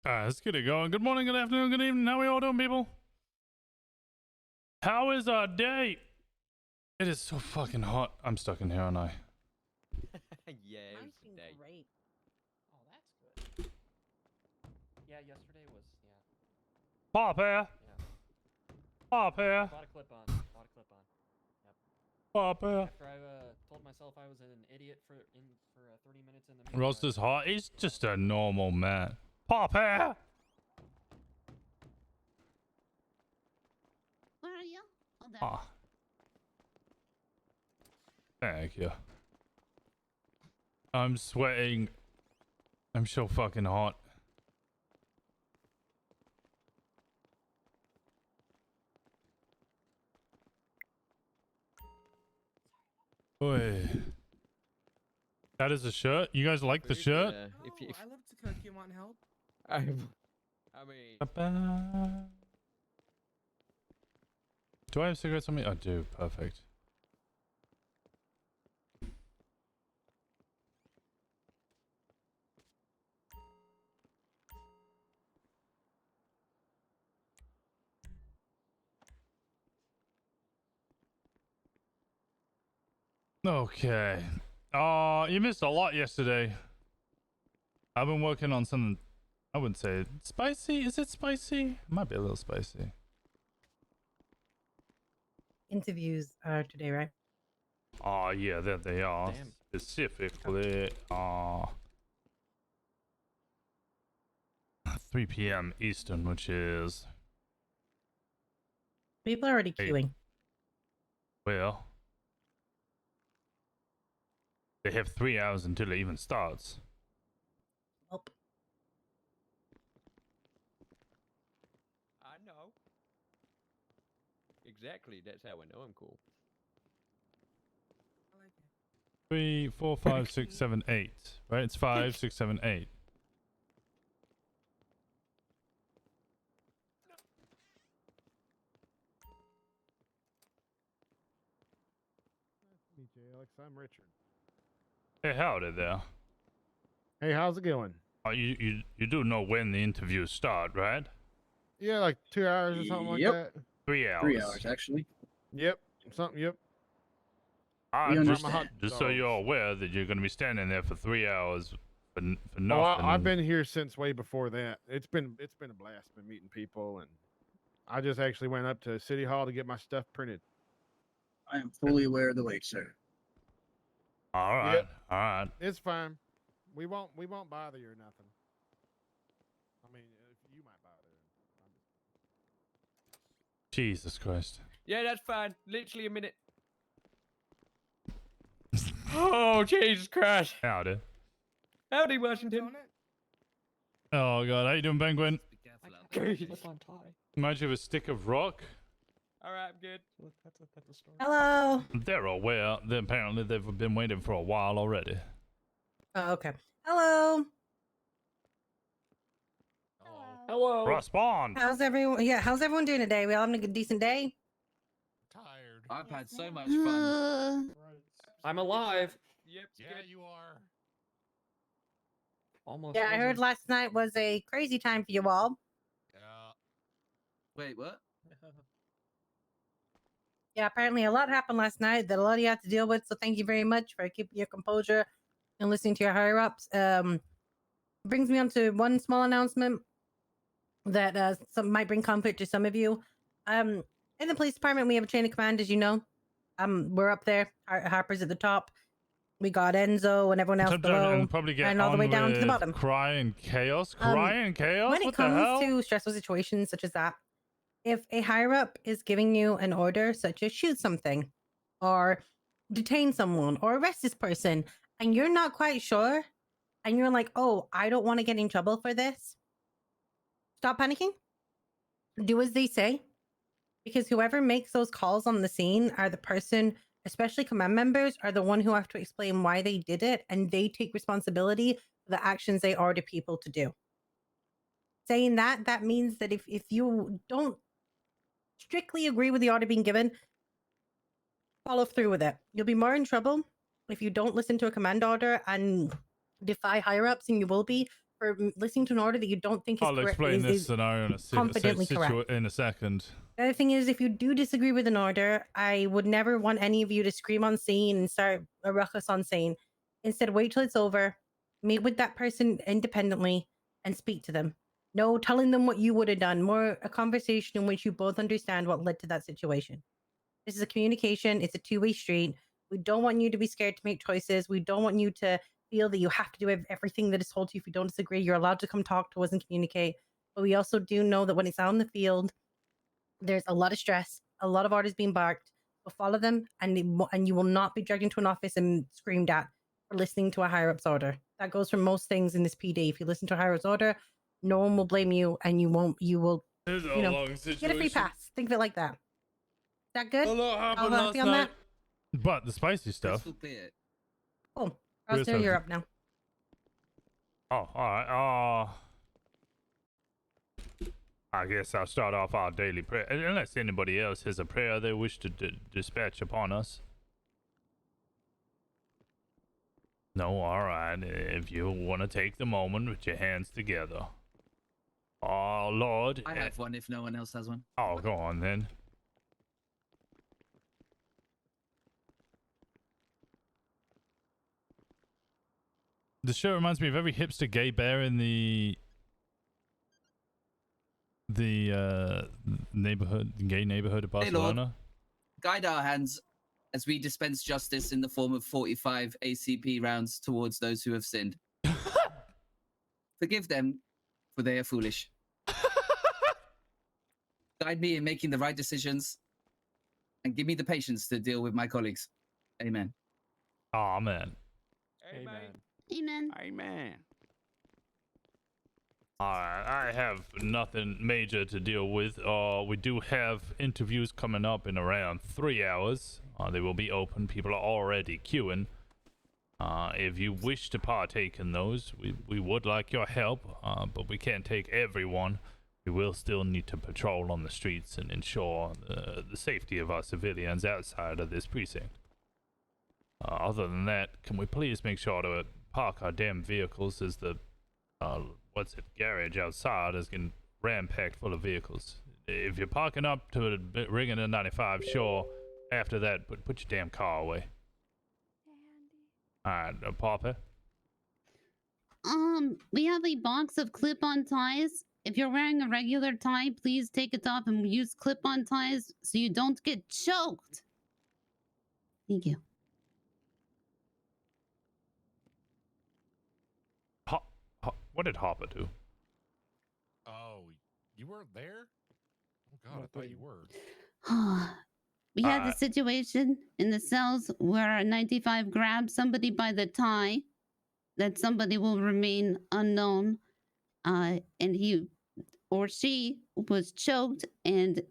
Alright, let's get it going. Good morning, good afternoon, good evening. How we all doing, people? How is our day? It is so fucking hot. I'm stuck in here, aren't I? Yeah, it was Mine's today. been great. Oh, that's good. Yeah, yesterday was, yeah. Pop here. Yeah. Pop here. Bought a clip on. Bought a clip on. Yep. Pop here. After I told myself I was an idiot for 30 minutes in the meeting. Roster's hot. He's just a normal man. Pop here. Where are you? Oh, there. Ah. Thank you. I'm sweating. I'm so fucking hot. Boy. That is a shirt? You guys like the shirt? If I love to cook. You want help? I mean, Do I have cigarettes on me? I do. Perfect. Okay. You missed a lot yesterday. I've been working on something, I wouldn't say spicy. Is it spicy? It might be a little spicy. Interviews are today, right? Oh, yeah, there they are. Damn. Specifically, 3 p.m. Eastern, which is, People are already Hey. queuing. well, they have 3 hours until it even starts. Oh, I know. Exactly. That's how I know I'm cool. I like it. 3, 4, 5, 6, 7, 8. Right? It's 5, 6, 7, 8. Meet you, Alex. I'm Richard. Hey, howdy there. Hey, how's it going? You do know when the interviews start, right? Yeah, like 2 hours or something like Yep. that. 3 hours. 3 hours, actually. Yep, something. Yep. Ah, We just, understand. just so you're aware that you're going to be standing there for 3 hours for nothing. Oh, I've been here since way before that. It's been a blast. Been meeting people, and I just actually went up to City Hall to get my stuff printed. I am fully aware of the wait, sir. All right, Yep. all right. It's fine. We won't bother you or nothing. I mean, you might bother. I'm just... Jesus Christ. Yeah, that's fine. Literally a minute. Oh, Jesus Christ. Howdy. Howdy, Washington. On it? Oh God, how you doing, Penguin? Clip on tie. Might you have a stick of rock? All right, I'm good. Look, that's a story. hello. They're aware that apparently they've been waiting for a while already. Oh, okay. Hello. Hello. Respond. How's everyone? Yeah, how's everyone doing today? We all having a good, decent day? Tired. I've had so much fun. I'm alive. Yep. Yeah, you are. Almost. Yeah, I heard wasn't. last night was a crazy time for you all. Yeah. Wait, what? Yeah, apparently a lot happened last night that a lot of you had to deal with. So thank you very much for keeping your composure and listening to your higher ups. Brings me on to one small announcement that some might bring comfort to some of you. In the police department, we have a chain of command, as you know. We're up there. Harper's at the top. We got Enzo and everyone else below, And probably get and all the on way down to the with bottom. Cry and Chaos. Cry and Chaos. When it What the hell? comes to stressful situations such as that, if a higher up is giving you an order such as shoot something or detain someone or arrest this person and you're not quite sure and you're like, oh, I don't want to get in trouble for this, stop panicking. Do as they say, because whoever makes those calls on the scene are the person, especially command members, are the one who have to explain why they did it, and they take responsibility for the actions they order people to do. Saying that means that if you don't strictly agree with the order being given, follow through with it. You'll be more in trouble if you don't listen to a command order and defy higher ups, and you will be for listening to an order that you don't think is I'll correct. explain this Is scenario confidently correct. in a second. The other thing is, if you do disagree with an order, I would never want any of you to scream on scene and start a ruckus on scene. Instead, wait till it's over, meet with that person independently, and speak to them. No telling them what you would have done, more a conversation in which you both understand what led to that situation. This is a communication, it's a two-way street. We don't want you to be scared to make choices. We don't want you to feel that you have to do everything that is told to you. If you don't disagree, you're allowed to come talk to us and communicate. But we also do know that when it's out in the field, there's a lot of stress, a lot of orders being barked. So follow them, and you will not be dragged into an office and screamed at for listening to a higher up's order. That goes for most things in this PD. If you listen to a higher up's order, no one will blame you, and you will It's a you know, long get a free situation. pass. Think of it like that. Is that good? A lot happened All last happy on night. that? But the spicy stuff. Crystal clear. Cool. Chris Rosner, has- you're up now. Oh, all right. I guess I'll start off our daily prayer. Unless anybody else has a prayer they wish to dispatch upon us. No, all right. If you want to take the moment with your hands together. Oh, Lord. I have one if no one else has one. Oh, go on then. The show reminds me of every hipster gay bear in the neighborhood, gay neighborhood of Lord. Barcelona. Guide our hands as we dispense justice in the form of 45 ACP rounds towards those who have sinned. Forgive them, for they are foolish. Guide me in making the right decisions, and give me the patience to deal with my colleagues. Amen. Oh man. Amen. Amen. Amen. I have nothing major to deal with. We do have interviews coming up in around 3 hours. They will be open. People are already queuing. If you wish to partake in those, we would like your help, but we can't take everyone. We will still need to patrol on the streets and ensure the safety of our civilians outside of this precinct. Other than that, can we please make sure to park our damn vehicles, as the garage outside is getting ram-packed full of vehicles. If you're parking up to ringing a 95, sure. After that, put your damn car away. Alright, Papa. We have a box of clip-on ties. If you're wearing a regular tie, please take it off and use clip-on ties so you don't get choked. Thank you. What did Hopper do? Oh, you weren't there? Oh God, I thought you were. We had a situation in the cells where a 95 grabbed somebody by the tie. That somebody will remain unknown. And he or she was choked, and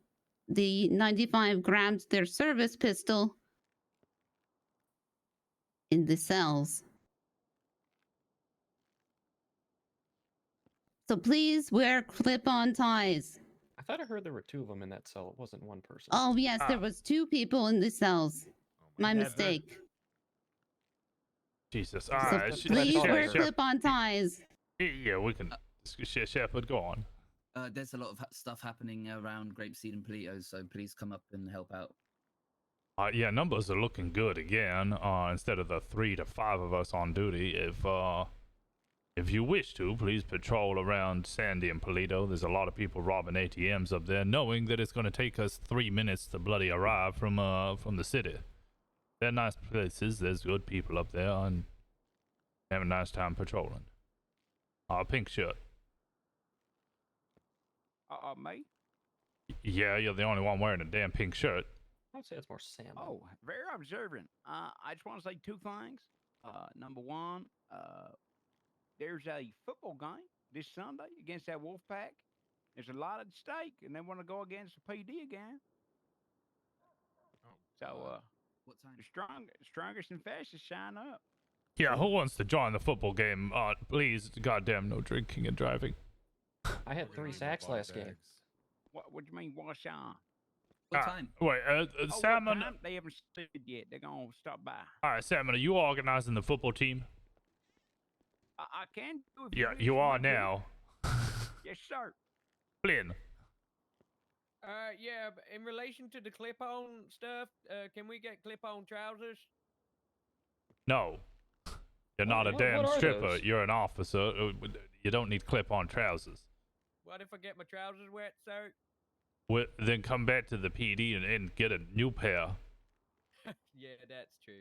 the 95 grabbed their service pistol in the cells. So please wear clip-on ties. I thought I heard there were 2 of them in that cell. It wasn't 1 person. Oh yes, there was 2 people in the cells. My mistake. Jesus. So Alright. please wear clip-on ties. Yeah, we can. Shepard, go on. There's a lot of stuff happening around Grapeseed and Polito, so please come up and help out. Yeah, numbers are looking good again. Instead of the 3 to 5 of us on duty, if you wish to, please patrol around Sandy and Polito. There's a lot of people robbing ATMs up there, knowing that it's going to take us 3 minutes to bloody arrive from the city. They're nice places. There's good people up there, and have a nice time patrolling. Pink shirt. Me? Yeah, you're the only one wearing a damn pink shirt. I'd say it's more salmon. Oh, very observant. I just want to say 2 things. Number 1, there's a football game this Sunday against that wolf pack. There's a lot at stake, and they want to go against the PD again. So, what time? The strongest and fastest sign up. Yeah, who wants to join the football game? Please, goddamn, no drinking and driving. I had 3 sacks last game. What do you mean, wash on? What time? Wait, Salmon. What time? They haven't started yet. They're gonna stop by. All right, Salmon, are you organizing the football team? I can do if Yeah, wish, you are my boy. now. Yes, sir. Flynn. Yeah, but in relation to the clip-on stuff, can we get clip-on trousers? No. You're not a damn what are stripper. those? You're an officer. You don't need clip-on trousers. What if I get my trousers wet, sir? Then come back to the PD and get a new pair. Yeah, that's true.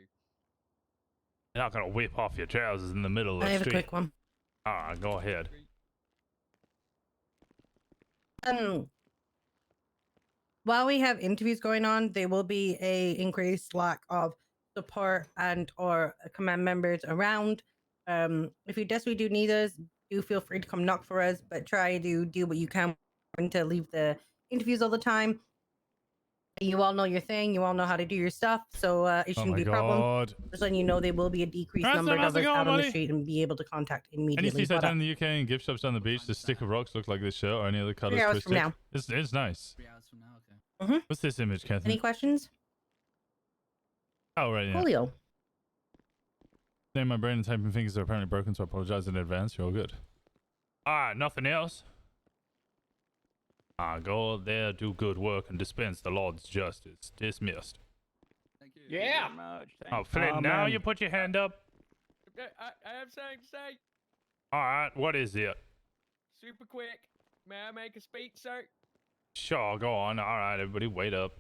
You're not gonna whip off your trousers in the middle of I the have a street. quick one. Alright, go ahead. While we have interviews going on, there will be a increased lack of support and or command members around. If you desperately do need us, do feel free to come knock for us, but try to do what you can to leave the interviews all the time. You all know your thing. You all know how to do your stuff, so it Oh shouldn't my be a problem. god. Just letting you know there will be a decreased number of us out on the street and be able to contact Any immediately. streets I done in the UK and gift shops on the beach, the stick of rocks look like this shirt or any other colors 3 hours from twisted. now. It's nice. 3 hours from now, okay. What's this image, Catherine? Any questions? Oh, right, yeah. Julio. Name my brain and typing fingers are apparently broken, so I apologize in advance. You're all good. Alright, nothing else? Go there, do good work, and dispense the Lord's justice. Dismissed. Thank you. Yeah. Very much. Oh, Thank Flynn, now you put your hand up. I have something to say. Alright, what is it? Super quick. May I make a speech, sir? Sure, go on. Alright, everybody, wait up.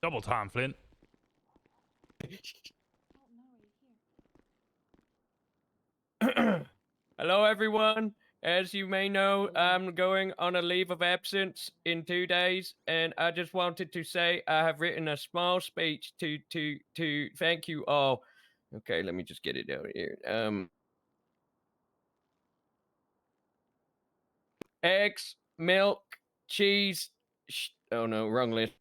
Double time, Flint. Hello, everyone. As you may know, I'm going on a leave of absence in 2 days, and I just wanted to say I have written a small speech to thank you all. Okay, let me just get it out here. Eggs, milk, cheese. Oh no, wrong list.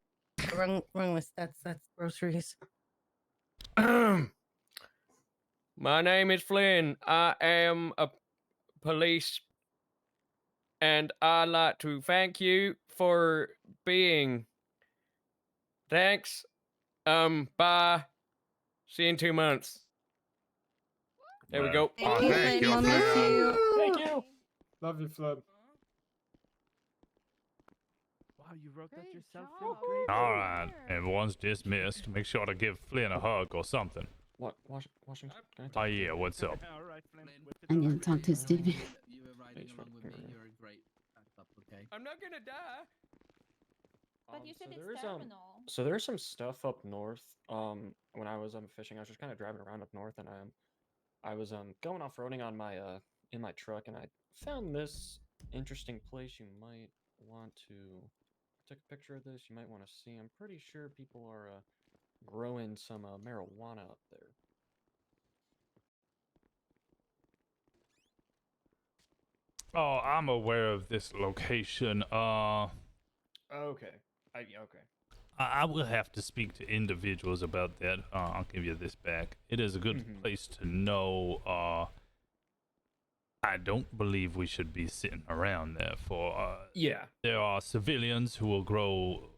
Wrong list. That's groceries. My name is Flynn. I am a police, and I'd like to thank you for being. Thanks. Bye. See you in 2 months. There we go. Thank you, thank Flynn. you, We'll miss Flynn. you. Thank you. Love you, Flip. Wow, you wrote that Great yourself, job. Flynn? Great. Alright, everyone's dismissed. Make sure to give Flynn a hug or something. What? Washington? Can I Oh talk to you? yeah, what's up? All right, Flynn. What's it I'm all gonna right? talk to Stevie. You were riding along with me. You're a great backup, okay? I'm not gonna die. But you said so it's there's terminal. so there's some stuff up north. When I was fishing, I was just kind of driving around up north, and I was going off roading on my in my truck, and I found this interesting place. You might want to take a picture of this. You might want to see. I'm pretty sure people are growing some marijuana up there. Oh, I'm aware of this location. Okay. Okay. I will have to speak to individuals about that. I'll give you this back. It is a good Mhm. place to know. I don't believe we should be sitting around there for. Yeah. There are civilians who will grow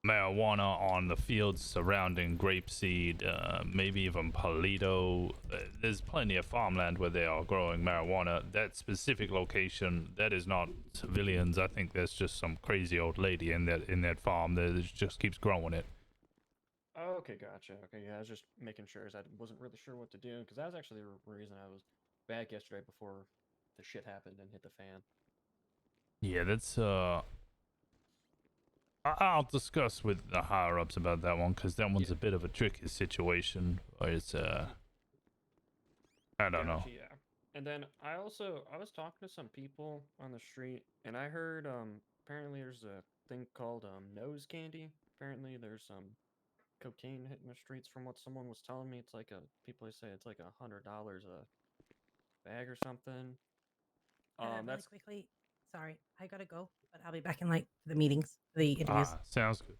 marijuana on the fields surrounding grapeseed, maybe even Palito. There's plenty of farmland where they are growing marijuana. That specific location, that is not civilians. I think there's just some crazy old lady in that farm that just keeps growing it. Okay, gotcha. Okay, yeah, I was just making sure, as I wasn't really sure what to do, because that was actually the reason I was back yesterday before the shit happened and hit the fan. Yeah, that's I'll discuss with the higher ups about that one because that one's a bit of a tricky situation. Or it's I don't know. Gotcha, yeah. And then I was talking to some people on the street, and I heard apparently there's a thing called nose candy. Apparently there's some cocaine hitting the streets from what someone was telling me. It's like people say it's like $100 a bag or something. Really That's quickly. Sorry, I gotta go, but I'll be back in like the meetings, the interviews. Sounds good.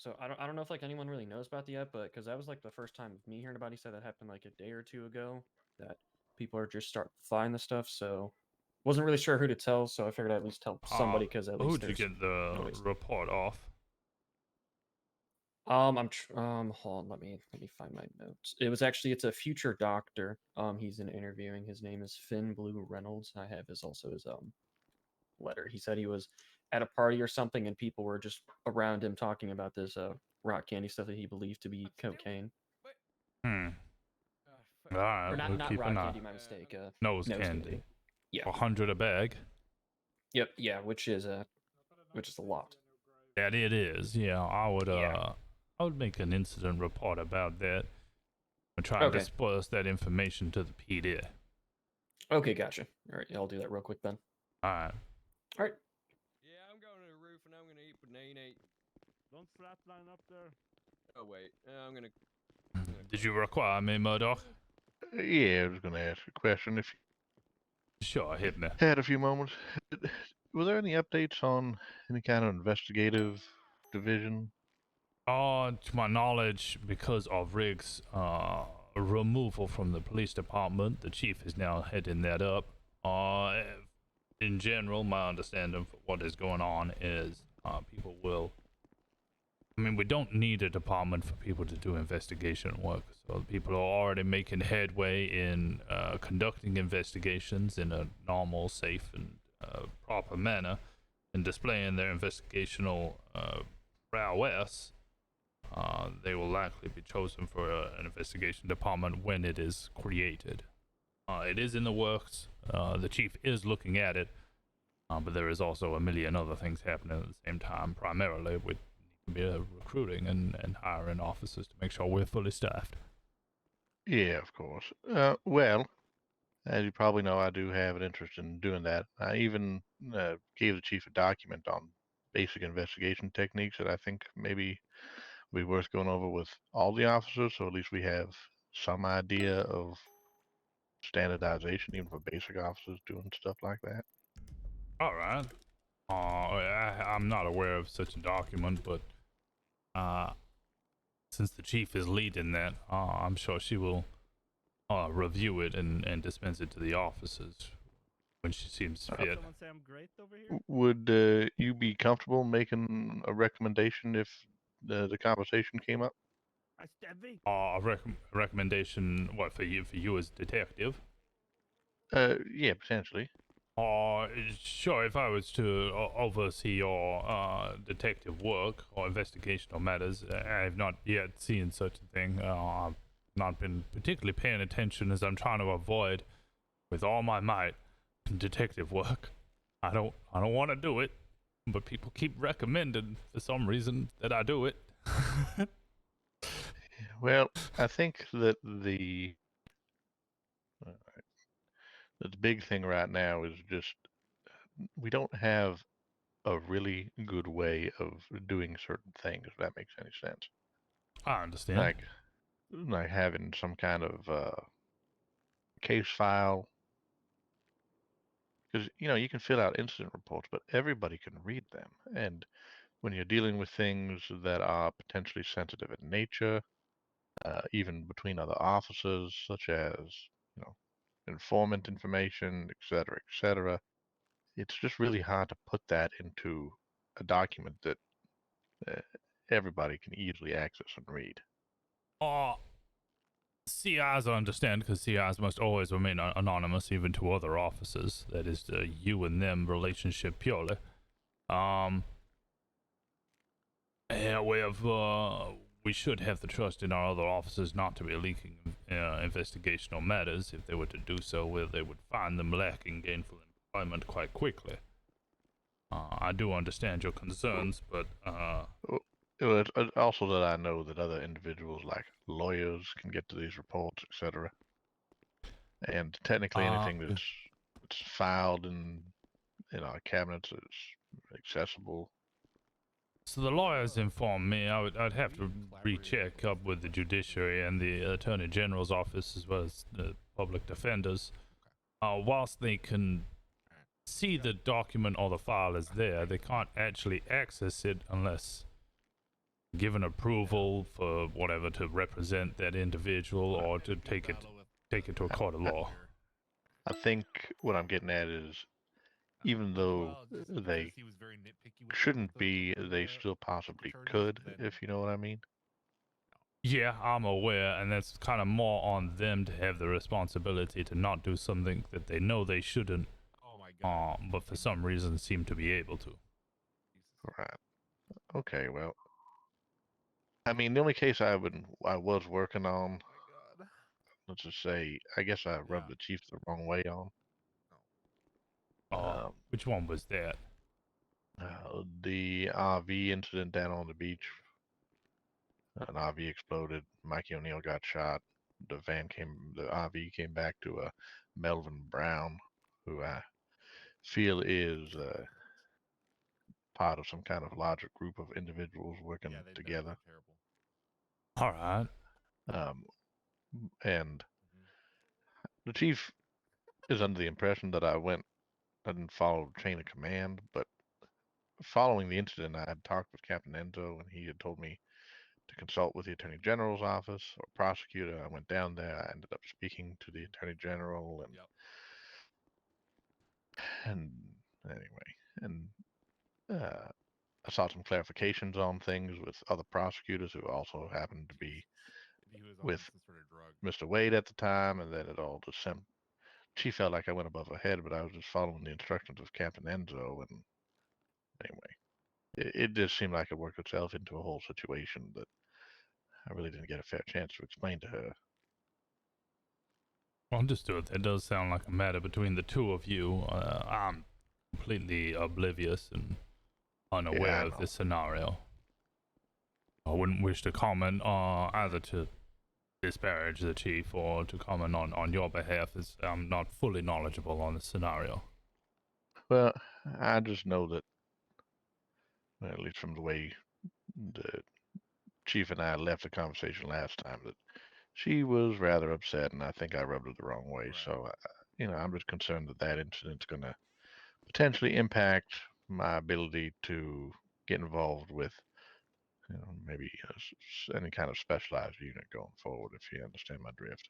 so I don't know if like anyone really knows about it yet, but because that was like the first time of me hearing about it. He said that happened like a day or two ago, that people are just start flying the stuff. So wasn't really sure who to tell, so I figured I'd at least tell somebody, because at least Who'd you there's get the noise. report off? Hold on, let me find my notes. It's a future doctor. He's interviewing. His name is Finn Blue Reynolds. I have his letter. He said he was at a party or something, and people were just around him talking about this rock candy stuff that he believed to be cocaine. Hmm. All Or right, not we'll not keep rock an eye. candy, my mistake. Nose nose candy. Yeah. 100 a bag. Yep. Yeah. Which is a lot. That it is. Yeah, I would Yeah. I would make an incident report about that and try and Okay. disperse that information to the PD. Okay. Gotcha. All right. I'll do that real quick then. All right. All right. Yeah, I'm going to the roof and I'm gonna eat panini. Don't flatline up there. Oh wait, I'm gonna. Did you require me, Murdoch? Yeah, I was going to ask a question if Sure, hit me. you had a few moments. Were there any updates on any kind of investigative division? To my knowledge, because of Riggs' removal from the police department, the chief is now heading that up. In general, my understanding of what is going on is people will. I mean, we don't need a department for people to do investigation work. So people are already making headway in conducting investigations in a normal, safe, and proper manner, and displaying their investigational prowess. They will likely be chosen for an investigation department when it is created. It is in the works. The chief is looking at it, but there is also a million other things happening at the same time. Primarily, we need to be recruiting and hiring officers to make sure we're fully staffed. Yeah, of course. Well, as you probably know, I do have an interest in doing that. I even gave the chief a document on basic investigation techniques that I think maybe would be worth going over with all the officers, so at least we have some idea of standardization, even for basic officers doing stuff like that. All right. I'm not aware of such a document, but since the chief is leading that, I'm sure she will review it and dispense it to the officers when she seems fit. Someone say I'm great over here? Would you be comfortable making a recommendation if the conversation came up? I Stevie. Recommendation, what, for you as detective? Yeah, potentially. Sure, if I was to oversee your detective work or investigational matters, I have not yet seen such a thing. I've not been particularly paying attention as I'm trying to avoid, with all my might, detective work. I don't want to do it, but people keep recommending for some reason that I do it. Well, I think that the big thing right now is just we don't have a really good way of doing certain things, if that makes any sense. I understand. Like having some kind of case file. Because, you can fill out incident reports, but everybody can read them. And when you're dealing with things that are potentially sensitive in nature, even between other officers, such as, informant information, et cetera, it's just really hard to put that into a document that everybody can easily access and read. CIs I understand, because CIs must always remain anonymous, even to other officers. That is the you and them relationship purely. Yeah, we should have the trust in our other officers not to be leaking investigational matters. If they were to do so, they would find them lacking gainful employment quite quickly. I do understand your concerns, but It's also that I know that other individuals, like lawyers, can get to these reports, etc. And technically, anything that's filed in our cabinets is accessible. So the lawyers informed me I'd have to recheck up with the judiciary and the attorney general's office, as well as the public defenders. Whilst they can see the document or the file is there, they can't actually access it unless given approval for whatever to represent that individual or to take it to a court of law. I think what I'm getting at is, even though they shouldn't be, they still possibly could, if you know what I mean. Yeah, I'm aware, and that's kind of more on them to have the responsibility to not do something that they know they shouldn't, Oh my god. but for some reason seem to be able to. Right. Okay. Well, I mean, the only case I was working on, Oh my god. let's just say, I guess I rubbed Yeah. the chief the wrong way on. Which one was that? The RV incident down on the beach. An RV exploded. Mikey O'Neill got shot. The RV came back to a Melvin Brown, who I feel is part of some kind of larger group of individuals working Yeah, they together. terrible. All right. And the chief is under the impression that I didn't follow chain of command, but following the incident, I had talked with Captain Enzo, and he had told me to consult with the Attorney General's office or prosecutor. I went down there. I ended up speaking to the Attorney General, and anyway, and I sought some clarifications on things with other prosecutors who also happened to be with some sort of drug. Mr. Wade at the time, and then it all just she felt like I went above her head, but I was just following the instructions of Captain Enzo, and anyway, it just seemed like it worked itself into a whole situation that I really didn't get a fair chance to explain to her. Understood. That does sound like a matter between the two of you. I'm completely oblivious and unaware of this scenario. I wouldn't wish to comment either to disparage the chief or to comment on your behalf, as I'm not fully knowledgeable on the scenario. Well, I just know that, at least from the way the chief and I left the conversation last time, that she was rather upset, and I think I rubbed her the wrong way. Right. So, I'm just concerned that incident's going to potentially impact my ability to get involved with, maybe any kind of specialized unit going forward, if you understand my drift.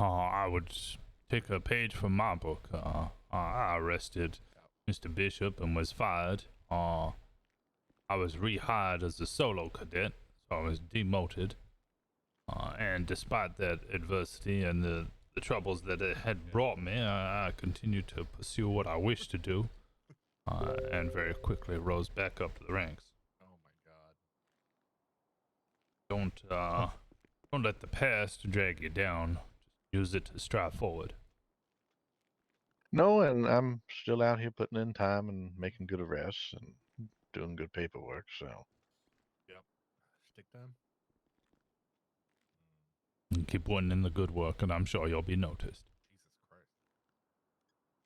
I would take a page from my book. I arrested Mr. Bishop and was fired. I was rehired as a solo cadet, so I was demoted. And despite that adversity and the troubles that it had brought me, I continued to pursue what I wished to do, and very quickly rose back up to the ranks. Oh my god. Don't let the past drag you down. Just use it to strive forward. No, and I'm still out here putting in time and making good arrests and doing good paperwork, so. Yep. Stick them. And keep putting in the good work, and I'm sure you'll be noticed. Jesus Christ.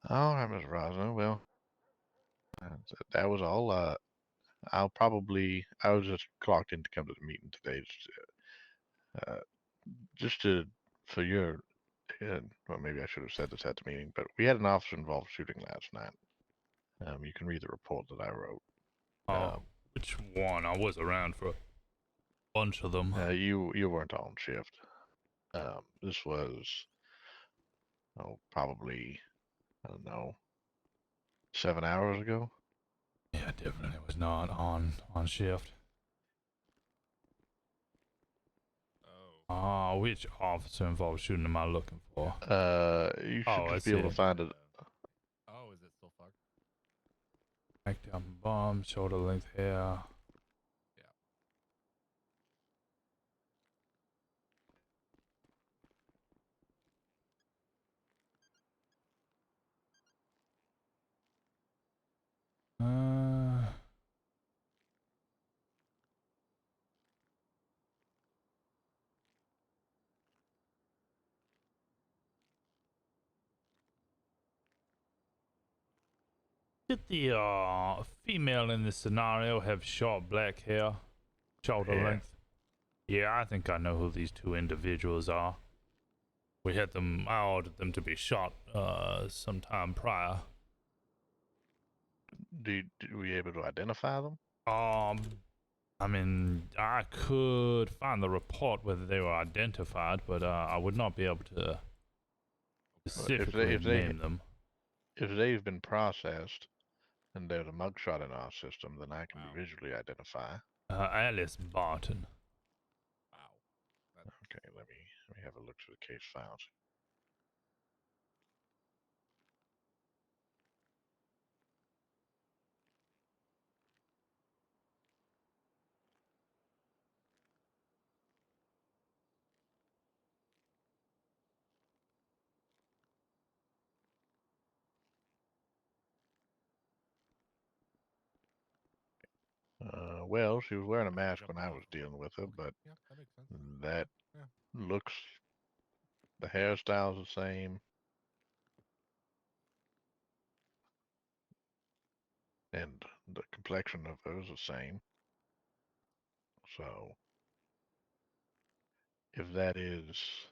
All right, Mr. Rosner. Well, that was all. I was just clocked in to come to the meeting today, for your, well, maybe I should have said this at the meeting, but we had an officer-involved shooting last night. You can read the report that I wrote. Which one? I was around for a bunch of them. You weren't on shift. This was, probably, I don't know, 7 hours ago. Yeah, definitely was not on shift. Which officer involved shooting am I looking for? You should just be able to find it. Oh, is it still fucked? Back down bomb, shoulder length hair. Did the female in this scenario have short black hair, shoulder length? Yeah, I think I know who these two individuals are. I ordered them to be shot sometime prior. Were you able to identify them? I mean, I could find the report whether they were identified, but I would not be able to specifically name them. If they've been processed and there's a mugshot in our system, then I can visually identify. Alice Barton. a look through the case files. Well, she was wearing a mask when I was dealing with her, but Yeah, that makes sense. that Yeah. looks, the hairstyle's the same. And the complexion of her is the same. So, if that is,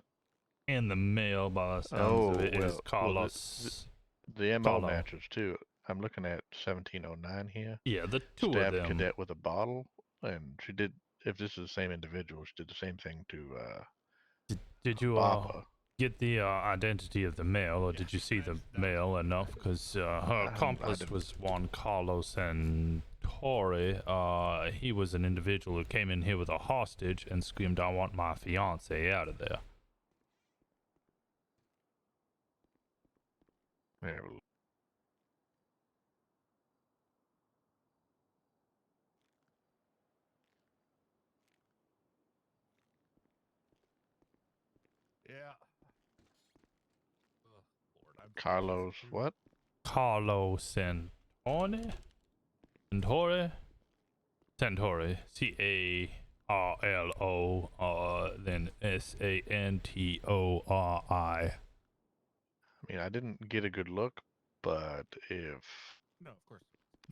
And the male, by the sounds of it, is well, Carlos. the MO Carlo. matches too. I'm looking at 1709 here. Yeah, the two of Stabbed them. cadet with a bottle, and she did. If this is the same individual, she did the same thing to Did you Bappa. get the identity of the male, or did you see the male enough? Because her accomplice didn't. was one Carlos Santori. He was an individual who came in here with a hostage and screamed, "I want my fiance out of there." Yeah, Yeah. Ugh, Lord, I'm Carlos, what? Carlo Santori? Santori? Santori. Carlo, then Santori. I mean, I didn't get a good look, but if No, of course.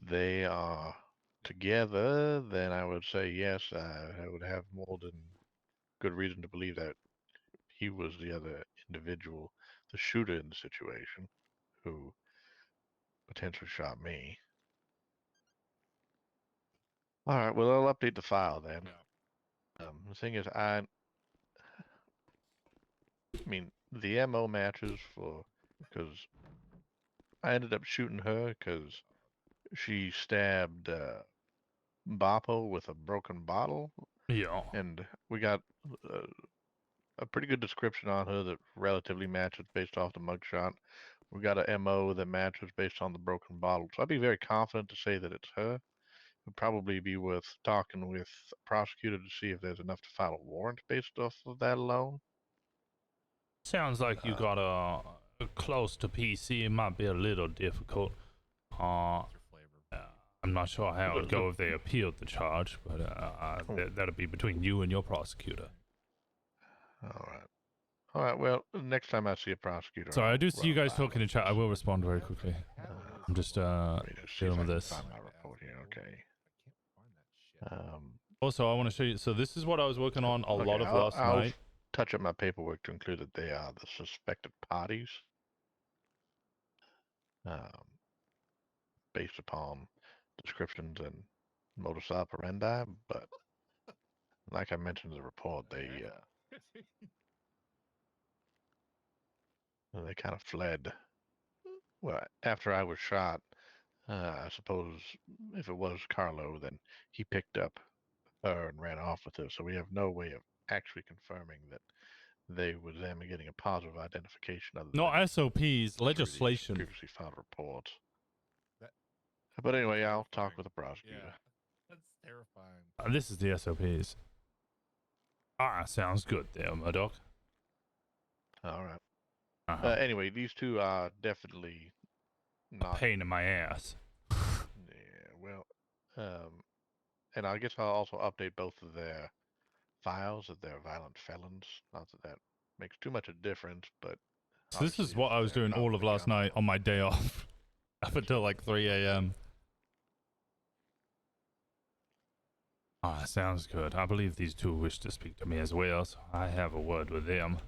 they are together, then I would say yes. I would have more than good reason to believe that he was the other individual, the shooter in the situation, who potentially shot me. All right, well, I'll update the file then. Yeah. The thing is, I mean, the MO matches because I ended up shooting her because she stabbed Bappo with a broken bottle, Yeah. and we got a pretty good description on her that relatively matches based off the mugshot. We got a MO that matches based on the broken bottle, so I'd be very confident to say that it's her. It'd probably be worth talking with a prosecutor to see if there's enough to file a warrant based off of that alone. Sounds like you got a close to PC. It might be a little difficult. What's your flavor? I'm not sure how it would go if they appealed the charge, but that'll be between you and your prosecutor. All right. Well, next time I see a prosecutor. Sorry, I do I'll see you run guys by talking in chat. I will respond very quickly. I'm just let me just see if dealing I with can this. find my report here. Okay. I can't find that shit. Also, I want to show you. So this is what I was working on a lot of last I'll night. touch up my paperwork to include that they are the suspected parties, based upon descriptions and modus operandi. But like I mentioned in the report, they kind of fled. Well, after I was shot, I suppose if it was Carlo, then he picked up her and ran off with her. So we have no way of actually confirming that they were them and getting a positive identification other No than SOPs, through the legislation. previously filed reports. That- But anyway, That's I'll talk terrifying. with the prosecutor. Yeah. That's terrifying. This is the SOPs. Sounds good there, Murdoch. All right. Uh-huh. Anyway, these two are definitely not. Pain in my ass. Yeah, well, and I guess I'll also update both of their files that they're violent felons. Not that that makes too much of a difference, but So this is obviously what I was they're doing all of probably last night on my day off. Up until like 3 a.m. Sounds good. I believe these two wish to speak to me as well, so I have a word with them.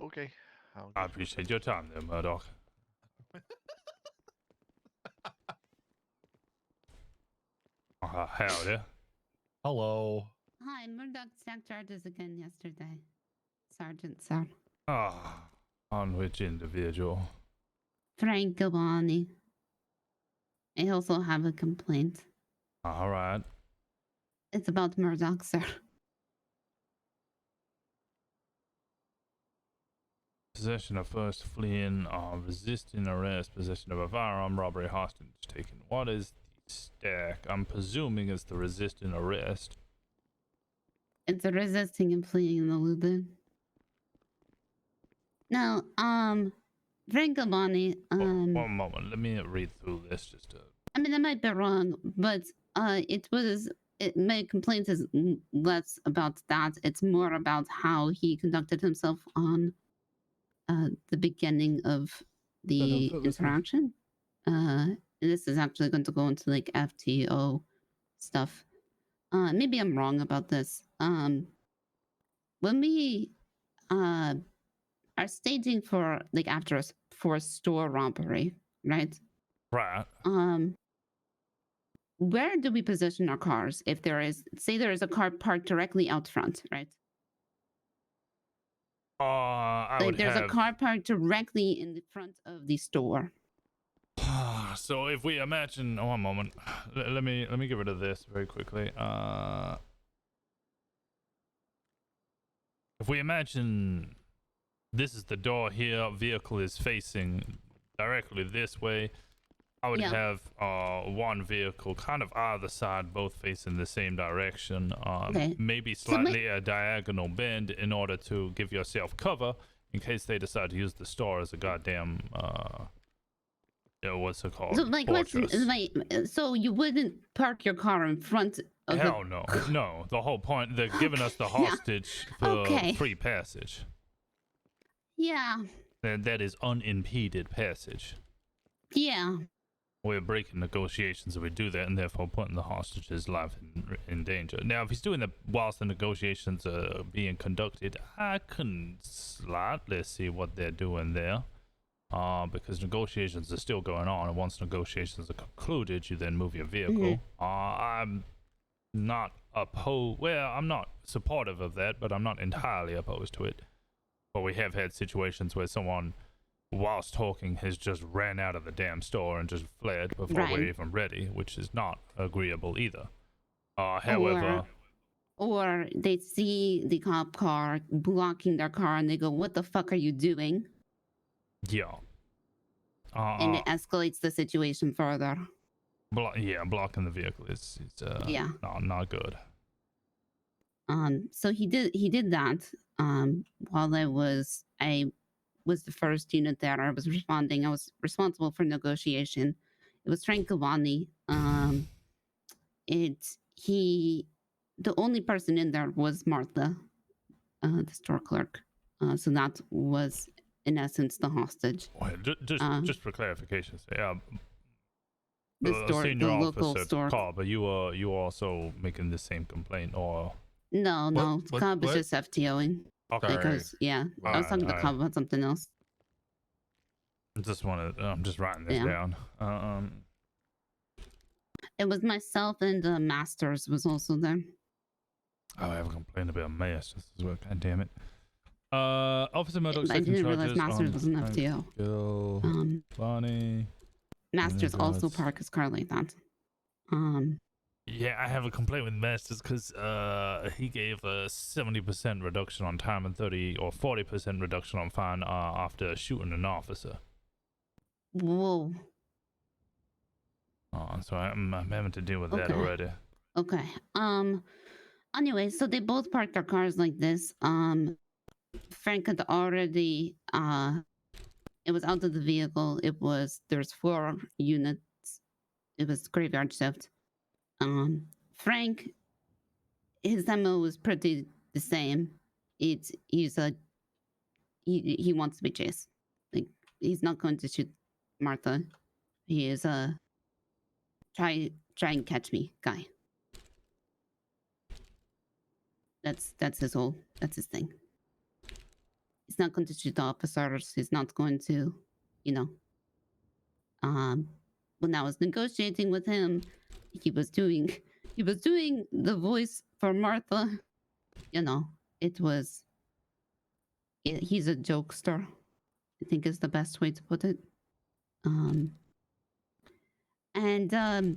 Okay. I appreciate your time there, Murdoch. Howdy. Hello. Hi, Murdoch stacked charges again yesterday. Sergeant, sir. On which individual? Frank Gabani. I also have a complaint. All right. It's about Murdoch, sir. possession of first fleeing, resisting arrest, possession of a firearm, robbery, hostage taken. What is the stack? I'm presuming it's the resisting arrest. It's a resisting and fleeing in the Luden. Now, Frankabani, One moment, let me read through this just to... I mean, I might be wrong, but my complaint is less about that. It's more about how he conducted himself on the beginning of the interaction. And this is actually going to go into like FTO stuff. Maybe I'm wrong about this. When we are staging for like for a store robbery, right? Right. Where do we position our cars if there is, say there is a car parked directly out front, right? I like would there's have... a car parked directly in the front of the store. So if we imagine, one moment, let me get rid of this very quickly. If we imagine this is the door here, vehicle is facing directly this way, I would have one vehicle kind of either side, both facing the same direction. Maybe slightly a diagonal bend in order to give yourself cover in case they decide to use the store as a goddamn what's it called? So like, so you wouldn't park your car in front of Hell no. No, the whole point, they're giving us the hostage for free passage. Yeah. And that is unimpeded passage. Yeah. We're breaking negotiations if we do that, and therefore putting the hostage's life in danger. Now, if he's doing that whilst the negotiations are being conducted, I can slightly see what they're doing there. Because negotiations are still going on, and once negotiations are concluded, you then move your vehicle. I'm not opposed. Well, I'm not supportive of that, but I'm not entirely opposed to it. But we have had situations where someone, whilst talking, has just ran out of the damn store and just fled before we're even ready, which is not agreeable either. However, or they see the cop car blocking their car, and they go, "What the fuck are you doing?" Yeah. And it escalates the situation further. Blocking the vehicle is not good. So he did that. While I was the first unit there, I was responding. I was responsible for negotiation. It was Frank Cavani. The only person in there was Martha, the store clerk. So that was, in essence, the hostage. Just for clarification, the senior local officer store call, but you also making the same complaint, or no, Cobb is just FTOing. Okay. Because I was talking to Cobb about something else. I'm just writing this down. It was myself, and Masters was also there. Oh, I have a complaint about Masters as well. God damn it. Officer Murdoch. I didn't realize Masters was an FTO. Bonnie. Masters also park his car like that. Yeah, I have a complaint with Masters because he gave a 70% reduction on time and 30 or 40% reduction on fine after shooting an officer. Whoa. So I'm having to deal with that already. Okay. Anyway, so they both parked their cars like this. Frank had already it was out of the vehicle. There's 4 units. It was graveyard shift. Frank, his MO was pretty the same. He wants to be chased. Like, he's not going to shoot Martha. He is a try and catch me guy. That's his thing. He's not going to shoot the officers. He's not going to, when I was negotiating with him, he was doing the voice for Martha. He's a jokester, I think is the best way to put it. And I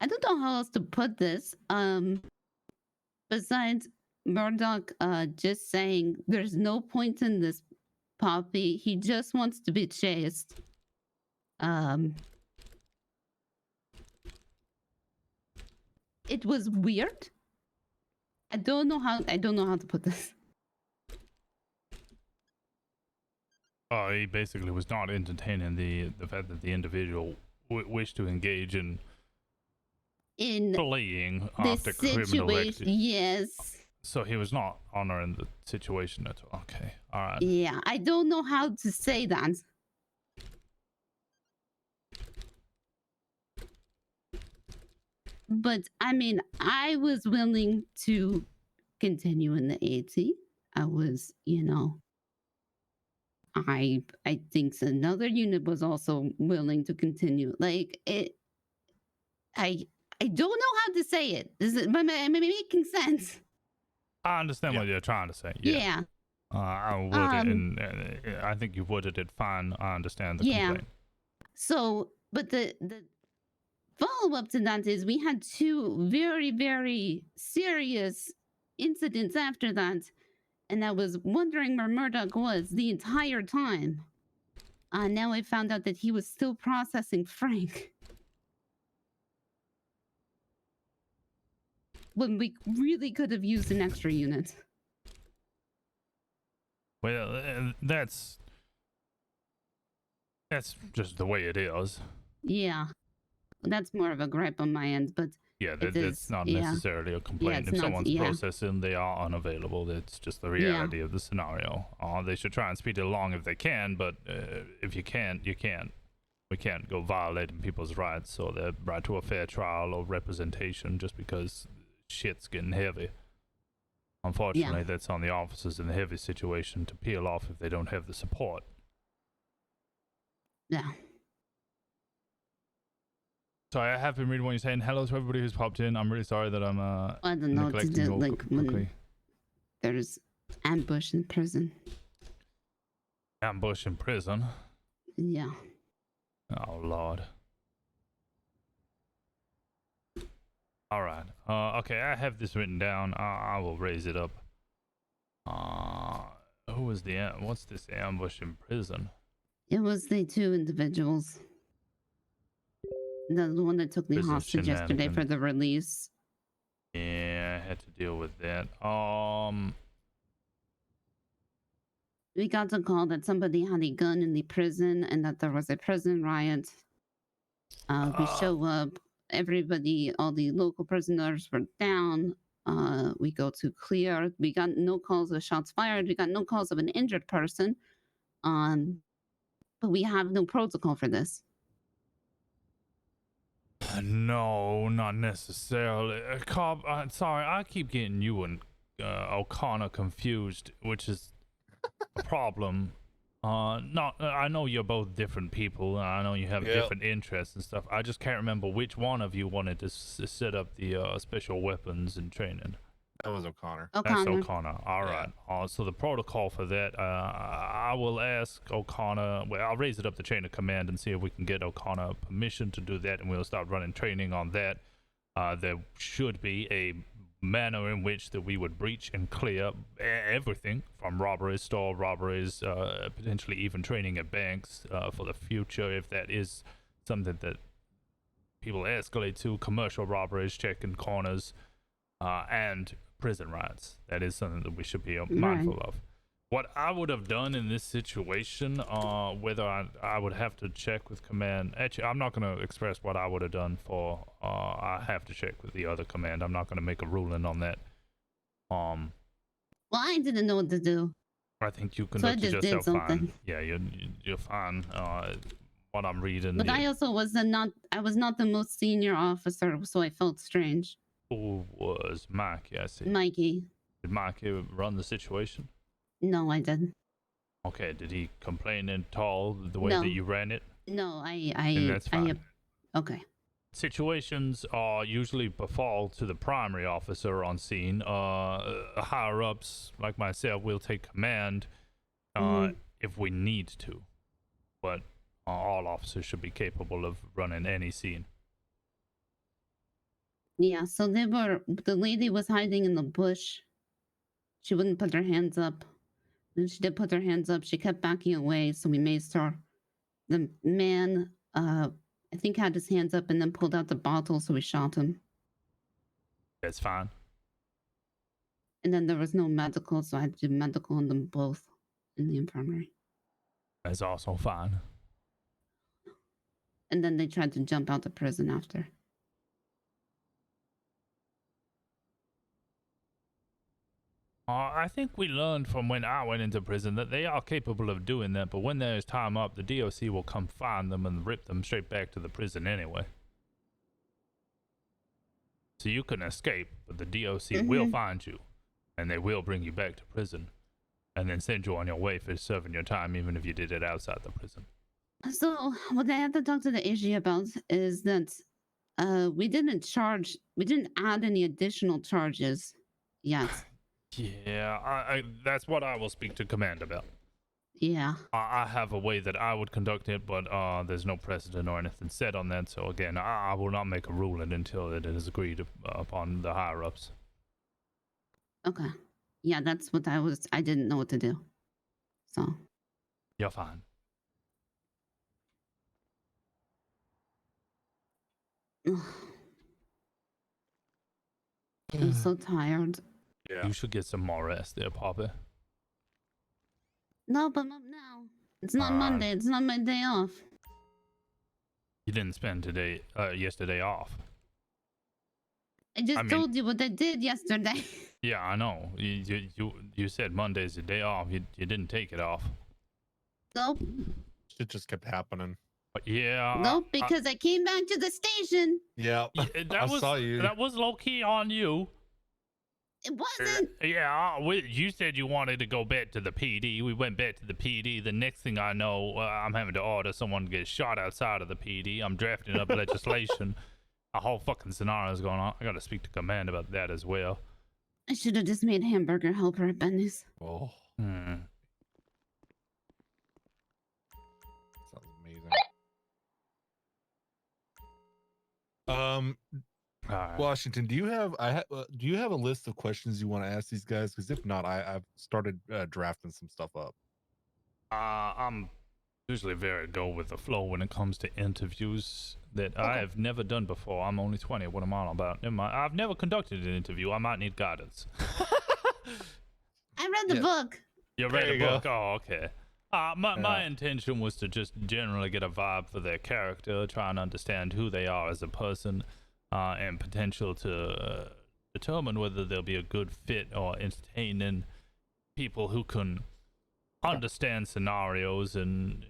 don't know how else to put this. Besides Murdoch just saying there's no point in this Poppy. He just wants to be chased. It was weird. I don't know how to put this. He basically was not entertaining the fact that the individual wished to engage in fleeing after criminal activity. Yes. So he was not honoring the situation at all. Okay, all right. Yeah, I don't know how to say that. But I mean, I was willing to continue in the AT. I was, you know, I think another unit was also willing to continue. Like it, I don't know how to say it. Am I making sense? I understand what you're trying to say. Yeah. I worded and I think you worded it fine. I understand the complaint. So, but the follow up to that is we had two very, very serious incidents after that. And I was wondering where Murdoch was the entire time. Now I found out that he was still processing Frank. When we really could have used an extra unit. Well, that's just the way it is. Yeah. That's more of a gripe on my end, but yeah, that's not necessarily a complaint. If someone's processing, they are unavailable. That's just the reality of the scenario. They should try and speed it along if they can, but if you can't, you can't. We can't go violating people's rights or their right to a fair trial or representation just because shit's getting heavy. Unfortunately, that's on the officers in the heavy situation to peel off if they don't have the support. Yeah. Sorry, I have been reading what you're saying. Hello to everybody who's popped in. I'm really sorry that I'm I don't know what to do, like when there's ambush in prison. Ambush in prison? Yeah. Oh, Lord. All right. Okay, I have this written down. I will raise it up. Who was what's this ambush in prison? It was the two individuals. The one that took the hostage yesterday for the release. Yeah, I had to deal with that. We got a call that somebody had a gun in the prison and that there was a prison riot. We show up. Everybody, all the local prisoners were down. We go to clear. We got no calls of shots fired. We got no calls of an injured person. But we have no protocol for this. No, not necessarily. Cobb, sorry, I keep getting you and O'Connor confused, which is a problem. I know you're both different people, and I know you have different interests and stuff. I just can't remember which one of you wanted to set up the special weapons and training. That was O'Connor. That's O'Connor. All right. So the protocol for that, I will ask O'Connor. Well, I'll raise it up the chain of command and see if we can get O'Connor permission to do that, and we'll start running training on that. There should be a manner in which that we would breach and clear everything from robberies, store robberies, potentially even training at banks for the future if that is something that people escalate to. Commercial robberies, checking corners, and prison riots. That is something that we should be mindful of. What I would have done in this situation, whether I would have to check with command. Actually, I'm not going to express what I would have done for. I have to check with the other command. I'm not going to make a ruling on that. Well, I didn't know what to do. I think you conducted yourself fine. Yeah, you're fine. What I'm reading. But I also was not the most senior officer, so I felt strange. Who was Mikey? I see. Mikey. Did Mikey run the situation? No, I didn't. Okay, did he complain at all the way that you ran it? No, that's fine. Okay. Situations usually befall to the primary officer on scene. Higher ups like myself will take command if we need to, but all officers should be capable of running any scene. Yeah, so the lady was hiding in the bush. She wouldn't put her hands up. And she did put her hands up. She kept backing away, so we maced her. The man, I think, had his hands up and then pulled out the bottle, so we shot him. That's fine. And then there was no medical, so I had to do medical on them both in the infirmary. That's also fine. And then they tried to jump out of prison after. I think we learned from when I went into prison that they are capable of doing that, but when there's time up, the DOC will come find them and rip them straight back to the prison anyway. So you can escape, but the DOC will find you, and they will bring you back to prison, and then send you on your way for serving your time, even if you did it outside the prison. So what I had to talk to the AG about is that we didn't add any additional charges yet. Yeah, that's what I will speak to command about. Yeah. I have a way that I would conduct it, but there's no precedent or anything set on that. So again, I will not make a ruling until it is agreed upon the higher ups. Okay. Yeah, that's what I didn't know what to do. So. You're fine. I'm so tired. Yeah. You should get some more rest there, Papa. No, but not now. It's not Monday. It's not my day off. You didn't spend yesterday off. I just told you what I did yesterday. Yeah, I know. You said Monday's your day off. You didn't take it off. Nope. Shit just kept happening. Yeah. Nope, because I came back to the station. Yeah, I saw you. That was low key on you. It wasn't. Yeah, you said you wanted to go back to the PD. We went back to the PD. The next thing I know, I'm having to order someone to get shot outside of the PD. I'm drafting up legislation. A whole fucking scenario is going on. I got to speak to command about that as well. I should have just made hamburger helper at Benny's. Oh. Hmm. Sounds amazing. Washington, do you have a list of questions you want to ask these guys? Because if not, I've started drafting some stuff up. I'm usually very go with the flow when it comes to interviews that I have never done before. I'm only 20. What am I on about? Never mind. I've never conducted an interview. I might need guidance. I read the book. You read the book? Oh, okay. My intention was to just generally get a vibe for their character, try and understand who they are as a person, and potential to determine whether they'll be a good fit or entertaining people who can understand scenarios and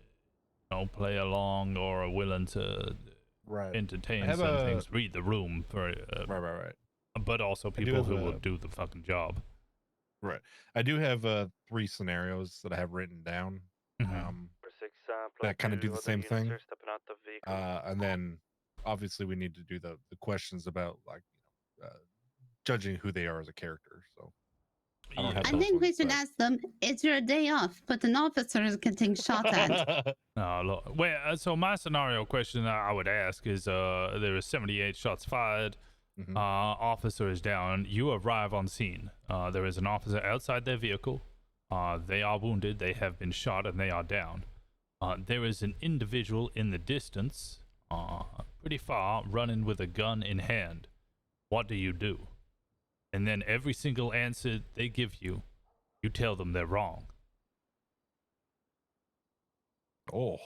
play along or are willing to entertain some things, read the room for right. But also people who will do the fucking job. Right. I do have 3 scenarios that I have written down. That kind of do the same thing. And then obviously we need to do the questions about judging who they are as a character. So I think we should ask them, it's your day off, but an officer is getting shot at. No, look. Well, so my scenario question I would ask is there is 78 shots fired. Officer is down. You arrive on scene. There is an officer outside their vehicle. They are wounded. They have been shot and they are down. There is an individual in the distance, pretty far, running with a gun in hand. What do you do? And then every single answer they give you, you tell them they're wrong. Oh,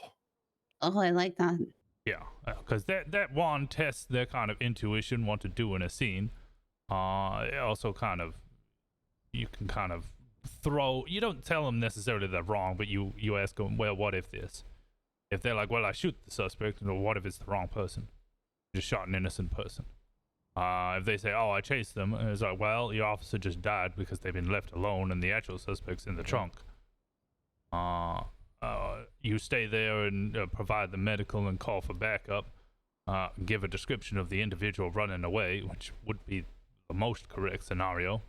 I like that. Yeah, because that one tests their kind of intuition, what to do in a scene. It also kind of, you can kind of you don't tell them necessarily they're wrong, but you ask them, well, what if this? If they're like, well, I shoot the suspect, and what if it's the wrong person? Just shot an innocent person. If they say, oh, I chased them, and it's like, well, your officer just died because they've been left alone and the actual suspect's in the trunk. You stay there and provide the medical and call for backup. Give a description of the individual running away, which would be the most correct scenario.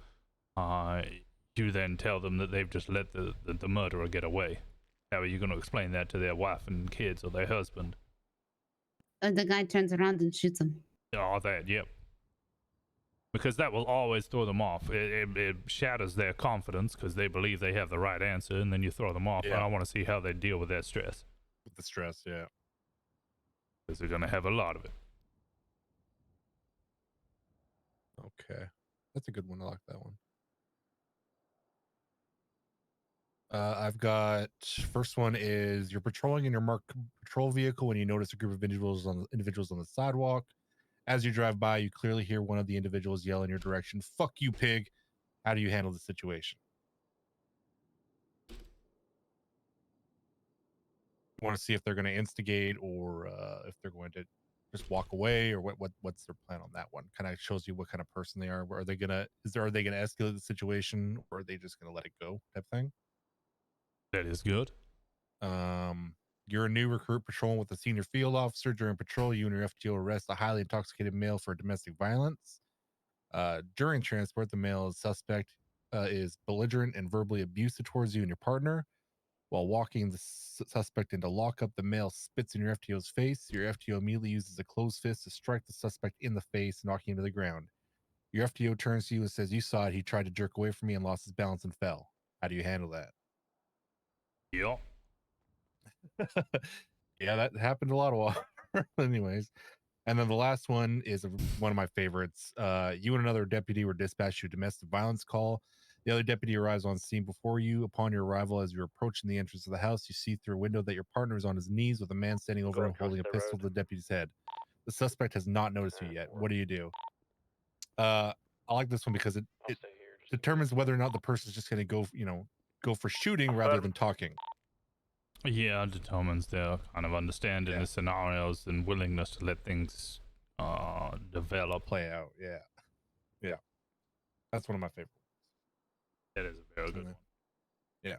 You then tell them that they've just let the murderer get away. How are you going to explain that to their wife and kids or their husband? The guy turns around and shoots him. Oh, that, yep. because that will always throw them off. It shatters their confidence because they believe they have the right answer, and then you throw them off. Yeah. And I want to see how they deal with that stress, With the stress, yeah. because they're gonna have a lot of it. Okay. That's a good one. I like that one. I've got first one is you're patrolling in your marked patrol vehicle when you notice a group of individuals on the sidewalk. As you drive by, you clearly hear one of the individuals yell in your direction, "Fuck you, pig." How do you handle the situation? Want to see if they're going to instigate or if they're going to just walk away, or what's their plan on that one? Kind of shows you what kind of person they are. Are they gonna escalate the situation, or are they just gonna let it go type thing? That is good. You're a new recruit patrolling with a senior field officer. During patrol, you and your FTO arrest a highly intoxicated male for domestic violence. During transport, the male suspect is belligerent and verbally abusive towards you and your partner. While walking the suspect into lockup, the male spits in your FTO's face. Your FTO immediately uses a closed fist to strike the suspect in the face, knocking him to the ground. Your FTO turns to you and says, "You saw it. He tried to jerk away from me and lost his balance and fell." How do you handle that? Yeah. Yeah, that happened a lot of while. Anyways. And then the last one is one of my favorites. You and another deputy were dispatched to a domestic violence call. The other deputy arrives on scene before you. Upon your arrival, as you're approaching the entrance of the house, you see through a window that your partner is on his knees with a man standing over him holding a pistol to the deputy's head. The suspect has not noticed you yet. What do you do? I like this one because it determines whether or not the person's just going to go for shooting rather than talking. Yeah, it determines their kind of understanding the scenarios and willingness to let things develop. Play out. Yeah. That's one of my favorites. That is a very good one. Yeah.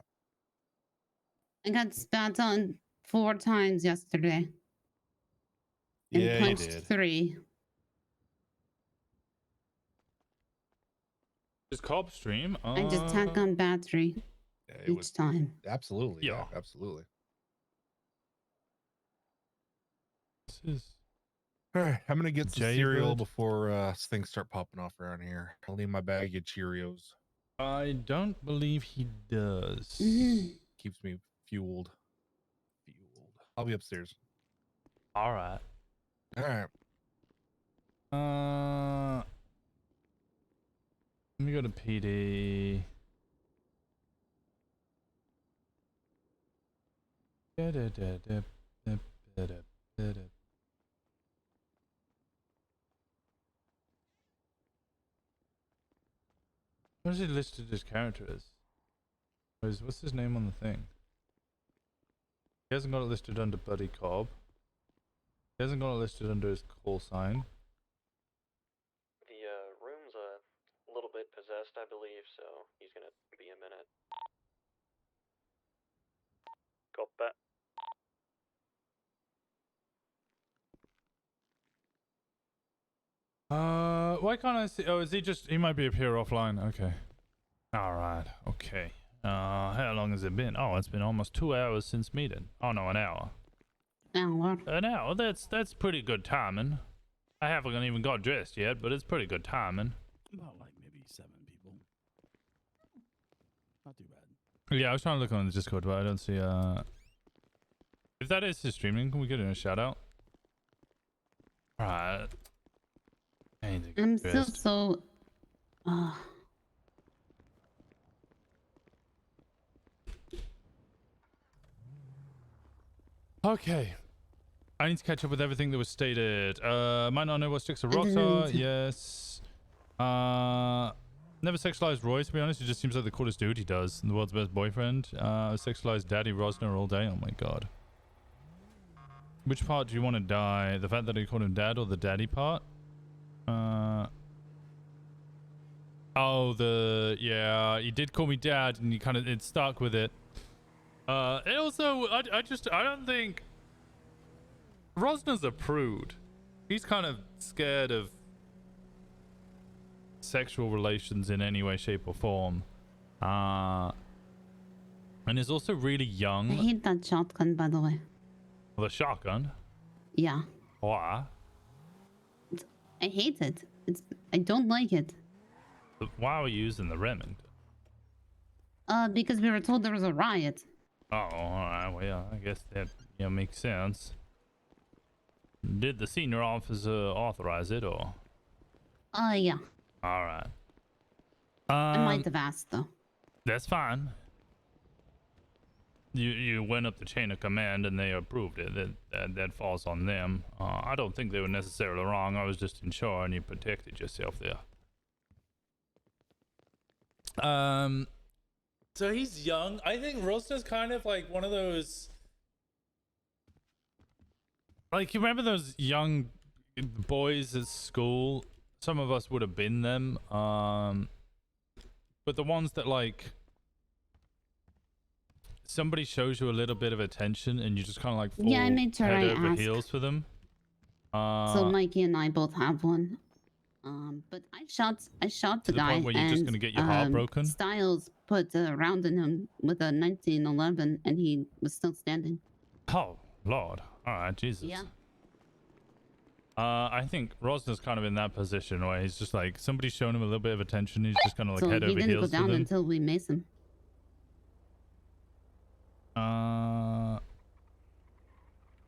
I got spat on 4 times yesterday. And Yeah, punched you did. 3. Just co-op stream. I just tack on battery each time. Absolutely. Yeah. Absolutely. This is All right, I'm gonna get some Jay cereal Bird. before things start popping off around here. I'll leave my bag of Cheerios. I don't believe he does. Keeps me fueled. I'll be upstairs. All right. Let me go to PD. What is he listed his character as? What's his name on the thing? He hasn't got it listed under Buddy Cobb. He hasn't got it listed under his call sign. The room's a little bit possessed, I believe, so he's gonna be a minute. Got that. Why can't I see? Oh, is he just? He might be up here offline. Okay. All right. Okay. How long has it been? Oh, it's been almost 2 hours since meeting. Oh no, an hour. An hour. That's pretty good timing. I haven't even got dressed yet, but it's pretty good timing. About like maybe 7 people. Not too bad. Yeah, I was trying to look on the Discord, but I don't see. If that is his streaming, can we get in a shout out? All right. I need to get I'm still dressed. so. Okay. I need to catch up with everything that was stated. Might not know what sticks of rocks are. Yes. Never sexualized Roy, to be honest. He just seems like the coolest dude. He does. The world's best boyfriend. Sexualized Daddy Rosner all day. Oh my god. Which part do you want to die? The fact that he called him dad or the daddy part? Oh, yeah, he did call me dad and it stuck with it. And also, I don't think Rosner's a prude. He's kind of scared of sexual relations in any way, shape, or form. And is also really young. I hate that shotgun, by the way. The shotgun? Yeah. Why? I hate it. I don't like it. But why were you using the Remington? Because we were told there was a riot. Oh, alright, well, yeah, I guess that makes sense. Did the senior officer authorize it, or? Yeah. Alright. I might have asked, though. That's fine. You went up the chain of command and they approved it. That falls on them. I don't think they were necessarily wrong. I was just ensuring you protected yourself there. So he's young. I think Rosner's kind of like one of those. Like, you remember those young boys at school? Some of us would have been them. But the ones that, like, somebody shows you a little bit of attention and you just kind of like fall I made sure head I over asked. heels for them. So Mikey and I both have one. But I shot the the guy, point where you're just gonna get your heart broken? Styles put a round in him with a 1911, and he was still standing. Oh, Lord. Alright, Jesus. Yeah. I think Rosner's kind of in that position where he's just like, somebody's showing him a little bit of attention, he's just kind of like So head he over didn't go heels for down them. until we mace him.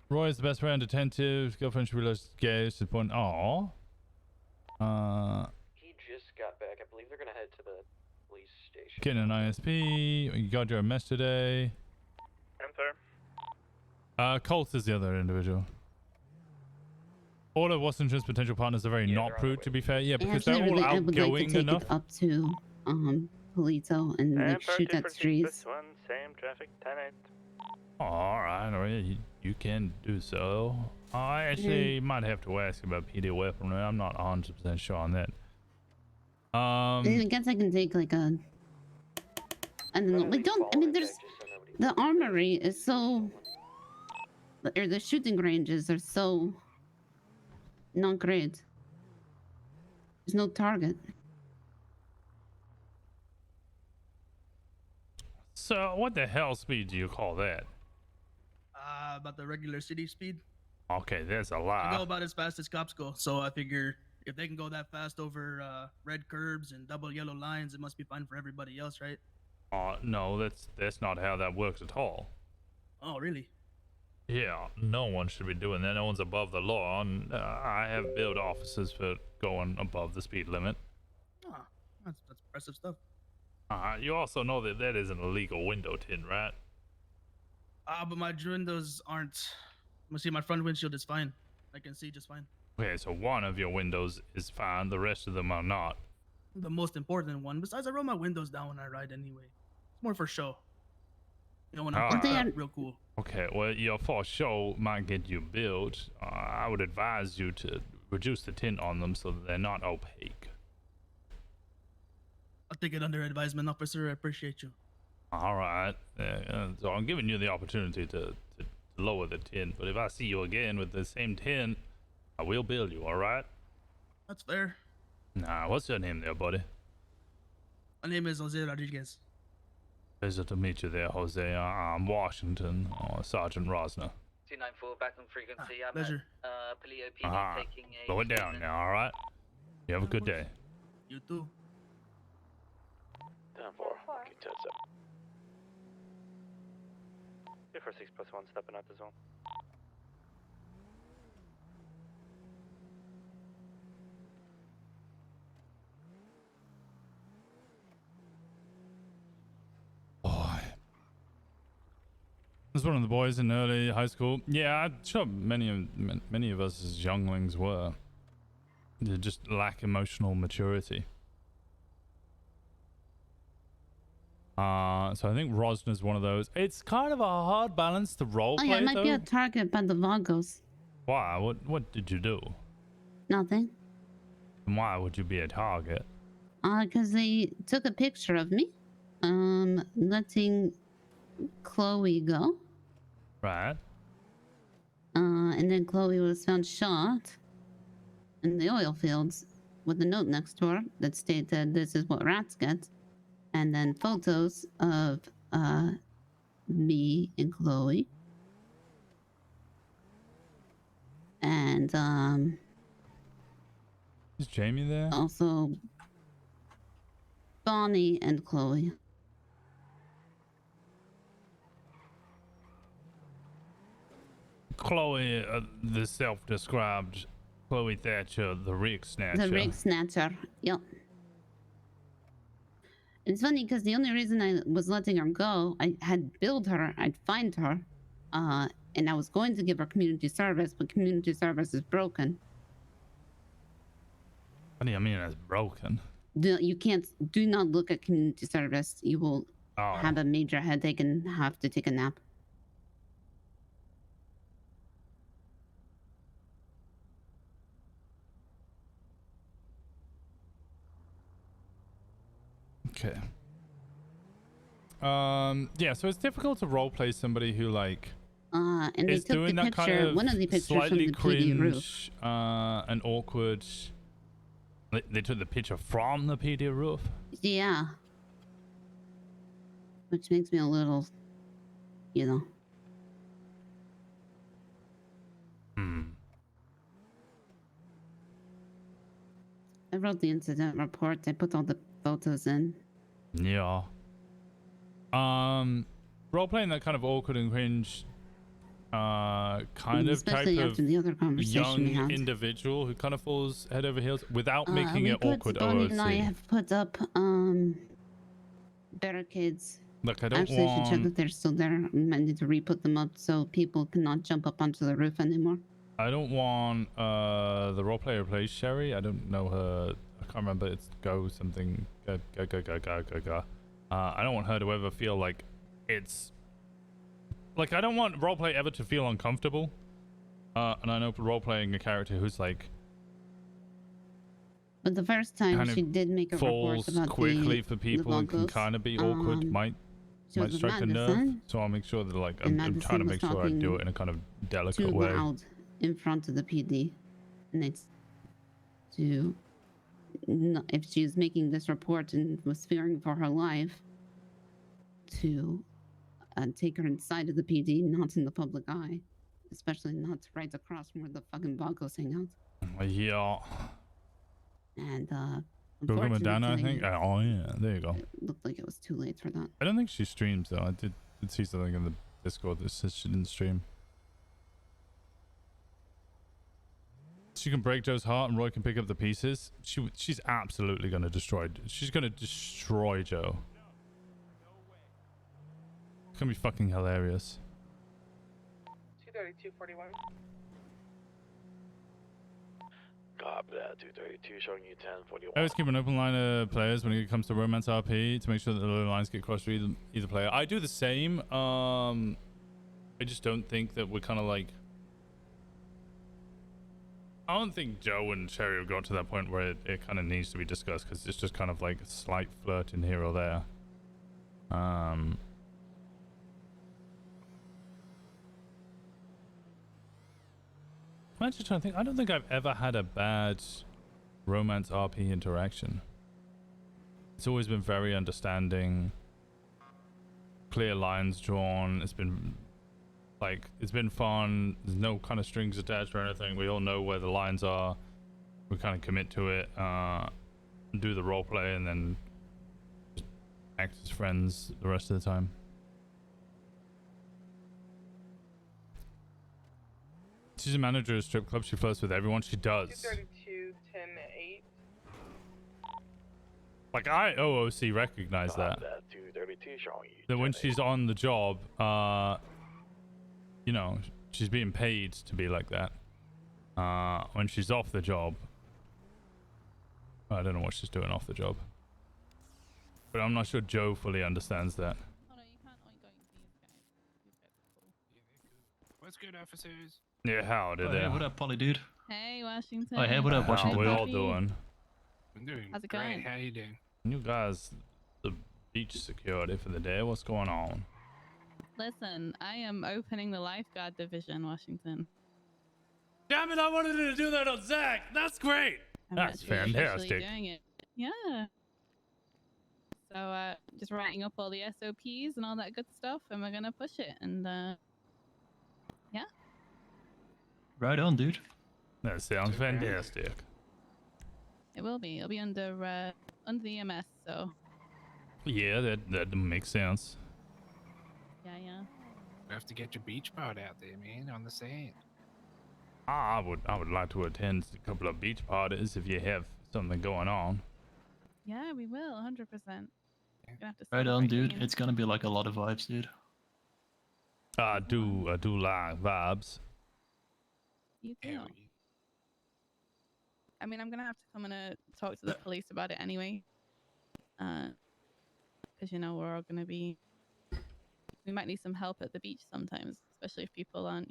Roy is the best friend, attentive, girlfriend should realize gay, to the point. Aww. He just got back. I believe they're gonna head to the police station. Getting an ISP. You got your mess today. Enter. Colt is the other individual. All of Washington's potential partners are very not prude, to be fair. Yeah, because they're all I would like to outgoing take enough. it up to Polito and like shoot at trees. Same traffic, 10-8. Alright, you can do so. I actually might have to ask about PD weaponry. I'm not 100% sure on that. I guess I can take like a. I don't know. Like, I mean, there's the armory is so, or the shooting ranges are so not great. There's no target. So, what the hell speed do you call that? About the regular city speed. Okay, there's a I go lot. about as fast as cops go, so I figure if they can go that fast over red curbs and double yellow lines, it must be fine for everybody else, right? No, that's not how that works at all. Oh, really? Yeah, no one should be doing that. No one's above the law, and I have billed officers for going above the speed limit. Oh, that's impressive stuff. You also know that that is an illegal window tint, right? But my windows aren't. See, my front windshield is fine. I can see just fine. Okay, so one of your windows is fine, the rest of them are not. The most important one. Besides, I roll my windows down when I ride anyway. It's more for show. You know, when I'm parked up, real cool. Okay, well, your for show might get you billed. I would advise you to reduce the tint on them so that they're not opaque. I'll take it under advisement, officer. I appreciate you. All right. So I'm giving you the opportunity to lower the tint, but if I see you again with the same tint, I will bill you, all right? That's fair. Nah, what's your name there, buddy? My name is Jose Rodriguez. Pleasure to meet you there, Jose. I'm Washington, Sergeant Rosner. 294 back on frequency. I'm pleasure. at Paleo PD taking a. Slow it down now, all right? You have a good day. You too. 10-4. Okay, turns up. 246+1 stepping out the zone. This was one of the boys in early high school. Yeah, I'm sure many of us as younglings were. They just lack emotional maturity. So I think Rosner's one of those. It's kind of a hard balance to role play, Oh yeah, I might though. be a target by the Vagos. Why? What did you do? Nothing. And why would you be a target? Because they took a picture of me, letting Chloe go. Right. And then Chloe was found shot in the oil fields with a note next to her that stated, "This is what rats get." And then photos of me and Chloe. And Is Jamie there? Also, Bonnie and Chloe. Chloe, the self-described Chloe Thatcher, the rig snatcher. The rig snatcher. Yep. It's funny because the only reason I was letting her go, I had billed her, I'd find her, and I was going to give her community service, but community service is broken. What do you mean it's broken? Do not look at community service. You will have a major headache and have to take a nap. Okay. Yeah, so it's difficult to roleplay somebody who like And they is took doing the that picture, kind of one of the pictures from slightly the PD roof. cringe and awkward. They took the picture from the PD roof. Yeah. Which makes me a little, you know. I wrote the incident report. I put all the photos in. Yeah. Role-playing that kind of awkward and cringe kind of type Especially of after the other conversation we young had. individual who kind of falls head over heels without making We it put, awkward Bonnie OOC. and I have put up barricades. Look, I don't Actually, I should check want... if they're still there. I might need to re-put them up so people cannot jump up onto the roof anymore. I don't want the role player who plays Sherry. I don't know her. I can't remember. It's Go something. Go. I don't want her to ever feel like it's like I don't want roleplay ever to feel uncomfortable. And I know role playing a character who's like. But the first time kind she of did make a report falls about quickly the, for people and can Vagos, kind of be awkward. Might was strike a nerve. Madison, So I'll make sure that like and I'm trying to Madison was make sure I do talking it in a kind of delicate too way. loud in front of the PD, and it's to if she's making this report and was fearing for her life, to take her inside of the PD, not in the public eye, especially not right across from where the fucking Vagos hang out. Yeah. And Google Madonna, I unfortunately, think. Oh yeah, there you go. it looked like it was too late for that. I don't think she streams though. I did see something in the Discord that says she didn't stream. She can break Joe's heart and Roy can pick up the pieces. She's absolutely gonna destroy. She's gonna destroy Joe. It's gonna be fucking hilarious. 23241. Copy that, 232 showing you 1041. I always keep an open line of players when it comes to romance RP to make sure that the lines get crossed for either player. I do the same. I just don't think that we're kind of like. I don't think Joe and Sherry have got to that point where it kind of needs to be discussed because it's just kind of like a slight flirt in here or there. I'm actually trying to think. I don't think I've ever had a bad romance RP interaction. It's always been very understanding, clear lines drawn. It's been like, it's been fun. There's no kind of strings attached or anything. We all know where the lines are. We kind of commit to it, do the role play, and then just act as friends the rest of the time. She's a manager at a strip club. She flirts with everyone. She does. 232 10-8. Like, I OOC recognize that. 232 showing you. That when she's on the job, you know, she's being paid to be like that. When she's off the job, I don't know what she's doing off the job. But I'm not sure Joe fully understands that. What's good, officers? Yeah, howdy Oh, there. hey, what up, Polly dude? Hey, Washington. Oh, hey, what up, How Washington? we all doing? I'm doing How's it great. going? How you doing? You guys, the beach security for the day. What's going on? Listen, I am opening the lifeguard division, Washington. Damn it! I wanted to do that on Zach. That's great. I'm That's actually officially fantastic. doing it. Yeah. So, just writing up all the SOPs and all that good stuff, and we're gonna push it. And yeah. Right on, dude. That sounds fantastic. It will be. It'll be under the EMS. So Yeah, that makes sense. yeah. You have to get your beach part out there, man, on the sand. I would like to attend a couple of beach parties if you have something going on. Yeah, we will. 100%. Gonna have to Right on, celebrate dude. being- It's gonna be like a lot of vibes, dude. I do like vibes. You too. I mean, I'm gonna have to come and talk to the police about it anyway. Because we're all gonna be. We might need some help at the beach sometimes, especially if people aren't,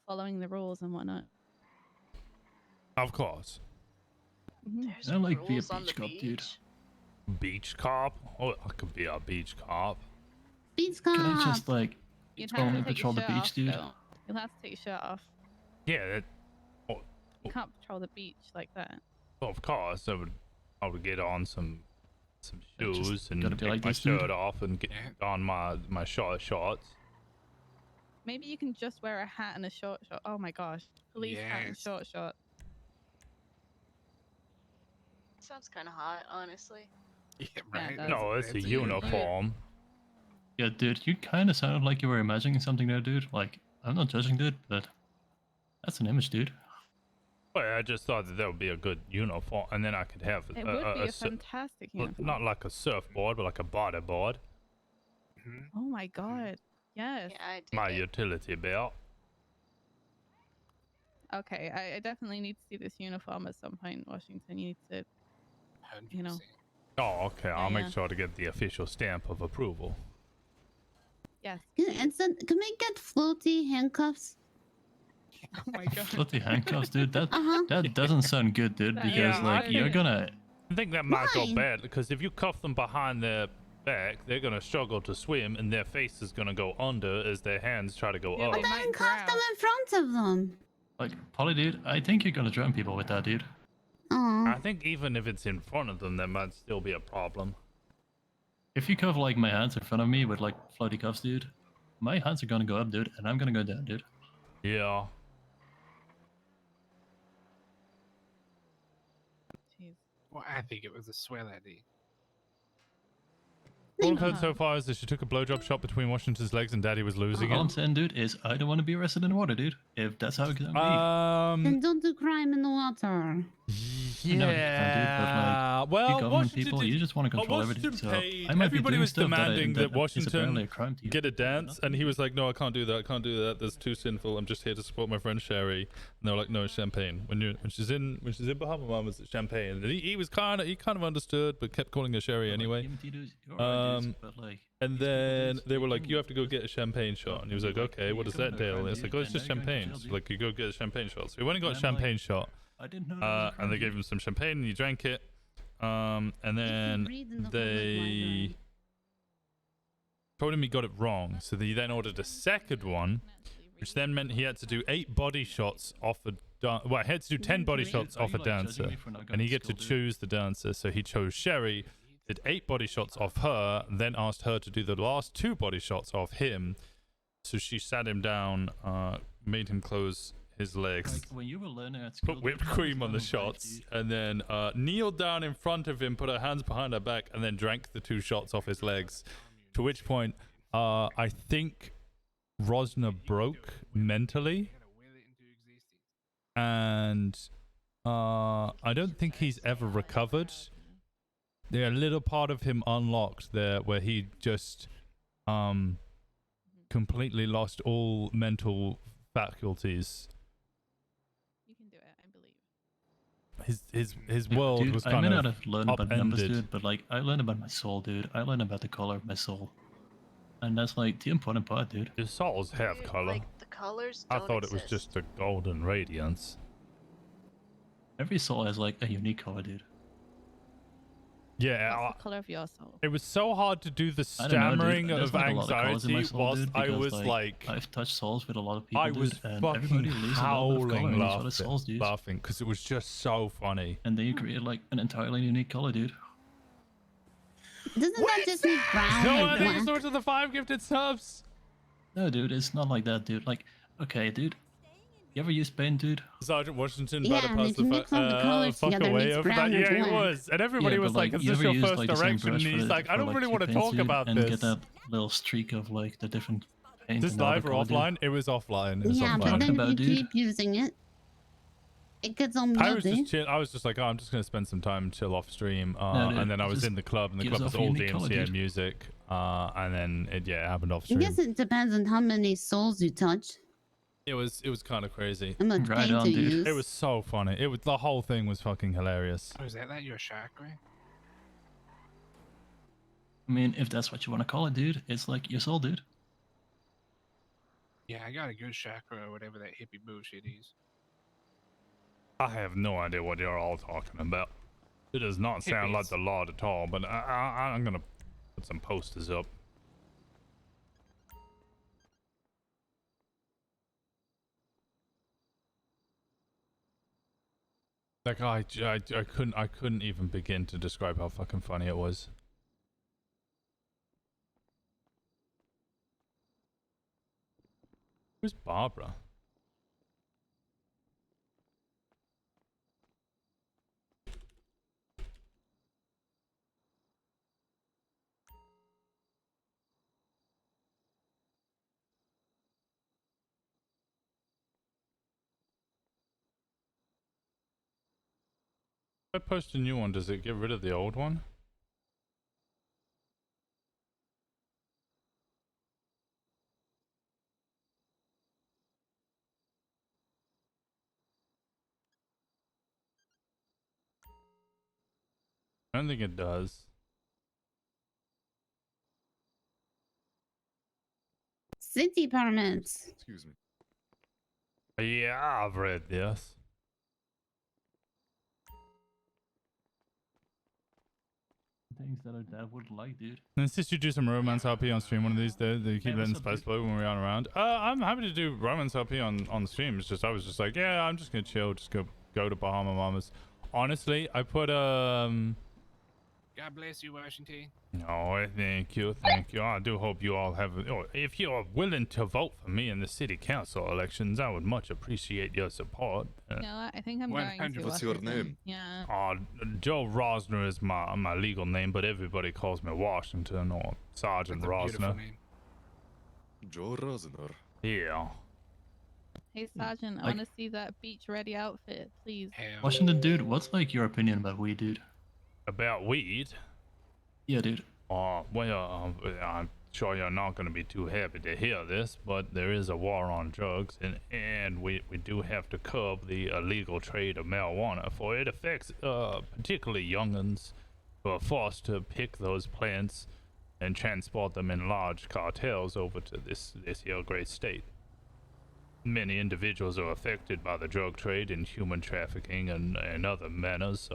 following the rules and whatnot. Of course. I don't like be a beach cop, dude. Beach cop? Oh, I could be a beach cop. Beach Can I just like You'd have only to take patrol your the shirt beach, off, dude? though. You'll have to take your shirt off. Yeah, You can't patrol the beach like that. well, of course. I would get on some shoes and gotta be take like my this, dude. shirt off and get on my shorts. Maybe you can just wear a hat and a short short. Oh my gosh, police hat and Yes. short short. Sounds kind of hot, honestly. Yeah, right. No, it's a uniform. Yeah, dude, you kind of sounded like you were imagining something there, dude. Like, I'm not judging, dude, but that's an image, dude. Well, I just thought that would be a good uniform, and then I could have It would be a fantastic uniform. not like a surfboard, but like a bodyboard. Oh my god. Yes. Yeah, I did. My utility belt. Okay, I definitely need to see this uniform at some point, Washington. You need to, Oh, okay. I'll Yeah. make sure to get the official stamp of approval. Yes. And so, can we get floaty handcuffs? Oh my god. Floaty handcuffs, dude. That Uh-huh. that doesn't sound good, dude. Because Yeah, like I you're gonna. I think that might go Why? bad because if you cuff them behind their back, they're gonna struggle to swim, and their face is gonna go under as their hands try to go Yeah, up. they Then might cuff them drown. in front of them. Like, Polly, dude, I think you're gonna drown people with that, dude. Oh. I think even if it's in front of them, there might still be a problem. If you cuff like my hands in front of me with like floaty cuffs, dude, my hands are gonna go up, dude, and I'm gonna go down, dude. Yeah. Jeez. Well, I think it was a swell idea. All I've heard so far is that she took a blowjob shot between Washington's legs and Daddy was losing All I'm it. saying, dude, is I don't want to be arrested in the water, dude. If that's how it's gonna be. Then don't do crime in the water. I know you can, dude, but like, well, you government Washington people, did- you just want to control everything. Washington So paid- I might everybody be doing was stuff demanding that that is Washington apparently a crime to you. get a dance, and he was like, "No, I can't do that. I can't do that. That's too sinful. I'm just here to support my friend Sherry." And they were like, "No, champagne. When she's in Bahama Mamas, it's champagne." And he kind of understood, but kept calling her Sherry anyway. But like, And then they were like, "You have to go get a champagne shot." And he was like, "Okay, what does that entail?" And it's like, "Oh, it's just champagne." So like, you go get a champagne shot. So he went and got a champagne shot. I didn't know that was a crime, And they dude. gave him some champagne, and he drank it. And then read in the public they library. told him he got it wrong. So he then ordered a second one, which then meant he had to do 8 body shots off a well, he had to do 10 body shots Are off you, a like, judging dancer, me for not and going he to get to school, dude? choose the dancer. So he chose Sherry, did 8 body shots off her, then asked her to do the last 2 body shots off him. So she sat him down, made him close his legs, Like when you were learning at school, put whipped dude, cream on the that was life, shots, dude. and then kneeled down in front of him, put her hands behind her back, and then drank the 2 shots off his legs. To which point, I think Rosner broke mentally, and I don't think he's ever recovered. There's a little part of him unlocked there where he just completely lost all mental faculties. You can do it, I believe. His Yeah, world dude, was I kind may of not have learned about numbers, upended. dude, but like I learned about my soul, dude. I learned about the color of my soul, and that's like the important part, dude. Your souls have Dude, color. Like, the colors I don't thought it was exist. just a golden radiance. Every soul has like a unique color, dude. Yeah, What's the color of your soul? it was so hard to do the I don't know, dude. stammering There's, of like, a lot of colors in my anxiety soul, whilst dude, I because, was like I've touched souls with a lot of people, I was dude, and fucking everybody leaves a lot of color howling in each other's souls, dude. laughing because it was just so funny. And then you create like an entirely unique color, dude. Doesn't that just make brown No, and I think black? it's sort of the 5 gifted subs. No, dude, it's not like that, dude. Like, okay, dude. You ever use Bane, dude? Sergeant Washington Yeah, better and pass if you mix all the colors fuck together, it away makes over that. brown or Yeah, he black. was. And everybody Yeah, was but, like, is you this ever your use, first like, the same direction? brush And for he's the- like, I for, don't like, really two want to paints, talk dude, about and this. get that little streak of like the different paint. Is this and all the live or color, dude. offline? It was offline. It was Yeah, but offline. then if about, you dude. keep using it, it gets all I was muddy. just chill. I was just like, oh, I'm just gonna spend some time chill off stream. No, dude, And then I it was just in the club, and the gives club was off a all unique color, DMCA dude. music. And then it happened off I stream. guess it depends on how many souls you touch. It was kind of crazy. How much Right paint on, you dude. use. It was so funny. The whole thing was fucking hilarious. Oh, is that your chakra? I mean, if that's what you want to call it, dude, it's like your soul, dude. Yeah, I got a good chakra or whatever that hippie bullshit is. I have no idea what you're all talking about. It does not sound like Hippies. the Lord at all, but I'm gonna put some posters up. Like I couldn't even begin to describe how fucking funny it was. Who's Barbara? If I post a new one, does it get rid of the old one? I don't think it does. City permits. Excuse me. Yeah, I've read this. Things that our dad would like, dude. Insist you do some romance RP on stream one of these days. They keep Hey, letting what's up, spice dude? flow when we're on around. I'm happy to do romance RP on stream. It's just I was just like, yeah, I'm just gonna chill, just go to Bahama Mamas. Honestly, I put God bless you, Washington. Oh, thank you, thank you. I do hope you all have. Oh, if you are willing to vote for me in the city council elections, I would much appreciate your support. You know what? I think I'm going to. What's your Washington. name? Yeah. Joe Rosner is my legal name, but everybody calls me Washington or Sergeant That's a beautiful Rosner. name. Joe Rosner. Yeah. Hey, Sergeant, I Like- want to see that beach ready outfit, please. Washington, dude, what's like your opinion about weed, dude? About weed? Yeah, dude. Well, I'm sure you're not going to be too happy to hear this, but there is a war on drugs, and we do have to curb the illegal trade of marijuana, for it affects particularly young'uns who are forced to pick those plants and transport them in large cartels over to this here great state. Many individuals are affected by the drug trade and human trafficking and other manners.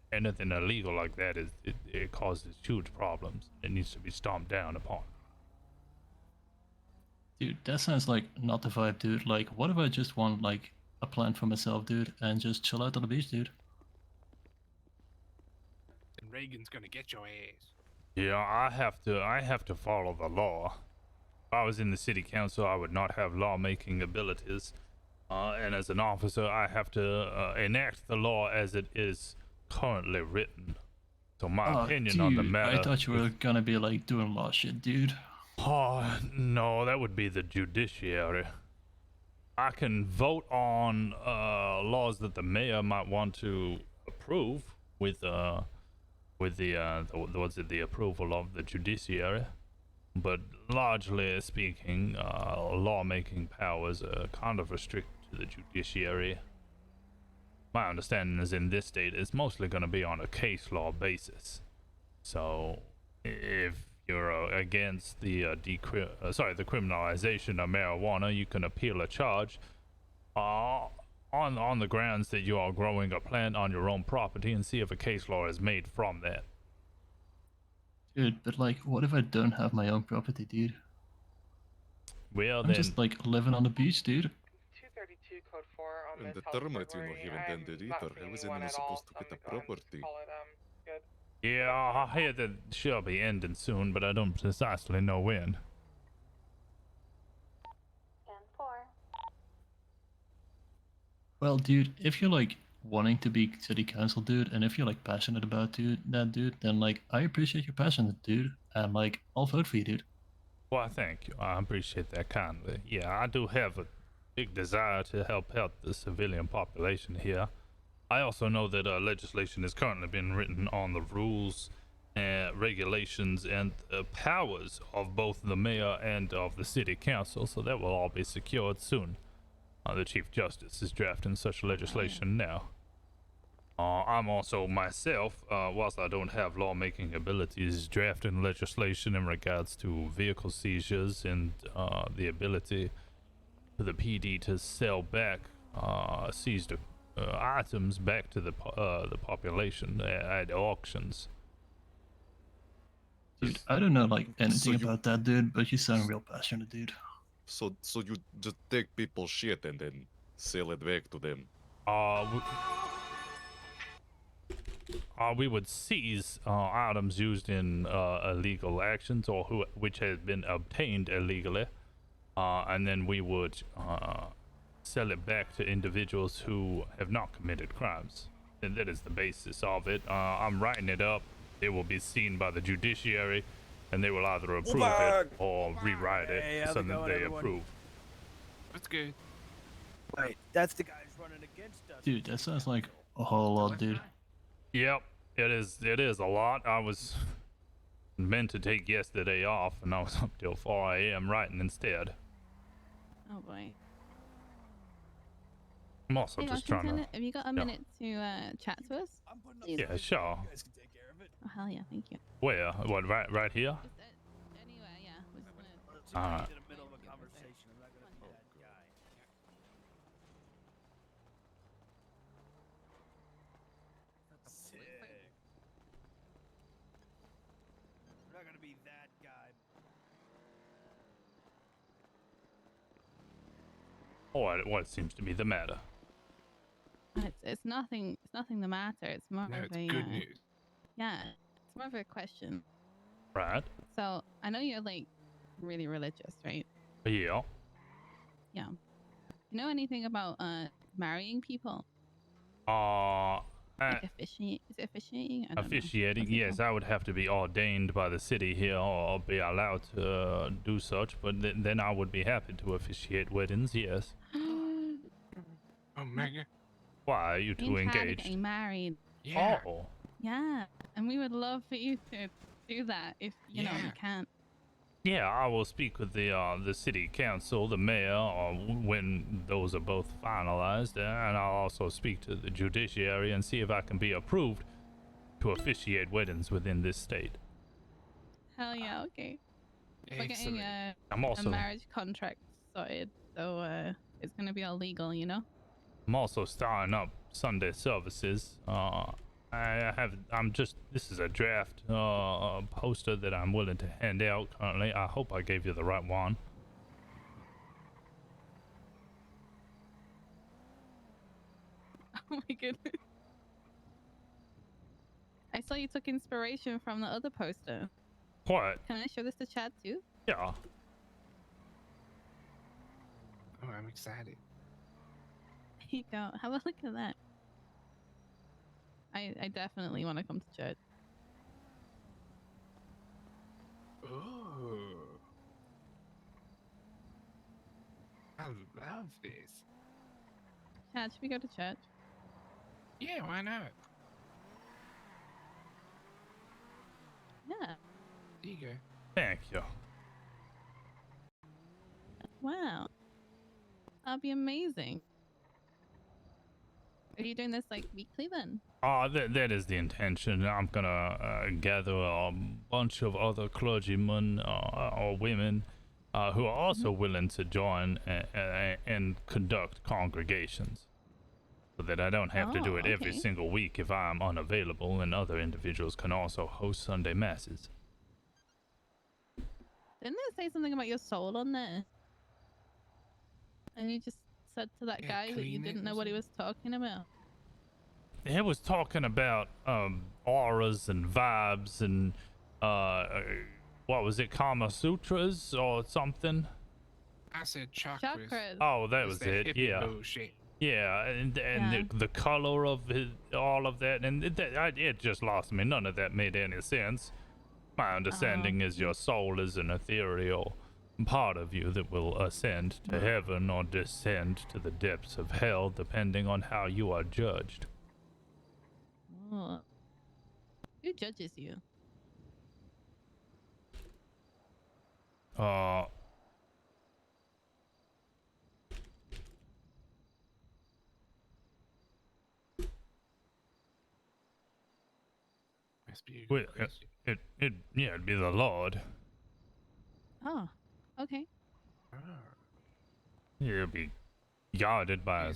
Anything illegal like that it causes huge problems. It needs to be stomped down upon. Dude, that sounds like not the vibe, dude. Like, what if I just want like a plant for myself, dude, and just chill out on the beach, dude? And Reagan's gonna get your ass. Yeah, I have to follow the law. If I was in the city council, I would not have lawmaking abilities. And as an officer, I have to enact the law as it is currently written. So my opinion on the dude, matter. I thought you were gonna be like doing law shit, dude. Oh, no, that would be the judiciary. I can vote on laws that the mayor might want to approve with the approval of the judiciary. But largely speaking, lawmaking powers are kind of restricted to the judiciary. My understanding is in this state it's mostly going to be on a case law basis. So if you're against the criminalization of marijuana, you can appeal a charge on the grounds that you are growing a plant on your own property and see if a case law is made from that. Dude, but like, what if I don't have my own property, dude? Well, I'm then just like living on the beach, dude. 232 code 4 on And this the house termites you know burglary. haven't I'm ended not either. seeing How is anyone anyone at all, supposed to so get the I'm going to property? call it good. Yeah, I hear that she'll be ending soon, but I don't precisely know when. Well, dude, if you're like wanting to be city council, dude, and if you're like passionate about that, dude, then like I appreciate your passion, dude, and like I'll vote for you, dude. Well, thank you. I appreciate that kindly. Yeah, I do have a big desire to help out the civilian population here. I also know that legislation is currently being written on the rules, regulations, and powers of both the mayor and of the city council, so that will all be secured soon. The Chief Justice is drafting such legislation now. I'm also myself, whilst I don't have lawmaking abilities, drafting legislation in regards to vehicle seizures and the ability for the PD to sell back seized items back to the population at auctions. Dude, I don't know like anything about that, dude, but you sound real passionate, dude. So you just take people's shit and then sell it back to them. We would seize items used in illegal actions or which has been obtained illegally, and then we would sell it back to individuals who have not committed crimes. And that is the basis of it. I'm writing it up. It will be seen by the judiciary, and they will either approve it or rewrite it so that they approve. That's good. Wait, that's the guys running against us. Dude, that sounds like a whole lot, dude. Yep, it is a lot. I was meant to take yesterday off, and I was up till 4 a.m. writing instead. Oh boy. I'm also Hey, just trying to... Washington, have you got a minute to chat to us? Please? Yeah, sure. Oh, hell yeah, thank you. Where? What, right here? Anyway, yeah. We're just gonna... Alright. In the middle of a conversation. I'm not gonna be that guy. Sick. I'm not gonna be that guy. What seems to be the matter? It's nothing. It's nothing the matter. It's more No, of it's a good news. yeah. It's more of a question. Right. So I know you're like really religious, right? Yeah. Yeah. You know anything about marrying people? Like officiating? Is it officiating? I don't know. Officiating, yes, I would have to be ordained by the city here or be allowed to do such, but then I would be happy to officiate weddings, yes. Omega. Why are you Me two and Tad are engaged? getting married. Yeah. Oh. Yeah, and we would love for you to do that if you know you can. Yeah, I will speak with the city council, the mayor, when those are both finalized, and I'll also speak to the judiciary and see if I can be approved to officiate weddings within this state. Hell yeah, okay. We're getting I'm also- a marriage contract sorted, so it's gonna be all legal, you know. I'm also starting up Sunday services. This is a draft poster that I'm willing to hand out currently. I hope I gave you the right one. Oh my goodness. I saw you took inspiration from the other poster. What? Can I show this to Chad too? Yeah. Oh, I'm excited. Here you go. Have a look at that. I definitely want to come to church. Ooh. I love this. Chad, should we go to church? Yeah, why not? Yeah. There you go. Thank you. Wow. That'd be amazing. Are you doing this like weekly then? That is the intention. I'm gonna gather a bunch of other clergymen or women who are also willing to join and conduct congregations, so that I don't have to do it every okay. single week if I'm unavailable, and other individuals can also host Sunday masses. Didn't it say something about your soul on there? And you just said to that guy that you didn't know what he was talking about. It was talking about auras and vibes and what was it, Kama Sutras or something? I said chakras. Oh, that It's was that it. hippie Yeah. bullshit. Yeah, and the color of all of that, and it just lost me. None of that made any sense. My understanding is your soul is an ethereal part of you that will ascend to heaven or descend to the depths of hell, depending on how you are judged. Oh. Who judges you? Well, it'd be the Lord. Oh, okay. It'd be guarded by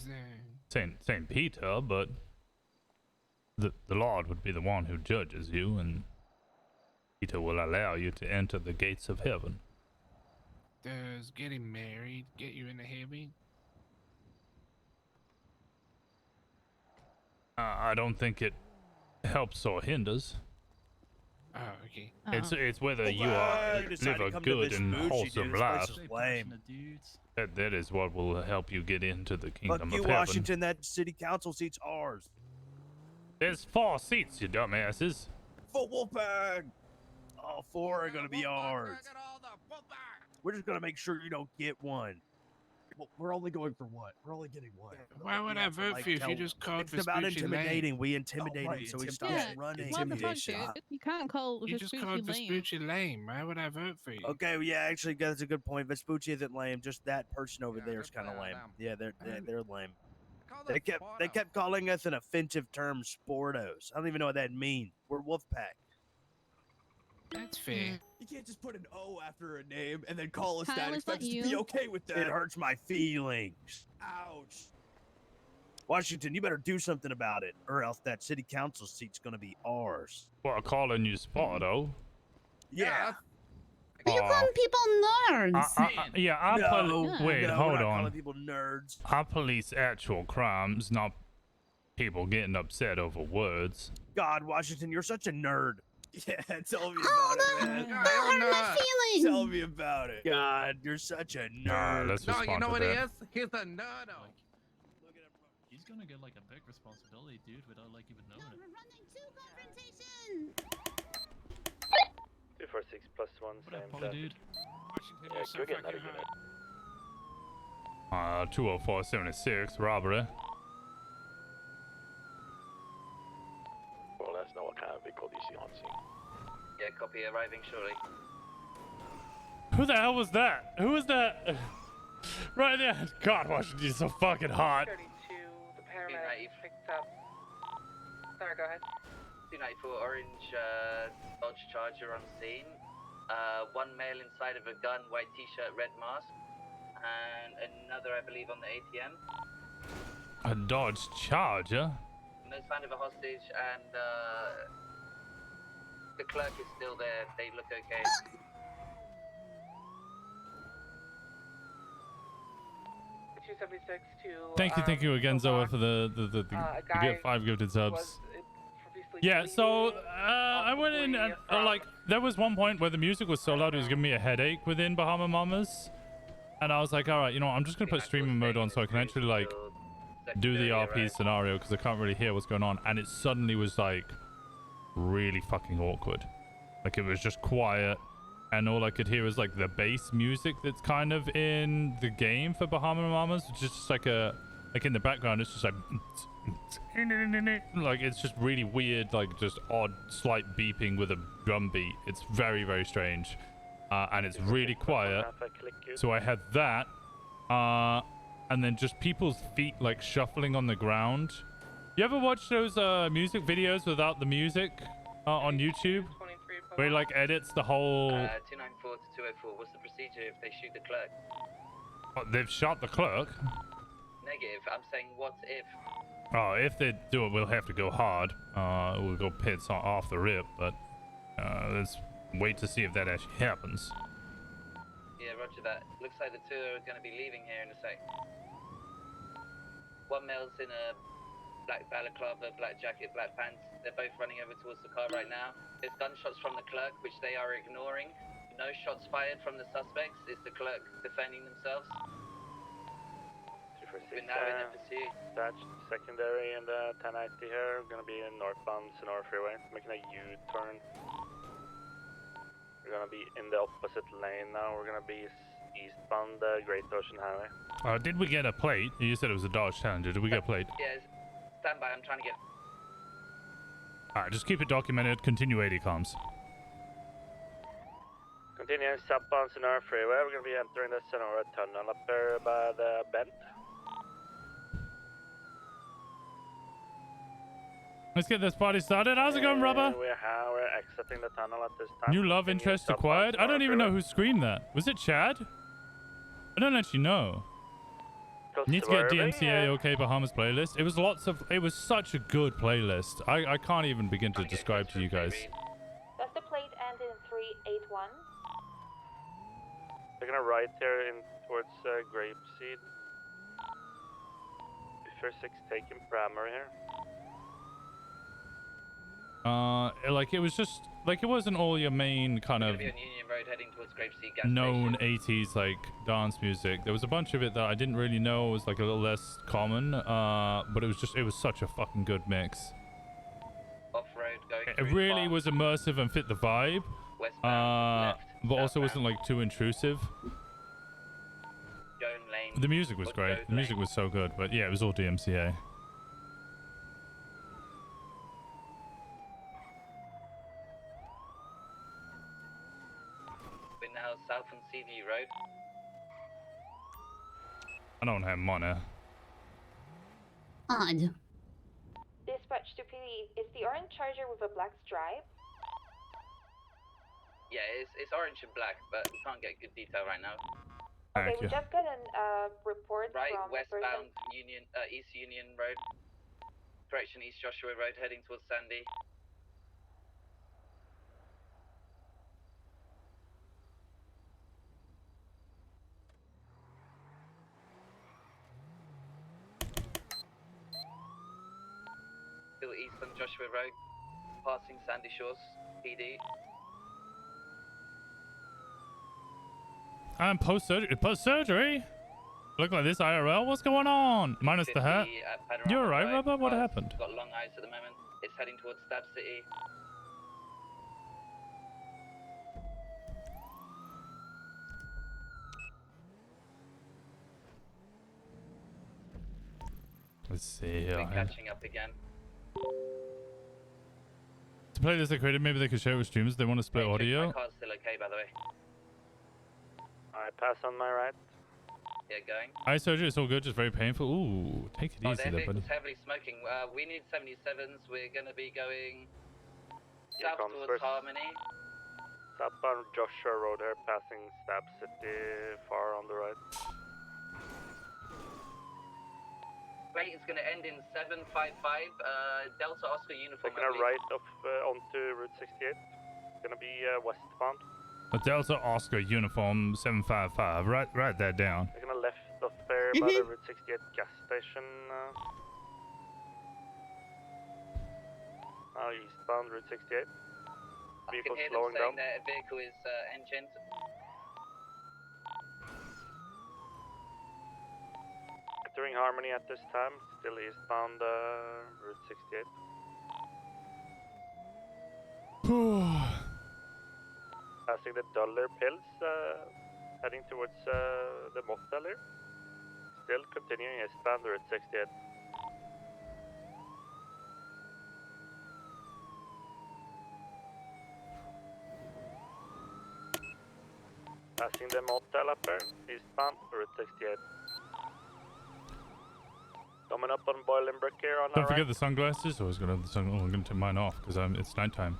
Saint Peter, but the Lord would be the one who judges you, and Peter will allow you to enter the gates of heaven. Does getting married get you into heaven? I don't think it helps or hinders. Oh, okay. It's whether you live a good and wholesome life. That is what will help you get into the kingdom Fuck of you, heaven. Washington. That city council seat's ours. There's 4 seats, you dumbasses. For Wolfpack. All 4 are gonna be ours. We're just gonna make sure you don't get one. Well, we're only going for what? We're only getting one. Why would I vote for you if you just called It's about Vespucci intimidating. lame? We intimidate him so he stops running. What the fuck, dude? You can't call You just called Vespucci lame. Why would I vote for you? Okay, well, yeah, actually, that's a good point. Vespucci isn't lame. Just that person over there is kind of lame. Yeah, they're lame. They kept calling us an offensive term, sportos. I don't even know what that means. We're Wolfpack. That's fair. You can't just put an O after a name and then call us Kyle, that. is Expect that us to be you? okay with that. It hurts my feelings. Ouch. Washington, you better do something about it, or else that city council seat's gonna be ours. Well, calling you Sparto. Yeah. Are you calling people nerds? Wait, no, hold we're not on. calling people nerds. I police actual crimes, not people getting upset over words. God, Washington, you're such a nerd. Yeah, tell me Oh, about it, man. that hurt my feelings. Tell me about it. God, you're such a nerd. Let's No, you respond know to what that. he is? He's a nerdo. He's gonna get like a big responsibility, dude, without like even knowing it. We're running 2 confrontations. 246 plus 1, same Probably, dude. Yeah, go get another unit. 20476, robbery. Well, that's not what kind of vehicle do you see on scene. Yeah, copy, arriving shortly. Who the hell was that? Who was that? Right there. God, Washington's so fucking hot. 32, the paramedic picked up. Sorry, go ahead. 294 orange Dodge Charger on scene. One male inside of a gun, white t-shirt, red mask. And another, I believe, on the ATM. A Dodge Charger? No sign of a hostage, and the clerk is still there. They look okay. Thank you again, Zoa, for the guy 5 gifted subs. was previously Yeah, so I went in and like there was one point where the music was so loud it was giving me a headache within Bahama Mamas, and I was like, all right, you know, I'm just gonna put streaming mode on so I can actually like do the RP scenario because I can't really hear what's going on, and it suddenly was like really fucking awkward. Like it was just quiet, and all I could hear was like the bass music that's kind of in the game for Bahama Mamas, which is just like in the background it's just like it's just really weird, like just odd slight beeping with a drum beat. It's very, very strange, and it's really quiet. So I had that, and then just people's feet like shuffling on the ground. You ever watch those music videos without the music on YouTube, where he like edits the whole 294 to 204. What's the procedure if they shoot the clerk? They've shot the clerk. Negative. I'm saying what if? Oh, if they do it, we'll have to go hard. We'll go pits off the rip, but let's wait to see if that actually happens. Yeah, roger that. Looks like the two are going to be leaving here in a sec. One male's in a black balaclava, black jacket, black pants. They're both running over towards the car right now. There's gunshots from the clerk, which they are ignoring. No shots fired from the suspects. Is the clerk defending themselves? We're now in a pursuit. Dispatch secondary and 1090 here. Gonna be in northbound Sonora Freeway, making a U-turn. We're gonna be in the opposite lane now. We're gonna be eastbound Great Ocean Highway. Did we get a plate? You said it was a Dodge Challenger. Did we get a plate? Yes. Stand by. I'm trying to get. All right, just keep it documented. Continue 80 comms. Continuing southbound Sonora Freeway. We're gonna be entering the Sonora Tunnel up there by the bend. Let's get this party started. How's it going, Rubber? We're exiting the tunnel at this time. New love Continuing interest southbound acquired? I Sonora don't even know Freeway. who screamed that. Was it Chad? I don't actually know. Need to get DMCA OK Bahamas playlist. It was such a good playlist. I can't even begin to describe to you guys. Does the plate end in 381? Taking a right here in towards Grapeseed. Before 6 taking primary here. Like it was just like it wasn't all your main kind of Be on Union Road heading towards Grapeseed gas known station. 80s like dance music. There was a bunch of it that I didn't really know was like a little less common, but it was such a fucking good mix. Off-road going It through really farm. was immersive and fit the vibe, Westbound, but also wasn't like too intrusive. Joan Lane. The music was great. The music was so good, but yeah, it was all DMCA. We're now south on Seaview Road. I don't have money. Odd. Dispatch to PD. Is the orange Charger with a black stripe? Yeah, it's orange and black, but we can't get good detail right now. Okay, we just got a report Right, from a westbound person. Union, East Union Road. Correction, East Joshua Road heading towards Sandy. Still east on Joshua Road, passing Sandy Shores, PD. I'm post-surgery? Look like this IRL? What's going on? Minus the hat. 50 at Panorama You're alright, Drive. Rubber? What Car's happened? Got long eyes at the moment. It's heading towards Stab City. Let's see We're here. catching up again. To play this they created, maybe they could share it with streamers. They want to split My audio. car's still okay, by the way. Alright, pass on my right. Yeah, going. Eye surgery, it's all good, just very painful. Ooh, take it Oh, easy their there, buddy. vehicle's heavily smoking. We need 77s. We're going to be going Here south comes towards first. Harmony. Southbound Joshua Road here, passing Stab City, far on the right. Plate is going to end in 755. Delta Oscar uniform. Taking a right off onto Route 68. Gonna be westbound. A Delta Oscar uniform 755. Write that down. Taking a left off there by the Route 68 gas station. Now eastbound Route 68. I Vehicle can hear them slowing saying down. their vehicle is engined. Entering Harmony at this time. Still eastbound Route 68. Passing the Dollar Pills, heading towards the motel here. Still continuing eastbound Route 68. Passing the motel up there, eastbound Route 68. Coming up on Boiling Brook here on Don't our forget right. the sunglasses. I was gonna have the sun. Oh, I'm gonna take mine off because it's nighttime.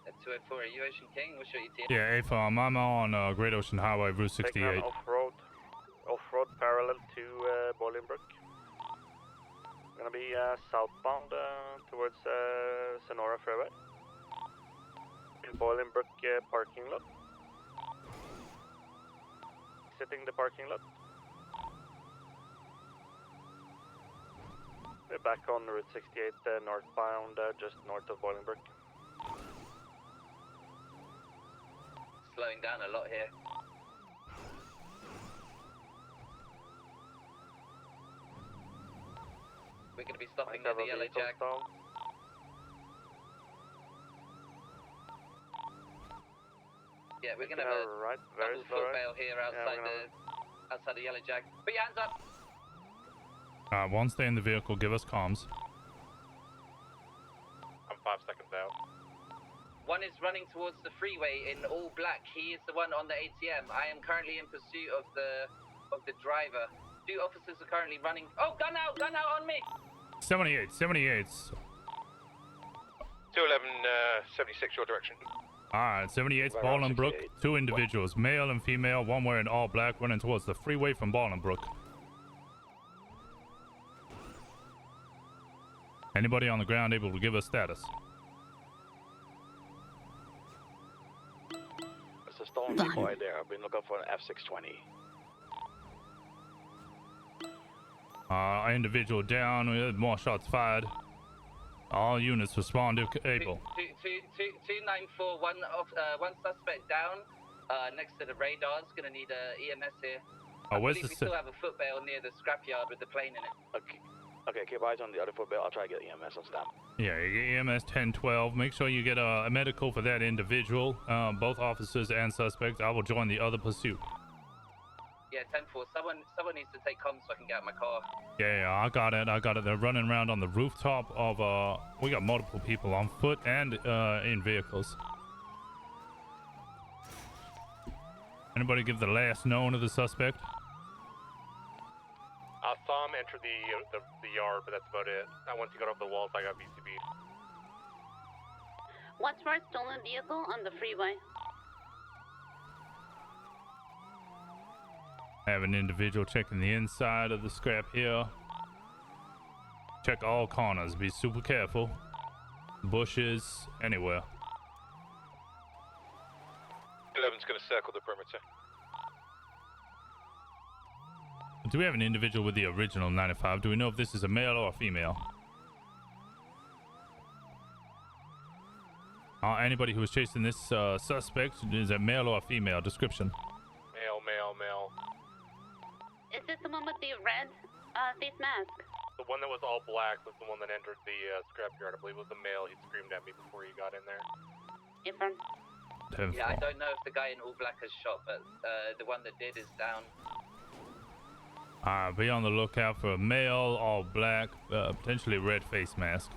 At 204, are you Ocean King? What's your ETA? Yeah, A-Farm. I'm on Great Ocean Highway, Route Taking on 68. off-road parallel to Boiling Brook. Gonna be southbound towards Sonora Freeway. In Boiling Brook parking lot. Exiting the parking lot. We're back on Route 68 northbound, just north of Boiling Brook. Slowing down a lot here. We're going to be stopping near the Yellow Jack. Yeah, we're going to have a double foot bail here outside the Yellow Jack. Put your hands up. Once they're in the vehicle, give us comms. I'm 5 seconds out. One is running towards the freeway in all black. He is the one on the ATM. I am currently in pursuit of the driver. 2 officers are currently running. Oh, gun out on me. 78, 78s. 211, 76, your direction. Alright, 78's Bolingbrook. 2 individuals, male and female, one wearing all black, running towards the freeway from Bolingbrook. Anybody on the ground able to give us status? It's a stolen vehicle right there. I've been looking for an F620. Individual down, we had more shots fired. All units respond if able. 294, one suspect down, next to the radars. Gonna need a EMS here. Oh, where's I believe the we still have a foot bail near the scrapyard with the plane in it. Okay, keep eyes on the other foot bail. I'll try to get EMS on stamp. Yeah, you get EMS 1012. Make sure you get a medical for that individual, both officers and suspects. I will join the other pursuit. Yeah, 10-4. Someone needs to take comms so I can get out of my car. Yeah, I got it. They're running around on the rooftop of, we got multiple people on foot and in vehicles. Anybody give the last known of the suspect? I saw him enter the yard, but that's about it. Once he got over the walls, I got BCB. What's for a stolen vehicle on the freeway? I have an individual checking the inside of the scrap here. Check all corners. Be super careful. Bushes, anywhere. 11's gonna circle the perimeter. Do we have an individual with the original 95? Do we know if this is a male or a female? Anybody who was chasing this suspect, is a male or a female? Description. Male. Is this the one with the red face mask? The one that was all black was the one that entered the scrapyard. I believe it was a male. He screamed at me before he got in there. Yeah, I don't know if the guy in all black has shot, but the one that did is down. Be on the lookout for a male, all black, potentially red face mask.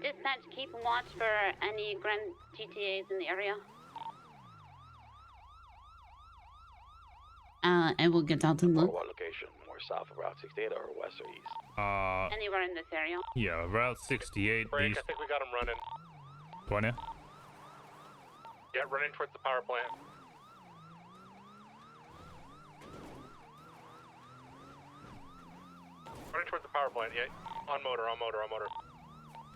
Dispatch, keep watch for any Grand GTAs in the area. I will get out and look. What location? More south of Route 68 or west or east? Anywhere in this area. Yeah, Route 68. Break, I think we got him running. 20? Yeah, running towards the power plant. Running towards the power plant, yeah. On motor.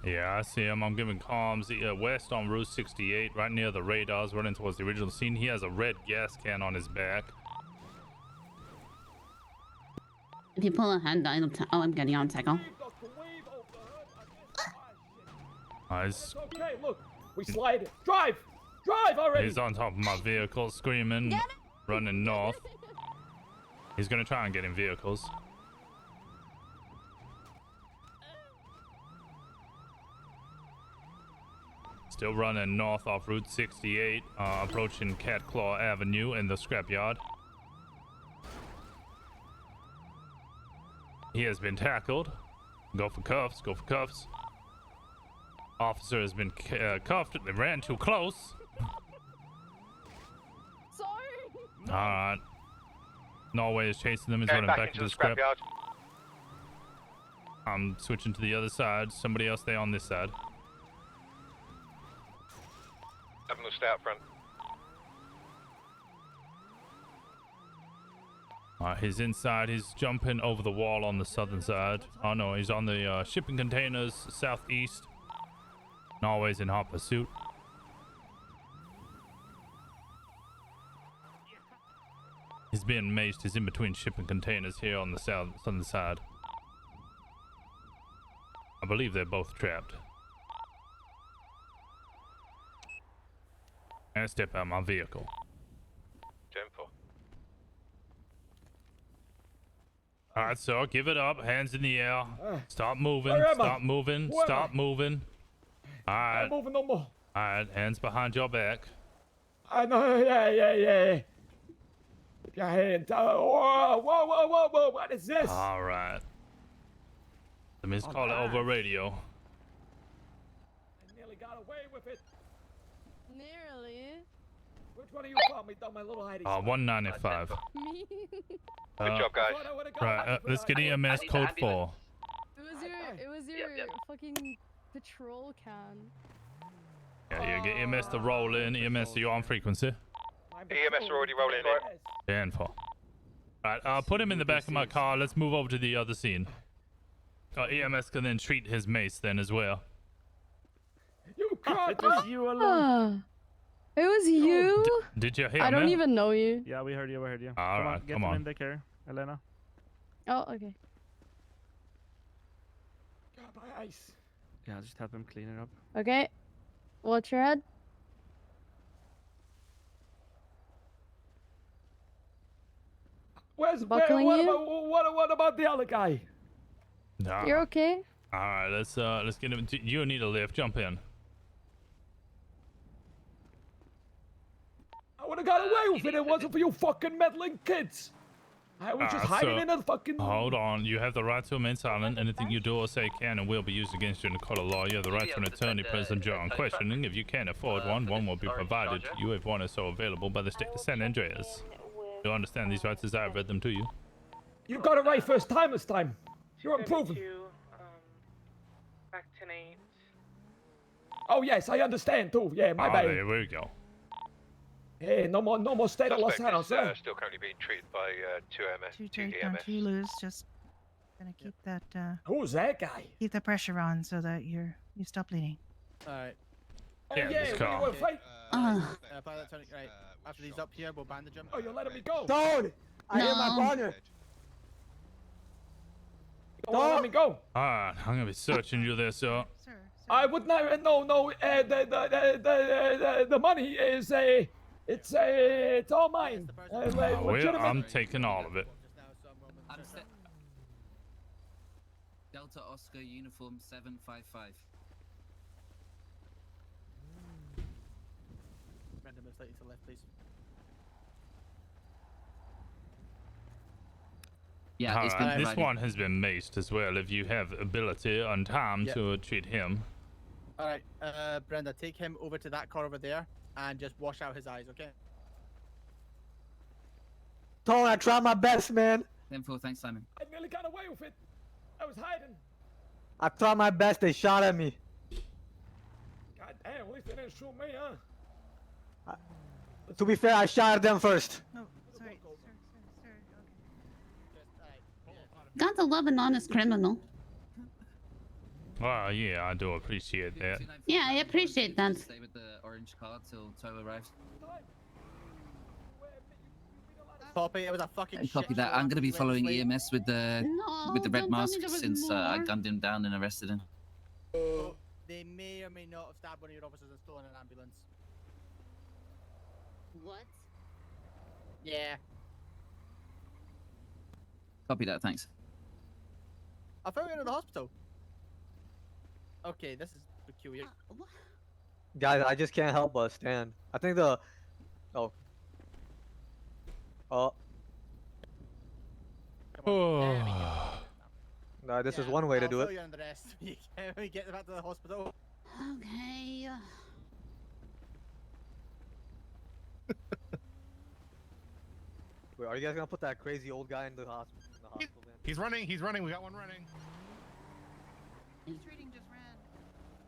Yeah, I see him. I'm giving comms west on Route 68, right near the radars, running towards the original scene. He has a red gas can on his back. If you pull a hand, I'm getting on tackle. It's okay, look, we slide it. Drive already. He's on top of my vehicle, screaming, running north. He's gonna try and get in vehicles. Still running north off Route 68, approaching Cat Claw Avenue in the scrapyard. He has been tackled. Go for cuffs. Officer has been cuffed. They ran too close. Sorry. Alright. Norway is chasing them. He's running back into the scrapyard. I'm switching to the other side. Somebody else stay on this side. Have him out front. He's inside. He's jumping over the wall on the southern side. Oh no, he's on the shipping containers southeast. Norway's in hot pursuit. He's being maced. He's in between shipping containers here on the southern side. I believe they're both trapped. And step out of my vehicle. 10-4. All right, sir, give it up. Hands in the air. Stop moving. Where am I? Stop moving. Where am Stop I? moving. All right. I'm moving no more. All right, hands behind your back. I know, yeah. Keep your hand down. Whoa, what is this? All right. Let me just call it over radio. I nearly got away with it. Nearly. Which one of you found me down my little hiding 195. Me. Good job, guys. Right, let's get EMS code 4. It was your fucking patrol can. Yeah, get EMS to roll in. EMS, are you on frequency? EMS are already rolling in. 10-4. Alright, put him in the back of my car. Let's move over to the other scene. EMS can then treat his mace then as well. You can't. It was you alone. It was you? Did you hear me? I don't even know you. Yeah, we heard you. All right, Get come them on. in the car, Elena. Oh, okay. God, my eyes. Yeah, just help him clean it up. Okay. Watch your head. Buckling what about the other guy? Nah. You're okay? Alright, let's get him. You need a lift. Jump in. I would have got away with it if it wasn't for you fucking meddling kids. I was just hiding in a fucking... Hold on. You have the right to remain silent. Anything you do or say can and will be used against you in the court of law. You have the right to an attorney present during questioning. If you can't afford one will be provided to you if one is so available by the state of San Andreas. You understand these rights as I've read them to you? You got it right first time this time. You're improving. Back to 8. Oh yes, I understand too. Yeah, my bad. There we go. Hey, no more state of Los Suspect Angeles, is huh? still currently being treated by 2 EMS. Don't you lose. Just gonna keep that. Who's that guy? Keep the pressure on so that you stop bleeding. All right. Yeah, let's go. You want to fight? Pilot Tony, right. After he's up here, we'll bandage him. Oh, you're letting me go. Don't! I hear my partner. Don't let me go. Alright, I'm gonna be searching you there, sir. I would never. No. The money is it's all mine. I'm taking all of it. Delta Oscar Uniform 755. Random slightly to the left, please. Yeah, it's been this provided. one has been maced as well. If you have ability and time to treat him. All right, Brenda, take him over to that car over there and just wash out his eyes, okay? Tone, I tried my best, man. 10-4, thanks, Simon. I nearly got away with it. I was hiding. I tried my best. They shot at me. God damn, at least they didn't shoot me, huh? To be fair, I shot at them first. God's a love an honest criminal. Well, yeah, I do appreciate that. Yeah, I appreciate that. Stay with the orange car till tow arrives. Poppy, it was a fucking shit. Copy that. I'm gonna be following EMS with the red don't tell mask me there was since I more. gunned him down and arrested him. They may or may not have stabbed one of your officers and stolen an ambulance. What? Yeah. Copy that. Thanks. I thought we were in the hospital. Okay, this is peculiar. Guys, I just can't help but stand. I think the... Oh. No, this is one way to do I'll it. fill you in the rest when we get back to the hospital. Okay. Wait, are you guys gonna put that crazy old guy in the hospital? Man? He's running. We got one running. He's treating just ran.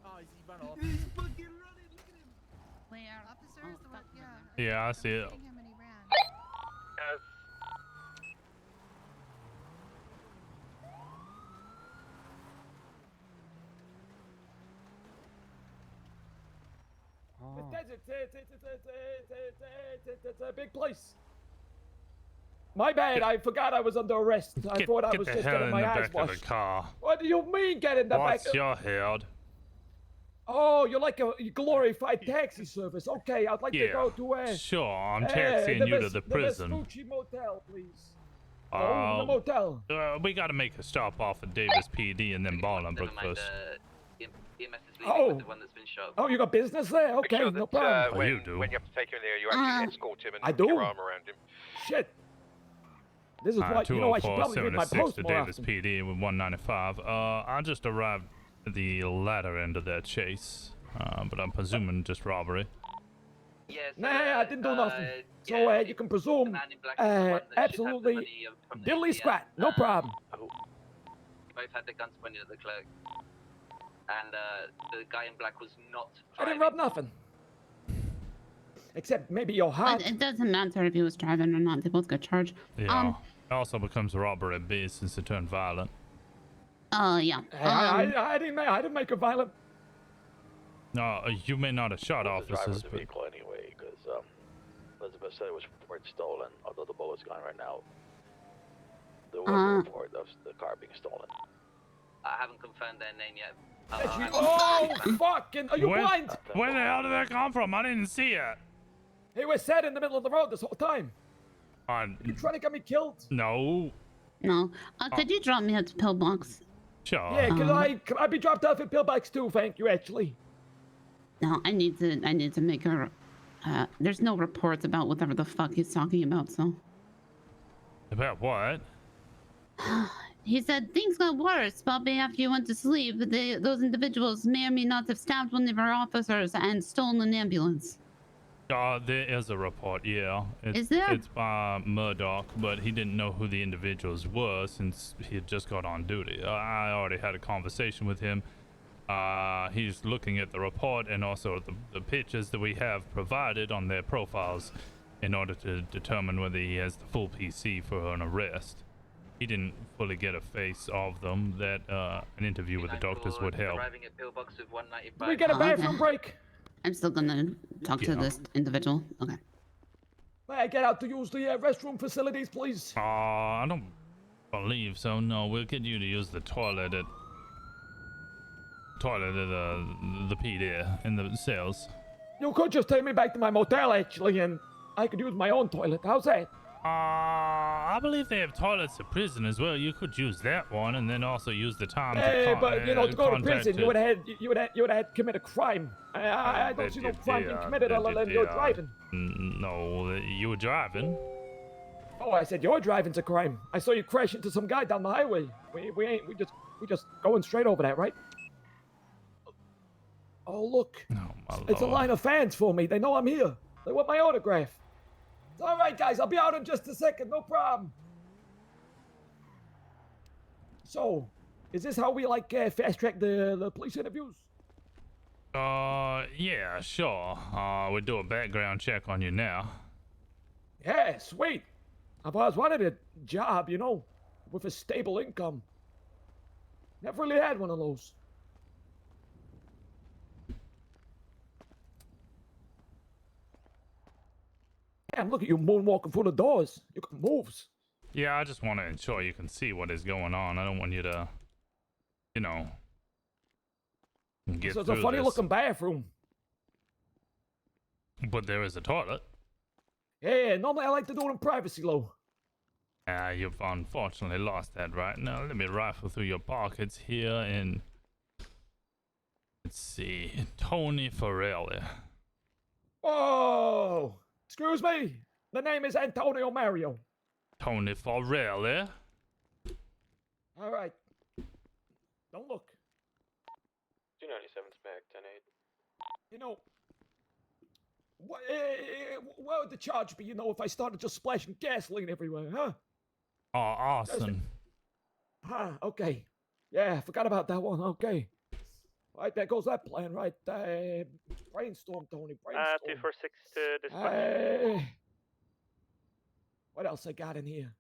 Oh, he run off. He's fucking running. Look at him. Where? Officers, the one, yeah. Yeah, I see it. Him and he ran. The desert, it's a big place. My bad, I forgot I was under arrest. I thought I was the just hell getting in my the eyes back of washed. the car. What do you mean get in the What's back? your head? Oh, you're like a glorified taxi service. Okay, I'd like to Yeah. go to Sure, I'm taxiing you to the prison. The Vespucci Motel, please. Oh, the motel. We gotta make a stop off of Davis PD and then Bolingbrook first. EMS is leaving Oh. with the one that's been shot. Oh, you got business there? Okay, Make sure no that, problem. when, you do. when you have to take him in there, you actually escort him and I put your do. arm around him. Shit. This is what, you know, I should probably read my 204-76 post to more Davis often. PD with 195. I just arrived at the latter end of that chase, but I'm presuming just robbery. Yes. Nah, I didn't do nothing. So you can presume absolutely diddly squat. No problem. Both had their guns pointed at the clerk. And the guy in black was not I driving. didn't rub nothing. Except maybe your heart. It doesn't matter if he was driving or not. They both got charged. Yeah. It also becomes robbery at B since it turned violent. Yeah. I didn't make it violent. No, you may not have shot officers, Driver's but vehicle anyway, because Elizabeth said it was reported stolen, although the bullet's gone right now. There was a report of the car being stolen. I haven't confirmed their name yet. Oh, fucking! Are you blind? Where the hell did that come from? I didn't see it. He was sat in the middle of the road this whole time. You trying to get me killed? No. No. Could you drop me at the pillbox? Sure. Yeah, could I be dropped off at pillbox too? Thank you, actually. No, I need to make a. There's no reports about whatever the fuck he's talking about, so. About what? He said things got worse probably after you went to sleep. Those individuals may or may not have stabbed one of our officers and stolen an ambulance. There is a report, yeah. Is there? It's by Murdoch, but he didn't know who the individuals were since he had just got on duty. I already had a conversation with him. He's looking at the report and also the pictures that we have provided on their profiles in order to determine whether he has the full PC for an arrest. He didn't fully get a face of them that an interview with the doctors would help. Arriving at pillbox with 195. Can we get a bathroom break? I'm still gonna talk to this individual. Okay. May I get out to use the restroom facilities, please? I don't believe so. No, we'll get you to use the toilet at the PD in the cells. You could just take me back to my motel, actually, and I could use my own toilet. How's that? I believe they have toilets at prison as well. You could use that one and then also use the time Hey, to but you know, to go to contact prison, you would have had to commit a crime. I don't see no crime being committed other than you're driving. No, you were driving. Oh, I said your driving's a crime. I saw you crash into some guy down the highway. We just going straight over that, right? Oh, look. It's a line of fans for me. They know I'm here. They want my autograph. All right, guys, I'll be out in just a second. No problem. So, is this how we fast track the police interviews? Yeah, sure. We'll do a background check on you now. Yeah, sweet. I've always wanted a job, you know, with a stable income. Never really had one of those. Damn, look at you moonwalking through the doors. You got moves. Yeah, I just want to ensure you can see what is going on. I don't want you to, you know, get So it's through a funny this. looking bathroom. But there is a toilet. Yeah, normally I like to do it in privacy, though. You've unfortunately lost that right now. Let me rifle through your pockets here and let's see, Tony Farrelly. Whoa! Excuse me. The name is Antonio Mario. Tony Farrelly. All right. Don't look. 297 spec 10-8. You know, what would the charge be, you know, if I started just splashing gasoline everywhere, huh? Oh, awesome. Okay. Yeah, I forgot about that one. Okay. Right, there goes that plan, right? Brainstorm, Tony, brainstorm. 246 to dispatch. What else I got in here?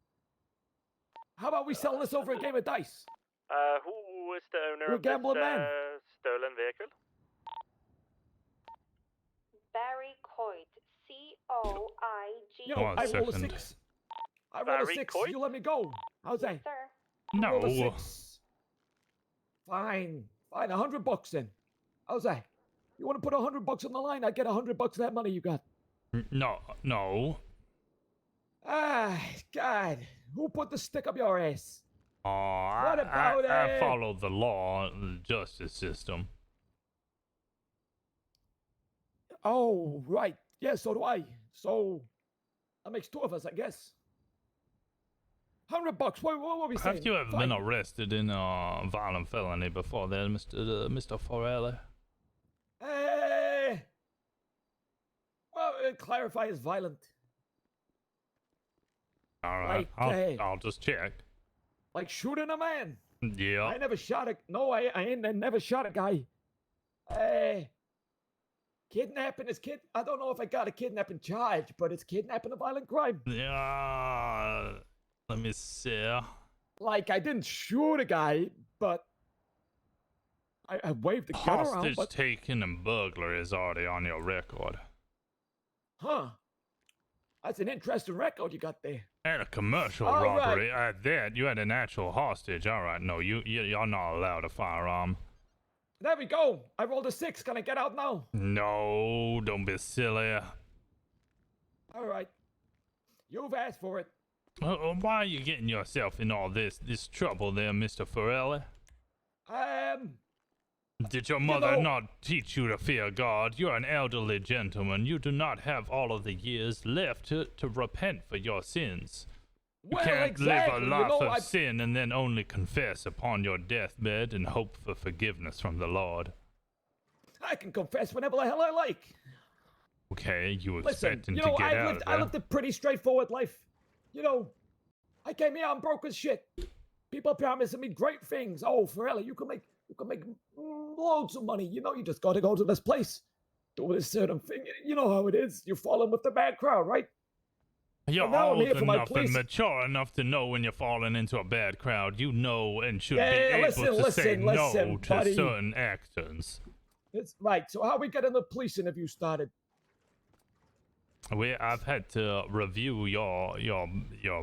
How about we sell this over a game of dice? Who is the owner You're a of this gambling man. stolen vehicle? Barry Coit. C-O-I-G. You know, I roll a second. 6. I roll a 6. You let me go. How's that? Sir. You roll a No. 6. Fine. Fine, $100 then. How's that? You want to put $100 on the line? I get $100 of that money you got. No. Ah, God. Who put the stick up your ass? Oh, What about I it? follow the law, the justice system. Oh, right. Yeah, so do I. So that makes two of us, I guess. $100. What were we saying? Have you ever been arrested in a violent felony before then, Mr. Forelli? Well, clarify is violent. All right, I'll just check. Like shooting a man. Yeah. I never shot a. No, I ain't never shot a guy. Kidnapping is I don't know if I got a kidnapping charge, but it's kidnapping a violent crime. Yeah. Let me see. Like I didn't shoot a guy, but I waved the gun around. Hostage taking and burglary is already on your record. Huh. That's an interesting record you got there. And a commercial All robbery at that. You had an actual hostage. All right, no, you're not allowed a firearm. There we go. I rolled a 6. Can I get out now? No, don't be silly. All right. You've asked for it. Why are you getting yourself in all this trouble there, Mr. Forelli? Did your mother not teach you to fear God? You're an elderly gentleman. You do not have all of the years left to repent for your sins. You can't live a life of sin and then only confess upon your deathbed and hope for forgiveness from the Lord. I can confess whenever the hell I like. Okay, you Listen, expecting to get out of there? I lived a pretty straightforward life. I came here, I'm broke as shit. People promising me great things. Oh, Forelli, you can make loads of money. You just got to go to this place, do this certain thing. You know how it is. You're falling with the bad crowd, right? You're old enough and mature enough to know when you're falling into a bad crowd. You know and should be able to say no to certain actions. It's right. So how are we getting the police interview started? I've had to review your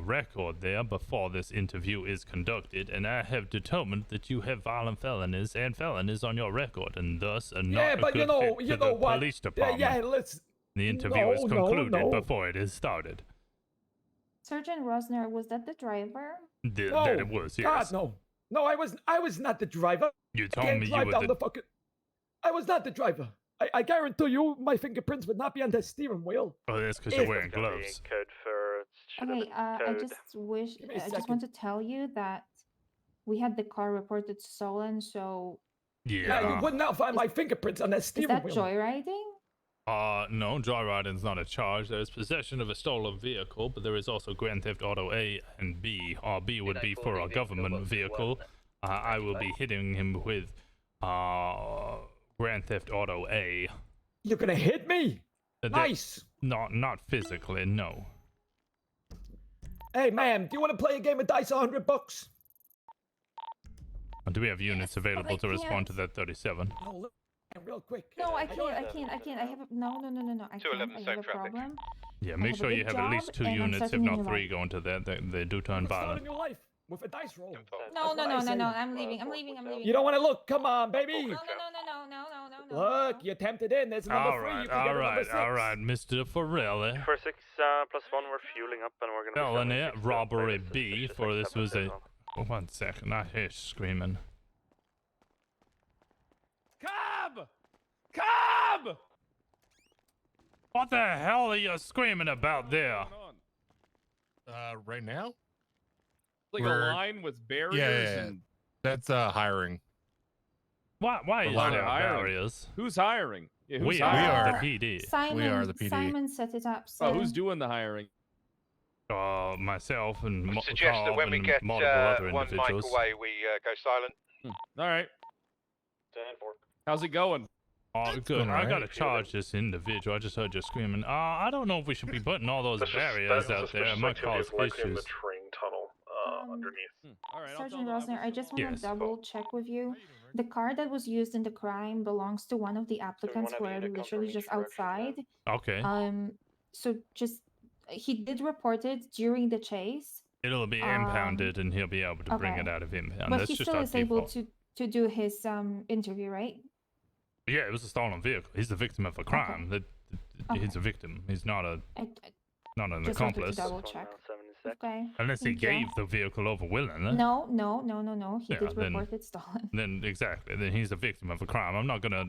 record there before this interview is conducted, and I have determined that you have violent felonies and felonies on your record, and thus are not a good fit for the police department. The interview is concluded before it is started. Sergeant Rosner, was that the driver? That it was, yes. God, no, I was not the driver. You told me you were I was not the driver. I guarantee you my fingerprints would not be on the steering wheel. Oh, that's because you're wearing gloves. Okay, I just want to tell you that we had the car reported stolen, so... Yeah, you would not find my fingerprints on that steering wheel. Is that joyriding? No, joyriding is not a charge. There is possession of a stolen vehicle, but there is also Grand Theft Auto A and B. B would be for a government vehicle. I will be hitting him with Grand Theft Auto A. You're gonna hit me? Nice. Not physically, no. Hey, ma'am, do you want to play a game of dice? $100? Do we have units available to respond to that 37? No, look, real quick. No, I can't. I have a no. I can't. I have a problem. Yeah, make sure you have at least 2 units, if not 3, going to that. They do turn violent. Your life with a dice roll. No. I'm leaving. You don't want to look. Come on, baby. No. Look, you're tempted in. There's number 3. All right, Mr. Forelli. For 6 plus 1, we're fueling up and we're gonna. Felony robbery B. For this was a. 1 second, I hear screaming. Cobb! What the hell are you screaming about there? Right now? Like a line with barriers. Yeah. And... That's hiring. Why is there barriers? Who's hiring? Yeah, we hiring? are the PD. Simon set it up. So. Oh, who's doing the hiring? Myself and suggest that when we get multiple other 1 mic individuals. away, we go silent. All right. How's it going? Oh, good. I gotta charge this individual. I just heard you screaming. I don't know if we should be putting all those barriers out there. It might cause issues. Sergeant Rosner, I just want to double check with you. The car that was used in the crime belongs to one of the applicants who are literally just outside. Okay. So he did report it during the chase. It'll be impounded, and he'll be able to bring it out of impound. But That's he just still our is able default. to do his interview, right? Yeah, it was a stolen vehicle. He's the victim of a crime. He's a victim. He's not an Just wanted to accomplice. double check. Okay. Unless he thank you. gave the vehicle over willingly. No, no, no, no, no. He Yeah, did then- report it stolen. Then exactly. Then he's a victim of a crime. I'm not gonna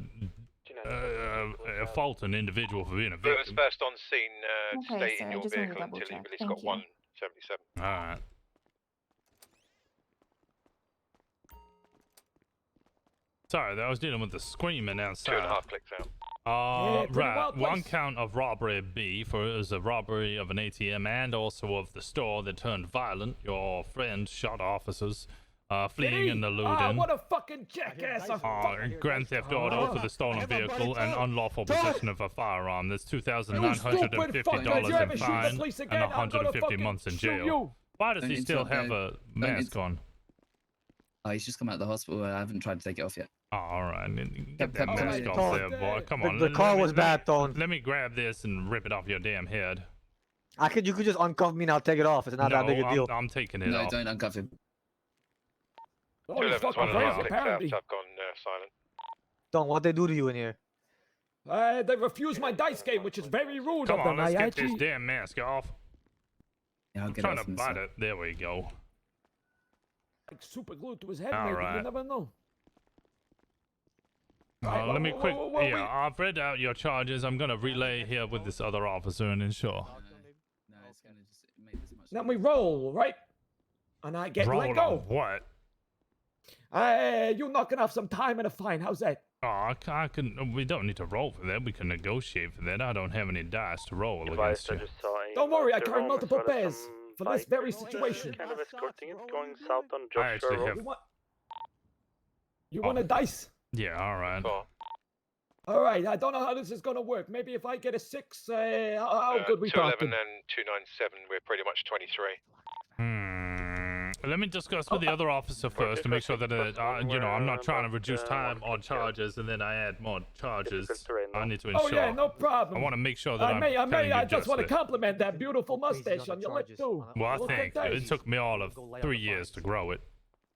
fault an individual for being a Who was victim. first on scene Okay, stay sir, in I your just wanted to vehicle double until check. you've Thank got you. 177. All right. Sorry, I was dealing with the screaming outside. 2.5 clicks out. Yeah, pretty Right. wild One place. count of robbery B for it was a robbery of an ATM and also of the store that turned violent. Your friend shot officers fleeing and eluding. what a fucking jackass! Grand theft auto for the stolen vehicle and unlawful possession of a firearm. There's $2,950 in fine and 150 months in jail. Why does Don't he still interrupt, have Dave. a mask on? Oh, he's just come out of the hospital. I haven't tried to take it off yet. Oh, all right. Get Yep, that yep, mask yep. off there, boy. Come on. The car was bad, Tone. Let me grab this and rip it off your damn head. You could just uncuff me and I'll take it off. It's not that big a deal. I'm taking it No, off. don't uncuff him. Oh, you're fucking crazy, apparently. I've gone silent. Don't what they do to you in here. They refused my dice game, which is very rude Come of them. on, let's I get this actually... damn mask off. Yeah, I'll I'm get trying it off to him, bite so. it. There we go. Like super glued to his head, All maybe. right. You never know. Let me quick. Yeah, I've read out your charges. I'm gonna relay here with this other officer and ensure. No, it's gonna just make this much. Then we roll, right? And I get Roll let on go. what? You knocking off some time and a fine. How's that? Oh, I can. We don't need to roll for that. We can negotiate for that. I don't have any dice to roll against you. Don't worry, I carry multiple pairs for this very situation. Kind of escorting it, going south on I Joshua actually Road. have. You want a dice? Yeah, all right. All right, I don't know how this is gonna work. Maybe if I get a 6, how good we 211 talking? and 297, we're pretty much 23. Let me discuss with the other officer first to make sure that I'm not trying to reduce time on charges and then I add more charges. I need to ensure. Oh yeah, no problem. I want to make sure that I just want to compliment that beautiful mustache on your lip too. Well, Look thank at you. that. It took me all of 3 years to grow it.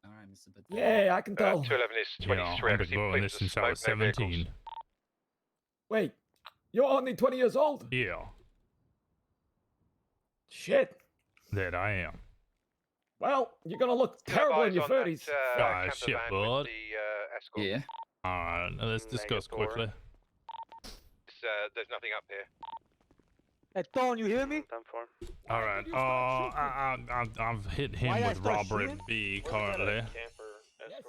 All right, Mr. Bud. Yeah, I can tell. 211 is 23. I've been growing this since I was 17. Wait, you're only 20 years old? Yeah, Shit. that I am. Well, you're gonna look terrible in your 30s. Shit, bud. Yeah. All right, let's discuss quickly. There's nothing up here. Hey, Tone, you hear me? All right. I've hit him Why I with start robbery shooting? B currently.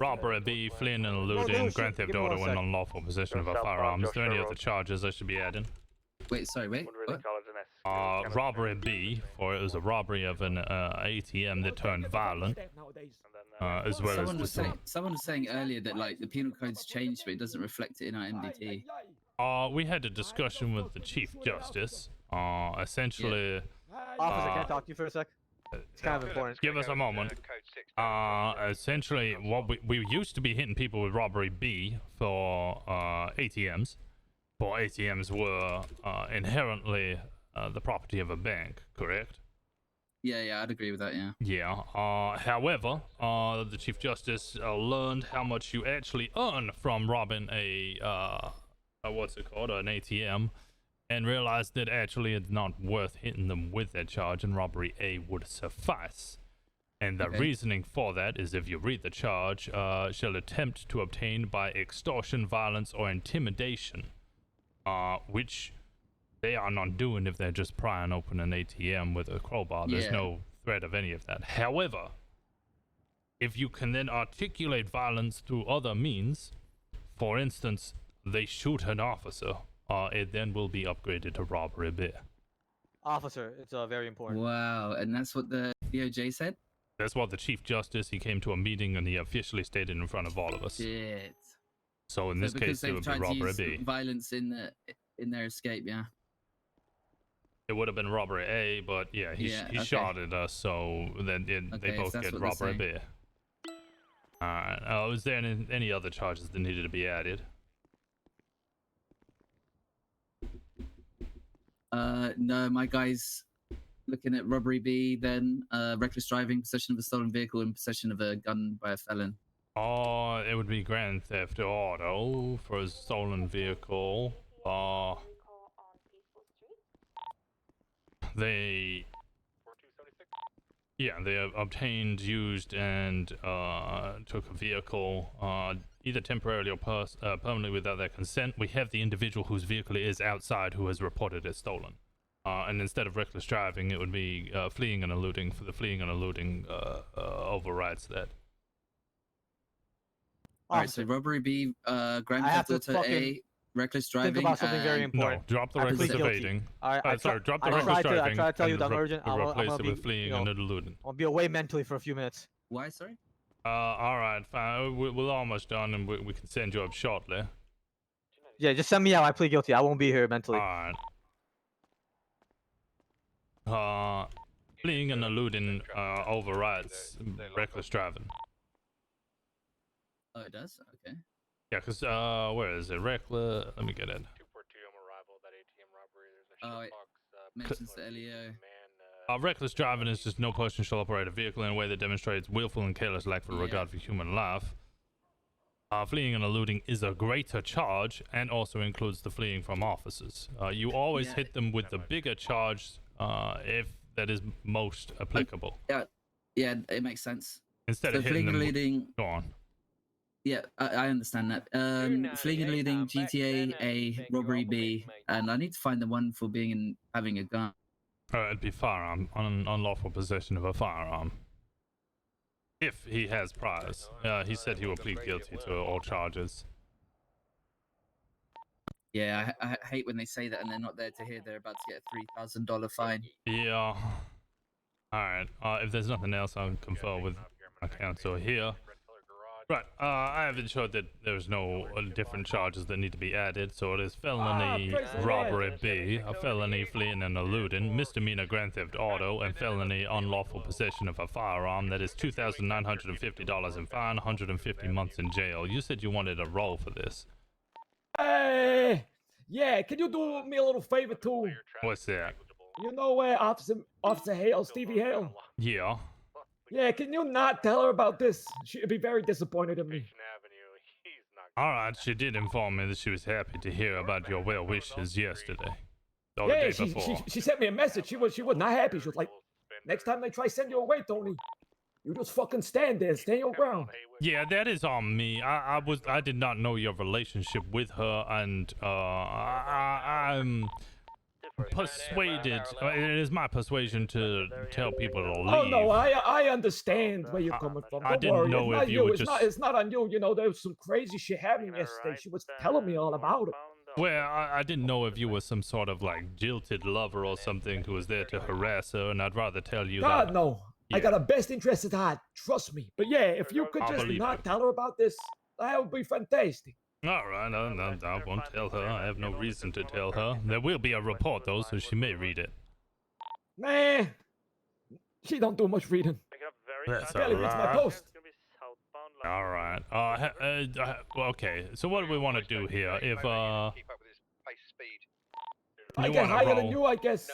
Robbery B, fleeing and eluding, grand theft auto, and unlawful possession of a firearm. Is there any other charges I should be adding? Wait, sorry, wait. What? Robbery B, for it was a robbery of an ATM that turned violent, as well as Someone was saying earlier that like the penal code's changed, but it doesn't reflect it in our MDT. we had a discussion with the Chief Justice. Essentially, Officer, can I talk to you for a sec? It's kind of important. give us a moment. Essentially, what we used to be hitting people with robbery B for ATMs, but ATMs were inherently the property of a bank, correct? Yeah, I'd agree with that. Yeah. Yeah. However, the Chief Justice learned how much you actually earn from robbing an ATM, and realized that actually it's not worth hitting them with that charge, and robbery A would suffice. And the reasoning for that is, if you read the charge, shall attempt to obtain by extortion, violence, or intimidation, which they are not doing if they're just prying open an ATM with a crowbar. There's no threat of any of that. However, if you can then articulate violence through other means, for instance, they shoot an officer, it then will be upgraded to robbery B. Officer, it's very important. Wow, and that's what the DOJ said? That's what the Chief Justice, he came to a meeting and he officially stated in front of all of us. Shit. So in this case, it would be robbery B. Violence in their escape, yeah. It would have been robbery A, but yeah, he shot at us, so then they both get robbery B. Alright, is there any other charges that needed to be added? No, my guy's looking at robbery B, then reckless driving, possession of a stolen vehicle, and possession of a gun by a felon. It would be grand theft auto for a stolen vehicle. They obtained, used, and took a vehicle, either temporarily or permanently without their consent. We have the individual whose vehicle it is outside who has reported it stolen. And instead of reckless driving, it would be fleeing and eluding. For the fleeing and eluding overrides that. Alright, so robbery B, grand theft auto A, reckless driving. Think about something very and- important. No, drop the I reckless plead guilty. evading. Sorry, Drop the I reckless tried driving. I tried to tell you and that I'm urgent. I'm replace gonna it be, with fleeing and eluding. I'll be away mentally for a few minutes. Why, sorry? All right, fine. We're almost done, and we can send you up shortly. Yeah, just send me out. I plead guilty. I won't be here mentally. All right. Fleeing and eluding overrides reckless driving. Oh, it does? Okay. Yeah, because where is it? Reckless. Let me get it. Oh, it mentions the LEO. Reckless driving is just no person shall operate a vehicle in a way that demonstrates willful and careless lack of regard for human life. Fleeing and eluding is a greater charge and also includes the fleeing from officers. You always hit them with the bigger charge if that is most applicable. Yeah, it makes sense. Instead so of hitting fleeing and them. eluding. Go on. Yeah, I understand that. Fleeing and eluding, GTA A, robbery B, and I need to find the one for having a gun. It'd be firearm, unlawful possession of a firearm. If he has priors. He said he will plead guilty to all charges. Yeah, I hate when they say that and they're not there to hear they're about to get a $3,000 fine. Yeah. Alright, if there's nothing else, I'll confer with my counsel here. Right, I have ensured that there's no different charges that need to be added, so it is felony robbery B, a felony fleeing and eluding, misdemeanor grand theft auto, and felony unlawful possession of a firearm. That is $2,950 in fine, 150 months in jail. You said you wanted a roll for this. Hey, yeah, can you do me a little favor too? What's that? You know where Officer Hale, Stevie Hale? Yeah. Yeah, can you not tell her about this? She'd be very disappointed in me. Alright, she did inform me that she was happy to hear about your well wishes yesterday. Or the Yeah, day before. she sent me a message. She was not happy. She was like, next time they try send you away, Tony, you just fucking stand there, stand your ground. Yeah, that is on me. I did not know your relationship with her, and I'm persuaded. It is my persuasion to tell people to leave. Oh no, I understand where you're coming from. I Don't didn't worry. know It's if not you were It's not on you. You know, there was some crazy shit happening yesterday. She was telling me all about it. Well, I didn't know if you were some sort of like jilted lover or something who was there to harass her, and I'd rather tell you God, that. no. I got a best interest at heart. Trust me. But yeah, if you could I just believe not it. tell her about this, that would be fantastic. All right, I won't tell her. I have no reason to tell her. There will be a report though, so she may read it. Nah, she don't do much reading. That's Barely reads my alright. post. All right. Well, okay. So what do we want to do here? If I you get wanna higher roll, than you, I guess.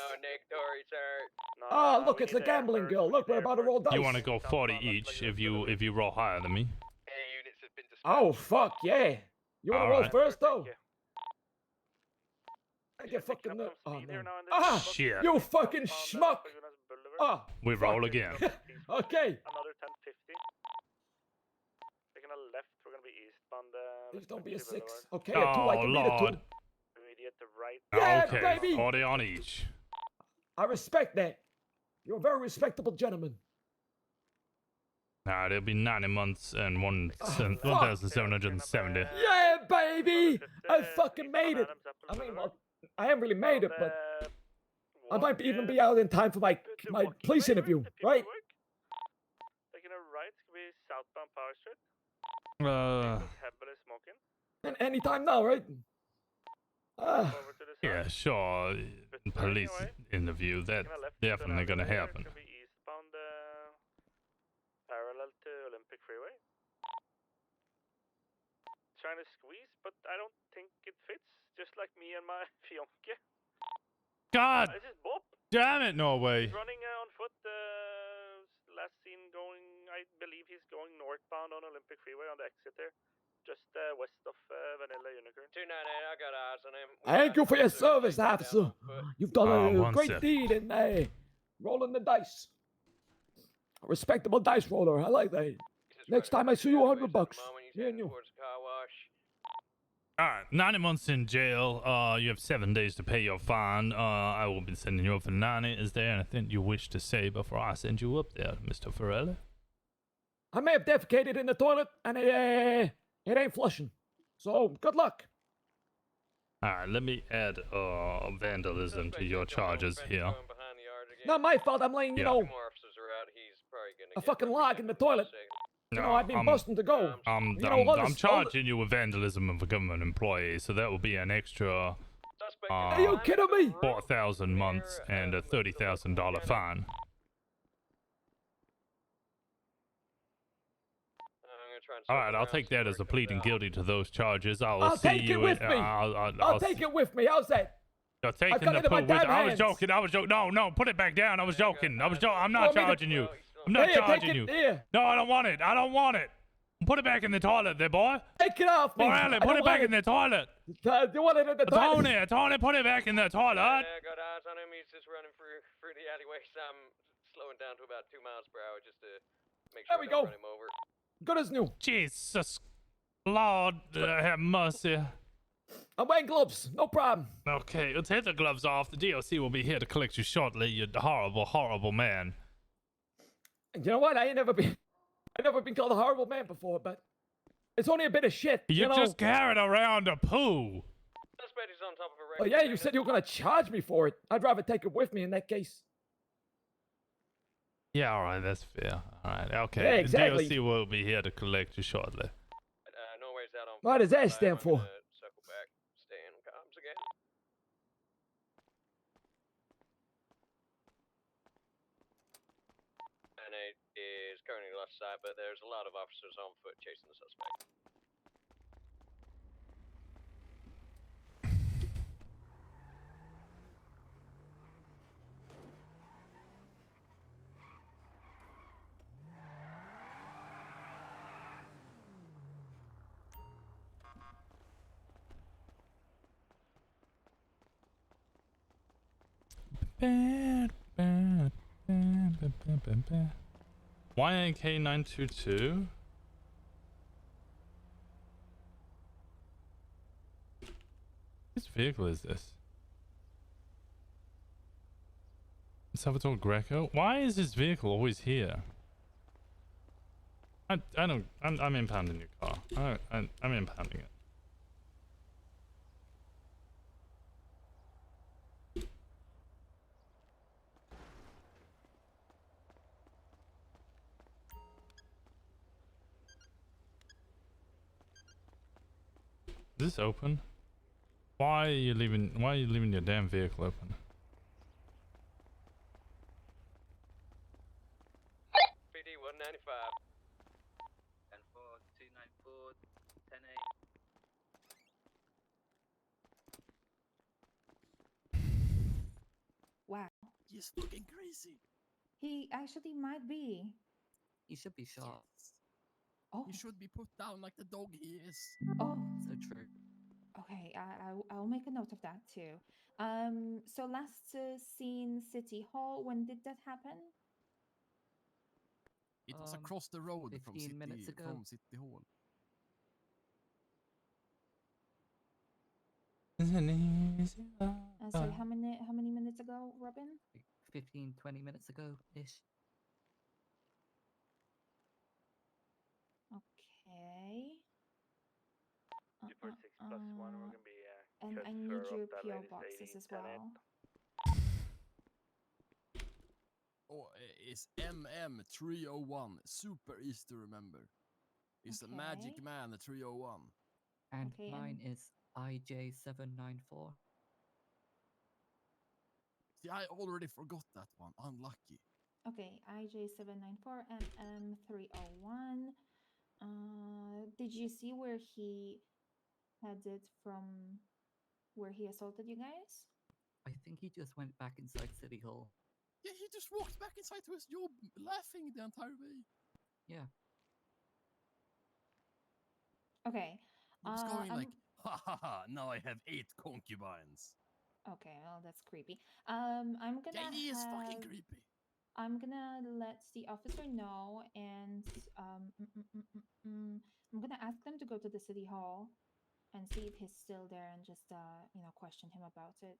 Ah, look, it's a gambling girl. Look, we're about to roll dice. you want to go 40 each if you roll higher than me. Oh, fuck, yeah. You want to roll Alright. first, though? I get fucking... Oh, no. Ah, Shit. you fucking schmuck. Ah, We roll again. okay. Another 1050. Taking a left, we're gonna be eastbound. Please don't be a 6. Okay, a 2, I Oh can beat a 2. Lord. Immediate right. Yeah, Okay, baby. 40 on each. I respect that. You're a very respectable gentleman. Nah, it'll be 90 months and 1,770. Yeah, baby! I fucking made it. I mean, well, I haven't really made it, but I might even be out in time for my police interview, right? Taking a right, could be southbound Power Street. Heavily smoking. And anytime now, right? Yeah, sure. Police interview, that's definitely gonna happen. Could be eastbound parallel to Olympic Freeway. Trying to squeeze, but I don't think it fits. Just like me and my fiancé. God This is Bob. damn it, Norway. He's running on foot. Last seen going, I I believe he's going northbound on Olympic Freeway on the exit there. Just west of Vanilla Unicorn. 298, I got eyes on him. Thank you for your service, officer. You've done a one great sec. deed in rolling the dice. A respectable dice roller. I like that. Next time I see you, $100. Me and you. Alright, 90 months in jail. You have 7 days to pay your fine. I will be sending you up for 90. Is there anything you wish to say before I send you up there, Mr. Farrelly? I may have defecated in the toilet, and it ain't flushing. So, good luck. Alright, let me add vandalism to your charges here. Not my fault. I'm laying, a fucking log in the toilet. I've been busting to go. I'm charging you with vandalism of a government employee, so that will be an extra. Are you kidding me? 4,000 months and a $30,000 fine. Alright, I'll take that as a pleading guilty to those charges. I'll see take you it with me. I'll take it with me. How's that? You're taking the poop with. I was joking. No, put it back down. I was joking. I'm not charging you. I'm not charging you. No, I don't want it. Put it back in the toilet there, boy. Take it off me. Morelli, put it back in the toilet. You want it in the toilet? Tony, put it back in the toilet. Yeah, I got eyes on him. He's just running through the alleyway. So I'm slowing down to about 2 miles per hour just to make sure I don't run him over. Good as new. Jesus, Lord, have mercy. I'm wearing gloves. No problem. Okay, let's take the gloves off. The DOC will be here to collect you shortly. You horrible, horrible man. You know what? I never been called a horrible man before, but it's only a bit of shit. You just carried around a poo. Suspect is on top of a Oh yeah, you said you were gonna charge me for it. I'd rather take it with me in that case. Yeah, all right, that's fair. All right, okay. Yeah, exactly. The DOC will be here to collect you shortly. No worries out on. What does that stand for? Circle back, stay in comms again. And it is currently left side, but there's a lot of officers on foot chasing the suspect. YNK 922. Whose vehicle is this? Salvatore Greco? Why is this vehicle always here? I'm impounding your car. I'm impounding it. Is this open? Why are you leaving your damn vehicle open? PD 195. 10-4, 294, 10-8. Wow. He's looking crazy. He actually might be. He should be shot. Oh. He should be put down like the dog he is. Oh. So true. Okay, I'll make a note of that too. So last seen City Hall. When did that happen? It was across the road from 15 minutes ago. From City Hall. Sorry, how many minutes ago, Robin? 15, 20 minutes ago ish. Okay. 246 plus 1, we're gonna be And I need your PO boxes as well. Oh, it's MM301. Super easy to remember. It's a magic man, 301. And Okay, mine is IJ794. See, I already forgot that one. Unlucky. Okay, IJ794 and M301. Did you see where he headed from? Where he assaulted you guys? I think he just went back inside City Hall. Yeah, he just walked back inside to his job, laughing the entire way. Yeah. Okay. He was going I'm- like, ha ha ha, now I have 8 concubines. Okay, well that's creepy. I'm gonna Yeah, he is fucking have- creepy. I'm gonna let the officer know, and I'm gonna ask them to go to the city hall and see if he's still there, and just question him about it.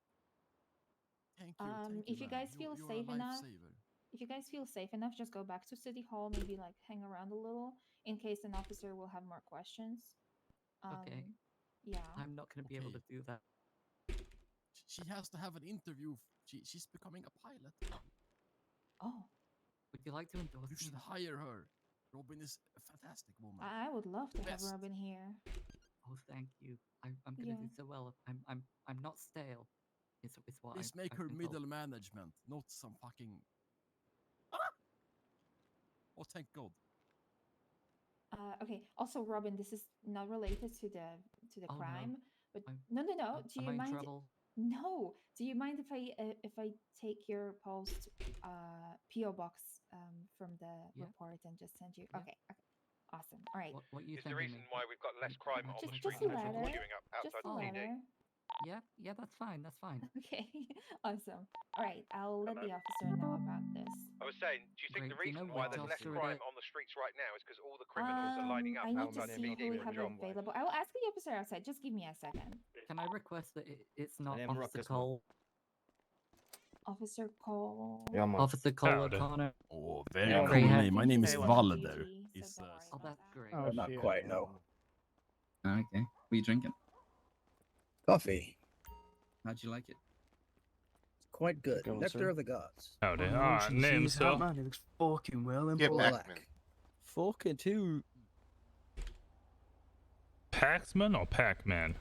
Thank you, If you man. guys feel You're safe a enough, lifesaver. if you guys feel safe enough, just go back to city hall. Maybe like hang around a little in case an officer will have more questions. Okay. Yeah. I'm not going to be able to do that. She has to have an interview. She's becoming a pilot. Oh. Would you like to endorse You should me? hire her. Robin is a fantastic woman. I would love to have Best. Robin here. Oh, thank you. I'm going to do so well. I'm not stale. It's what Please make I've her been told. middle management, not some fucking. Oh, thank God. Okay. Also, Robin, this is not related to the Oh, no. crime, but I'm- no. Do am you I in mind? trouble? No. Do you mind if I take your post PO box from the Yeah. report and just send you? Yeah. Okay. Okay. Awesome. All right. What you Is the sending reason me? why we've got less crime on the Just streets a than people letter. queuing up Just outside a the PD? letter. Yeah, that's fine. That's fine. Okay. Awesome. All right. I'll let the officer know about this. I was saying, do you think Great. the Do you know reason why which there's less officer it crime is? on the streets right now is because all the criminals are lining up I need to outside the see PD who we for have John. available. I will ask the officer outside. Just give me a second. Can I request that it's not name Officer Ruckus, man. Cole? Officer Cole. Yeah, man. Officer Cole Howdy. O'Connor. Oh, very Yeah, cool Grey hair. name. My name is Hey, Valder. GG, Is so don't worry Oh, about that's that. great. Oh, not quite, no. Okay. What are you drinking? Coffee. How'd you like it? Quite good. Go on, Nectar sir. of the gods. Howdy. Name, sir? Man, he looks fucking well in Get black. back. Fucking too. Paxman or Pac-Man?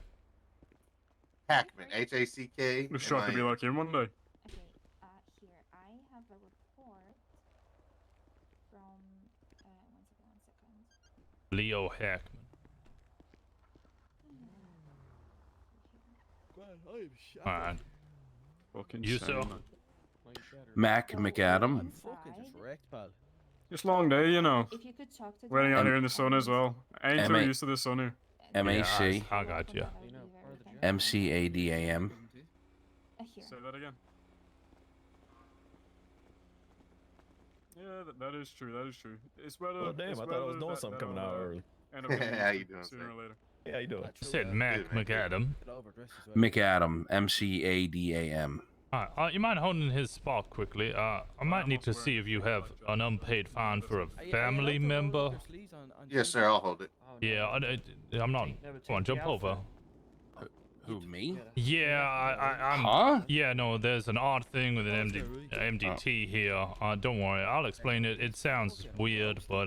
Hackman, H-A-C-K. Looks trying to be like him one day. Okay, here I have a report from. One second. Leo Hackman. Alright. Fucking You, same, sir? man. Mac McAdam. Inside, Fucking just wrecked, pal. Just long day, you know. if you could talk to Waiting out them, here in the sun as well. I ain't too M.A. used to the sun here. M-A-C. I got you. that would be very kind. M-C-A-D-A-M. Here. Say that again. Yeah, that is true. That is true. It's better. Oh, damn, it's I thought I was better doing that- something that coming I'll, out early. end up getting How used you to doing, sooner sir? or later. Yeah, how you doing? Said Mac McAdam. McAdam. M-C-A-D-A-M. You mind holding his spot quickly? I might need to see if you have an unpaid fine for a family member. Yes, sir, I'll hold it. Yeah, I'm not. Come on, jump over. Who, me? Yeah, I'm. Huh? Yeah, no, there's an odd thing with an MDT here. Don't worry, I'll explain it. It sounds weird, but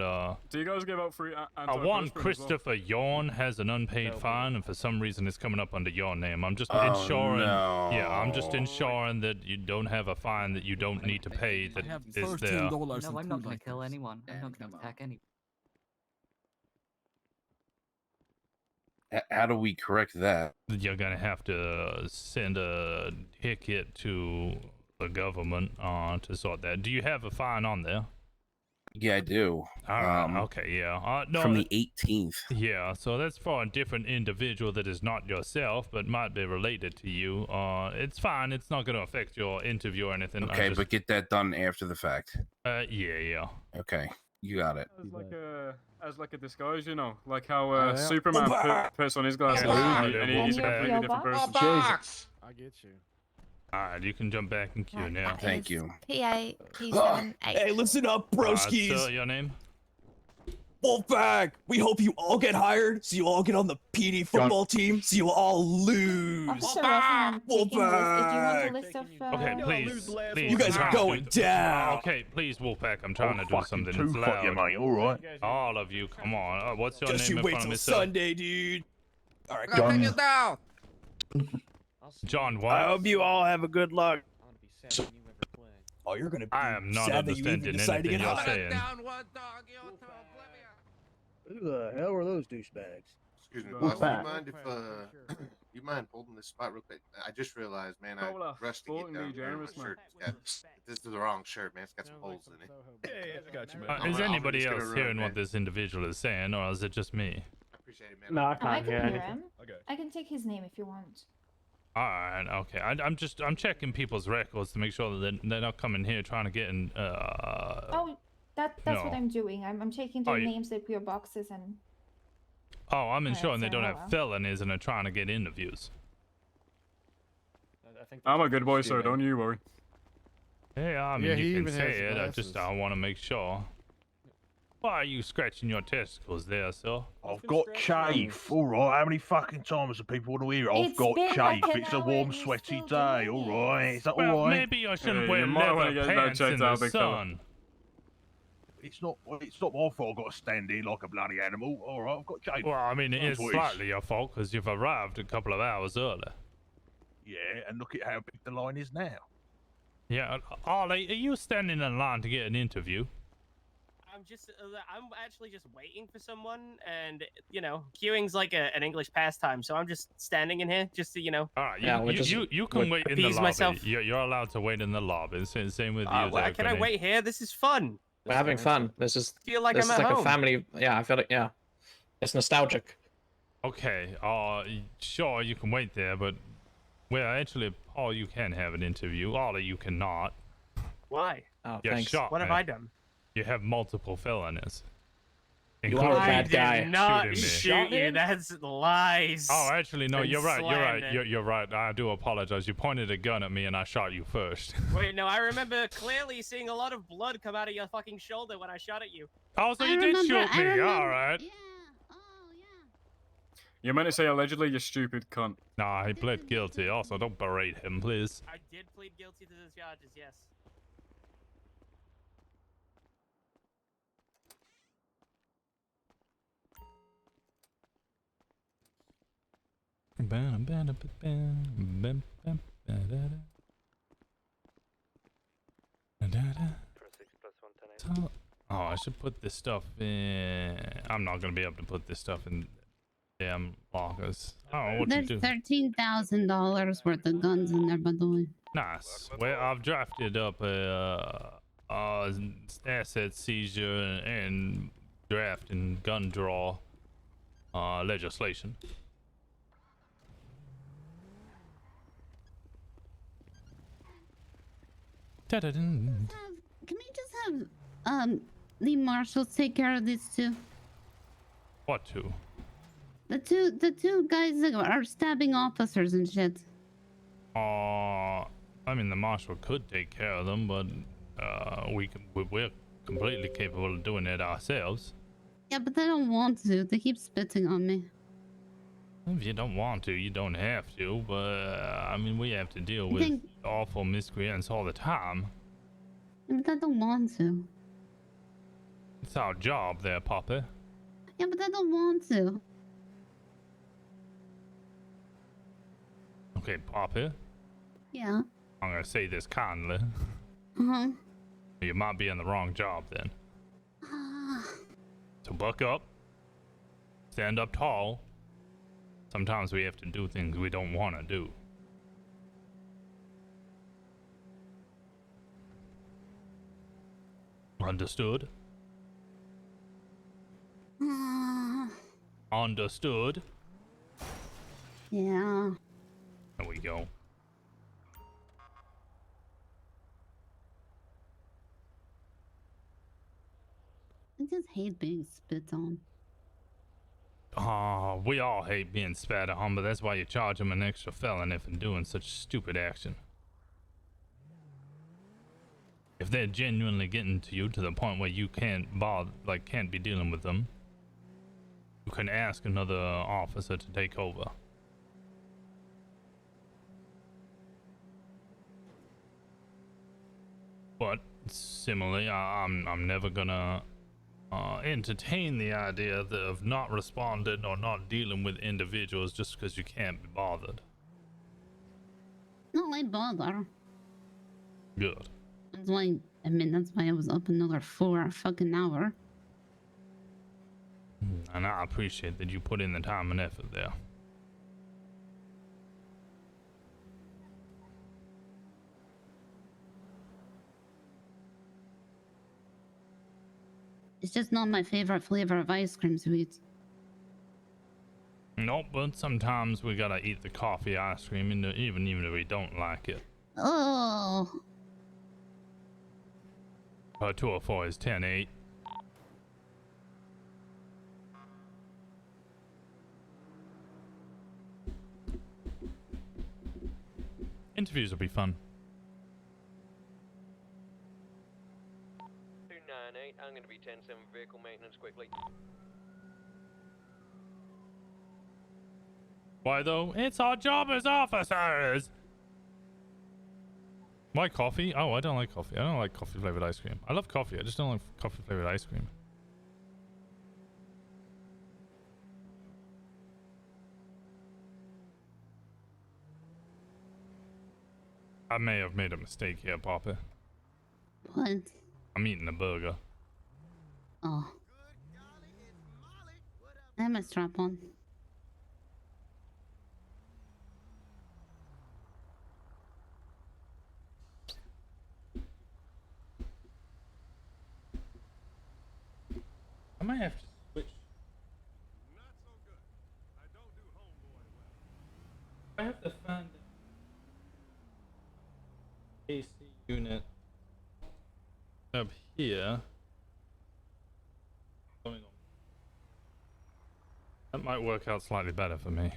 Do you guys give out free one antiperspirant as well? Christopher Yorn has an unpaid fine, and for some reason it's coming up under your name. I'm just Oh, ensuring. no. Yeah, I'm just ensuring that you don't have a fine that you don't need to pay that have is $13 there. No, and I'm not two going to kill lighters. anyone. I'm not going to attack anyone. How do we correct that? You're gonna have to send a ticket to the government to sort that. Do you have a fine on there? Yeah, I do. Okay, yeah. No, From the 18th. Yeah, so that's for a different individual that is not yourself, but might be related to you. It's fine. It's not going to affect your interview or anything. Okay, but get that done after the fact. Yeah. Okay, you got it. As like a disguise, you know, like how Superman puts on his glasses Yeah. and he's a completely different person. I get you. Alright, you can jump back in queue now. Thank you. P-A-P-7-8. Hey, listen up, broskies. Sir, your name? Wolfpack, we hope you all get hired, so you all get on the PD football team, so you all lose. Officer Rosner, I'm taking this. If you want a list of. Okay, please. You guys are going down. Okay, please, Wolfpack. I'm trying to do something. It's loud. you, mate. All right. All of you, come on. What's your Just name you in wait front of till me, sir? Sunday, dude. All right, John. take it down. John, what? I hope you all have a good luck. Oh, you're gonna be I am not sad that you even understanding decided to anything get you're hired. saying. Who the hell are those douchebags? Excuse me, boss. Do you mind if you mind holding this spot real quick? I just realized, man, I rushed to get down here. My shirt this is the wrong shirt, man. It's got some holes in it. Yeah, I got you, man. Is anybody else hearing what this individual is saying, or is it just me? I appreciate it, man. No, I can hear him. Okay. I can take his name if you want. All right, okay. I'm checking people's records to make sure that they're not coming here trying to get in. Oh, that's what I'm doing. I'm checking their names, their PO boxes, and. Oh, I'm ensuring they don't have felonies and are trying to get interviews. I'm a good boy, sir. Don't you worry. Yeah, I mean, you can say it. I want to make sure. Why are you scratching your testicles there, sir? I've got chafe. All right, how many fucking times do people want to hear it? I've got chafe. It's a warm, sweaty day. All right, is that all right? Maybe I shouldn't wear leather pants in the sun. It's not my fault. I've got to stand here like a bloody animal. All right, I've got chafe. Well, I mean, it is slightly your fault because you've arrived a couple of hours early. Yeah, and look at how big the line is now. Yeah, Ollie, are you standing in line to get an interview? I'm actually just waiting for someone, and queuing's like an English pastime, so I'm just standing in here just to All right, you can wait in the lobby. Myself. You're allowed to wait in the lobby. Same with you. Well, can I wait here? This is fun. We're having fun. This is feel like this I'm is at like home. a family. Yeah, I feel like it's nostalgic. Okay. Sure, you can wait there, but actually, Paul, you can have an interview. Ollie, you cannot. Why? Oh, You're thanks. shot, What have man. I done? You have multiple felonies. You are a bad guy. I did not shooting shoot you. That's lies. Oh, actually, no. And You're right. slander. You're right. I do apologize. You pointed a gun at me, and I shot you first. Wait, no. I remember clearly seeing a lot of blood come out of your fucking shoulder when I shot at you. Oh, so you did shoot me. All right. You meant to say allegedly, you stupid cunt. Nah, he pled guilty. Also, don't berate him, please. I did plead guilty to the charges. Yes. Oh, I should put this stuff in. I'm not gonna be able to put this stuff in damn lockers. Oh, what to There's do? $13,000 worth of guns in there, by the way. Nice. Well, I've drafted up a asset seizure and draft and gun draw legislation. Can we just have the marshals take care of these two? What two? The two guys that are stabbing officers and shit. I mean, the marshal could take care of them, but we're completely capable of doing it ourselves. Yeah, but they don't want to. They keep spitting on me. If you don't want to, you don't have to, but I mean, we have to deal with awful miscreants all the time. Yeah, but I don't want to. It's our job there, Papa. Yeah, but I don't want to. Okay, Papa. Yeah. I'm gonna say this kindly. Uh-huh. You might be in the wrong job then. So buck up. Stand up tall. Sometimes we have to do things we don't want to do. Understood? Understood? Yeah. There we go. I just hate being spit on. We all hate being spat on, but that's why you charge them an extra felony for doing such stupid action. If they're genuinely getting to you to the point where you can't be dealing with them, you can ask another officer to take over. But similarly, I'm never gonna entertain the idea of not responding or not dealing with individuals just because you can't be bothered. No, I bother. Good. That's why I was up another 4 fucking hour. And I appreciate that you put in the time and effort there. It's just not my favorite flavor of ice cream sweets. Nope, but sometimes we gotta eat the coffee ice cream, even if we don't like it. Oh. 204 is 10-8. Interviews will be fun. 298, I'm going to be 10-7 vehicle maintenance quickly. Why though? It's our job as officers! Why coffee? Oh, I don't like coffee. I don't like coffee flavored ice cream. I love coffee, I just don't like coffee flavored ice cream. I may have made a mistake here, Papa. What? I'm eating a burger. Oh. I have my strap on. I might have to switch. I have to find the AC unit up here. That might work out slightly better for me.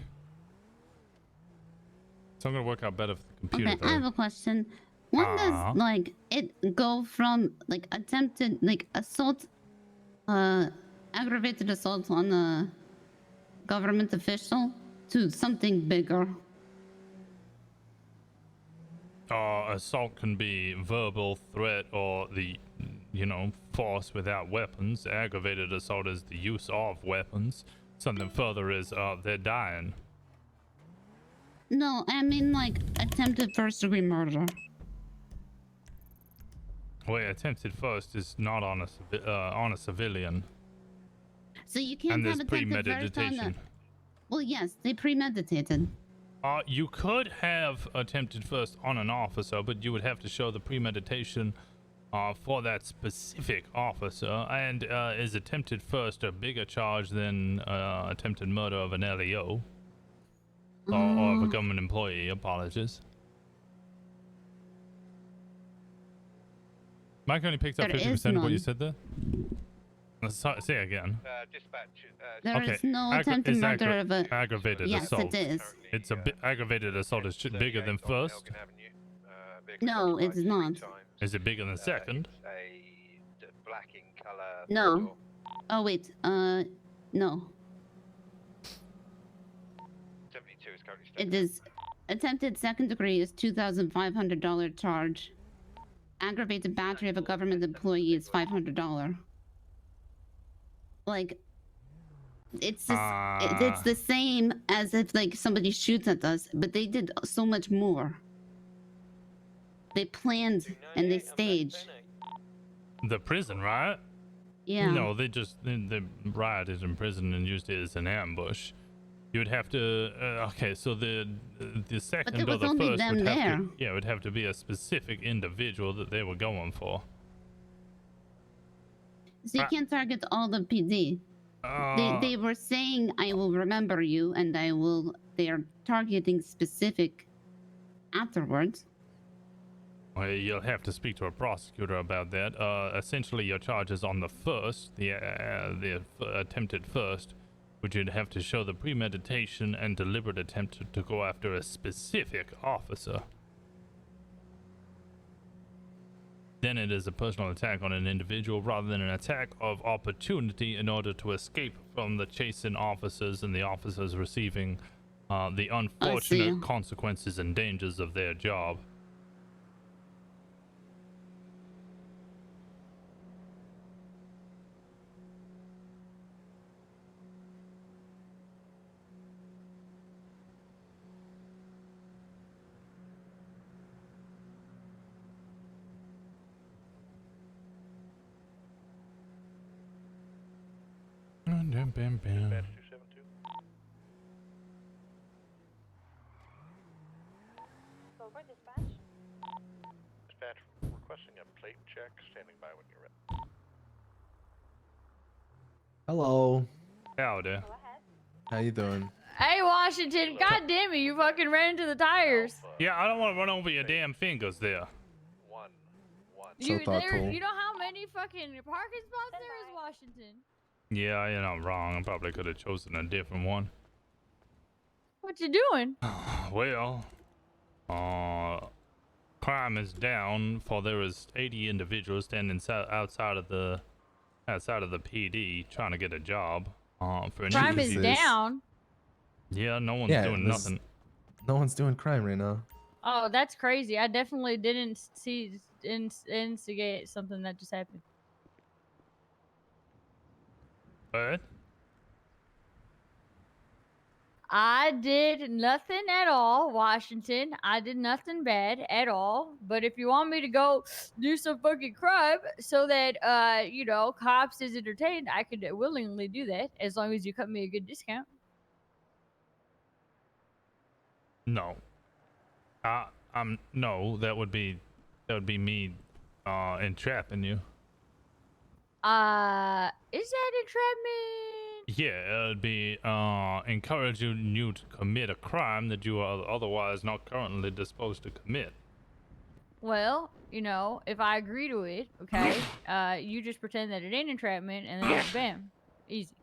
It's not gonna work out better for the computer. Okay, I have a question. When does like it go from like attempted like assault, aggravated assault on a government official to something bigger? Assault can be verbal threat or the, force without weapons. Aggravated assault is the use of weapons. Something further is they're dying. No, I mean like attempted first-degree murder. Wait, attempted first is not on a civilian. So you can't And have there's attempted first on premeditation. Well, yes, they premeditated. You could have attempted first on an officer, but you would have to show the premeditation for that specific officer. And is attempted first a bigger charge than attempted murder of an LEO? Or of a government employee? Apologies. Mike only picked up 50% of what you said there. Let's say again. Dispatch. There is no attempted murder of a... Aggravated yes, assault. it is. It's aggravated assault is bigger than first. No, it's not. Is it bigger than second? Black in color. No. Oh wait. No. 72 is currently It is attempted second degree is $2,500 charge. Aggravated battery of a government employee is $500. Like, it's just, it's the same as if like somebody shoots at us, but they did so much more. They planned and they staged. The prison riot? Yeah. No, they rioted in prison and used it as an ambush. You would have to. Okay, so the second or the first would have to. Yeah, it would have to be a specific individual that they were going for. So you can't target all the PD. They were saying, "I will remember you," and I will. They are targeting specific afterwards. Well, you'll have to speak to a prosecutor about that. Essentially, your charges on the first, the attempted first, which you'd have to show the premeditation and deliberate attempt to go after a specific officer. Then it is a personal attack on an individual rather than an attack of opportunity in order to escape from the chasing officers and the officers receiving the unfortunate consequences and dangers of their job. Dispatch, requesting a plate check. Standing by when you're ready. Hello. Howdy. How you doing? Hey, Washington, god damn it, you fucking ran into the tires. Yeah, I don't want to run over your damn fingers there. So thoughtful. You know how many fucking parking spots there is, Washington? Yeah, you're not wrong. I probably could have chosen a different one. What you doing? Well, crime is down, for there is 80 individuals standing outside of the PD trying to get a job. For an Crime is interview. down. Yeah, no one's doing nothing. No one's doing crime right now. Oh, that's crazy. I definitely didn't instigate something that just happened. What? I did nothing at all, Washington. I did nothing bad at all. But if you want me to go do some fucking crime so that, you know, cops is entertained, I could willingly do that as long as you cut me a good discount. No. No, that would be me entrapping you. Is that entrapment? Yeah, it'd be encouraging you to commit a crime that you are otherwise not currently disposed to commit. Well, you know, if I agree to it, okay, you just pretend that it ain't entrapment, and then bam, easy.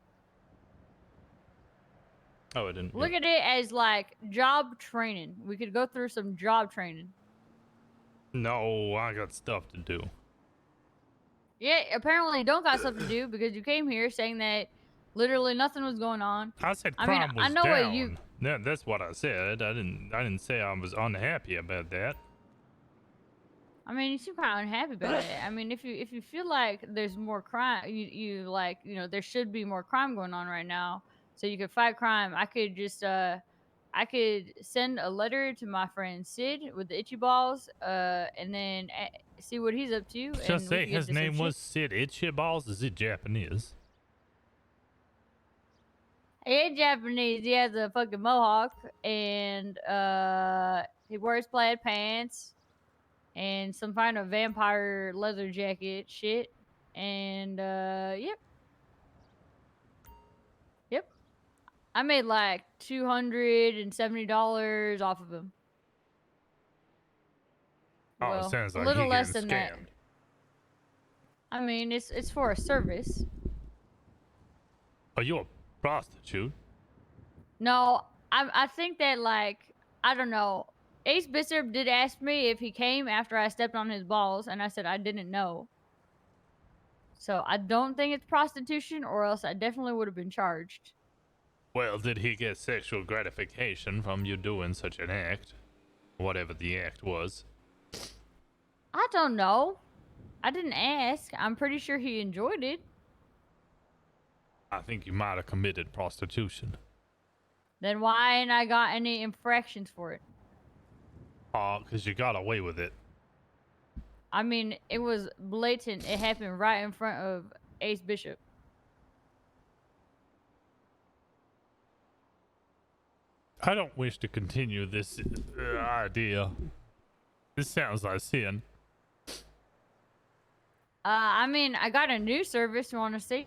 Oh, I didn't. Look at it as like job training. We could go through some job training. No, I got stuff to do. Yeah, apparently you don't got stuff to do because you came here saying that literally nothing was going on. I said crime was I know down. what you. Yeah, that's what I said. I didn't say I was unhappy about that. I mean, you seem kind of unhappy about it. I mean, if you feel like there's more crime, you like, you know, there should be more crime going on right now, so you could fight crime. I could just I could send a letter to my friend Sid with the itchy balls, and then see what he's up to. Just say his name was Sid Itchy Balls. Is it Japanese? He ain't Japanese. He has a fucking mohawk, and he wears plaid pants and some kind of vampire leather jacket shit. And yep. I made like $270 off of him. Oh, Well, it sounds like a little he less getting than that. scammed. I mean, it's for a service. Are you a prostitute? No, I think that, like, I don't know. Ace Bishop did ask me if he came after I stepped on his balls, and I said I didn't know. So I don't think it's prostitution, or else I definitely would have been charged. Well, did he get sexual gratification from you doing such an act? Whatever the act was. I don't know. I didn't ask. I'm pretty sure he enjoyed it. I think you might have committed prostitution. Then why ain't I got any infractions for it? Because you got away with it. I mean, it was blatant. It happened right in front of Ace Bishop. I don't wish to continue this idea. This sounds like sin. I mean, I got a new service. You want to see?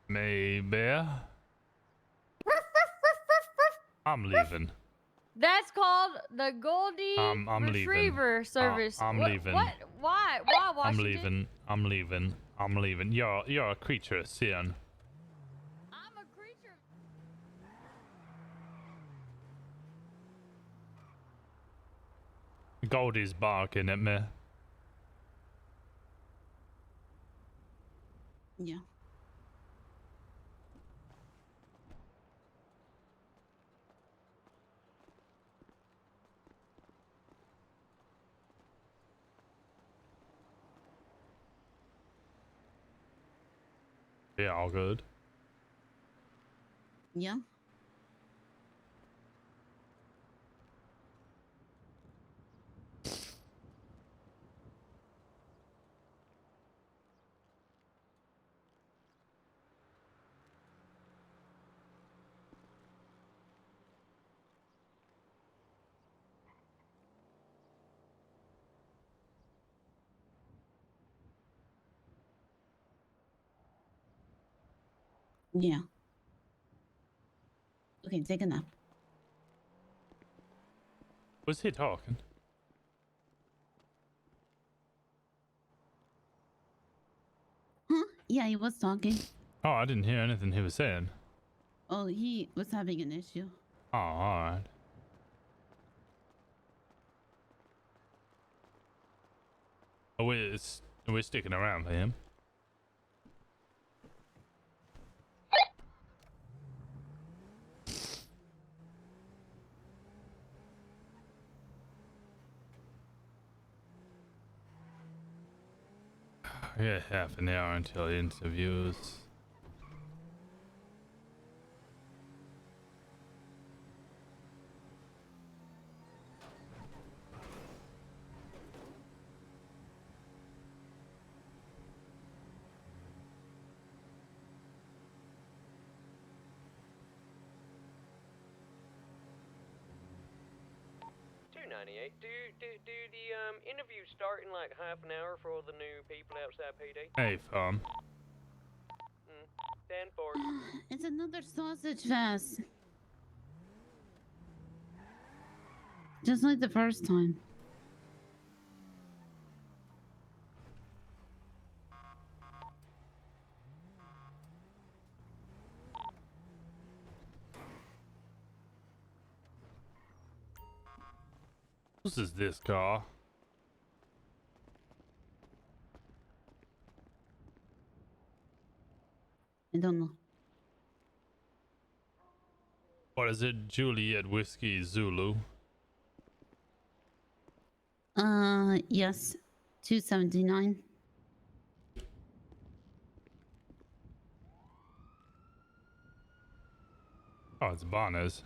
Maybe. I'm leaving. That's called the Goldie I'm Retriever leaving. service. I'm leaving. What? Why? Why, Washington? I'm leaving. You're a creature of sin. I'm a creature. Goldie's barking at me. Yeah. Yeah, all good. Yeah. Yeah. Okay, take a nap. Was he talking? Huh? Yeah, he was talking. Oh, I didn't hear anything he was saying. Oh, he was having an issue. Oh, alright. Are we sticking around for him? Yeah, half an hour until interviews. Do the interviews start in like half an hour for all the new people outside PD? Hey, fam. 10-4. It's another sausage fest. Just like the first time. Whose is this car? I don't know. What is it? Juliet Whiskey Zulu. Yes. 279. Oh, it's Bonner's.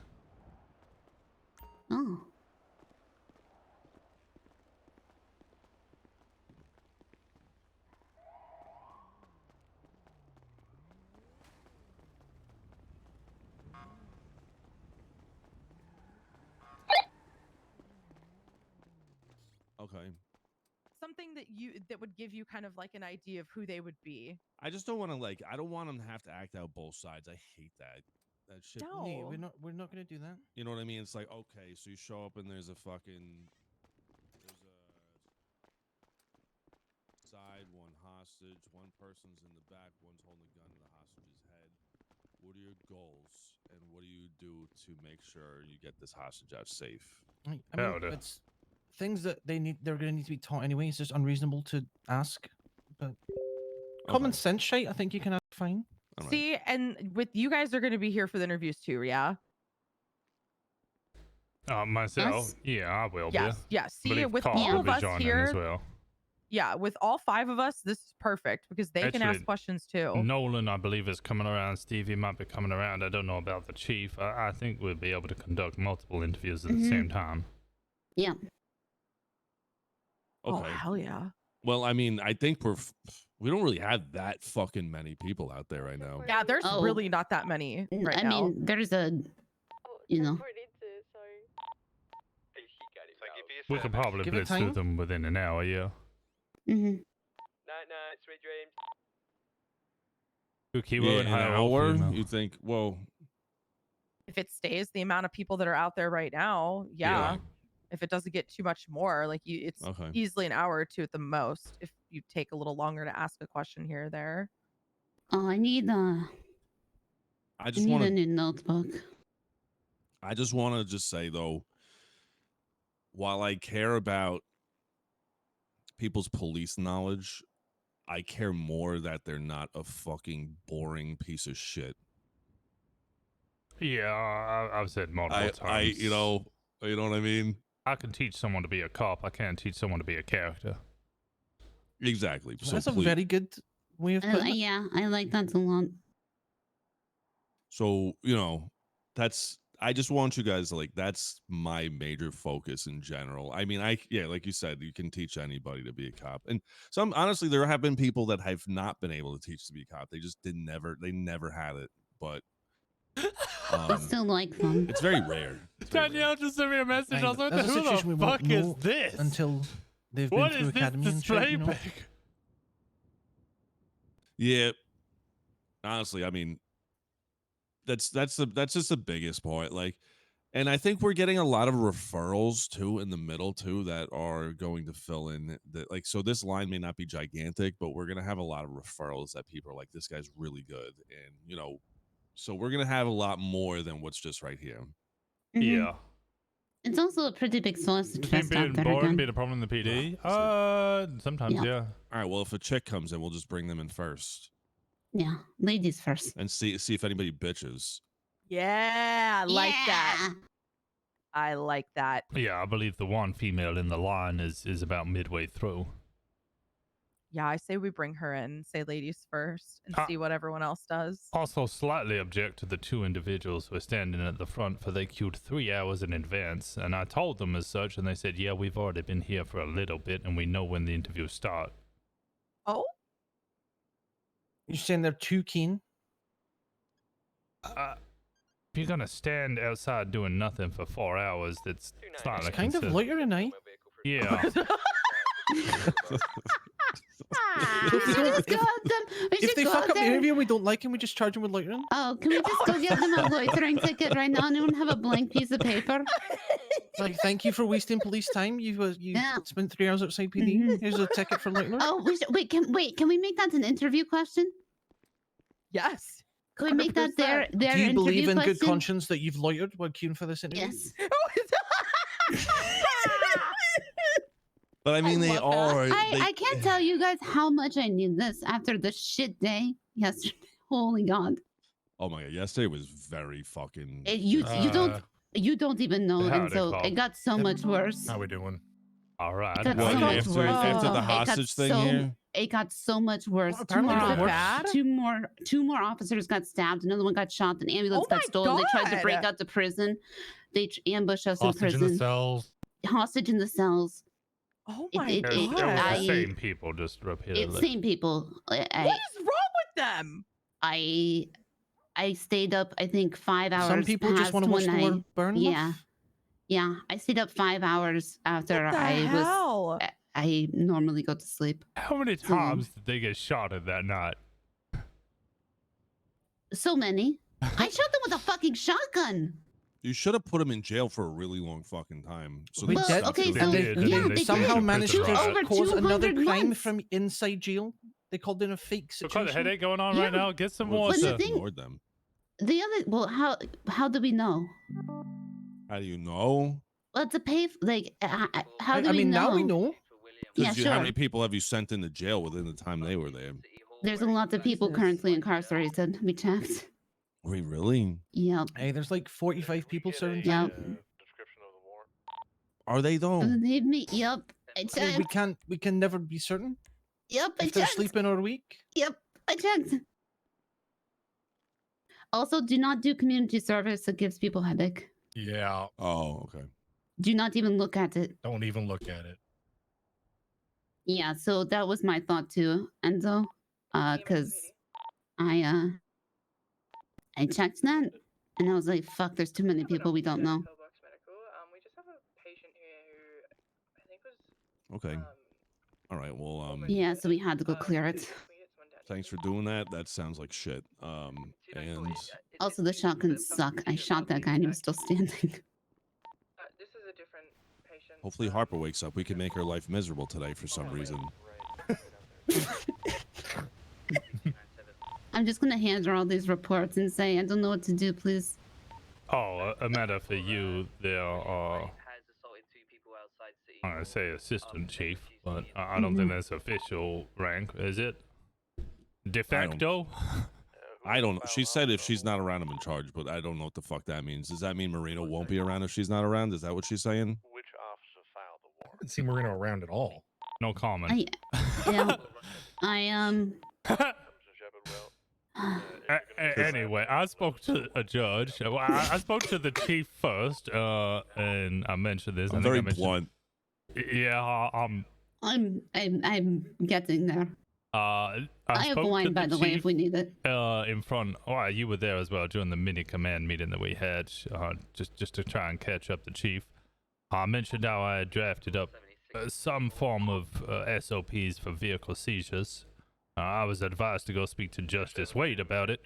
Oh. Okay. Something that would give you kind of like an idea of who they would be. I just don't want to I don't want them to have to act out both sides. I hate that. That shit. No. Hey, we're not gonna do that. You know what I mean? It's like, okay, so you show up and there's a side, one hostage, one person's in the back, one's holding a gun to the hostage's head. What are your goals, and what do you do to make sure you get this hostage out safe? I mean, it's things that they're gonna need to be taught anyway. It's just unreasonable to ask. But common sense shit, I think you can ask fine. See, and with you guys are going to be here for the interviews too, yeah? Myself? Us? Yeah, I will Yes, be. yes. See, Believe with Carl all will of be us joining here, as well. yeah, with all 5 of us, this is perfect because they can ask Actually, questions too. Nolan, I believe, is coming around. Stevie might be coming around. I don't know about the chief. I think we'll be able to conduct multiple interviews at the same time. Yeah. Okay. Oh, hell yeah. Well, I mean, I think we don't really have that fucking many people out there right now. Yeah, there's really not that many right I now. mean, there's a, you know. We could probably Give it blitz through time. them within an hour, yeah. Mm-hmm. Night, sweet dreams. Good keyword, an hire hour? female. You think, well, If it stays the amount of people that are out there right now, yeah. If it doesn't get too much more, like it's easily an hour or 2 at the most. If you take a little longer to ask a question here or there. Oh, I need I just need want a new notebook. I just want to just say though, while I care about people's police knowledge, I care more that they're not a fucking boring piece of shit. Yeah, I've said multiple times. You know what I mean? I can teach someone to be a cop. I can't teach someone to be a character. Exactly. So That's a very good way of putting it. Yeah, I like that a lot. So, I just want you guys to that's my major focus in general. I mean, like you said, you can teach anybody to be a cop. And honestly, there have been people that have not been able to teach to be a cop. They just never had it. But I still like them. It's very rare. Danielle just sent me a message. I was like, That's a who situation we the won't fuck is know this? until they've been What through is this academy and shit, display you know? pic? Yeah. Honestly, I mean, that's just the biggest point. Like, and I think we're getting a lot of referrals too in the middle too that are going to fill in that. Like, so this line may not be gigantic, but we're gonna have a lot of referrals that people are like, this guy's really good, and you know, so we're gonna have a lot more than what's just right here. Yeah. It's also a pretty big source You to think test out being there bored again. being a problem in the PD? Sometimes, Yeah. yeah. All right. Well, if a chick comes in, we'll just bring them in first Yeah, ladies first. and see if anybody bitches. Yeah, I like that. I like that. Yeah, I believe the one female in the line is about midway through. Yeah, I say we bring her in, say ladies first, and see what everyone else does. Also, slightly object to the two individuals who are standing at the front, for they queued 3 hours in advance, and I told them as such, and they said, yeah, we've already been here for a little bit, and we know when the interviews start. Oh? You're saying they're too keen? If you're gonna stand outside doing nothing for 4 hours, it's not It's like kind of loitering, eh? Yeah. If they fuck up the interview and we don't like him, we just charge him with loitering. Oh, can we just go get them a loitering ticket right now? Anyone have a blank piece of paper? Like, thank you for wasting police time. You spent 3 hours outside PD. Here's a ticket for loitering. Oh, can we make that an interview question? Yes. Can we make that their Do you interview believe in question? good conscience that you've loitered while queuing for this interview? Yes. But I mean, they are. I can't tell you guys how much I need this after the shit day yesterday. Holy God. Oh my god, yesterday was very fucking. You don't even know, Howdy, and so Paul. it got so much worse. How we doing? All right. It got so much worse. after the It got hostage thing so- here? It got so much worse. apparently it got worse. Two more officers got stabbed. Another one got shot. An ambulance got stolen. They tried to break out the prison. They ambushed us in prison. Hostage in the cells. Hostage in the cells. Oh my It was the same people, just repeatedly. It's same people. What is wrong with them? I stayed up, I think, 5 hours. Some people just past want to watch when the I- world burn. Yeah. Yeah. I stayed up 5 hours after What the hell? I normally go to sleep. How many times did they get shot at that night? So many. I shot them with a fucking shotgun. You should have put him in jail for a really long fucking time. So We they did. stopped okay, doing so- it. yeah, they somehow did. managed to Over cause another 200 crime months. from inside jail. They called in a fake What kind situation. of headache going on right Yeah. now? Get some Well, water. But the thing- ignored them. The other, well, how do we know? How do you know? Well, to pay, how do I we mean, know? now we know. Yeah, How sure. many people have you sent into jail within the time they were there? There's a lot of people currently incarcerated. We checked. Wait, really? Yep. Hey, there's like 45 people serving. Yep. Are they though? Leave me. Yep. I I mean, checked. we can never be certain Yep. I if they're checked. sleeping or weak. Yep. I checked. Also, do not do community service. It gives people headache. Yeah. Oh, okay. Do not even look at it. Don't even look at it. Yeah. So that was my thought too, Enzo. Because I checked that and I was like, fuck. There's too many people we don't know. Okay. All right. Well, Yeah. So we had to go clear it. thanks for doing that. That sounds like shit. And Also, the shotguns suck. I shot that guy and he was still standing. hopefully Harper wakes up. We can make her life miserable today for some reason. I'm just gonna hand her all these reports and say, I don't know what to do, please. Oh, a matter for you, there are. I'm gonna say assistant chief, but I don't think that's official rank, is it? De facto? I don't know. She said if she's not around, I'm in charge, but I don't know what the fuck that means. Does that mean Marino won't be around if she's not around? Is that what she's saying? I didn't see Marino around at all. No comment. Anyway, I spoke to a judge. Well, I spoke to the chief first, and I mentioned this. I'm I think very I mentioned, blunt. Yeah, I'm getting there. I have spoke to wine, by the way, if chief, we need it. in front. Oh, you were there as well during the mini command meeting that we had, just to try and catch up the chief. I mentioned how I had drafted up some form of SOPs for vehicle seizures. I was advised to go speak to Justice Wade about it.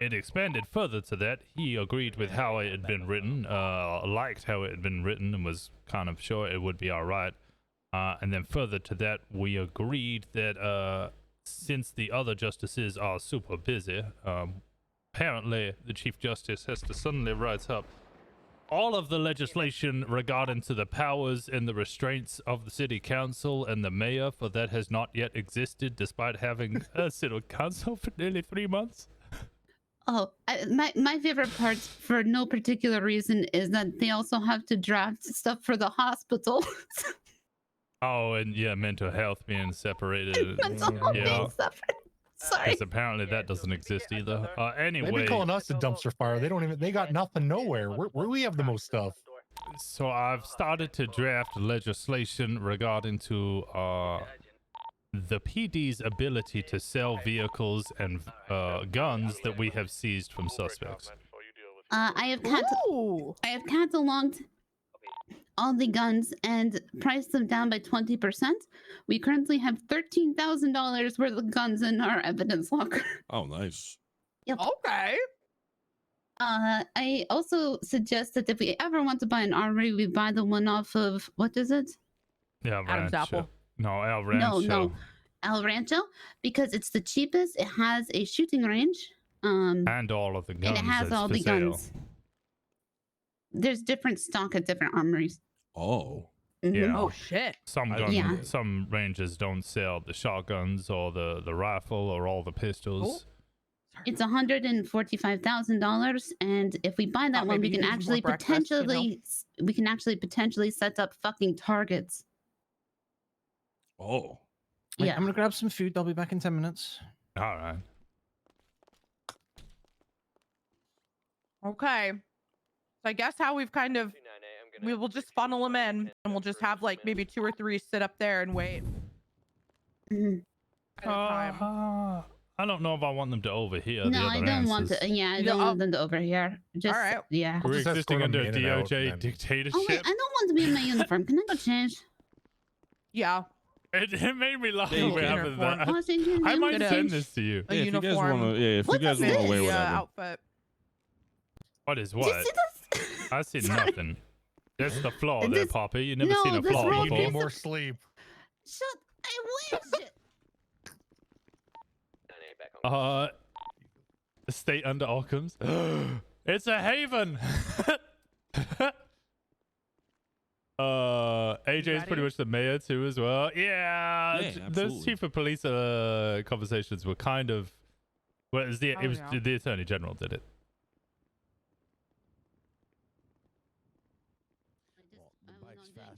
it expanded further to that. He agreed with how it had been written, liked how it had been written, and was kind of sure it would be all right. And then further to that, we agreed that since the other justices are super busy, apparently the Chief Justice has to suddenly write up all of the legislation regarding to the powers and the restraints of the city council and the mayor, for that has not yet existed despite having a city council for nearly 3 months. Oh, my favorite part, for no particular reason, is that they also have to draft stuff for the hospital. Oh, and yeah, mental health being separated. Mental health being separate. Sorry. Because apparently that doesn't exist either. They've Anyway, been calling us a dumpster fire. They don't even. They got nothing nowhere. We have the most stuff. so I've started to draft legislation regarding to the PD's ability to sell vehicles and guns that we have seized from suspects. I have cataloged all the guns and priced them down by 20%. We currently have $13,000 worth of guns in our evidence locker. Oh, nice. Yep. Okay. I also suggest that if we ever want to buy an armory, we buy the one off of, what is it? Yeah, Adam's Apple. No, El Rancho. No, El Rancho, because it's the cheapest. It has a shooting range. And all of the guns. And it has all the guns. There's different stock at different armories. Oh. Yeah. Oh shit. Some ranges don't sell the shotguns or the rifle or all the pistols. It's $145,000, and if we buy that one, we can actually potentially set up fucking targets. Oh. Yeah. I'm gonna grab some food. I'll be back in 10 minutes. All right. Okay. So I guess how we've kind of, we will just funnel them in, and we'll just have like maybe 2 or 3 sit up there and wait. I don't know if I want them to overhear. No, I don't want to. Yeah, I don't want them to overhear. Just, all right. Yeah. We're existing under a DOJ dictatorship. Oh wait, I don't want to be in my uniform. Can I go change? Yeah. It made me laugh Yeah, when happened that. I might send this to you. A uniform. If you guys want to wear whatever. Outfit. What is what? I see nothing. That's the flaw there, Poppy. You never seen a flaw You before. need more sleep. Shut. I wish it. State under Occam's. It's a haven. AJ's pretty much the mayor too as well. Yeah, those chief of police conversations were kind of. Well, it was the attorney general did it.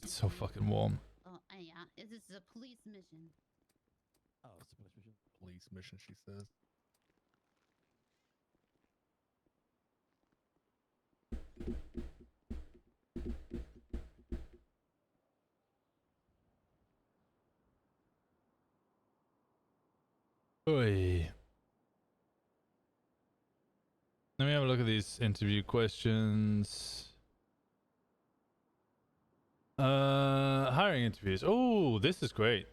It's so fucking warm. Oh, yeah. This is a police mission. Oh, it's a police mission, she says. Oy. Let me have a look at these interview questions. Hiring interviews. Oh, this is great.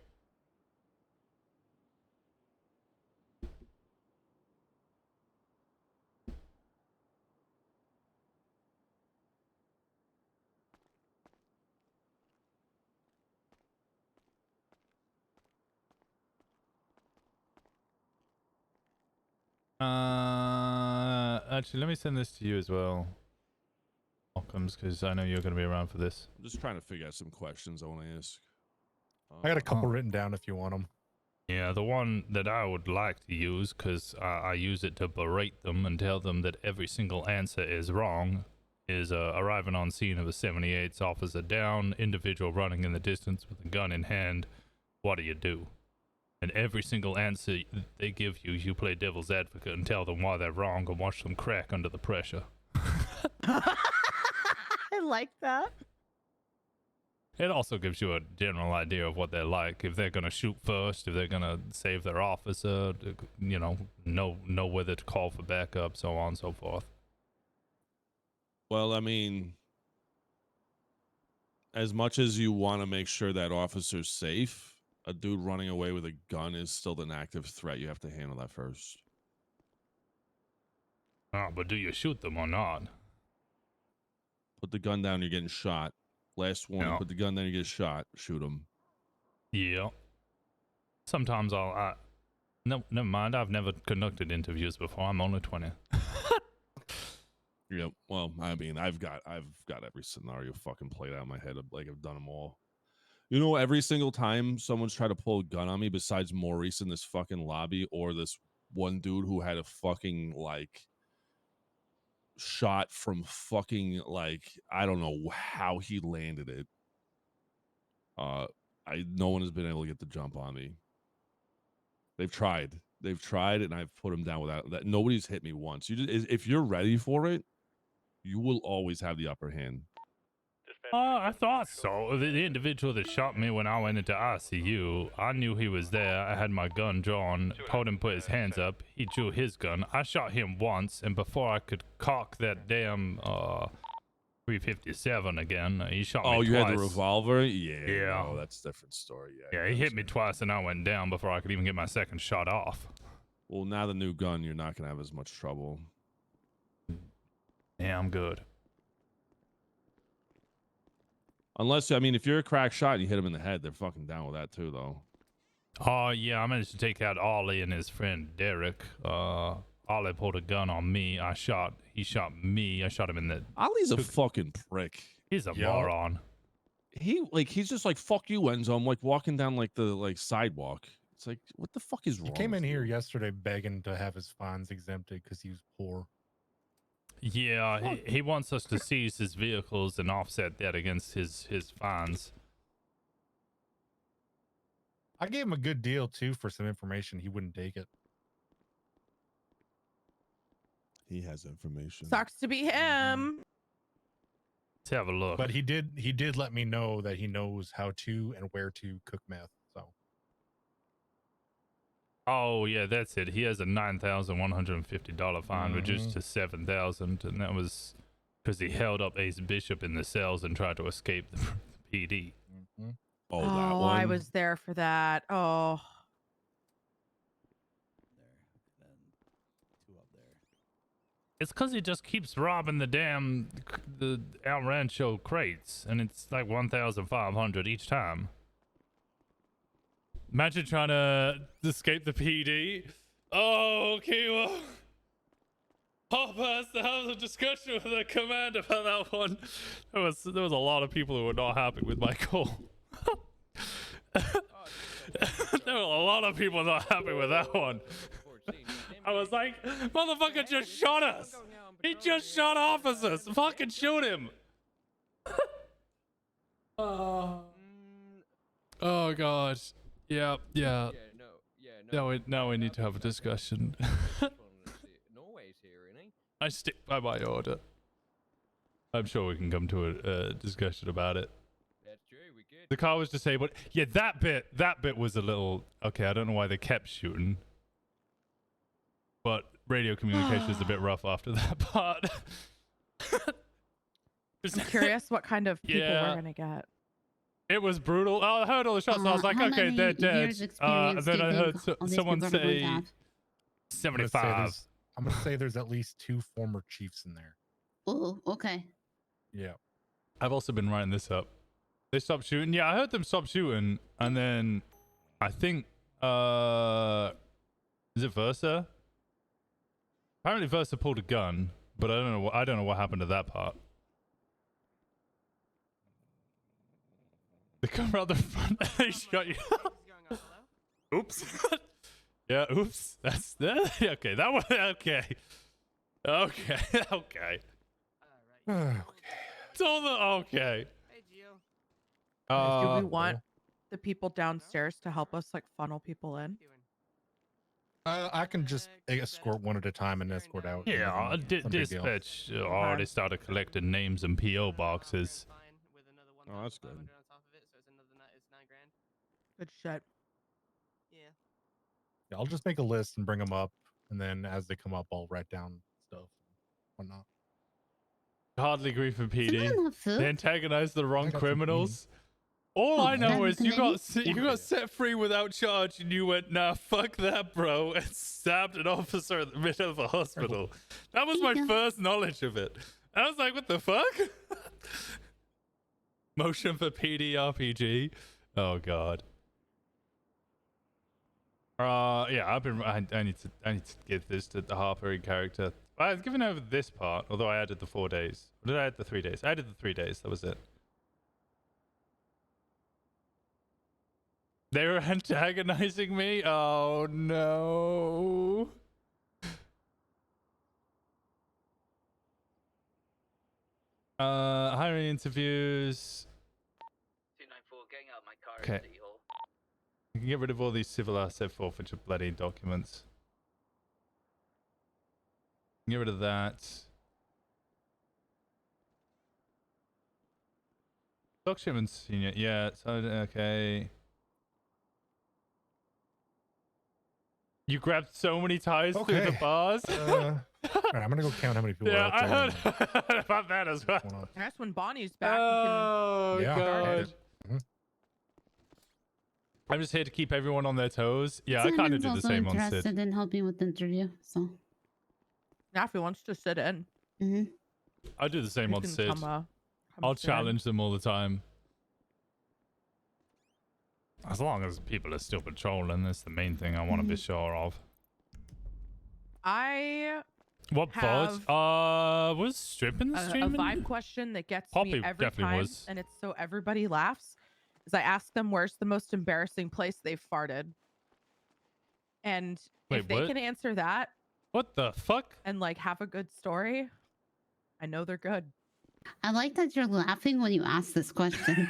Actually, let me send this to you as well, Occams, because I know you're going to be around for this. I'm just trying to figure out some questions I want to ask. I got a couple written down if you want them. Yeah, the one that I would like to use, because I use it to berate them and tell them that every single answer is wrong, is arriving on scene of a 78's officer down, individual running in the distance with a gun in hand. What do you do? And every single answer they give you, you play devil's advocate and tell them why they're wrong and watch them crack under the pressure. I like that. It also gives you a general idea of what they're like. If they're going to shoot first, if they're going to save their officer, you know whether to call for backup, so on and so forth. Well, I mean, as much as you want to make sure that officer's safe, a dude running away with a gun is still an active threat. You have to handle that first. Oh, but do you shoot them or not? Put the gun down, you're getting shot. Last warning, Yeah. put the gun down, you get shot. Shoot them. Yeah. Sometimes no, never mind. I've never conducted interviews before. I'm only 20. Yeah. Well, I mean, I've got every scenario fucking played out in my head. Like I've done them all. You know, every single time someone's tried to pull a gun on me, besides Maurice in this fucking lobby, or this one dude who had a fucking like shot from fucking like I don't know how he landed it. No one has been able to get the jump on me. They've tried, and I've put them down without that. Nobody's hit me once. If you're ready for it, you will always have the upper hand. I thought so. The individual that shot me when I went into ICU, I knew he was there. I had my gun drawn, told him to put his hands up. He drew his gun. I shot him once, and before I could cock that damn 357 again, he shot me twice. Oh, you had the revolver? Yeah. Yeah. No, that's a different story. Yeah, he hit me twice, and I went down before I could even get my second shot off. Well, now the new gun, you're not going to have as much trouble. Yeah, I'm good. Unless, I mean, if you're a crack shot and you hit him in the head, they're fucking down with that too, though. Oh, yeah, I managed to take out Ollie and his friend Derek. Ollie pulled a gun on me. He shot me. I shot him in the... Ollie's a fucking prick. He's a moron. He's just like, fuck you, Enzo. I'm like walking down like the sidewalk. It's like, what the fuck is wrong? He came with in you? here yesterday begging to have his fines exempted because he was poor. Yeah, he wants us to seize his vehicles and offset that against his fines. I gave him a good deal too for some information. He wouldn't take it. He has information. Sucks to be him. Let's have a look. But he did let me know that he knows how to and where to cook meth. So. Oh yeah, that's it. He has a $9,150 fine, reduced to $7,000, and that was because he held up Ace Bishop in the cells and tried to escape the PD. Oh, that one. I was there for that. Oh. It's because he just keeps robbing the El Rancho crates, and it's like 1,500 each time. Imagine trying to escape the PD. Oh, okay, well, Papa has to have a discussion with the command about that one. There was a lot of people who were not happy with my call. There were a lot of people not happy with that one. I was like, motherfucker just shot us. He just shot officers. Fucking shoot him. Oh God. Yeah. Now we need to have a discussion. I stick by my order. I'm sure we can come to a discussion about it. That's true, we could. The car was disabled. Yeah, that bit was a little... Okay, I don't know why they kept shooting. But radio communication is a bit rough after that part. I'm curious what kind of people we're going to get. It was brutal. I heard all the shots, and I was like, okay, they're dead. And then I heard someone say 75. I'm going to say there's at least 2 former chiefs in there. Oh, okay. Yeah. I've also been writing this up. They stopped shooting. Yeah, I heard them stop shooting, and then I think is it Versa? Apparently Versa pulled a gun, but I don't know what happened to that part. They come around the front. They shot you. Oops. Yeah. Oops. That's that. Okay. That one. Okay. Okay. Okay. It's all the okay. Do we want the people downstairs to help us like funnel people in? I can just escort one at a time and escort out. Yeah, dispatch already started collecting names and PO boxes. Oh, that's good. Good shit. Yeah, I'll just make a list and bring them up, and then as they come up, I'll write down stuff, whatnot. Hardly agree for PD. They antagonize the wrong criminals. All I know is you got Yeah. you got set free without charge, and you went, nah, fuck that, bro, and stabbed an officer in the middle of a hospital. That was my first knowledge of it. I was like, what the fuck? Motion for PD RPG. Oh god. Yeah, I need to give this to the Harper in character. I've given over this part, although I added the 4 days. Or did I add the 3 days? I added the 3 days. That was it. They were antagonizing me? Oh no. Hiring interviews. 294, getting out of my car Okay. at City Hall. You can get rid of all these civil asset forfeiture bloody documents. Get rid of that. Stock shipments senior. Yeah, so okay. You grabbed so many ties through the Okay. bars. All right, I'm gonna go count how many people Yeah, are out I there. heard about that as well. That's when Bonnie's back. Oh Yeah. god. Mhm. I'm just here to keep everyone on their toes. Yeah, I kind Simon's of do the also same on interested Sid. in helping with the interview, so. Now, if he wants to sit in, I do the same he on can Sid. come I'll sit in. challenge them all the time. As long as people are still patrolling, that's the main thing I want to be sure of. I What have vote? Was stripping a streaming? vibe question that gets Poppy me every definitely time, was. and it's so everybody laughs. Is I ask them where's the most embarrassing place they've farted, and Wait, if they what? can answer that, What the fuck? and like have a good story, I know they're good. I like that you're laughing when you ask this question.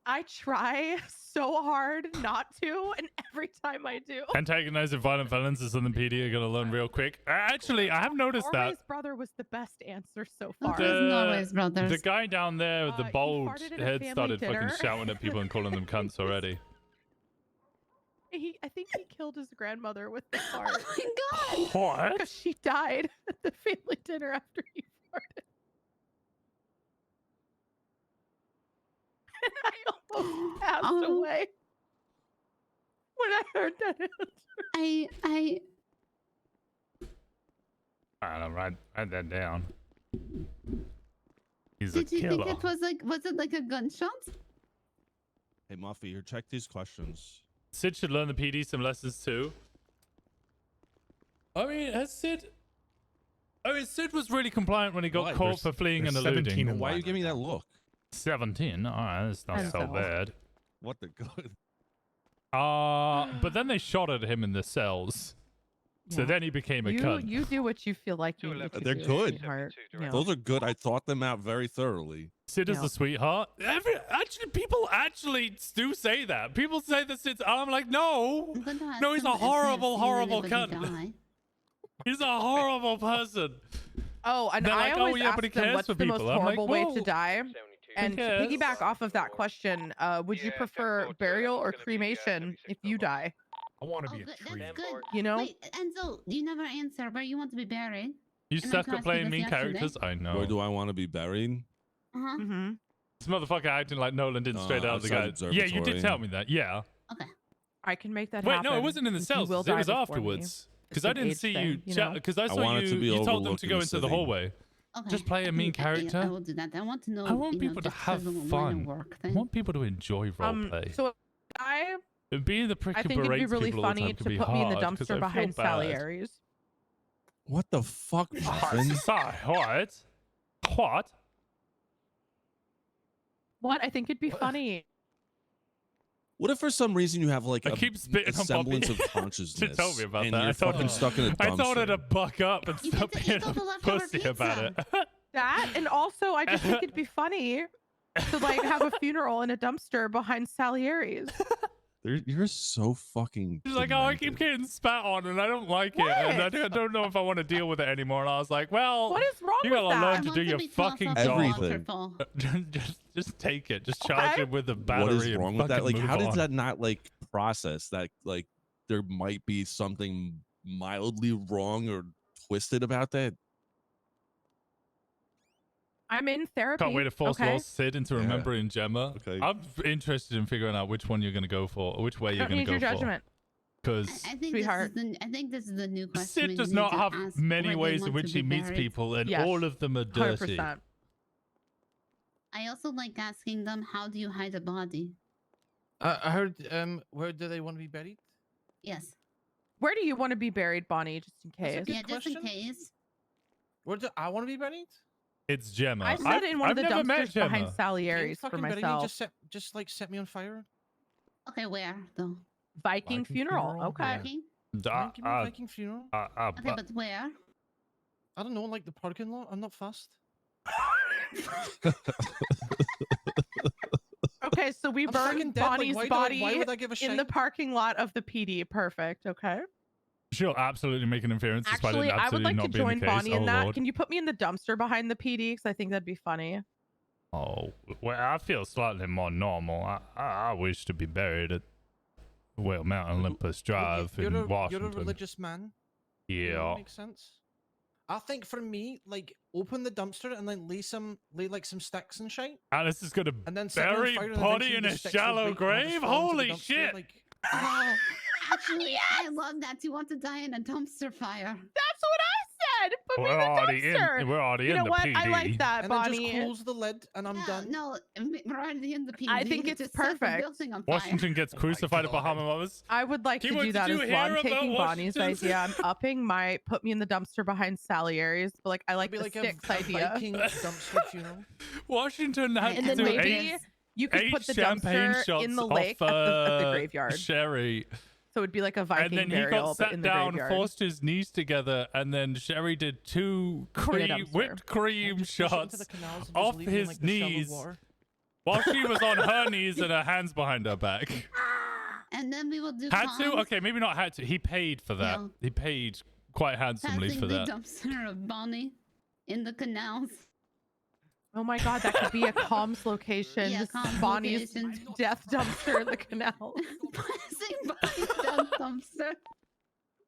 I try so hard not to, and every time I do. Antagonizing violent felons is something PD are gonna learn real quick. Actually, I have noticed that. Norway's brother was the best answer so far. Norway's brothers. The guy down there with the he bald farted at a head family started dinner. fucking shouting at people and calling them cunts already. I think he killed his grandmother with the fart. Oh my god! What? Because she died at the family dinner after he farted. And I almost passed away when I heard that answer. I don't know, write that down. He's Did a you killer. think it was it like a gunshot? Hey, Muffy, here, check these questions. Sid should learn the PD some lessons too. I mean, Sid was really compliant when he got What? caught for fleeing and There's eluding. 17 in Why are you giving me that look? 17? Alright, that's not so bad. What the god? But then they shot at him in the cells. So Yeah. then he became a cunt. You do what you feel like you need to They're do, good. sweetheart. Yeah. Those are good. I thought them out very thoroughly. Sid is a sweetheart. People actually do say that. People say that Sid's. I'm like, no, no, he's a horrible, horrible cunt. He's a horrible person. Oh, and They're I like, always oh, yeah, ask but he them cares what's for the most people. I'm like, horrible way to well, die. And to cares? piggyback off of that question, would you prefer burial or cremation if you die? I want to be a That's tree. good. You know? Wait, Enzo, you never answer where you want to be buried. You And I suck asked at you playing this mean yesterday. characters. I know. Where do I want to be buried? Uh-huh. Mm-hmm. This motherfucker acting like Nolan didn't straight out of the guy. outside Yeah, you did observatory. tell me that. Yeah. I can make that Wait, happen. no, it wasn't in the You cells. will It die was before me. afterwards. Because It's I an didn't age see thing, you. you know? Because I I saw want it to be you told them to go overlooking into the the city. hallway. Okay. Just play a mean I character. will do that. I want to know. I want you know, people to just have a little fun. work I thing. want people to enjoy roleplay. So I Being the prick I who think it'd be berates really people all the funny time to can be put me in the hard, 'cause I dumpster feel behind bad. Salieri's. What the fuck, Muffin? Sorry, what? What? What? I think it'd be funny. What if for some reason you have like I keep spitting a on semblance Poppy. of consciousnness? She told me about and that. You're I told fucking her- stuck in a dumpster. I told her to buck up and stop being the a leftover pussy about it. That, and also I just think it'd be funny to like have a funeral in a dumpster behind Salieri's. You're so fucking. She's like, oh, I keep getting spat on and I don't like it. And I don't know if I want to deal with it anymore. And I was like, well, What is wrong you with gotta that? learn I to want do to your be tough fucking up job. Everything. just take it. Just charge Okay. it with a battery. What is wrong and with that? fucking Like, how move does on. that not like process that? Like, there might be something mildly wrong or twisted about that. I'm in therapy. Can't wait to force Lost Sid into remembering Gemma. Okay. I'm interested in figuring out which one you're gonna go for, or which way you're gonna go your judgment. Because I think this is the new question. Sid we does need not to have ask many where they ways in want which to he be meets buried. people, and Yes. all of them are dirty. 100%. I also like asking them, how do you hide a body? I heard. Where do they want to be buried? Yes. Where do you want to be buried, Bonnie? Just in That's a case. good Yeah, just in question. case. Where do I want to be buried? It's Gemma. I said in one of the never met dumpsters behind Gemma. Salieri's for Fucking bury me, myself. just like set me on fire. Okay, where though? Viking funeral. Okay. Viking? Give me a Viking funeral. Okay, but where? I don't know, like the parking lot. I'm not fast. Okay, so we I'm burned fucking dead, like, Bonnie's why body would I give a in the shit? parking lot of the PD. Perfect. Okay. She'll absolutely make an appearance despite Actually, it I would absolutely like to not being join the case. Bonnie in Oh, that. Lord. Can you put me in the dumpster behind the PD? Because I think that'd be funny. Oh, well, I feel slightly more normal. I wish to be buried at Mount Olympus Drive in Washington. You're a religious man. Yeah. That makes sense. I think for me, like, open the dumpster and then lay like some sticks and shit. Alice is gonna And then set me on bury fire and body eventually in the a sticks will shallow break and I'll just grave. fall into the Holy dumpster, shit! Like, Oh, actually, I love that. You want to die in a dumpster fire. That's what I said. Put me in We're the already dumpster. we're already You in know the what? PD. I like that, and then Bonnie. just close the lid and I'm done. No, we're already in the PD. I think You it's just set the perfect. building on fire. Washington gets crucified at Bahama Mamas. I would like to Kimo, do did that you as hear well. I'm about taking Bonnie's Washington's- idea. I'm upping my put me in the dumpster behind Salieri's, but like I like Be the like sticks a idea. Viking dumpster funeral. Washington has And to then do maybe you could 8 put the champagne dumpster shots in the off, lake at the graveyard. Sherry. So it'd be like a Viking And then he burial, got but sat in the down, graveyard. forced his knees together, and then Sherry did 2 dumpster. whipped cream Just push it into shots the canals and just off leave it in, his like, the shallow knees water. while she was on her knees and her hands behind her back. And then we will do Had to? comms. Okay, maybe not had to. He paid for that. Yeah. He paid quite handsomely Passing for the that. dumpster of Bonnie in the canals. Oh my god, that could be a comms location. Yeah, This is comms Bonnie's location. death dumpster in the canal. Passing Bonnie's death dumpster.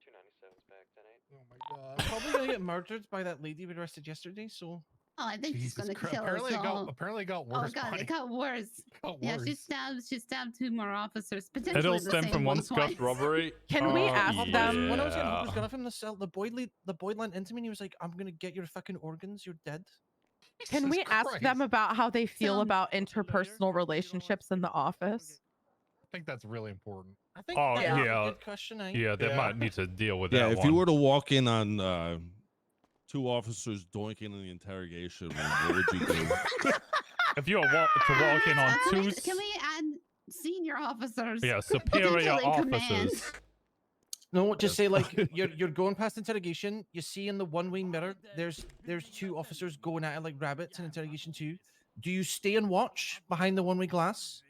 297's back, 10-8. Oh my god. I'm probably gonna get murdered by that lady we arrested yesterday, so Oh, I think she's Jesus gonna Christ. kill Apparently us all. apparently it got Oh worse. god, Bonnie. it got worse. Got Yeah, she worse. stabbed 2 more officers. Potentially It all the stemmed same from one twice. scuffed robbery. Can we ask them- when I was getting yeah. hookers gun from the cell, the boy leaned into me and he was like, "I'm gonna get your fucking organs. You're dead." Can we Jesus ask them Christ. about how they feel So- about interpersonal relationships in the office? I think that's really important. I think Oh, that's a yeah. good question. Eh? Yeah, they Yeah. might need to deal with Yeah, that if one. you were to walk in on 2 officers doinking in the interrogation room, what would you do? If you were to walk in on Can 2 we add senior officers? superior Potentially command. officers. No, just say like you're going past interrogation. You see in the one-way mirror, there's 2 officers going at it like rabbits in interrogation 2. Do you stay and watch behind the one-way glass?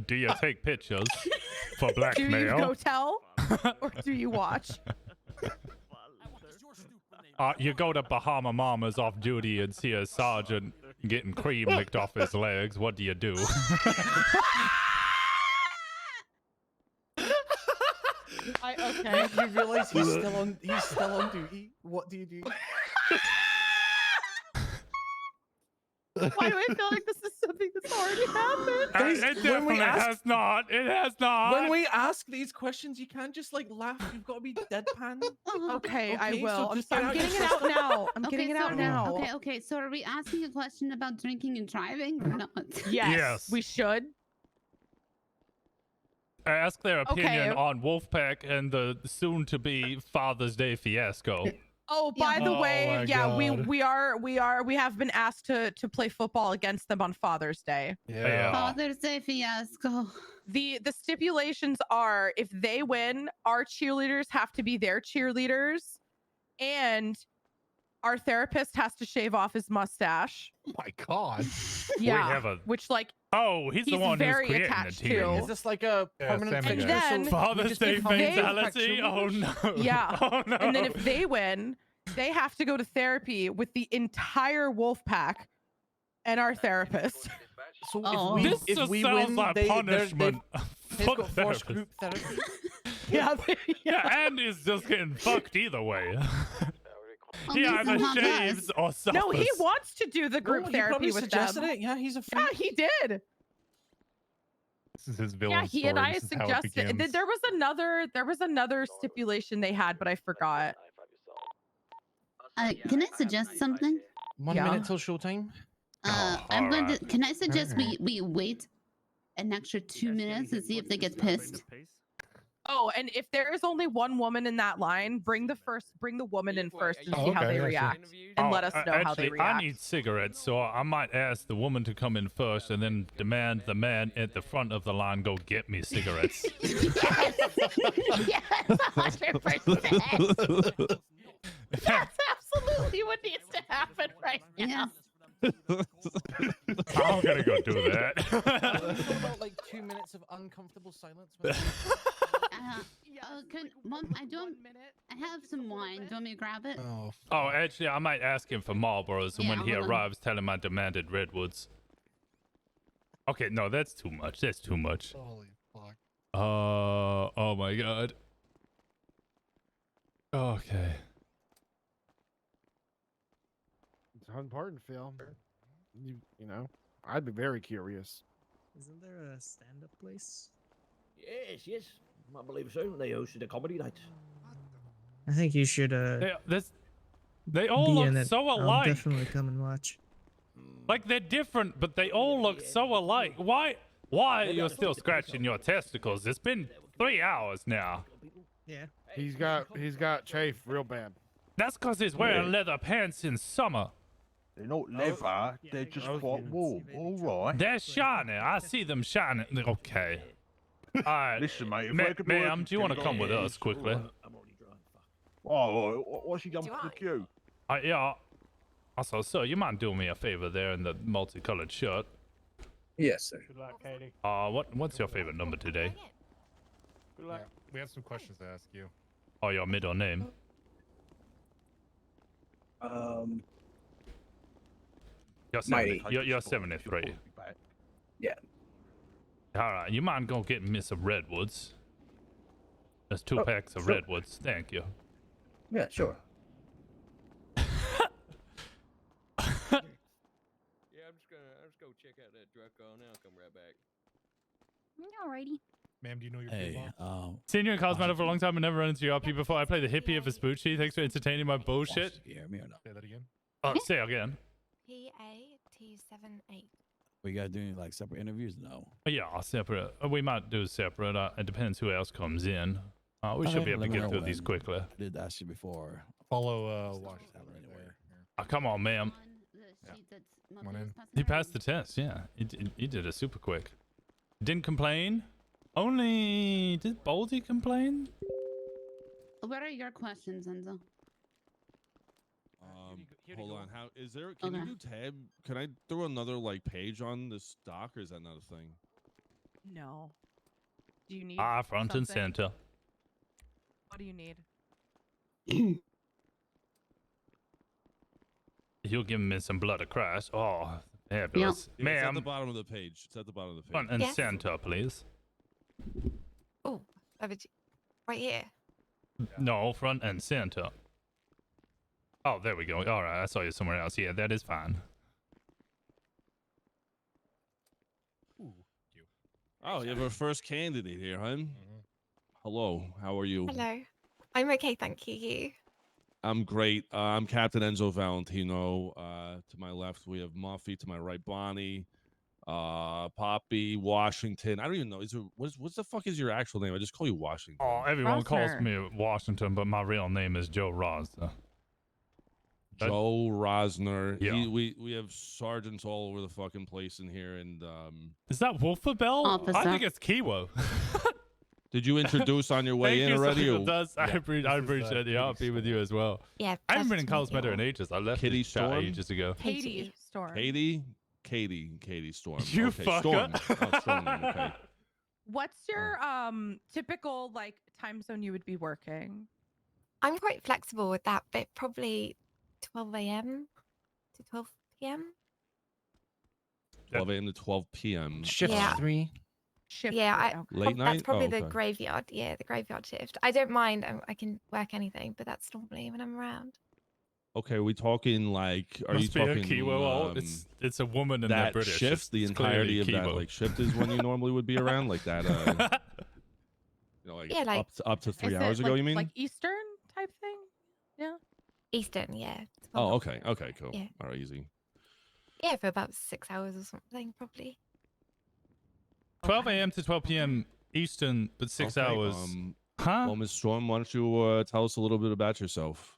Do you take pictures for Do you blackmail? go tell or do you watch? You go to Bahama Mamas off duty and see a sergeant getting cream licked off his legs. What do you do? Okay. You realize he's still on duty. What do you do? Why do I feel like this is something that's already happened? Guys, It when we definitely ask- has not. It has not. When we ask these questions, you can't just like laugh. You've got to be deadpan. Okay, I Okay, will. so I'm, just get I'm out getting your it out system. now. I'm Okay, getting it so out now. Okay. So are we asking a question about drinking and driving or not? Yes, we should. Ask their opinion Okay. on Wolfpack and the soon-to-be Father's Day fiasco. Oh, by the Oh way, my yeah, God. we have been asked to play football against them on Father's Day. Yeah. Father's Day fiasco. The stipulations are if they win, our cheerleaders have to be their cheerleaders, and our therapist has to shave off his mustache. Oh my god. Yeah, have a- which like Oh, he's the he's one who's very creating the attached team. to. Is this like a Yeah, permanent same fixture? again. So we Father's just Day give them fatality? picture Oh movies? no. Yeah. Oh no. And then if they win, they have to go to therapy with the entire wolf pack and our therapist. So Oh. This if just we sounds win, like they've punishment for the got forced therapist. group therapy. Yeah, Yeah, and he's just getting fucked either way. he Lisa either Hawk shaves does. or suffers. No, he wants to do the group he therapy probably with suggested them. it. Yeah, he's a Yeah, freak. he did. This is his villain Yeah, he story. and I This is how it suggested. begins. There was another stipulation they had, but I forgot. Can I suggest something? 1 minute till showtime. I'm going to. Can I suggest we wait an extra 2 minutes and see if they get pissed? Oh, and if there is only one woman in that line, bring the woman in first and see how they react, and let us know how they Actually, react. I need cigarettes, so I might ask the woman to come in first and then demand the man at the front of the line go get me cigarettes. Yes, 100%. That's absolutely what needs to happen right now. I'm gonna go do that. About like 2 minutes of uncomfortable silence. I have some wine. Do you want me to grab it? Oh, actually, I might ask him for Marlboros, and when he hold on. arrives, tell him I demanded Redwoods. Okay, no, that's too much. That's too much. Holy fuck. Oh my god. Okay. It's important, Phil. You know, I'd be very curious. Isn't there a stand-up place? Yes. I believe so. They hosted a comedy night. I think you should They all be look in it. so I'll alike. definitely come and watch. Like they're different, but they all look so alike. Why are you still scratching your testicles? It's been 3 hours now. Yeah. He's got chafe real bad. That's because he's wearing leather pants in summer. They're not leather. They're just quite warm. All right. They're shining. I see them shining. Okay. All right. Listen, mate. Ma'am, do you want to come with us quickly? Oh, what's he done for the queue? Yeah. Also, sir, you mind doing me a favor there in the multicolored shirt? Yes, sir. Good luck, Katie. What's your favorite number today? Good luck. We have some questions to ask you. Oh, your middle name? You're 73. Yeah. All right. You mind go getting me some Redwoods? There's 2 packs of sure. Redwoods. Thank you. Yeah, sure. Yeah, I'm just go check out that drug car now. Come right back. Alrighty. Ma'am, do you know your PO? Seen you in Cosmetic for a long time and never run into your RP before. I play the hippie of Vespucci. Thanks for entertaining my bullshit. Say that again. Say again. PA278. We gotta do any like separate interviews? No. Yeah, separate. We might do separate. It depends who else comes in. We should be able to get through these quickly. I did ask you before. Follow Washington anyway. Come on, ma'am. Come on in. He passed the test. Yeah, he did it super quick. Didn't complain. Only did Baldy complain? What are your questions, Enzo? Hold on. How is there? Can you do tab? Can I throw another like page on this doc, or is that not a thing? No. Do you need? Front and something? center. What do you need? You'll give me some blood of Christ. Oh, fabulous. Yeah, it's at Ma'am. the bottom of the page. It's at the bottom of the page. Front and center, please. Oh, right here. No, front and center. Oh, there we go. All right, I saw you somewhere else. Yeah, that is fine. Oh, you have our first candidate here, huh? Hello, how are you? Hello. I'm okay, thank you. You? I'm great. I'm Captain Enzo Valentino. To my left, we have Muffy. To my right, Bonnie. Poppy, Washington. I don't even know. What's the fuck is your actual name? I just call you Washington. Oh, everyone calls me Washington, but my real name is Joe Rosner. Joe Rosner. Yeah. We have sergeants all over the fucking place in here, and is that Wolfabell? Officer. I think it's Kiwo. did you introduce on your way in already? It does. I appreciate the RP with you as well. Yeah. I haven't been in Cosmetic in ages. I left Kitty this chat Storm? ages ago. Katie Storm. Katie Storm. You okay, fucker. Storm. Oh, Storm, okay. What's your typical like time zone you would be working? I'm quite flexible with that, but probably 12 a.m. to 12 p.m. 12 a.m. to 12 p.m. Shift Yeah. 3. Shift Yeah, Late night? that's probably Oh, the okay. graveyard. Yeah, the graveyard shift. I don't mind. I can work anything, but that's normally when I'm around. Okay, are we talking like? Are Must you be talking? a Kiwo role. It's a woman and they're that British. shift, the It's entirety of clearly that Kiwo. like shift is when you normally would be around, like that. You know, like, Yeah, like up to 3 is hours it, ago. like, You mean? like Eastern type thing? Yeah. Eastern, yeah. Oh, okay, okay, cool. Yeah. All right, easy. Yeah, for about 6 hours or something, probably. 12 a.m. to 12 p.m. Eastern, but 6 Okay, hours. Well, Miss Storm, why don't you tell us a little bit about yourself?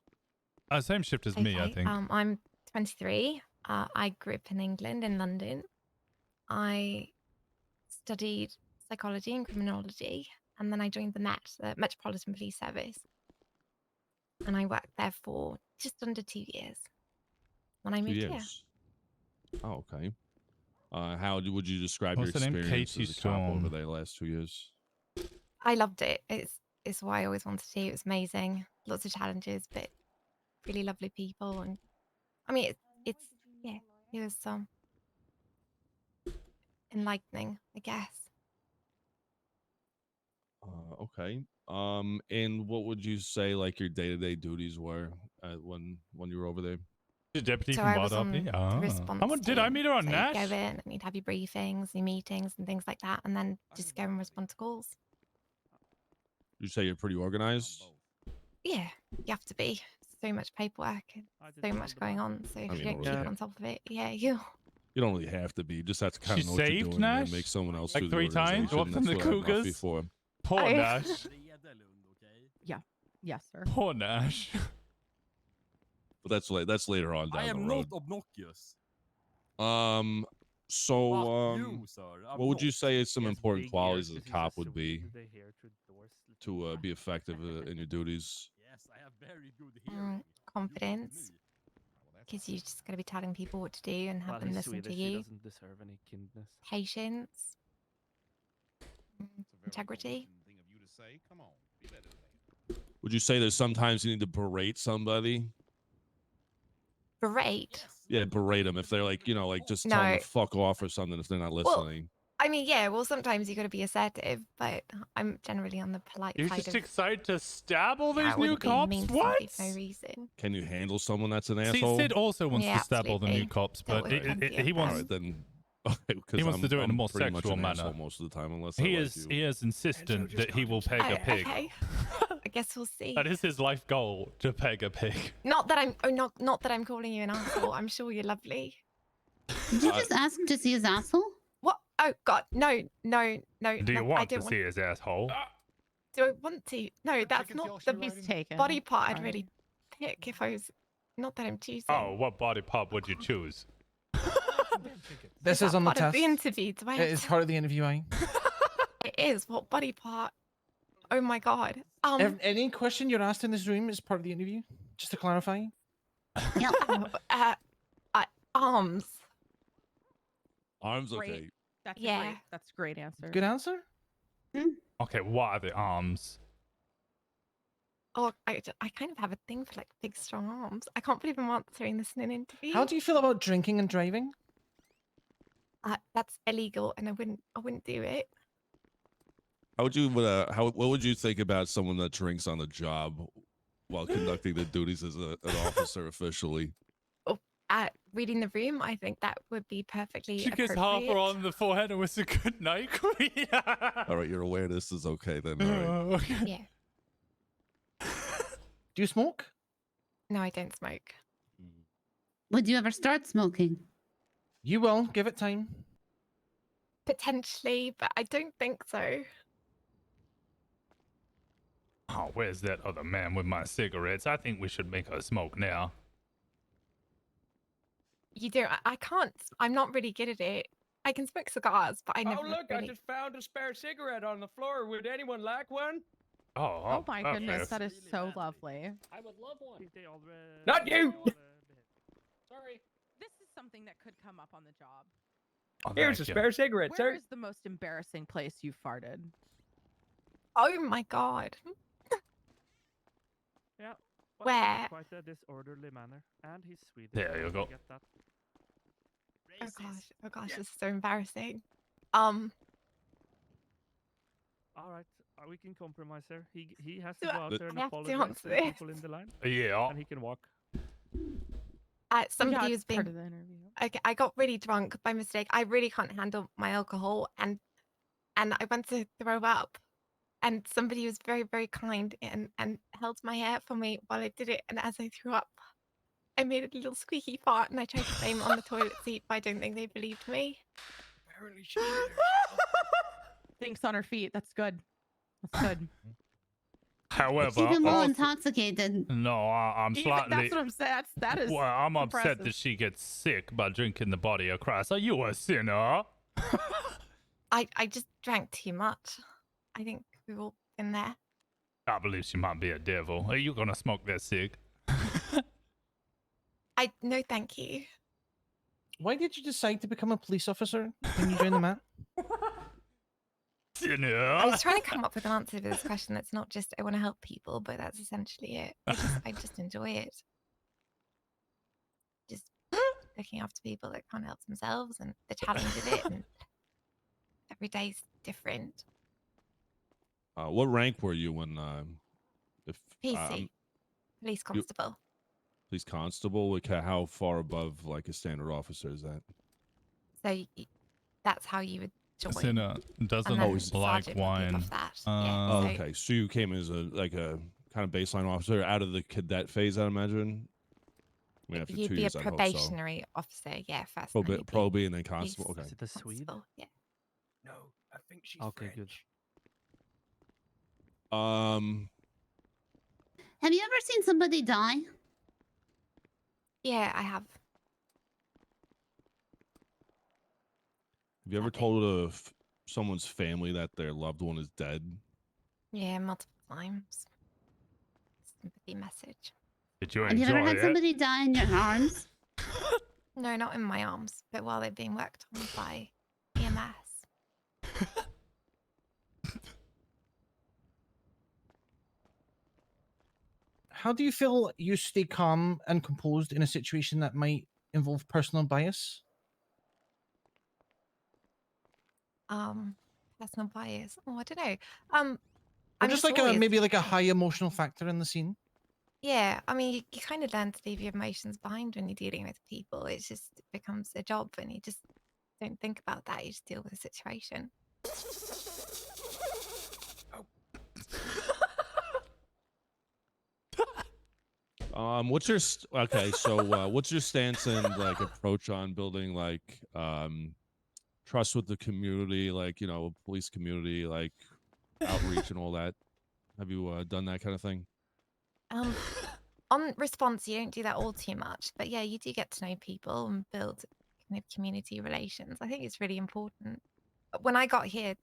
Same shift as me, I think. I'm 23. I grew up in England, in London. I studied psychology and criminology, and then I joined the Met, the Metropolitan Police Service. And I worked there for just under 2 years. When I 2 moved here. years. Oh, okay. How would you describe What's your her name? experience Katie as a cop over Storm. the last 2 years? I loved it. It's what I always wanted to do. It was amazing. Lots of challenges, but really lovely people. And I mean, it was enlightening, I guess. Okay. And what would you say like your day-to-day duties were when you were over there? The deputy So from I was on Bardopney? the response How much did I team. meet her on So Nash? you go in and you'd have your briefings, your meetings, and things like that, and then just go and respond to calls. You say you're pretty organized? Yeah, you have to be. So much paperwork, and so much going on. So if mean, you don't don't keep really on top of it, yeah, you. You don't really have to be. You just have to kind She of know what you're saved doing and Nash? make someone else Like do the 3 times? organization. Walked from That's the what I'm Cougars? before. Poor I- Nash. Yeah. Yes, sir. Poor Nash. But that's later on down I am the road. not obnoxious. So Fuck you, sir. I'm what would you not. say is some He has important big qualities ears as a 'cause he's cop would be Swede. to be effective in your duties? Yes, I have very good hearing. Confidence. Because you just got to be telling people what to do and have them listen to you. doesn't deserve any kindness. Patience. Integrity. Would you say there's sometimes you need to berate somebody? Berate. Yeah, berate them if they're like, like just tell them No. to fuck off or something if they're not listening. I mean, yeah, well, sometimes you got to be assertive, but I'm generally on the polite You're side just of. excited to stab all I these new wouldn't be cops? mean to What? somebody for no reason. Can you handle someone that's an See, asshole? Sid also wants Yeah, to stab all the new absolutely. cops, Don't but worry, plenty he of wants All right, then. Okay, he wants to do it in a I'm more pretty much sexual an manner. asshole most of the time, unless He I is like you. he is insistent that he will peg a pig. Okay. I guess we'll see. That is his life goal, to peg a pig. Not that I'm not that I'm calling you an asshole. I'm sure you're lovely. Did you just ask him to see his asshole? What? Oh God, no. Do you I want to don't see his asshole? Do I want to? No, that's not the taken. body part I'd really pick if I was. Not that I'm choosing. Oh, what body part would you choose? This Is is that on the part of test. the interview. Do I It have is to- part of the interview, eh? It is. What body part? Oh my God. Any question you're asked in this room is part of the interview. Just to clarify. Arms. Arms, Great. okay. That's Yeah. That's a great answer. Good answer. Okay, what are the arms? Oh, I kind of have a thing for like big, strong arms. I can't believe I'm answering this in an interview. How do you feel about drinking and driving? That's illegal, and I wouldn't do it. How would you what would you think about someone that drinks on the job while conducting the duties as an officer officially? Reading the room, I think that would be perfectly She gets appropriate. Harper on the forehead and was a good night queen. All right, you're aware this is okay then. All right. Yeah. Do you smoke? No, I don't smoke. Would you ever start smoking? You will. Give it time. Potentially, but I don't think so. Oh, where's that other man with my cigarettes? I think we should make her smoke now. You don't. I can't. I'm not really good at it. I can smoke cigars, but I never. Oh, look, really... I just found a spare cigarette on the floor. Would anyone like one? Oh my goodness, that is so lovely. I would love one. Not you! Sorry. This is something that could come up on the job. Oh, Here's a thank you. spare cigarette, Where sir. is the most embarrassing place you farted? Oh my God. Yeah. Where? Quite a disorderly manner, and he's Swedish. There you go. Get that. Oh gosh, this is so embarrassing. All right, we can compromise here. He has to Do go out there and I have to apologize answer to the this? people in the line. Yeah. And he can walk. Somebody was part being. of the interview. I got really drunk by mistake. I really can't handle my alcohol, and I went to throw up. And somebody was very, very kind and held my hair for me while I did it. And as I threw up, I made a little squeaky fart, and I tried to blame it on the toilet seat, but I don't think they believed me. Apparently she thinks on her feet. That's good. That's good. However, Even more intoxicated. No, I'm slightly. That's what I'm saying. That is. Well, I'm upset impressive. that she gets sick by drinking the body of Christ. Are you a sinner? I just drank too much. I think we've all been there. I believe she might be a devil. Are you gonna smoke that cig? No, thank you. Why did you decide to become a police officer when you joined the mat? I was trying to come up with an answer for this question that's not just I want to help people, but that's essentially it. I just enjoy it. Just looking after people that can't help themselves and the challenge of it. And every day's different. What rank were you when PC, police constable. Police constable? Like how far above like a standard officer is that? So that's how you would join. Sinner doesn't And then always like sergeant would be wine. above that. Oh, okay. So you came as a kind of baseline officer out of the cadet phase, I imagine. I mean, after You'd 2 be a years, I hope so. probationary officer, yeah, first. and then you'd be Probie and then constable. police Okay. Is it the Swede? constable, yeah. No, I think she's Okay, French. good. Have you ever seen somebody die? Yeah, I have. Have you ever told someone's family that their loved one is dead? Yeah, multiple times. Sympathy message. Did you Have you ever had somebody die in your arms? No, not in my arms, but while they're being worked on by EMS. How do you feel you stay calm and composed in a situation that might involve personal bias? Personal bias. Oh, I don't know. Or I'm just like always- maybe like a high emotional factor in the scene? Yeah, I mean, you kind of learn to leave your emotions behind when you're dealing with people. It becomes a job, and you just don't think about that. You just deal with the situation. What's your what's your stance and like approach on building like trust with the community, like police community, like outreach and all that? Have you done that kind of thing? On response, you don't do that all too much, but yeah, you do get to know people and build kind of community relations. I think it's really important. When I got here,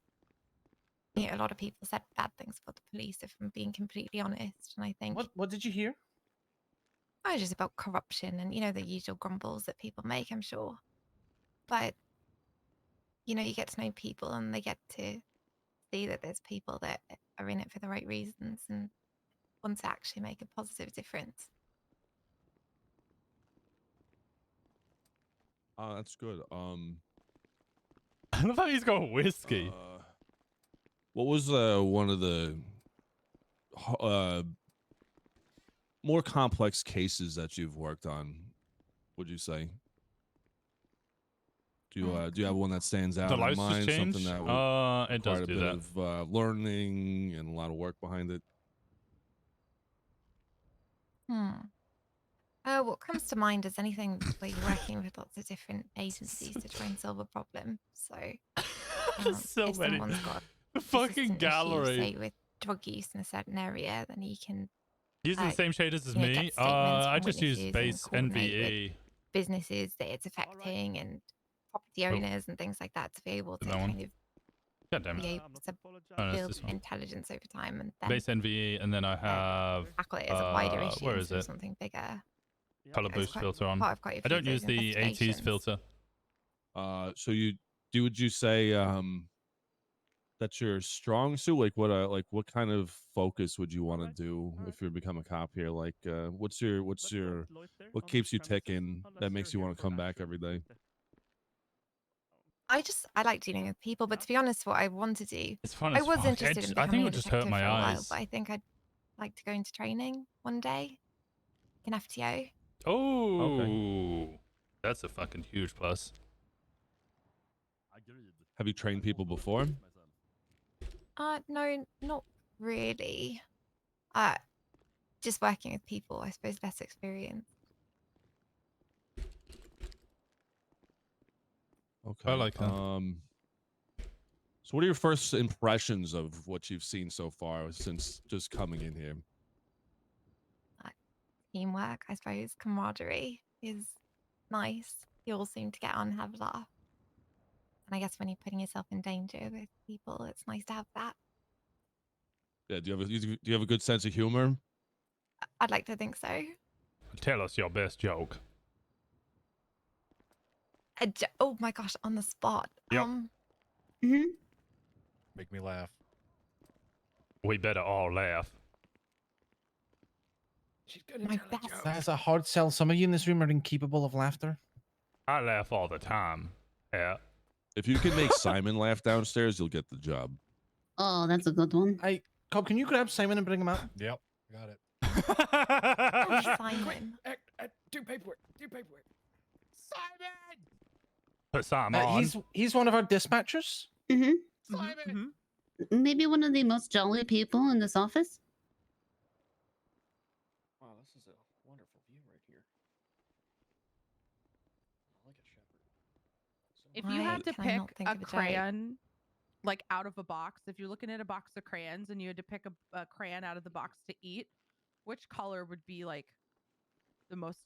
a lot of people said bad things about the police, if I'm being completely honest. And I think What did you hear? Oh, just about corruption and the usual grumbles that people make, I'm sure. But you get to know people and they get to see that there's people that are in it for the right reasons and want to actually make a positive difference. Oh, that's good. I love how he's got whiskey. What was one of the more complex cases that you've worked on, would you say? Do you have one that stands out The in license mind? change? Something that It does required a do bit that. of learning and a lot of work behind it? What comes to mind is anything where you're working with lots of different agencies to try and solve a problem. So, So if many. someone's got The a fucking persistent gallery. issue, say with drug use in a certain area, then you can Using the same shaders as get me. statements I from just use witnesses and base coordinate with NVE. businesses that it's affecting and property owners and things like that to be able to That one. kind of God damn be it. able to Oh, that's build this one. intelligence over time and then Base NVE, and then I have. tackle it as a wider issue Where is instead of it? something bigger. Color It's boost quite filter on. part of quite a I don't few use those the ATs investigations. filter. So would you say that's your strong suit? Like what kind of focus would you want to do if you become a cop here? Like what keeps you ticking that makes you want to come back every day? I like dealing with people, but to be honest, what I want to do, It's fun I as was fuck. interested in I think it becoming a would just hurt detective my for a while, eyes. but I think I'd like to go into training one day in FTO. Oh. That's a fucking huge plus. Have you trained people before? No, not really. Just working with people, I suppose, less experience. Okay. I like that. So what are your first impressions of what you've seen so far since just coming in here? Teamwork, I suppose, camaraderie is nice. You all seem to get on and have a laugh. And I guess when you're putting yourself in danger with people, it's nice to have that. Yeah, do you have a good sense of humor? I'd like to think so. Tell us your best joke. Oh my gosh, on the spot. Yep. Make me laugh. We better all laugh. She's gonna My tell a best. joke. That's a hard sell. Some of you in this room are incapable of laughter. I laugh all the time. Yeah. If you can make Simon laugh downstairs, you'll get the job. Oh, that's a good one. Hey, Cobb, can you grab Simon and bring him out? Yep, got it. Oh, Simon. Do paperwork. Do paperwork. Put Simon on. He's one of our dispatchers. Simon. Maybe one of the most jolly people in this office. Wow, this is a wonderful view right here. I like a shepherd. If you had to can I not pick think a of a joke? crayon, like out of a box, if you're looking at a box of crayons and you had to pick a crayon out of the box to eat, which color would be like the most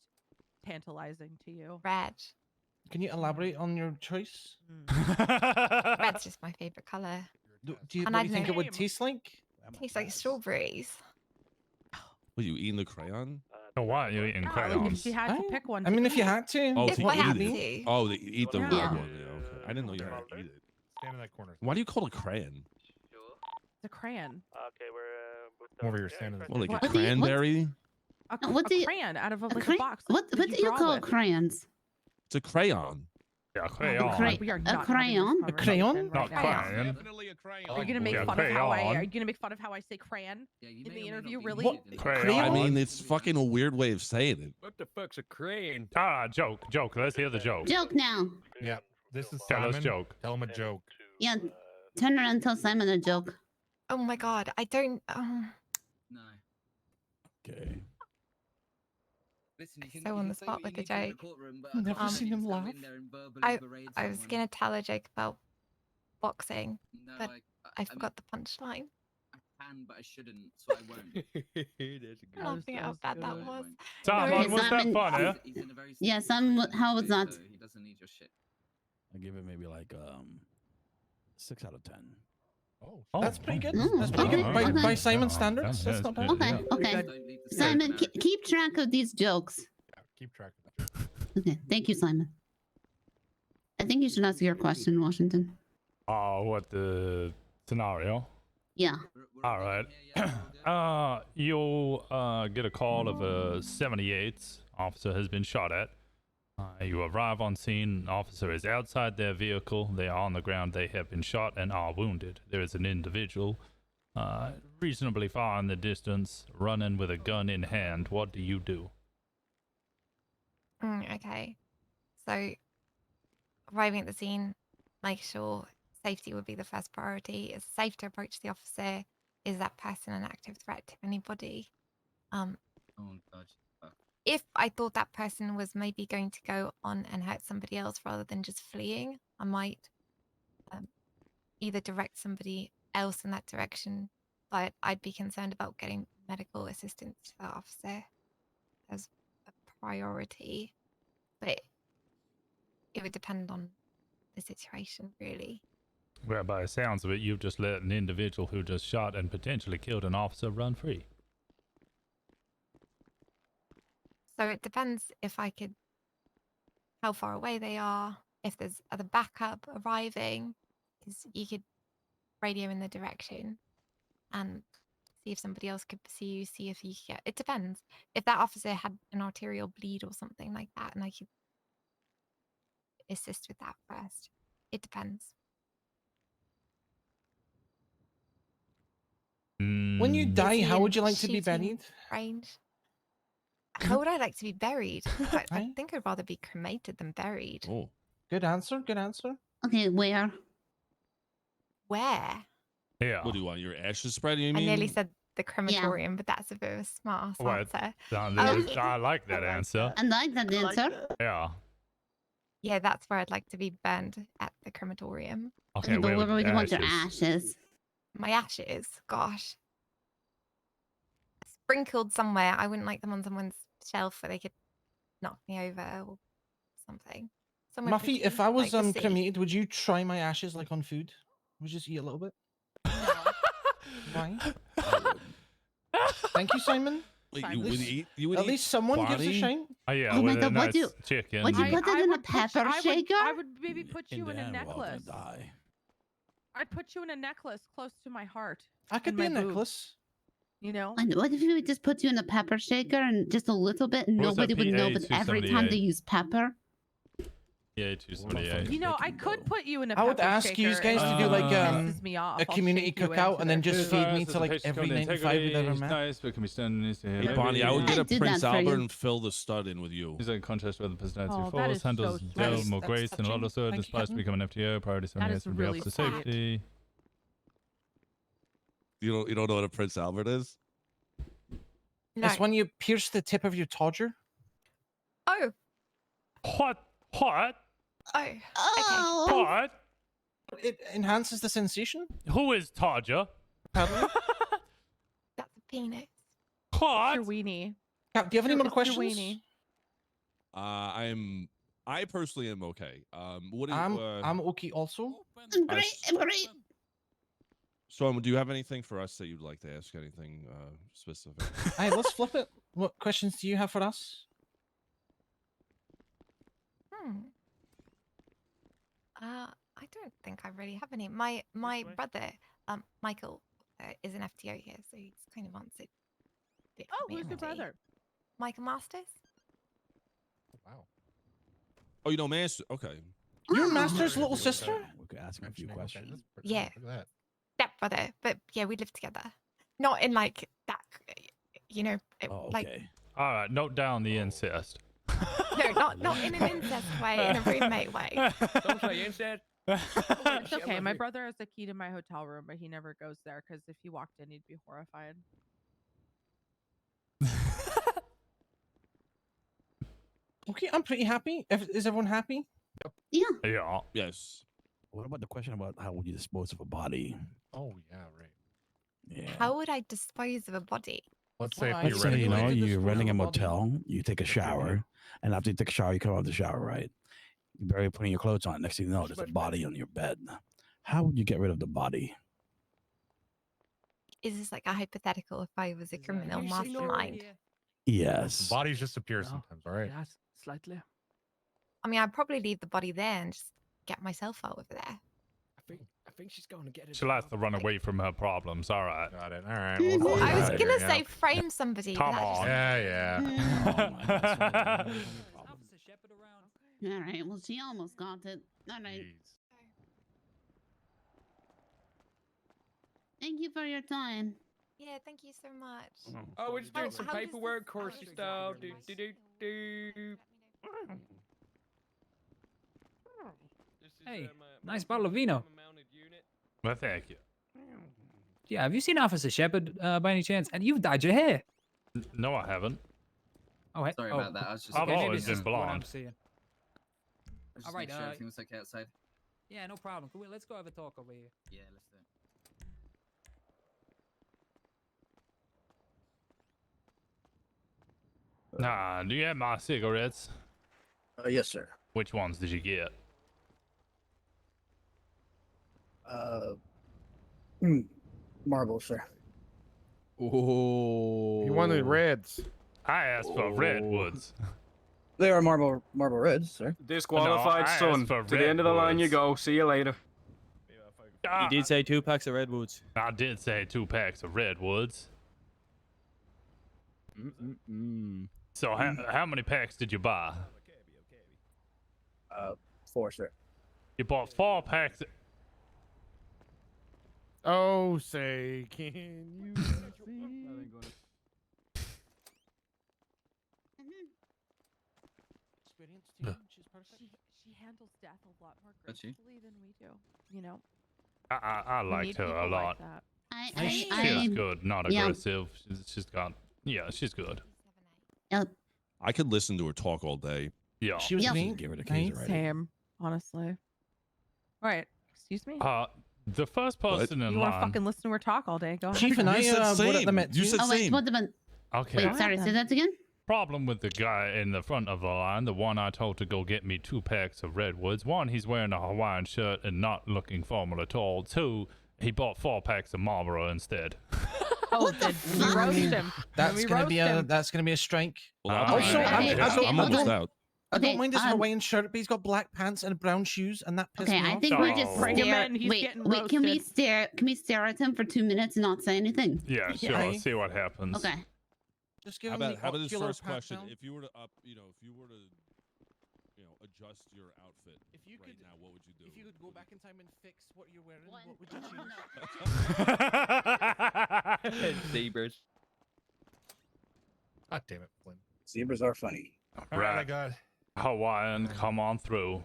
tantalizing to you? Red. Can you elaborate on your choice? Red's just my favorite color. Do you, And what I do you think know- it would taste like? Tastes like strawberries. Were you eating the crayon? Oh, why are you eating Like crayons? if you had to pick one. I mean, to if you eat. had to. Oh, If to I had eat it. to. Oh, they eat the red Yeah. one. Yeah, okay. I didn't know you had to eat it. Stand in that corner. Why do you call it a crayon? It's a crayon. Okay, we're Come over here, stand in Well, like What- a What do you- what- cranberry? What do you- crayon out of a, A like cray- a box. What that do you draw call with. crayons? It's a crayon. Yeah, A, crayon. We are a not crayon? having this crayon? conversation Not right now. crayon. Definitely a crayon. Are you gonna make Yeah, fun of how crayon. are you gonna make fun of how I say crayon in the interview? Really? What? Crayon. I mean, it's fucking a weird way of saying it. What the fuck's a crayon? Joke. Let's hear the joke. Joke now. Yeah, this is Tell Simon. us joke. Tell him a joke. Yeah, turn around and tell Simon a joke. Oh my god, I don't. No. Okay. Listen, you can, So you on can the say spot what you with a need to in the joke. courtroom, but Never I can't seen imagine him you just go laugh. in there and verbally I berate was someone. gonna tell a joke about boxing, No, but I mean, forgot the punchline. I can, but I shouldn't, so I won't. That's a good I'm laughing at how bad that was. Simon, Okay, was that Simon. funny? He's in a very Yeah, safe Simon, situation how was anyway, that? so he doesn't need your shit. I give it maybe like 6 out of 10. Oh, That's pretty good. Oh, That's pretty good. okay, By, okay. by Simon's Yeah, standards, that's that's not bad. good. Okay, Yeah. okay. Don't leave the Simon, stage now. keep track of these jokes. Yeah, keep track of it. Okay, thank you, Simon. I think you should ask your question, Washington. Oh, what the scenario? Yeah. All right. You'll get a call of a 78 officer has been shot at. You arrive on scene. Officer is outside their vehicle. They are on the ground. They have been shot and are wounded. There is an individual reasonably far in the distance running with a gun in hand. What do you do? Okay. So, arriving at the scene, make sure safety would be the first priority. It's safe to approach the officer. Is that person an active threat to anybody? Oh, God. Fuck. If I thought that person was maybe going to go on and hurt somebody else rather than just fleeing, I might either direct somebody else in that direction, but I'd be concerned about getting medical assistance to the officer as a priority. But it would depend on the situation, really. Well, by the sounds of it, you've just let an individual who just shot and potentially killed an officer run free. So it depends if I could, how far away they are, if there's other backup arriving, because you could radio in the direction and see if somebody else could pursue you, see if you could get, it depends. If that officer had an arterial bleed or something like that, and I could assist with that first. It depends. When you die, how would you like to be Shooting buried? Range. How would I like to be buried? I think I'd rather be cremated than buried. Oh. Good answer. Good answer. Okay, where? Where? Yeah. What do you want? Your ashes spread? You I mean? nearly said the crematorium, but that's a bit of a smart answer. I like that answer. I like that answer. Yeah. Yeah, that's where I'd like to be burned at the crematorium. Okay, but where would you want your ashes? ashes? My ashes, gosh. Sprinkled somewhere. I wouldn't like them on someone's shelf where they could knock me over or something. Somewhere Muffy, pretty, if I was like the sea. cremated, would you try my ashes like on food? Would you just eat a little bit? Why? Thank you, Simon. Wait, you would eat? You would At eat least someone gives a body? shine. Oh yeah, Oh my with God, a what nice do you- chicken. Would you put that in a pepper shaker? I would maybe put you in a the end, we're all gonna necklace. die. I'd put you in a necklace close to my heart. I could and be a my necklace. You know? And what if we just put you in a pepper shaker and just a little bit, and What was that, nobody would know, but every time they 278? use pepper? Yeah, 278. You know, I could put you in a I would pepper ask you shaker guys to do and like it pisses me off. a I'll community shake you cookout into and then their just food. feed me to like every 95 we've ever met. Nice, but can be standing Hey, Bonnie, I would get a I'd do Prince that for Albert you. and fill the stud in with you. He's in contest with the personality Oh, that force, is so handles sweet. Dell That's more grace than a lot touching. of sword, Thank despite you. becoming an FTO, priority 7 That years is from really for sweet. safety. You don't know what a Prince Albert is? It's when you pierce the tip of your todger. Oh. What? Oh. Oh. What? It enhances the sensation. Who is Todger? That's a penis. What? Your weenie. Do you have any more It's your questions? weenie. I personally am okay. What do you, I'm okay also. I'm great. I'm great. So, do you have anything for us that you'd like to ask? Anything specific? Hey, let's flip it. What questions do you have for us? I don't think I really have any. My brother, Michael, is an FTO here, so he's kind of answered. a bit for Oh, me who's your already. brother? Michael Masters. Wow. Oh, you know, Master. Okay. Your master's little sister? We could ask him a few questions. Yeah. Look at that. Stepbrother, but yeah, we live together. Not in like that, you know, like All right, note down the incest. no, not in an incest way, in a roommate way. Don't say incest. It's okay. My brother has the key to my hotel room, but he never goes there because if he walked in, he'd be horrified. Okay, I'm pretty happy. Is everyone happy? Yeah. Yeah. Yes. What about the question about how would you dispose of a body? Oh yeah, right. Yeah. How would I dispose of a body? Let's say Let's if say, you know, theoretically- you're renting a motel, you take a shower, and after you take a shower, you come out of the shower, right? You bury putting your clothes on. Next thing you know, there's a body on your bed. How would you get rid of the body? Is this like a hypothetical if I was a criminal mastermind? Yes. Bodies just appear sometimes, all right? Yes, slightly. I mean, I'd probably leave the body there and just get myself out over there. I think she's going to get it. She likes to run away from her problems. All right. Got it. All right. Oh, I was figure gonna it say out. frame somebody. but Come that just- on. Yeah. All right. Well, she almost got it. All right. Thank you for your time. Yeah, thank you so much. Oh, we're just doing some how does paperwork, coursey stuff. Do. Hey, nice bottle of vino. Well, thank you. Yeah, have you seen Officer Shepard by any chance? And you've dyed your hair. No, I haven't. Oh, hey. Sorry oh, about that. I was just. I've okay, maybe always it's been just what I'm blonde. seeing. Just All right, make sure everything was okay outside. Yeah, no problem. Let's go have a talk over here. Yeah, let's do it. Nah, do you have my cigarettes? Yes, sir. Which ones did you get? Marble, sir. Oh. He wanted reds. I asked for redwoods. They are marble reds, sir. Disqualified, No, I son. asked for To the end of the line you redwoods. go. See you later. Ah, You did say 2 packs of redwoods. I did say 2 packs of redwoods. So how many packs did you buy? 4, sir. You bought 4 packs. Oh, say, can you see? experienced too. She's perfect. She handles death a lot more Does she? gracefully than we do. You know. I We liked need her a people lot. like that. She's good, not yeah. aggressive. She's got, yeah, she's good. Yep. I could listen to her talk all day. Yeah. She was Yep. great. Give her the keys already. Same, honestly. All right. Excuse me. The first person in You want to line. fucking listen to her talk all day? Go ahead. Chief and I You said were at the same. Met You too. said Oh wait, same. what the? Okay. Wait, sorry. Say that again. Problem with the guy in the front of the line, the one I told to go get me 2 packs of Redwoods. 1, he's wearing a Hawaiian shirt and not looking formal at all. 2, he bought 4 packs of Marlboro instead. Oh, then we roast him. That's gonna be a strike. Well, Also, I'm almost out. I don't Okay, mind his Hawaiian shirt, but he's got black pants and brown shoes, and that pissed Okay, me I off. think we're just Bring him stare. in, he's Wait, getting wait. Can we roasted. stare? Can we stare at him for 2 minutes and not say anything? Yeah, sure. Yeah. See what happens. Okay. Just give How him about, the how about this ocular first pat question? down. If you were to adjust your outfit If you right could, now, what would you do? If you could go back in time and fix what you're wearing, what would you choose? Zebras. God damn it, Flynn. Zebras are funny. Alright, I got. Hawaiian, come on through.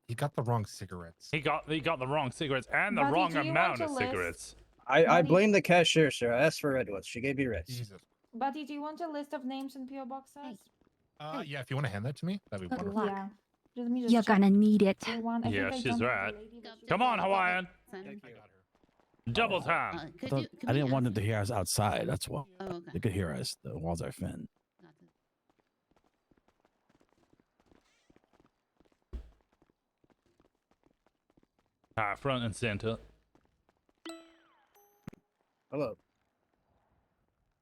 He got the wrong cigarettes. He got the wrong cigarettes and the Buddy, wrong do you amount want of a list? cigarettes. I blame the cashier, sir. I asked for Redwoods. She gave me Reds. Jesus. Buddy, do you want a list of names and PO boxes? Yeah, if you want to hand that to me, that'd be wonderful. Yeah. Let me just You're check gonna need it. the one. I Yeah, think I she's don't have the right. lady, but Come on, Hawaiian. Double Uh, time. could I you, could didn't we want ask- them to hear us outside. That's why. Oh, okay. They could hear us. The walls are thin. Front and center. Hello.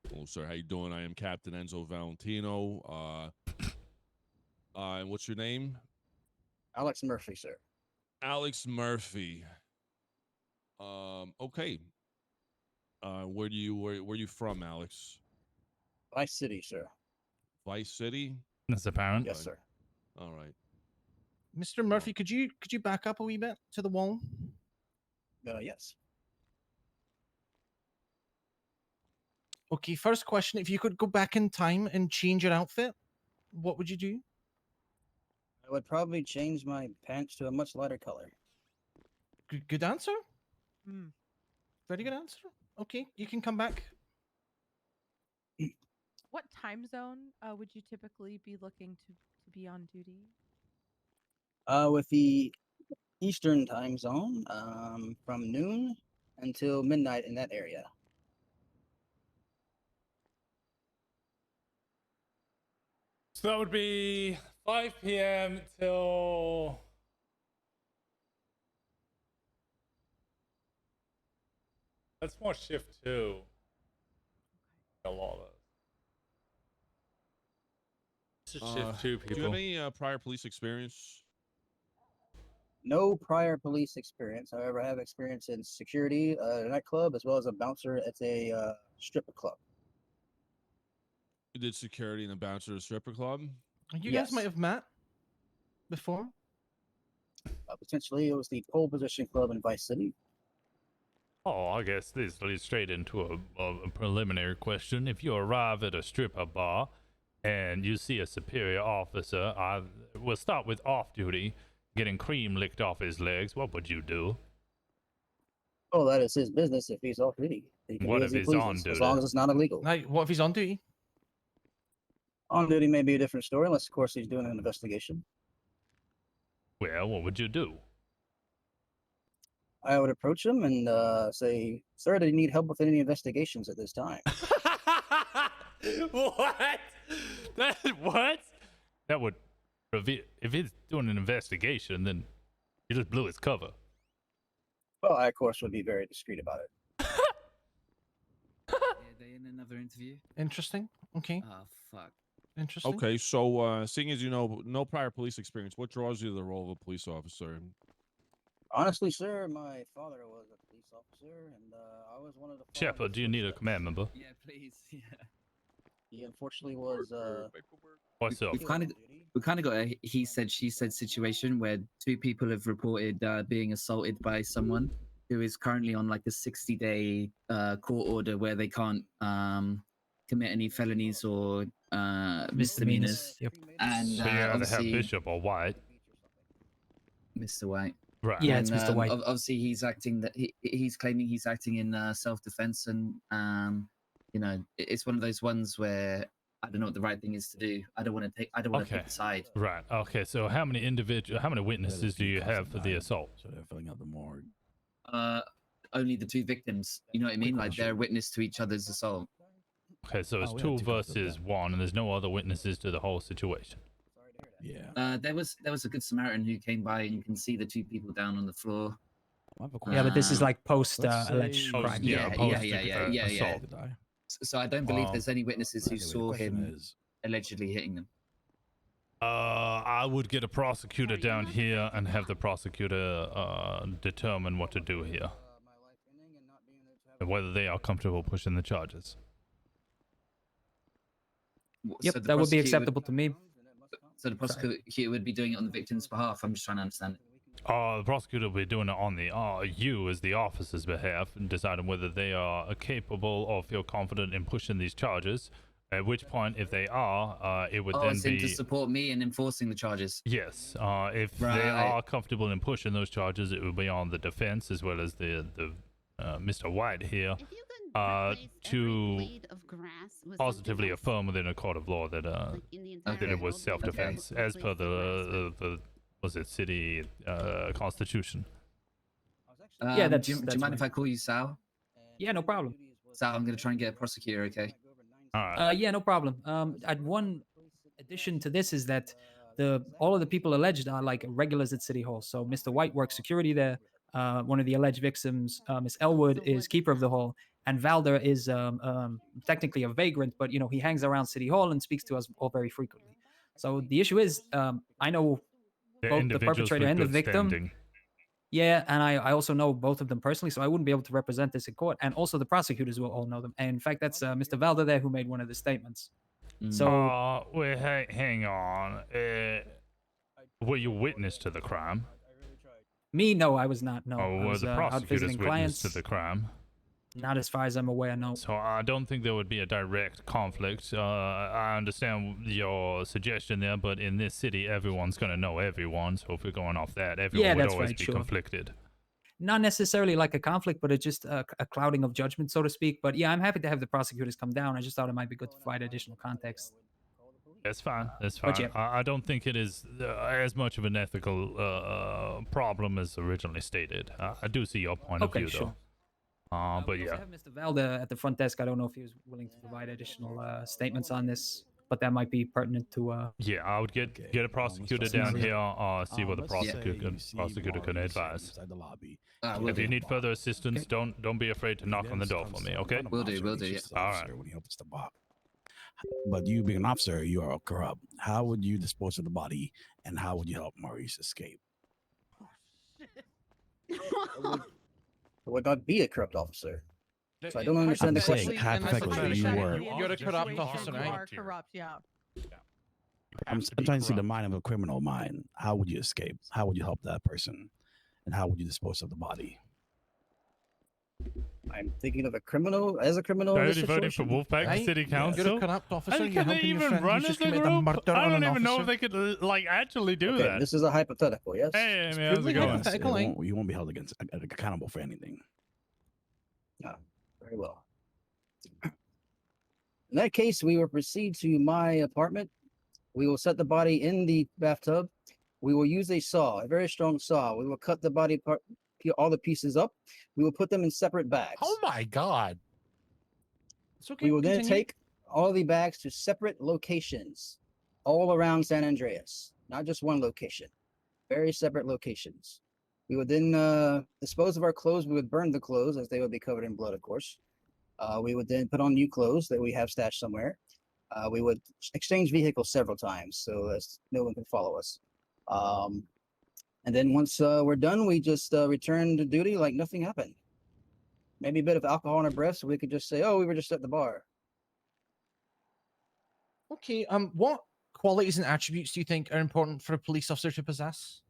Hello, sir. How you doing? I am Captain Enzo Valentino. And what's your name? Alex Murphy, sir. Alex Murphy. Okay. Where you from, Alex? Vice City, sir. Vice City? That's apparent. Yes, sir. All right. Mr. Murphy, could you back up a wee bit to the wall? Yes. Okay, first question. If you could go back in time and change your outfit, what would you do? I would probably change my pants to a much lighter color. Good answer. Very good answer. Okay, you can come back. What time zone would you typically be looking to be on duty? With the Eastern time zone, from noon until midnight in that area. So that would be 5 p.m. till that's more shift 2. A lot of it's a shift 2 Do you people. have any prior police experience? No prior police experience. However, I have experience in security at a nightclub as well as a bouncer at a stripper club. You did security in the bouncer at a stripper club? You guys might have met before. Potentially, it was the pole position club in Vice City. Oh, I guess this leads straight into a preliminary question. If you arrive at a stripper bar and you see a superior officer, we'll start with off-duty, getting cream licked off his legs. What would you do? Oh, that is his business if he's off duty. He can What do if as he he's pleases, on as duty? long as it's not illegal. Now, what if he's on duty? On duty may be a different story, unless, of course, he's doing an investigation. Well, what would you do? I would approach him and say, "Sir, do you need help with any investigations at this time?" What? What? That would reveal if he's doing an investigation, then you just blew his cover. Well, I, of course, would be very discreet about it. Yeah, they in another interview. Interesting. Okay. Oh fuck. Interesting. Okay, so seeing as you know no prior police experience, what draws you to the role of a police officer? Honestly, sir, my father was a police officer, and I was one of the. Shepard, do you need a command member? Yeah, please. Yeah. He unfortunately was. What's up? We've kind of got a he said she said situation where 2 people have reported being assaulted by someone who is currently on like a 60-day court order where they can't commit any felonies or Misdemeanors. Yep. And So you either have obviously Bishop or White. Mr. White. Right. Yeah, And, it's Mr. White. Obviously, he's acting that he's claiming he's acting in self-defense, and you know, it's one of those ones where I don't know what the right thing is to do. I don't want to pick a side. Right. Okay. So how many witnesses do you have for the assault? So they're filling out the morgue. Only the two victims. You know what I mean? Like they're witness to each other's assault. Okay, so it's 2 versus 1, and there's no other witnesses to the whole situation. Yeah. There was a good Samaritan who came by, and you can see the two people down on the floor. Yeah, but this is like post let's alleged say- crime. Yeah. assault. So I don't believe there's any witnesses who Anyway, the saw question him is- allegedly hitting them. I would get a prosecutor down here and have the prosecutor determine what to do here. And whether they are comfortable pushing the charges. Yep, So the that would be prosecutor acceptable to me. So the prosecutor would be doing it on the victim's behalf. I'm just trying to understand it. The prosecutor will be doing it on the you as the officer's behalf and deciding whether they are capable or feel confident in pushing these charges. At which point, if they are, it would then so be to support me in enforcing the charges. yes. If they Right. are comfortable in pushing those charges, it will be on the defense as well as the Mr. White here to positively affirm within a court of law that that it was self-defense as per the was it city constitution. Yeah, Do you mind if I call you Sal? Yeah, no problem. Sal, I'm gonna try and get a prosecutor. Okay. All right. Yeah, no problem. One addition to this is that all of the people alleged are like regulars at City Hall. So Mr. White works security there. One of the alleged victims, Miss Elwood, is keeper of the hall, and Valder is technically a vagrant, but you know he hangs around City Hall and speaks to us all very frequently. So the issue is, I know both the perpetrator and the victim. Standing. Yeah, and I also know both of them personally, so I wouldn't be able to represent this in court. And also the prosecutors will all know them. And in fact, that's Mr. Valder there who made one of the statements. So wait, hang on. Were you witness to the crime? me, no, I was not. No, Or I were was the out prosecutors visiting witness clients. to the crime? Not as far as I'm aware, no. So I don't think there would be a direct conflict. I understand your suggestion there, but in this city, everyone's going to know everyone. So if we're going off that, everyone would that's always right, be sure. conflicted. Not necessarily like a conflict, but it's just a clouding of judgment, so to speak. But yeah, I'm happy to have the prosecutors come down. I just thought it might be good to provide additional context. That's fine. That's fine. But yeah. I don't think it is as much of an ethical problem as originally stated. I do see your point of view, sure. though. But We yeah. also have Mr. Valda at the front desk. I don't know if he was willing to provide additional statements on this, but that might be pertinent to. Yeah, I would get a prosecutor down here. See what the prosecutor can advise. Inside the lobby. If you need further assistance, don't be afraid to knock on the door for me. Okay. Will do. Yeah. All right. When he opens the box. But you being an officer, you are corrupt. How would you dispose of the body, and how would you help Maurice escape? I would not be a corrupt officer. So I don't understand the question. Hypothetically, you were. You're a corrupt officer, You right? are corrupt, yeah. I'm trying to see the mind of a criminal mind. How would you escape? How would you help that person? And how would you dispose of the body? I'm thinking of a criminal as a criminal. in this Already voted for situation. Wolfpack City Council. You're a corrupt officer. And You're can they helping your even friend run who's as just a committed a group? murder I on don't an even know if officer. they could like actually do Okay, that. this is a hypothetical, yes? Hey, man, how's it going? You won't be held accountable for anything. Very well. In that case, we will proceed to my apartment. We will set the body in the bathtub. We will use a saw, a very strong saw. We will cut the body part, all the pieces up. We will put them in separate bags. Oh my god. It's okay. We will then continue. take all the bags to separate locations all around San Andreas, not just one location, very separate locations. We would then dispose of our clothes. We would burn the clothes as they would be covered in blood, of course. We would then put on new clothes that we have stashed somewhere. We would exchange vehicles several times so as no one can follow us. And then once we're done, we just return to duty like nothing happened. Maybe a bit of alcohol in our breath so we could just say, oh, we were just at the bar. Okay. What qualities and attributes do you think are important for a police officer to possess?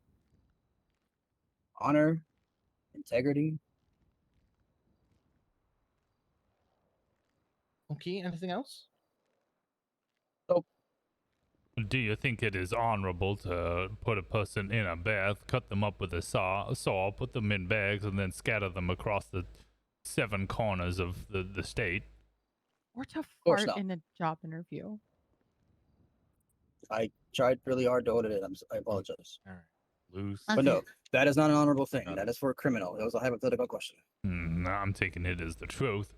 Honor, integrity. Okay. Anything else? So Do you think it is honorable to put a person in a bath, cut them up with a saw, put them in bags, and then scatter them across the 7 corners of the state? Or to course fart not. in a job interview. I tried really hard to hold it in. I apologize. All right. Loose. But no, that is not an honorable thing. That is for a criminal. It was a hypothetical question. I'm taking it as the truth.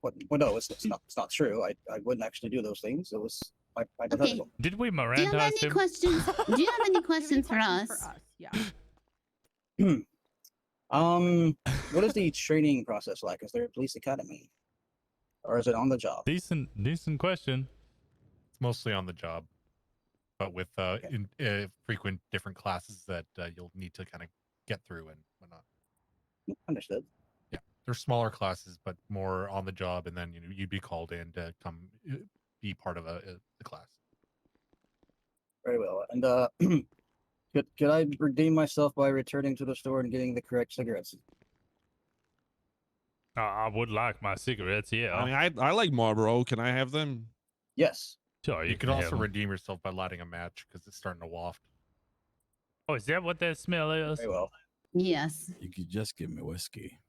Well, no, it's not. It's not true. I wouldn't actually do those things. It was hypothetical. Did we Do you have Mirandize any him? questions? Do you have any questions for us? Yeah. What is the training process like? Is there a police academy, or is it on the job? Decent question. It's mostly on the job, but with frequent different classes that you'll need to kind of get through and whatnot. Understood. Yeah, they're smaller classes, but more on the job, and then you'd be called in to come be part of the class. Very well. And could I redeem myself by returning to the store and getting the correct cigarettes? I would like my cigarettes, yeah. I mean, I like Marlboro. Can I have them? Yes. Sure, You can have also them. redeem yourself by lighting a match because it's starting to waft. Oh, is that what that smell is? Very well. Yes. You could just give me whiskey.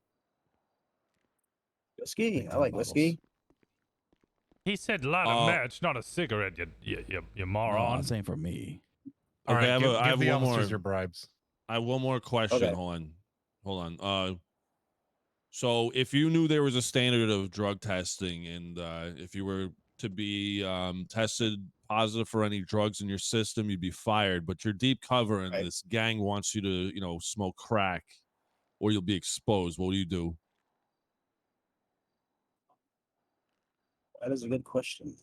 Whiskey? I like whiskey. He said light a match, not a cigarette, you moron. No, that's ain't for me. All Okay, right, I have give the one more. officers your bribes. I have one more question. Okay. Hold on. So if you knew there was a standard of drug testing, and if you were to be tested positive for any drugs in your system, you'd be fired. But you're deep cover, and this gang wants you to, smoke crack, or you'll be exposed. What do you do? That is a good question.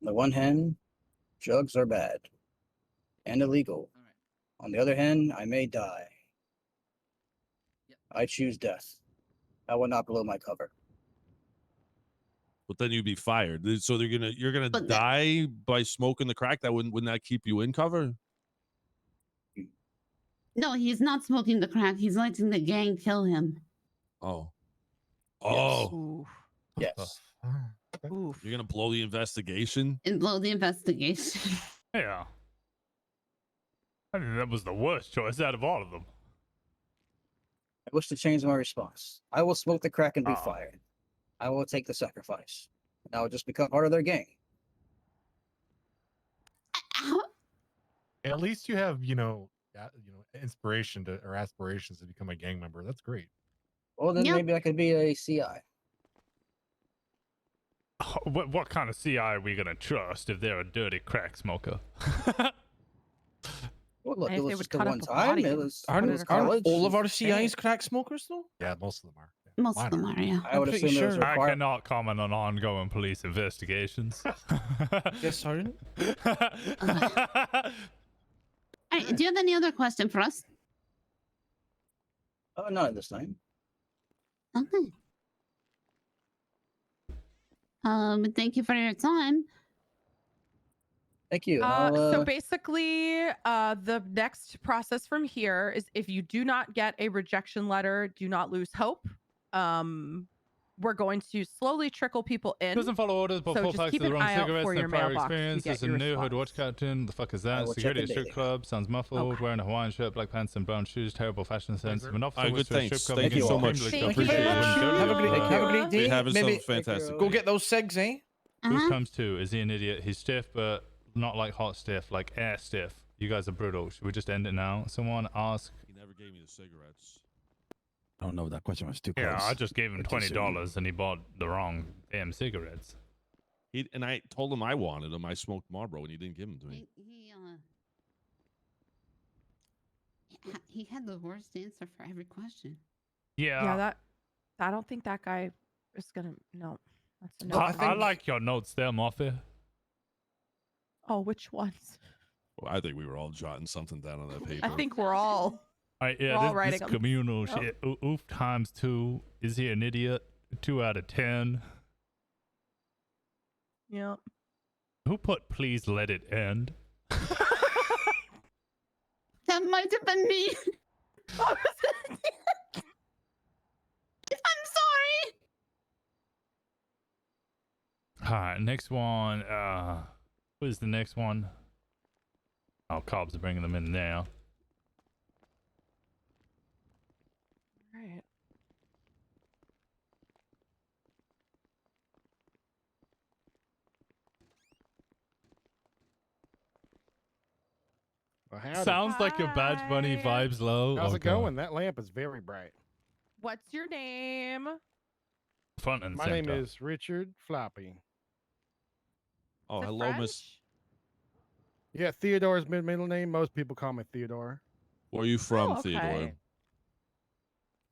On the one hand, drugs are bad and illegal. On the other hand, I may die. I choose death. I will not blow my cover. But then you'd be fired. So you're gonna die by smoking the crack. Wouldn't that keep you in cover? No, he's not smoking the crack. He's letting the gang kill him. Oh. Yes. You're gonna blow the investigation? And blow the investigation. Yeah. I think that was the worst choice out of all of them. I wish to change my response. I will smoke the crack and be fired. I will take the sacrifice. And I will just become part of their gang. At least you have, inspiration or aspirations to become a gang member. That's great. Well, then maybe I could be a CI. What kind of CI are we gonna trust if they're a dirty crack smoker? Well, look, And it if was they just would the cut one up a time. body It and was, put it it was across- college. All of our CIs crack smokers, though? Yeah, most of them are. Most of them are, yeah. I would I'm pretty assume it was sure. I required. cannot comment on ongoing police investigations. Yes, Sergeant. All right, do you have any other question for us? Not at this time. Okay. Thank you for your time. Thank you. So basically, the next process from here is if you do not get a rejection letter, do not lose hope. We're going to slowly trickle people in. Doesn't follow orders, but so full just packs keep of the an wrong eye out cigarettes for and your prior mailbox to experience. get Is a your new hood response. watch captain. The fuck is I that? will check Security it at strip daily. club. Sounds muffled. Okay. Wearing a Hawaiian shirt, black pants, and brown shoes. Terrible fashion sense. If an officer Alright, was good, to a strip thanks. club Thank and you so gets much. shameless, Thank go you very appreciate it. much. Wouldn't Have a go great, to, have a great day. You're having Maybe something fantastic. go get those cigs, eh? Who comes to? Is he an idiot? He's stiff, but not like hot stiff, like air stiff. You guys are brutal. Should we just end it now? Someone ask. He never gave me the cigarettes. I don't know if that question was too close. Yeah, I just gave him or too soon. $20 and he bought the wrong damn cigarettes. And I told him I wanted them. I smoked Marlboro, and he didn't give them to me. He had the worst answer for every question. Yeah. I don't think that guy is gonna. No, that's a no. I like your notes there, Muffy. Oh, which ones? Well, I think we were all jotting something down on that paper. I think we're all. All right, We're all yeah, writing this 'em. communal Yep. shit. Oof times 2. Is he an idiot? 2 out of 10. Yeah. Who put please let it end? That might have been me. I'm sorry. right, next one. Who is the next one? Oh, cops are bringing them in now. Right. Well, howdy. Sounds like a Badge Bunny vibes low. How's it Okay. going? That lamp is very bright. What's your name? Front and My center. name is Richard Floppy. Oh, hello, Miss. Yeah, Theodore's middle name. Most people call me Theodore. Where are you from, Theodore?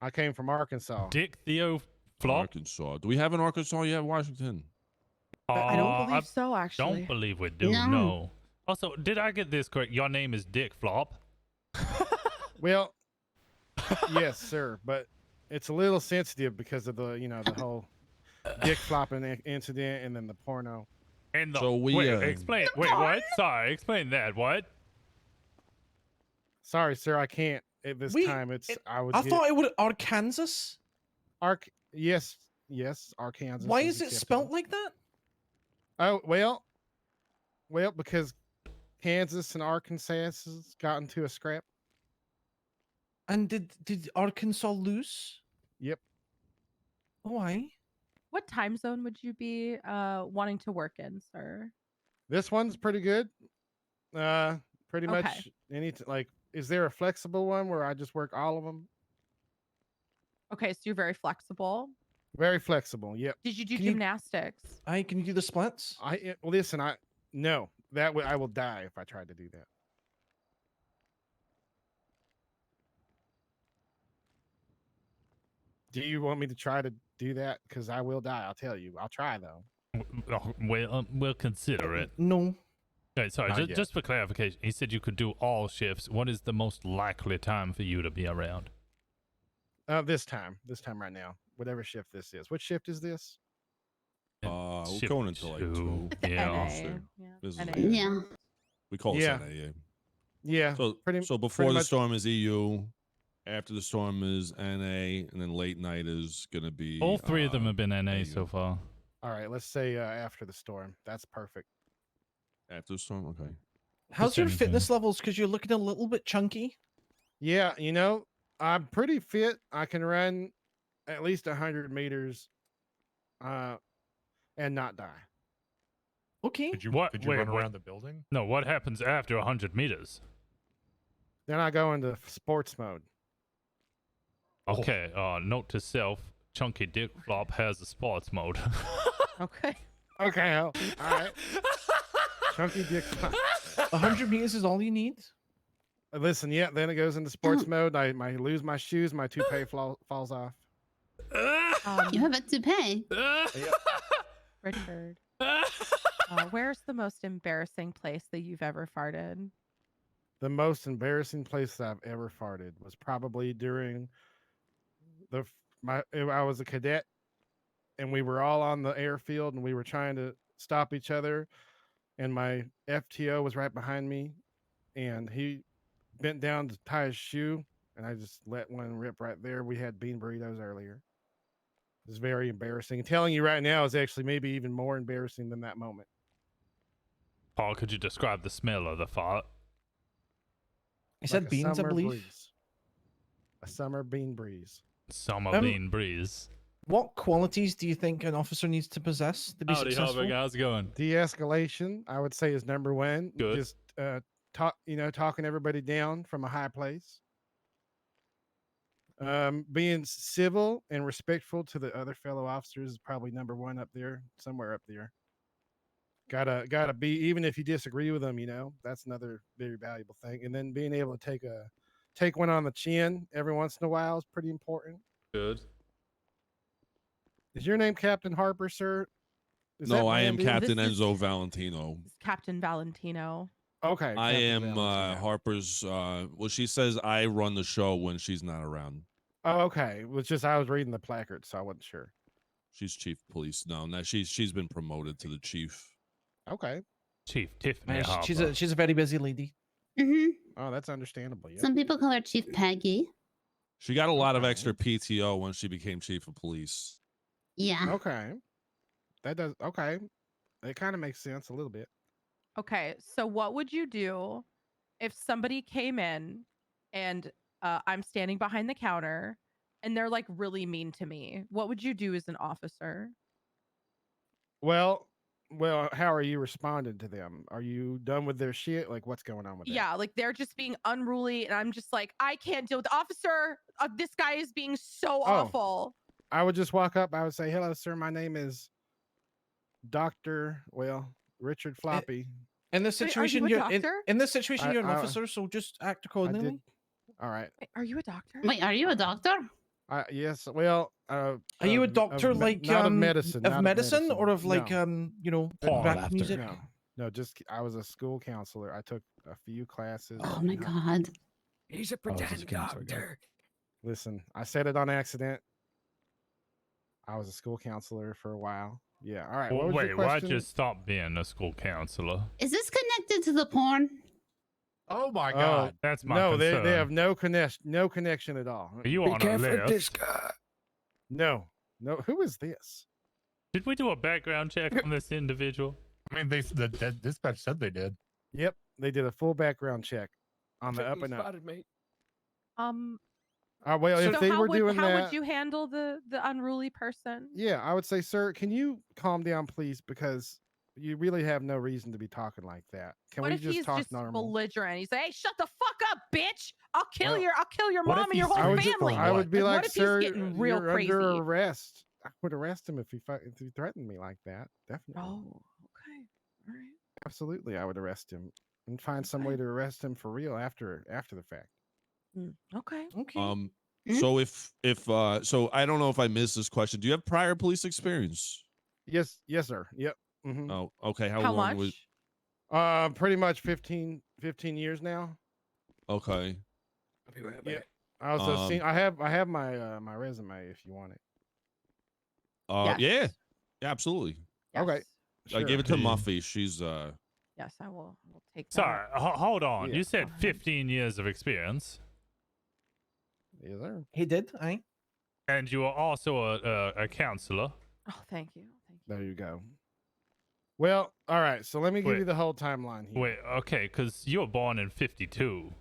I came from Arkansas. Dick Theo Flop. Arkansas. Do we have an Arkansas yet? Washington. I don't believe so, actually. Don't believe we do. No. No. Also, did I get this correct? Your name is Dick Flop. Well, yes, sir, but it's a little sensitive because of the the whole dick flopping incident and then the porno. And the, So we, wait, explain. Wait, what? Sorry, explain that. What? Sorry, sir, I can't at this time. I thought it would Arkansas. Yes, Arkansas. Why is it spelt like that? Oh well, because Kansas and Arkansas has gotten into a scrap. And did Arkansas lose? Yep. Why? What time zone would you be wanting to work in, sir? This one's pretty good. Pretty much is there a flexible one where I just work all of them? Okay, so you're very flexible. Very flexible. Yep. Did you do gymnastics? Can you do the splits? Listen. No. I will die if I tried to do that. Do you want me to try to do that? Because I will die. I'll tell you. I'll try though. We'll consider it. No. Okay, sorry. Not Just for clarification, he said you could do all shifts. What is the most likely time for you to be around? This time right now, whatever shift this is. What shift is this? We're Shift going into like 2. Yeah. This is Yeah. We call it Yeah. NA. Yeah. So before the storm is EU, after the storm is NA, and then late night is gonna be. All three of them have been NA so far. All right. Let's say after the storm. That's perfect. After the storm, okay. How's your fitness levels? Because you're looking a little bit chunky. Yeah, I'm pretty fit. I can run at least 100 meters, and not die. Okay. Could you What? Could you Wait, run what? around the building? No, what happens after 100 meters? Then I go into sports mode. Okay, note to self, Chunky Dick Flop has a sports mode. Okay. Okay, all right. Chunky dick. 100 meters is all you need. Listen, yeah. Then it goes into sports mode. I lose my shoes. My toupee falls off. You have a toupee. Richard, where's the most embarrassing place that you've ever farted? The most embarrassing place I've ever farted was probably during I was a cadet, and we were all on the airfield, and we were trying to stop each other, and my FTO was right behind me, and he bent down to tie his shoe, and I just let one rip right there. We had bean burritos earlier. It was very embarrassing. And telling you right now is actually maybe even more embarrassing than that moment. Paul, could you describe the smell of the fart? I said a beans, I summer believe. breeze. A summer bean breeze. Summer bean breeze. What qualities do you think an officer needs to possess to be Howdy, successful? Harvick, how's it going? De-escalation, I would say, is number one. Good. Just talking everybody down from a high place. Being civil and respectful to the other fellow officers is probably number one up there, somewhere up there. Gotta be, even if you disagree with them, that's another very valuable thing. And then being able to take one on the chin every once in a while is pretty important. Good. Is your name Captain Harper, sir? No, I am Captain This is- Enzo Valentino. Captain Valentino. Okay. I Captain am Valentino. Harper's. Well, she says I run the show when she's not around. Oh, okay. It was just I was reading the placard, so I wasn't sure. She's chief of police now. Now she's been promoted to the chief. Okay. Chief Tiffany Man, Harper. she's a very busy lady. Mm-hmm. Oh, that's understandable. Yeah. Some people call her Chief Peggy. She got a lot of extra PTO when she became chief of police. Yeah. Okay. That does. Okay. It kind of makes sense a little bit. Okay, so what would you do if somebody came in and I'm standing behind the counter and they're like really mean to me? What would you do as an officer? Well, how are you responding to them? Are you done with their shit? Like, what's going on with that? Yeah, like they're just being unruly, and I'm just like, I can't deal with the officer. This guy is being so awful. I would just walk up. I would say, "Hello, sir. My name is Dr. Richard Floppy." In this situation, Wait, are you a you're doctor? in this situation, you're an officer, so just act accordingly. All right. Wait, are you a doctor? Wait, are you a doctor? Yes. Well, are you a doctor like not of medicine, of not medicine, or of like No. you know, Paul rap after. music? No, just I was a school counselor. I took a few classes. Oh my god. He's a pretend doctor. Listen, I said it on accident. I was a school counselor for a while. Yeah. All right. Well, What was your wait, why'd question? you stop being a school counselor? Is this connected to the porn? Oh my Oh, god. That's my no, concern. they have no connection at all. Are you on a list? No. Who is this? Did we do a background check on this individual? I mean, the dispatch said they did. Yep, they did a full background check on the up and up. Spotted, mate. Well, if they were doing how that, would you handle the unruly person? yeah, I would say, sir, can you calm down, please, because you really have no reason to be talking like that. Can What we if just he's talk just normal? belligerent? He's like, "Hey, shut the fuck up, bitch! I'll kill Well, your what mom if and your he's- whole I would ju- family." I would be like, what if sir, he's getting real you're crazy? under arrest. I would arrest him if he threatened me like that. Definitely. Oh, okay, all right. Absolutely, I would arrest him and find some way to arrest him for real after the fact. Okay. So so I don't know if I missed this question. Do you have prior police experience? Yes, sir. Yep. Mhm. Oh, okay. How How long much? was? Pretty much 15 years now. Okay. Yeah. I also seen. I have my my resume if you want it. Yeah, absolutely. Okay. I gave it to Sure. Muffy. She's Yes, I will take that. Sorry, hold on. Yeah. You said 15 years of experience. Yes, sir. He did, eh? And you are also a counselor. Oh, thank you. There you go. Well, all right. So let me give Wait. you the whole timeline here. Wait, okay, because you were born in 52.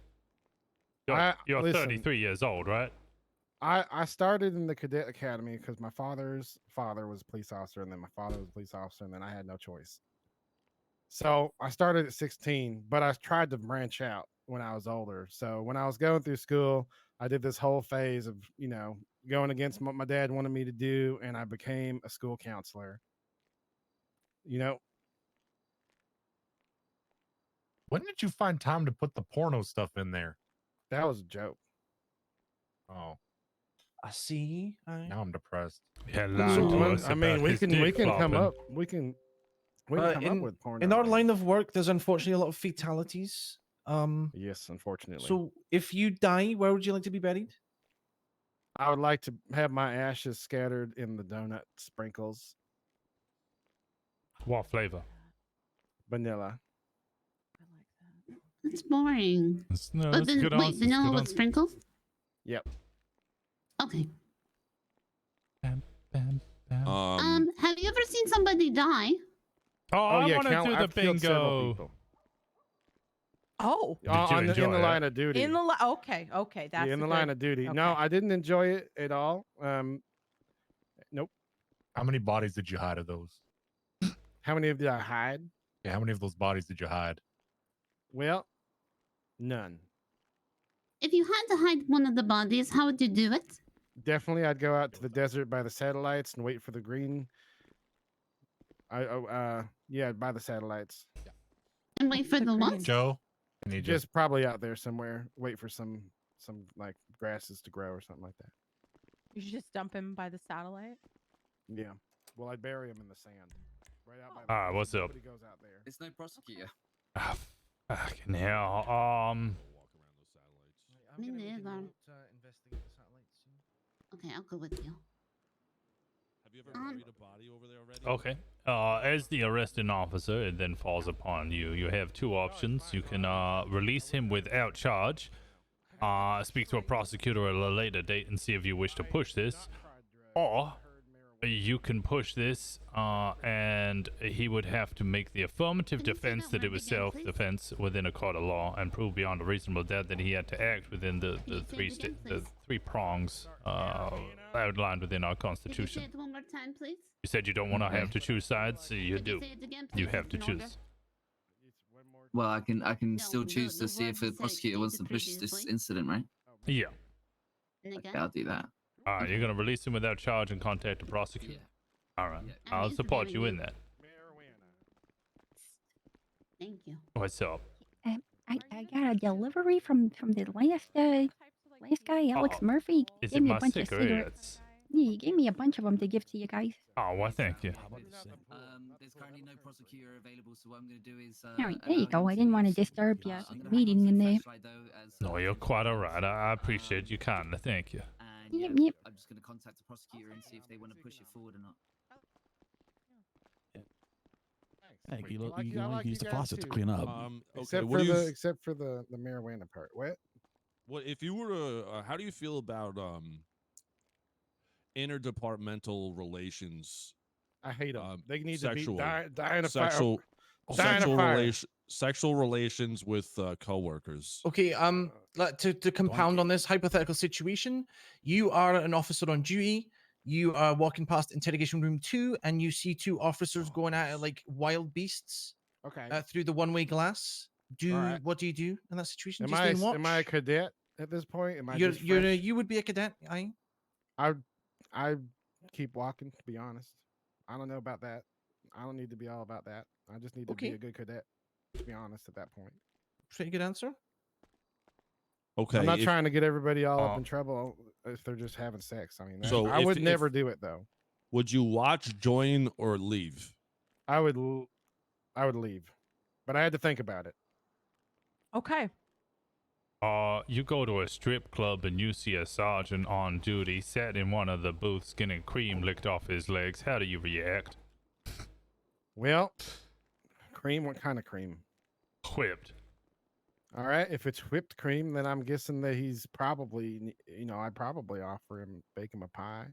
You're listen. 33 years old, right? I started in the cadet academy because my father's father was a police officer, and then my father was a police officer, and then I had no choice. So I started at 16, but I tried to branch out when I was older. So when I was going through school, I did this whole phase of, going against what my dad wanted me to do, and I became a school counselor. When did you find time to put the porno stuff in there? That was a joke. Oh, I see. now I'm depressed. Yeah, I mean, we can come up. We can come up with porno. In our line of work, there's unfortunately a lot of fatalities. Yes, unfortunately. So if you die, where would you like to be buried? I would like to have my ashes scattered in the donut sprinkles. What flavor? Vanilla. It's boring. No, Oh, that's a then, good wait, answer, vanilla good with answer. sprinkles? Yep. Okay. Bam, bam. Have you ever seen somebody die? Oh, I yeah, want to do the I've killed several bingo. people. Oh, Did you in enjoy the it? line of duty. okay, that's Yeah, in a the line good- of duty. okay. No, I didn't enjoy it at all. Nope. How many bodies did you hide of those? How many did I hide? Yeah, how many of those bodies did you hide? Well, none. If you had to hide one of the bodies, how would you do it? Definitely, I'd go out to the desert by the satellites and wait for the green. Yeah, by the satellites. And wait for the what? Joe, can you Just probably out there somewhere. Wait for some like grasses to grow or something like that. You should just dump him by the satellite. Yeah. Well, I'd bury him in the sand. Right out by the What's up? Nobody goes out there. It's no prosecutor. Fucking hell. Me neither. Okay, I'll go with you. Have you ever buried a body over there already? Okay. As the arresting officer, it then falls upon you. You have two options. You can release him without charge, speak to a prosecutor at a later date and see if you wish to push this, or You can push this, and he would have to make the affirmative defense that it was self-defense within a court of law, and prove beyond a reasonable doubt that he had to act within the three prongs outlined within our Constitution. Say it one more time, please. You said you don't want to have to choose sides, so you do. Say it again, You please, have to in order. choose. Well, I can still choose to see if the prosecutor wants to push this incident, right? Yeah. Okay, I'll do that. All right, you're gonna release him without charge and contact the prosecutor. Yeah. All right, I'll support you in that. Thank you. What's up? I got a delivery from the last guy, Alex Murphy. Is Gave it me my a bunch of cigarettes. cigarettes? Yeah, he gave me a bunch of them to give to you guys. Oh, well, thank you. There's currently no prosecutor available, so what I'm going to do is. All right, there you go. I didn't want to disturb your meeting in there. No, you're quite all right. I appreciate you kindly. Thank you. Yep. I'm just going to contact the prosecutor and see if they want to push it forward or not. Hey, you use the faucet to clean up. Except for the marijuana part. What? What if you were to? How do you feel about interdepartmental relations? I hate them. They need sexual, to be dying of sexual relations with coworkers. Okay, to compound on this hypothetical situation, you are an officer on duty. You are walking past interrogation room 2, and you see 2 officers going at it like wild beasts. Okay. Through the one-way glass. What do you do in that situation? Am I a cadet at this point? Am I? You would be a cadet. I keep walking. To be honest, I don't know about that. I don't need to be all about that. I just need to be a good cadet. To be honest, at that point. Pretty good answer. Okay. I'm not trying to get everybody all up in trouble if they're just having sex. I mean, I would never do it though. Would you watch, join, or leave? I would leave, but I had to think about it. Okay. You go to a strip club and you see a sergeant on duty sat in one of the booths getting cream licked off his legs. How do you react? Well, cream. What kind of cream? Whipped. All right. If it's whipped cream, then I'm guessing that he's probably, I'd probably offer him, bake him a pie,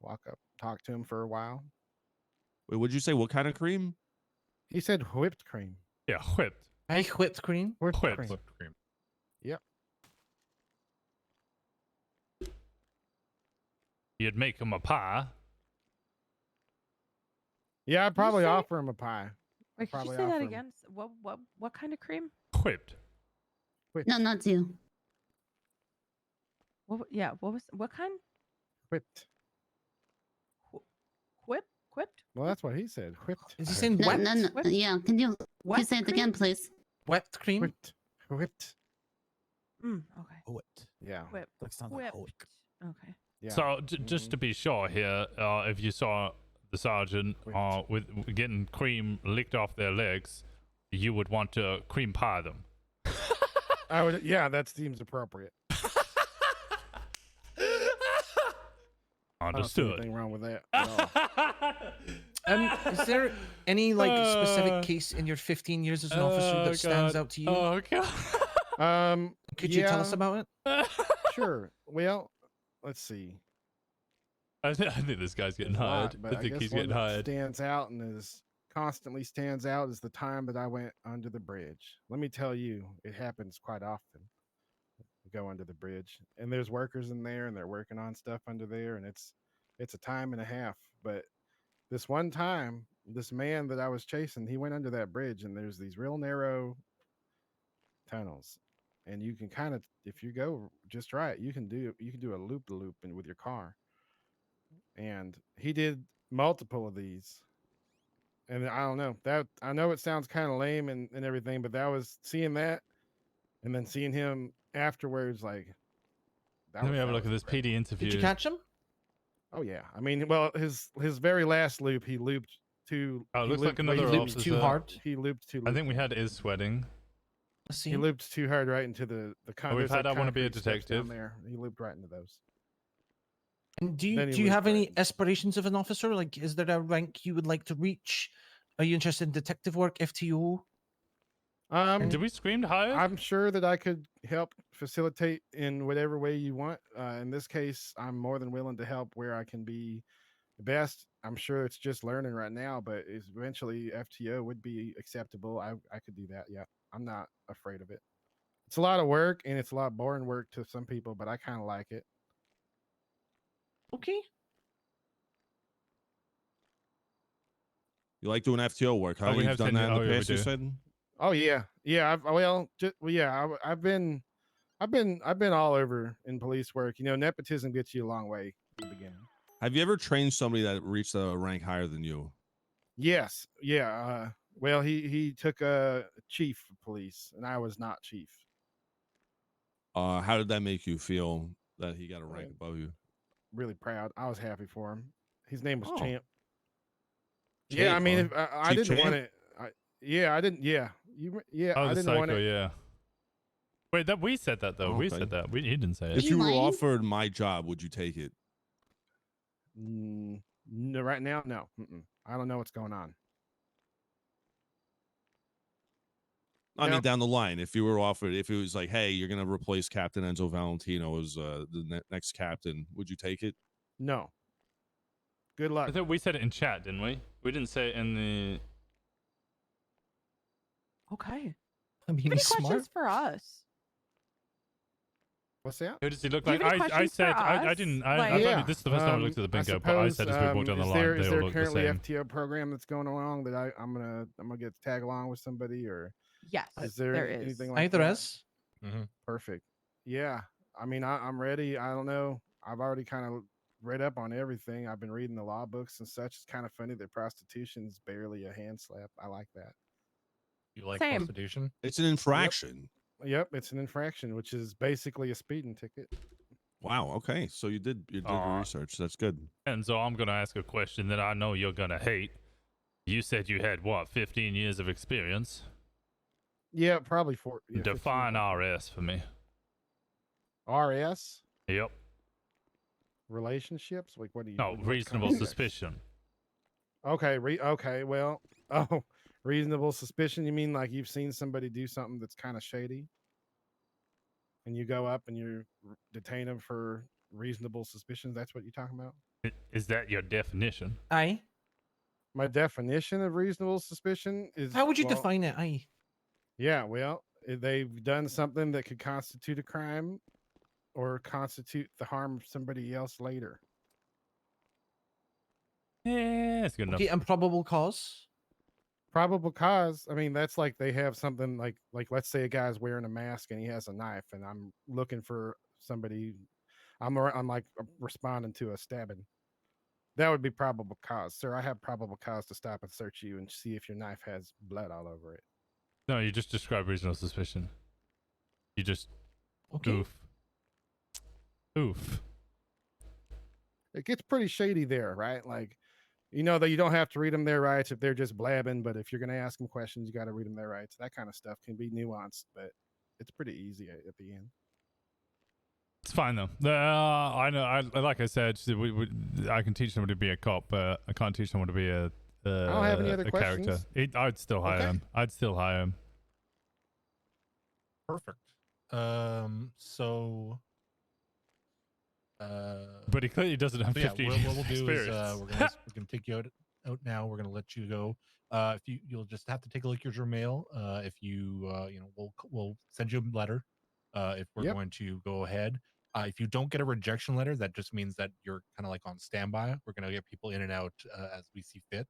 walk up, talk to him for a while. Wait, would you say what kind of cream? He said whipped cream. Yeah, whipped. Hey, whipped cream. Whipped cream. Whipped cream. Yep. You'd make him a pie. Yeah, I'd probably offer him a pie. Wait, could you say that again? What kind of cream? Whipped. No, not you. What kind? Whipped. Whipped? Well, that's what he said. Whipped. Is he saying No, whipped? no. Yeah, can you say it again, please? Whipped cream. Whipped. Okay. Whipped. Yeah. Whipped. That sounds like Whipped. Okay. Yeah. So just to be sure here, if you saw the sergeant with getting cream licked off their legs, you would want to cream pie them. I would. Yeah, that seems appropriate. Understood. I don't see anything wrong with that at all. Is there any specific case in your 15 years as an officer that stands out to you? Oh god. Could you tell us about it? Sure. Well, let's see. I think this guy's getting hired. I think he's getting hired. Stands out and constantly stands out is the time that I went under the bridge. Let me tell you, it happens quite often. Go under the bridge, and there's workers in there, and they're working on stuff under there, and it's a time and a half. But this one time, this man that I was chasing, he went under that bridge, and there's these real narrow tunnels, and you can kind of, if you go just right, you can do a loop-de-loop with your car. And he did multiple of these, and I don't know that, I know it sounds kind of lame and everything, but that was seeing that, and then seeing him afterwards, like. Let me have a look at this PD interview. Did you catch him? Oh yeah, I mean, well, his very last loop, he looped too. Oh, it looks like another officer. Too hard. He looped too. I think we had is sweating. He looped too hard right into the. We've had I want to be a concrete steps down detective. there. He looped right into those. And do Then you he have looped any aspirations of an officer? Like, is there a rank you would like to reach? Are you interested in detective work, FTO? Did we scream higher? I'm sure that I could help facilitate in whatever way you want. In this case, I'm more than willing to help where I can be best. I'm sure it's just learning right now, but eventually FTO would be acceptable. I could do that. Yeah, I'm not afraid of it. It's a lot of work and it's a lot of boring work to some people, but I kind of like it. Okay. You like doing FTO work, huh? Oh, we You've have done sent that you- in the oh, yeah, we past, you do. said? Oh yeah, yeah. I've been all over in police work. You know, nepotism gets you a long way in the beginning. Have you ever trained somebody that reached a rank higher than you? Yes, yeah. Well, he took a chief of police, and I was not chief. How did that make you feel that he got a rank above you? Really proud. I was happy for him. His name was Oh. Champ. Champ, Yeah, I mean, huh? if I Chief didn't want Champ? it. Yeah, I didn't. Yeah, Oh, I the didn't want psycho, it. yeah. Wait, that we said that though. We Okay. said that. He didn't say it. If you were offered my job, would you take it? No, right now, no. I don't know what's going on. I mean, Nope. down the line, if you were offered, if it was like, hey, you're going to replace Captain Enzo Valentino as the next captain, would you take it? No. Good luck. I thought we said it in chat, didn't we? We didn't say it in the. Okay. I mean, Any he's smart. questions for us? What's that? Who does he look Do you like? have any I questions said for I us? didn't. I Like- thought this is the first time I looked at the bingo, but I said as we walked down the line, is they there all look the currently same. FTO program that's going along that I'm gonna get to tag along with somebody, or Yes, is there there is. anything like Either that? is. Perfect. Yeah, I mean, I'm ready. I don't know. I've already kind of read up on everything. I've been reading the law books and such. It's kind of funny that prostitution's barely a hand slap. I like that. You like Same. prostitution? It's an infraction. Yep, it's an infraction, which is basically a speeding ticket. Wow. Okay. So you did your research. That's good. And so I'm gonna ask a question that I know you're gonna hate. You said you had what, 15 years of experience? Yeah, probably four. Yeah, Define RS for me. RS Yep. relationships. Like, what do you? No, what reasonable context? suspicion. Okay. Okay. Well. Oh, reasonable suspicion. You mean like you've seen somebody do something that's kind of shady, and you go up and you detain them for reasonable suspicions? That's what you're talking about? Is that your definition? Aye. My definition of reasonable suspicion is. How would you well, define it? Aye. Yeah, well, if they've done something that could constitute a crime or constitute the harm of somebody else later. Yeah, that's good enough. Okay, and probable cause. Probable cause. I mean, that's like they have something like let's say a guy's wearing a mask and he has a knife, and I'm looking for somebody. I'm like responding to a stabbing. That would be probable cause, sir. I have probable cause to stop and search you and see if your knife has blood all over it. No, you just described reasonable suspicion. You just oof. It gets pretty shady there, right? Like, you know that you don't have to read them their rights if they're just blabbing, but if you're going to ask them questions, you got to read them their rights. That kind of stuff can be nuanced, but it's pretty easy at the end. It's fine though. I know. I like I said, I can teach someone to be a cop, but I can't teach someone to be a. I don't have any other a character. questions. I'd still hire him. I'd still hire him. Perfect. So. But he clearly doesn't have so yeah, 15 what years we'll do experience. is we're gonna take you out now. We're gonna let you go. If you'll just have to take a look at your mail. If you we'll send you a letter. If we're going to go ahead. If you don't get a rejection letter, that just means that you're kind of like on standby. We're gonna get people in and out as we see fit.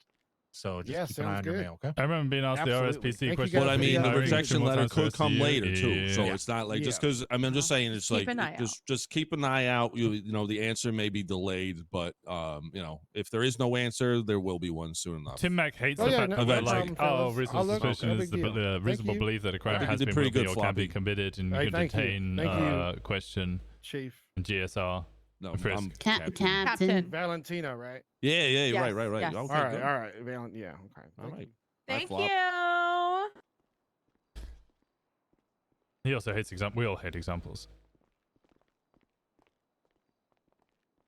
So just keep an eye on your mail, okay? I remember being asked the RSPC question. Well, I mean, the rejection letter could come later too, so Yeah. it's not like just because. I mean, I'm just saying it's Keep like an eye just keep an eye out. You know, the answer may be delayed, but you know, if there is no answer, there will be one soon enough. Tim Mack hates Oh, the yeah, fact no that we're problem, like, fellas. reasonable I'll look. suspicion No is big deal. the Thank reasonable you. belief that a crime I think has you been did pretty committed good, or can be Floppy. committed, and Hey, you can thank you. detain Thank you. question Chief. and GSR. No, and frisk. Captain. Valentino, right? Yeah, Yes, right. yes. Okay, All right, good. all right. Yeah, okay. All right. Thank Flop. you. He also hates examples. We all hate examples.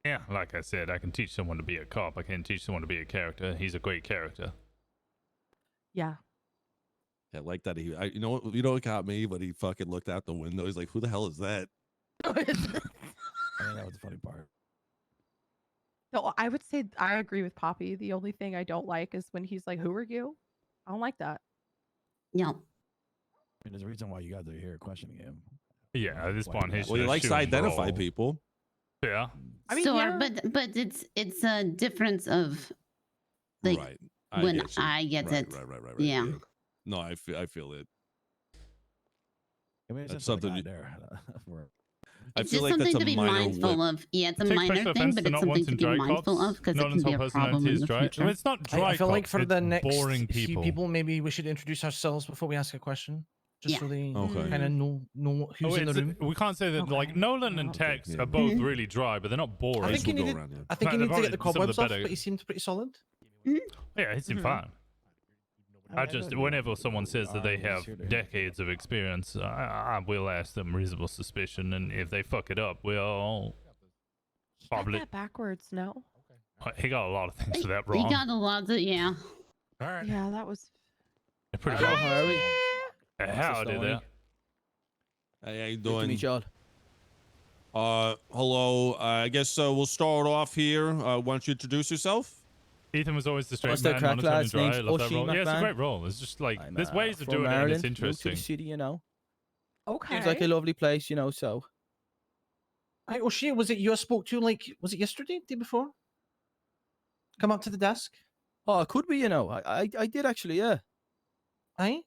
Yeah, like I said, I can teach someone to be a cop. I can teach someone to be a character. He's a great character. Yeah. Yeah, like that. You know what got me? But he fucking looked out the window. He's like, "Who the hell is that?" I think that was the funny part. No, I would say I agree with Poppy. The only thing I don't like is when he's like, "Who are you?" I don't like that. Yeah. There's a reason why you guys are here questioning him. Yeah, at this point, he's Well, he just likes to shooting identify raw. people. Yeah. I mean, Sure, yeah. but it's a difference of like Right. when get you. I get Right, it. Right. Yeah. No, I feel it. I mean, That's something you- there. I It's feel just like that's something a to be minor mindful whip. of. Yeah, it's a Take minor special thing, offense but to it's not something to wanting be dry mindful cops. of because it Nolan's can be whole a problem personality in is the dry. future. It's not dry I feel like cops, for the it's next boring few people. people, maybe we should introduce ourselves before we ask a question, just so they Okay. kind of know who's in the room. We can't say that like Nolan and Tex are both really dry, but they're not boring. I think you need. I think you need to get the cobwebs off, but he seemed pretty solid. Yeah, he seemed fine. I just, whenever someone says that they have decades of experience, I will ask them reasonable suspicion, and if they fuck it up, we'll probably. That backwards, no. He got a lot of things for that You wrong. got a lot of All right. Yeah, that was. Pretty Hello, much. how are we? Howdy there. Hey, how you Good doing? to meet y'all. Hello. I guess we'll start off here. Why don't you introduce yourself? Ethan was always the straight What's the man, crack, monotone and lads? dry. I Name's love that Oshie role. Yeah, it's a McMahon. great role. It's just like I'm, there's ways of from doing it, and Ireland, it's moved to interesting. the city, you know. Okay. Seems like a lovely place, you know. So. Oh shit! Was it you I spoke to? Like, was it yesterday? Day before? Come up to the desk. Oh, it could be, you know. I did actually, yeah. Aye.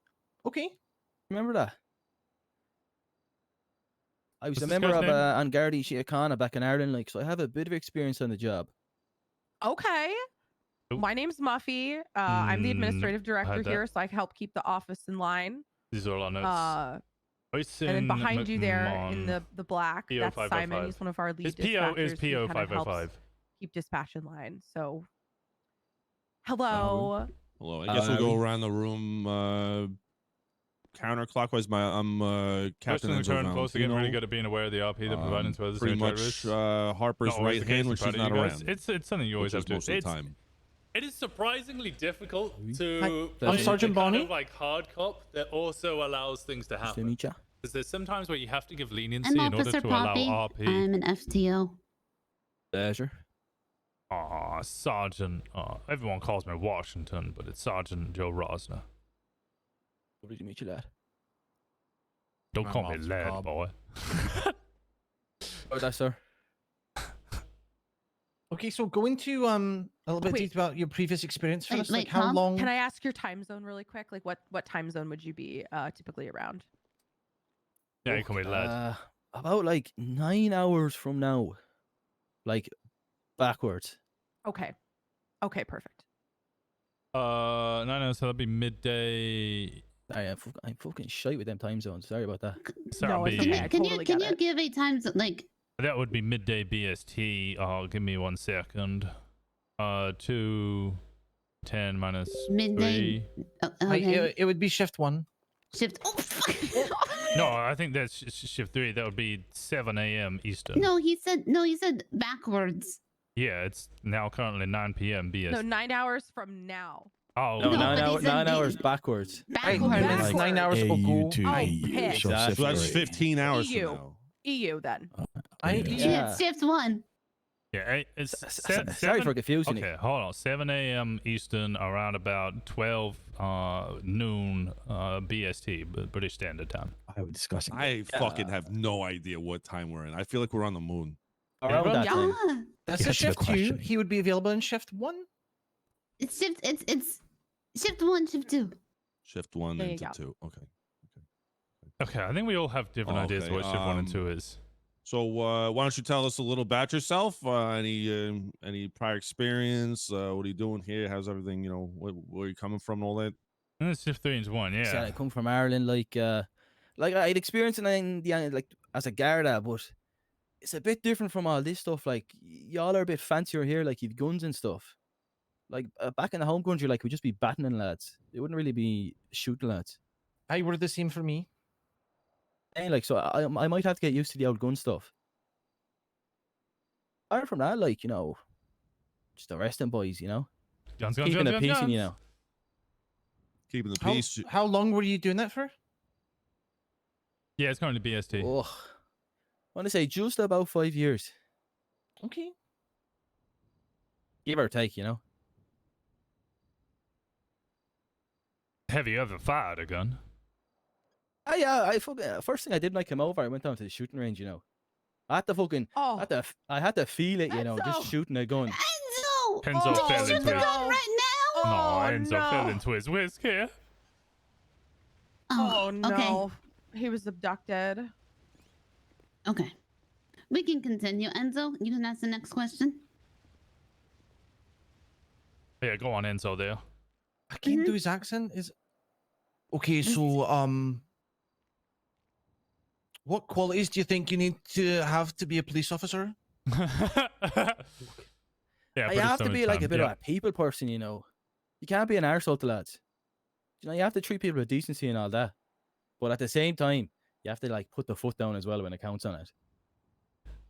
Okay. Remember that? I was What's a this member guy's of name? An Gardaí Síochána back in Ireland, like, so I have a bit of experience on the job. Okay. My name's Muffy. I'm the administrative director that. here, so I help keep the office in line. These are all our notes. And then behind you there in the black, PO that's 505. Simon. He's one of our lead His dispatchers. PO is He PO kinda helps 505. Keep dispatch in line. So, hello. Hello. I guess we'll go around the room counterclockwise. I'm Captain Question Enzo return close again. Really Valentino. good at being aware of the RP that providing to others. Pretty and much terrorists. Harper's Not always right the case, hand I'm when proud she's of not you guys. around. It's something you always which have is to. most of the time. It is surprisingly difficult to I'm play Sergeant the kind Bonnie. of like hard cop that also allows things to happen. meet ya. Because there's sometimes where you have to give leniency I'm in order Officer to Poppy. allow RP. I'm an FTO. Pleasure. Aw, Sergeant. Everyone calls me Washington, but it's Sergeant Joe Rosner. Lovely to meet you, lad. Don't I'm call me Officer lad, Cobb. boy. Oh, that, sir. Okay, so go into a little bit Wait. detail about your previous experience for Wait, us. Like wait, how Tom, long? Can I ask your time zone really quick? Like what time zone would you be typically around? Yeah, you call me lad. About like 9 hours from now, like backwards. Okay. Okay, perfect. 9 hours, so that'd be midday. I'm fucking shite with them time zones. Sorry about that. So that'd be, Can you give a time like that would be midday BST. Give me 1 second. 2, 10 minus midday? 3. Okay. It would be shift 1. Shift. Oh, fuck. No, I think that's shift 3. That would be 7 a.m. Eastern. No, he said backwards. Yeah, it's now currently 9 p.m. BST. No, 9 hours from now. Oh, No, no. 9 hours backwards. Backwards. 9 hours ago. piss. So that's 15 hours from EU. now. EU then. Yeah. Shift 1. Yeah, it's Sorry for confusing you. Okay, hold on. 7 a.m. Eastern, around about 12 noon BST, British Standard Time. I was discussing. I fucking have no idea what time we're in. I feel like we're on the moon. Around that time. That's Get a to the shift 2. question. He would be available in shift 1. It's shift 1, shift 2. Shift 1 There you into go. 2. Okay. Okay, I think we all have different ideas of what shift 1 and 2 is. So why don't you tell us a little about yourself? Any prior experience? What are you doing here? How's everything? You know, where are you coming from? And all that. And it's shift 3 into 1. Yeah. Said I come from Ireland, like I'd experienced it in the like as a Garda, but it's a bit different from all this stuff. Like y'all are a bit fancier here, like you've guns and stuff. Like back in the home country, like we'd just be battening lads. It wouldn't really be shooting lads. I were the same for me. Hey, like so, I might have to get used to the old gun stuff. Apart from that, like just arresting boys, Guns, keeping the peace, guns. Keeping the How, peace. how long were you doing that for? Yeah, it's going to BST. Oh, I want to say just about 5 years. Okay. Give or take, you know. Have you ever fired a gun? Yeah, first thing I did when I came over, I went down to the shooting range, you know. I had to fucking, I had to feel it, you know, just shooting a gun. Enzo! Enzo Did fell you shoot into the it. gun right now? No, Enzo fell into his whisk here. Oh no. okay. He was abducted. Okay. We can continue. Enzo, you can ask the next question. Yeah, go on, Enzo there. I can't do his accent. Is okay. So, what qualities do you think you need to have to be a police officer? Yeah, you have to be like a bit of a people person, you know. You can't be an arsehole to lads. You know, you have to treat people with decency and all that. But at the same time, you have to like put the foot down as well when it counts on it.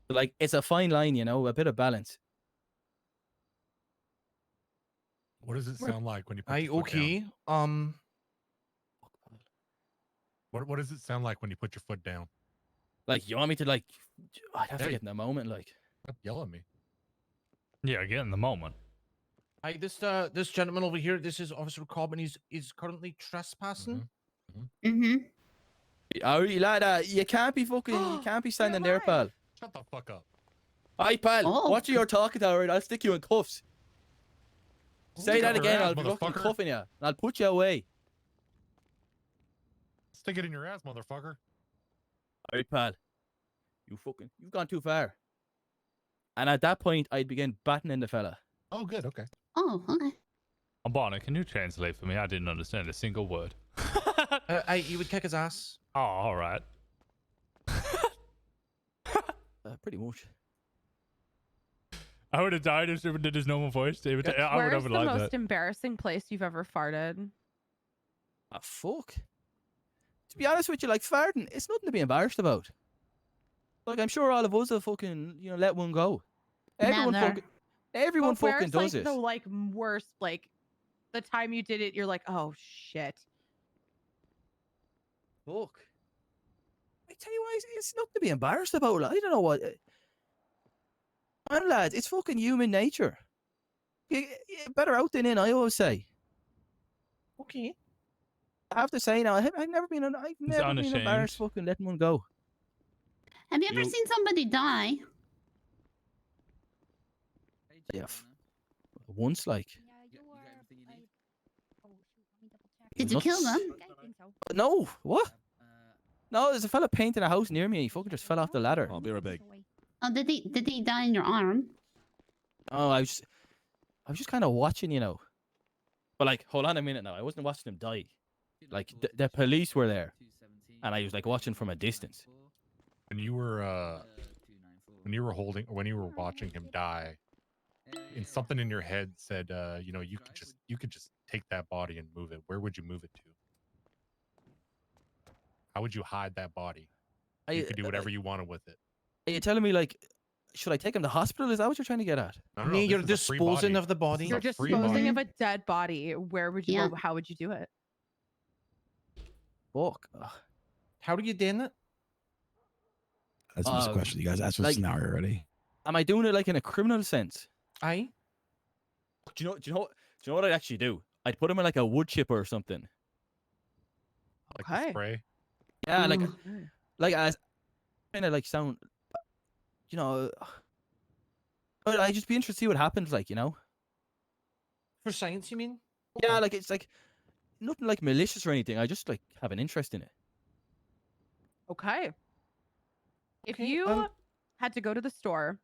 But, like, it's a fine line, you know, a bit of balance. What does it sound like when you put your foot down? What does it sound like when you put your foot down? Like, you want me to, like, I'd have to get in the moment, like. Don't yell at me. Yeah, get in the moment. Hi, this gentleman over here. This is Officer Cobb, and he's currently trespassing. Oh, lad, you can't be fucking, you can't be standing there, pal. Shut the fuck up. Hi, pal. Watch your talking to her. I'll stick you in cuffs. Say that again. I'll be fucking cuffing you. And I'll put you away. Stick it in your ass, motherfucker. All right, pal. You've gone too far. And at that point, I'd begin batting the fella. Oh, good. Okay. Oh, okay. Bonner, can you translate for me? I didn't understand a single word. You would kick his ass. Oh, all right. Pretty much. I would have died if Super did his normal voice. David, I would Where's have the liked most that. embarrassing place you've ever farted? Ah, fuck. To be honest with you, like, farting, it's nothing to be embarrassed about. Like, I'm sure all of us have fucking, you know, let one go. Everyone But fucking where's, does like, it. the like worst, like the time you did it, you're like, oh shit. Fuck. I tell you what, it's nothing to be embarrassed about. Like, I don't know what. Man, lads, it's fucking human nature. You better out than in, I always say. Okay. I have to say now, I've never been unashamed. embarrassed fucking letting one go. Have you ever seen somebody die? Yeah. Once, like. Did you kill them? No. What? No, there's a fella painting a house near me. He fucking just fell off the ladder. I'll be right back. Oh, did he die in your arm? Oh, I was just kind of watching, you know. But like, hold on a minute now. I wasn't watching him die. Like, the police were there, and I was like watching from a distance. When you were watching him die, and something in your head said, you know, you could just take that body and move it. Where would you move it to? How would you hide that body? You could do whatever you wanted with it. Are you telling me, like, should I take him to hospital? Is that what you're trying to get at? No, you're disposing of the body. You're disposing of a dead body. Where would you go? How would you do it? Fuck. How do you do it? That's just a question. You guys asked for a scenario already. Am I doing it like in a criminal sense? Aye. Do you know what I'd actually do? I'd put him in like a wood chipper or something. Like the spray. Yeah, like as kind of like sound, you know. But I'd just be interested to see what happens, like, you know. For science, you mean? Yeah, like it's like nothing like malicious or anything. I just like have an interest in it. Okay. If you had to go to the store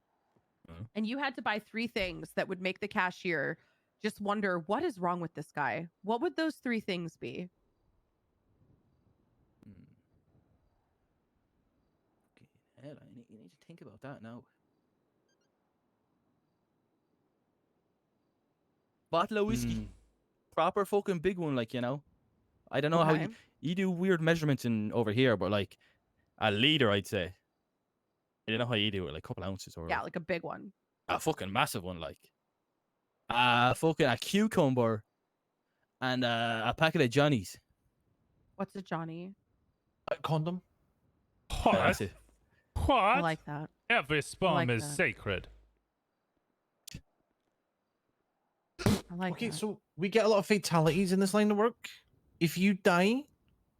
and you had to buy 3 things that would make the cashier just wonder, what is wrong with this guy? What would those 3 things be? Hell, you need to think about that now. Bottle of whiskey. Proper fucking big one, like, you know. I don't know how you do weird measurements in over here, but like a liter, I'd say. I don't know how you do it, like a couple ounces or Yeah, like a big one. a fucking massive one, like fucking a cucumber and a packet of Johnnies. What's a Johnny? A condom. What? That's it. What? I like that. Every sperm like is that. sacred. I like Okay, that. so we get a lot of fatalities in this line of work. If you die,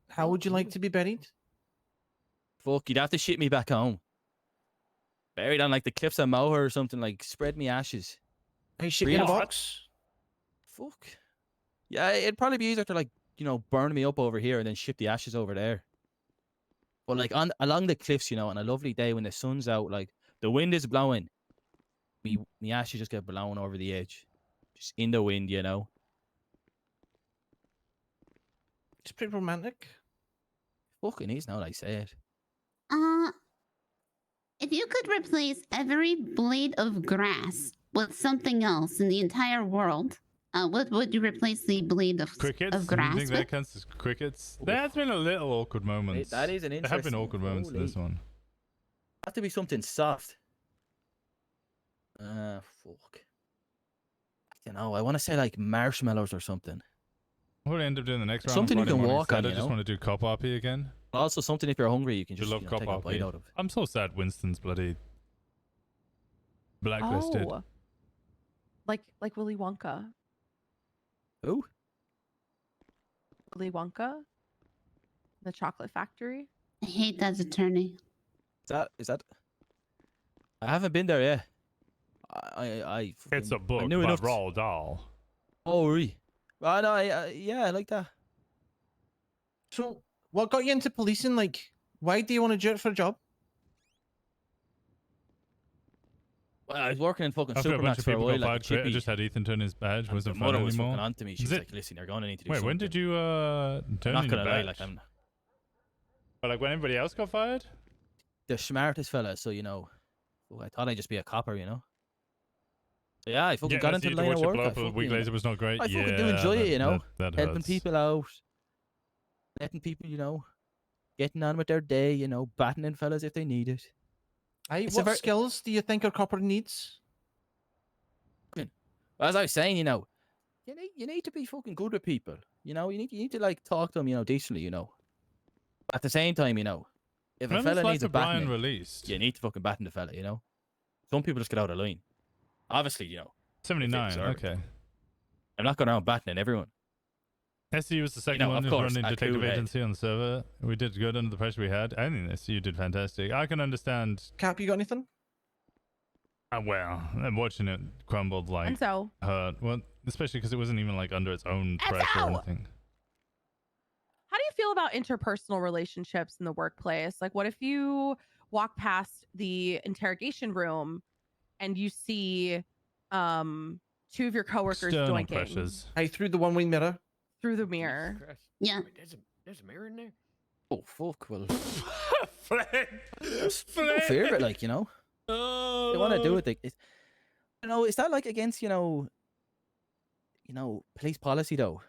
how would you like to be buried? Fuck, you'd have to ship me back home. Buried on like the cliffs of Moher or something, like spread me ashes. Hey, ship me in a box? Fuck. Yeah, it'd probably be easier to like, burn me up over here and then ship the ashes over there. But like along the cliffs, on a lovely day when the sun's out, like the wind is blowing, me ashes just get blown over the edge. Just in the wind, It's pretty romantic. Fucking is now that I say it. If you could replace every blade of grass with something else in the entire world, what would you replace the blade of Crickets? of grass You think with? that counts as crickets? There has been a little awkward moments. That is an There have been interesting- awkward moments in this holy. one. Have to be something soft. Fuck. I don't know. I want to say like marshmallows or something. What do I end up doing the next round? Something you Friday can morning walk instead? on, I just want to do cop RP again. Also, something if you're hungry, you can You just love cop take a bite RP. out of. I'm so sad Winston's bloody blacklisted. Oh. Like Willy Wonka. Who? Willy Wonka? The Chocolate Factory? I hate that attorney. Is that? I haven't been there yet. I It's a fucking- book I knew by enough to- Roald Dahl. Oh, really? I know. Yeah, I like that. So, what got you into policing? Like, why do you want to do it for a job? Well, I was working in fucking After a bunch Supermax of for a people while. got Like, fired, a great, I chippy. just had Ethan turn his badge. And Wasn't the fun mother was anymore. fucking on to me. She Is was it- like, "Listen, you're going to need to do Wait, when something." did you turn I'm not in gonna your lie, badge? like I'm But like when everybody else got fired? the smartest fella, so well, I thought I'd just be a copper, So, yeah, I fucking Yeah, got that's into you the to line watch of it work. blow I up a week fucking- later was not great. I fucking Yeah, do enjoy it, that helping hurts. people out, letting people, getting on with their day, battening fellas if they need it. It's a What skills do you think a copper needs? As I was saying, you need to be fucking good with people. You need to like talk to them, decently. At the same time, if a When was fella Life needs a of Brian battening, released? you need to fucking batten the fella. Some people just get out of line. Obviously, 79. deserve it. Okay. I'm not going around battening everyone. SCU was the second of one in course, running a detective cool head. agency on the server. We did good under the pressure we had. I think SCU did fantastic. I can understand. Cap, you got anything? Well, I'm watching it crumbled like Enzo. hurt. Well, especially because it wasn't even like under its own pressure or Enzo! anything. How do you feel about interpersonal relationships in the workplace? Like, what if you walk past the interrogation room and you see two of your coworkers External doinking pressures. I through the one-way mirror. through the mirror? Yeah. There's a mirror in there. Oh fuck! Well, Flip. no fear of it, like Oh. they want to do it. Is that like against police policy though?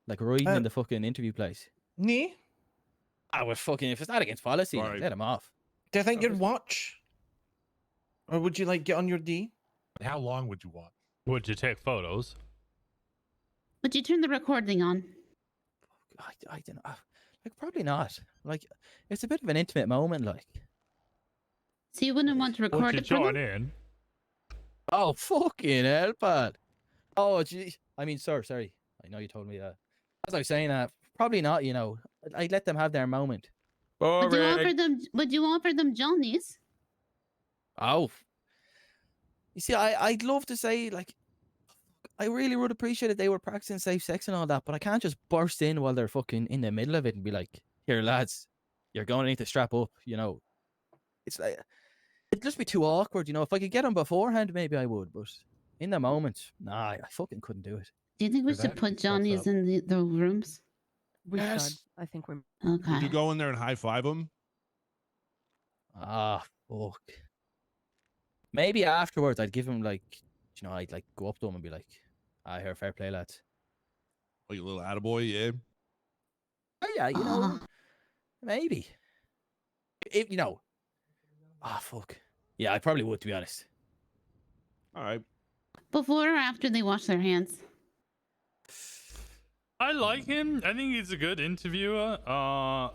Like riding in the fucking interview place. Nee. Well, fucking if it's not against policy, like, Right. let him off. Do you think you'd watch? Or would you like get on your D? How long would you watch? Would you take photos? Would you turn the recording on? I don't know. Like probably not. Like it's a bit of an intimate moment. Like So you wouldn't want to record Would you it for join them? in? oh fucking hell, pal. Oh gee. I mean, sir, sorry. I know you told me that. As I was saying, probably not. I'd let them have their moment. Would you offer them? Would you offer them Johnny's? Oh. You see, I'd love to say, like, I really would appreciate if they were practicing safe sex and all that, but I can't just burst in while they're fucking in the middle of it and be like, here, lads, you're going to need to strap up, It's like, it'd just be too awkward, If I could get them beforehand, maybe I would, but in the moment, nah, I fucking couldn't do it. Do you think we For should that, put it sets Johnny's up- in the rooms? We Yes. should. I think we. Okay. Would you go in there and high five them? Ah, fuck. Maybe afterwards I'd give him, like, I'd, like, go up to him and be like, here, fair play, lads. Oh, you little attaboy, yeah. Oh, yeah, maybe. If fuck. Yeah, I probably would, to be honest. All right. Before or after they wash their hands? I like him. I think he's a good interviewer.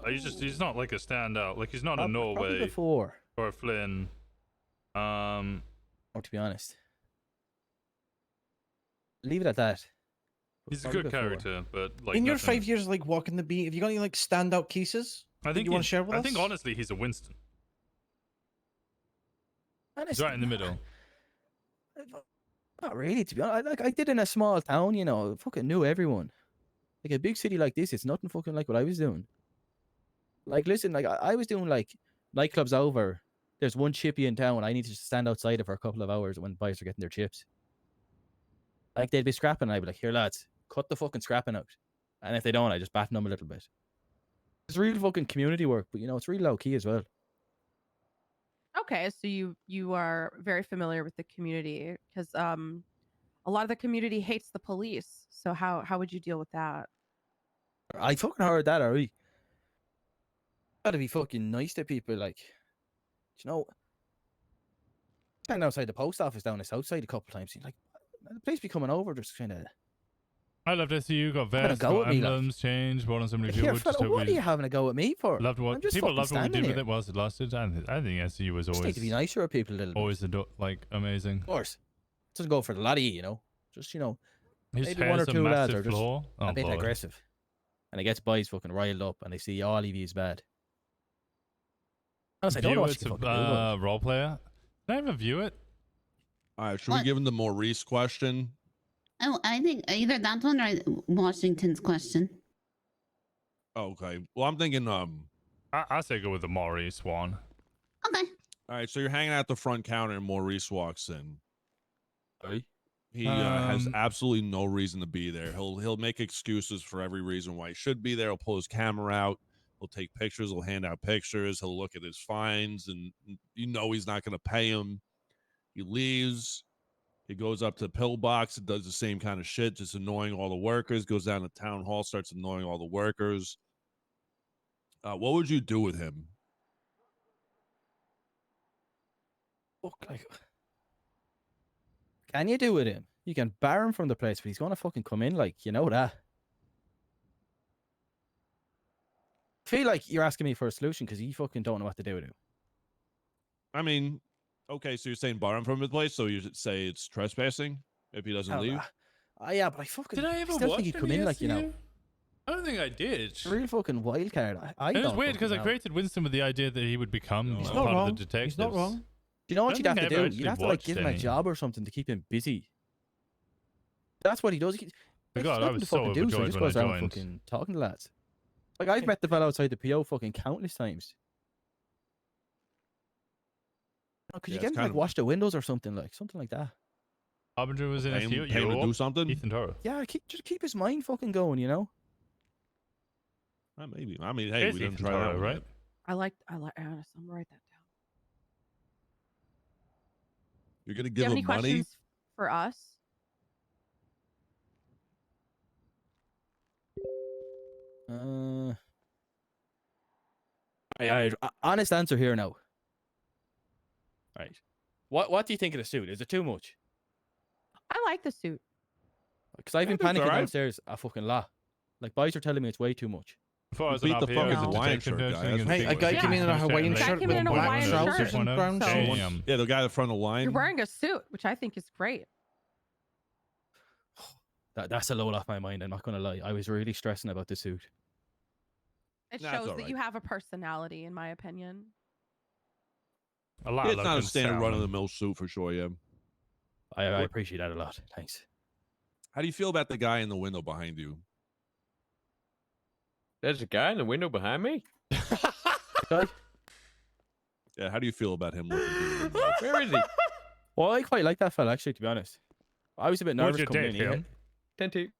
He's not like a standout. Like he's not a Probably Norway before. or a Flynn. Or to be honest. Leave it at that. He's a Probably good before. character, but like In your nothing- 5 years, like walking the beat, have you got any like standout cases? I that think you want to he's- share with us? I think honestly, he's a Winston. He's right in the middle. Not really, to be honest. Like I did in a small town, you know, fucking knew everyone. Like a big city like this, it's nothing fucking like what I was doing. Like, listen, like I was doing like nightclubs over. There's one chippy in town. I need to stand outside it for a couple of hours when boys are getting their chips. Like they'd be scrapping, and I'd be like, "Here, lads, cut the fucking scrapping out." And if they don't, I just batten them a little bit. It's real fucking community work, but you know, it's really low key as well. Okay, so you are very familiar with the community because a lot of the community hates the police. So how would you deal with that? I fucking heard that already. Gotta be fucking nice to people, like, you know. Standing outside the post office down the south side a couple times, like, the police be coming over, just kind of. I love to see you got Having a vests, go got at me, like. emblems changed, brought on somebody Here, just fella, what are you having a go at me for? Loved what I'm just people fucking loved what we standing did with here. it whilst it lasted. I think SCU was Just need always to be nicer with people a little bit. always like amazing. Of course, doesn't go for the laddie, you know. Just, you know, His maybe one or hair's a two lads massive are just flaw. a Oh, bit boy. aggressive, and it gets boys fucking riled up, and they see all of you is bad. Honestly, I don't know View what it's you a can fucking do about it. role player. Can I even view it? All right, should we give him the Maurice question? Oh, I think either that one or Washington's question. Okay. Well, I'm thinking. I say go with the Maurice one. Okay. All right, so you're hanging out the front counter, and Maurice walks in. He has absolutely no reason to be there. He'll make excuses for every reason why he should be there. He'll pull his camera out. He'll take pictures. He'll hand out pictures. He'll look at his fines, and you know he's not going to pay him. He leaves. He goes up to the pillbox and does the same kind of shit, just annoying all the workers. Goes down to town hall, starts annoying all the workers. What would you do with him? Fuck, like, can you do with him? You can bar him from the place, but he's gonna fucking come in, like, you know that. I feel like you're asking me for a solution because you fucking don't know what to do with him. I mean, okay, so you're saying bar him from his place, so you say it's trespassing if he doesn't leave? Yeah, but I fucking Did I ever still watch think he'd come any in, like, you know. SCU? I don't think I did. It's a real fucking wild card. I It was don't weird because I fucking know. created Winston with the idea that he would become He's part not of wrong. the He's detectives. not wrong. Do you know what you'd have to do? You'd have to like give him a any. job or something to keep him busy. That's what he does. My There's God, I nothing was to so fucking do, so he overjoyed just when I goes around joined. fucking talking to lads. Like I've met the fella outside the PO fucking countless times. Could you Yeah, get it's him to kind like of- wash the windows or something like that? Harbinger was in Pay him- SCU. pay him to Yo, do something? Ethan Toro. Yeah, just keep his mind fucking going, you know. Maybe. I mean, hey, It's we didn't Ethan try Toro, that one right? yet. I like I'm gonna write that down. You're gonna Do you give have him any money? questions for us? Honest answer here now. Right. What do you think of the suit? Is it too much? I like the suit. Because I've been think it's panicking alright. downstairs a fucking lot. Like boys are telling me it's way too much. Before I was beat an the RPO, fucking as a Hawaiian detective shirt nurse, guy. and Hey, things a guy like came that. in in a Hawaiian Like, shirt came in in a black Hawaiian trousers shirt. and brown So- shorts. Yeah, the guy in front of the line. You're wearing a suit, which I think is great. That's a load off my mind. I'm not gonna lie. I was really stressing about the suit. It Nah, it's shows that alright. you have a personality, in my opinion. A lot Yeah, of it's not a looking standard salmon. run-of-the-mill suit for sure, yeah. I appreciate that a lot. Thanks. How do you feel about the guy in the window behind you? There's a guy in the window behind me. Yeah, how do you feel about him looking through the window? Where is he? Well, I quite like that fella actually. To be honest, I was a bit Would nervous you coming date in. him? 10-2.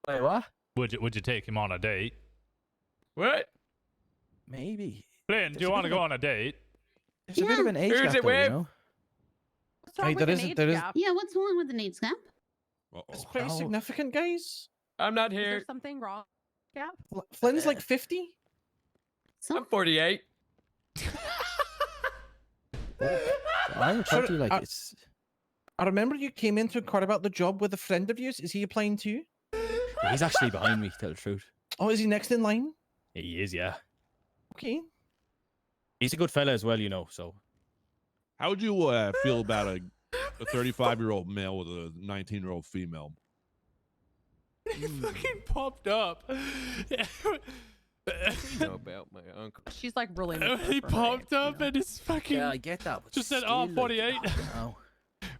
Wait, what? Would you take him on a date? What? Maybe. Flynn, do you want to go on a date? There's a bit of an age Who's gap, it though, you with? know. What's wrong Hey, with there an is- age there is- gap? Yeah, what's wrong with an age gap? It's pretty significant, guys. I'm not Is there here. something wrong? Gap? Flynn's like 50. I'm 48. I'm Sure, like it's. I remember you came in to inquire about the job with a friend of yours. Is he applying too? He's actually behind me. To tell the truth. Oh, is he next in line? He is, yeah. Okay. He's a good fella as well, you know. So How would you feel about a 35-year-old male with a 19-year-old female? He fucking popped up. know about my uncle. She's like really. He popped up and it's fucking. Yeah, I get that. But Just said, still, "Oh, like, 48." no.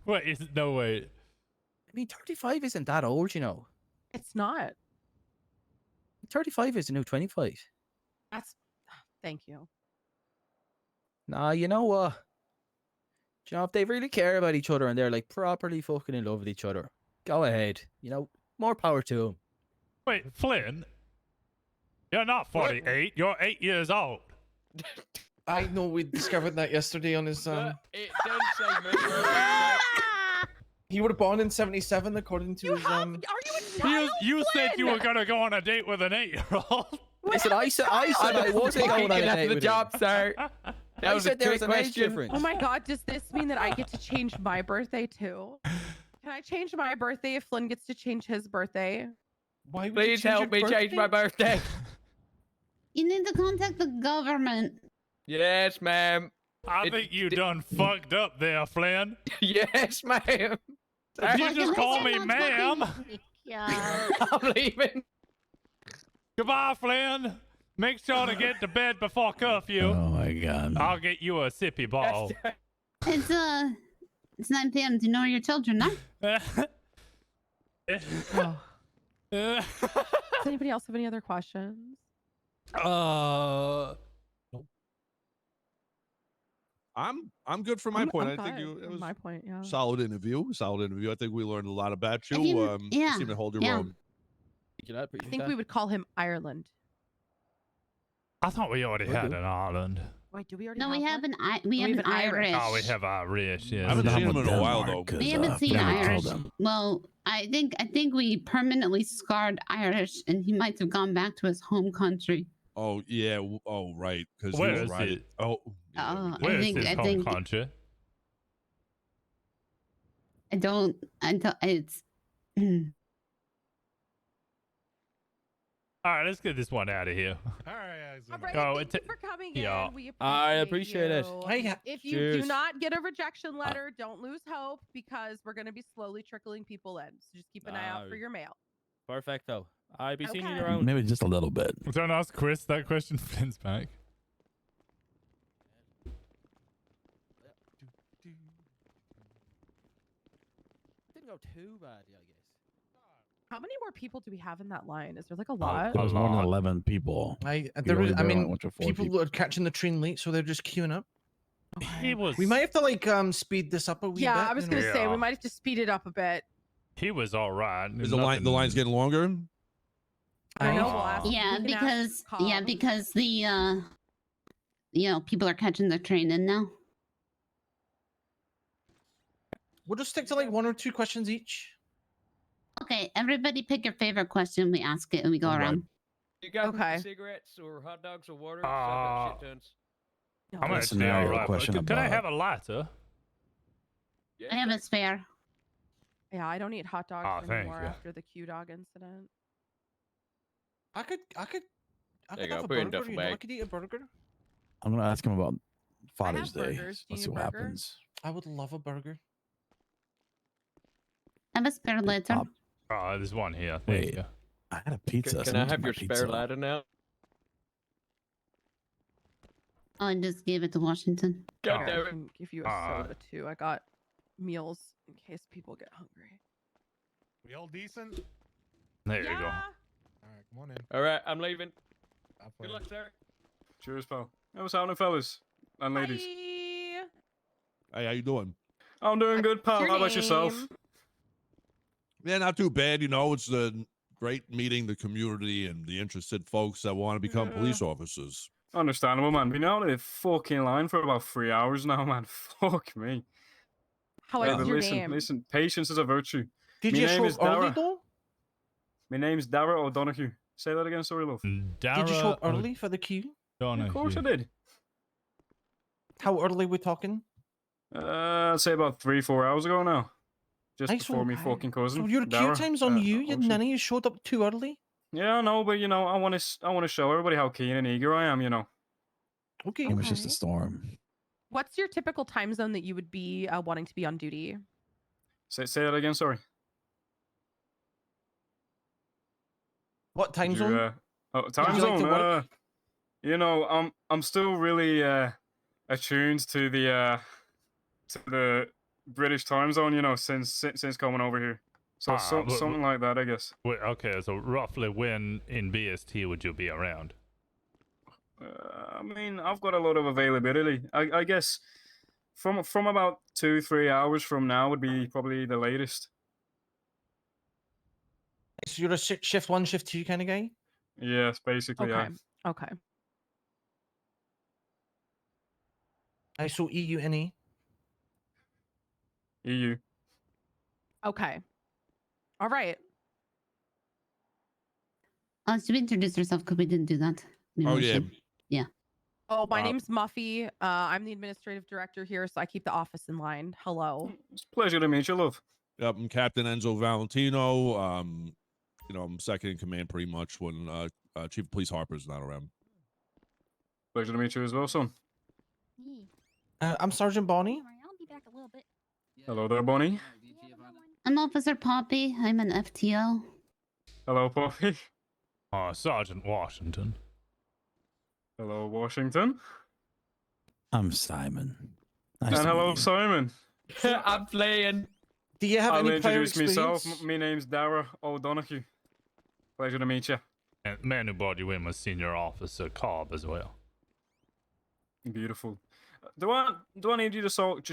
Wait, no wait. I mean, 35 isn't that old, you know. It's not. 35 is the new 25. That's. Thank you. Nah, you know what? You know, if they really care about each other and they're like properly fucking in love with each other, go ahead. You know, more power to them. Wait, Flynn, you're not 48. You're 8 years old. I know we discovered that yesterday on his It don't say me. He would have born in 77 according to his Are you a child? You said you Flynn? were gonna go on a date with an 8-year-old. Listen, I said I wasn't going on a date with him. sir. That I was said a there was trick an age question. difference. Oh my god, does this mean that I get to change my birthday too? Can I change my birthday if Flynn gets to change his birthday? Why would Please help me change my birthday. You need to contact the government. Yes, ma'am. I think you done fucked up there, Flynn. Yes, ma'am. Did you just call me ma'am? Yeah. I'm leaving. Goodbye, Flynn. Make sure to get to bed before curfew. Oh my god. I'll get you a sippy bottle. It's 9 p.m. Do you know your children, no? Does anybody else have any other questions? I'm good for my point. I think it was my point. Yeah. solid interview. I think we learned a lot about you. You- You yeah, seem to hold your yeah. own. I think we would call him Ireland. I thought we already had an Ireland. Wait, do we already? No, we have one? we have an Irish. Oh, we have Irish. Yeah. I haven't seen him in a while though. We haven't seen Irish. Well, I think we permanently scarred Irish, and he might have gone back to his home country. Oh yeah. Oh right. Because Where he was is right. it? Oh. Where is his I home think country? I don't. It's. All right, let's get this one out of here. All right, All right, Oh, thank you for coming yeah. in. We I appreciate it. you. If you Cheers. do not get a rejection letter, don't lose hope because we're going to be slowly trickling people in. So just keep an eye out for your mail. Perfecto. I be seeing you Okay. around. Maybe just a little bit. Don't ask Chris that question. Flynn's back. Didn't go too bad, I guess. How many more people do we have in that line? Is there like a lot? There's more than 11 people. I We only mean, barely went to 4 people are catching the train late, so they're just queuing up. He was. We might have to like speed this up a wee bit. Yeah, I was you going know? to say we might have to speed it up a bit. He was all right. Is the line's getting longer? I know. We'll ask, Yeah, we can ask because the people are catching the train in now. We'll just stick to like 1 or 2 questions each. Okay, everybody pick your favorite question. We ask it and we go around. You got Okay. cigarettes or hot dogs or water? Shit tons. I'm That's actually an all area right. question Can I about- have a lighter? I have a spare. Yeah, I don't eat hot dogs Oh, thank anymore you. after the Q dog incident. I could There you go, have a put it in burger. duffel You know, I bag. could eat a burger. I'm gonna ask him about Father's have Day. burgers. Do Let's you see need what a burger? happens. I would love a burger. I have a spare later. Oh, there's one here. Thank Wait, you. I had a pizza. Can I Someone took have my your spare pizza. ladder now? Oh, I just gave it to Washington. God I damn it. can give you a soda too. I got meals in case people get hungry. We all decent? There you go. All right, come on in. All right, I'm leaving. Have Good fun. luck, sir. Cheers, pal. Hey, what's happening, fellas and ladies? Bye. Hey, how you doing? I'm doing good, pal. your How about yourself? name? Yeah, not too bad. You know, it's great meeting the community and the interested folks that want to become police officers. Understandable, man. Been out of the fucking line for about 3 hours now, man. Fuck me. How Hey, is but your listen, name? listen. Patience is a virtue. Did Me you name show is up early Dara. though? My name's Dara O'Donoghue. Say that again, sorry, love. Did you show up early for the queue? Of course I did. How early we talking? I'd say about 3-4 hours ago now. Just Nice before one. me fucking cousin. So your queue Dara, time's on you. You Ocean. nanny, you showed up too early. Yeah, I know, but you know, I want to show everybody how keen and eager I am. You know. Okay. It was just a Okay. storm. What's your typical time zone that you would be wanting to be on duty? Say that again. Sorry. What time Did zone? Time you like to zone. work? You know, I'm still really attuned to the British time zone. You know, since coming over here. So something like that, I guess. Wait, okay, so roughly when in BST would you be around? I mean, I've got a lot of availability. I guess from about 2-3 hours from now would be probably the latest. So you're a shift 1, shift 2 kind of guy? Yes, basically. Okay. Okay. So EU NE. EU. Okay. All right. Should we introduce yourself? Because we didn't do that. Maybe we should. Yeah. Oh, my name's Muffy. I'm the administrative director here, so I keep the office in line. Hello. It's a pleasure to meet you, love. Yep, I'm Captain Enzo Valentino. You know, I'm second in command pretty much when Chief of Police Harper's not around. Pleasure to meet you as well, son. I'm Sergeant Bonnie. I'll be back a little bit. Hello there, Bonnie. I'm Officer Poppy. I'm an FTO. Hello, Poppy. Sergeant Washington. Hello, Washington. I'm Simon. Nice And to hello, meet you. Simon. I'm playing. Do you have I'll any prior introduce myself. experience? My name's Dara O'Donoghue. Pleasure to meet you. And the man who brought you in was Senior Officer Cobb as well. Beautiful. Do I need you to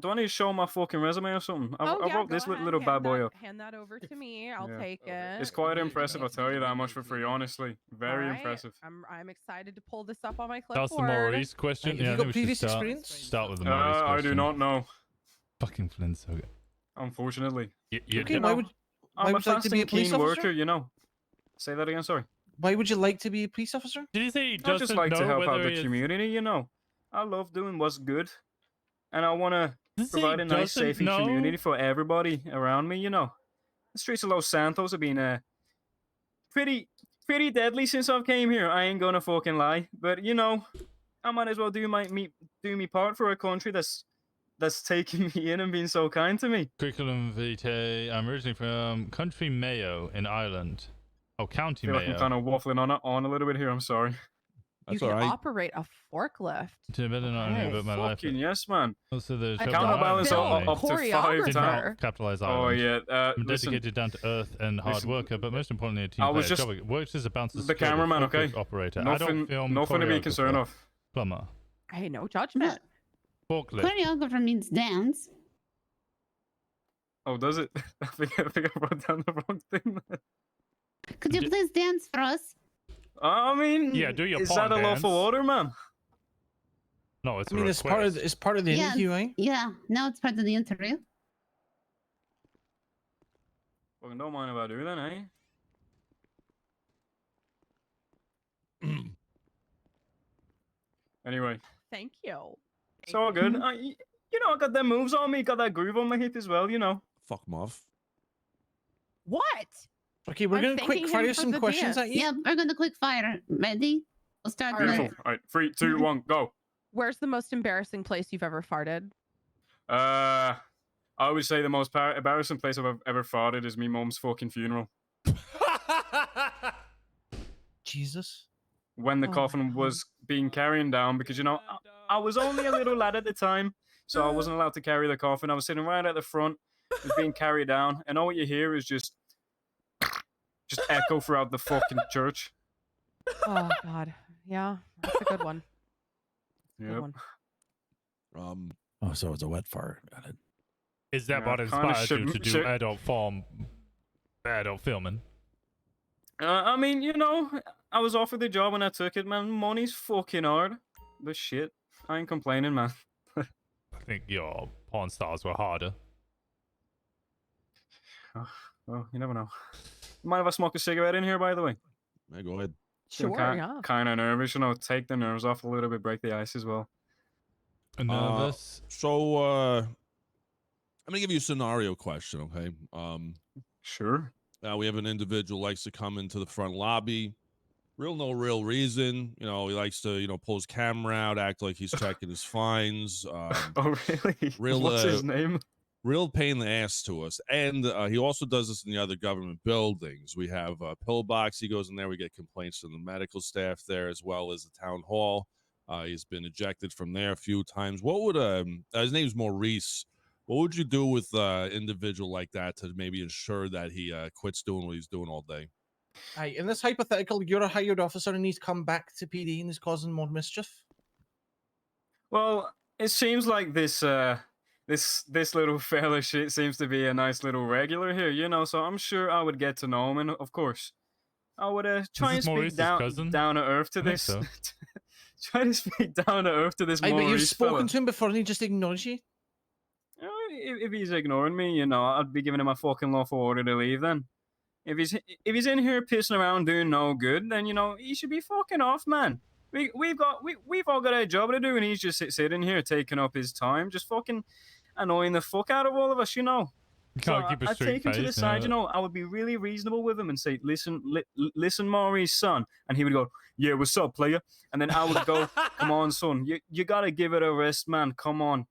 do I need to show my fucking resume or something? I wrote this little bad boy up. Hand that over to me. I'll Yeah. take it. It's quite impressive, I'll tell you that much for free, honestly. Very All right. impressive. I'm excited to pull this up on my clipboard. That's the Maurice question. Have you I got think we should previous experience? start with the Maurice question. I do not know. Fucking Flint's so good. Unfortunately. Okay, why would I'm you a like to be a fast and police keen officer? worker, you know. Say that again, sorry. Why would you like to be a police officer? Did he say he I doesn't just like to know help out whether the he is- community, you know. I love doing what's good. And I want to Does he provide a nice, doesn't safe know? community for everybody around me, you know. The streets of Los Santos have been pretty deadly since I've came here. I ain't gonna fucking lie. But, you know, I might as well do me part for a country that's taking me in and being so kind to me. Curriculum vitae. I'm originally from Country Mayo in Ireland. Oh, County I feel like Mayo. I'm kind of waffling on a little bit here. I'm sorry. You can operate a forklift. To better not know about my life. Fucking yes, man. Also, there's Counterbalance up to 5 Did times. not capitalize Oh Ireland. yeah. I'm Listen, dedicated, down to earth, and hard listen, worker, but most importantly, a team I was player. just Job works as a bouncer, the cameraman, okay? operator. I Nothing, don't film nothing to be concerned choreographer. of. Plumber. Hey, no judgment. Forklift. Choreographer means dance. Oh, does it? I think I wrote down the wrong thing. Could you please dance for us? I mean, Yeah, do your is pawn that a lawful dance. order, man? No, it's I mean, a it's part of request. it's part of the Yes. interview, eh? Yeah, now it's part of the interview. Fucking don't mind if I do then, eh? Anyway, Thank you. it's all good. You know, I got them moves on me, got that groove on my hip as well, you know. Fuck him off. What? Okay, we're I'm gonna thanking quick him fire for some the questions dance. at you. Yeah, we're gonna quick fire. Ready? We'll start Beautiful. with. All right, 3, 2, 1, go. Where's the most embarrassing place you've ever farted? I would say the most embarrassing place I've ever farted is me mum's fucking funeral. Jesus. When the Oh, coffin was being carried down, because, you know, I was only a little lad at the time, so I wasn't allowed to carry the coffin. I was sitting right at the front, it was being carried down, and all what you hear is just echo throughout the fucking church. Oh God. Yeah, that's a good one. Good Yep. one. Oh, so it's a wet fart. Got it. Is that Yeah, what kinda inspired you to should- do should- adult filming? I mean, you know, I was offered the job and I took it, man. Money's fucking hard. But shit, I ain't complaining, man. I think your porn stars were harder. Well, you never know. Mind if I smoke a cigarette in here, by the way? Yeah, go ahead. Sure, yeah. Kind of nervous, you know, take the nerves off a little bit, break the ice as well. Nervous? So, I'm gonna give you a scenario question, okay? Sure. We have an individual likes to come into the front lobby. No real reason. You know, he likes to, pull his camera out, act like he's checking his fines. Oh, really? Real, What's his name? real pain in the ass to us. And he also does this in the other government buildings. We have a pillbox. He goes in there. We get complaints from the medical staff there, as well as the town hall. He's been ejected from there a few times. What would his name's Maurice? What would you do with an individual like that to maybe ensure that he quits doing what he's doing all day? Aye, in this hypothetical, you're a hired officer and he's come back to PD and is causing more mischief. Well, it seems like this this little fella shit seems to be a nice little regular here, you know. So I'm sure I would get to know him, and of course, I would try and speak down to earth to this. So. Try to speak down to earth to this. Aye, but you've Maurice spoken fella. to him before and he just ignores you. If he's ignoring me, you know, I'd be giving him a fucking lawful order to leave. Then, if he's in here pissing around doing no good, then you know he should be fucking off, man. We've all got a job to do, and he's just sitting here taking up his time, just fucking annoying the fuck out of all of us, you know. Can't keep a I'd straight take him to the face, side, yeah. you know. I would be really reasonable with him and say, "Listen, listen, Maurice, son," and he would go, "Yeah, what's up, player?" And then I would go, "Come on, son, you gotta give it a rest, man. Come on,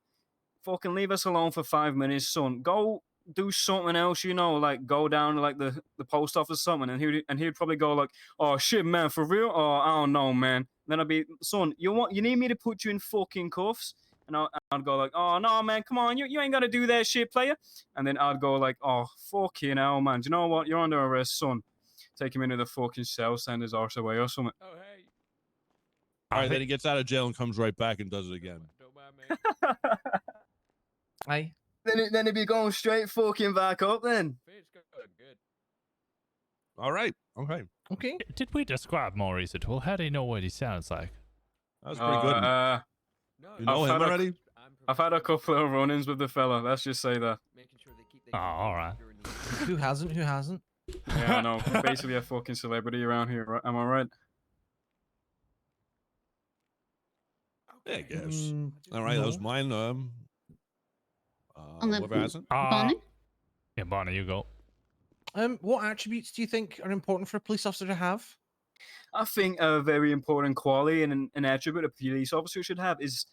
fucking leave us alone for 5 minutes, son. Go do something else, you know, like go down to like the post office or something." And he'd probably go like, "Oh shit, man, for real? Oh, I don't know, man." Then I'd be, "Son, you need me to put you in fucking cuffs?" And I'd go like, "Oh no, man, come on, you ain't gotta do that shit, player." And then I'd go like, "Oh fucking hell, man, do you know what? You're under arrest, son." Take him into the fucking cell, send his arse away or something. All right, then he gets out of jail and comes right back and does it again. Aye. Then he'd be going straight fucking back up then. All right. Okay. Okay. Did we describe Maurice at all? How do you know what he sounds like? That was pretty good. You know him already? I've had a couple of run-ins with the fella. Let's just say that. Oh, all right. Who hasn't? Who hasn't? Yeah, I know. I'm basically a fucking celebrity around here. Right? Am I right? Yeah, I guess. All right, that was mine. Whoever hasn't? Bonnie? Yeah, Bonnie, you go. What attributes do you think are important for a police officer to have? I think a very important quality and an attribute a police officer should have is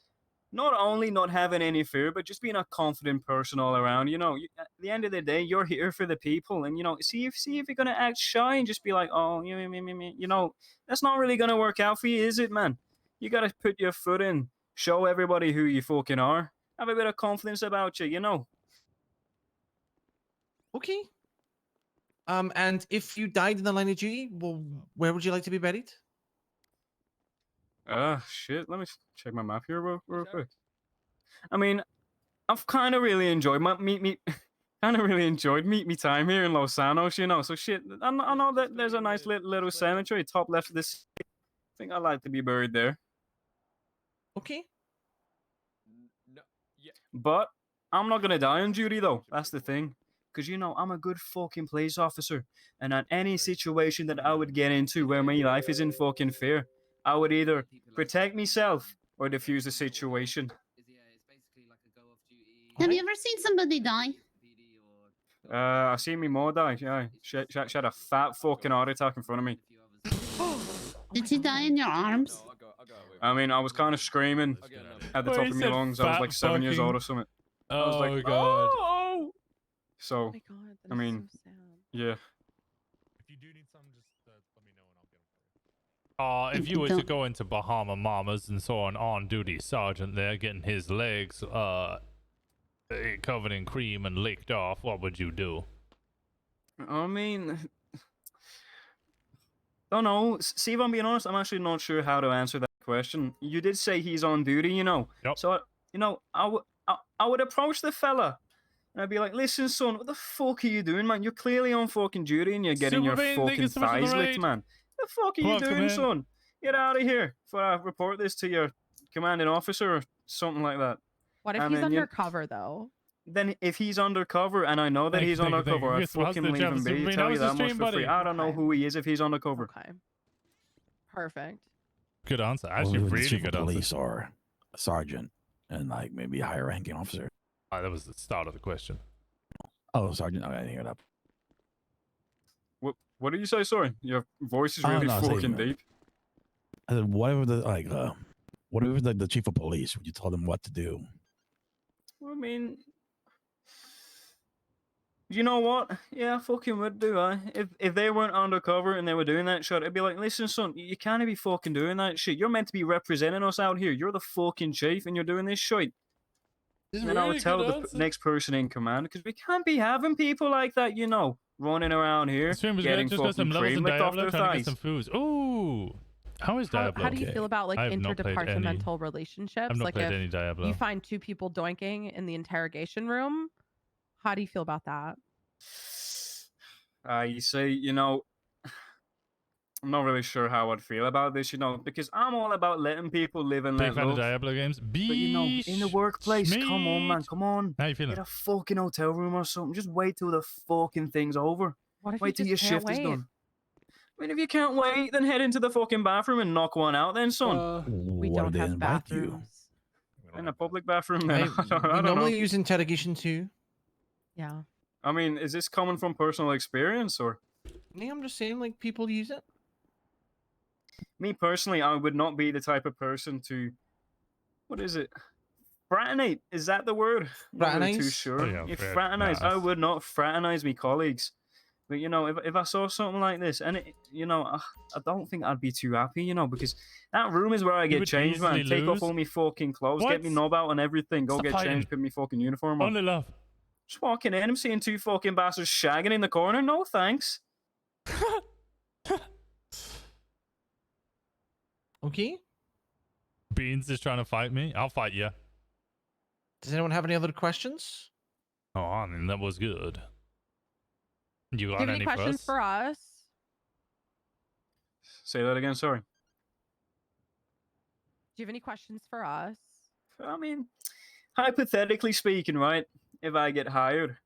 not only not having any fear, but just being a confident person all around. You know, at the end of the day, you're here for the people, and you know, see if you're gonna act shy and just be like, "Oh, you know, that's not really gonna work out for you, is it, man? You gotta put your foot in, show everybody who you fucking are, have a bit of confidence about you, you know." Okay. And if you died in the line of duty, well, where would you like to be buried? Shit. Let me check my map here real quick. I mean, I've kind of really enjoyed me time here in Los Angeles, you know. So shit, I know that there's a nice little cemetery top left of this. I think I'd like to be buried there. Okay. But I'm not gonna die on duty though. That's the thing. Because, you know, I'm a good fucking police officer. And at any situation that I would get into where my life is in fucking fear, I would either protect myself or defuse the situation. Have you ever seen somebody die? I seen me more die. Yeah, she had a fat fucking heart attack in front of me. Did she die in your arms? I mean, I was kind of screaming at the top of my lungs. I was like 7 years old or something. I was like, God. "Oh!" So, I mean, yeah. If you were to go into Bahama Mamas and saw an on-duty sergeant there getting his legs covered in cream and licked off, what would you do? I mean, don't know. See, if I'm being honest, I'm actually not sure how to answer that question. You did say he's on duty, you know. Yep. So, you know, I would approach the fella. And I'd be like, "Listen, son, what the fuck are you doing, man? You're clearly on fucking duty and you're getting your fucking thighs licked, man. What the fuck are you doing, son? Get out of here before I report this to your commanding officer or something like that." What if And he's then you- undercover, though? Then if he's undercover and I know that he's undercover, I'd fucking leave him be. Tell you that much for free. I don't know who he is if he's undercover. Okay. Perfect. Good answer. Actually, Well, the really chief of good answer. police or a sergeant and like maybe a higher ranking officer. That was the start of the question. Oh, sergeant. I didn't hear that. What did you say? Sorry, your voice is Oh, really no, I was fucking saying, deep. I said, whatever the chief of police, would you tell them what to do? Well, I mean, You know what? Yeah, I fucking would do, I. If they weren't undercover and they were doing that shit, I'd be like, listen, son, you can't be fucking doing that shit. You're meant to be representing us out here. You're the fucking chief, and you're doing this shit. And then I would tell the next person in command, because we can't be having people like that, you know, running around here, The stream was getting good. Just got some fucking levels cream in licked off Diablo, their trying to get thighs. some foods. Ooh, how is Diablo? How do you feel about like I have not played any. interdepartmental relationships? I've not Like played if any Diablo. you find two people doinking in the interrogation room, how do you feel about that? You see, you know, I'm not really sure how I'd feel about this, you know, because I'm all about letting people live and Big let fan of love. Diablo games. But you know, in the workplace, come on, man, come on. How you feeling? Get a fucking hotel room or something. Just wait till the fucking thing's over. What if wait till you your just can't shift is wait? done. I mean, if you can't wait, then head into the fucking bathroom and knock one out, then, son. We What don't did they have invite you? bathrooms. In a public bathroom, I, man. I we don't know. normally use interrogation too. Yeah. I mean, is this coming from personal experience or? Yeah, I'm just saying, like, people use it. Me personally, I would not be the type of person to. What is it? Fraternate? Is that the word? I'm not really too Fraternize? sure. Oh, yeah, If fraternize. fraternize, I would not fraternize me colleagues. But you know, if I saw something like this, and it, you know, I don't think I'd be too happy, you know, because that room is where I get would changed, man. easily Take off lose. all me fucking clothes, What? get me knob out and everything, go Stop get fighting. changed, put me fucking uniform on. Only love. Just walking in, I'm seeing two fucking bastards shagging in the corner. No thanks. Okay. Beans is trying to fight me. I'll fight you. Does anyone have any other questions? Oh, I mean, that was good. You Do you got have any any questions for us? for us? Say that again, sorry. Do you have any questions for us? I mean, hypothetically speaking, right? If I get hired,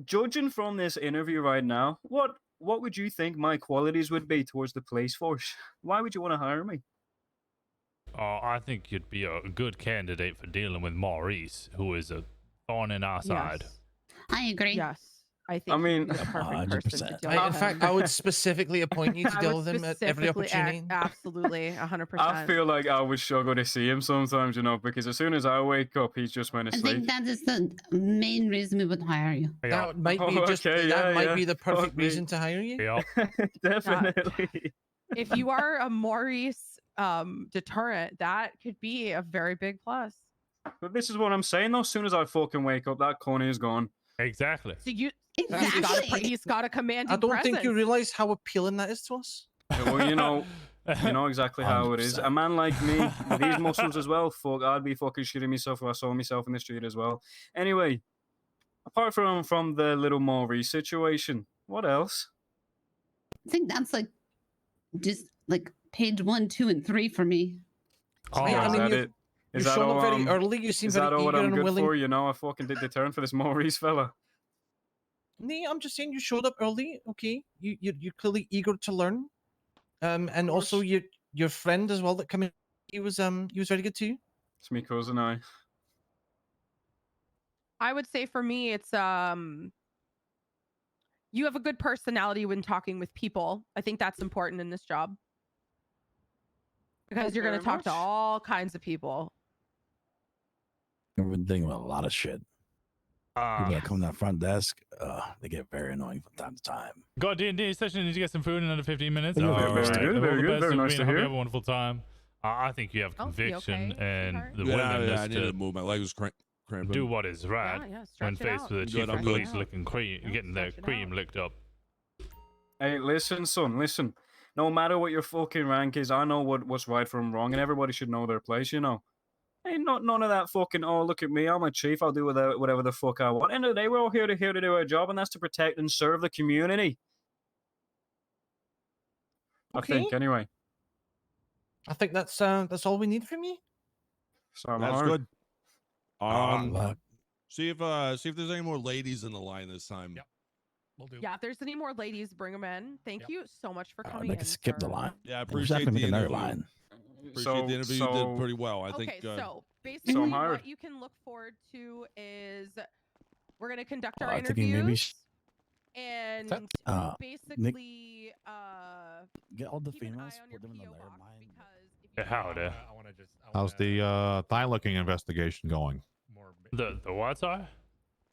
judging from this interview right now, what would you think my qualities would be towards the police force? Why would you want to hire me? Oh, I think you'd be a good candidate for dealing with Maurice, who is a thorn in our side. I agree. Yes. I think I mean, you'd be the perfect person to deal In with fact, him. I would specifically appoint you to I deal would with him at every specifically opportunity. Absolutely, 100%. I feel like I would struggle to see him sometimes, you know, because as soon as I wake up, he's just went to I sleep. think that is the main reason we would hire you. That might be Oh, just okay, that yeah, might yeah. be the perfect Fuck me. reason to hire you. Definitely. If you are a Maurice deterrent, that could be a very big plus. But this is what I'm saying, though. As soon as I fucking wake up, that corner is gone. Exactly. So you, Exactly. he's got a commanding I don't think you presence. realize how appealing that is to us. Well, you know exactly how it is. A man like me, with these muscles as well, fuck, I'd be fucking shitting myself if I saw myself in the street as well. Anyway, apart from the little Maurice situation, what else? I think that's like just like page 1, 2, and 3 for me. Oh, Yeah, I is mean, that you- it? You're Is that showing all, up very early. You seem is very that all what eager I'm and good willing. for? You know, I fucking did the turn for this Maurice fella. Nee, I'm just saying you showed up early. Okay, you're clearly eager to learn. And also your friend as well that came in. He was very good too. It's me cousin, I. I would say for me, it's you have a good personality when talking with people. I think that's important in this job because you're going to talk to all kinds of people. I've been thinking about a lot of shit. People that come to that front desk, they get very annoying from time to time. Got a D&D session. Need to get some food in under 15 minutes. Very All good, right. very All good, the very best, nice Sabrina. to Hope you hear. have a wonderful time. I think you have Oh, you conviction okay, and sweetheart? the Yeah, willingness I need to to move. My leg was cramping. do what is right Yeah, stretch when it faced out. with a Good, chief I'm of good. police looking cream, getting their stretch it cream out. licked up. Hey, listen, son, listen. No matter what your fucking rank is, I know what's right from wrong, and everybody should know their place, you know. Ain't none of that fucking, oh, look at me, I'm a chief, I'll do whatever the fuck I want. End of the day, we're all here to do our job, and that's to protect and serve the community. I think, anyway. I think that's all we need from you. So That's good. Luck. See if there's any more ladies in the line this time. Yep. We'll do. Yeah, if there's any more ladies, bring them in. Thank you so much for coming They in. can skip the sir. line. Yeah, I We'll just have appreciate to the make another interview. line. Appreciate the interview. You did pretty well. I think. Okay, so basically, so I'm hired. what you can look forward to is we're going to conduct our I'm thinking interviews, maybe and Nick, basically, get all the keep an females, eye on put them in your their PO box line. Yeah, howdy. How's the thigh looking investigation going? The what, sorry?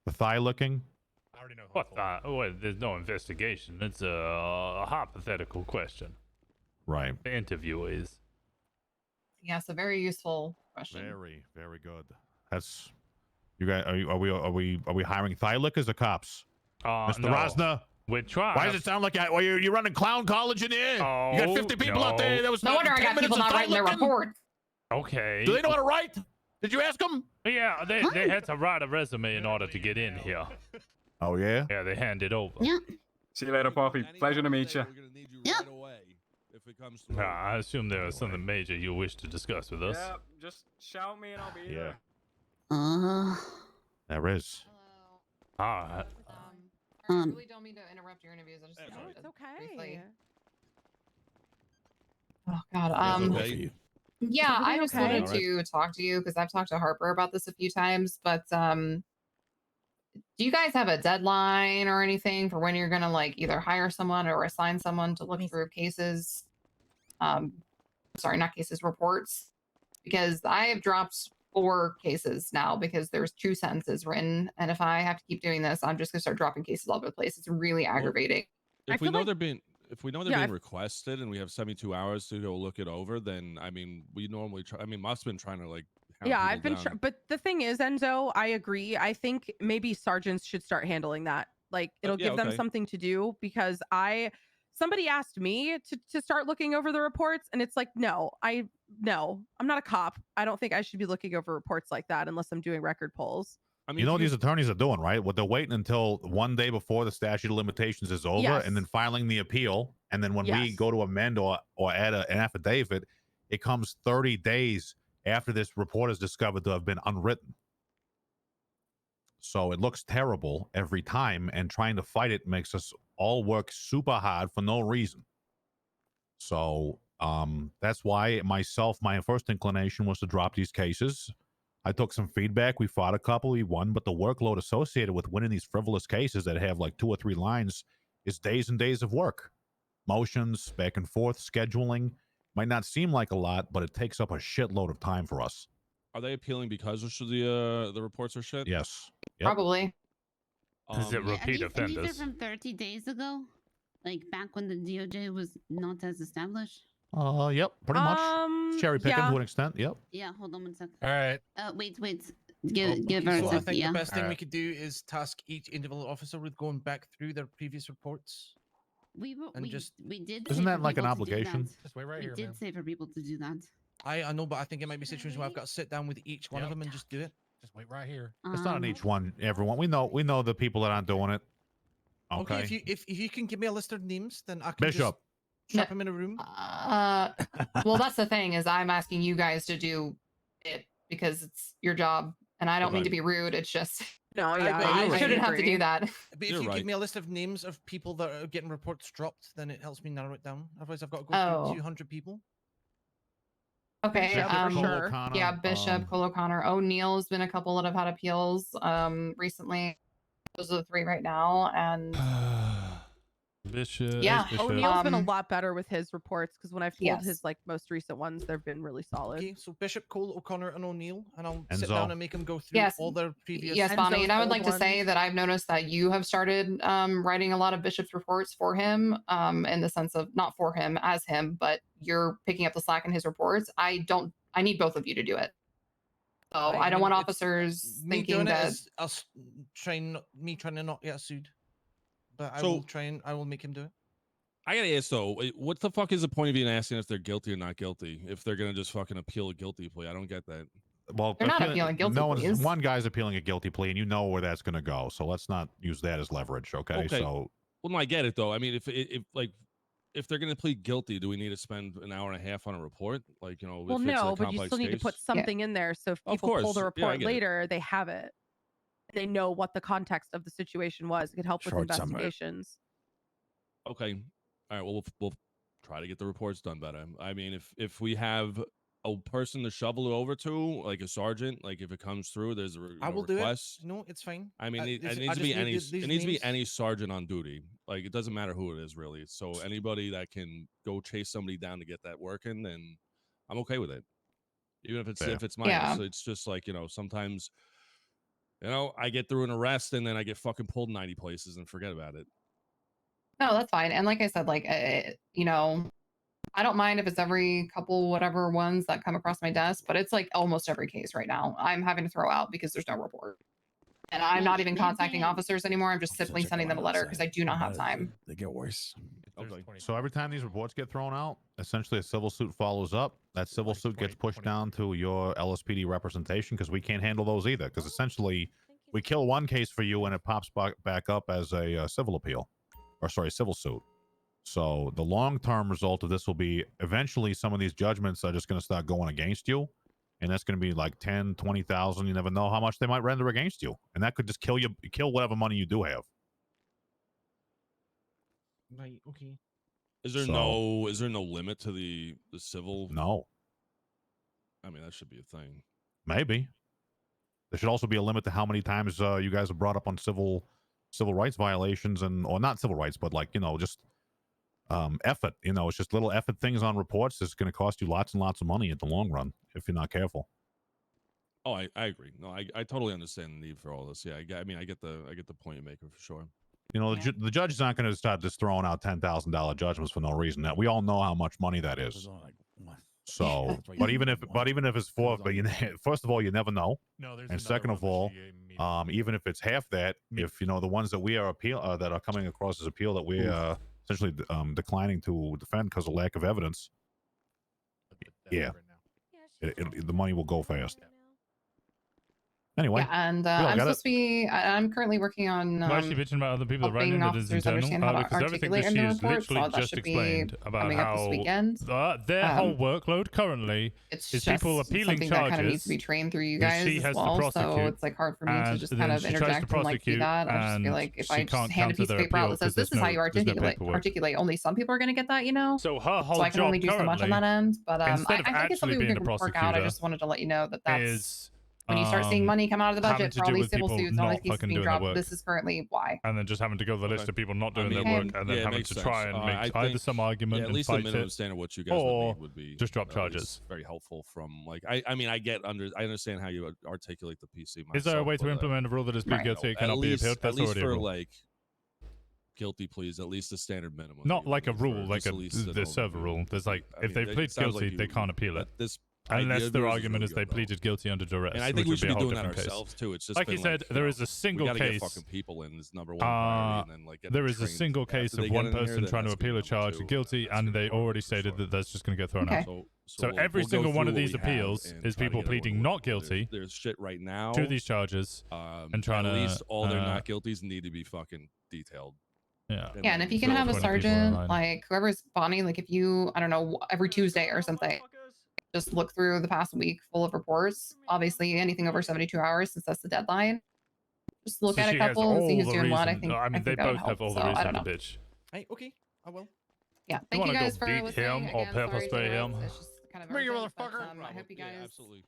The thigh looking. already know. What the? Well, there's no investigation. It's a hypothetical question. Right. The interview is. Yes, a very useful question. Very good. That's you guys. Are we hiring thigh lickers or cops? Mr. No. Rosner. We're trying. Why does it sound like you're running clown college in here? Oh, you got 50 people out there. That was No wonder I 10 got minutes people of not writing their thigh-licking? report. Okay. Do they know how to write? Did you ask them? Yeah, they had to write a resume in order to get in here. Oh yeah. Yeah, they handed over. Yeah. See you later, Poppy. Pleasure to meet you. Yeah. If it comes to I assume there was something major you wish to discuss with us. Yeah, just shout me and I'll be Yeah. there. There is. All right. I really don't mean to interrupt your interviews. I just It's okay. briefly. Oh God. Is Yeah, I everything just okay? wanted to talk to you because I've talked to Harper about this a few times. But do you guys have a deadline or anything for when you're gonna like either hire someone or assign someone to look through cases? Sorry, not cases, reports. Because I have dropped 4 cases now because there's 2 sentences written, and if I have to keep doing this, I'm just gonna start dropping cases all over the place. It's really aggravating. If we know they're being requested and we have 72 hours to go look it over, then I mean we normally try. I mean, Muff's been trying to like. Yeah, I've been but the thing is, Enzo, I agree. I think maybe sergeants should start handling that. Like it'll give them something to do because somebody asked me to start looking over the reports and it's like, no, I'm not a cop. I don't think I should be looking over reports like that unless I'm doing record polls. I mean, you know what these attorneys are doing, right? What they're waiting until one day before the statute of limitations is over, Yes. and then filing the appeal. And then when we Yes. go to amend or add an affidavit, it comes 30 days after this report is discovered to have been unwritten. So it looks terrible every time, and trying to fight it makes us all work super hard for no reason. So that's why my first inclination was to drop these cases. I took some feedback. We fought a couple. We won. But the workload associated with winning these frivolous cases that have like 2 or 3 lines is days and days of work. Motions, back and forth, scheduling. Might not seem like a lot, but it takes up a shitload of time for us. Are they appealing because the reports are shit? Yes. Probably. Is it repeat These offenders? are from 30 days ago, like back when the DOJ was not as established. Yep, pretty much. Cherry picking to an extent. Yep. Yeah, hold on one second. All right. Wait. Give her a So I second. think Yeah. the best thing we could do is task each individual officer with going back through their previous reports. We did. Isn't say that for like an people to do obligation? that. Just wait right we here, did man. say for people to do that. I know, but I think it might be situations where I've got to sit down with each one of them and just do it. Just wait right here. It's not on each one, everyone. We know the people that aren't doing it. Okay. If you can give me a list of names, then I can Bishop. just trap them in a room. Well, that's the thing is I'm asking you guys to do it because it's your job, and I don't mean to be rude. It's just no, I shouldn't have to do that. But if you give me a list of names of people that are getting reports dropped, then it helps me narrow it down. Otherwise, I've got to go through 200 people. Okay. Bishop, sure. Yeah, Bishop, Cole O'Connor, O'Neill's been a couple that have had appeals recently. Those are the 3 right now, and Bishop. Yeah. Bishop. O'Neill's been a lot better with his reports because when I've told Yes. his like most recent ones, they've been really solid. Okay, so Bishop, Cole, O'Connor, and O'Neill, and I'll sit Enzo. down and make them go through Yes. all their previous. Yes, Bonnie, and I would old like to say ones. that I've noticed that you have started writing a lot of Bishop's reports for him, in the sense of not for him as him, but you're picking up the slack in his reports. I need both of you to do it. So I don't want officers me thinking doing it that. is us trying to not get sued, but I will make him do it. I gotta ask though, what the fuck is the point of even asking if they're guilty or not guilty? If they're gonna just fucking appeal a guilty plea, I don't get that. Well, They're not appealing guilty pleas. One guy's appealing a guilty plea, and you know where that's going to go. So let's not use that as leverage, okay? So, well, no, I get it though. I mean, if they're gonna plead guilty, do we need to spend an hour and a half on a report? Like, Well, if it's a no, but you complex still need to case? put something in there so if Of people pull course. the Yeah, I report get it. later, they have it. They know what the context of the situation was. It could help with Short summary. investigations. Okay. All right. Well, we'll try to get the reports done better. I mean, if we have a person to shovel it over to, like a sergeant, like if it comes through, there's a I will request. do it. No, it's fine. I mean, it I needs to be just any. need It these needs to be names. any sergeant on duty. Like it doesn't matter who it is, really. So anybody that can go chase somebody down to get that working, then I'm okay with it. Even if it's Yeah. if it's minor. Yeah. So it's just like sometimes You know, I get through an arrest and then I get fucking pulled 90 places and forget about it. No, that's fine. And like I said, like, you know, I don't mind if it's every couple whatever ones that come across my desk, but it's like almost every case right now I'm having to throw out because there's no report. And I'm not even contacting officers anymore. I'm just simply sending them a letter because I do not have time. They get worse. Okay. So every time these reports get thrown out, essentially a civil suit follows up. That civil suit gets pushed down to your LSPD representation because we can't handle those either. Because essentially, we kill one case for you and it pops back up as a civil appeal, or sorry, civil suit. So the long-term result of this will be eventually some of these judgments are just going to start going against you. And that's going to be like 10, 20,000. You never know how much they might render against you. And that could just kill whatever money you do have. Right, okay. Is there no limit to the civil? No. I mean, that should be a thing. Maybe. There should also be a limit to how many times you guys are brought up on civil rights violations or not civil rights, but like, you know, just effort. You know, it's just little effort things on reports that's going to cost you lots and lots of money in the long run if you're not careful. Oh, I agree. No, I totally understand the need for all this. Yeah, I mean, I get the point you're making for sure. You know, the judge is not going to start just throwing out $10,000 judgments for no reason. That we all know how much money that is. So, but even if it's four, but first of all, you never know. No, there's and second of all, even if it's half that, if you know the ones that we are that are coming across as appeal that we essentially declining to defend because of lack of evidence, yeah, the money will go fast. Anyway, Yeah, and I'm supposed to be. I'm currently working on. Why is she bitching about other people that ran into this internal? Because everything that she has literally just explained about how their whole workload currently is people appealing something charges. that kind of needs to be trained through you guys she as has well. to So it's like hard for me to just kind of interject and like do that. I just feel like if I just hand a piece of paper out that says this is how you articulate, only some people are going to get that, you know. So her whole so I can only do so much on that end. But I think it's something we can work out. I just wanted to let you know that that's. When you start seeing money come out of the budget for all these civil suits and all these cases being dropped, this is currently why. And then just having to go to the list of people not doing their work, and then having to try and make either some argument at least and the fight minimum it, standard what you guys would be just drop charges. Very helpful from like I mean I understand how you articulate the PC. Myself, is there a way to implement a rule that is plead guilty cannot be appealed? That's already a rule. Like guilty pleas, at least the standard minimum. Not like a rule, like the server rule. There's like if they plead guilty, they can't appeal it. Unless their argument is they pleaded guilty under duress. And I think we should be doing that ourselves too. It's just like you said, there is a single case. Get fucking people in is number one priority, and then like there is a single case of one person trying to appeal a charge guilty, and they already stated that that's just going to get thrown out. So every single one of these appeals is people pleading not guilty. There's shit right now to these charges, and trying to at least all their not guilties need to be fucking detailed. Yeah. Yeah, and if you can have a sergeant, like whoever's bonding, like if you, I don't know, every Tuesday or something, just look through the past week full of reports. Obviously, anything over 72 hours since that's the deadline. Just look at a couple and see who's doing what. I think. I mean, they both have all the reason to bitch. Hey, okay, I will. Yeah, thank you guys for beat listening. him or pepper spray him? It's just kind of Bring your urgent, motherfucker. but, I hope you guys. Absolutely.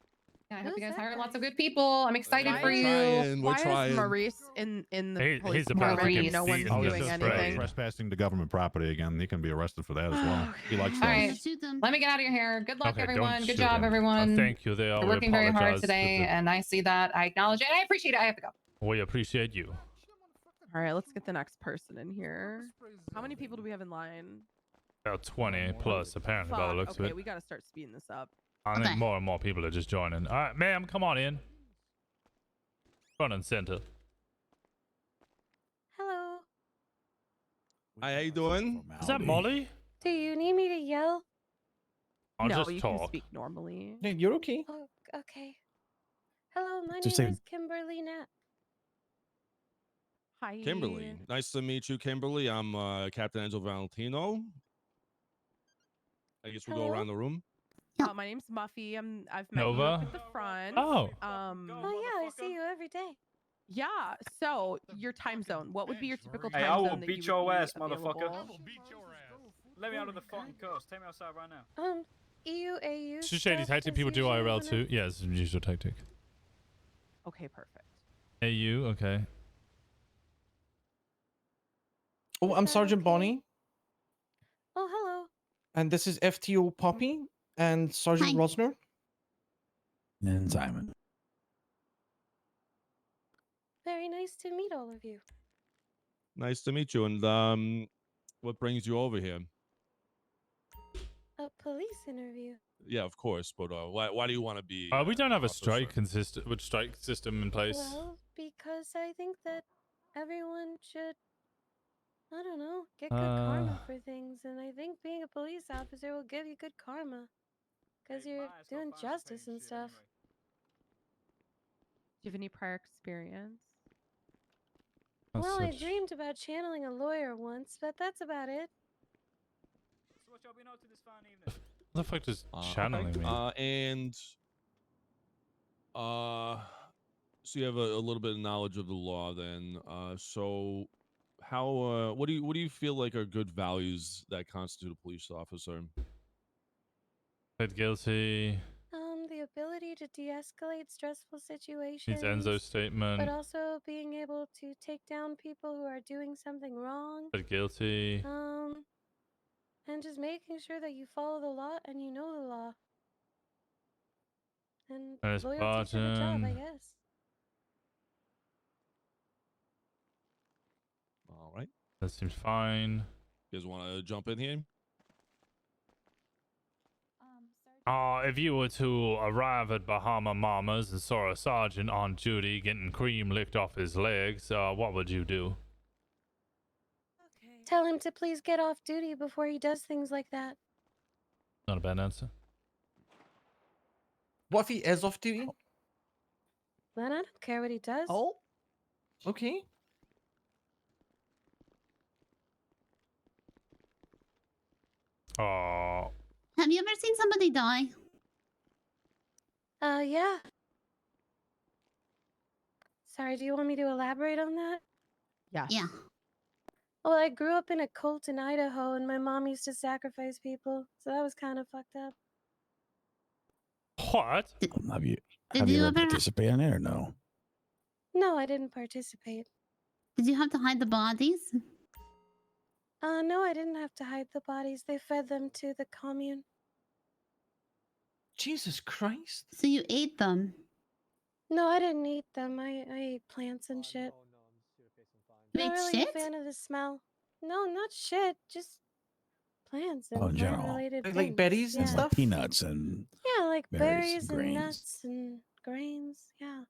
Yeah, I hope you guys hire lots of good people. I'm excited for you. Why is Maurice in the police department? No one's doing anything. Trespassing to government property again. He can be arrested for that as well. He likes All those. right, let me get out of your hair. Good luck, Okay, everyone. don't Good shoot job, him. everyone. Thank you. You're working very hard today, and I see that. I acknowledge it. And I appreciate it. I have to go. We appreciate you. All right, let's get the next person in here. How many people do we have in line? About 20 plus, apparently, by the looks of it. We got to start speeding this up. I think more and more people are just joining. All right, ma'am, come on in. Front and center. Hello. Hi, how you doing? Is that Molly? Do you need me to yell? I'll no, just you talk. can speak normally. Yeah, you're okay. Oh, okay. Hello, my Just name say- is Kimberly Knapp. Hi. Kimberly, nice to meet you, Kimberly. I'm Captain Enzo Valentino. I guess we'll go around the room. My name's Muffy. I've met you Nova? up at the front. Oh. Oh yeah, I see you every day. Yeah. So your time zone. What would be your typical time Hey, I zone? will that beat you would your be ass, motherfucker. available? Let me out of the fucking coast. Take me outside right now. EU, AU. It's just shady tactic. People do IRL too. Yeah, it's a usual tactic. Okay, perfect. AU, okay. Oh, I'm Sergeant Bonnie, Oh, hello. and this is FTO Poppy and Sergeant Rosner. And Simon. very nice to meet all of you. Nice to meet you. And what brings you over here? A police interview. Yeah, of course. But why do you want to be? We don't have a officer? strike system in place. Well, because I think that everyone should, I don't know, get good karma for things. And I think being a police officer will give you good karma. Because you're doing justice and stuff. Do you have any prior experience? Well, I dreamed about channeling a lawyer once, but that's about it. So what y'all been up to this fine evening? What the fuck does channeling mean? So you have a little bit of knowledge of the law then. So how what do you feel like are good values that constitute a police officer? Plead guilty. The ability to de-escalate stressful situations. Needs Enzo's statement. But also being able to take down people who are doing something wrong. Plead guilty. And just making sure that you follow the law and you know the law. And Nice loyalty to the job, I button. guess. All right. That seems fine. You guys want to jump in here? If you were to arrive at Bahama Mama's and saw a sergeant on duty getting cream licked off his legs, what would you do? Tell him to please get off duty before he does things like that. Not a bad answer. What if he is off duty? Then I don't care what he does. Oh. Okay. Oh. Have you ever seen somebody die? Yeah. Sorry, do you want me to elaborate on that? Yeah. Yeah. Well, I grew up in a cult in Idaho, and my mom used to sacrifice people, so that was kind of fucked up. What? Have you you ever ever- participated in it or no? No, I didn't participate. Did you have to hide the bodies? No, I didn't have to hide the bodies. They fed them to the commune. Jesus Christ. So you ate them? No, I didn't eat them. I ate plants and shit. You Not ate really shit? a fan of the smell. No, not shit. Just plants and Oh, in general. plant-related Like things. berries and Yeah. stuff? Peanuts and Yeah, like berries berries and and grains. nuts and grains. Yeah.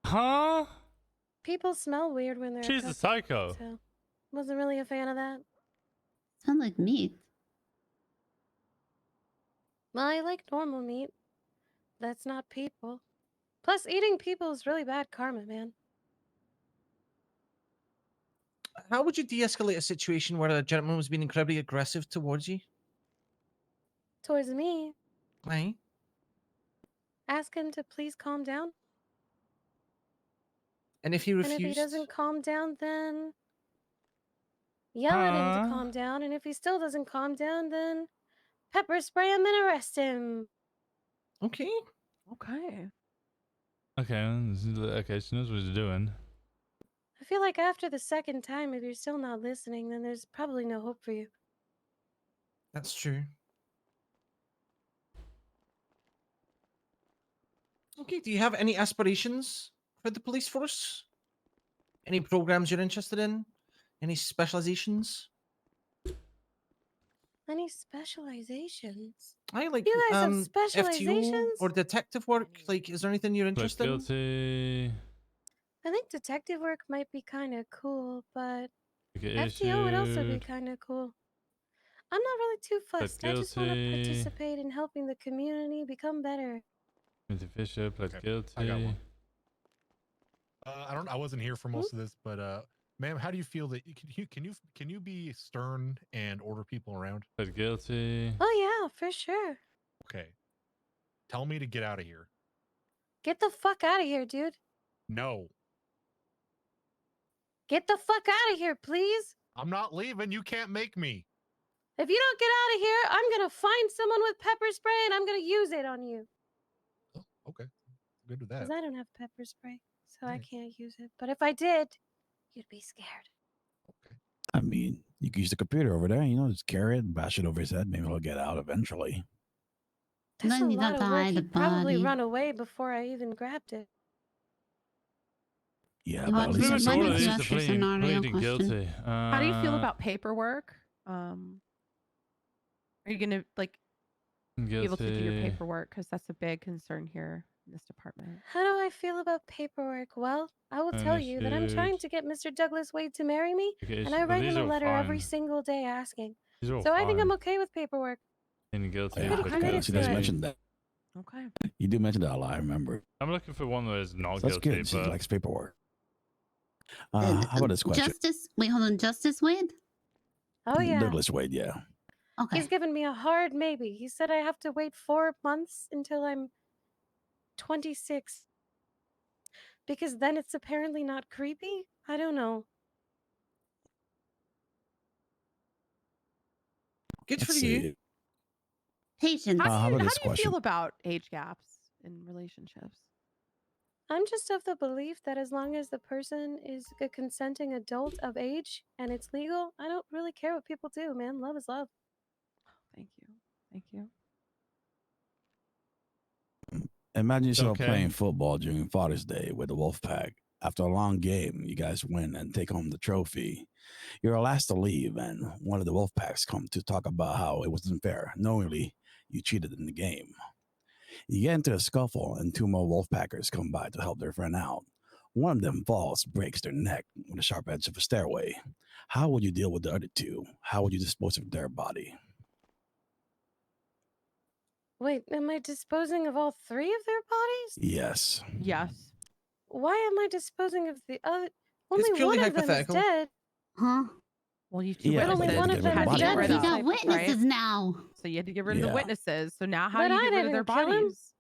Huh? People smell weird when they're She's a cooked, psycho. So wasn't really a fan of that. Sound like meat. Well, I like normal meat. That's not people. Plus, eating people is really bad karma, man. How would you de-escalate a situation where a gentleman was being incredibly aggressive towards you? Towards me, Aye. ask him to please calm down. And if he And refused? if he doesn't calm down, then yell at him to Huh? calm down. And if he still doesn't calm down, then pepper spray him and arrest him. Okay. Okay. Okay, she knows what she's doing. I feel like after the second time, if you're still not listening, then there's probably no hope for you. That's true. Okay, do you have any aspirations for the police force? Any programs you're interested in? Any specializations? Any specializations? I like You guys have FTO specializations? or detective work. Like, is there anything you're Plead interested in? guilty. I think detective work might be kind of cool, but Get FTO would also be issued. kind of cool. I'm not really too fussed. I just want to guilty. participate in helping the community become better. Mr. Fisher, plead guilty. I got one. I wasn't here for most of this, but ma'am, how do you feel that can you be stern and order people around? Plead guilty. Oh yeah, for sure. Okay. Tell me to get out of here. Get the fuck out of here, dude. No, Get the fuck out of here, please. I'm not leaving. You can't make me. If you don't get out of here, I'm gonna find someone with pepper spray and I'm gonna use it on you. Okay. Good with that. Because I don't have pepper spray, so I can't use it. But if I did, you'd be scared. I mean, you can use the computer over there, just carry it, bash it over his head. Maybe he'll get out eventually. That's Then a you lot got of to work. hide the He'd probably body. run away before I even grabbed it. Yeah, Well, but at least let it's me honest. ask you a scenario question. How do you feel about paperwork? Are you gonna like be able to do your Guilty. paperwork? Because that's a big concern here in this department. How do I feel about paperwork? Well, I will tell you that I'm trying to get Mr. Douglas Wade to marry me, Okay, and I write these him a are letter every fine. single day asking. These are all So I think I'm fine. okay with paperwork. And guilty. Yeah, Pretty committed because he to does it. mention that. Okay. You do mention that a lot. I remember. I'm looking for one that is not So that's guilty, good. She but likes paperwork. How about this question? Justice. Wait, hold on. Justice Wade. Oh yeah. Douglas Wade, yeah. Okay. He's given me a hard maybe. He said I have to wait 4 months until I'm 26. Because then it's apparently not creepy? I don't know. Good Let's for you. see. Patience. How about How this do you question? feel about age gaps in relationships? I'm just of the belief that as long as the person is a consenting adult of age and it's legal, I don't really care what people do, man. Love is love. Thank you. Thank you. Imagine yourself Okay. playing football during Father's Day with the Wolfpack. After a long game, you guys win and take home the trophy. You're last to leave, and one of the Wolfpacks come to talk about how it wasn't fair. Knowingly, you cheated in the game. You get into a scuffle, and 2 more Wolfpackers come by to help their friend out. One of them falls, breaks their neck with the sharp edge of a stairway. How would you deal with the other 2? How would you dispose of their body? Wait, am I disposing of all 3 of their bodies? Yes. Yes. Why am I disposing of the other? It's Only purely one of them is hypothetical. dead. Huh? Well, you 2 Yeah, but witnesses. only one of you them had is to get dead. rid We of, got witnesses right? now. So you had to get rid of the Yeah. witnesses. So now how But do you I get rid of their didn't kill him. bodies?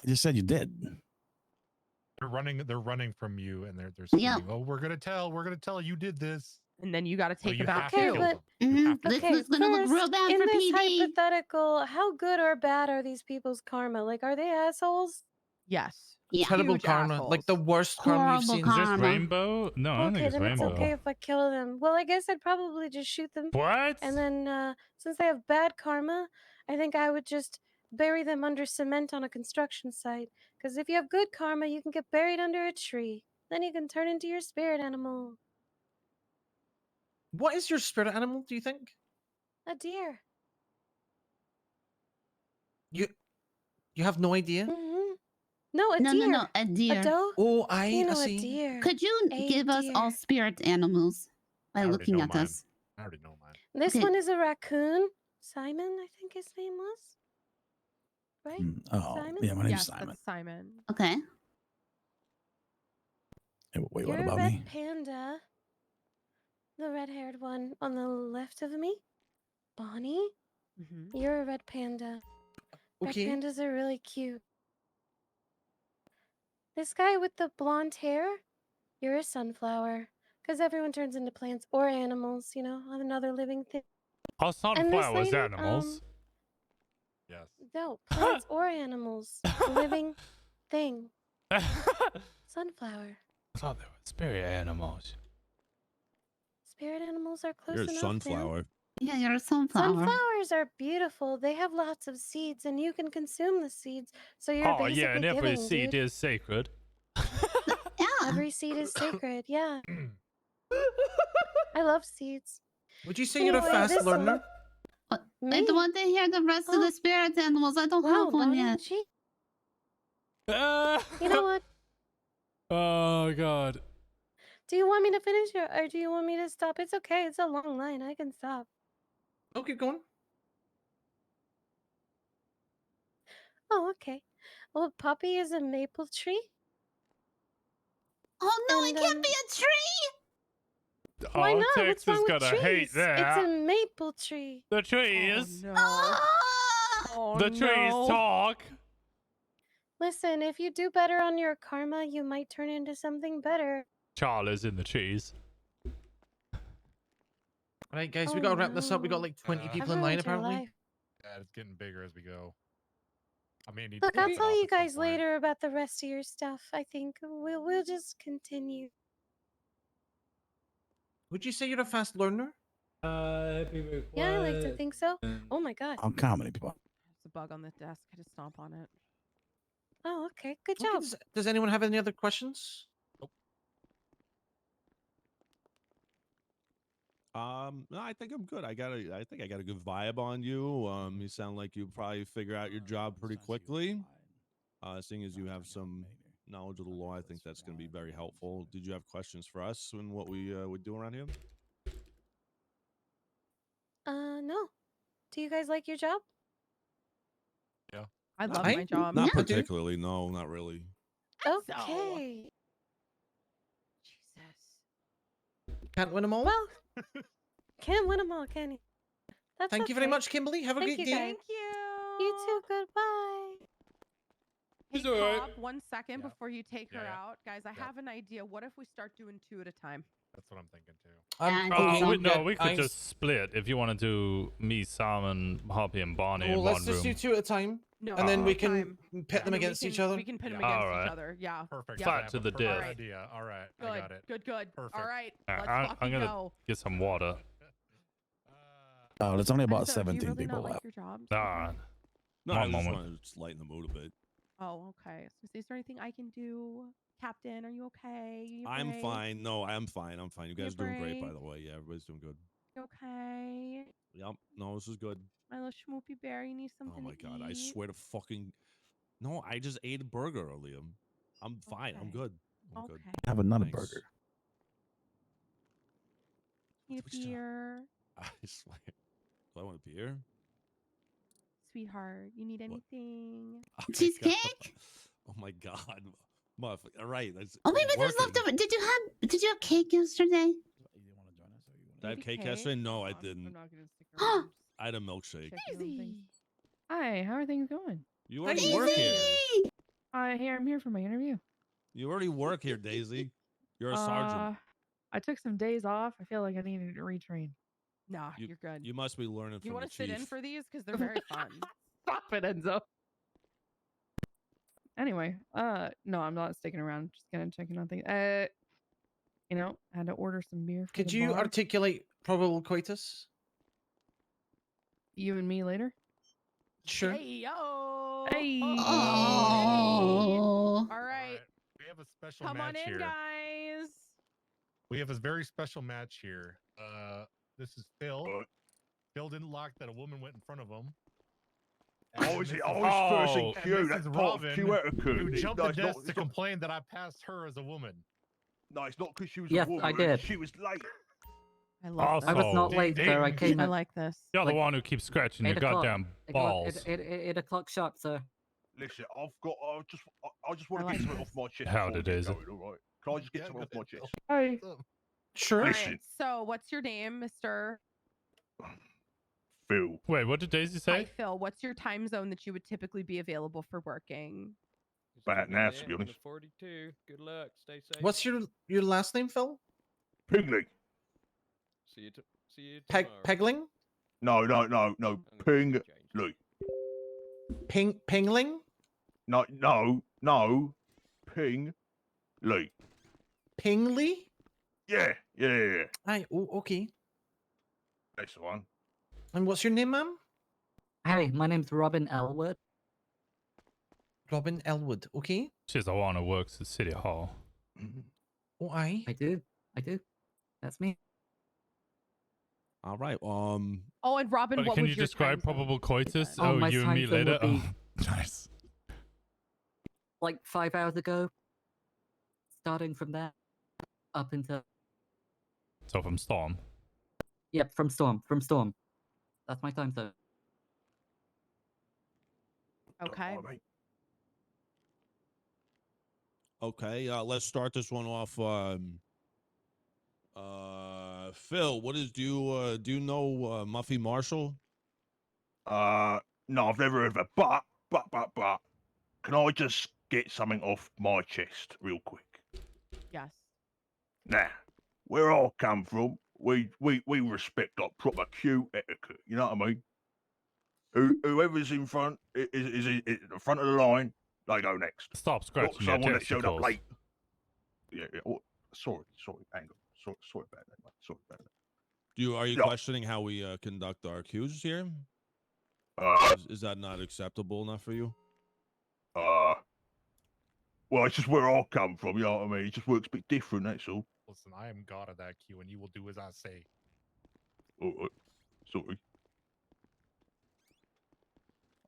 I just said you did. They're running from you, and they're Yeah. screaming, "Oh, we're gonna tell you did this." And then you got to So take you them out have to Okay, too. kill but them. You have to This okay, is gonna look real first, bad in for this PD. hypothetical, how good or bad are these people's karma? Like, are they assholes? Yes. Yeah. Terrible Huge karma. Like the assholes. worst karma you've Horrible seen. is this karma. rainbow? No, I don't think Okay, it's then it's rainbow. okay if I kill them. Well, I guess I'd probably just shoot them. What? And then, since they have bad karma, I think I would just bury them under cement on a construction site. Because if you have good karma, you can get buried under a tree. Then you can turn into your spirit animal. What is your spirit animal, do you think? A deer. You have no idea? Mm-hmm. No, a No, deer. no, a deer. A doe? Oh, You I know, a see. deer. Could you A give us all deer. spirit animals by I already looking know at mine. us? I already know mine. This Okay. one is a raccoon. Simon, I think his name was. Right? Oh, Simon? yeah, my name's Yes, Simon. that's Simon. Okay. Hey, wait, You're what a about red me? panda. The red-haired one on the left of me. Bonnie? Mm-hmm. You're a red panda. Okay. Red pandas are really cute. This guy with the blonde hair? You're a sunflower. Because everyone turns into plants or animals, you know, another living thing. Are And this sunflowers lady, animals? Yes. No, plants or animals. Living thing. Sunflower. I thought they were spirit animals. Spirit animals are close You're a enough. sunflower. Man. Yeah, you're a sunflower. Sunflowers are beautiful. They have lots of seeds, and you can consume the seeds. So you're Oh basically yeah, and every giving, seed dude. is sacred. Yeah. Every seed is sacred. Yeah. I love seeds. Would you say you're a Anyway, fast this one- learner? I Me? don't want to hear the rest of Oh. the spirit animals. I don't Wow, have one Bonnie, yet. gee. You know what? Oh god. Do you want me to finish or do you want me to stop? It's okay. It's a long line. I can stop. Oh, keep going. Oh, okay. Well, Poppy is a maple tree. Oh no, And, it can't be a tree. Why Oh, not? What's Texas wrong with gonna hate trees? that. It's a maple tree. The trees. No. Ah! The trees talk. Listen, if you do better on your karma, you might turn into something better. Charlie's in the trees. All right, guys, we Oh, gotta wrap this up. We got no. like 20 I've people in ruined line, your apparently. life. Yeah, it's getting bigger as we go. I may need Look, to I'll cut it tell off you at some guys point. later about the rest of your stuff. I think we'll just continue. Would you say you're a fast learner? Yeah, I like to think so. Oh my god. How many people? There's a bug on the desk. I had to stomp on it. Oh, okay. Good Okay, job. does anyone have any other questions? No, I think I'm good. I think I got a good vibe on you. You sound like you probably figure out your job pretty quickly. Seeing as you have some knowledge of the law, I think that's going to be very helpful. Did you have questions for us and what we would do around here? No. Do you guys like your job? Yeah. I love my job. Not particularly. No, not really. Okay. Can't win them all. Well, can't win them all, can you? That's Thank you very okay. much, Kimberly. Have a Thank great you, day. guys. Thank you. You too. Goodbye. Hey, He's all right. Cobb, 1 second before you take her out. Guys, I have an idea. What if we start doing 2 at a time? That's what I'm thinking too. We could just split if you want to do me, Sam, and Hoppy and Bonnie Well, in let's one just room. do 2 at a time, No, and then we can time. pit them And then against each other. We can pit them against each other. Yeah. Perfect. Yep. Fight to the death. Idea. All right. Good. I got it. Good. Perfect. All right. Let's I'm fucking gonna go. get some water. Oh, there's only about So, do you 17 really people not like left. your job? Nah. No, One I just moment. want to just lighten the mood a bit. Oh, okay. So, is there anything I can do? Captain, are you okay? You need a I'm break? fine. No, I'm fine. I'm fine. You Need a guys are doing great, by break? the way. Yeah, everybody's doing good. You okay? Yep. No, this is good. My little schmoopy bear, you need something Oh my to god, I eat? swear to fucking. No, I just ate a burger earlier. I'm fine. I'm good. I'm good. Have another Thanks. burger. Need a beer? I swear. Do I want a beer? Sweetheart, you need anything? Oh my Cheesecake? God. Oh my god. Motherfucker. All right. That's Oh, maybe there's working. leftover. Did you have cake yesterday? Did I have cake yesterday? No, I didn't. I I had a milkshake. Hi, how are things going? You already work here. I'm here for my interview. You already work here, Daisy. You're a sergeant. I took some days off. I feel like I needed to retrain. Nah, you're good. You must be learning from You want the to sit in chief. for these? Because they're very fun. Stop it, Enzo. Anyway, no, I'm not sticking around. Just gonna check in on things. I had to order some beer. For Could the you bar. articulate probable coitus? You and me later? Sure. Hey, yo. Hey. Oh. All right. We have a special Come match on in, here. guys. We have a very special match here. This is Phil. Phil didn't lock that a woman went in front of him. I was first in queue. That's part of queue etiquette. Who jumped the it's not- desk to it's not- complain that I passed her as a woman. No, it's not because she was Yes, a woman. I did. She was late. I love I was not late, sir. I came I at like this. You're the like, one who keeps scratching your 8 o'clock. goddamn balls. 8 o'clock sharp, sir. Listen, I just want to get something off my chest. How before did we it? get going, all right? Can I just get something off my chest? Hi. Sure. All Listen, right. So, what's your name, Mister? Phil. Wait, what did Daisy say? Hi, Phil. What's your time zone that you would typically be available for working? Bad now, to be honest. 42. Good luck. Stay safe. What's your last name, Phil? Pigley. See you Peg tomorrow. Pegling? No. Ping. Lee. Pingling? No. Ping. Lee. Pingley? Yeah. Aye. Oh, okay. That's the one. And what's your name, ma'am? Hey, my name's Robin Elwood. Robin Elwood. Okay. She's the one who works at City Hall. Oh, aye. I do. That's me. All right. Oh, and Robin, what can would you your describe time zone probable coitus? Oh, Oh, my you and me time zone later. would be- Oh, nice. Like 5 hours ago. Starting from there. Up until... So from Storm. Yep, from Storm. That's my time zone. Okay. Okay. Let's start this one off. Phil, do you know Muffy Marshall? No, I've never heard of it. But, can I just get something off my chest real quick? Yes. Now, where I come from, we respect like proper queue etiquette. You know what I mean? Whoever's in front is in the front of the line, they go next. Stop Not scratching your someone that showed up testicles. late. Yeah. Oh, sorry. Hang on. Sorry about that, mate. Sorry about that. Are you Yeah. questioning how we conduct our queues here? Is that not acceptable enough for you? Well, it's just where I come from. You know what I mean? It just works a bit different. That's all. Listen, I am god of that queue, and you will do as I say. Alright. Sorry.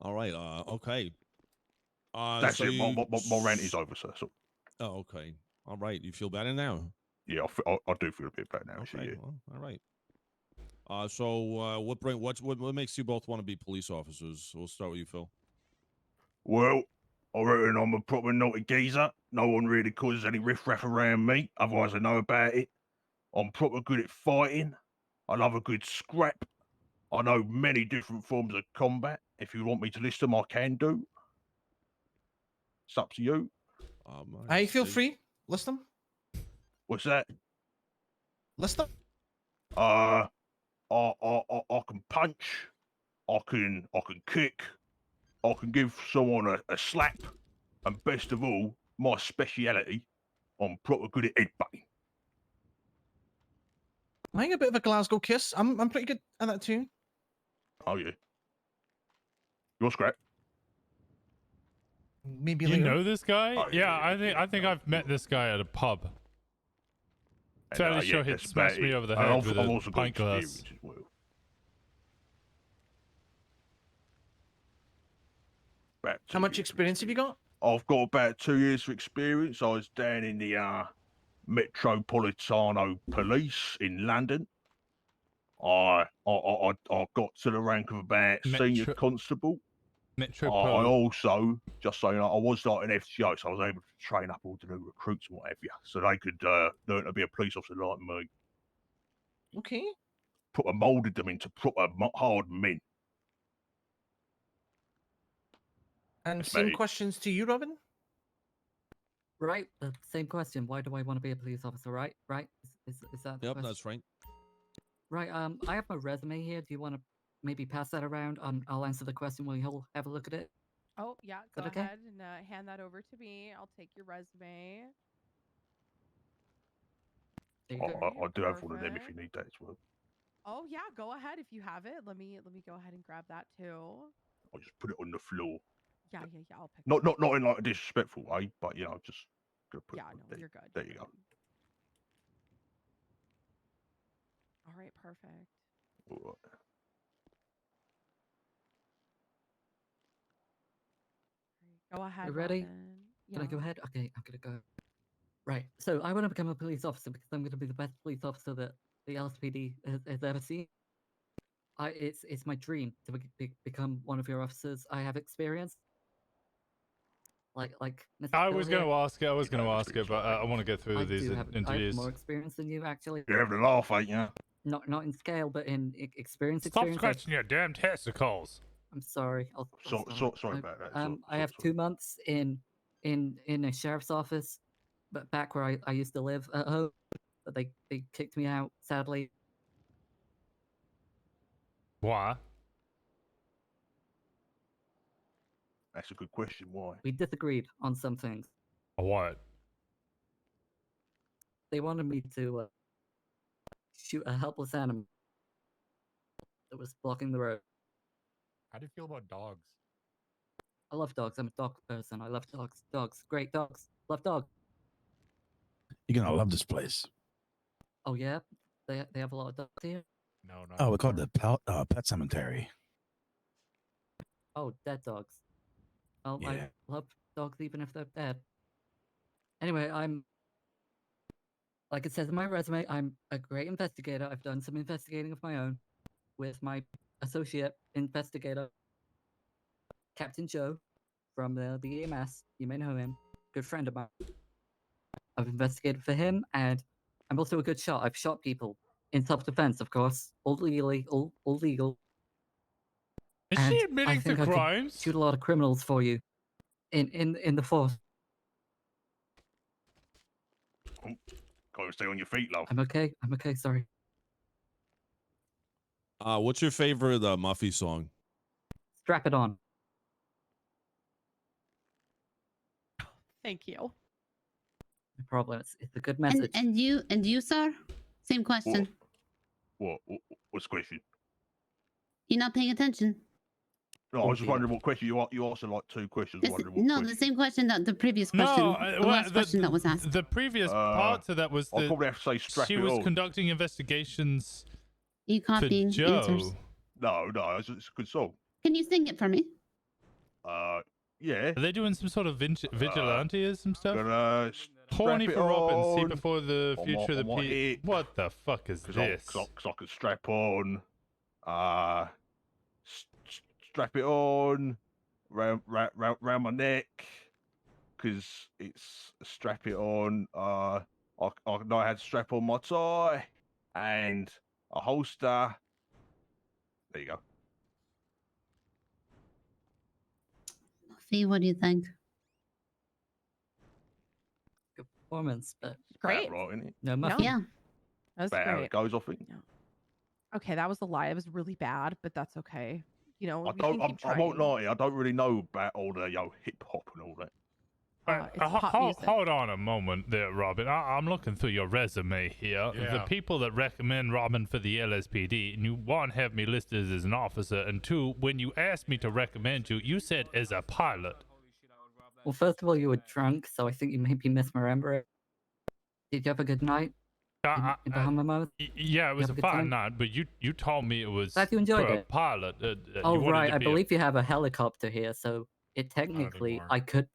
All right. Okay. That's so it. My, you- my, my rant is over, sir. So, Oh, okay. All right. You feel better now? yeah, I do feel a bit better now. So, Okay. yeah. Well, all right. What makes you both want to be police officers? We'll start with you, Phil. Well, I reckon I'm a proper naughty geezer. No one really causes any riffraff around me, otherwise I know about it. I'm proper good at fighting. I love a good scrap. I know many different forms of combat. If you want me to list them, I can do. It's up to you. I feel free. List them. What's that? List them. I can punch. I can kick. I can give someone a slap. And best of all, my speciality, I'm proper good at headbutting. I think a bit of a Glasgow kiss. I'm pretty good at that too. Oh yeah. Your scrap. Maybe You later. know this guy? Oh, yeah, I think I've met this guy at a pub. Fairly sure he'd that's smash about me it. over the And head I've with also a got pint glass. experience as well. How much experience have you got? I've got about 2 years of experience. I was down in the Metropolitano Police in London. I got to the rank of about senior constable. I also, just so you know, I was like an FTO, so I was able to train up all the new recruits and what have you, so they could learn to be a police officer like me. Okay. Proper moulded them into proper hard men. And That's same about it. questions to you, Robin. Right. Same question. Why do I want to be a police officer? Right. Right. Is that? The Yep, question? that's right. Right. I have my resume here. Do you want to maybe pass that around? I'll answer the question while you have a look at it. Oh, yeah. Is Go that okay? ahead and hand that over to me. I'll take your resume. There you go. I do have one of them if you need that as well. Oh, yeah. Go ahead if you have it. Let me go ahead and grab that too. I'll just put it on the floor. Yeah. I'll pick Not in like a disrespectful way, but you know, just gonna put Yeah, it no, there. you're good. There you go. All right, perfect. All right. Go ahead. You ready? Robin. Can I go ahead? Okay, I'm gonna go. Right. So I want to become a police officer because I'm going to be the best police officer that the LSPD has ever seen. It's my dream to become one of your officers. I have experience. Like Mr. I Phil was here. going to ask it, but I want to get through I these do have I have interviews. more experience than you actually. You're having a laugh, ain't you? Not in scale, but in experience. Stop experience. scratching your damn testicles. I'm sorry. I'll Sorry about that. I have 2 months in a sheriff's office, but back where I used to live at home. But they kicked me out, sadly. Why? That's a good question. Why? We disagreed on some things. What? They wanted me to shoot a helpless animal that was blocking the road. How do you feel about dogs? I love dogs. I'm a dog person. I love dogs. Dogs. Great dogs. Love dogs. You're gonna love this place. Oh yeah? They have a lot of dogs here? No. Oh, we call it the pet cemetery. Oh, dead dogs. Oh, Yeah. I love dogs even if they're dead. Anyway, like it says in my resume, I'm a great investigator. I've done some investigating of my own with my associate investigator, Captain Joe, from the EMS. You may know him. Good friend of mine. I've investigated for him, and I'm also a good shot. I've shot people in self-defense, of course. All legally, all legal. Is And she I admitting think to I could crimes? shoot a lot of criminals for you in the force. Gotta stay on your feet, love. I'm okay. Sorry. What's your favorite Muffy song? Strap it on. Thank you. No problem. It's a good message. And you, sir? Same question. What's the question? You're not paying attention. No, I was just wondering what question you asked. Like 2 questions. Wondering what No, question. the same question that the previous question, the last question that was asked. The previous part to that was I'll that probably have to say strap she it was on. conducting investigations You copying answers? No, it's a good song. Can you sing it for me? Yeah. Are they doing some sort of vigilanteism stuff? Gonna Horny strap it for Robin, see on. before the On future of the my P. hip. What the fuck is this? Cause I can strap on. Strap it on round my neck. Cause it's strap it on. I know how to strap on my tie and a holster. There you go. Fee, what do you think? Good performance, but Great. Right, isn't it? no No. muffin. Yeah. That's About how great. it goes, I think. Okay, that was a lie. It was really bad, but that's okay. You know, I we can keep I won't trying. lie. I don't really know about all the hip hop and all that. It's pop music. Hold on a moment there, Robin. I'm looking through your resume here. The Yeah. people that recommend Robin for the LSPD, and you, one, have me listed as an officer, and two, when you asked me to recommend you, you said as a pilot. Well, first of all, you were drunk, so I think you maybe misremember it. Did you have a good night in Bahamas? Yeah, it was have a a good fine time? night, but you told me it was Glad you enjoyed for a it. pilot. Oh, you wanted right. to I be believe you have a helicopter here, so it technically I could.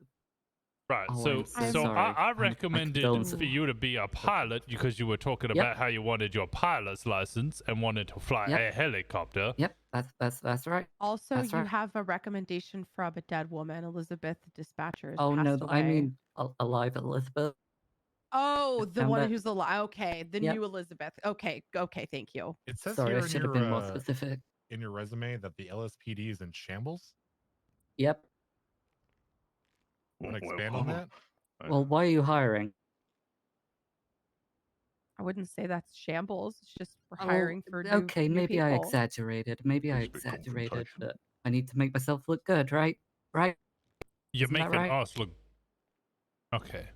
Right, Oh, so I'm so sorry. I My recommended condolences. for you to be a pilot because you were talking about how you wanted your pilot's license and wanted to fly a helicopter. Yep, that's right. Also, That's you right. have a recommendation from a dead woman, Elizabeth Dispatcher. Has Oh no, passed I away. mean alive Elizabeth. Oh, the found one that- who's alive. Okay, the Yep. new Elizabeth. Okay, thank you. It says Sorry, I here in should have your, been more specific. in your resume that the LSPD is in shambles. Yep. Want to expand on that? Well, why are you hiring? I wouldn't say that's shambles. It's just we're Oh, hiring for new, okay, new maybe I people. exaggerated. Maybe I It's a bit exaggerated, confrontational. but I need to make myself look good, right? Right? You're Isn't that making right? us look. Okay.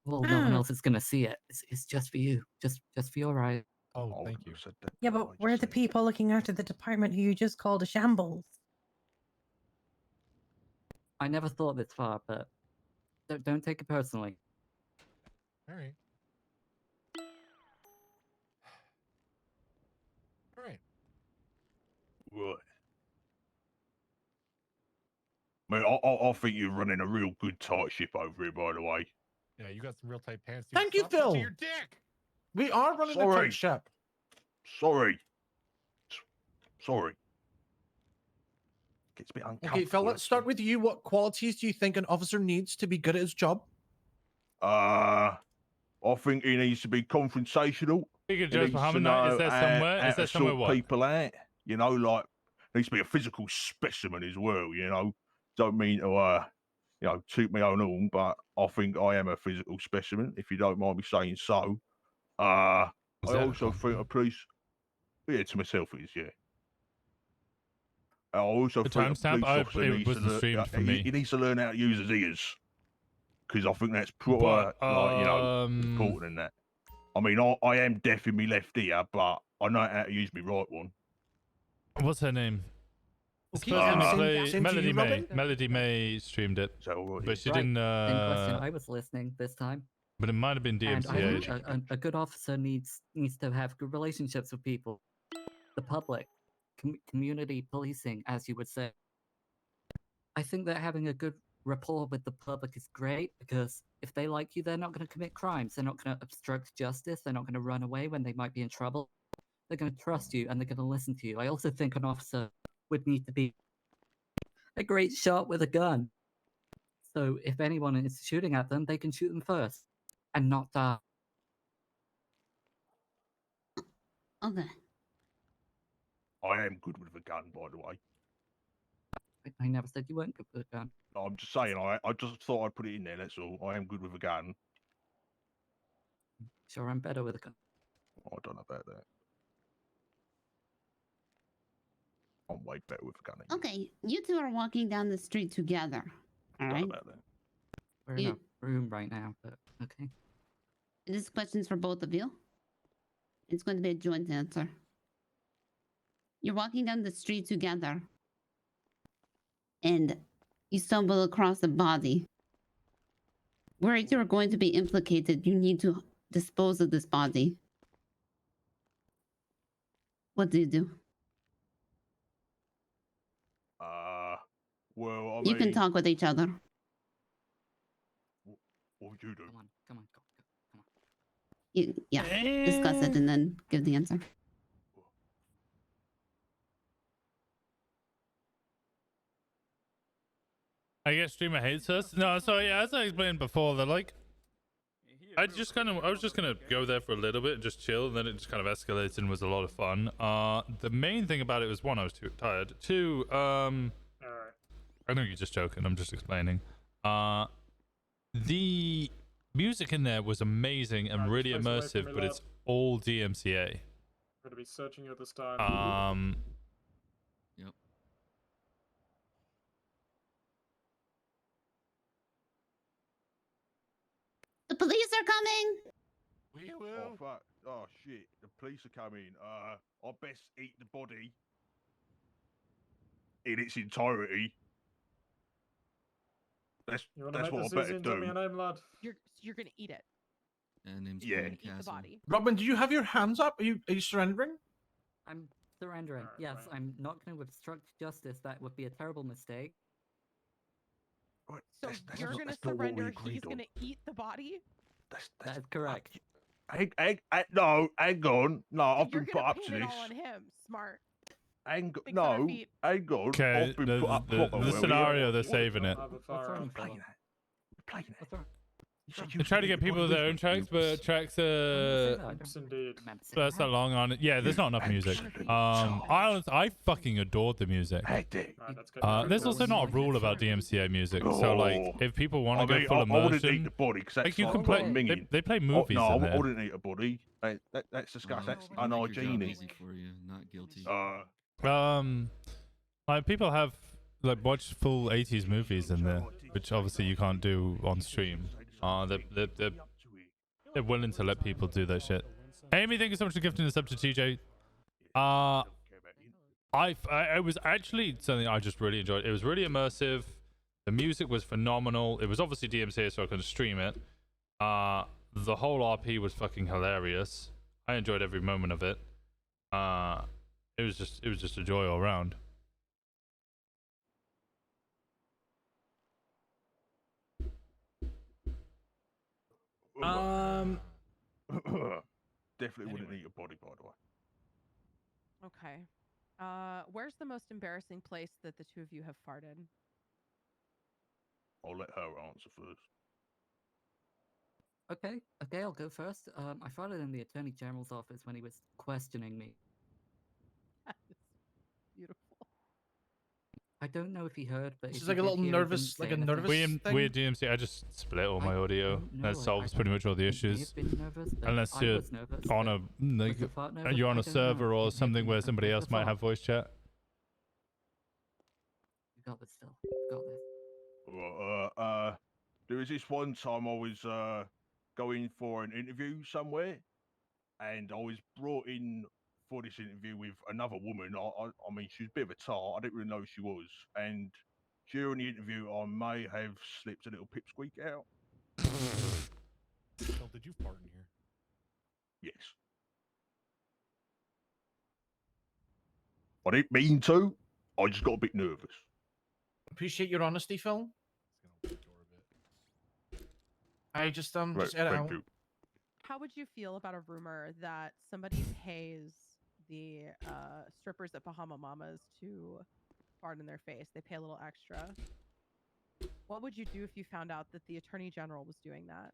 Well, no one else is gonna see it. It's just for you. Just for your eyes. Oh, thank you. Yeah, but we're the people looking after the department who you just called a shambles. I never thought this far, but don't take it personally. All right. All right. Right. Man, I think you're running a real good tight ship over here, by the way. Yeah, you got some real tight pants. Dude. Thank you, Stop touching Phil. Your dick. We are running a Sorry. tight ship. Sorry. Sorry. Gets a bit uncomfortable. Okay, Phil, let's start with you. What qualities do you think an officer needs to be good at his job? I think he needs to be confrontational. Big He Judge needs to Muhammad, know is that how- somewhere? how Is to that somewhere sort what? people out. You know, like needs to be a physical specimen as well. You know, don't mean to toot my own horn, but I think I am a physical specimen. If you don't mind me saying so. I that a also think a police. Yeah, to myself it is, yeah. I also The think a timestamp? police officer It needs to wasn't streamed for me. he needs to learn how to use his ears, because I think that's proper, But, important in that. I mean, I am deaf in my left ear, but I know how to use my right one. What's her name? Okay, Supposedly same to Melody you, May. Robin? Melody May streamed it, but she Right. didn't. Same question. I was listening this time. But it might have been And I think DMCA. a good officer needs to have good relationships with people, the public, community policing, as you would say. I think that having a good rapport with the public is great because if they like you, they're not going to commit crimes. They're not going to obstruct justice. They're not going to run away when they might be in trouble. They're going to trust you and they're going to listen to you. I also think an officer would need to be a great shot with a gun. So if anyone is shooting at them, they can shoot them first and not die. Okay. I am good with a gun, by the way. I never said you weren't good with a gun. No, I'm just saying. I just thought I'd put it in there. That's all. I am good with a gun. Sure, I'm better with a gun. I don't know about that. I'm way better with a gun. Okay, you two are walking down the street together. All right. We're in a room right now, but okay. This question's for both of you. It's going to be a joint answer. You're walking down the street together, and you stumble across a body. Where you're going to be implicated, you need to dispose of this body. What do you do? Well, I You can mean, talk with each other. what would you do? Come on, go. Yeah, discuss it and then give the answer. I guess streamer hates us. No, so yeah, as I explained before, that like I was just gonna go there for a little bit and just chill, and then it just kind of escalated and was a lot of fun. The main thing about it was, one, I was too tired. Two, I know you're just joking. I'm just explaining. The music in there was amazing and really immersive, but it's all DMCA. I'm gonna be searching you this time. Yep. The police are coming. We will. Oh fuck! Oh shit! The police are coming. I best eat the body in its entirety. That's You wanna that's make what this I easy better and tell me do. your name, lad? You're gonna eat it. Name's Yeah. Brian Eat the Castle. body. Robin, do you have your hands up? Are you surrendering? I'm surrendering. Yes, I'm not going to obstruct justice. That would be a terrible mistake. So you're gonna surrender. He's gonna eat the body. That's correct. No, hang on. No, I've You're been put gonna up pin to it this. all on him. Smart. Hang Thinks on our no, feet. hang on. Okay, I've been put up the proper. well, scenario, yeah. they're saving it. What's wrong, fella? Playing it. They're trying to get people with their own tracks, but tracks Indeed. that's not long on it. Yeah, there's not enough music. I fucking adored the music. There's also not a rule about DMCA music, so like if people want to go full I wouldn't eat immersion, the body because that's like you like can play. minging. They play movies No, in there. I wouldn't eat a body. That's disgusting. That's unhygienic. Easy for you, not guilty. Like people have like watched full 80s movies in there, which obviously you can't do on stream. They're willing to let people do that shit. Amy, thank you so much for gifting this up to TJ. I was actually something I just really enjoyed. It was really immersive. The music was phenomenal. It was obviously DMCA, so I couldn't stream it. The whole RP was fucking hilarious. I enjoyed every moment of it. It was just a joy all around. Definitely wouldn't eat a body, by the way. Okay. Where's the most embarrassing place that the two of you have farted? I'll let her answer first. Okay, I'll go first. I farted in the Attorney General's office when he was questioning me. That is beautiful. I don't know if he heard, but This if is he like a did little hear, he nervous, didn't like say a anything. nervous thing. Weird DMC. I just split all my audio. No, That solves pretty much all the I may issues. have been nervous, but Unless I you're was nervous, on but a like, was the fart nervous? you're on I a don't know. server It may or have something been where a somebody else might fart. have voice chat. You got this still. You got this. Well, there was this one time I was going for an interview somewhere, and I was brought in for this interview with another woman. I mean, she was a bit of a tart. I didn't really know who she was, and during the interview, I may have slipped a little pipsqueak out. Phil, did you fart in here? Yes. I didn't mean to. I just got a bit nervous. Appreciate your honesty, Phil. I just Right, just edit thank out. you. How would you feel about a rumor that somebody pays the strippers at Bahama Mamas to fart in their face? They pay a little extra. What would you do if you found out that the Attorney General was doing that?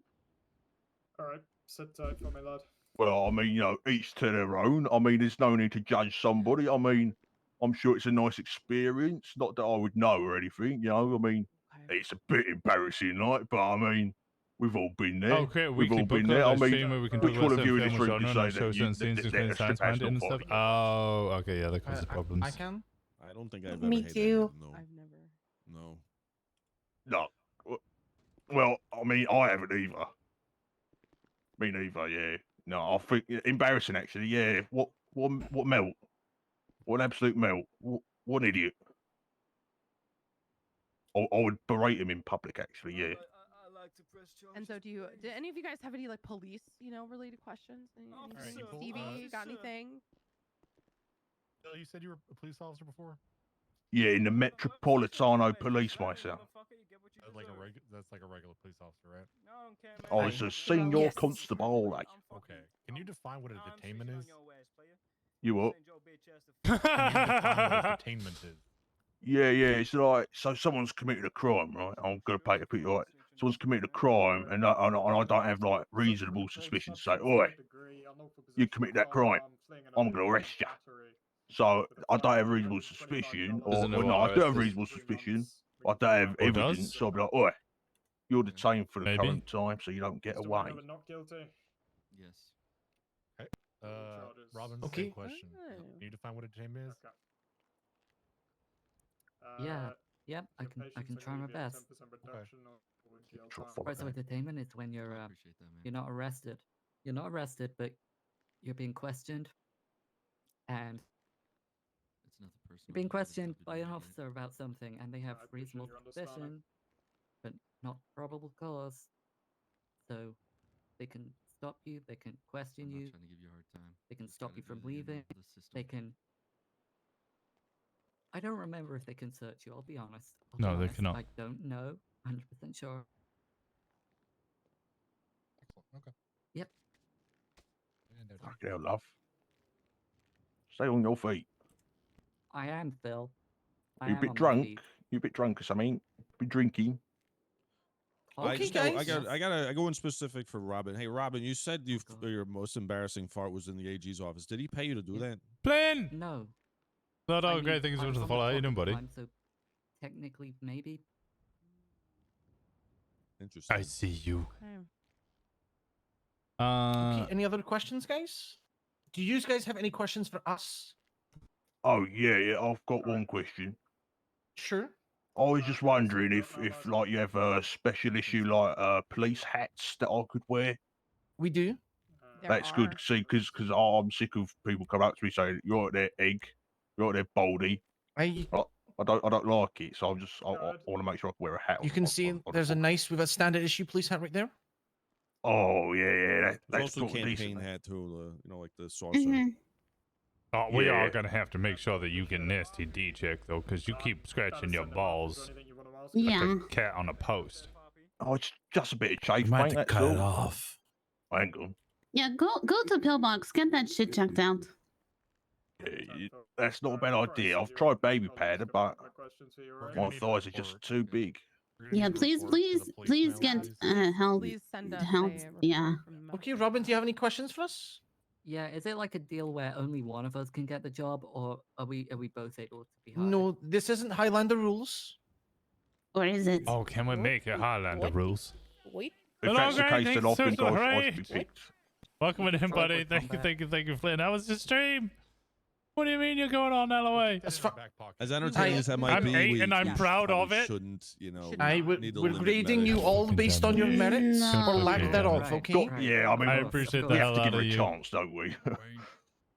Alright, sit tight for me, lad. Well, I mean, each to their own. I mean, there's no need to judge somebody. I mean, I'm sure it's a nice experience. Not that I would know or anything, I mean, it's a bit embarrassing, like, but I mean, we've all been there. Oh, create a We've weekly all book been club there. I live mean, stream where we can which talk one about of you in certain this film or room genre can and say show that certain scenes that including a science strip has behind it and no stuff? body? Oh, okay, yeah, that causes problems. I can. I don't think I've Me ever hated too. No. I've never. No. No. Well, I mean, I haven't either. Me neither, yeah. No, I think embarrassing actually, yeah. What melt? What an absolute melt. What an idiot. I would berate him in public actually, yeah. And so, do any of you guys have any like police, related questions? Anything? Stevie, got anything? Bill, you said you were a police officer before. Yeah, in the Metropolitano Police myself. That's like a regular police officer, right? I was a senior Yes. constable. Like, Okay. Can you define what a detainment is? you what? Can you define what a detainment is? Yeah, it's like, so someone's committed a crime, right? I'm gonna paint a picture, right? Someone's committed a crime, and I don't have like reasonable suspicion to say, "Oi, you committed that crime. I'm gonna arrest you." So I don't have reasonable suspicion, or Doesn't know no, what I do have arrest is. reasonable suspicion. I don't have Or does? evidence, so I'll be like, "Oi, you're detained for the Maybe. current time, so you don't get away." Not guilty. Yes. Okay. Robin, Okay. same question. Can you define what a detainment is? Yeah. Yep. I can try my best. Right, so a detainment is when you're you're not arrested. You're not arrested, but you're being questioned, and you're being questioned by an officer about something, and they have reasonable suspicion, but not probable cause. So they can stop you. They can question you. Trying to give you a hard time. They can stop you from leaving. They can. I don't remember if they can search you. I'll be honest. No, they cannot. I don't know. 100% sure. Excellent. Okay. Yep. Fucking hell, love. Stay on your feet. I am, Phil. You a bit drunk? You a bit drunk or something? Be drinking. I Okay, gotta go in specific for Robin. Hey, Robin, you said your most embarrassing fart was in the AG's office. Did he pay you to do that? Flynn! No. Not all I great mean, things I are was to on follow. the How you clock doing, at the buddy? time, so technically, maybe. Interesting. I see you. Okay, any other questions, guys? Do you guys have any questions for us? Oh yeah, I've got one question. Sure. I was just wondering if like you have a special issue like police hats that I could wear. We do. That's good. See, because I'm sick of people come up to me saying you're at their egg, you're at their baldy. I don't like it, so I want to make sure I can wear a hat. You can see there's a nice, we've a standard issue police hat right there. Oh yeah, There's that's also sort of campaign decent. hat too. Like the saucer. Oh, we Yeah. are gonna have to make sure that you get an STD check though, because you keep scratching your balls. Yeah. Like a cat on a post. Oh, it's just a bit of chafe, might mate. have to That's cut it all. off. Hang on. Yeah, go to Pillbox, get that shit checked out. That's not a bad idea. I've tried baby powder, but my thighs are just too big. Yeah, please get help. Please send us help. a report Yeah. Okay, Robin, do you have any questions for us? Yeah, is it like a deal where only one of us can get the job, or are we both able to be hired? No, this isn't Highlander rules. Or is it? Oh, can we make it Highlander rules? Wait. If that's the case, then I think I should be picked. Welcome in, buddy. Thank you, Flynn. How was the stream? What do you mean you're going on LOA? As entertaining as that might I'm be, 8 and I'm proud of it. Shouldn't We're grading you all based on your merits or lack thereof, okay? Yeah, I mean, I appreciate the we hell have to out give her of a you. chance, don't we?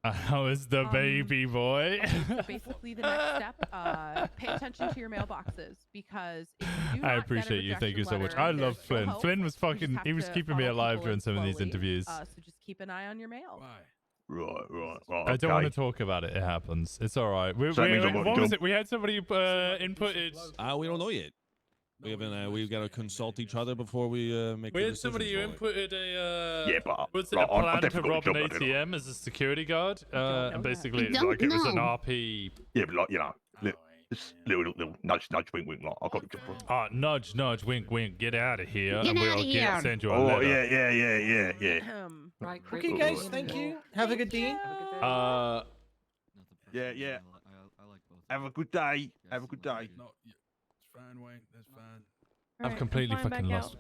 How is the baby boy? Basically, the next step, pay attention to your mailboxes, because if you do I not appreciate get a you. Thank you so much. rejection I letter, love there's no Flynn. hope. Flynn was We just fucking. have He was to keeping me follow alive people during in some of these slowly, interviews. so just keep an eye on your mail. Right. I don't want to talk about it. It happens. It's all right. So that means I've got a What was job. it? We had somebody inputted. We don't know yet. We haven't. We've got to consult each other before we make. We the had somebody who decisions, right? inputted a. Yeah, but was it like, a I plan to definitely rob got an a job, I don't know. ATM as a security guard? And basically, I don't like it was an know. RP. Yeah, but like little nudge, wink, like I got the job. Nudge, wink, wink. Get out of here, Get and outta we'll here. send you a Oh letter. yeah. Right, Okay, guys, thank you. Have a good day. Yeah. Have a good day. Have a good day. No, it's fine, Wayne. That's fine. I've completely fucking lost.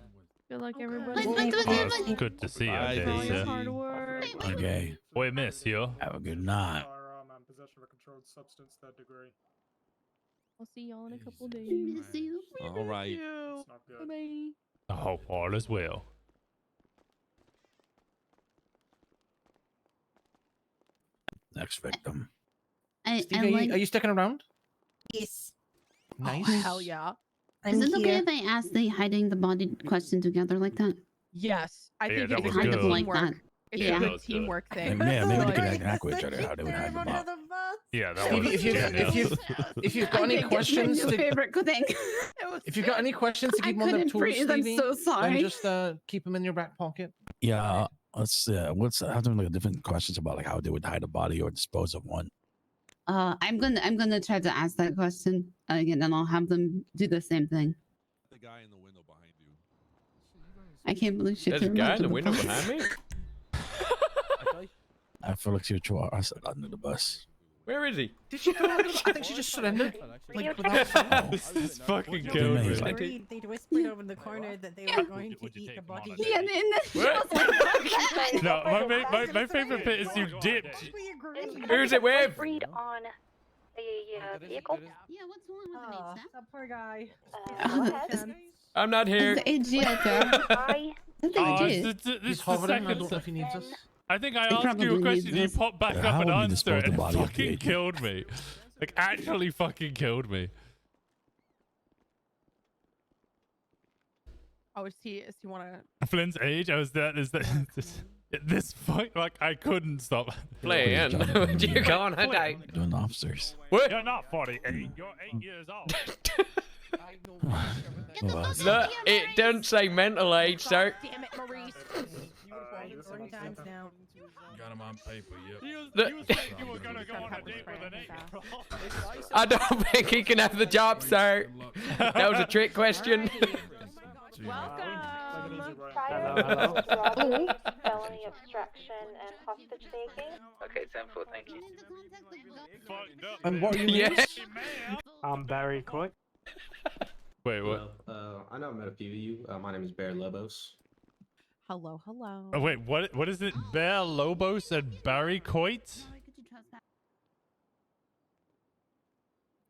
Good luck, everybody. Oh, it's good to see you, Bye, For all your Daisy. hard work. Okay. We miss you. Have a good night. Firearm and possession of a controlled substance, third degree. I'll see y'all in a couple days. All right. It's not good. Bye. I hope all is well. Next victim. Stevie, are you sticking around? Yes. Nice. Hell yeah. Is it okay if I ask the hiding the body question together like that? Yes, I Yeah, think that it's was good kind of like teamwork. that. It's Yeah. a that good was good. teamwork thing. Maybe they Like- could act with each other how they would hide the body. Yeah, that Stevie, was if you've got any questions, your favorite thing. if you've got any questions to I keep them on their couldn't toes, breathe, I'm Stevie, so sorry. then just keep them in your back pocket. Yeah, let's. What's I have like different questions about like how they would hide a body or dispose of one. I'm gonna try to ask that question again, and I'll have them do the same thing. The guy in the window behind you. I can't believe she There's a threw him guy under in the window bus. behind me. I feel like she would throw us under the bus. Where is he? Did she go under? I think she just surrendered. Like without. This fucking Yeah, killed he's me. like- They'd whispered over the corner that they were going to eat the body. Yeah, and then she What? was like, No, my favorite bit is you dipped. Who's it with? Read on the vehicle. Yeah, what's wrong with Oh, that poor guy. I'm not here. the AG out there. I That's Oh, AG. this is He's the hovering. I second. don't know if he needs us. I think I He asked you a probably question, you needs us. popped back Yeah, up how and would you answered dispose it, the and body of the fucking agent? killed me. Like, actually fucking killed me. Oh, is he want to? Flynn's age, I was that, is that, this fuck, like, I couldn't stop. Flynn, would you go on a date? Doing officers. What? You're not 48, you're 8 years old. Look, it doesn't say mental age, sir. Damn it, Maurice. 3 times now. Got him on paper, yep. Look, You were gonna go on a date with an 8-year-old. I don't think he can have the job, sir. That was a trick question. Welcome. Robbery, felony obstruction, and hostage taking. Okay, 10-4, thank you. And what are you? Yeah. I'm Barry Coy. Wait, what? I know I met a few of you. My name is Bear Lobos. Hello, hello. Oh, wait, what is it? Bear Lobos and Barry Coit?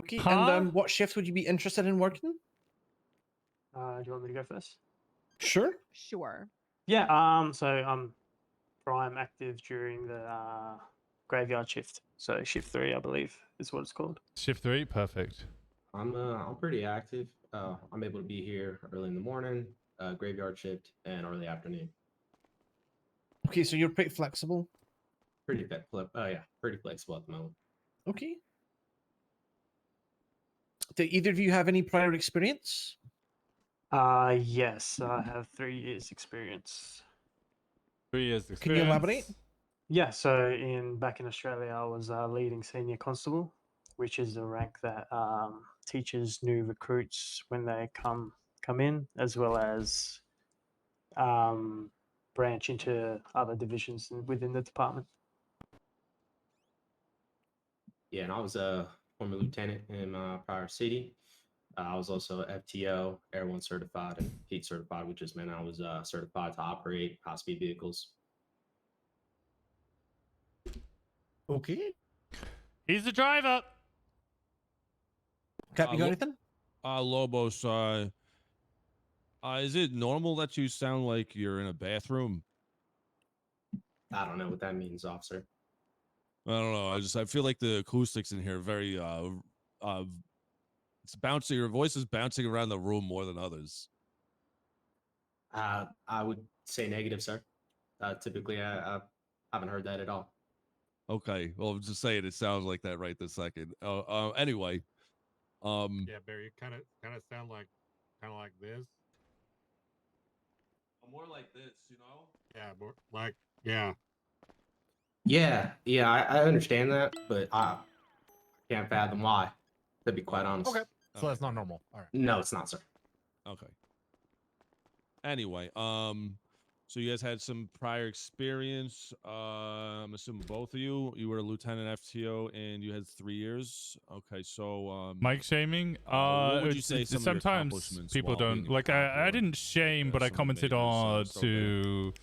Okay, Huh? and what shift would you be interested in working? Do you want me to go first? Sure. Sure. Yeah. So I'm prime active during the graveyard shift. So shift 3, I believe, is what it's called. Shift 3, perfect. I'm pretty active. I'm able to be here early in the morning, graveyard shift, and early afternoon. Okay, so you're pretty flexible. Pretty flexible at the moment. Okay. Do either of you have any prior experience? Yes, I have 3 years experience. 3 years Can experience. you elaborate? Yeah, so back in Australia, I was leading senior constable, which is the rank that teaches new recruits when they come in, as well as branch into other divisions within the department. Yeah, and I was a former lieutenant in my prior city. I was also FTO, Air 1 certified, and Pete certified, which just meant I was certified to operate high-speed vehicles. Okay. He's the driver. Cap, you got anything? Lobos, is it normal that you sound like you're in a bathroom? I don't know what that means, officer. I don't know. I feel like the acoustics in here are very it's bouncing. Your voice is bouncing around the room more than others. I would say negative, sir. Typically, I haven't heard that at all. Okay, well, I'm just saying it sounds like that right this second. Anyway, Yeah, Barry, you kind of sound like this. more like this, you know. Yeah, more like yeah. Yeah, I understand that, but I can't fathom why. To be quite honest. Okay, so that's not normal. All right. No, it's not, sir. Okay. Anyway, so you guys had some prior experience. I'm assuming both of you. You were a lieutenant FTO and you had 3 years. Okay, so Mike shaming. what would you say some of your Sometimes accomplishments people while don't being a like. cop I were? didn't shame, but I some commented major on stuff to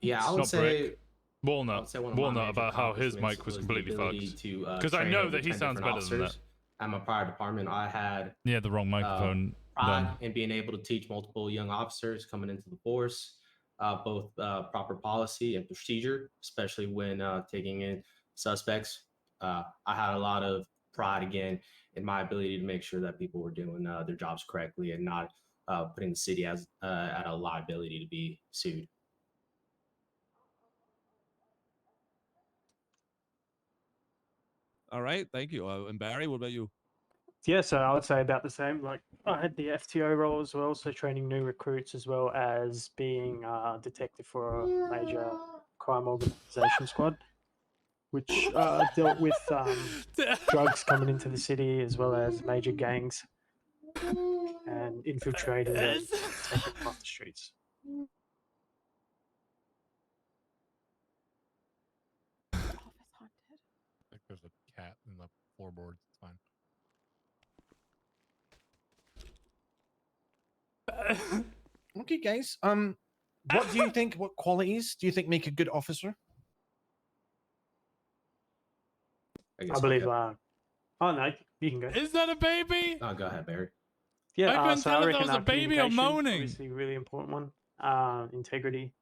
Yeah, I would Stop Rick. say Walnut say one of my Walnut major about how his accomplishments mic was the completely ability fucked. to, Because I train know over that he 10 sounds different better than that. officers. At my prior department, I had Yeah, the wrong microphone. pride done. in being able to teach multiple young officers coming into the force, both proper policy and procedure, especially when taking in suspects. I had a lot of pride again in my ability to make sure that people were doing their jobs correctly and not putting the city as at a liability to be sued. All right, thank you. And Barry, what about you? Yeah, so I would say about the same. Like I had the FTO role as well, so training new recruits as well as being a detective for a major crime organization squad, which dealt with drugs coming into the city as well as major gangs and infiltrating them, taking them off the streets. I think there's a cat in the floorboards. It's fine. Okay, guys. What do you think? What qualities do you think make a good officer? I believe. Oh no, you can go. Is that a baby? Oh, go ahead, Barry. Yeah, I couldn't so tell I if that reckon was a baby or communication, moaning. obviously, a really important one. Integrity,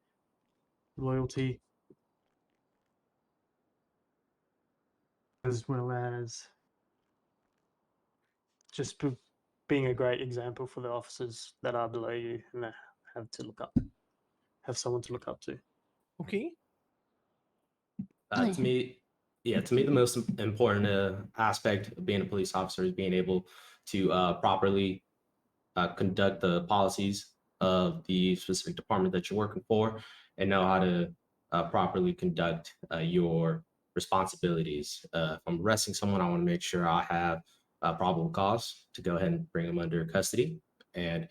loyalty, as well as just being a great example for the officers that are below you and that have someone to look up to. Okay. To me, the most important aspect of being a police officer is being able to properly conduct the policies of the specific department that you're working for and know how to properly conduct your responsibilities. If I'm arresting someone, I want to make sure I have probable cause to go ahead and bring them under custody and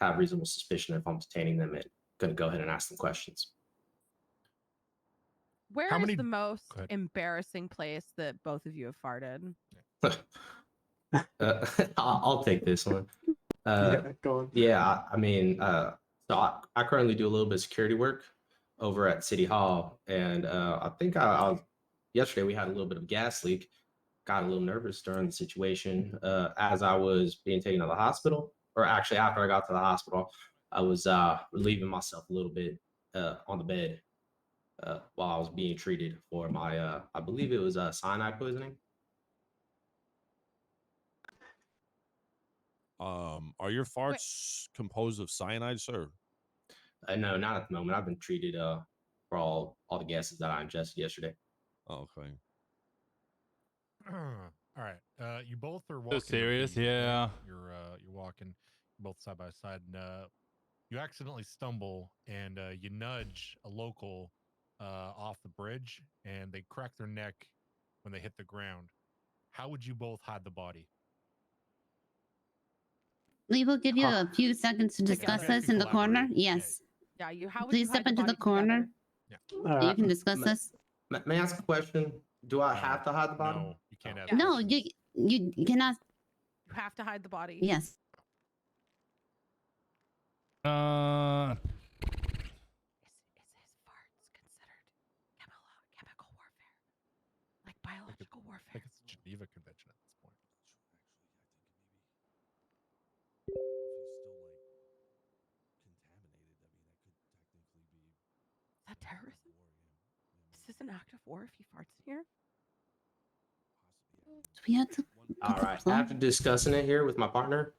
have reasonable suspicion if I'm detaining them and going to go ahead and ask them questions. Where is the most embarrassing place that both of you have farted? I'll take this one. Go on. Yeah, I mean, so I currently do a little bit of security work over at City Hall, and I think I was yesterday we had a little bit of gas leak. Got a little nervous during the situation as I was being taken to the hospital, or actually after I got to the hospital, I was relieving myself a little bit on the bed while I was being treated for my I believe it was cyanide poisoning. Are your farts composed of cyanide, sir? No, not at the moment. I've been treated for all the gases that I ingested yesterday. Oh, okay. All right. You both are walking. serious, your beat, yeah. right? You're walking both side by side, and you accidentally stumble and you nudge a local off the bridge, and they crack their neck when they hit the ground. How would you both hide the body? We will give you a few seconds to discuss this in the corner. Yes. Yeah, how would Please you hide step into the body corner. together? You can discuss this. May I ask a question? Do I have to hide the body? No, you can't ask. No, you cannot. You have to hide the body. Yes. Like biological warfare. I think it's the Geneva Convention at this point. Is that terrorism? Is this an act of war if he farts in here? We had to. All right. After discussing it here with my partner,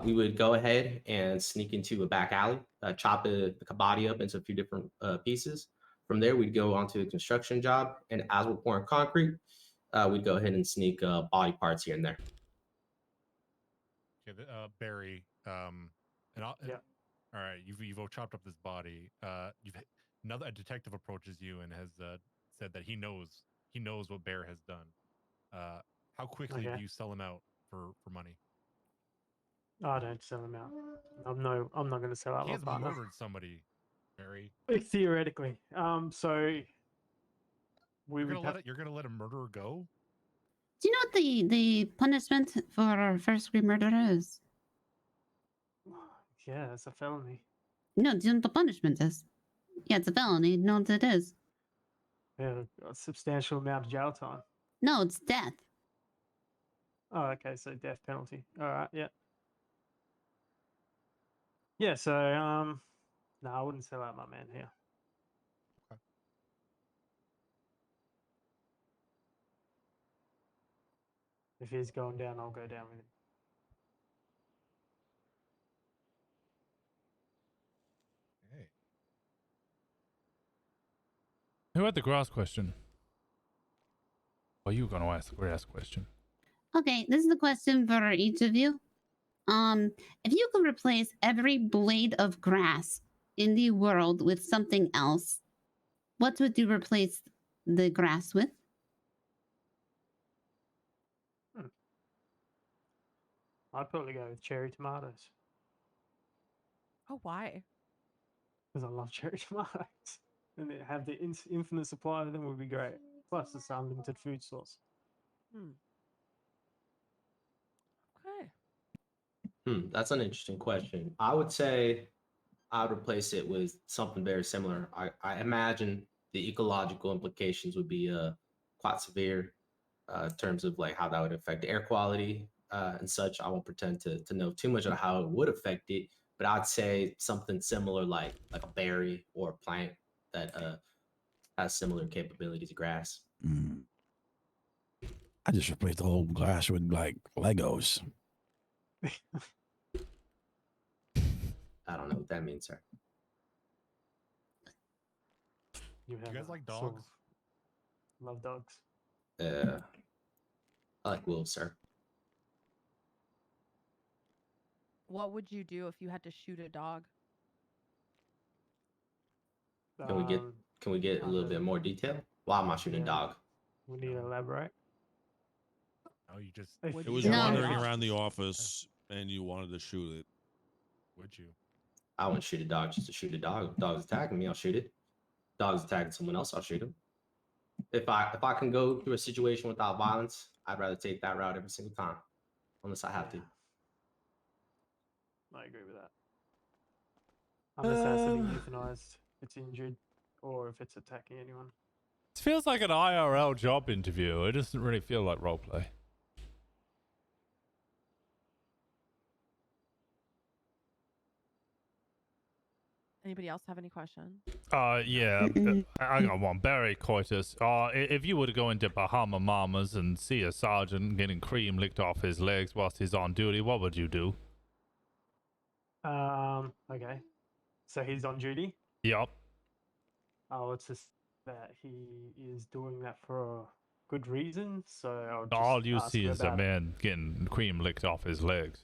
we would go ahead and sneak into a back alley, chop the body up into a few different pieces. From there, we'd go onto a construction job, and as we're pouring concrete, we'd go ahead and sneak body parts here and there. Okay, Barry. And I'll, yeah. All right, you've chopped up this body. A detective approaches you and has said that he knows what Bear has done. How quickly do you sell him out for money? I don't sell them out. I'm not going to sell out He my has partner. murdered somebody, Barry. Theoretically. So You're gonna let a murderer go? Do you know what the punishment for first degree murder is? Yeah, it's a felony. No, do you know what the punishment is? Yeah, it's a felony. You know what it is? Yeah, a substantial amount of jail time. No, it's death. Oh, okay, so death penalty. All right, yeah. Yeah, so no, I wouldn't sell out my man here. Okay. If he's going down, I'll go down with him. Hey. Who had the grass question? Are you gonna ask the grass question? Okay, this is a question for each of you. If you could replace every blade of grass in the world with something else, what would you replace the grass with? I'd probably go with cherry tomatoes Oh, why? because I love cherry tomatoes, and they have the infinite supply of them would be great. Plus, it's unlimited food source. Okay. That's an interesting question. I would say I would replace it with something very similar. I imagine the ecological implications would be quite severe in terms of like how that would affect the air quality and such. I won't pretend to know too much of how it would affect it, but I'd say something similar like a berry or a plant that has similar capabilities to grass. I just replaced the whole glass with like Legos. I don't know what that means, sir. You guys like dogs? Love dogs. I like wolves, sir. What would you do if you had to shoot a dog? Can we get a little bit more detail? Why am I shooting a dog? We need to elaborate. Oh, you just. It was wandering around the office and you wanted to shoot it. Would you? I wouldn't shoot a dog just to shoot a dog. If dog's attacking me, I'll shoot it. If dog's attacking someone else, I'll shoot him. If I can go through a situation without violence, I'd rather take that route every single time, unless I have to. I agree with that. Unless it has to be euthanized, if it's injured, or if it's attacking anyone. It feels like an IRL job interview. It doesn't really feel like roleplay. Anybody else have any questions? Yeah, I got one. Barry Coitus. If you were to go into Bahama Mamas and see a sergeant getting cream licked off his legs whilst he's on duty, what would you do? Okay. So he's on duty? Yup. It's just that he is doing that for a good reason. So I'll just All you ask see him is a about- man getting cream licked off his legs.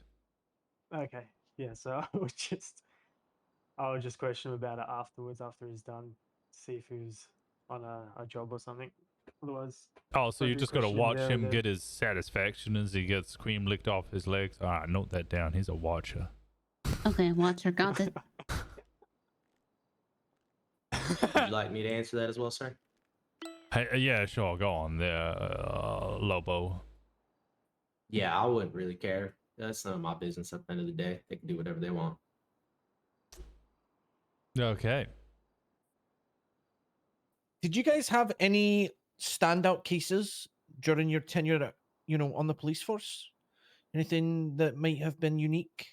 Okay. Yeah. So I would just question him about it afterwards, after he's done, see if he was on a job or something. Otherwise. Oh, so you I'd just got to question watch there him and get then. his satisfaction as he gets cream licked off his legs? All right, note that down. He's a watcher. Okay, watcher, got it. Would you like me to answer that as well, sir? Hey, yeah, sure. Go on there, Lobo. Yeah, I wouldn't really care. That's none of my business at the end of the day. They can do whatever they want. Okay. Did you guys have any standout cases during your tenure, on the police force? Anything that might have been unique?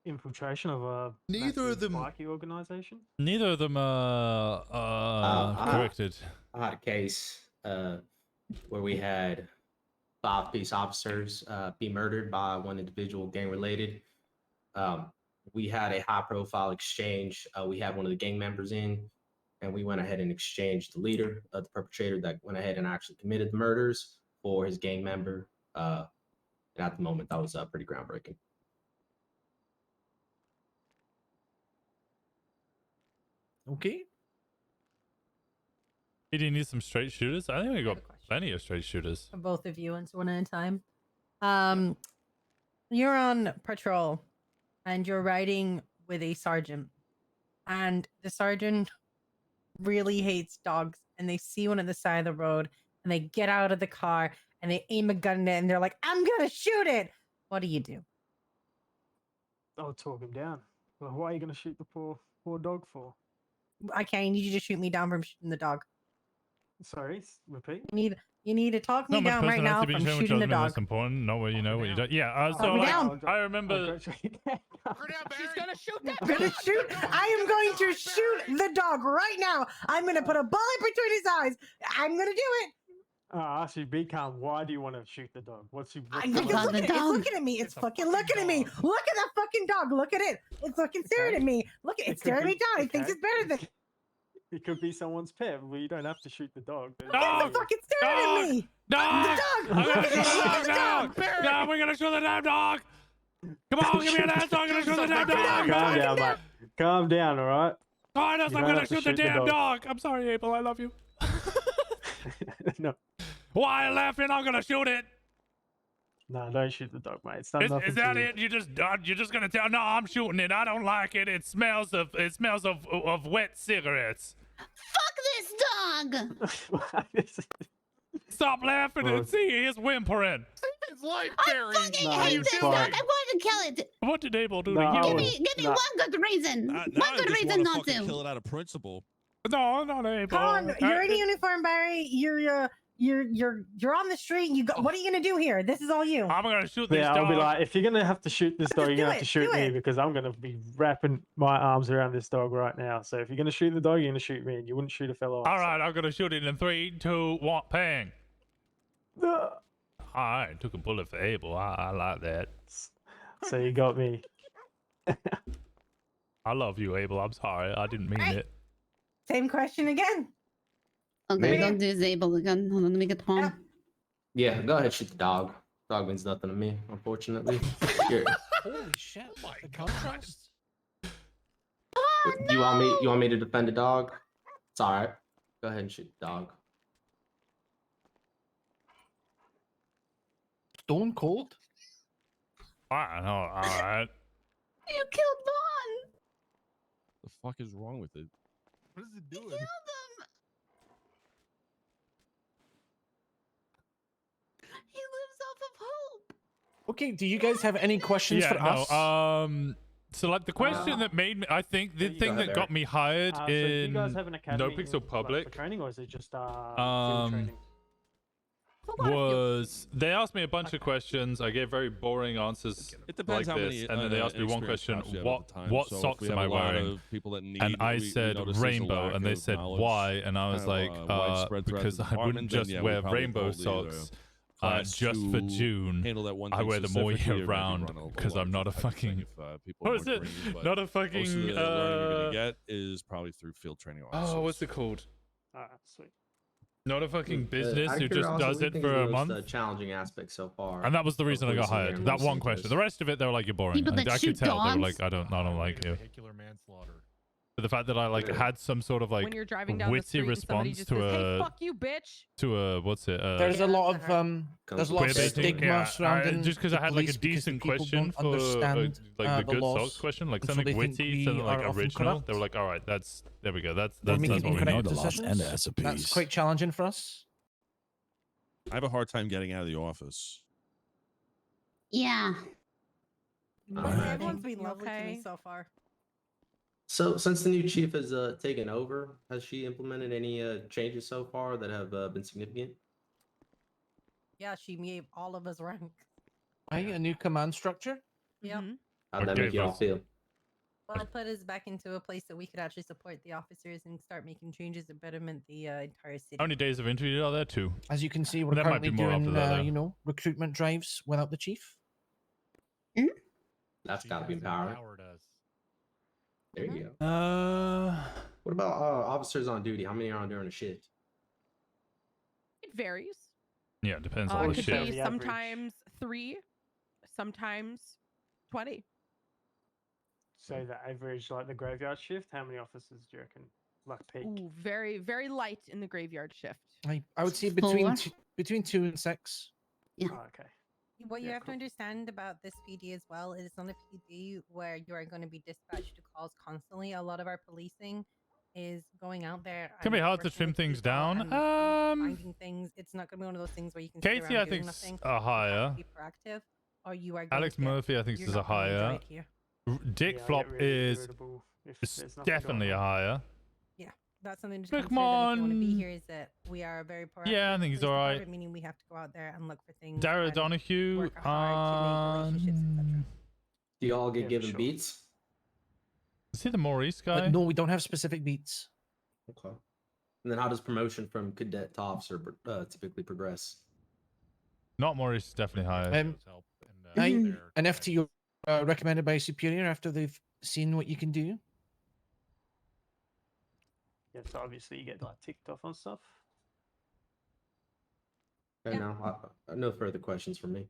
Infiltration of a Neither of them spiky organization. Neither of them corrected. I had a case where we had 5 police officers be murdered by one individual gang related. We had a high profile exchange. We had one of the gang members in, and we went ahead and exchanged the leader of the perpetrator that went ahead and actually committed the murders for his gang member. And at the moment, that was pretty groundbreaking. Okay. Hey, do you need some straight shooters? I think we got plenty of straight shooters. For both of you, and one at a time. You're on patrol, and you're riding with a sergeant, and the sergeant really hates dogs, and they see one at the side of the road, and they get out of the car, and they aim a gun at it, and they're like, "I'm gonna shoot it." What do you do? I'll talk him down. Well, why are you going to shoot the poor dog for? Okay, I need you to shoot me down from shooting the dog. Sorry, repeat. You need to talk me Not my down right now personality, but from you show shooting the judgment, dog. that's important. Know what you know, what you don't. Yeah, so Talk me like, down. I remember. She's gonna shoot that I'm gonna shoot. I am going to shoot the dog right now. I'm gonna put a bullet between his eyes. I'm gonna do it. Actually, be calm. Why do you want to shoot the dog? What's It's looking at me. It's fucking looking at me. Look at that fucking dog. Look at it. It's fucking staring at me. Look, it's staring me down. It thinks it's better than. He could be someone's pet. Well, you don't have to shoot the dog. but- Dog! Fucking staring at me! Dog! The dog! I'm gonna shoot the dog The now! dog, Barry! No, we're gonna shoot the damn dog! Come on, give me an answer! I'm gonna shoot the damn dog! Calm down, mate. Calm down, all right? Carlos, You I'm don't gonna have to shoot the shoot the damn dog. dog! I'm sorry, Abel, I love you. No. Why are you laughing? I'm gonna shoot it! No, don't shoot the dog, mate. It's done nothing Is to that you. it? You're just gonna tell? No, I'm shooting it. I don't like it. It smells of wet cigarettes. Fuck this dog! Stop laughing and see he's whimpering. It's like I Barry. fucking No, hate it's this fine. dog. I'm going to kill it. What did Abel do No, to Give you? me one good reason. Now One I good just reason want to not fucking to. kill it out of principle. No, not Abel. Come on, you're in a uniform, Barry. You're on the street. What are you gonna do here? This is all you. I'm gonna shoot this Yeah, dog. I'll be like, if you're gonna have to shoot this dog, you're gonna have to shoot me because I'm gonna be wrapping my arms around this dog right now. So if you're gonna shoot the dog, you're gonna shoot me, and you wouldn't shoot a fellow. All right, I'm gonna shoot it in 3, 2, 1, bang. All right, took a bullet for Abel. I like that. So you got me. I love you, Abel. I'm sorry. I didn't mean it. Same question again. Okay, don't do Zabel again. Hold on, let me get the phone. Yeah, go ahead, shoot the dog. Dog means nothing to me, unfortunately. Here. Holy shit! The contrast. You want me to defend the dog? It's all right. Go ahead and shoot the dog. Stone cold. All right. You killed Vaughn. The fuck is wrong with it? What is it doing? Killed him. He lives off of hope. Okay, do you guys have any questions for us? So like the question that made me, I think the thing that got me hired So do you in guys have an No academy Pixel like, for Public training, or is it just field training? was they asked me a bunch of questions. I gave very boring answers. It depends like how this, many, and then they asked me one experienced question: cops you have at what the time. what So if socks we am have I a lot wearing? of people that need- And I we said notice there's a rainbow, lack and they of said knowledge, why, and I was kind like, of, widespread throughout because the I wouldn't department, then just yeah, we wear probably rainbow hold either socks. class Just for two, June, handle that one I thing wear them all specifically, or year maybe round run a because I'm not a larger type of thing fucking. if, people What are is more it? green, but Not a most of fucking. the learning you're gonna get is probably through field training officers. Oh, what's it called? Alright, sweet. Not a fucking business Out of who just curiosity, does what do you it think for is a the most, month. challenging aspect so far. And that was the of reason I got policing here hired. in That Los one Angeles? question. The rest of it, they were like, "You're boring." People I that could shoot tell. They were dogs? like, "I don't like you." Vehicular manslaughter. But the fact that I like had some sort of like when you're driving down the witty street and somebody response just to says, a "Hey, fuck you, bitch." what's it? There's a lot of Where they think- stigma surrounding just because I the had like a police because decent people question don't for understand, like the good laws, socks question, like and so something they think witty, we something like are often original. corrupt. They were like, "All right, there we go. That's They're making what we incorrect know." the laws and the decisions. SOPs. That's quite challenging for us. I have a hard time getting out of the office. Yeah. Everyone's been lovely to me Okay. so far. So, since the new chief has taken over, has she implemented any changes so far that have been significant? Yeah, she gave all of us rank. Right, a new command structure. Yep. How did that make you all feel? Well, it put us back into a place that we could actually support the officers and start making changes that betterment the entire city. How many days of interview are there? 2. As you can see, we're That might be currently more after doing, that, though. recruitment drives without the chief. That's got to be empowering. There you go. What about officers on duty? How many are on during a shift? It varies. Yeah, it depends It on the could shift. be sometimes 3, sometimes 20. Say the average, like the graveyard shift. How many officers do you reckon? Like peak. Ooh, very, very light in the graveyard shift. I would say between Four. between 2 and 6. Yeah. Oh, okay. What you Yeah, have to understand about this PD as well is it's not a PD where you are going to be dispatched to calls constantly. A lot of our policing is going out there. Can be and hard to working trim with things people down. and finding things. It's not going to be one of those things where you can sit Casey, around I doing think's nothing. a higher. Be proactive, or you are. Alex going to Murphy, I think, you're is a not gonna enjoy higher. it here. Dick Yeah, I Flop get really is irritable if is there's nothing going definitely a on. higher. Yeah, that's something to Come consider. That if you want to be on. here, is that we are very proactive. Yeah, I think he's police alright. department, meaning we have to go out there and look for things. Dara and Donahue. work hard to make relationships, Do you all get Yeah, for given sure. beats? Is he the Maurice guy? No, we don't have specific beats. Okay. And then how does promotion from cadet to officer typically progress? Not Maurice, definitely higher. An FTO recommended by a superior after they've seen what you can do. Yeah, so obviously you get like ticked off on stuff. Okay, no further questions from me.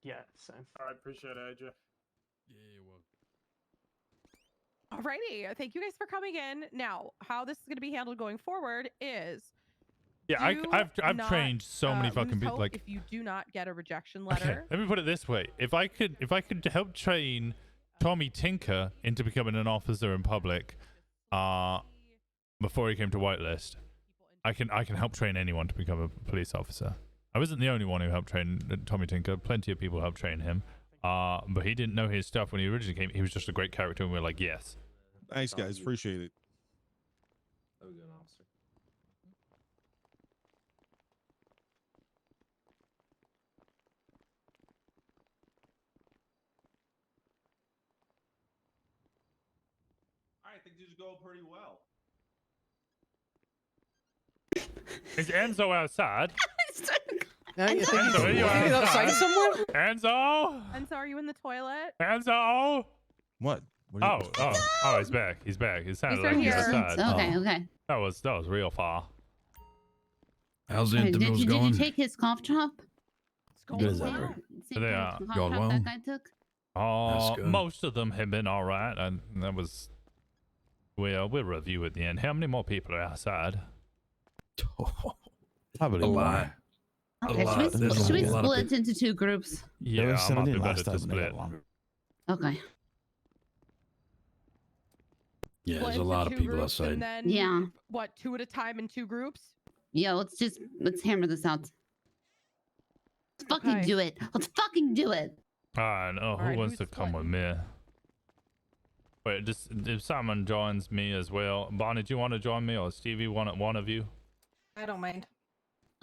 Yeah, same. I appreciate it, AJ. Alrighty, thank you guys for coming in. Now, how this is going to be handled going forward is Yeah, do I've not, trained so many fucking lose people. hope Like, if you do not get a rejection okay, letter. let me put it this way: if I could help train Tommy Tinker into becoming an officer in public, before he came to whitelist, I can help train anyone to become a police officer. I wasn't the only one who helped train Tommy Tinker. Plenty of people helped train him. But he didn't know his stuff when he originally came. He was just a great character, and we were like, yes. Thanks, guys. Appreciate it. Have a good officer. I think these go pretty well. Is Enzo outside? Enzo, are you outside somewhere? Enzo? Enzo, are you in the toilet? Enzo? What? Oh, he's back. He's back. It sounded He's like right he was here. outside. Okay, okay. That was real far. How's the Did interviews you going? take his cough drop? Good as ever. Same They kind are. of cough Going drop well? that guy took? That's good. Most of them have been all right, and that was. Well, we'll review at the end. How many more people are outside? Probably A more. lot. Okay, lot. should There's we a lot of split into two groups? Yeah, There was I might 17 be last better to time, and they got split. longer. Okay. Yeah, Split there's a into lot of two people groups, outside. And then, Yeah. what, 2 at a time in 2 groups? Yeah, let's hammer this out. Let's fucking Okay. do it. Let's fucking do it. No, who right, wants who's to come with me? Wait, just if someone joins me as well, Bonnie, do you want to join me, or Stevie, one of you? I don't mind.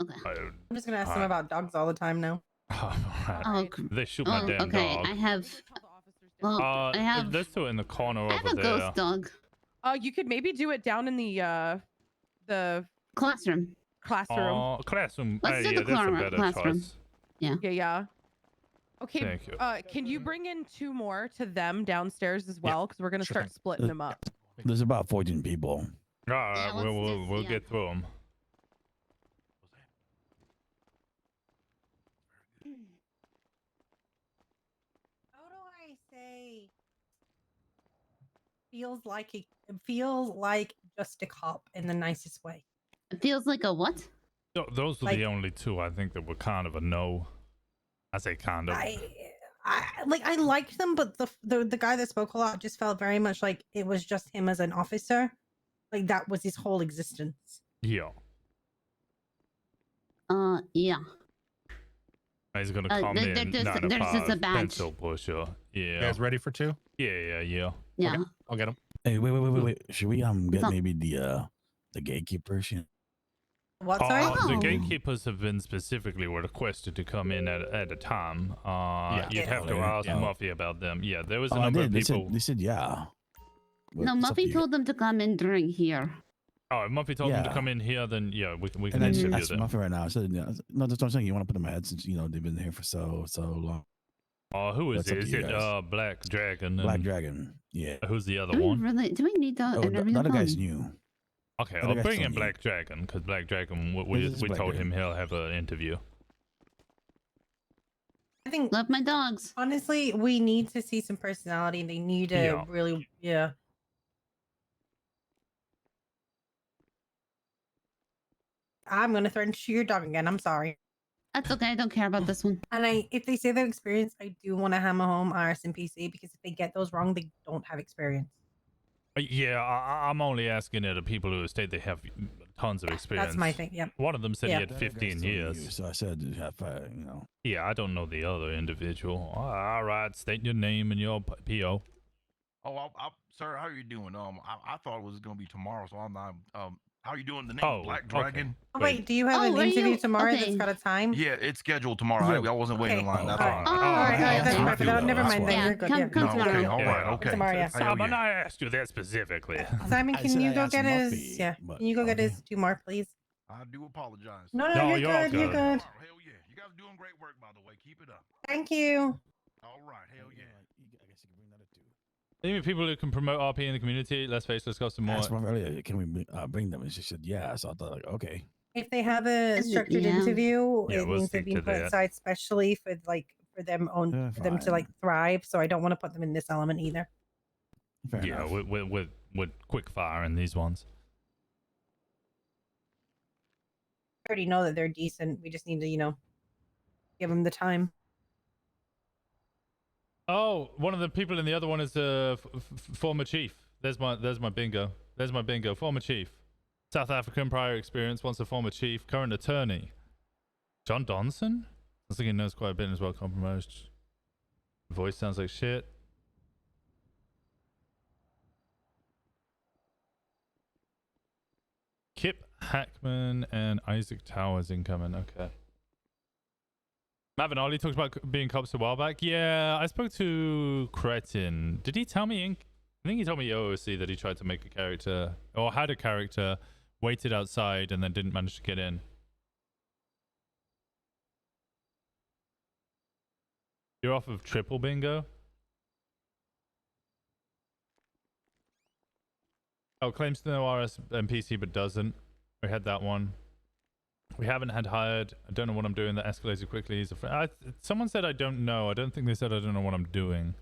Okay. I'm just gonna ask them about dogs all the time now. Oh, They shoot my damn okay. dog. I have. Well, I have. Let's do it in the corner I have over a there. ghost dog. You could maybe do it down in the Classroom. Oh, classroom. Let's do yeah, the that's a classroom. better Classroom. choice. Yeah. Yeah. Okay. Thank you. Can you bring in 2 more to them downstairs as well? Because we're gonna sure start thing. splitting them up. There's about 14 people. All right, let's we'll yeah. get through them. How do I say? It feels like just a cop in the nicest way. It feels like a what? Those are Like- the only 2 I think that were kind of a no. I say kind of. I liked them, but the guy that spoke a lot just felt very much like it was just him as an officer, like that was his whole existence. Yeah. Yeah. He's gonna Uh, come there- in. there's- 9 to there's just a 5, badge. pencil pusher. Yeah. You guys ready for 2? Yeah. Yeah. I'll get them. Hey, wait. Should we get So- maybe the gatekeepers? What? Sorry. Oh. The gatekeepers have been specifically requested to come in at a time. You'd have to ask Muffy about them. Yeah, there was a Oh, I number did. of people. They said yeah. But No, it's up to Muffy you. told them to come in during here. Oh, if Muffy told them to Yeah. come in here, then yeah, we can And I just interview asked them. Muffy right now. I said, yeah, no, that's what I'm saying. You want to put them ahead since they've been here for so long. Who is That's it? up to Is you it guys. Black Dragon? Black and- Dragon. Yeah. Who's the other Do we one? really? Do we need to Oh, interview the other them? guy's new. Okay, other I'll guy's bring still in new. Black Dragon because Black Dragon. This We is Black told him Dragon. he'll have an interview. I think Love my dogs. honestly, we need to see some personality. They need to Yeah. really, yeah. I'm gonna threaten to shoot your dog again. I'm sorry. That's okay. I don't care about this one. And if they say their experience, I do want to hammer home RS and PC because if they get those wrong, they don't have experience. Yeah, I'm only asking it of people who state they have tons of experience. That's my thing. Yep. One of them said Yeah. he had 15 years. So I said, Yeah, I don't know the other individual. All right, state your name and your PO. Oh, sir, how are you doing? I thought it was gonna be tomorrow, so I'm not. How are you doing? The name Oh, Black okay. Dragon. Oh, wait, do you have an are interview you- tomorrow okay. that's got a time? Yeah, it's scheduled tomorrow. I wasn't waiting in line. That's all. All right, that's I perfect. feel Oh, that. never That's mind. why. Then Yeah, you're good. come- Yeah. come No, okay, tomorrow. all right, okay. Tomorrow, yeah. Hell Simon, yeah. I asked you that specifically. Simon, I can said you I go asked get his? Muffy, Yeah. but- Can you go get his 2 more, please? I do apologize. No, No, you're you're all good. You're good. good. Hell yeah, you guys are doing great work, by the way. Keep it up. Thank you. All right, hell yeah. I guess you can bring that up too. Even people who can promote RP in the community, let's face it, let's go some more. Asked one earlier, can we bring them? And she said, yeah. So I thought, like, okay. If they have a structured yeah. interview, Yeah, it we'll means they're stick being to put that. aside specially for for them for them to like thrive. So I don't want to put them in this element either. Yeah, with quick fire in these ones. I already know that they're decent. We just need to, give them the time. Oh, one of the people in the other one is a former chief. There's my bingo. There's my bingo. Former chief. South African prior experience, once a former chief, current attorney. John Donson? I think he knows quite a bit and is well compromised. Voice sounds like shit. Kip Hackman and Isaac Towers incoming. Okay. Maven Ollie talked about being cops a while back. Yeah, I spoke to Cretin. Did he tell me? I think he told me OOC that he tried to make a character or had a character, waited outside, and then didn't manage to get in. You're off of triple bingo. Oh, claims to know RS and PC but doesn't. We had that one. We haven't had hired. I don't know what I'm doing. That escalated quickly. He's a friend. Someone said I don't know. I don't think they said I don't know what I'm doing.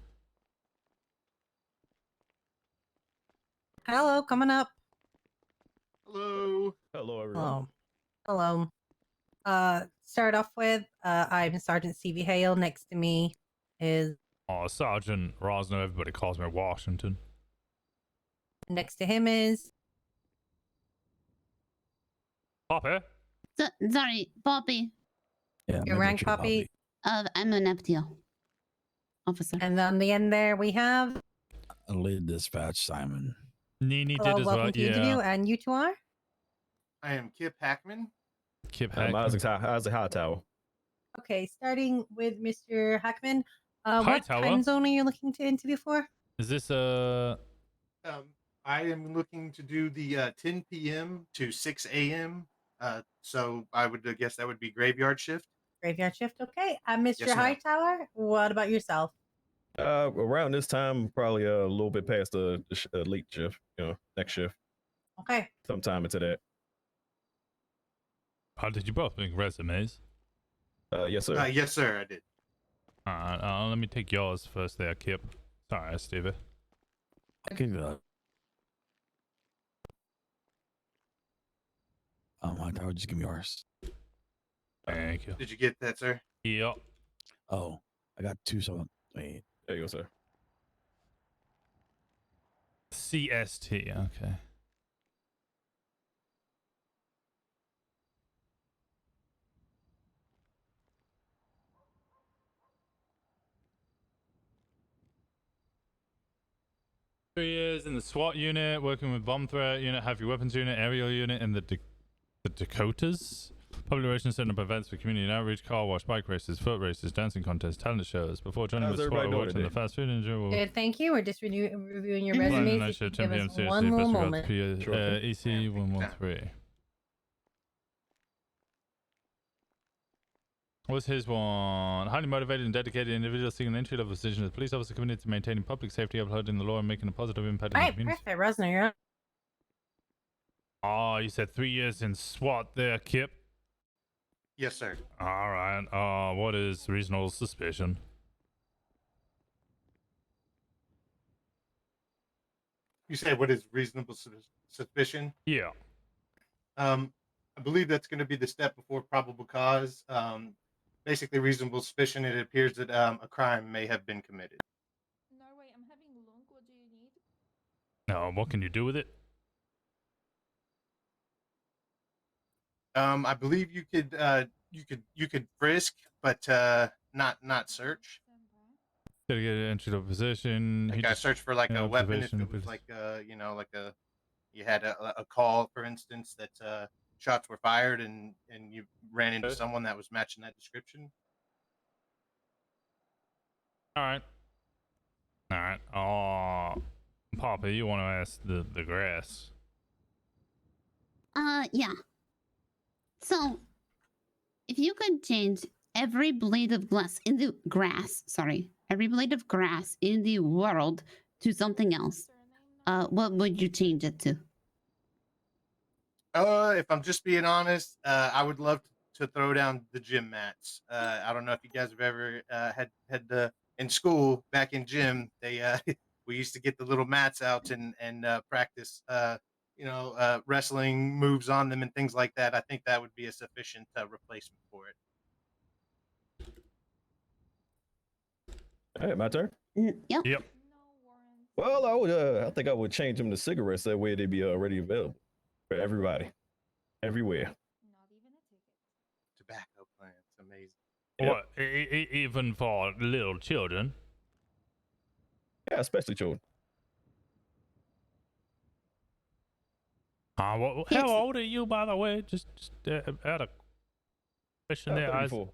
Hello, coming up. Hello. Hello, everyone. Hello. Start off with, I'm Sergeant C.V. Hale. Next to me is... Oh, Sergeant Rosner. Everybody calls me Washington. Next to him is... Poppy? Sorry, Poppy. Yeah, Your rank, Poppy? I'm an FTO officer. And on the end there we have... Lead dispatch, Simon. Nini Hello, did as welcome well. to the interview, and you two are? I am Kip Hackman. Kip Hackman. Isaac Hightower. Okay, starting with Mr. Hackman. What Hightower? time zone are you looking to interview for? Is this I am looking to do the 10 p.m. to 6 a.m. So I would guess that would be graveyard shift. Graveyard shift, okay. Mr. Yes, ma'am. Hightower, what about yourself? Around this time, probably a little bit past the elite shift, next shift. Okay. Sometime into that. How did you both make resumes? Yes, sir. Yes, sir, I did. Alright, let me take yours first there, Kip. Sorry, Stevie. Okay, Hightower, just give me yours. Thank you. Did you get that, sir? Yep. Oh, I got two, so wait. There you go, sir. CST, okay. Three years in the SWAT unit, working with bomb threat unit, heavy weapons unit, aerial unit, and the Dakotas. Public relations setting up events for community outreach, car wash, bike races, foot races, dancing contests, talent shows. Before joining How's the SWAT, I everybody worked in doing the fast food industry. Good, thank you. We're just reviewing your Planning resumes. night If you shift, give 10 p.m. us seriously. one Best little regards, moment. EC 113. What's his one? Highly motivated and dedicated individual seeking an entry-level position as a police officer committed to maintaining public safety, upholding the law, and making a positive impact All on the right, community. perfect. Rosner, you're up. Oh, you said 3 years in SWAT there, Kip. Yes, sir. All right. What is reasonable suspicion? You say what is reasonable suspicion? Yeah. I believe that's going to be the step before probable cause. Basically, reasonable suspicion. It appears that a crime may have been committed. Norway, I'm having lung. What do you need? What can you do with it? I believe you could frisk, but not search. Gotta get an entry level position. Like I search for like a weapon if it was like you had a call, for instance, that shots were fired and you ran into someone that was matching that description. All right. Oh, Papa, you want to ask the grass? Yeah. So, if you could change every blade of grass in the world to something else, what would you change it to? If I'm just being honest, I would love to throw down the gym mats. I don't know if you guys have ever had in school back in gym. They we used to get the little mats out and practice wrestling moves on them and things like that. I think that would be a sufficient replacement for it. All right, my turn. Yep. Yep. Well, I think I would change them to cigarettes. That way they'd be already available for everybody, everywhere. Tobacco plants, amazing. What? Even for little children? Yeah, especially children. How old are you, by the way? Just out of question there. 34.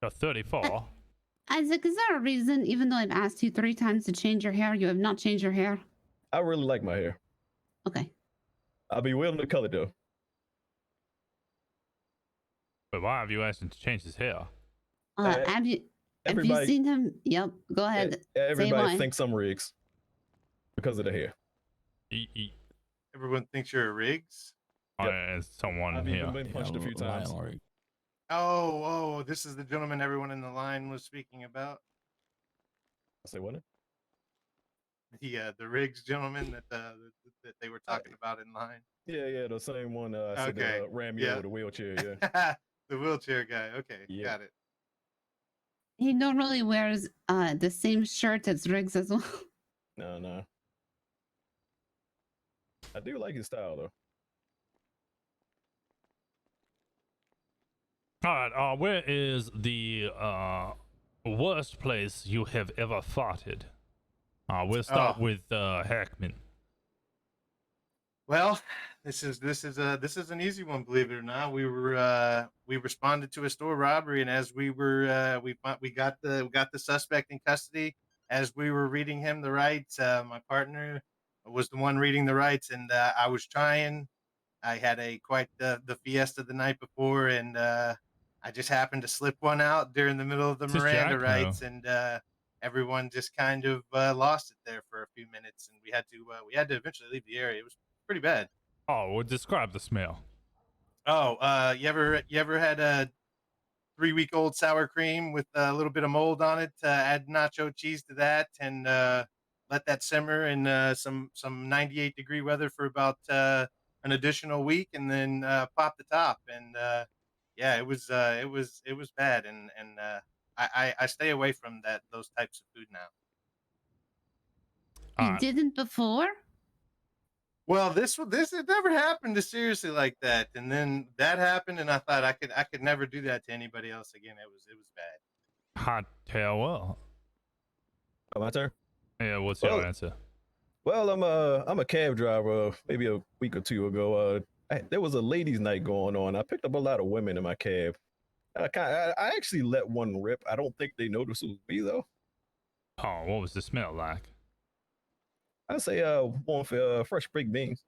You're 34. Isaac, is there a reason, even though I've asked you 3 times to change your hair, you have not changed your hair? I really like my hair. Okay. I'll be willing to color though. But why have you asked him to change his hair? Have you seen him? Yep. Go ahead. Everybody thinks I'm Riggs because of the hair. Everyone thinks you're a Riggs. Someone I've here. even been punched a few times. Oh, this is the gentleman everyone in the line was speaking about. Say what? The Riggs gentleman that they were talking about in line. Yeah, the same one. Said Okay. ran me over the wheelchair. Yeah. The wheelchair guy. Okay, got it. He normally wears the same shirt as Riggs as well. No. I do like his style though. All right. Where is the worst place you have ever farted? We'll start with Hackman. Well, this is an easy one, believe it or not. We responded to a store robbery, and as we were we got the suspect in custody. As we were reading him the rights, my partner was the one reading the rights, and I was trying. I had quite the fiesta the night before, and I just happened to slip one out during the middle of the Miranda rights, and everyone just kind of lost it there for a few minutes, and we had to eventually leave the area. It was pretty bad. Oh, well, describe the smell. Oh, you ever had a 3-week-old sour cream with a little bit of mold on it? Add nacho cheese to that, and let that simmer in some 98-degree weather for about an additional week, and then pop the top. And yeah, it was bad, and I stay away from those types of food now. You didn't before? Well, this it never happened to seriously like that, and then that happened, and I thought I could never do that to anybody else again. It was bad. Hot tail. Well. My turn. Yeah. What's your answer? Well, I'm a cab driver. Maybe a week or two ago, there was a ladies' night going on. I picked up a lot of women in my cab. I actually let one rip. I don't think they noticed it was me though. Oh, what was the smell like? I say one for fresh baked beans.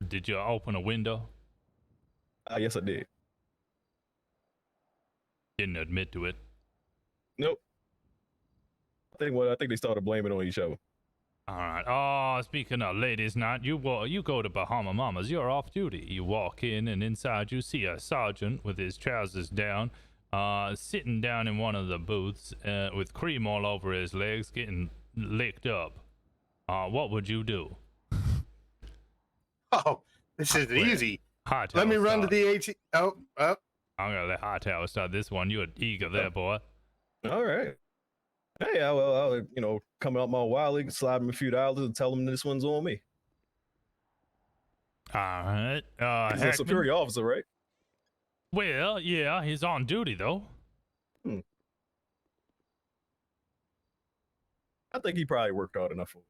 Did you open a window? Yes, I did. Didn't admit to it. Nope. I think they started blaming on each other. All right. Oh, speaking of ladies' night, you go to Bahama Mamas. You're off duty. You walk in, and inside you see a sergeant with his trousers down, sitting down in one of the booths with cream all over his legs, getting licked up. What would you do? Oh, this is easy. Hot Let me run to the AT. Oh. I'm gonna let Hot Tower start this one. You're eager there, boy. All right. Hey, I'll come out my wallet, slide him a few dollars, and tell him this one's on me. All right. He's a superior officer, right? Well, yeah, he's on duty though. I think he probably worked hard enough for it.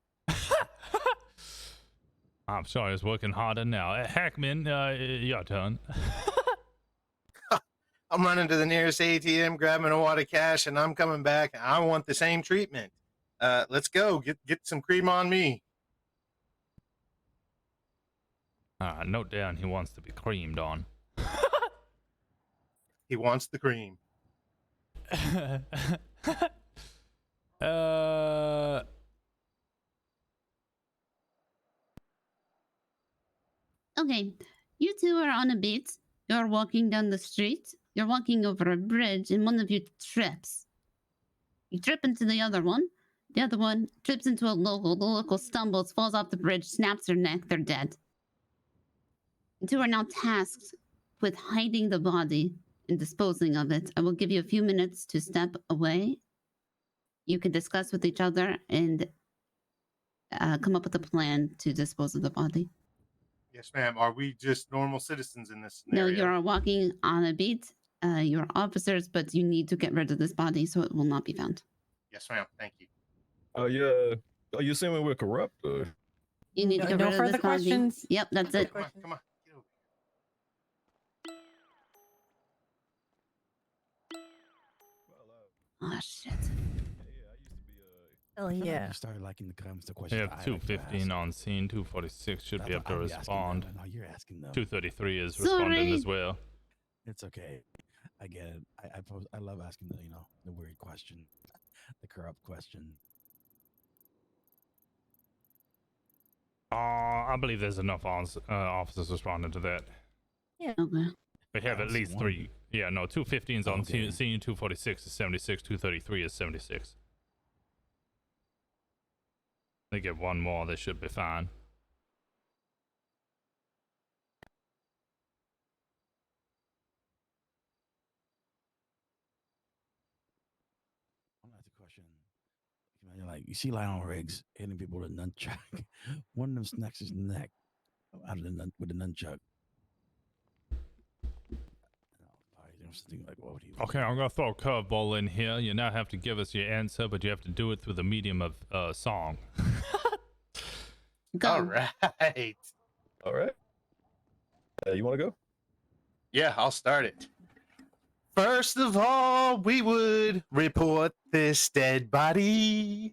I'm sorry, he's working harder now. Hackman, your turn. I'm running to the nearest ATM, grabbing a wad of cash, and I'm coming back. I want the same treatment. Let's go. Get some cream on me. Note down he wants to be creamed on. He wants the cream. Okay, you two are on a beat. You're walking down the street. You're walking over a bridge, and one of you trips. You trip into the other one. The other one trips into a local. The local stumbles, falls off the bridge, snaps their neck. They're dead. You two are now tasked with hiding the body and disposing of it. I will give you a few minutes to step away. You can discuss with each other and come up with a plan to dispose of the body. Yes, ma'am. Are we just normal citizens in this No, scenario? you're walking on a beat. You're officers, but you need to get rid of this body so it will not be found. Yes, ma'am. Thank you. Oh yeah. Are you saying we're corrupt? You need to get No rid of further this body. questions. Yep, that's it. Come on, come on. Get over Oh shit. Oh yeah. You started liking the comments, the We question. have 215 on scene. 246 should be able to respond. No, you're asking them. 233 is responding as well. It's okay. I get it. I love asking the the weird question, the corrupt question. I believe there's enough officers responding to that. Yeah. Okay. We have at least 3. Yeah, no, 215's on scene. 246 is 76. 233 is 76. They get one more, they should be fine. I'll ask a question. You're like, you see Lionel Riggs hitting people with a nunchuck. One of them snacks his neck out of the with a nunchuck. Like, what would he Okay, I'm gonna throw a curveball in here. You now have to give us your answer, but you have to do it through the medium of song. All right. All right. You want to go? Yeah, I'll start it. First of all, we would report this dead body.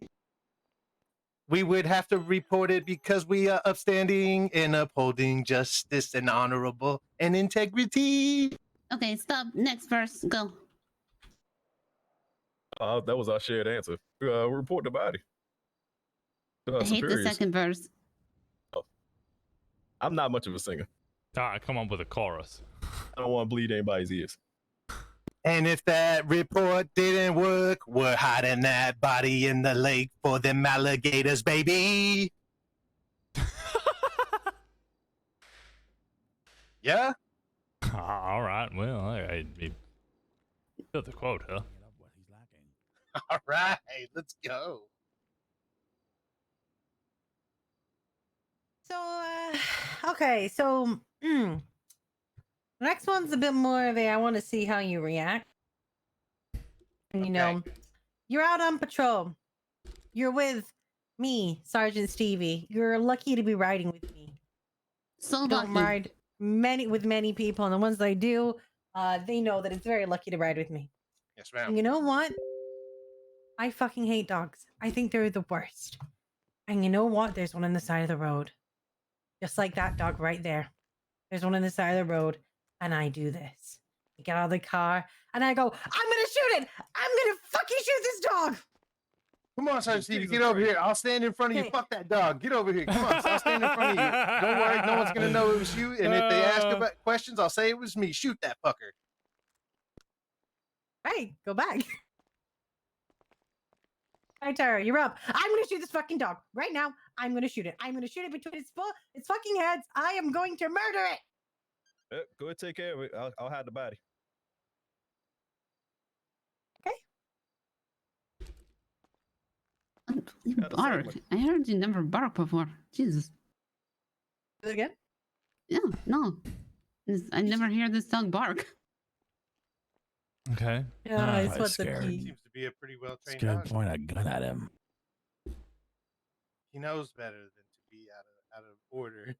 We would have to report it because we are upstanding and upholding justice and honorable and integrity. Okay, stop. Next verse. Go. That was our shared answer. Report the body. I hate the second verse. Oh. I'm not much of a singer. Come up with a chorus. I don't want to bleed anybody's ears. And if that report didn't work, we're hiding that body in the lake for them alligators, baby. Yeah? All right, well, I got the quote, huh? All right, let's go. So, okay, so the next one's a bit more of a I want to see how you react. And you know, you're out on patrol. You're with me, Sergeant Stevie. You're lucky to be riding with me. So I don't ride with many people, and the ones that I do, they know that it's very lucky to ride with me. Yes, ma'am. And you know what? I fucking hate dogs. I think they're the worst. And you know what? There's one on the side of the road. Just like that dog right there. There's one on the side of the road. And I do this. I get out of the car and I go, I'm gonna shoot it! I'm gonna fucking shoot this dog! Come on, Sergeant Stevie, get over here. I'll stand in front of you. Fuck that dog. Get over here. Come on, I'll stand in front of you. Don't worry, no one's gonna know it was you. And if they ask about questions, I'll say it was me. Shoot that fucker. Hey, go back. Hi, Tara, you're up. I'm gonna shoot this fucking dog right now. I'm gonna shoot it. I'm gonna shoot it between its fucking heads. I am going to murder it. Go ahead, take care of it. I'll hide the body. You bark. I heard you never bark before. Jesus. Do it again? Yeah, no. I never hear this dog bark. Okay. Yeah, it's what's scared. the key. Seems to be a pretty well trained Scared dog. to point a gun at him. He knows better than to be out of order.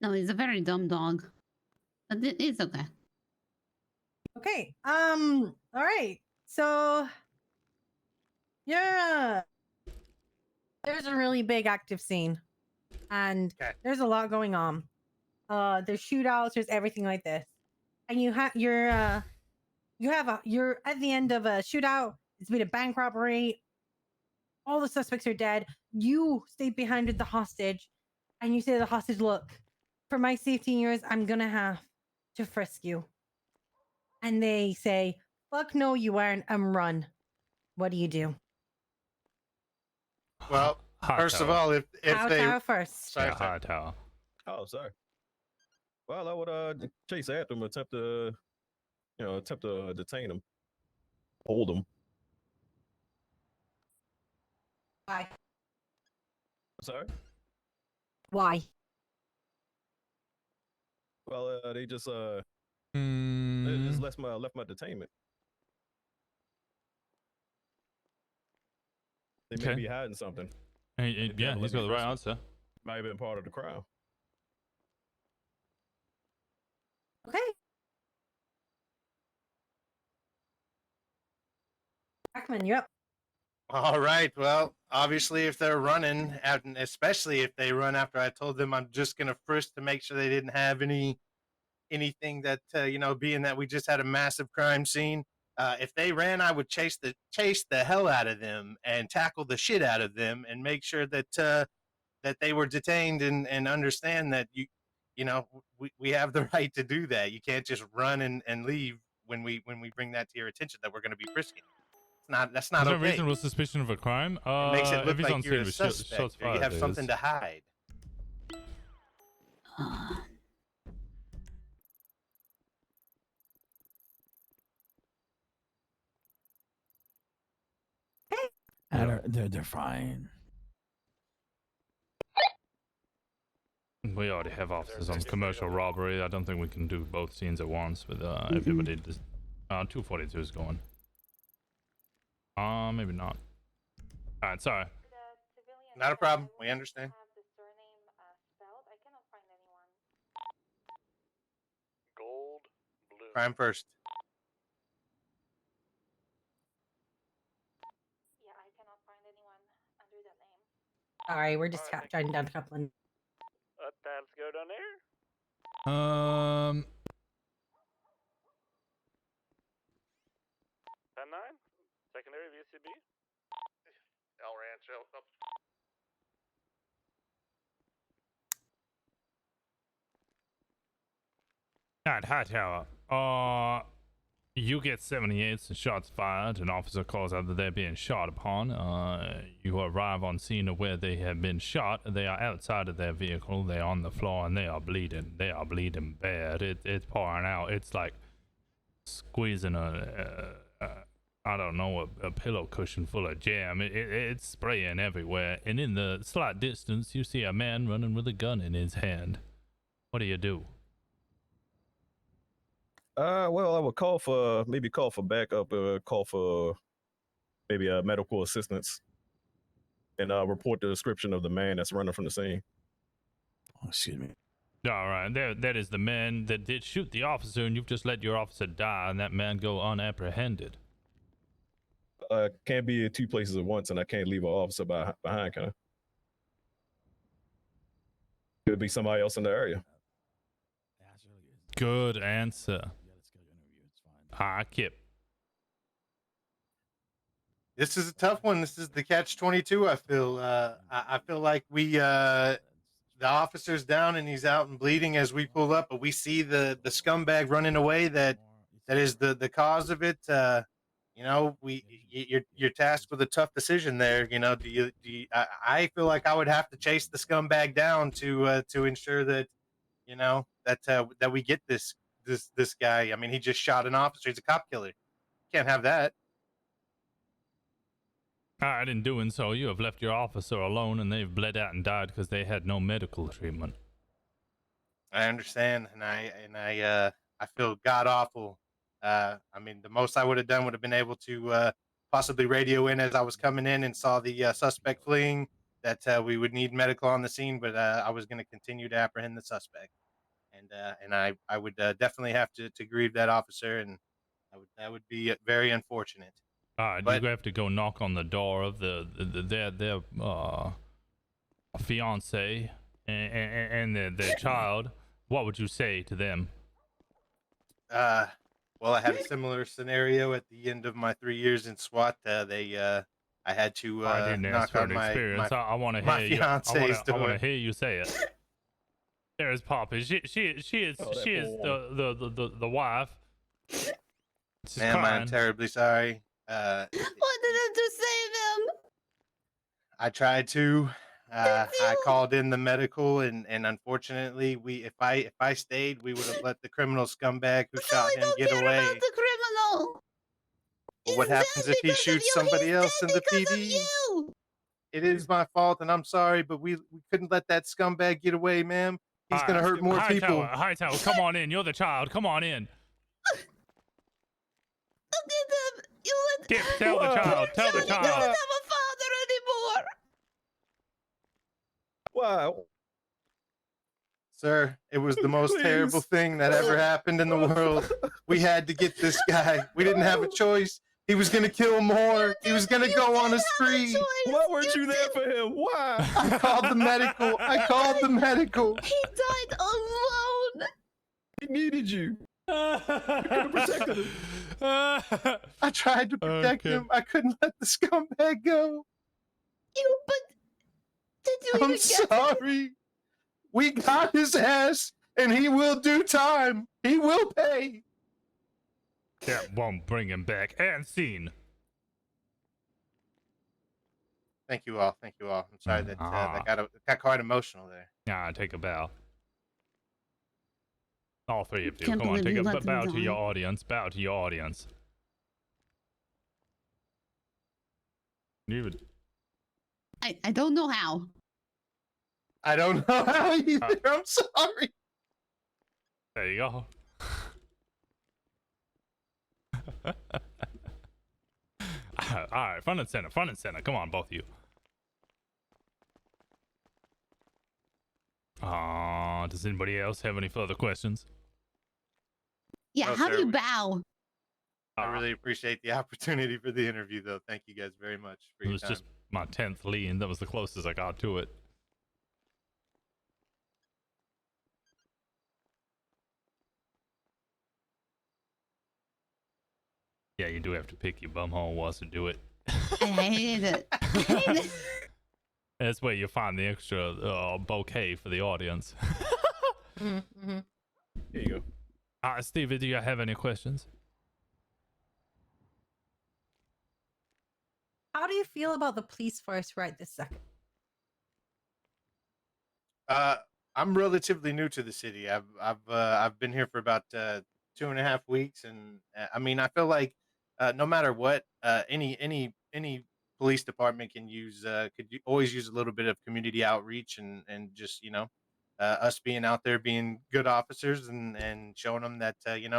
No, he's a very dumb dog. But it's okay. Okay. All right. So there's a really big active scene. And there's a lot going on. There's shootouts, there's everything like this. And you're at the end of a shootout. It's been a bank robbery. All the suspects are dead. You stay behind with the hostage. and you say to the hostage, look, for my safety and yours, I'm going to have to frisk you. And they say, fuck no, you aren't, and run. What do you do? Well, first of all, if they Tower first. sorry, Yeah, high tower. Oh, sorry. Well, I would chase after him, attempt to detain him, hold him. Why? Sorry. Why? Well, they just left my detainment. They may Okay. be hiding something. Yeah, he's got the right answer. Might have been part of the crowd. Okay. Ackman, you're up. All right. Well, obviously, if they're running, and especially if they run after I told them I'm just gonna frisk to make sure they didn't have anything that being that we just had a massive crime scene. If they ran, I would chase the hell out of them and tackle the shit out of them and make sure that they were detained and understand that we have the right to do that. You can't just run and leave when we bring that to your attention that we're going to be frisking. That's not There's okay. no reasonable suspicion of a crime. It makes it If look he's like on you're scene a with suspect shots or you fired, have there something is. to hide. They're fine. We already have officers on commercial robbery. I don't think we can do both scenes at once, but everybody just 242 is going. Maybe not. All right, sorry. Not a problem. We understand. Gold, blue. Crime first. Sorry, we're just jotting down a couple of. Let's go down there. 10-9, secondary VCB. El Rancho. Up. At high tower. You get 78 and shots fired. An officer calls out that they're being shot upon. You arrive on scene of where they have been shot. They are outside of their vehicle. They're on the floor and they are bleeding. They are bleeding bad. It's pouring out. It's like squeezing I don't know, a pillow cushion full of jam. It's spraying everywhere. And in the slight distance, you see a man running with a gun in his hand. What do you do? Well, I would call for backup, call for maybe medical assistance, and report the description of the man that's running from the scene. Oh, excuse me. All right, that is the man that did shoot the officer, and you've just let your officer die, and that man go unapprehended. Can't be in two places at once, and I can't leave an officer behind, can I? Could be somebody else in the area. Good answer. Kip. This is a tough one. This is the catch-22. I feel. I feel like the officer's down and he's out and bleeding as we pull up, but we see the scumbag running away. That is the cause of it. You're tasked with a tough decision there. I feel like I would have to chase the scumbag down to ensure that that we get this guy. I mean, he just shot an officer. He's a cop killer. Can't have that. And in doing so, you have left your officer alone, and they've bled out and died because they had no medical treatment. I understand, and I feel god awful. I mean, the most I would have done would have been able to possibly radio in as I was coming in and saw the suspect fleeing that we would need medical on the scene, but I was going to continue to apprehend the suspect, and I would definitely have to grieve that officer, and that would be very unfortunate. You have to go knock on the door of their fiance and their child. What would you say to them? Well, I had a similar scenario at the end of my 3 years in SWAT. They I had to I didn't ask knock for on an my experience. I want to my hear you. fiance's I want door. to hear you say it. There's Poppy. She is Oh, that she is poor the wife. She's Ma'am, I am crying. terribly sorry. What did I do save him? I tried to. I called in the medical, and unfortunately, if I stayed, we would have let the criminal scumbag who shot him get away. About the criminal. But what happens if he shoots somebody else in the PD? It is my fault, and I'm sorry, but we couldn't let that scumbag get away, ma'am. He's gonna hurt more people. Hightower, come on in. You're the child. Come on in. Tell the child. Tell the He doesn't have child. a father anymore. Wow. Sir, it was the most terrible thing that ever happened in the world. We had to get this guy. We didn't have a choice. He was going to kill more. He was going to go on a spree. Why weren't you there for him? Why? I called the medical. I called the medical. He died alone. He needed you. You could have protected him. I tried to protect him. I couldn't let the scumbag go. Did you I'm sorry. We got his ass, and he will do time. He will pay. That won't bring him back. And scene. Thank you all. Thank you all. I'm sorry that got quite emotional there. Nah, take a bow. All three of you. Can't Come on, believe take you a let bow them to your die. audience. Bow to your audience. You would. I don't know how. I don't know how either. I'm sorry. There you go. All right, front and center, front and center. Come on, both of you. Does anybody else have any further questions? Yeah, No, how sir. do you bow? I really appreciate the opportunity for the interview, though. Thank you guys very much for It your was time. just my 10th lean. That was the closest I got to it. Yeah, you do have to pick your bumhole once to do it. I hate it. That's where you find the extra bouquet for the audience. Mm-hmm. Here you go. Stevie, do you have any questions? How do you feel about the police force right this second? I'm relatively new to the city. I've been here for about 2.5 weeks, and I mean, I feel like no matter what, any police department can use always use a little bit of community outreach and just us being out there being good officers and showing them that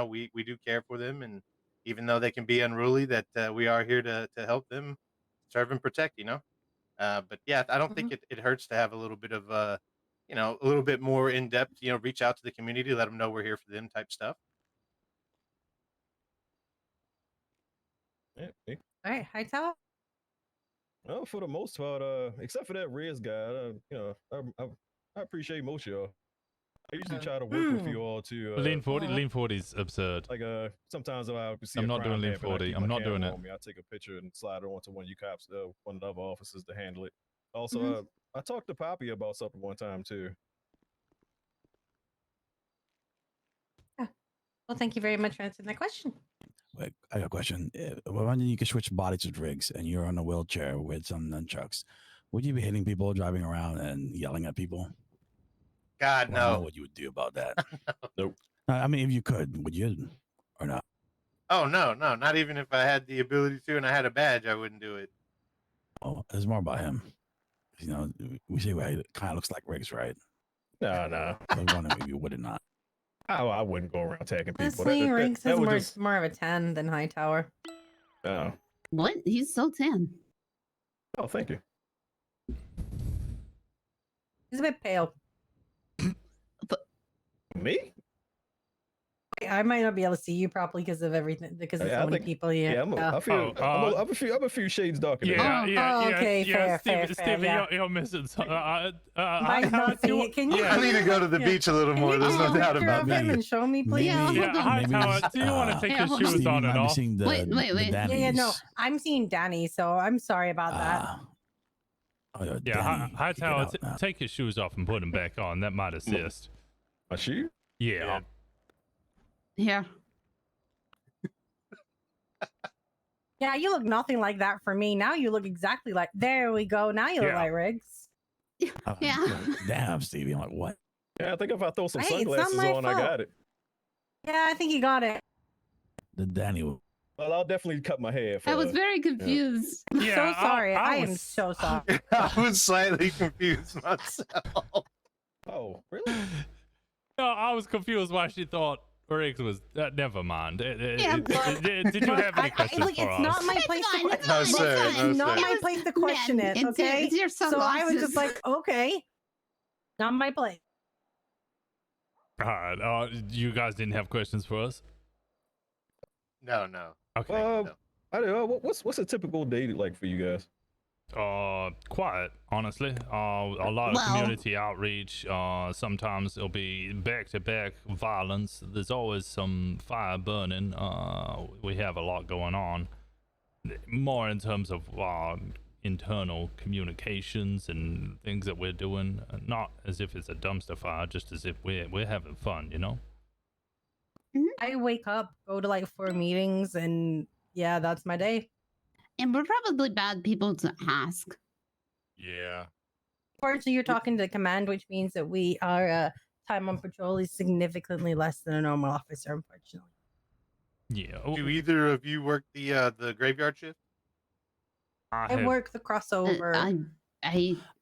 we do care for them, and even though they can be unruly, that we are here to help them serve and protect. But yeah, I don't think it hurts to have a little bit of a little bit more in depth. Reach out to the community, let them know we're here for them, type stuff. Yeah, All right, Hightower. well, for the most part, except for that Riz guy, I appreciate most of y'all. I usually try to work with you all too. Lean 40, Lean 40 is absurd. Like sometimes if I see I'm a not crime doing Lean happen, I 40. keep I'm my not doing camera it. on me. I take a picture and slide it onto one of you cops, one of the other officers to handle it. Also, I talked to Poppy about something one time too. Well, thank you very much for answering that question. Wait, I got a question. When you can switch bodies with Riggs and you're on a wheelchair with some nunchucks, would you be hitting people driving around and yelling at people? God, I don't know no. what you would do about that. Nope. I mean, if you could, would you or not? Oh no, not even if I had the ability to and I had a badge, I wouldn't do it. Oh, it's more about him. We say he kind of looks like Riggs, right? No. I was wondering if you would or not. I wouldn't go around attacking people. Honestly, Riggs is would more, just- more of a 10 than Hightower. Oh. What? He's so tan. Oh, thank you. He's a bit pale. Me? I might not be able to see you properly because of everything, because there's so many people here. Yeah, I'm a few shades darker than Yeah, you. Okay, fair, Stevie, yeah. you're missing something. Might not see it. Can you? I need to go to the beach a little more. There's no doubt about him that. and show me, please. Hightower, do you want to take your shoes on and off? Yeah, no, I'm seeing Danny, so I'm sorry about that. Yeah, Hightower, take your shoes off and put them back on. That might assist. My shoe? Yeah. Here. Yeah, you look nothing like that for me. Now you look exactly like. There we go. Now you look like Riggs. Yeah. Damn, Stevie. I'm like, what? Yeah, I think if I throw some Hey, it's not sunglasses my on, I fault. got it. Yeah, I think you got it. The Danny. Well, I'll definitely cut my hair. I was very confused. I'm so sorry. I am so sorry. I was slightly confused myself. Oh, really? No, I was confused why she thought Riggs was. Never mind. Did you have any questions Look, for it's us? not my place to question. No, sir. It's not my place to question it. it's your- Okay. it's your So I was just sunglasses. like, okay, not my place. All right. You guys didn't have questions for us? No. Okay. What's a typical day like for you guys? Quiet, honestly. A lot of community outreach. Sometimes it'll be back-to-back violence. There's always some fire burning. We have a lot going on. More in terms of internal communications and things that we're doing. Not as if it's a dumpster fire, just as if we're having fun, you know? I wake up, go to like 4 meetings, and yeah, that's my day. And we're probably bad people to ask. Yeah. Unfortunately, you're talking to the command, which means that we are time on patrol is significantly less than a normal officer, unfortunately. Yeah. Do either of you work the graveyard shift? I work the crossover.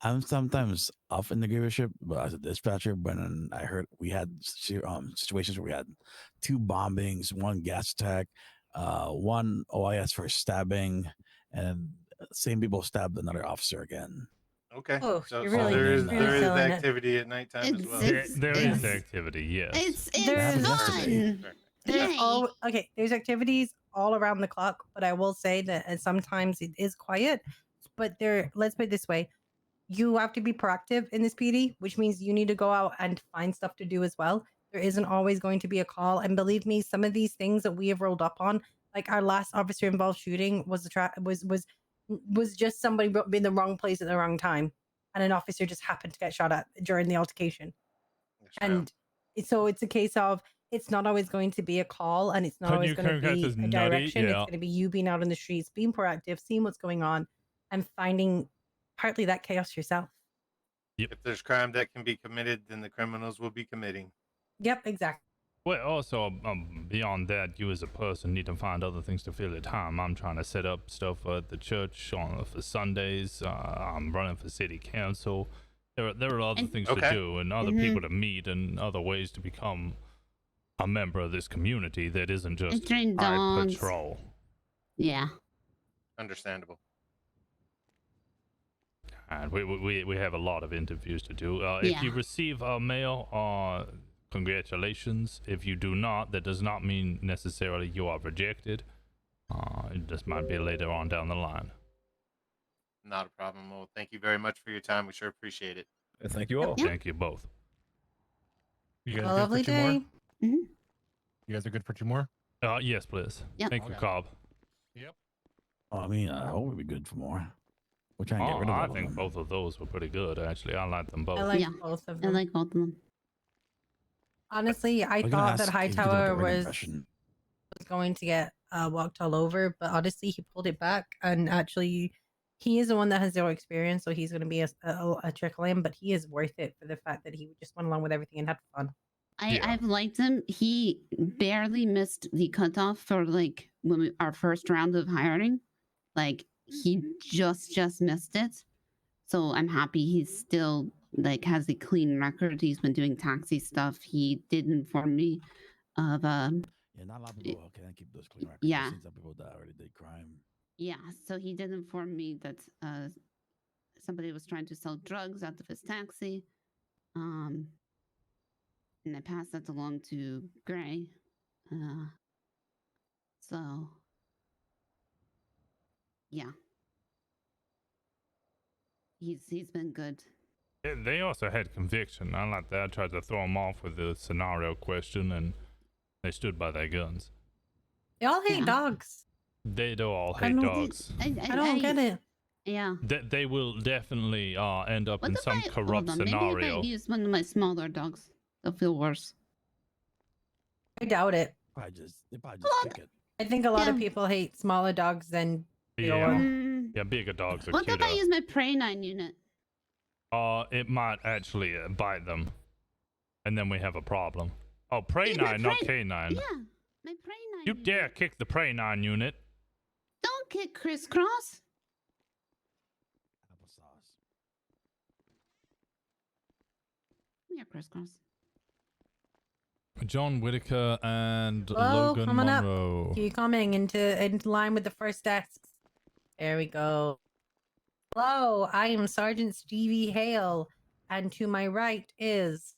I'm sometimes off in the graveyard shift, but as a dispatcher, when I heard we had situations where we had 2 bombings, 1 gas attack, 1 OIS for stabbing, and same people stabbed another officer again. Okay. Oh, so you're really- there is you're really feeling it. activity at nighttime as well. There is activity, yes. There's fun. There's activities all around the clock, but I will say that sometimes it is quiet. But let's put it this way: you have to be proactive in this PD, which means you need to go out and find stuff to do as well. There isn't always going to be a call, and believe me, some of these things that we have rolled up on, like our last officer involved shooting, was just somebody in the wrong place at the wrong time, and an officer just happened to get shot at during the altercation. And so it's a case of it's not always going to be a call, and it's not always going to be a direction. It's going to be you being out in the streets, being proactive, seeing what's going on, and finding partly that chaos yourself. If there's crime that can be committed, then the criminals will be committing. Yep, exactly. Well, also, beyond that, you as a person need to find other things to fill your time. I'm trying to set up stuff at the church for Sundays. I'm running for city council. There are other things to do and other people to meet and other ways to become a member of this community that isn't just train I dogs. patrol. Yeah. Understandable. And we have a lot of interviews to do. Yeah. If you receive a mail, congratulations. If you do not, that does not mean necessarily you are rejected. It just might be later on down the line. Not a problem. Well, thank you very much for your time. We sure appreciate it. And thank you all. Thank you both. You guys A good lovely for 2 more? day. You guys are good for 2 more? Yes, please. Yep. Thank you, Okay. Cobb. Yep. I mean, I hope we'd be good for more. We're trying to get rid of I all of think them. both of those were pretty good, actually. I like them both. I like Yeah. both of I them. like both of them. Honestly, I We're gonna thought that ask if you can Hightower make a ring was impression. going to get walked all over, but honestly, he pulled it back. And actually, he is the one that has 0 experience, so he's going to be a trickle in. But he is worth it for the fact that he just went along with everything and had fun. I've liked him. He barely missed the cutoff for like our first round of hiring. Like he just missed it. So I'm happy he's still like has a clean record. He's been doing taxi stuff. He did inform me of Yeah, not a lot of people can keep those clean records. Yeah. I've seen some people that already did crime. yeah, so he did inform me that somebody was trying to sell drugs out of his taxi. And I passed that along to Gray. So, yeah, he's been good. They also had conviction. Unlike that, I tried to throw them off with the scenario question, and they stood by their guns. They all hate dogs. They do all I hate don't- dogs. I don't get it. Yeah. They will definitely end up What in if some corrupt hold on, maybe scenario. if I use one of my smaller dogs, they'll feel worse. I doubt it. They probably just kick it. I think a lot of people hate smaller dogs than bigger Yeah, ones. yeah, bigger dogs are What if cuter. I use my Prey-9 unit? It might actually bite them, and then we have a problem. Oh, Prey Yeah, my 9, not Prey- K9. Yeah, my Prey-9. You dare kick the Prey 9 unit? Don't kick Crisscross. Come here, Crisscross. John Whitaker and Hello, Logan coming Monroe. up. Keep coming into line with the first desks. There we go. Hello, I am Sergeant Stevie Hale, and to my right is.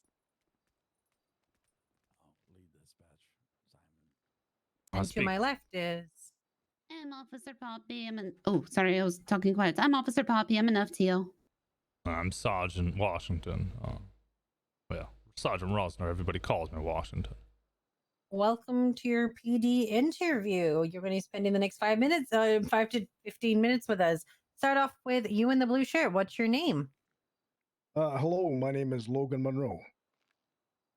And to my left is. I'm Officer Poppy. Oh, sorry, I was talking quiet. I'm Officer Poppy. I'm an FTO. I'm Sergeant Washington. Well, Sergeant Rosner. Everybody calls me Washington. Welcome to your PD interview. You're going to be spending the next 5 minutes, 5 to 15 minutes with us. Start off with you in the blue shirt. What's your name? Hello, my name is Logan Monroe.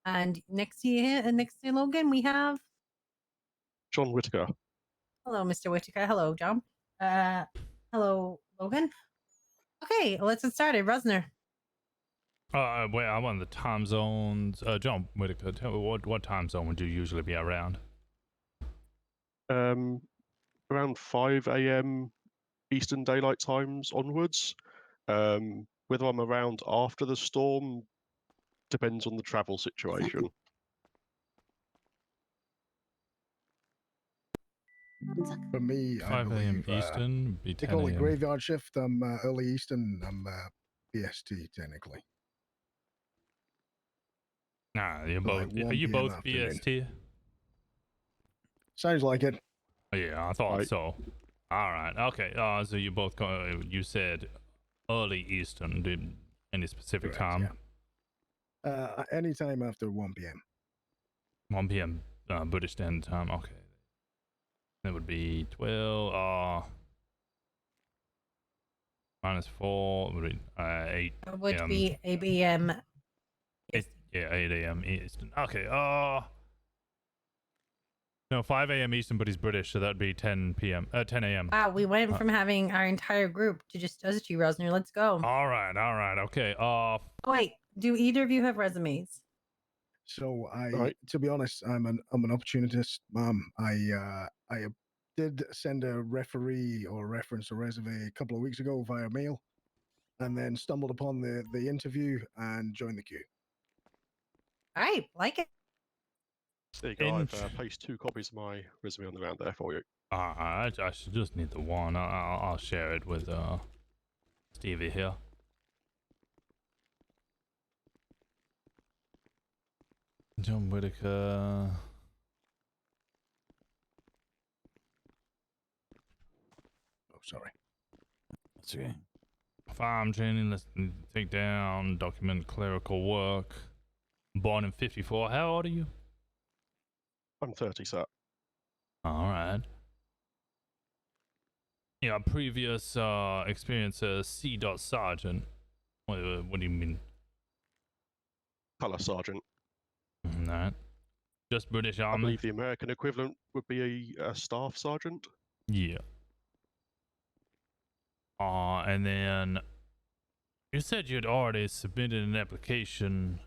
And next to Logan, we have. John Whitaker. Hello, Mr. Whitaker. Hello, John. Hello, Logan. Okay, let's get started. Rosner. Wait, I want the time zones. John Whitaker, tell me what time zone would you usually be around? Around 5 a.m. Eastern Daylight Times onwards. Whether I'm around after the storm depends on the travel situation. For me, 5 a.m. Eastern, be they 10 call it a.m. graveyard shift. I'm early Eastern. I'm BST technically. Nah, you're Like both. 1 Are you PM both afternoon. BST? Sounds like it. Yeah, I thought so. All right. Okay. So you both. You said early Eastern. Did any specific Correct, time? Anytime after 1 p.m. 1 p.m. British Standard Time. Okay. That would be 12. Minus 4 would be 8. It would be 8 a.m. 8 a.m. Eastern. Okay. No, 5 a.m. Eastern, but he's British, so that'd be 10 p.m. 10 a.m. Wow, we went from having our entire group to just us two, Rosner. Let's go. All right. Okay. Oh, wait, do either of you have resumes? So to be honest, I'm an opportunist, Mom. I did send a referee or reference a resume a couple of weeks ago via mail, and then stumbled upon the interview and joined the queue. All right, like it. There you go. I've pasted 2 copies of my resume on the ground there for you. I should just need the one. I'll share it with Stevie here. John Whitaker. Oh, sorry. That's okay. Firearm training. Let's take down. Document clerical work. Born in 54. How old are you? I'm 30, sir. All right. Yeah, previous experience as C. Sergeant. What do you mean? Colour Sergeant. All right. Just British I Army? believe the American equivalent would be a Staff Sergeant. Yeah. And then you said you'd already submitted an application.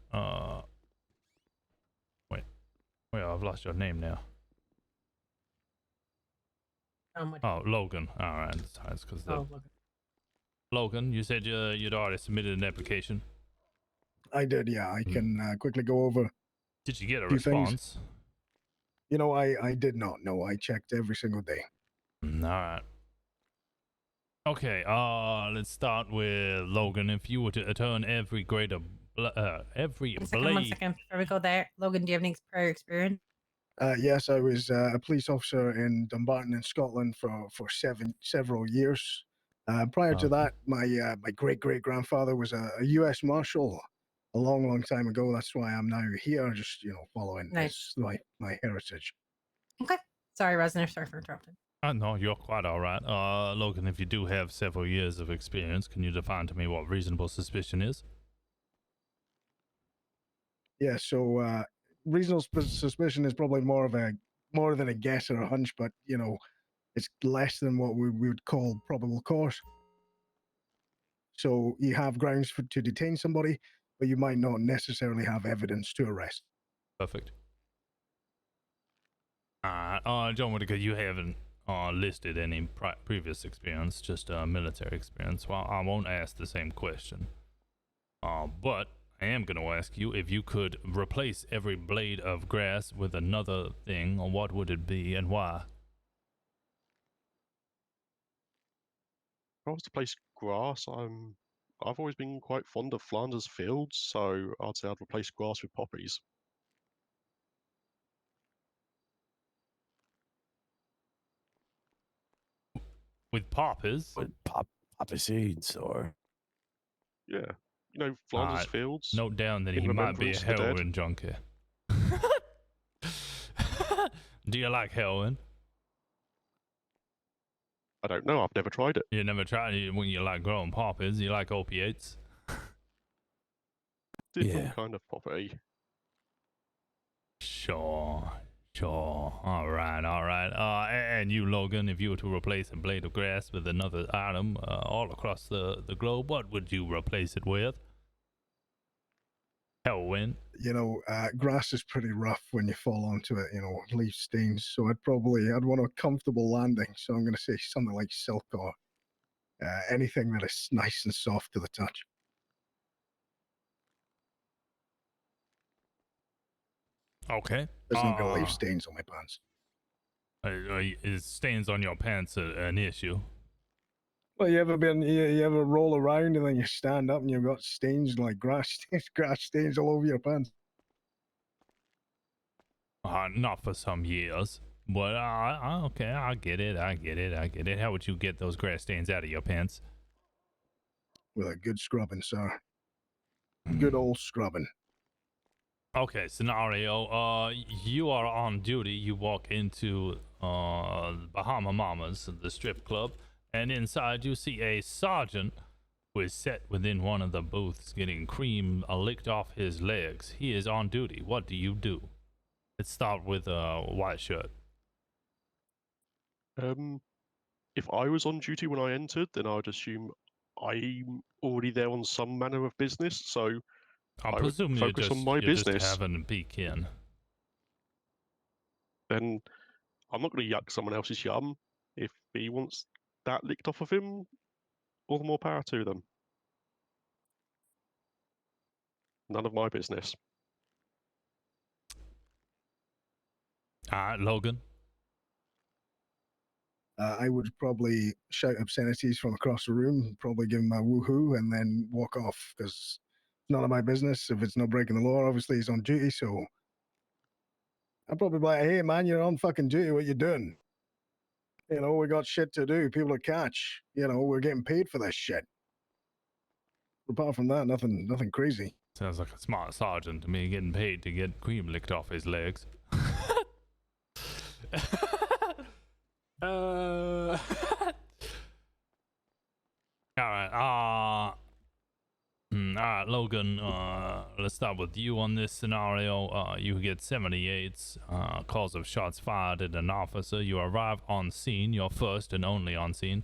Wait, I've lost your name now. Oh, Logan. All right, that's because Logan. You said you'd already submitted an application. I did, yeah. I can quickly go over. Did you get a few things. response? You know, I did not know. I checked every single day. All right. Okay, let's start with Logan. If you were to turn every grade of every One blade. second. Before we go there, Logan, do you have any prior experience? Yes, I was a police officer in Dumbarton in Scotland for several years. Prior to that, my great grandfather was a U.S. Marshal a long time ago. That's why I'm now here, just following Nice. my heritage. Okay. Sorry, Rosner. Sorry for interrupting. No, you're quite all right. Logan, if you do have several years of experience, can you define to me what reasonable suspicion is? Yeah, so reasonable suspicion is probably more than a guess or a hunch, but it's less than what we would call probable cause. So you have grounds to detain somebody, but you might not necessarily have evidence to arrest. Perfect. John Whitaker, you haven't listed any previous experience, just military experience. Well, I won't ask the same question. But I am going to ask you if you could replace every blade of grass with another thing, what would it be and why? If I was to place grass, I've always been quite fond of Flanders fields, so I'd say I'd replace grass with poppies. With poppers? With poppy seeds, or Yeah, Flanders fields. Note down that in he might be a remembrance of the dead. heroin junkie. Do you like heroin? I don't know. I've never tried it. You never tried it when you like growing poppies. You like opiates. Different kind of poppy. Sure. All right. And you, Logan, if you were to replace a blade of grass with another item all across the globe, what would you replace it with? Heroin. Grass is pretty rough when you fall onto it, leaf stains. So I'd want a comfortable landing. So I'm going to say something like silk or anything that is nice and soft to the touch. Okay. There's not going to leave stains on my pants. Is stains on your pants an issue? Well, you ever roll around and then you stand up and you've got stains like grass stains all over your pants? Not for some years. But okay, I get it. How would you get those grass stains out of your pants? With a good scrubbing, sir. Good old scrubbing. Okay, scenario. You are on duty. You walk into Bahama Mamas, the strip club, and inside you see a sergeant who is set within one of the booths getting cream licked off his legs. He is on duty. What do you do? Let's start with a white shirt. If I was on duty when I entered, then I would assume I'm already there on some manner of business, so I would presume focus on my you're business. just having a peek in. Then I'm not going to yuck someone else's yum. If he wants that licked off of him, all the more power to them. None of my business. Logan. I would probably shout obscenities from across the room, probably give him a woohoo, and then walk off because it's none of my business. If it's not breaking the law, obviously he's on duty. So I'd probably be like, "Hey, man, you're on fucking duty. What you doing? We got shit to do. People to catch. We're getting paid for this shit." Apart from that, nothing crazy. Sounds like a smart sergeant to me, getting paid to get cream licked off his legs. All right. All right, Logan. Let's start with you on this scenario. You get 78 calls of shots fired at an officer. You arrive on scene. You're first and only on scene.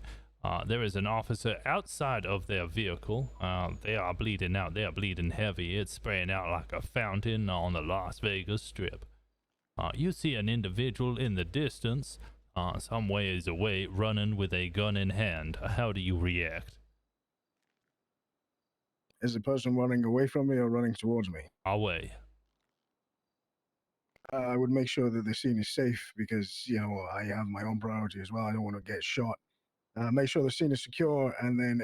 There is an officer outside of their vehicle. They are bleeding out. They are bleeding heavy. It's spraying out like a fountain on the Las Vegas Strip. You see an individual in the distance, some ways away, running with a gun in hand. How do you react? Is the person running away from me or running towards me? Away. I would make sure that the scene is safe because, I have my own priority as well. I don't want to get shot. Make sure the scene is secure, and then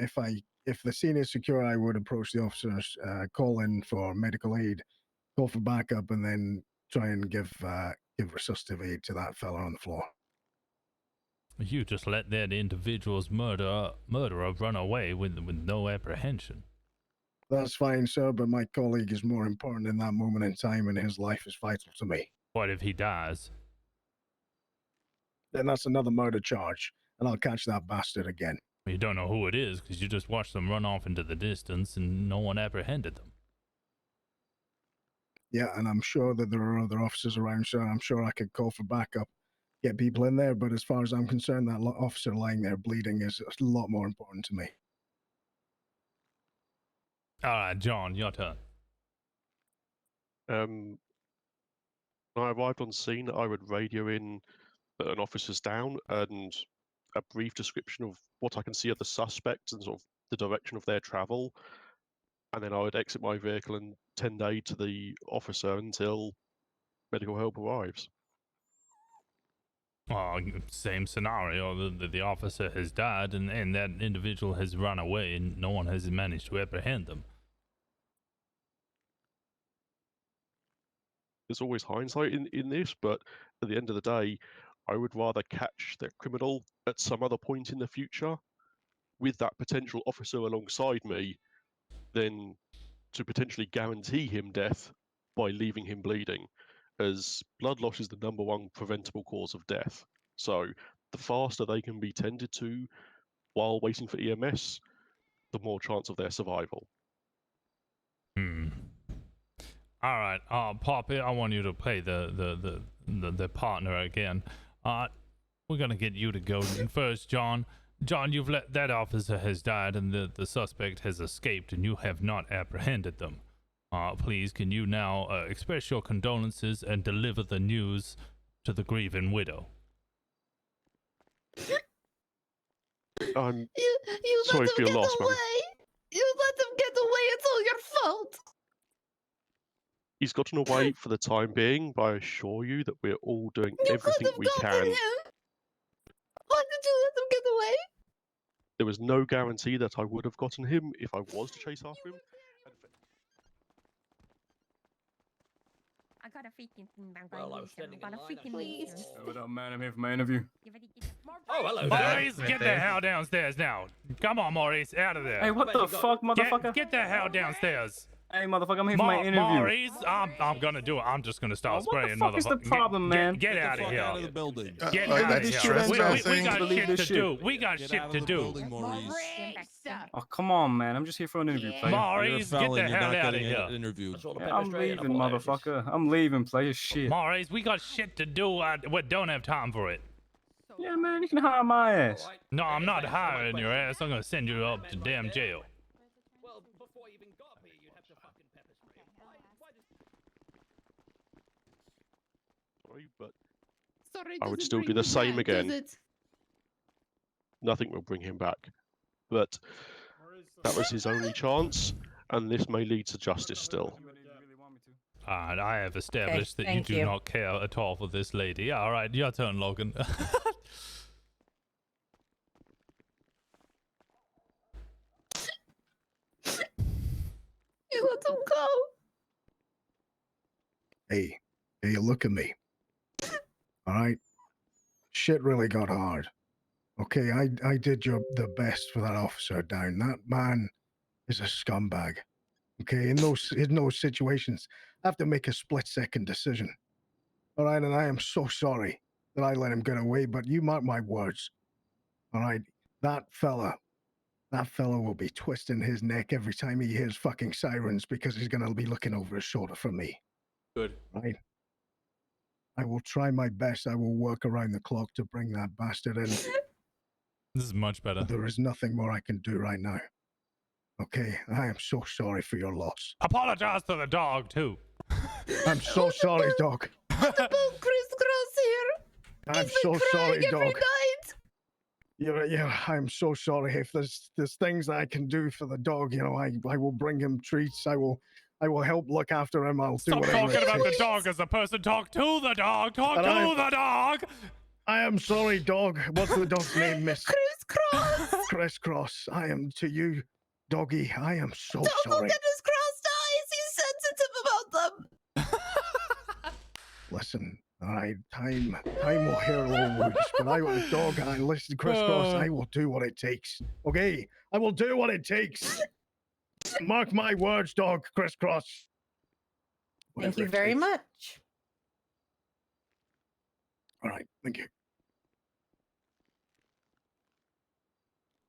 if the scene is secure, I would approach the officers, call in for medical aid, call for backup, and then try and give give resuscitative aid to that fella on the floor. You just let that individual's murderer run away with no apprehension. That's fine, sir, but my colleague is more important in that moment in time, and his life is vital to me. What if he dies? Then that's another murder charge, and I'll catch that bastard again. You don't know who it is because you just watched them run off into the distance and no one apprehended them. Yeah, and I'm sure that there are other officers around, sir. I'm sure I could call for backup, get people in there, but as far as I'm concerned, that officer lying there bleeding is a lot more important to me. All right, John, your turn. When I arrived on scene, I would radio in that an officer's down and a brief description of what I can see of the suspects and sort of the direction of their travel. And then I would exit my vehicle and tend aid to the officer until medical help arrives. Same scenario. The officer has died and that individual has run away and no one has managed to apprehend them. There's always hindsight in this, but at the end of the day, I would rather catch the criminal at some other point in the future with that potential officer alongside me than to potentially guarantee him death by leaving him bleeding, as blood loss is the #1 preventable cause of death. So the faster they can be tended to while waiting for EMS, the more chance of their survival. All right, Poppy, I want you to play the partner again. We're gonna get you to go first, John. John, you've let that officer has died and the suspect has escaped and you have not apprehended them. Please, can you now express your condolences and deliver the news to the grieving widow? I'm You sorry let for them your get loss, ma'am. away. You let them get away. It's all your fault. He's gotten away for the time being, but I assure you that we're all doing everything we can. Why did you let them get away? There was no guarantee that I would have gotten him if I was to chase after him. I got a freaking thing back. Well, I was standing in line. What up, man? I'm here for my interview. Oh, hello. Maurice, get the hell downstairs now. Come on, Maurice, out of there. Hey, what the fuck, motherfucker? Get the hell downstairs. Hey, motherfucker, I'm here for my interview. Maurice, I'm gonna do it. I'm just gonna start spraying. What the fuck is the problem, man? Get out of here. Out of the building. Get Like out of this here. shit We ain't got believe shit this to shit. do. We got shit to do. Oh, come on, man. I'm just here for an interview, player. Maurice, get the hell out of here. Yeah, I'm leaving, motherfucker. I'm leaving, player. Shit. Maurice, we got shit to do. We don't have time for it. Yeah, man, you can hire my ass. No, I'm not hiring your ass. I'm gonna send you up to damn jail. Well, before you even got here, you'd have to fucking pepper spray. Sorry, but Sorry, I would doesn't still bring do the you same back, again. does it? Nothing will bring him back. But that was his only chance, and this may lead to justice still. Alright, I have established that you thank do you. not care at all for this lady. Alright, your turn, Logan. You let them go. Hey, look at me. All right? Shit really got hard. Okay, I did the best for that officer down. That man is a scumbag. Okay, in those situations, I have to make a split-second decision. All right, and I am so sorry that I let him get away, but you mark my words. All right, that fella will be twisting his neck every time he hears fucking sirens because he's gonna be looking over his shoulder for me. Good. Right? I will try my best. I will work around the clock to bring that bastard in. This is much better. But there is nothing more I can do right now. Okay, I am so sorry for your loss. Apologize to the dog, too. I'm so sorry, dog. What about Crisscross here? I'm He's so been sorry, crying every dog. night. Yeah, I'm so sorry. If there's things I can do for the dog, you know, I will bring him treats. I will help look after him. I'll do Stop whatever talking it about the takes. dog as a person. Talk to the dog. Talk And to the dog. I am sorry, dog. What's the dog's name, Miss? Crisscross. Crisscross. I am to you, doggy. I am so Don't sorry. look at his crossed eyes. He's sensitive about them. Listen, All right, time will heal all wounds, but I want a dog and listen, Crisscross. I will do what it takes. Okay, I will do what it takes. Mark my words, dog, Crisscross. Thank you very much. All right, thank you.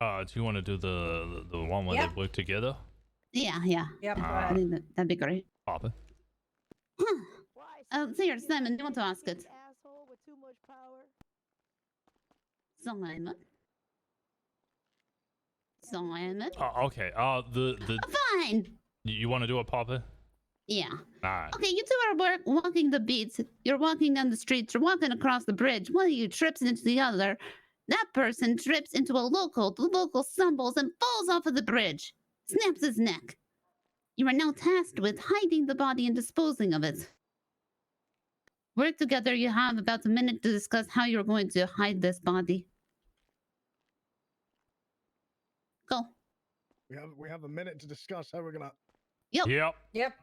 Do you want to do the one where Yeah. they work together? Yeah. Yep. I think that'd be great. Papa. So here, Simon, you want to ask it? Simon. Okay. The Fine. You want to do a Papa? Yeah. All right. Okay, you two are walking the beats. You're walking down the streets. You're walking across the bridge. One of you trips into the other. That person trips into a local. The local stumbles and falls off of the bridge. Snaps his neck. You are now tasked with hiding the body and disposing of it. Work together. You have about a minute to discuss how you're going to hide this body. Go. We have a minute to discuss how we're gonna. Yep. Yep.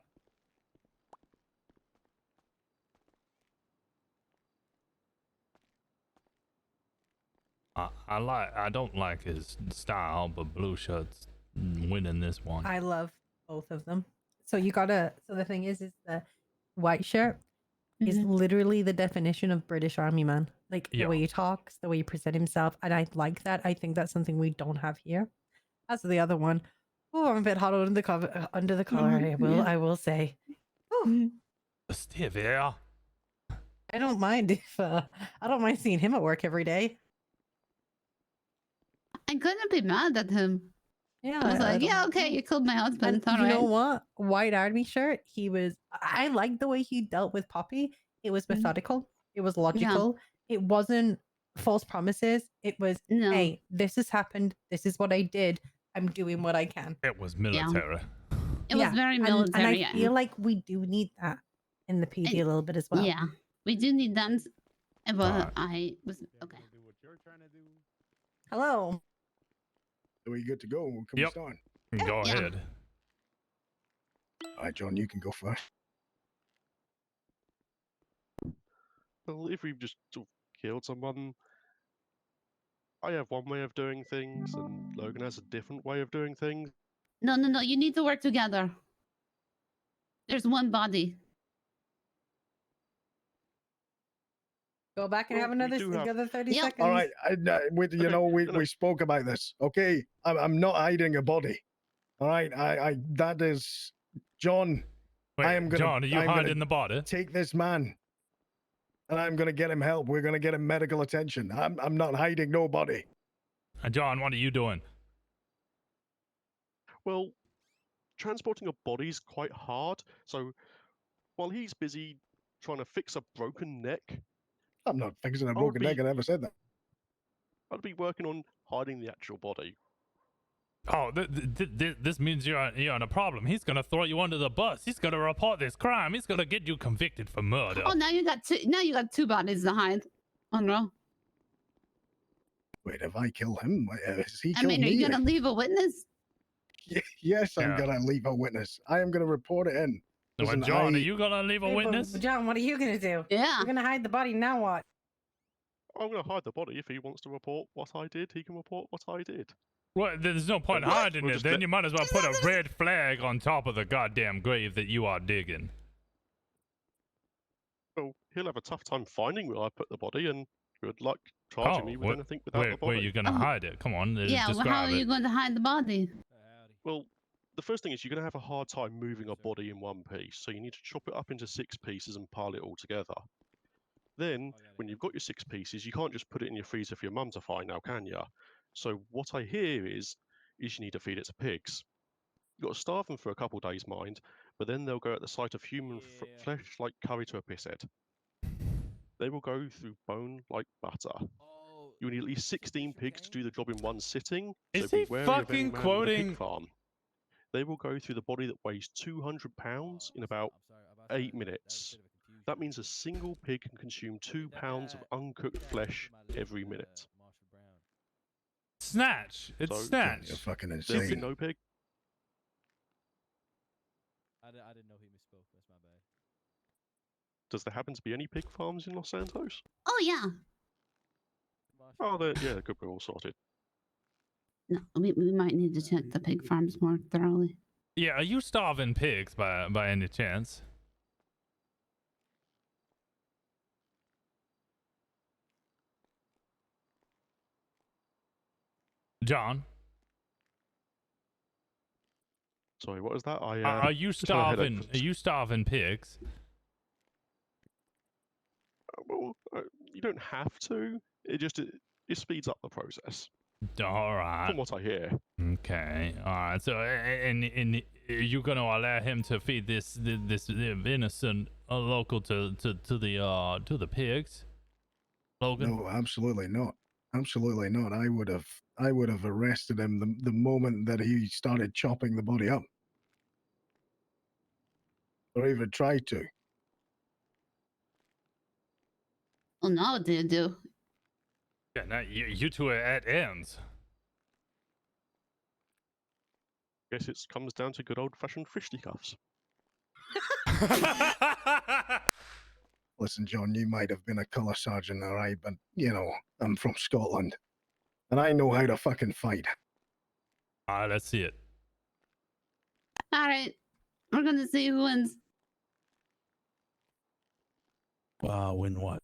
I don't like his style, but Blue Shirt's winning this one. I love both of them. So you gotta. So the thing is the white shirt is literally the definition of British Army man. Like the way he talks, the way he presents himself, and I like that. I think that's something we don't have here. As for the other one, oh, I'm a bit hot under the cover, under the collar. I will say. Oh, Steve, yeah. I don't mind if I don't mind seeing him at work every day. I couldn't be mad at him. Yeah, I was like, don't- yeah, okay, you killed my husband. And It's all you right. know what? White Army shirt. He was. I liked the way he dealt with Poppy. It was methodical. It was logical. It wasn't false promises. It was, hey, this has happened. This is what I did. I'm doing what I can. It was military. It was very And military. I yeah. feel like we do need that in the PD a little bit as well. Yeah, we do need that. But Alright. I was okay. Hello. Are we good to go? Can we Yep. start? Go ahead. All right, John, you can go first. Well, if we've just sort of killed someone, I have one way of doing things, and Logan has a different way of doing things. No. You need to work together. There's one body. Go back and have another 30 seconds. All right, we spoke about this. Okay, I'm not hiding a body. All right, that is John. Wait, I am gonna. John, are you I'm gonna hiding the body? Take this man, and I'm gonna get him help. We're gonna get him medical attention. I'm not hiding nobody. And John, what are you doing? Well, transporting a body is quite hard, so while he's busy trying to fix a broken neck, I'm not fixing a broken neck. I never said that. I'd be working on hiding the actual body. Oh, this means you're in a problem. He's gonna throw you under the bus. He's gonna report this crime. He's gonna get you convicted for murder. Oh, now you got two. Now you got two bodies to hide. Monroe. Wait, if I kill him, is he I kill mean, are me? you gonna leave a witness? Yes, I'm Yeah. gonna leave a witness. I am gonna report it in. Listen, John, are you gonna leave a Hey, but witness? John, what are you gonna do? Yeah. You're gonna hide the body. Now what? I'm going to hide the body. If he wants to report what I did, he can report what I did. Well, there's no point in hiding We'll it. just Then let- you might as well put a red flag on top of the goddamn grave that you are digging. Well, he'll have a tough time finding where I put the body, and good luck charging me with anything without the body. where are you gonna hide it? Come on, Yeah. Well, describe how are it. you going to hide the body? Well, the first thing is you're going to have a hard time moving a body in one piece, so you need to chop it up into 6 pieces and pile it all together. Then, when you've got your 6 pieces, you can't just put it in your freezer for your mum to find now, can you? So what I hear is you need to feed it to pigs. You've got to starve them for a couple days, mind, but then they'll go at the sight of human flesh like curry to a pisshead. They will go through bone like butter. You need at least 16 pigs to do the job in one sitting. Is so he be wary of any fucking man with a quoting- pig farm. They will go through the body that weighs 200 pounds in about 8 minutes. That means a single pig can consume 2 pounds of uncooked flesh every minute. Snatch. It's So, snatch. You're fucking There'll be insane. no pig. I didn't know he misspoke. That's my bad. Does there happen to be any pig farms in Los Santos? Oh yeah. Oh, yeah, good. We're all sorted. No, we might need to check the pig farms more thoroughly. Yeah, are you starving pigs by any chance? John? Sorry, what was that? Are you just had a headache. starving? Are you starving pigs? Well, you don't have to. It speeds up the process. All right. From what I hear. Okay. All right. So, and you're gonna allow him to feed this innocent local to the pigs? Logan? No, absolutely not. Absolutely not. I would have arrested him the moment that he started chopping the body up, or even tried to. Well, now what do you do? Yeah. Now you two are at ends. Guess it comes down to good old-fashioned fisticuffs. Listen, John, you might have been a colour sergeant, all right, but you know I'm from Scotland, and I know how to fucking fight. All right. Let's see it. All right, we're gonna see who wins. Win what?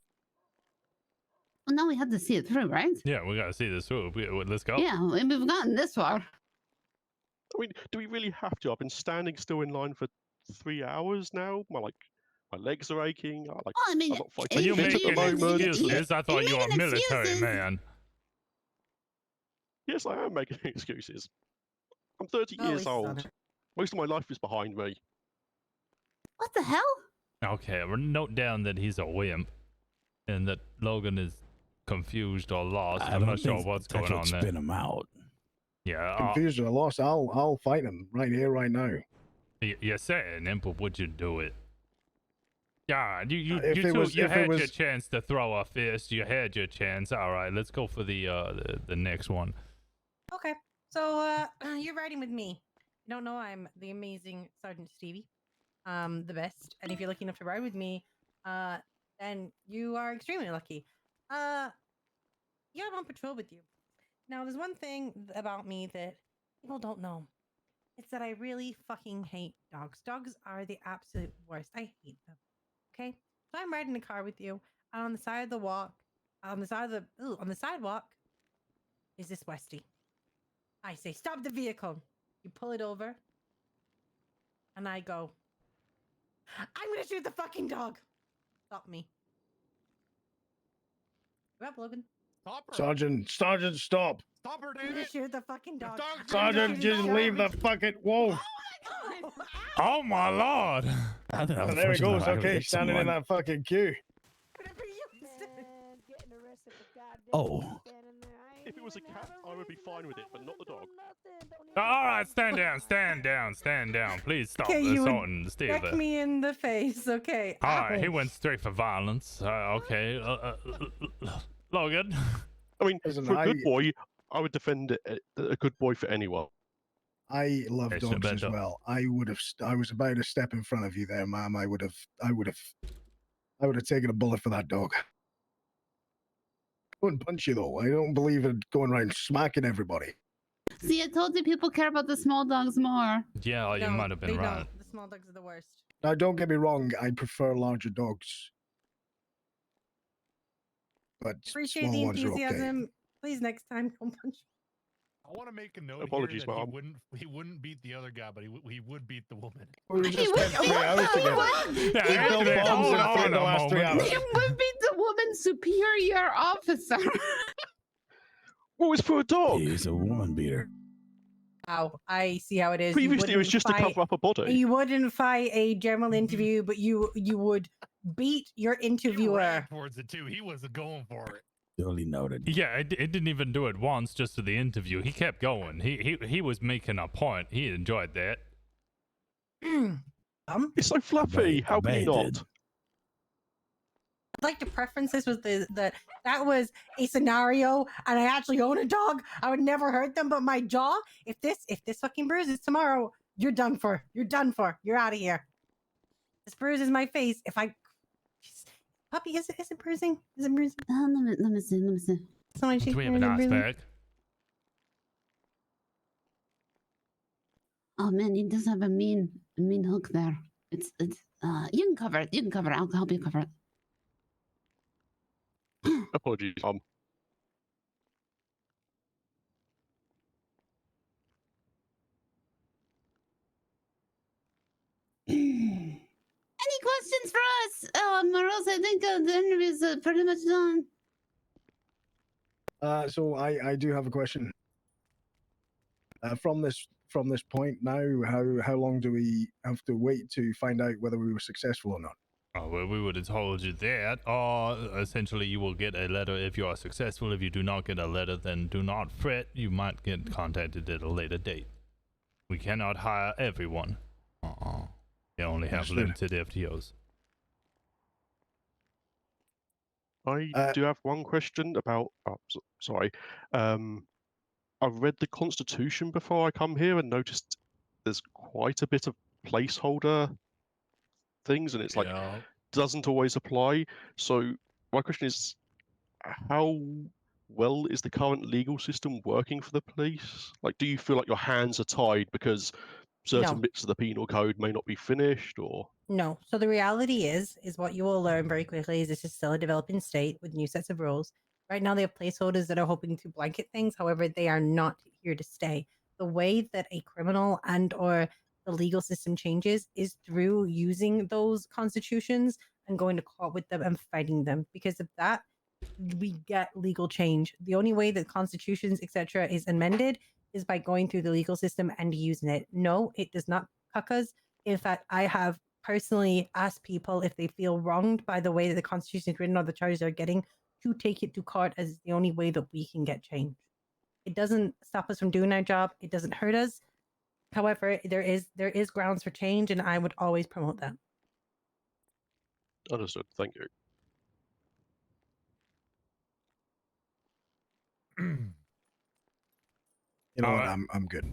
Well, now we have to see it through, right? Yeah, we gotta see this through. Let's go. Yeah, we've gotten this far. I mean, do we really have to? I've been standing still in line for 3 hours now. My legs are aching. Well, I mean, I'm not fighting Are you fit at the making moment. excuses? I thought you were a military man. Yes, I am making excuses. I'm 30 Oh, years he's old. done it. Most of my life is behind me. What the hell? Okay, we'll note down that he's a wimp, and that Logan is confused or lost. I'm not sure what's going on there. Spin him out. Yeah. Confused or lost, I'll fight him right here, right now. You're saying it, but would you do it? Yeah, you If it was- you if it had your was- chance to throw a fist. You had your chance. All right, let's go for the next one. Okay, so you're riding with me. You don't know I'm the amazing Sergeant Stevie, the best. And if you're lucky enough to ride with me, then you are extremely lucky. Yeah, I'm on patrol with you. Now, there's one thing about me that people don't know. It's that I really fucking hate dogs. Dogs are the absolute worst. I hate them. Okay, so I'm riding in the car with you, and on the side of the walk, on the sidewalk, is this Westie. I say, stop the vehicle. You pull it over, and I go, I'm gonna shoot the fucking dog. Stop me. You're up, Logan. Stop her. Sergeant, stop. Stop her, I'm gonna shoot the fucking dog. Sergeant, just leave the fucking. Whoa. Oh my lord! I think that was Oh, the there he first time goes. I ever Okay, hit standing in someone. that fucking queue. Oh. If it was a cat, I would be fine with it, but not the dog. All right, stand down. Please stop Okay, you assaulting Steve. Deck me in the face. Okay. All right, he Ow. went straight for violence. Okay, Logan. I mean, Listen, for a good boy, I would defend a good boy for anyone. I love Okay, so dogs bad as dog. well. I was about to step in front of you there, ma'am. I would have taken a bullet for that dog. I wouldn't punch you though. I don't believe in going around smacking everybody. See, I told you people care about the small dogs more. Yeah, you No, might have been they right. don't. The small dogs are the worst. Now, don't get me wrong. I prefer larger dogs, but Appreciate small the ones are okay. enthusiasm. Please, next time, don't punch. I want to make a note Apologies, here that Mom. he wouldn't beat the other guy, but he would beat the woman. We were just spent 3 hours together. Yeah, We built bombs in the last 3 hours. You would be the woman superior officer. What was for a dog? He's a woman beater. Wow, I see how it is. Previously, it was just to cover up a body. You wouldn't fight a general interview, but you would beat your interviewer. Towards it too. He wasn't going for it. Duly noted. Yeah, it didn't even do it once, just to the interview. He kept going. He was making a point. He enjoyed that. It's so fluffy. How can you not? I'd like to preference this with that was a scenario, and I actually own a dog. I would never hurt them, but my jaw. If this fucking bruises tomorrow, you're done for. You're done for. You're out of here. This bruises my face. If I Puppy, is it bruising? Is it bruising? Let me see. Someone Do we have an ice pack? Oh man, he does have a mean hook there. It's you can cover it. You can cover it. I'll help you cover it. Apologies, Tom. Any questions for us? Or else I think the interview's pretty much done. So I do have a question. From this point now, how long do we have to wait to find out whether we were successful or not? Oh, well, we would have told you that. Essentially, you will get a letter if you are successful. If you do not get a letter, then do not fret. You might get contacted at a later date. We cannot hire everyone. We only have Understood. limited FTOs. I do have one question about. Oh, sorry. I've read the Constitution before I come here and noticed there's quite a bit of placeholder things, and it's like doesn't always apply. So my question is, how well is the current legal system working for the police? Like, do you feel like your hands are tied because certain No. bits of the penal code may not be finished, or? No. So the reality is what you will learn very quickly is this is still a developing state with new sets of rules. Right now, they have placeholders that are hoping to blanket things. However, they are not here to stay. The way that a criminal and/or the legal system changes is through using those constitutions and going to court with them and fighting them. Because of that, we get legal change. The only way that constitutions, etc., is amended is by going through the legal system and using it. No, it does not cuck us. In fact, I have personally asked people if they feel wronged by the way that the Constitution is written or the charges they're getting to take it to court as the only way that we can get change. It doesn't stop us from doing our job. It doesn't hurt us. However, there is grounds for change, and I would always promote that. Understood. Thank you. You know what? I'm good.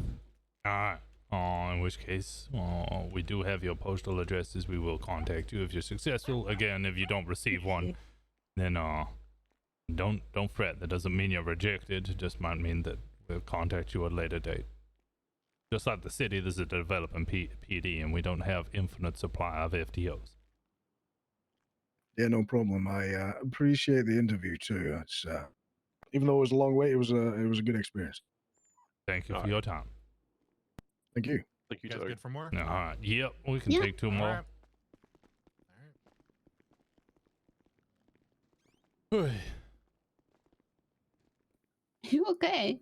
Alright. In which case, we do have your postal addresses. We will contact you if you're successful. Again, if you don't receive one, then don't fret. That doesn't mean you're rejected. It just might mean that we'll contact you at a later date. Just like the city, this is a developing PD, and we don't have infinite supply of FTOs. Yeah, no problem. I appreciate the interview too. It's even though it was a long wait, it was a good experience. Thank you for your time. Thank you. Thank you, guys Joe. good for more? All right. Yep, we can Yeah. take two more. You okay?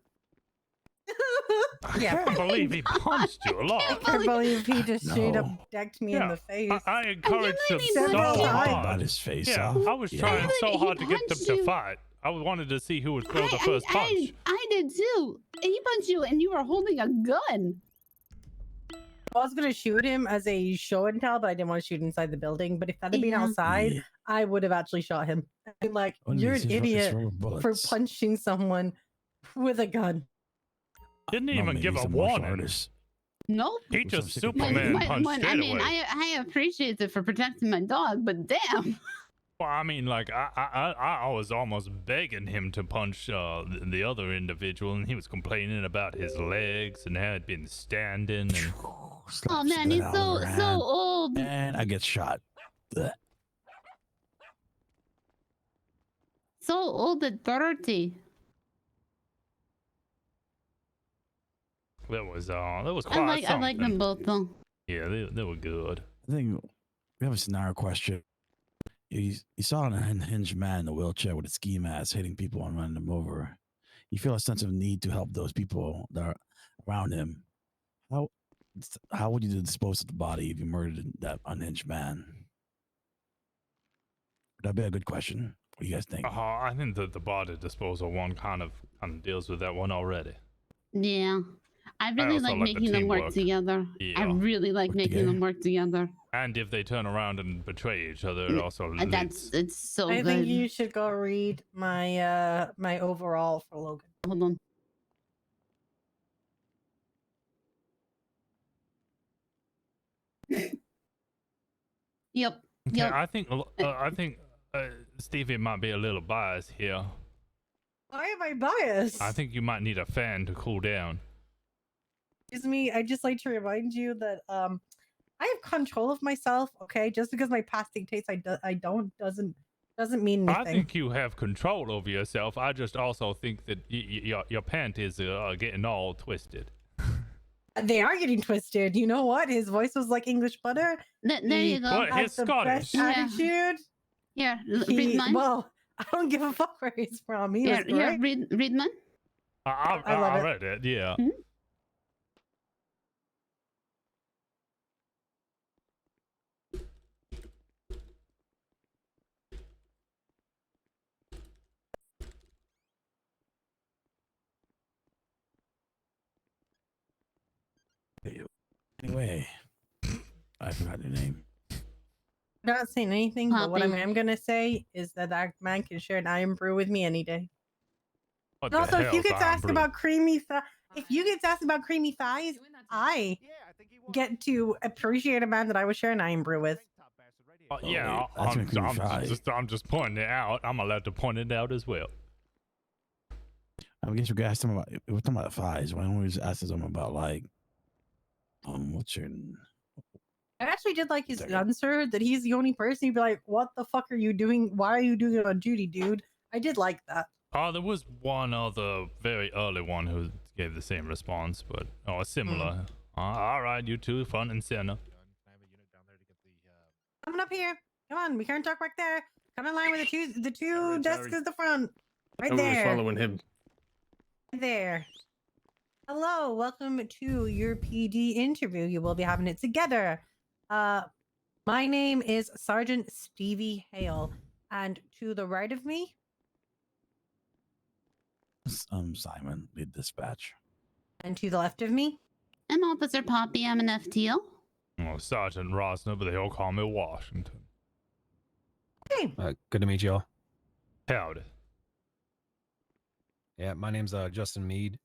I can't believe he punched you a lot. I can't believe he just straight up No. decked me in the face. I encouraged him several so times. hard. About his face Yeah, off. I was Yeah. trying so He hard to get them punched to you. fight. I wanted to see who would throw the first punch. I did too. He punched you, and you were holding a gun. I was gonna shoot him as a show and tell, but I didn't want to shoot inside the building. But if that had been Yeah. outside, Yeah. I would have actually shot him. I'd be like, What is you're this? an It's idiot full of for bullets. punching someone with a gun. Didn't No, even man, give he's a martial warning. artist. Nope. He I'm so just sick of playing Superman it. punched I straight mean, away. I appreciate it for protecting my dog, but damn. Well, I mean, like I was almost begging him to punch the other individual, and he was complaining about his legs and how he'd been standing. And Oh man, he's so old. And I get shot. Blech. So old and dirty. that was quite I like something. them both though. Yeah, they were good. I think we have a scenario question. You saw an unhinged man in a wheelchair with a ski mask hitting people and running them over. You feel a sense of need to help those people that are around him. How would you dispose of the body if you murdered that unhinged man? That'd be a good question. What do you guys think? I think that the body disposal one kind of deals with that one already. Yeah. I really also like like the making them work teamwork. together. I Yeah. really like making them work together. And if they turn around and betray each other, it also leads. It's so I good. think you should go read my my overall for Logan. Hold on. Yep. Okay, I think Stevie might be a little biased here. Why am I biased? I think you might need a fan to cool down. Excuse me. I just like to remind you that I have control of myself. Okay, just because my past dictates I don't doesn't mean anything. I think you have control over yourself. I just also think that your panties are getting all twisted. They are getting twisted. You know what? His voice was like English butter. There you go. What? He's the Scottish. best attitude. Here, read mine. Well, I don't give a fuck where he's from. He was Here, great. read mine. I read it. Yeah. Hmm? Anyway, I forgot your name. I'm not saying anything, but what I Poppy. am gonna say is that that man can share an iron brew with me any day. What And the also, if you hell's get to iron ask brew? about creamy thighs, I get to appreciate a man that I would share an iron brew with. Yeah, that's I'm, making me fry. I'm just pointing it out. I'm allowed to point it out as well. I guess we could ask them about. We're talking about thighs. Why don't we just ask them about like, what's your? I actually did like his answer that he's the only person who'd be like, "What the fuck are you doing? Why are you doing it on duty, dude?" I did like that. There was one other very early one who gave the same response, but similar. All right, you two, front and center. Coming up here. Come on, we can't talk back there. Come in line with the two desks at the front. Right there. Following him. Right there. Hello, welcome to your PD interview. You will be having it together. My name is Sergeant Stevie Hale, and to the right of me, Simon, lead dispatch. and to the left of me, I'm Officer Poppy. I'm an FTO. Sergeant Rosner, but they all call me Washington. Hey. Good to meet y'all. Howdy. Yeah, my name's Justin Mead.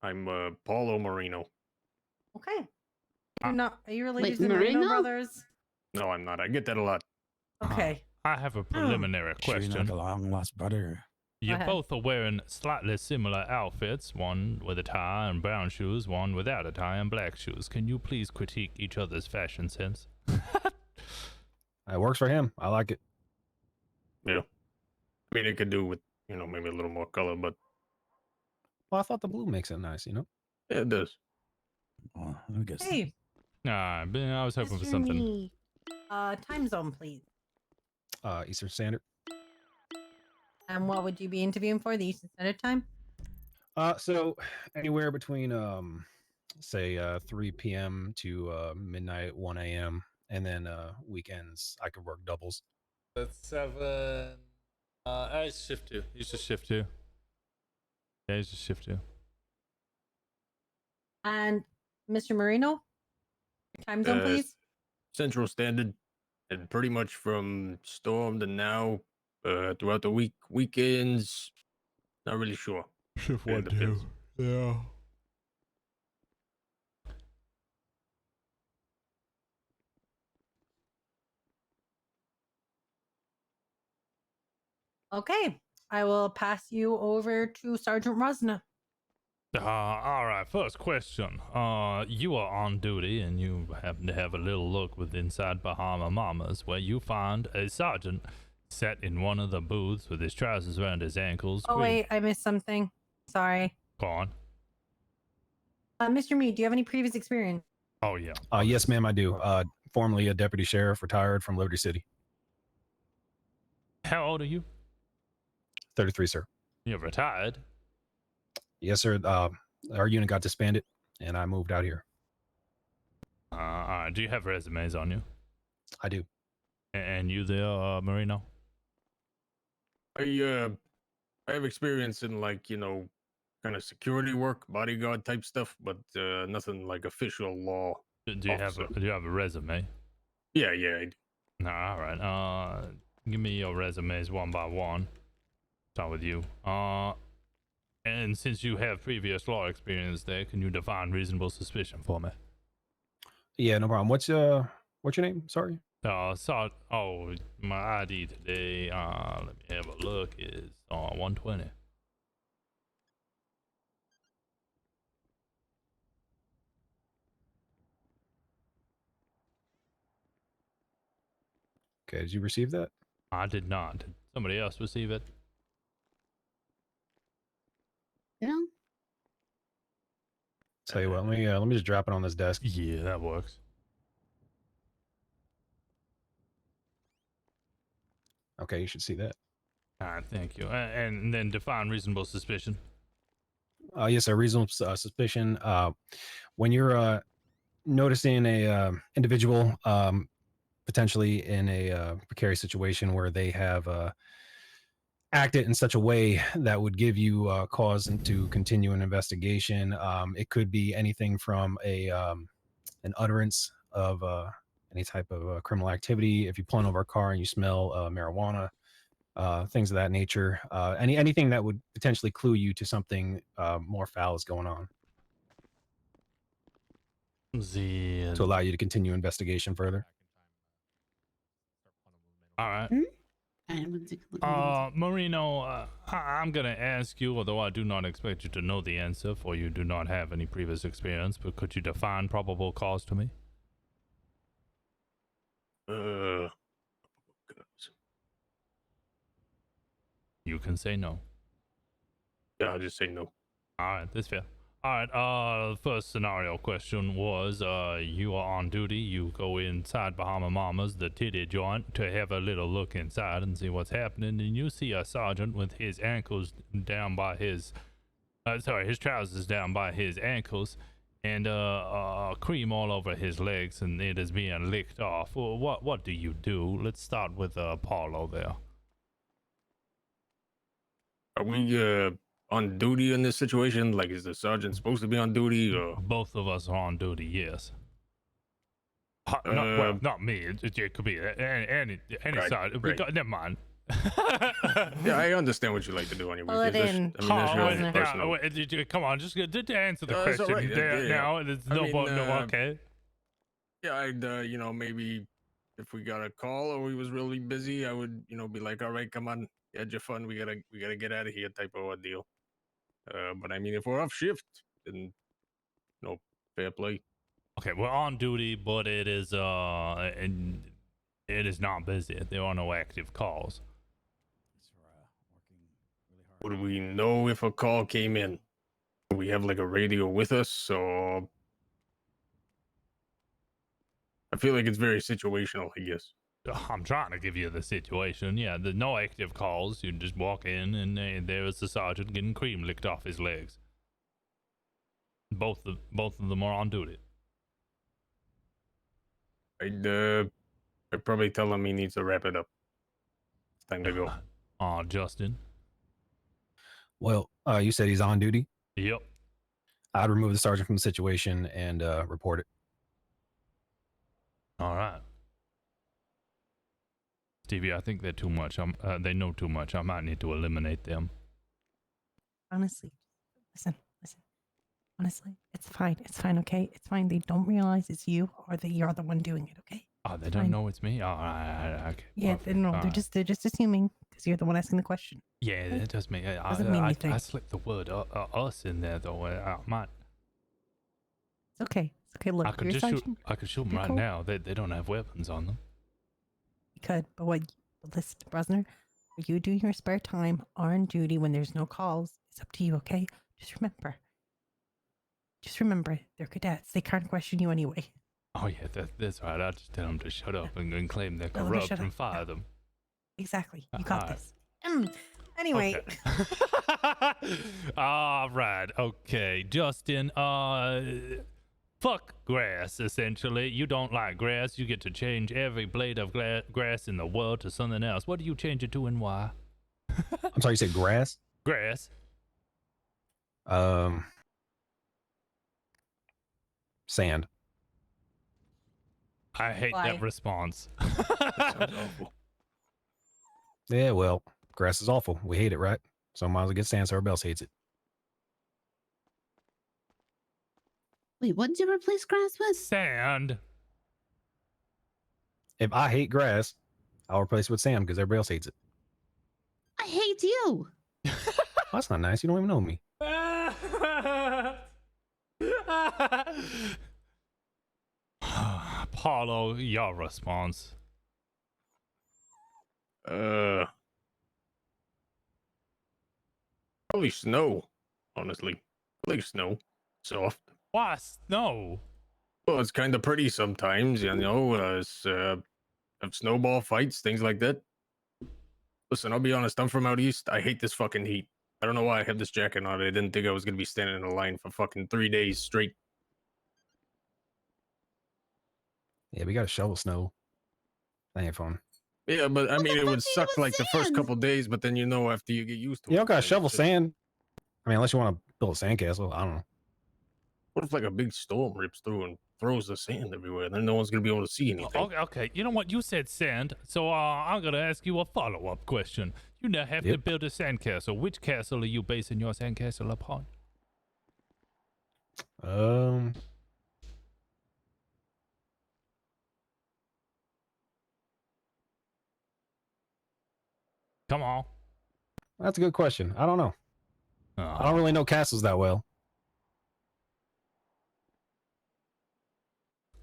I'm Paulo Marino. Okay. Are you related Wait, to the Marino Marino? brothers? No, I'm not. I get that a lot. Okay. I have a preliminary Sure you're question. not a long lost brother. You ahead. both are wearing slightly similar outfits, one with a tie and brown shoes, one without a tie and black shoes. Can you please critique each other's fashion sense? It works for him. I like it. Yeah. I mean, it could do with, maybe a little more color, but Well, I thought the blue makes it nice, you know? yeah, it does. Well, I guess. Hey, I was hoping for Mr. something. Me. Time zone, please. Eastern Standard. And what would you be interviewing for? The Eastern Standard Time? So anywhere between say 3 p.m. to midnight, 1 a.m. and then weekends I could work doubles. That's 7. It's shift 2. He's just shift 2. Yeah, he's just shift 2. And Mr. Marino? Time zone, please. Central Standard, and pretty much from storm to now, throughout the weekends, not really sure. Shift It 1, 2. depends. Yeah. Okay. I will pass you over to Sergeant Rosner. All right, first question. You are on duty and you happen to have a little look with inside Bahama Mamas where you find a sergeant sat in one of the booths with his trousers around his ankles. Oh, wait, I missed something. Sorry. Go on. Mr. Mead, do you have any previous experience? Oh, yeah. Yes, ma'am, I do. Formerly a deputy sheriff, retired from Liberty City. How old are you? 33, sir. You're retired. Yes, sir. Our unit got disbanded, and I moved out here. All right. Do you have resumes on you? I do. And you there, Marino? I have experience in kind of security work, bodyguard type stuff, but nothing like official law. Do you have a resume? Yeah, I do. No, all right. Give me your resumes one by one. Start with you. And since you have previous law experience there, can you define reasonable suspicion for me? Yeah, no problem. What's your name? Sorry. My ID today, let me have a look, is 120. Okay, did you receive that? I did not. Did somebody else receive it? Yeah. Tell you what, let me just drop it on this desk. Yeah, that works. Okay, you should see that. All right, thank you. And then define reasonable suspicion. Yes, a reasonable suspicion. When you're noticing a individual potentially in a precarious situation where they have acted in such a way that would give you cause to continue an investigation. It could be anything from an utterance of any type of criminal activity. If you pull over a car and you smell marijuana, things of that nature. Anything that would potentially clue you to something more foul is going on. To allow you to continue investigation further. All right. Marino, I'm going to ask you, although I do not expect you to know the answer, for you do not have any previous experience, but could you define probable cause to me? You can say no. Yeah, I'll just say no. All right, that's fair. All right, first scenario question was, you are on duty. You go inside Bahama Mama's, the titty joint, to have a little look inside and see what's happening. And you see a sergeant with his ankles down by his, his trousers down by his ankles, and cream all over his legs, and it is being licked off. Well, what do you do? Let's start with Paulo there. Are we on duty in this situation? Like, is the sergeant supposed to be on duty? Or both of us are on duty? Yes. Not me. It could be any right, sergeant. right. Never mind. Yeah, I understand what you like to do anyway. Pull it in. That's your own personal. Come on, just answer the It's question. all right. Yeah. Now, it's okay. Yeah, I'd maybe if we got a call or we was really busy, I would be like, all right, come on, you had your fun. We gotta get out of here, type of a deal. But I mean, if we're off shift, then fair play. Okay, we're on duty, but it is and it is not busy. There are no active calls. Would we know if a call came in? Do we have like a radio with us, or I feel like it's very situational, I guess. I'm trying to give you the situation. Yeah, there's no active calls. You just walk in, and there is the sergeant getting cream licked off his legs. Both of them are on duty. I'd probably tell him he needs to wrap it up. It's time to go. Justin. Well, you said he's on duty? Yep. I'd remove the sergeant from the situation and report it. All right. Stevie, I think they're too much. They know too much. I might need to eliminate them. Honestly, listen. Honestly, it's fine. It's fine, okay? It's fine. They don't realize it's you or that you're the one doing it, okay? Oh, they don't know it's me? Oh, okay. Yeah, they know. They're just assuming because you're the one asking the question. Yeah, that does mean. Doesn't mean anything. I slipped the word us in there, though. I might. It's okay. It's okay. Look, I could shoot them right now. They don't have weapons on them. You could, but listen, Rosner, what you do in your spare time on duty when there's no calls, it's up to you, okay? Just remember, they're cadets. They can't question you anyway. Oh, yeah, that's right. I'll just tell them to shut up and claim they're corrupt and fire them. Exactly. You got this. Anyway. Okay. All right. Okay. Justin, fuck grass, essentially. You don't like grass. You get to change every blade of grass in the world to something else. What do you change it to and why? I'm sorry, you said grass? Grass. Sand. I hate that response. That sounds awful. Yeah, well, grass is awful. We hate it, right? So might as well get sand so everybody else hates it. Wait, what did you replace grass with? Sand. If I hate grass, I'll replace it with sand because everybody else hates it. I hate you. That's not nice. You don't even know me. Paulo, your response. Probably snow, honestly. Probably snow. Soft. Why snow? Well, it's kind of pretty sometimes, you know. Have snowball fights, things like that. Listen, I'll be honest. I'm from out east. I hate this fucking heat. I don't know why I have this jacket on. I didn't think I was gonna be standing in a line for fucking 3 days straight. Yeah, we got to shovel snow. That ain't fun. Yeah, but I mean, it would suck like the first couple days, but then after you get used to it. You don't got to then shovel it's just- sand. I mean, unless you want to build a sandcastle. I don't know. What if like a big storm rips through and throws the sand everywhere? Then no one's gonna be able to see anything. Okay, you know what? You said sand, so I'm gonna ask you a follow-up question. You now have to build a sandcastle. Which castle are you basing your sandcastle upon? Come on. That's a good question. I don't know. I don't really know castles that well.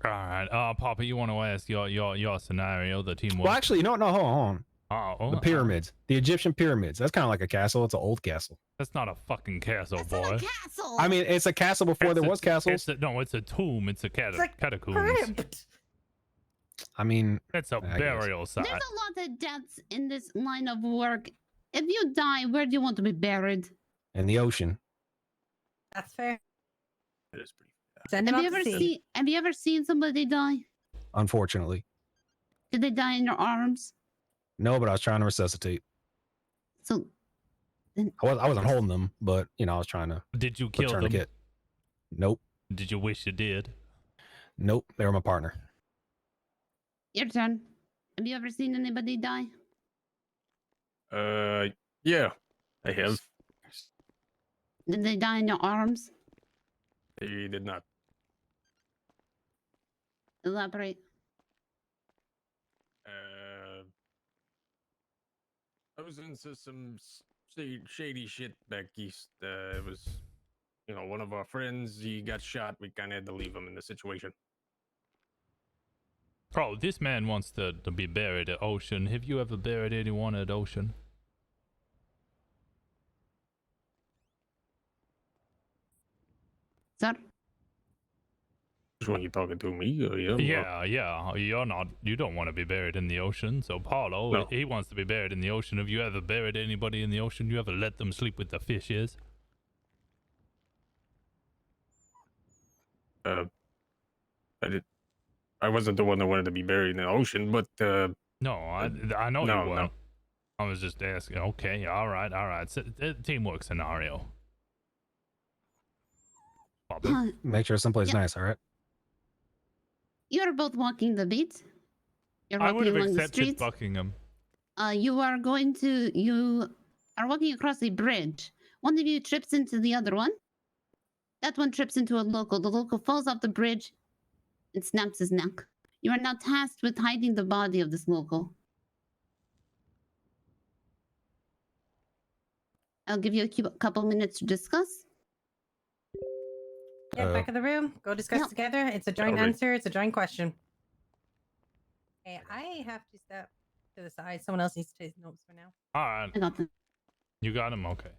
All right, Papa, you want to ask your scenario, the teamwork? Well, actually, no, hold on. Oh, The pyramids, the Egyptian pyramids. That's kind of like a castle. It's an old castle. That's not a fucking castle, boy. Castle. I mean, it's a castle before there was castles. It's a tomb. It's a catacombs. I mean, that's a burial site. There's a lot of deaths in this line of work. If you die, where do you want to be buried? In the ocean. That's fair. It is pretty. Have you ever seen somebody die? Unfortunately, Did they die in your arms? no. But I was trying to resuscitate. So I wasn't holding them, but I was trying to. Did you put kill them? tourniquet. Nope. Did you wish you did? Nope. They were my partner. Your turn. Have you ever seen anybody die? Yeah, I have. Did they die in your arms? They did not. Elaborate. I was into some shady shit back east. It was, one of our friends. He got shot. We kind of had to leave him in the situation. Oh, this man wants to be buried at ocean. Have you ever buried anyone at ocean? Sir? Which one you talking to, me or him? Yeah. You don't want to be buried in the ocean. So Paulo, No. he wants to be buried in the ocean. Have you ever buried anybody in the ocean? You ever let them sleep with the fishes? I did. I wasn't the one that wanted to be buried in the ocean, but No, I know no, you were. no. I was just asking. Okay, all right. Teamwork scenario. Make sure someplace nice. All right. You're both walking the beat. You're I would walking have along the accepted streets. Buckingham. You are walking across a bridge. One of you trips into the other one. That one trips into a local. The local falls off the bridge and snaps his neck. You are now tasked with hiding the body of this local. I'll give you a couple minutes to discuss. Yeah, back of the room. Go discuss together. It's a joint Alright. answer. It's a joint question. Okay, I have to step to the side. Someone else needs to take notes for now. All right. I got them. You got him? Okay.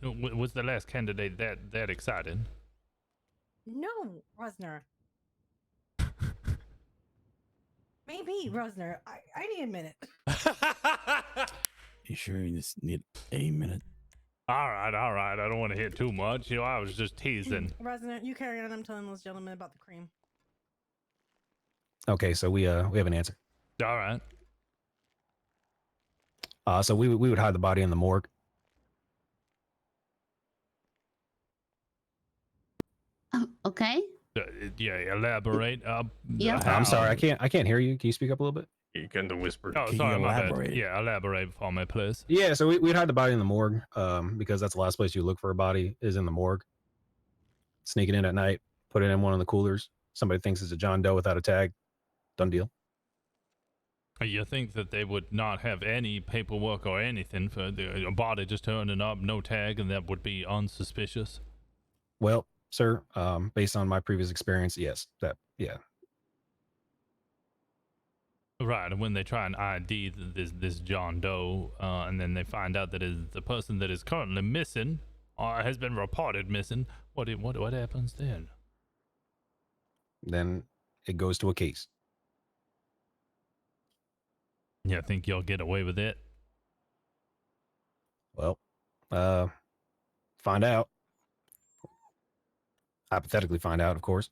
Was the last candidate that excited? No, Rosner. Maybe, Rosner. I need a minute. You sure you just need a minute? All right. I don't want to hit too much. I was just teasing. Rosner, you carry on. I'm telling those gentlemen about the cream. Okay, so we have an answer. All right. So we would hide the body in the morgue. Okay. Yeah, elaborate. Yeah. I'm sorry, I can't hear you. Can you speak up a little bit? You kind of whispered. Oh, sorry, my bad. Yeah, elaborate for me, please. Yeah, so we'd hide the body in the morgue, because that's the last place you look for a body is in the morgue. Sneak it in at night, put it in one of the coolers. Somebody thinks it's a John Doe without a tag. Done deal. You think that they would not have any paperwork or anything for a body just turning up, no tag, and that would be unsuspicious? Well, sir, based on my previous experience, yes, yeah. Right, and when they try and ID this John Doe, and then they find out that the person that is currently missing or has been reported missing, what happens then? Then it goes to a case. You think you'll get away with it? Well, find out. Hypothetically find out, of course.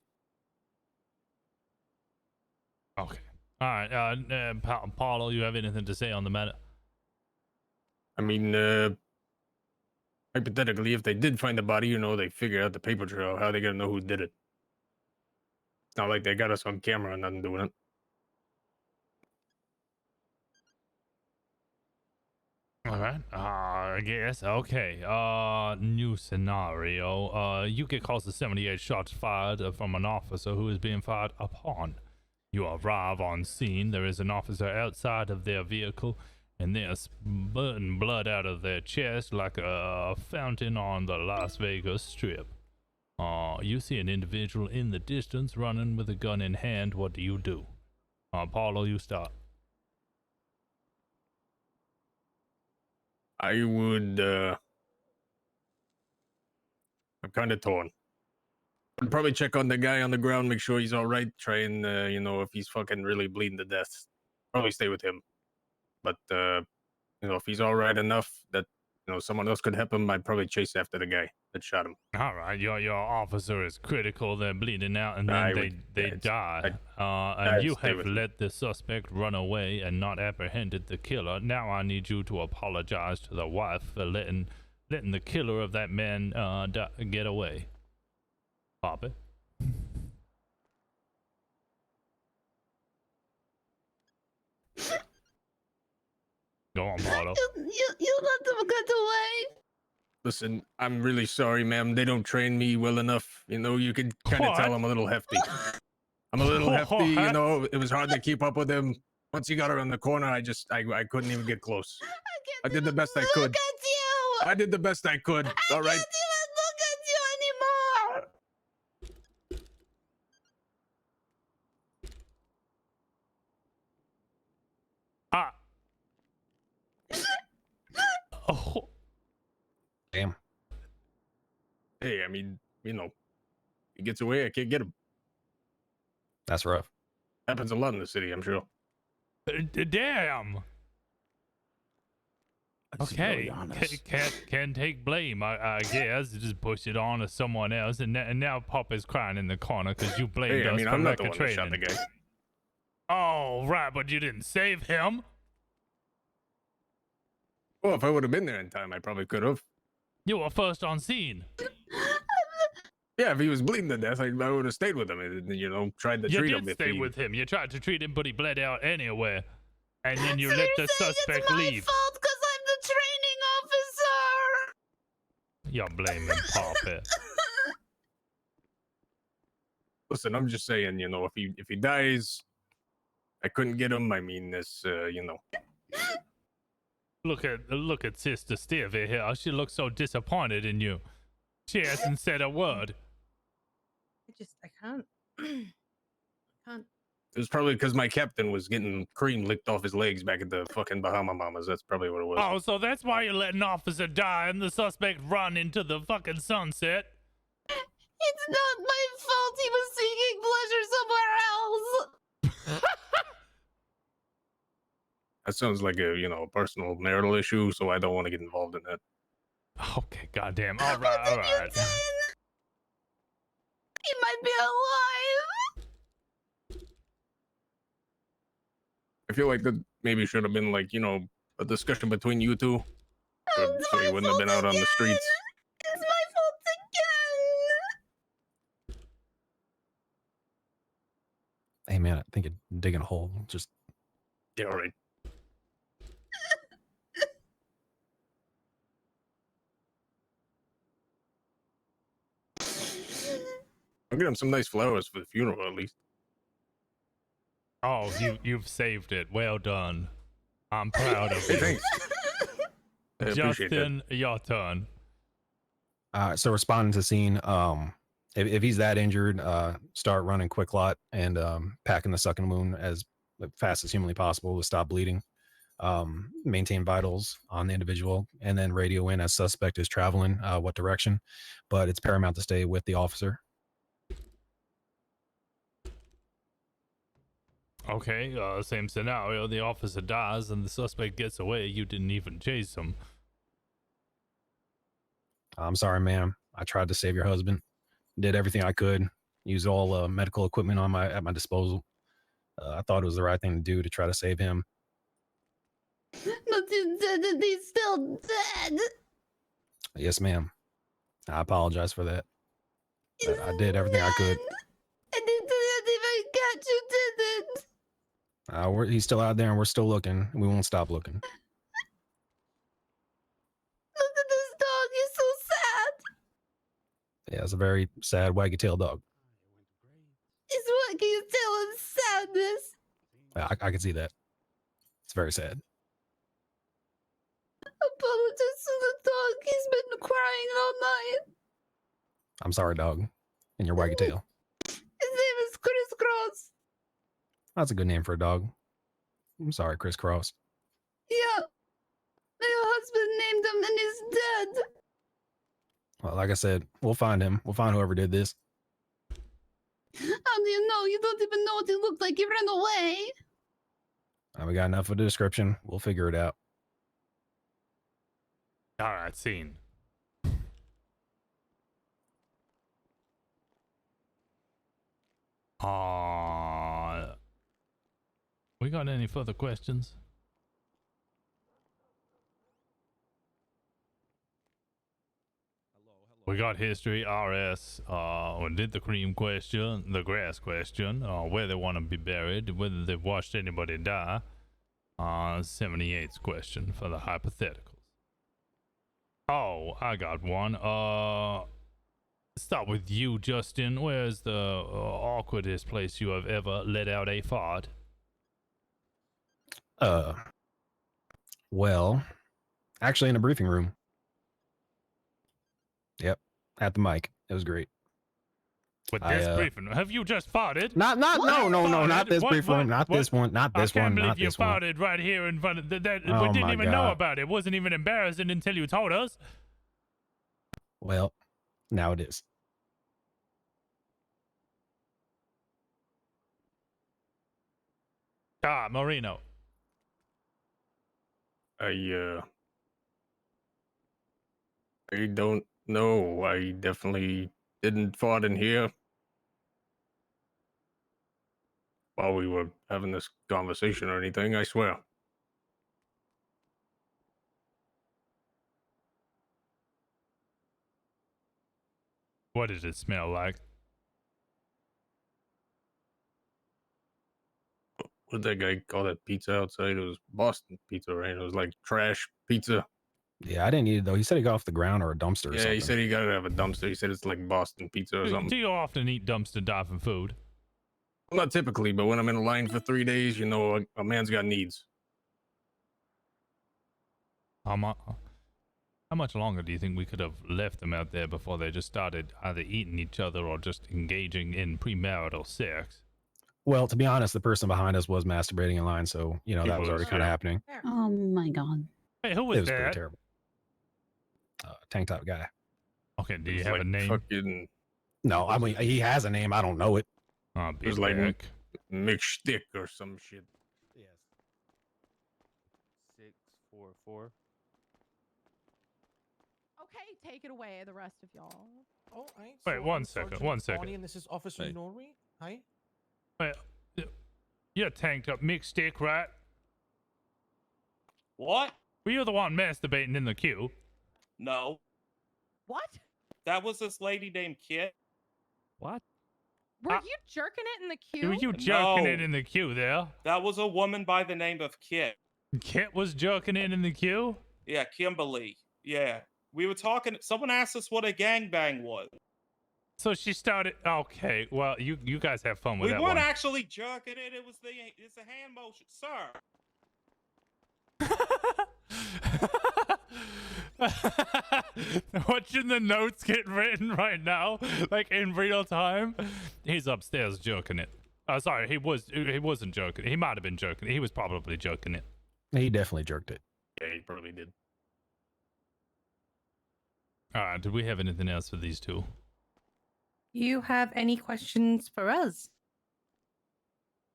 Okay. All right. Paulo, you have anything to say on the matter? I mean, hypothetically, if they did find the body, they figure out the paper trail. How are they gonna know who did it? It's not like they got us on camera and nothing doing it. All right. I guess. Okay. New scenario. You get calls to 78 shots fired from an officer who is being fired upon. You arrive on scene. There is an officer outside of their vehicle, and they're spurting blood out of their chest like a fountain on the Las Vegas Strip. You see an individual in the distance running with a gun in hand. What do you do? Paulo, you start. I would. I'm kind of torn. I'd probably check on the guy on the ground, make sure he's all right. Try and if he's fucking really bleeding to death, probably stay with him. But if he's all right enough that someone else could help him, I'd probably chase after the guy that shot him. All right, your officer is critical. They're bleeding out, and then they die. And you have let the suspect run away and not apprehended the killer. Now I need you to apologize to the wife for letting the killer of that man get away. Papa. Go on, Paulo. You let them get away. Listen, I'm really sorry, ma'am. They don't train me well enough. You can kind of tell I'm a little hefty. I'm a little hefty. It was hard to keep up with him. Once he got around the corner, I couldn't even get close. I did the best I could. Look at you. I did the best I could. All right. I can't even look at you anymore. Oh. Damn. Hey, I mean, he gets away, I can't get him. That's rough. Happens a lot in the city, I'm sure. Damn. Okay, can take blame, I guess. Just push it on to someone else, and now Papa's crying in the corner because you blamed us for I'm not lack the of one that shot training. the guy. Oh, right, but you didn't save him. Well, if I would have been there in time, I probably could have. You were first on scene. Yeah, if he was bleeding to death, I would have stayed with him and, tried to treat him. You did stay with him. You tried to treat him, but he bled out anyway. And then you let the suspect leave. It's my fault because I'm the training officer. You're blaming Papa. Listen, I'm just saying, if he dies, I couldn't get him. I mean, this, Look at Sister Stevie here. She looks so disappointed in you. She hasn't said a word. I can't. I can't. It was probably because my captain was getting cream licked off his legs back at the fucking Bahama Mamas. That's probably what it was. Oh, so that's why you let an officer die and the suspect run into the fucking sunset? It's not my fault. He was seeking pleasure somewhere else. That sounds like a personal marital issue, so I don't want to get involved in that. Okay, goddamn. All right. He might be alive. I feel like that maybe should have been a discussion between you two. So he wouldn't have been out on the streets. It's my fault again. Hey man, I think digging a hole. Just yeah, all right. I'll get him some nice flowers for the funeral, at least. Oh, you've saved it. Well done. I'm proud of you. Thanks. I appreciate that. Justin, your turn. So responding to scene, if he's that injured, start running quick lot and packing the sucking wound as fast as humanly possible to stop bleeding. Maintain vitals on the individual, and then radio in as suspect is traveling what direction, but it's paramount to stay with the officer. Okay, same scenario. The officer dies and the suspect gets away. You didn't even chase him. I'm sorry, ma'am. I tried to save your husband. Did everything I could. Used all medical equipment at my disposal. I thought it was the right thing to do to try to save him. But you said that he's still dead. Yes, ma'am. I apologize for that. I did everything I could. And he didn't even catch you, did it? He's still out there, and we're still looking. We won't stop looking. Look at this dog. He's so sad. Yeah, it's a very sad, waggy-tailed dog. He's wagging his tail in sadness. I can see that. It's very sad. Apologize to the dog. He's been crying all night. I'm sorry, dog. And your waggy tail. His name is Crisscross. That's a good name for a dog. I'm sorry, Crisscross. Yeah. My husband named him and he's dead. Well, like I said, we'll find him. We'll find whoever did this. How do you know? You don't even know what he looked like. He ran away. We got enough of the description. We'll figure it out. All right, scene. We got any further questions? We got history, RS, we did the cream question, the grass question, where they want to be buried, whether they've watched anybody die. 78's question for the hypotheticals. Oh, I got one. Start with you, Justin. Where's the awkwardest place you have ever let out a fart? Well, actually in a briefing room. Yep, at the mic. It was great. With this briefing, have you just farted? No, not this briefing room, not this one, not this one, I can't believe not you this one. farted right here in front of that. Oh We didn't my even know God. about it. It wasn't even embarrassing until you told us. Well, now it is. Marino. I don't know. I definitely didn't fart in here while we were having this conversation or anything, I swear. What did it smell like? What did that guy call that pizza outside? It was Boston pizza, right? It was like trash pizza. Yeah, I didn't eat it though. He said he got off the ground or a dumpster or Yeah, something. he said he got to have a dumpster. He said it's like Boston pizza or something. Do you often eat dumpster diving food? Well, not typically, but when I'm in a line for 3 days, you know, a man's got needs. How much longer do you think we could have left them out there before they just started either eating each other or just engaging in premarital sex? Well, to be honest, the person behind us was masturbating in line, so you know that was already kind of happening. Oh my God. Hey, who It was was pretty that? terrible. Tank top guy. Okay, do you It's have like a name? Fucking, No, I mean he has a name. I don't know it. it was like McStick or some shit. 644. Okay, take it away, the rest of y'all. Oh, hi. Wait, So one I'm second, Sergeant one second. Bonnie, and this is Officer Hey. Norrie. Hi. Wait, you're tanked up mixed stick, right? What? Were you the one masturbating in the queue? No. What? That was this lady named Kit. What? Were you jerking it in the queue? Were you jerking No. it in the queue there? That was a woman by the name of Kit. Kit was jerking it in the queue? Yeah, Kimberly. Yeah. We were talking. Someone asked us what a gangbang was. So she started. Okay, well, you guys have fun with We that weren't one. actually jerking it. It's a hand motion, sir. Watching the notes get written right now, like in real time. He's upstairs joking it. Sorry, he wasn't joking. He might have been joking. He was probably joking it. He definitely jerked it. Yeah, he probably did. All right. Did we have anything else for these two? You have any questions for us?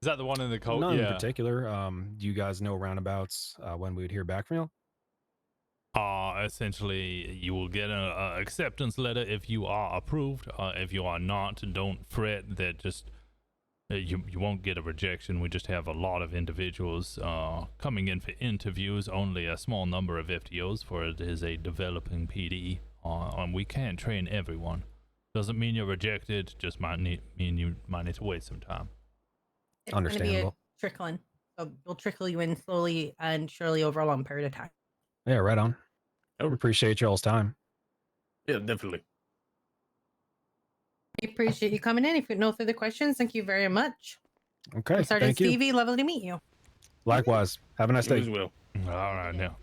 Is that the one in the coat? None Yeah. in particular. Do you guys know roundabouts when we would hear back from you? Essentially, you will get an acceptance letter if you are approved. If you are not, don't fret. That just you won't get a rejection. We just have a lot of individuals coming in for interviews. Only a small number of FTOs, for it is a developing PD. And we can't train everyone. Doesn't mean you're rejected. Just mean you might need to wait some time. It's going to be a Understandable. trickling. So we'll trickle you in slowly and surely over a long period of time. Yeah, right on. Oh. Appreciate y'all's time. Yeah, definitely. I appreciate you coming in. If you have no further questions, thank you very much. Okay, I'm Sergeant thank you. Stevie, lovely to meet you. Likewise. Have a nice day. You as well. All right, now.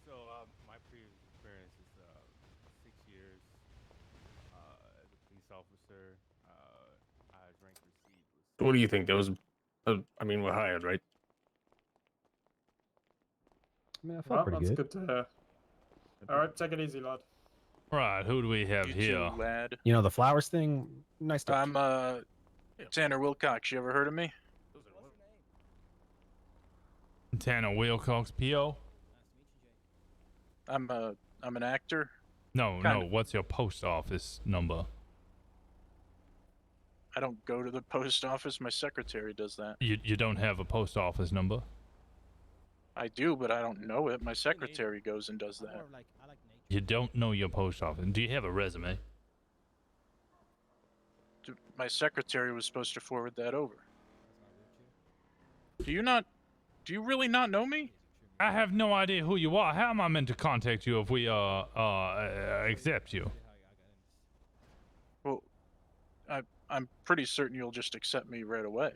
So my previous experience is 6 years as a police officer. I drank receipt. So what do you think? That was, I mean, we're hired, right? I mean, I felt pretty that's good. good to hear. All right, take it easy, lad. Right, who do we have here? Lad. You know, the flowers thing, nice to I'm Tanner Wilcox. You ever heard of me? Tanner Wilcox, PO? I'm an actor. No, Kinda. what's your post office number? I don't go to the post office. My secretary does that. You don't have a post office number? I do, but I don't know it. My secretary goes and does that. You don't know your post office. Do you have a resume? My secretary was supposed to forward that over. Do you really not know me? I have no idea who you are. How am I meant to contact you if we accept you? Well, I'm pretty certain you'll just accept me right away.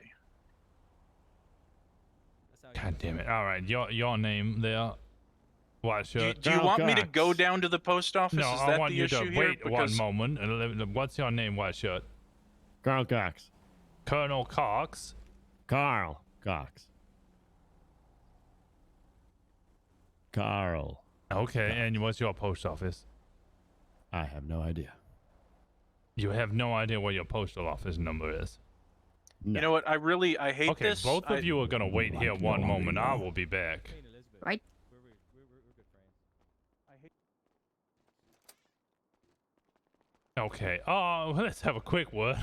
God damn it. All right, your name there. White shirt. Do you want me to go down to the post office? No, Is I that want the you issue to here? wait one moment. And what's your name, white shirt? Carl Cox. Colonel Cox. Carl Cox. Carl. Okay, and what's your post office? I have no idea. You have no idea what your postal office number is. You know what? I hate Okay, this. both of you are gonna wait here one moment. I will be back. Right. Okay. Let's have a quick word.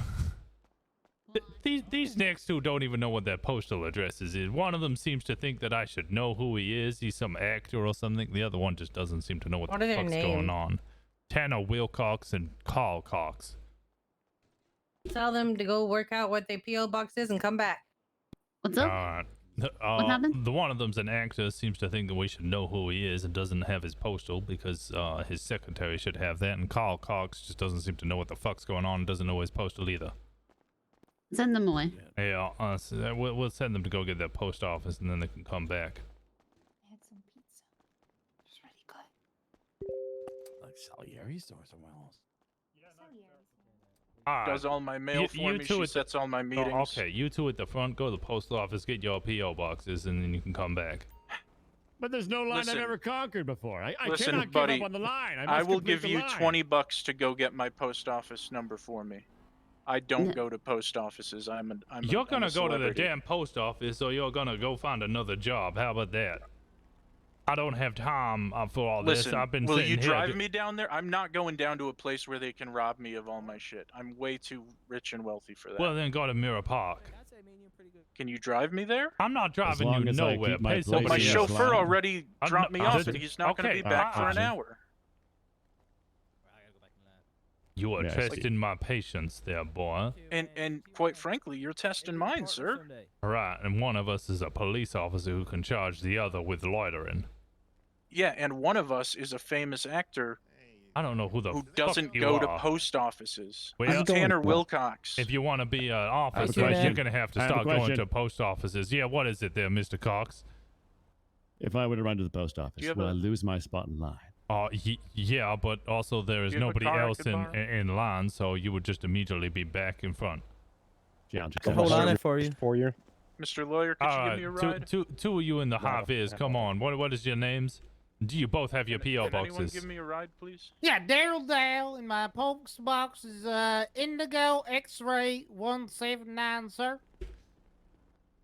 These next two don't even know what their postal addresses is. One of them seems to think that I should know who he is. He's some actor or something. The other one just doesn't seem to know what What the are their fuck's going names? on. Tanner Wilcox and Carl Cox. Tell them to go work out what their PO box is and come back. What's What happened? The one of them's an actor, seems to think that we should know who he is and doesn't have his postal because his secretary should have that. And Carl Cox just doesn't seem to know what the fuck's going on and doesn't know his postal either. Send them away. Yeah, so we'll send them to go get their post office and then they can come back. I had some pizza. It's really good. Like Salieri's or somewhere else? Does all my mail for me. She sets all my meetings. Okay, you two at the front, go to the post office, get your PO boxes, and then you can come back. But there's no line Listen. I've ever conquered before. I Listen, cannot buddy, give up on the line. I must will complete give the you line. $20 to go get my post office number for me. I don't go to post offices. You're gonna I'm a go to the celebrity. damn post office, or you're gonna go find another job. How about that? I don't have time for all this. Listen, I've been will sitting you here drive me down there? I'm not going down to a place where they can rob me of all my shit. I'm way too rich and wealthy for that. Well, then go to Mirror Park. Can you drive me there? I'm not driving long you as I nowhere. keep my Pay place somebody My in else. this chauffeur line. already dropped me off, and he's not going to be back for an hour. You are Yeah, testing my patience there, boy. And quite frankly, you're testing mine, sir. Right, and one of us is a police officer who can charge the other with loitering. Yeah, and one of us is a famous actor I don't know who the who fuck doesn't you go to are. post offices. Well, I'm Tanner Wilcox. If you want to be an officer, question. you're gonna have to I have a start going question. to post offices. Yeah, what is it there, Mr. Cox? If I were to run to the post office, you have will a- I lose my spot in line? Yeah, but also there is Do you have a nobody car I else could in, borrow? in line, so you would just immediately be back in front. Yeah, I'll just Hold on it for you. For you. Mr. Lawyer, could All you right, give me a ride? two of you in the high No, vis. no, Come no. on, what is your names? Do you both have your PO Can anyone boxes? give me a ride, please? Yeah, Daryl Dale, and my post box is Indigo X-Ray 179, sir.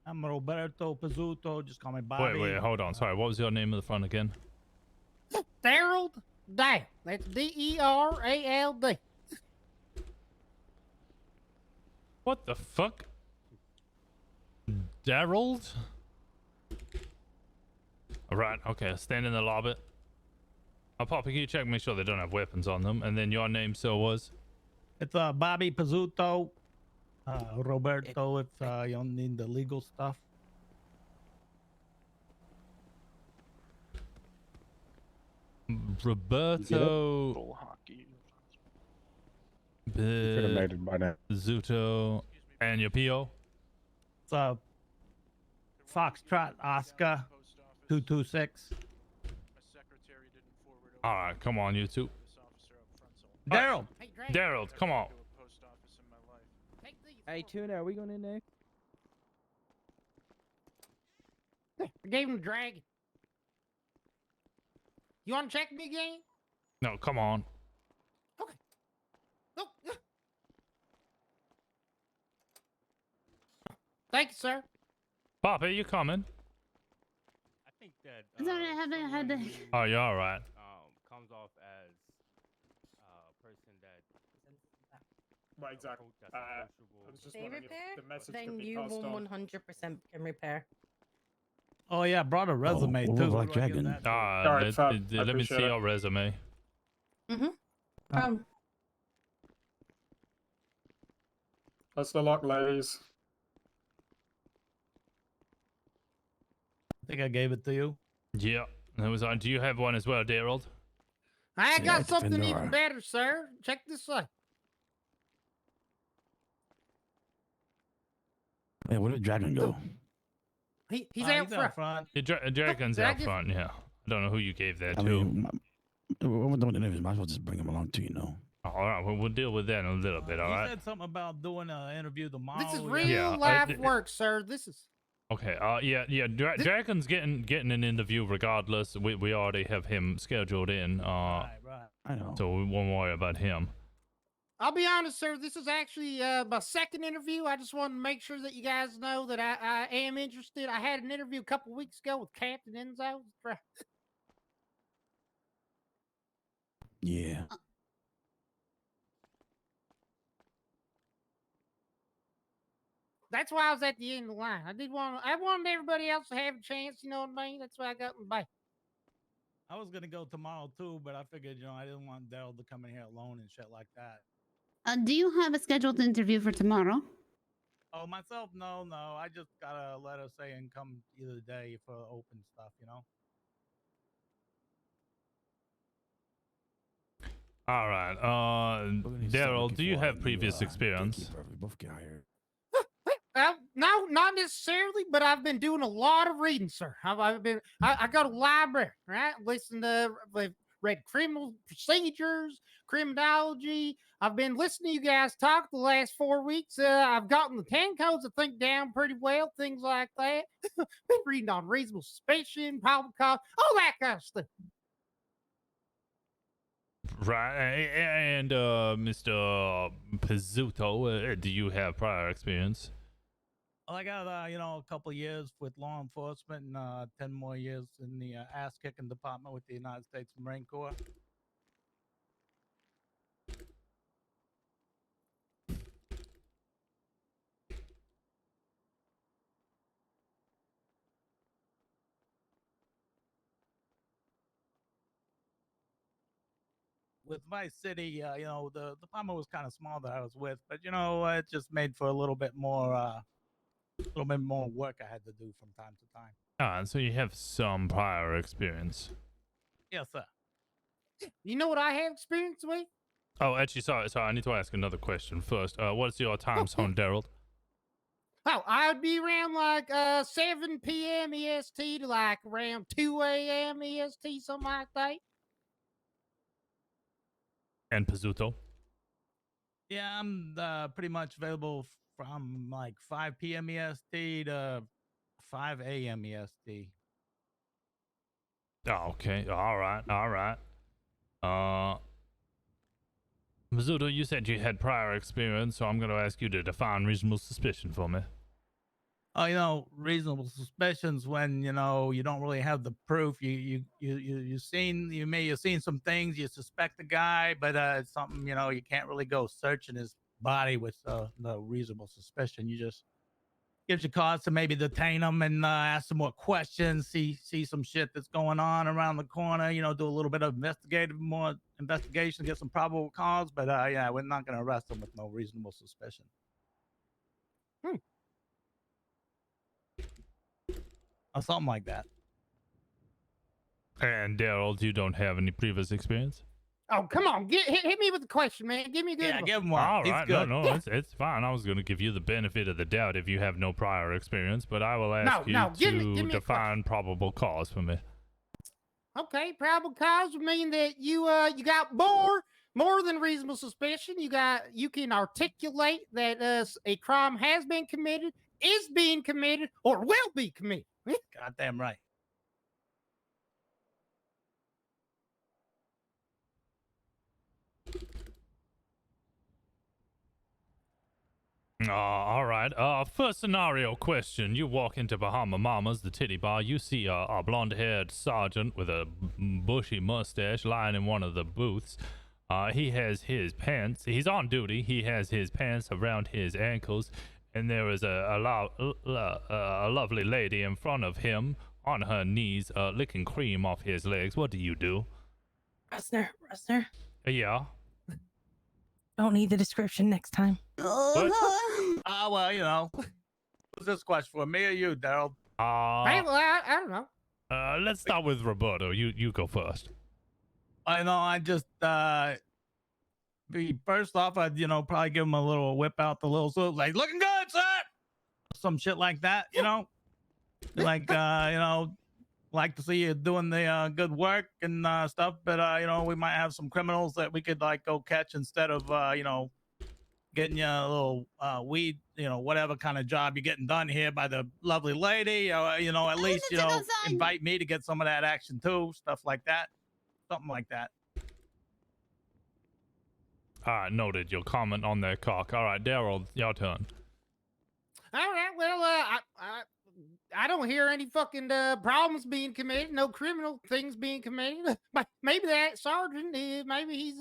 I'm Roberto Pizzuto. Just call me Bobby. Wait, hold on. Sorry, what was your name of the front again? Daryl Dale. That's D-E-R-A-L-D. What the fuck? Daryl? Alright, okay, stand in the lobby. Poppy, can you check, make sure they don't have weapons on them? And then your name still was? It's Bobby Pizzuto. Roberto, if you don't need the legal stuff. Roberto. Bull hockey. Could have made it by now. Zuto. And your PO? It's Foxtrot Oscar 226. Alright, come on, you two. Daryl. Daryl, come on. Hey, Tuna, are we going in there? I gave him the dragon. You want to check me again? No, come on. Oh, yeah. Thank you, sir. Poppy, you coming? I think that Sorry, I haven't had the. Oh, you're alright. comes off as a person that Right, exactly. that's I approachable. was just They wondering repair? if the message Then could be you passed on. 100% can repair. Oh yeah, brought a resume Oh, too. Black What do I give Dragon. that to? Alright, fab. I Let me appreciate see it. your resume. That's the luck, ladies. I think I gave it to you. Yeah, that was on. Do you have one as well, Daryl? I Yeah, got it's something Fedora. even better, sir. Check this out. Hey, where did Dragon go? He's Oh, out front. The Dragon's Did I out give- front, yeah. I don't know who you gave that I to. mean, we're doing interviews. Might as well just bring him along too, you know. All right, well, we'll deal with that in a little bit, all You right? said something about doing an interview tomorrow. This is yeah. real Yeah, life work, sir. This is. Okay, yeah. Dragon's getting an interview regardless. We already have him scheduled in. Right. I know. So we won't worry about him. I'll be honest, sir. This is actually my second interview. I just wanted to make sure that you guys know that I am interested. I had an interview a couple weeks ago with Captain Enzo. Yeah. That's why I was at the end of the line. I wanted everybody else to have a chance. You know what I mean? That's why I got in the back. I was gonna go tomorrow too, but I figured, I didn't want Daryl to come in here alone and shit like that. Do you have a scheduled interview for tomorrow? Oh, myself, no. I just got a letter saying come either day for open stuff, All right. Daryl, do you have previous experience? We both get hired. No, not necessarily, but I've been doing a lot of reading, sir. I go to library, right? I've read criminal procedures, criminology. I've been listening to you guys talk the last 4 weeks. I've gotten the 10 codes, I think, down pretty well, things like that. Been reading on reasonable suspicion, probable cause, all that kind of stuff. Right. And Mr. Pizzuto, do you have prior experience? Well, I got, a couple years with law enforcement and 10 more years in the ass-kicking department with the United States Marine Corps. With my city, the department was kind of small that I was with, but it just made for a little bit more work I had to do from time to time. Ah, so you have some prior experience. Yes, sir. You know what I have experience with? Oh, actually, sorry. I need to ask another question first. What's your time zone, Daryl? Oh, I'd be around like 7 p.m. EST to like around 2 a.m. EST, something like that. And Pizzuto? Yeah, I'm pretty much available from like 5 p.m. EST to 5 a.m. EST. Oh, okay. All right. Pizzuto, you said you had prior experience, so I'm going to ask you to define reasonable suspicion for me. Oh, reasonable suspicions when you don't really have the proof. You may have seen some things. You suspect the guy, but it's something you can't really go searching his body with no reasonable suspicion. You just gives you cause to maybe detain him and ask some more questions. See some shit that's going on around the corner. Do a little bit of more investigation, get some probable cause. But yeah, we're not going to arrest him with no reasonable suspicion. Or something like that. And Daryl, you don't have any previous experience? Oh, come on. Hit me with the question, man. Give me a good one. Give him one. All He's right. good. No, it's fine. I was going to give you the benefit of the doubt if you have no prior experience, but I will ask you to define probable cause for me. Okay, probable cause would mean that you got more than reasonable suspicion. You can articulate that a crime has been committed, is being committed, or will be committed. Goddamn right. All right. First scenario question. You walk into Bahama Mama's, the titty bar. You see a blonde-haired sergeant with a bushy mustache lying in one of the booths. He has his pants. He's on duty. He has his pants around his ankles, and there is a lovely lady in front of him on her knees, licking cream off his legs. What do you do? Rosner. Yeah. Don't need the description next time. Well, what's this question for, me or you, Daryl? I don't know. Let's start with Roberto. You go first. I just first off, I'd probably give him a little whip out the little suit, like looking good, sir. Some shit like that, like like to see you doing the good work and stuff. But we might have some criminals that we could like go catch instead of getting you a little weed, whatever kind of job you're getting done here by the lovely lady. At least invite me to get some of that action too, stuff like that, something like that. All right, noted. Your comment on that cock. All right, Daryl, your turn. All right. Well, I don't hear any fucking problems being committed, no criminal things being committed. But maybe that sergeant, maybe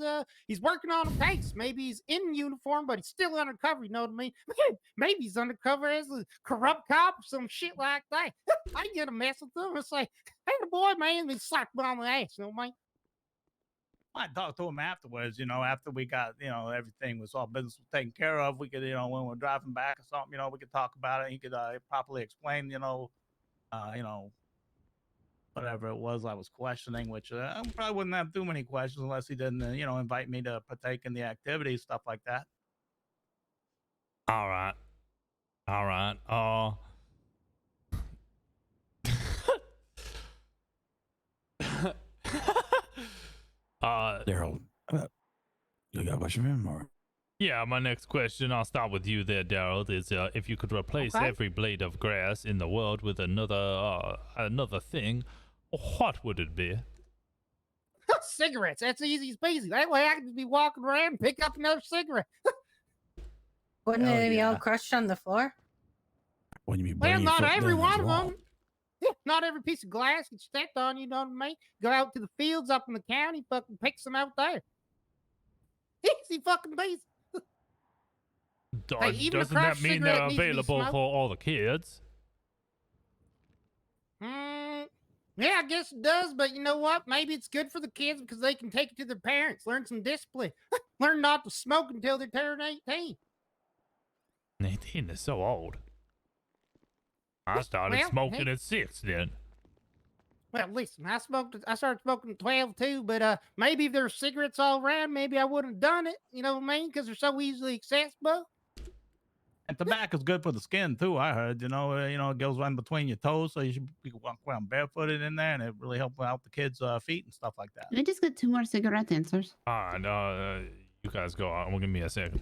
he's working on a case. Maybe he's in uniform, but he's still undercover. You know what I mean? Maybe he's undercover as a corrupt cop or some shit like that. I ain't gonna mess with them and say, "Hey, the boy, man, he slapped me on the ass." You know what I mean? I talked to him afterwards, after we got, everything was all business was taken care of. We could, when we're driving back or something, we could talk about it. He could properly explain, whatever it was I was questioning, which I probably wouldn't have too many questions unless he didn't, invite me to partake in the activities, stuff like that. All right. Daryl, you got a question for him, or? Yeah, my next question, I'll start with you there, Daryl, is if you could replace every blade of grass in the world with another thing, what would it be? Cigarettes. That's easy as peasy. That way I can just be walking around and pick up another cigarette. Wouldn't they be all crushed on the floor? What do you mean? Well, not every one of them. Yeah, not every piece of glass gets stepped on, you know what I mean? Go out to the fields up in the county, fucking pick some out there. Easy fucking peasy. Hey, Doesn't that mean they're available for all the kids? Yeah, I guess it does, but you know what? Maybe it's good for the kids because they can take it to their parents, learn some discipline, learn not to smoke until they turn 18. 18 is so old. I started smoking at 6 then. Well, listen, I started smoking at 12 too, but maybe if there were cigarettes all around, maybe I wouldn't have done it. You know what I mean? Because they're so easily accessible. And tobacco's good for the skin too. I heard, it goes right in between your toes, so you should be walk around barefooted in there, and it really helps out the kids' feet and stuff like that. I just got 2 more cigarette answers. No, you guys go on. Give me a second.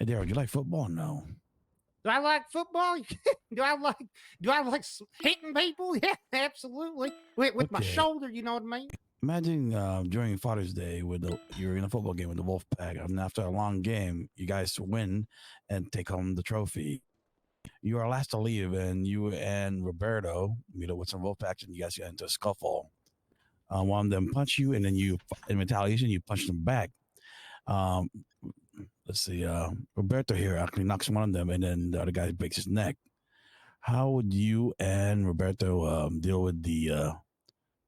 Hey, Daryl, you like football? No. Do I like football? do I like hitting people? Yeah, absolutely. With my shoulder, you know what I mean? Imagine during Father's Day you're in a football game with the Wolfpack, and after a long game, you guys win and take home the trophy. You are last to leave, and you and Roberto meet up with some Wolfpacks, and you guys get into a scuffle. One of them punch you, and then in retaliation, you punch them back. Let's see. Roberto here actually knocks one of them, and then the other guy breaks his neck. How would you and Roberto deal with the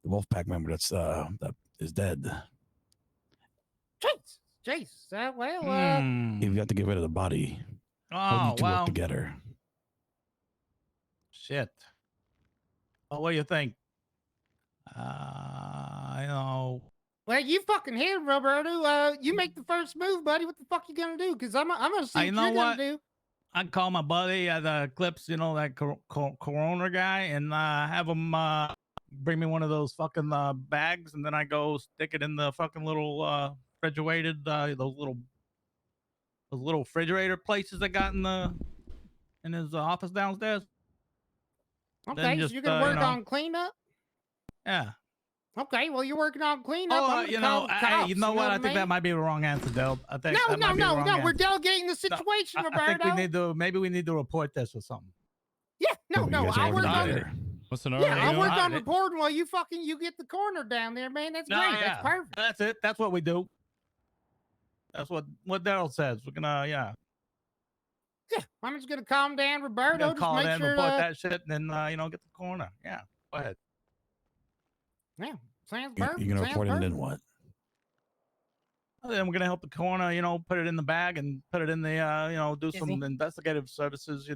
Wolfpack member that is dead? Jeez. If you have to get rid of the body, how do you two work together? Shit. Oh, what do you think? Well, you fucking hit him, Roberto. You make the first move, buddy. What the fuck you gonna do? Because I'm gonna see what you're gonna do. I'd call my buddy at Clips, that Corona guy, and have him bring me one of those fucking bags, and then I go stick it in the fucking little refrigerated, those little refrigerator places I got in his office downstairs. Okay, so you're gonna work on cleanup. Yeah. Okay, well, you're working on cleanup. Oh, I'm gonna call the cops, you know what? I think mean? that might be the wrong answer, Del. I think No. We're delegating the situation, Roberto. I think maybe we need to report this or something. Yeah, no. I work on it. What's an Yeah, I work on reporting while you get the corner down there, man. That's great. That's perfect. That's it. That's what we do. That's what Daryl says. We're gonna, Yeah, I'm just gonna calm down, Roberto. Just call make in, sure report that shit, and then get the corner. Yeah, go ahead. Yeah, sounds perfect. You're gonna report it, and then what? Then we're gonna help the corner, put it in the bag and put it in the, do some investigative services, we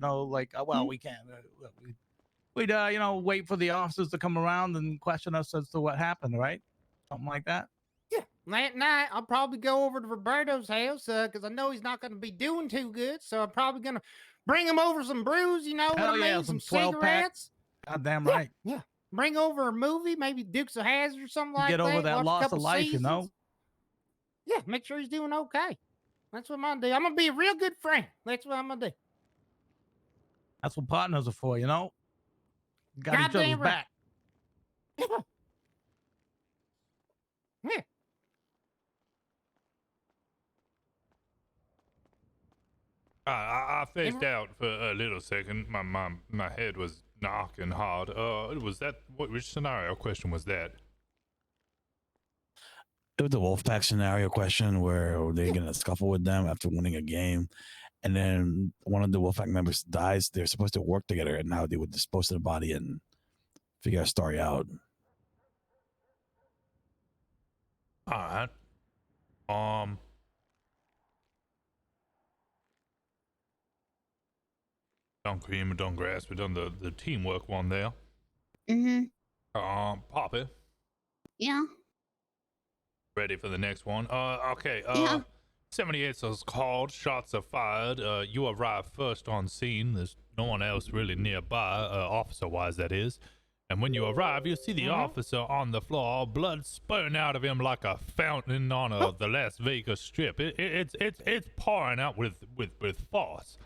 can't. We'd wait for the officers to come around and question us as to what happened, right? Something like that. Yeah, that night I'll probably go over to Roberto's house because I know he's not going to be doing too good. So I'm probably gonna bring him over some brews, what I mean, some 12 cigarettes. Goddamn right. Yeah. Bring over a movie, maybe Dukes of Hazzard or something like that. Get over that Watch loss of life, seasons. Yeah, make sure he's doing okay. That's what I'm gonna do. I'm gonna be a real good friend. That's what I'm gonna do. That's what partners are for, Got each other's Goddamn right. back. Yeah. I phased out for a little second. My head was knocking hard. Was that which scenario question was that? It was the Wolfpack scenario question where they get in a scuffle with them after winning a game, and then one of the Wolfpack members dies. They're supposed to work together, and how they would dispose of the body and figure a story out. All right. Done cream, done grass. We've done the teamwork one there. Poppy. Yeah. Ready for the next one? Okay. Yeah. 78 is called. Shots are fired. You arrive first on scene. There's no one else really nearby, officer-wise, that is. And when you arrive, you see the officer on the floor, blood spurting out of him like a fountain on the Las Vegas Strip. It's pouring out with force.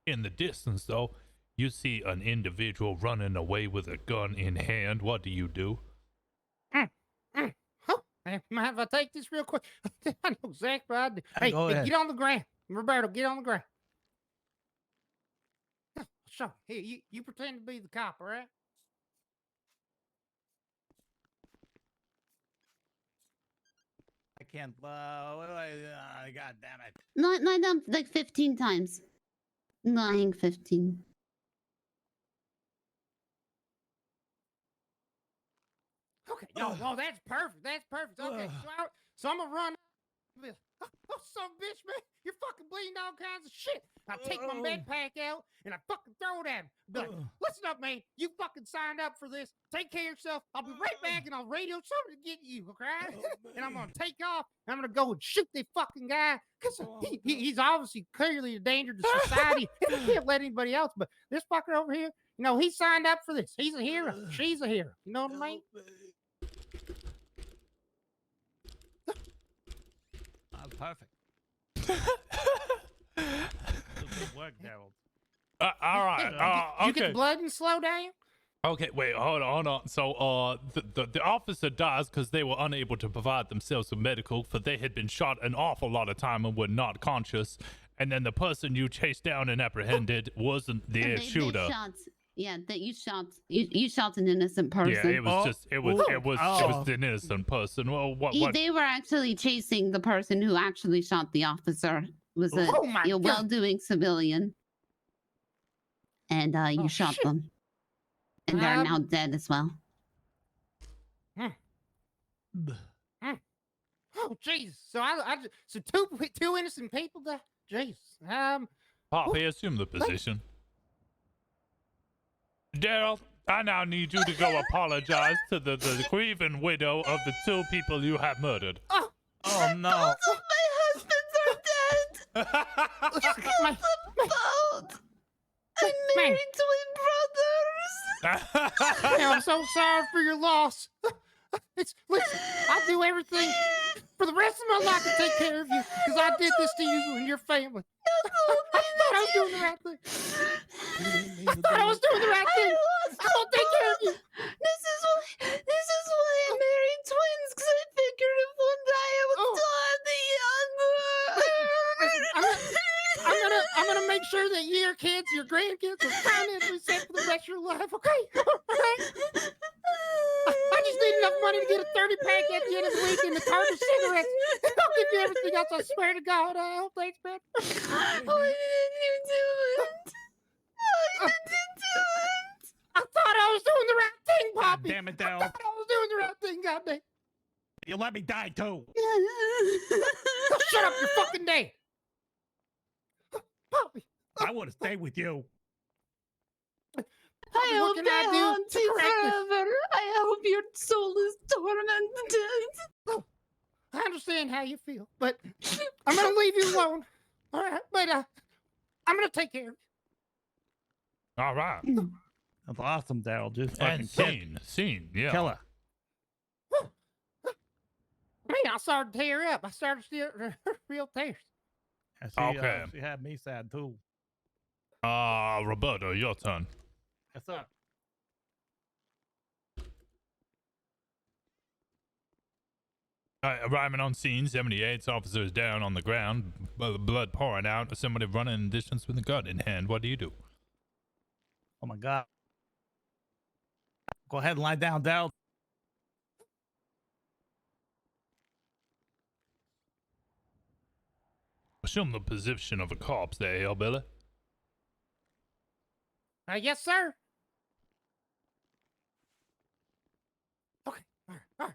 In the distance, though, you see an individual running away with a gun in hand. What do you do? Mind if I take this real quick? I know exactly what I do. Hey, get on the ground. Roberto, get on the ground. Sure. Here, you pretend to be the cop, all right? I can't. God damn it. Line down like 15 times. Lying 15. Okay. No, that's perfect. That's perfect. Okay. So I'm gonna run. Oh, son of a bitch, man. You're fucking bleeding all kinds of shit. I take my med pack out and I fucking throw it at him. Be like, listen up, man. You fucking signed up for this. Take care of yourself. I'll be right back and I'll radio something to get you, okay? And I'm going to take off. I'm going to go and shoot the fucking guy because he's obviously clearly a danger to society. And I can't let anybody else. But this fucker over here, you know, he signed up for this. He's a hero. She's a hero. You know what I mean? Perfect. Work, Daryl. All right. You Okay. get blood and slow down? Okay, wait, hold on. So, the officer dies because they were unable to provide themselves with medical, for they had been shot an awful lot of time and were not conscious. And then the person you chased down and apprehended wasn't the shooter. Yeah, that you shot an innocent person. Yeah, it was it was an innocent person. Well, what? They were actually chasing the person who actually shot the officer. It was a well-doing civilian, and you shot them, and they're now dead as well. Oh, Jesus! So two innocent people died. Jesus. Poppy, assume the position. Daryl, I now need you to go apologize to the grieving widow of the two people you have murdered. Oh no! Both of my husbands are dead. I killed them both. I'm married twin brothers. I'm so sorry for your loss. Listen, I'll do everything for the rest of my life to take care of you because I did this to you and your family. I thought I was doing the right thing. I thought I was doing the right thing. I'm gonna take care of you. This is why I married twins, because I figured if one day I would die the other. I'm gonna make sure that your kids, your grandkids, are financially set for the rest of your life. Okay. I just need enough money to get a 30-pack at the end of the week and a carton of cigarettes. I'll give you everything else. I swear to God. I hope that's better. Why didn't you do it? Why did you do it? I thought I was doing the right thing, Poppy. Damn it, I Daryl. thought I was doing the right thing, goddamn. You let me die too. Shut up, you're fucking dead. Poppy. I want to stay with you. I hope they haunt you forever. I hope your soul is tormented. I understand how you feel, but I'm gonna leave you alone. All right, but I'm gonna take care of you. All right. That's awesome, Daryl. Just And fucking scene, yeah. killer. Man, I started to tear up. I started to see real tears. Okay. She had me sad too. Roberto, your turn. Yes, sir. Arriving on scene, 78 officers down on the ground, blood pouring out, somebody running in distance with a gun in hand. What do you do? Oh my God. Go ahead and lie down, Daryl. Assume the position of a corpse there, hillbilly. Yes, sir. Okay. All right.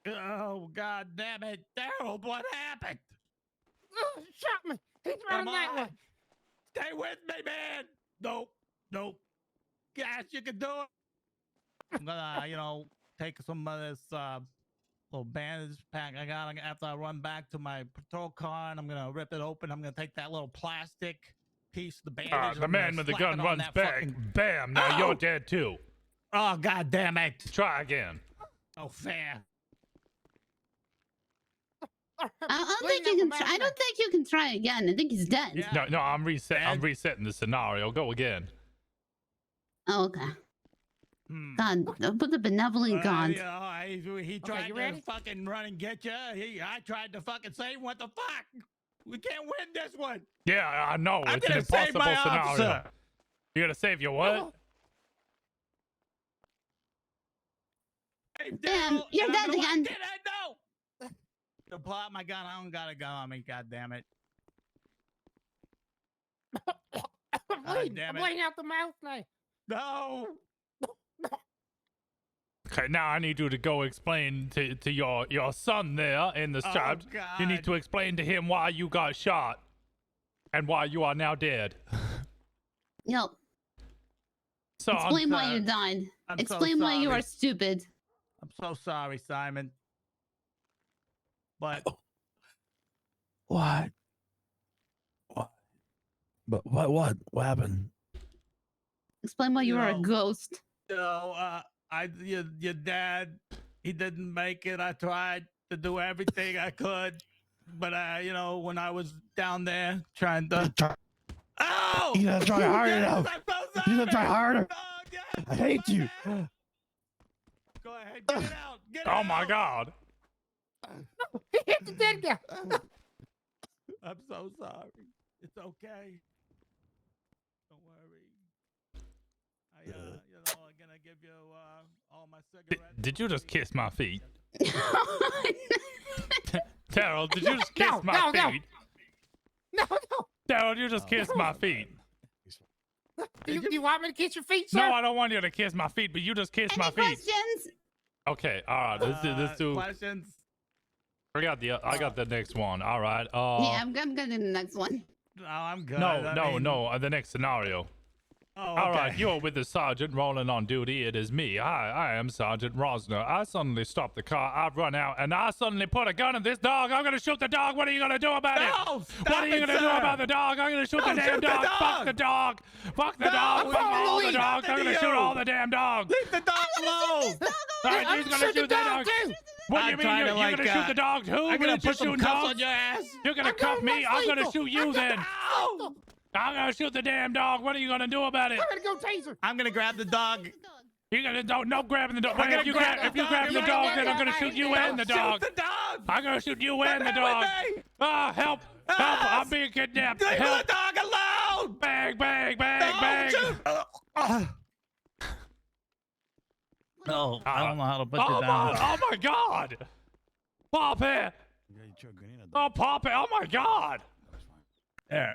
Oh, God damn it. Daryl, what happened? Shot me. He's running that way. Stay with me, man. Nope. Guys, you can do it. I'm gonna, take some of this little bandage pack I got after I run back to my patrol car, and I'm gonna rip it open. I'm gonna take that little plastic piece of the bandage. The man with the gun runs back. Bam! Now you're dead too. Oh, God damn it! Try again. Oh, fair. I don't think you can try again. I think he's dead. No, I'm resetting the scenario. Go again. Oh, okay. God, put the benevolent God. He tried to fucking run and get you. I tried to fucking save. What the fuck? We can't win this one. Yeah, I know. I'm It's an gonna save impossible my scenario. officer. You're gonna save your what? Hey, Damn, you're dead again. Did I know? To pull out my gun, I don't got a gun on me. God damn it. I'm bleeding out the mouth now. No. Okay, now I need you to go explain to your son there in the stripes. You need to explain to him why you got shot and why you are now dead. No. So Explain why you died. Explain why you are stupid. I'm so sorry, Simon. But What? But what? What happened? Explain why you are a ghost. So, your dad, he didn't make it. I tried to do everything I could, but when I was down there trying to. Oh! You gotta try harder enough. You gotta try harder. I hate you. Go ahead, get it out. Get it Oh out. my God. He hit the dead guy. I'm so sorry. It's okay. Don't worry. I'm gonna give you all my cigarettes. Did you just kiss my feet? Terrell, did you just kiss my feet? No. Terrell, you just kissed my feet. Do you want me to kiss your feet, sir? No, I don't want you to kiss my feet, but you just kissed my feet. Questions? Okay, all right. Let's do. Questions? I got the next one. All right. Yeah, I'm gonna do the next one. No, I'm good. No. The next scenario. Oh, All right, okay. you're with the sergeant rolling on duty. It is me. I am Sergeant Rosner. I suddenly stop the car. I run out, and I suddenly put a gun at this dog. I'm gonna shoot the dog. What are you gonna do about it? What are you gonna do about the dog? I'm gonna shoot the damn dog. Fuck the dog. Fuck the dog. Fuck all the dogs. I'm gonna shoot all the damn dogs. Leave the dog alone. All right, he's gonna shoot the dog too. What do you mean? You're gonna shoot the dog too? I'm gonna put some shooting cuffs dogs? on your ass. You're gonna cuff me? I'm gonna shoot you then. I'm gonna shoot the damn dog. What are you gonna do about it? I'm gonna go taser. I'm gonna grab the dog. You're gonna no grabbing the dog. I'm gonna If you grab grab the the dog, dog, then I'm gonna shoot you and the dog. Shoot the dog. I'm gonna shoot you and the dog. Ah, help! Help! I'm being kidnapped. Leave Help! the dog alone. Bang! Bang! Bang! Bang! No, I don't know how to put you down. Oh my God! Pop it! Oh, pop it! Oh my God! There.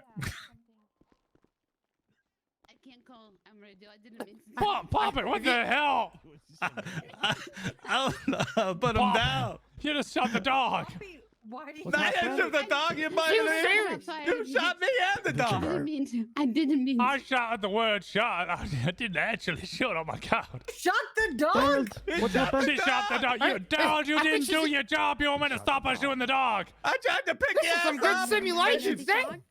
I can't call. I'm ready. I didn't mean to. Pop it! What the hell? I don't know. Put him down. You just shot the dog. Why do you? I didn't shoot the dog. You might have. You shot me and the I dog. didn't mean to. I didn't mean to. I shot at the word shot. I didn't actually shoot. Oh my God! Shut the dog. What happened? She shot the dog. You dog! You I think didn't do your job. You want me to stop us shooting the dog? I tried to pick This you is some up. good simulations, dang.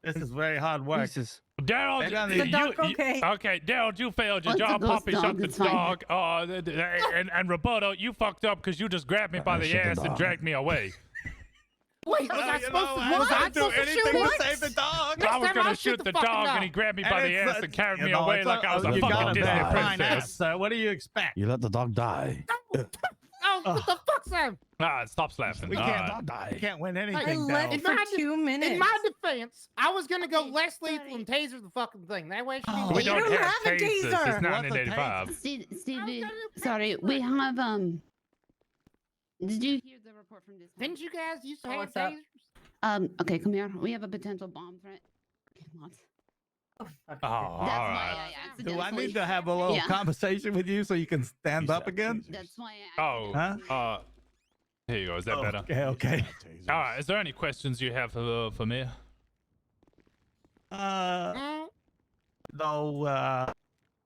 This is very hard work. Daryl, The dog okay? okay, Daryl, you failed your It's a job. ghost Poppy shot dog, the it's fine. dog. And Roberto, you fucked up because you just grabbed me by the shot the ass and dog. dragged me away. Wait, was I supposed to? Was I do supposed to shoot anything him? to save the dog. Next I was time gonna I'll shoot the fucking dog, and he grabbed me by the And ass and carried you me know, away it's like I was a you fucking got a Disney bad princess. So what do you expect? You let the dog die. Oh, what the fuck, Sam? Ah, stop slapping. We All can't right. die. We can't win I anything. left Daryl. for 2 minutes. In my defense, I was gonna go less lethal and taser the fucking thing. That way, she We You don't don't have have a tasers. It's taser. 1985. Stevie, sorry, we have Did you hear the report from this? Didn't you guys used to have what's up? tasers? Okay, come here. We have a potential bomb threat. Come on. Oh, That's all why right. I Do I accidentally. need to have a little Yeah. conversation with you so you can stand up again? That's why I. Oh, Huh? here you go. Is that better? Okay. All right. Is there any questions you have for me? No,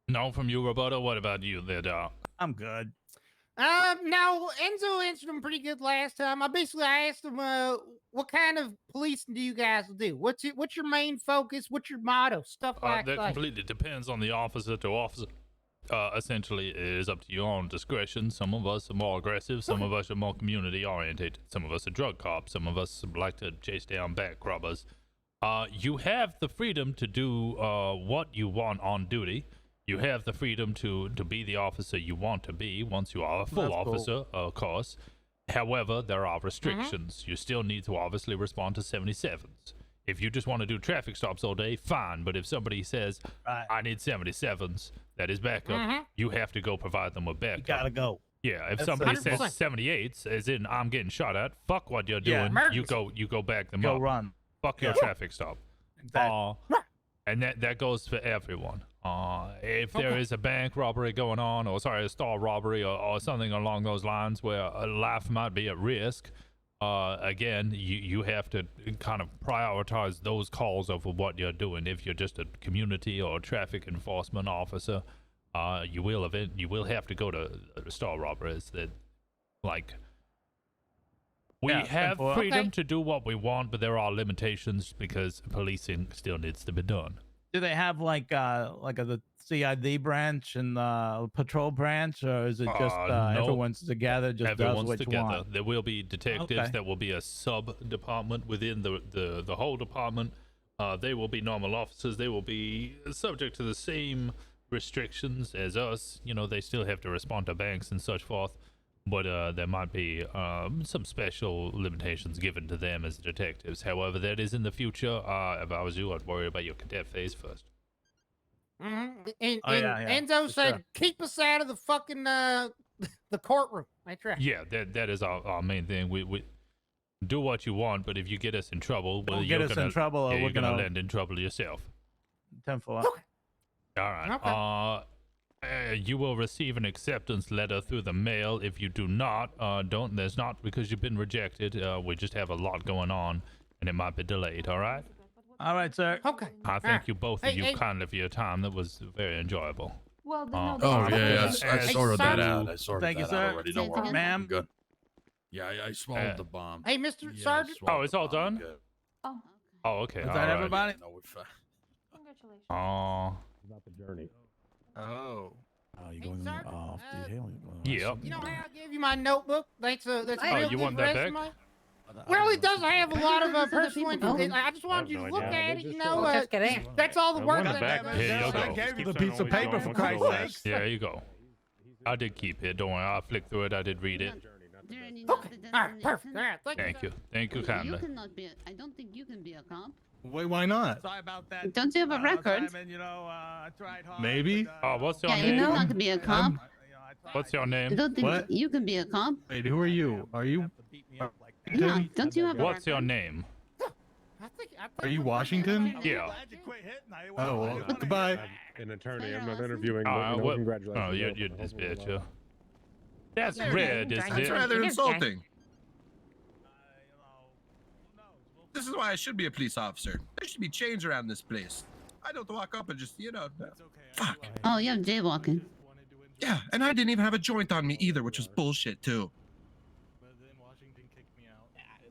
No, from you, Roberto. What about you, there, dog? I'm good. Now Enzo answered him pretty good last time. I asked him, what kind of policing do you guys do? What's your main focus? What's your motto? Stuff like That that. completely depends on the officer to officer. Essentially, it is up to your own discretion. Some of us are more aggressive. Some of us are more community oriented. Some of us are drug cops. Some of us like to chase down bank robbers. You have the freedom to do what you want on duty. You have the freedom to be the officer you want to be once you are a full That's cool. officer, of course. However, there are restrictions. You still need to obviously respond to 77s. If you just want to do traffic stops all day, fine. But if somebody says, I need 77s, that is backup, you have to go provide them with backup. Gotta go. Yeah, if That's somebody 100%. says 78s, as in I'm getting shot at, fuck what you're Yeah, doing. You go back them Go up. run. Fuck your Yeah. traffic stop. Exactly. And that goes for everyone. If there is a bank robbery going on, or sorry, a store robbery, or something along those lines where a life might be at risk, again, you have to kind of prioritize those calls over what you're doing. If you're just a community or traffic enforcement officer, you will have to go to store robberies. That, like, we Yeah, have simple. freedom Okay. to do what we want, but there are limitations because policing still needs to be done. Do they have like the CID branch and the patrol branch, or is it just No, everyone's together, just everyone's does what together. you want? There will be detectives. Okay. There will be a sub department within the whole department. They will be normal officers. They will be subject to the same restrictions as us. You know, they still have to respond to banks and such forth. But there might be some special limitations given to them as detectives. However, that is in the future. If I was you, I'd worry about your cadet phase first. Mm-hmm. And, Oh, yeah, Enzo for said, sure. "Keep us out of the fucking the courtroom." That's right. Yeah, that is our main thing. We do what you want, but if you get us in trouble, well, Don't you're get us in gonna, trouble, or yeah, we're you're gonna gonna- land in trouble yourself. 10-4. All right. You will receive an acceptance letter through the mail. If you do not, there's not because you've been rejected. We just have a lot going on, and it might be delayed. All right. All right, sir. Okay. I thank you both of Hey, you hey. kindly for your time. That was very enjoyable. Well, Oh, I sorted that Sergeant. out. I sorted Thank you, that sir. out already. Don't worry. Ma'am. I'm good. Yeah, I swallowed the bomb. Hey, Mr. Yeah, I Sergeant. swallowed Oh, it's the all bomb. done? Good. Oh, okay. Is all that right. everybody? No, we're fine. Oh. About the journey. Oh. Oh, you going off the hill? Yep. You know how I gave you my notebook? That's a Oh, real you good want that back? resume. Well, it does have a lot of personal people. information. I just wanted you to look at it. You know, Just get in. that's all the work want it that back. Here you I go. gave you the piece of paper, for Christ's sake. There you go. I did keep it. Don't worry. I flicked through it. I did read it. Journey, not the All right, perfect. destination. All right, Thank you. Thank you You kindly. cannot be. I don't think you can be a cop. Wait, why not? Sorry about that. Don't you have a record? Simon, you know, I tried hard. Maybe. Oh, what's your Yeah, you name? cannot be a cop. What's your I name? don't think What? you can be a cop. Wait, who are you? Are you? Yeah, don't you have a What's your record? name? Are you Washington? Yeah. Oh, well, goodbye. An attorney. I'm not interviewing. But, What? congratulations. Oh, you're dispatcher. That's Yeah, red, that's isn't it? rather insulting. This is why I should be a police officer. There should be chains around this place. I don't walk up and just, fuck. Oh, you have jaywalking. Yeah, and I didn't even have a joint on me either, which was bullshit too.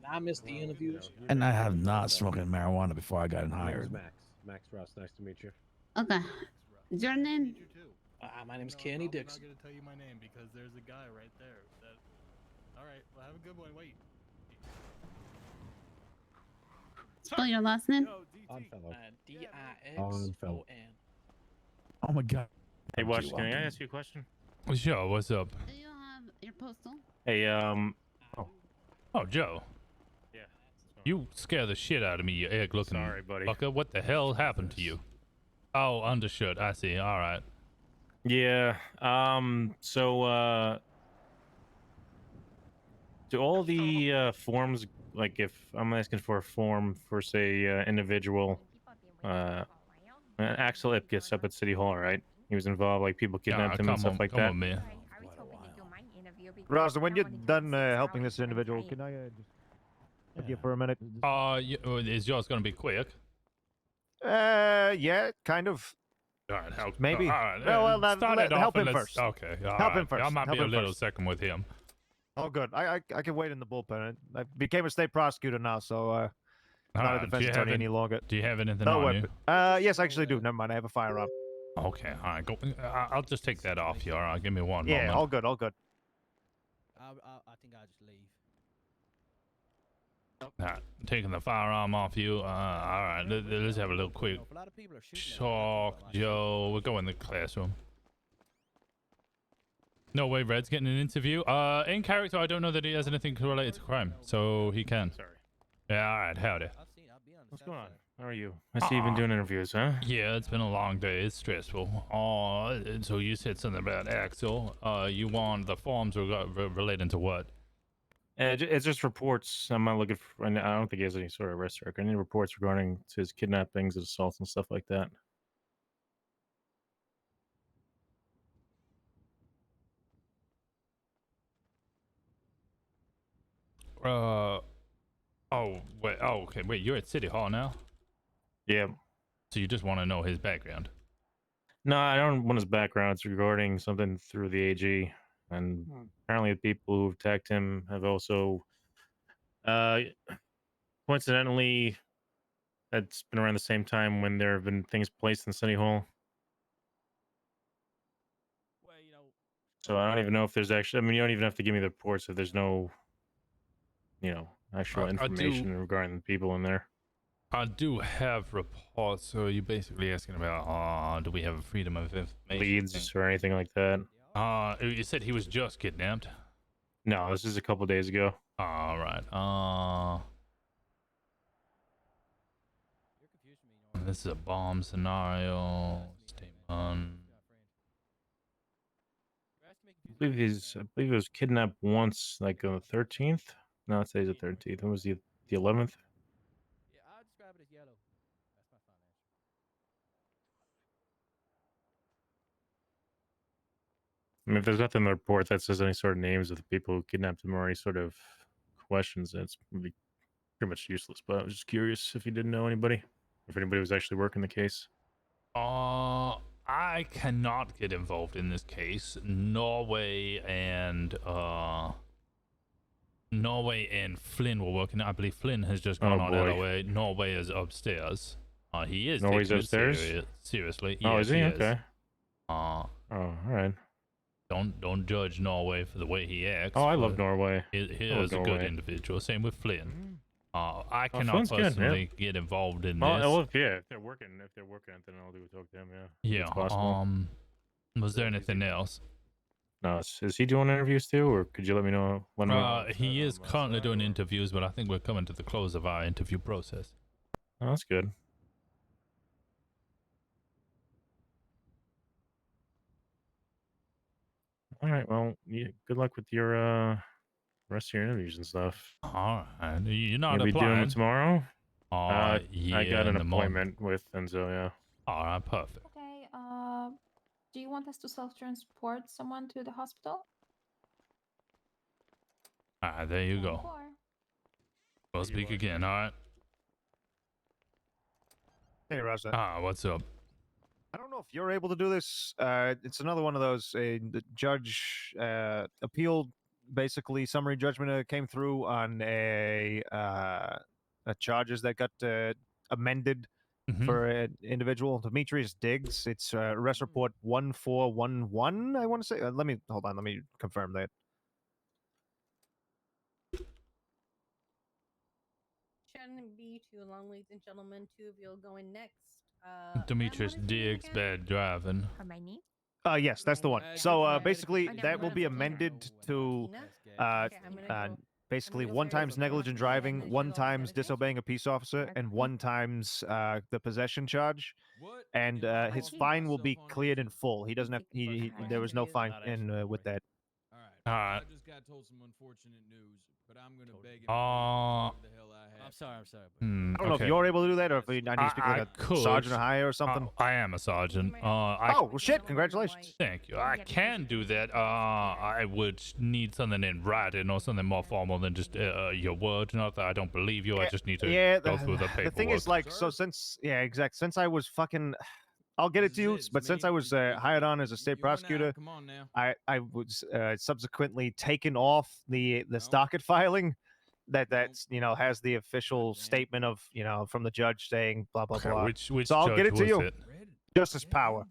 I missed the interviews. And I have not smoked marijuana before I got hired. Max. Max Ross. Nice to meet you. Okay. Is your name? My name's Kenny Dixon. I'm not gonna tell you my name because there's a guy right there. All right. Well, have a good one. Wait. Spell your last name. D-I-X-O-N. Oh my god. Hey, Washington, can I ask you a question? Sure. What's up? Do you have your postal? Hey, Oh, Joe. Yeah. You scare the shit out of me, you egg-looking Sorry, buddy. fucker. What the hell happened to you? Oh, undershirt. I see. All right. Yeah. Do all the forms, like if I'm asking for a form for, say, individual, Axel Ipkiss up at City Hall, right? He was involved, like people kidnapped him and stuff like that. Come on, man. Rosner, when you're done helping this individual, can I just with you for a minute? Is yours gonna be quick? Yeah, kind of. All right, how, Maybe. All right, well, start it off help and him let's- first. Okay. all Help him right. first. I might Help be a him little first. second with him. Oh, good. I can wait in the bullpen. I became a state prosecutor now, so All not right, a do defense you have attorney an- any longer. Do you have anything No on weapon. you? Yes, I actually do. Never mind. I have a firearm. Okay. All right. Go. I'll just take that off you. All right. Give me one Yeah, moment. all good. All good. I think I'll just leave. All right, taking the firearm off you. All right, let's have a little quick talk, Joe. We'll go in the classroom. No way, Red's getting an interview. In character, I don't know that he has anything related to crime, so he can. Sorry. Yeah, all right, howdy. What's going on? How are you? I see you've been doing interviews, huh? Yeah, it's been a long day. It's stressful. So you said something about Axel. You want the forms relating to what? It's just reports. I'm not looking for. I don't think he has any sort of arrest record. Any reports regarding his kidnappings, his assaults, and stuff like that. Oh wait. Oh, okay. Wait, you're at City Hall now. Yeah. So you just want to know his background? No, I don't want his background. It's regarding something through the AG, and apparently the people who attacked him have also, coincidentally, it's been around the same time when there have been things placed in City Hall. So I don't even know if there's actually. I mean, you don't even have to give me the reports if there's no, actual information regarding the people in there. I do have reports. So you're basically asking about, do we have a freedom of information Leads or anything like that? You said he was just kidnapped. No, this is a couple days ago. All right. This is a bomb scenario. Statement. I believe he was kidnapped once, like on the 13th. No, it says the 13th. It was the 11th. Yeah, I'll describe it as yellow. That's my final answer. I mean, if there's nothing in the report that says any sort of names of the people who kidnapped him or any sort of questions, that's pretty much useless. But I was just curious if you didn't know anybody, if anybody was actually working the case. I cannot get involved in this case. Norway and Flynn were working. I believe Flynn has just gone out of the way. Norway is upstairs. He is Norway's taking upstairs? it seriously. Oh, Yes, is he? Okay. Oh, all right. Don't judge Norway for the way he acts. Oh, I love Norway. He is a good individual. Same with Flynn. I cannot Flynn's good, yeah. personally get involved in this. Well, if they're working on it, then I'll do talk to him. Yeah. Yeah. It's possible. Was there anything else? No, is he doing interviews too, or could you let me know? He is currently doing interviews, but I think we're coming to the close of our interview process. Oh, that's good. All right. Well, good luck with your rest of your interviews and stuff. All right. You're not You'll be doing applying them tomorrow. Yeah, I got an in the morning. appointment with Enzo. Yeah. All right. Perfect. Okay, do you want us to self-transport someone to the hospital? All right. There you go. We'll speak again. All right. Hey, Rosa. What's up? I don't know if you're able to do this. It's another one of those. The judge appealed, basically summary judgment came through on a charges that got amended for an individual, Demetrius Diggs. It's arrest report 1411. I want to say. Let me hold on. Let me confirm that. Shouldn't be too long, ladies and gentlemen. Two of you will go in next. Demetrius Diggs, bad driving. Yes, that's the one. So basically, that will be amended to basically 1 times negligent driving, 1 times disobeying a peace officer, and 1 times the possession charge. And his fine will be cleared in full. He doesn't have. There was no fine in with that. I just got told some unfortunate news, but I'm gonna beg it. I'm sorry. I don't know if you're able to do that, or if I need to speak like a sergeant or higher or something. I am a sergeant. Oh, well, shit! Congratulations. Thank you. I can do that. I would need something in writing or something more formal than just your word. Not that I don't believe you. I just need to go through the paperwork. The thing is, like, so since since I was fucking. I'll get it to you, but since I was hired on as a state prosecutor, I was subsequently taken off the docket filing that's has the official statement of from the judge saying blah blah blah. Which so I'll get it judge to was you. it? Justice Power.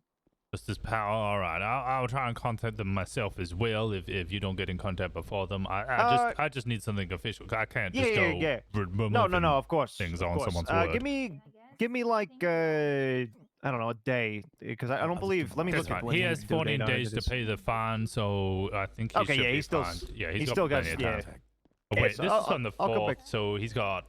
Justice Power. All right. I'll try and contact them myself as well if you don't get in contact before them. I just need something official. I can't just go. No. Of course. Things of on course. someone's word. Give me like I don't know, a day, because I don't believe. Let me look at when he has 14 days to pay the fine, so I think he should be fine. Yeah, he's still got plenty of time. Yeah, Wait, so this is on the I'll go 4th, back. so he's got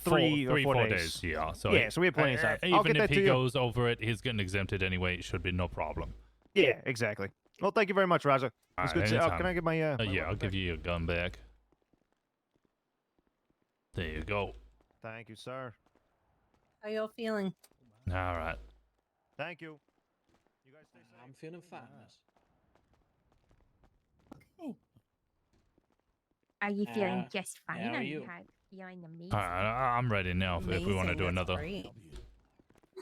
3 or 4 days. Yeah, so we have plenty of time. I'll Even get if that he to you. goes over it, he's getting exempted anyway. It should be no problem. Yeah, exactly. Well, thank you very much, Raza. It's good. Can I get my? Yeah, I'll give you your gun back. There you go. Thank you, sir. How y'all feeling? All right. Thank you. I'm feeling fine. Okay. Are you feeling Uh, just fine? how are Are you? feeling amazing? I'm ready now if we want to Amazing, do that's another. great.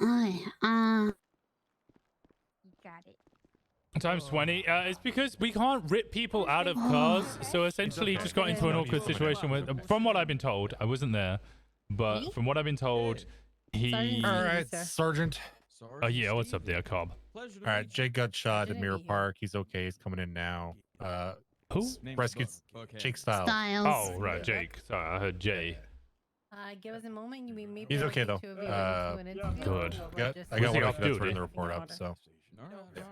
You got it. Times 20. It's because we can't rip people out of cars. So essentially, okay. just got into an No, awkward he's coming situation in. with. From what I've been told, I wasn't there, but Me? from what I've been told, he. Sergeant All Stevie, right, sir. Sergeant. Yeah, what's up there, Cobb? Pleasure to All right, meet you. Jake got shot at Shouldn't Mirror be here. Park. He's okay. He's coming in now. Who? Name's Rescued Buckhead. Jake Styles. Oh, right, Jake. Sorry, I heard Jay. Give us a moment. We may He's be okay, able though. to get you into an interview. Good. We'll just- I got Was he one off that's duty? turning the report up. So All right.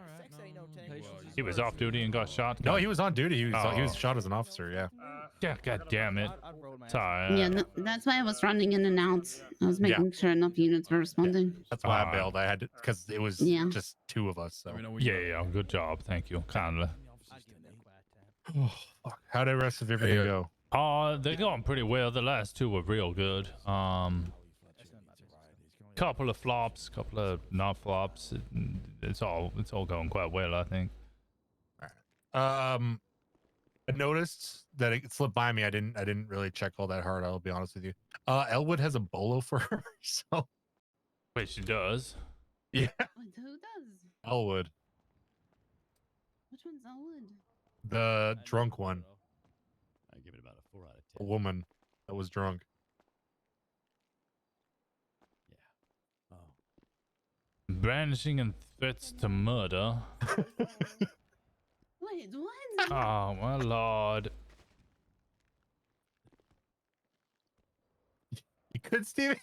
Patience is He was off duty and got shot. no, he was on duty. He Oh. was shot as an officer. Yeah. Yeah, god damn it. I'd roll my Sorry. Yeah, no, that's why I was running in and out. I was making sure enough units were responding. That's why I bailed. I had to because it was Yeah. just two of us. So Yeah, good job. Thank you. Kindly. oh, fuck. How did the rest of everything go? They're going pretty well. The last two were real good. Couple of flops, couple of not flops. It's all going quite well, I think. I noticed that it slipped by me. I didn't really check all that hard. I'll be honest with you. Elwood has a bolo for her. So wait, she does. Yeah, Who does? Elwood, Which one's Elwood? the drunk one, I give it about a 4 out of 10. a woman that was drunk. Brandishing and threats to murder. Wait, what? Oh my lord. You good, Stevie?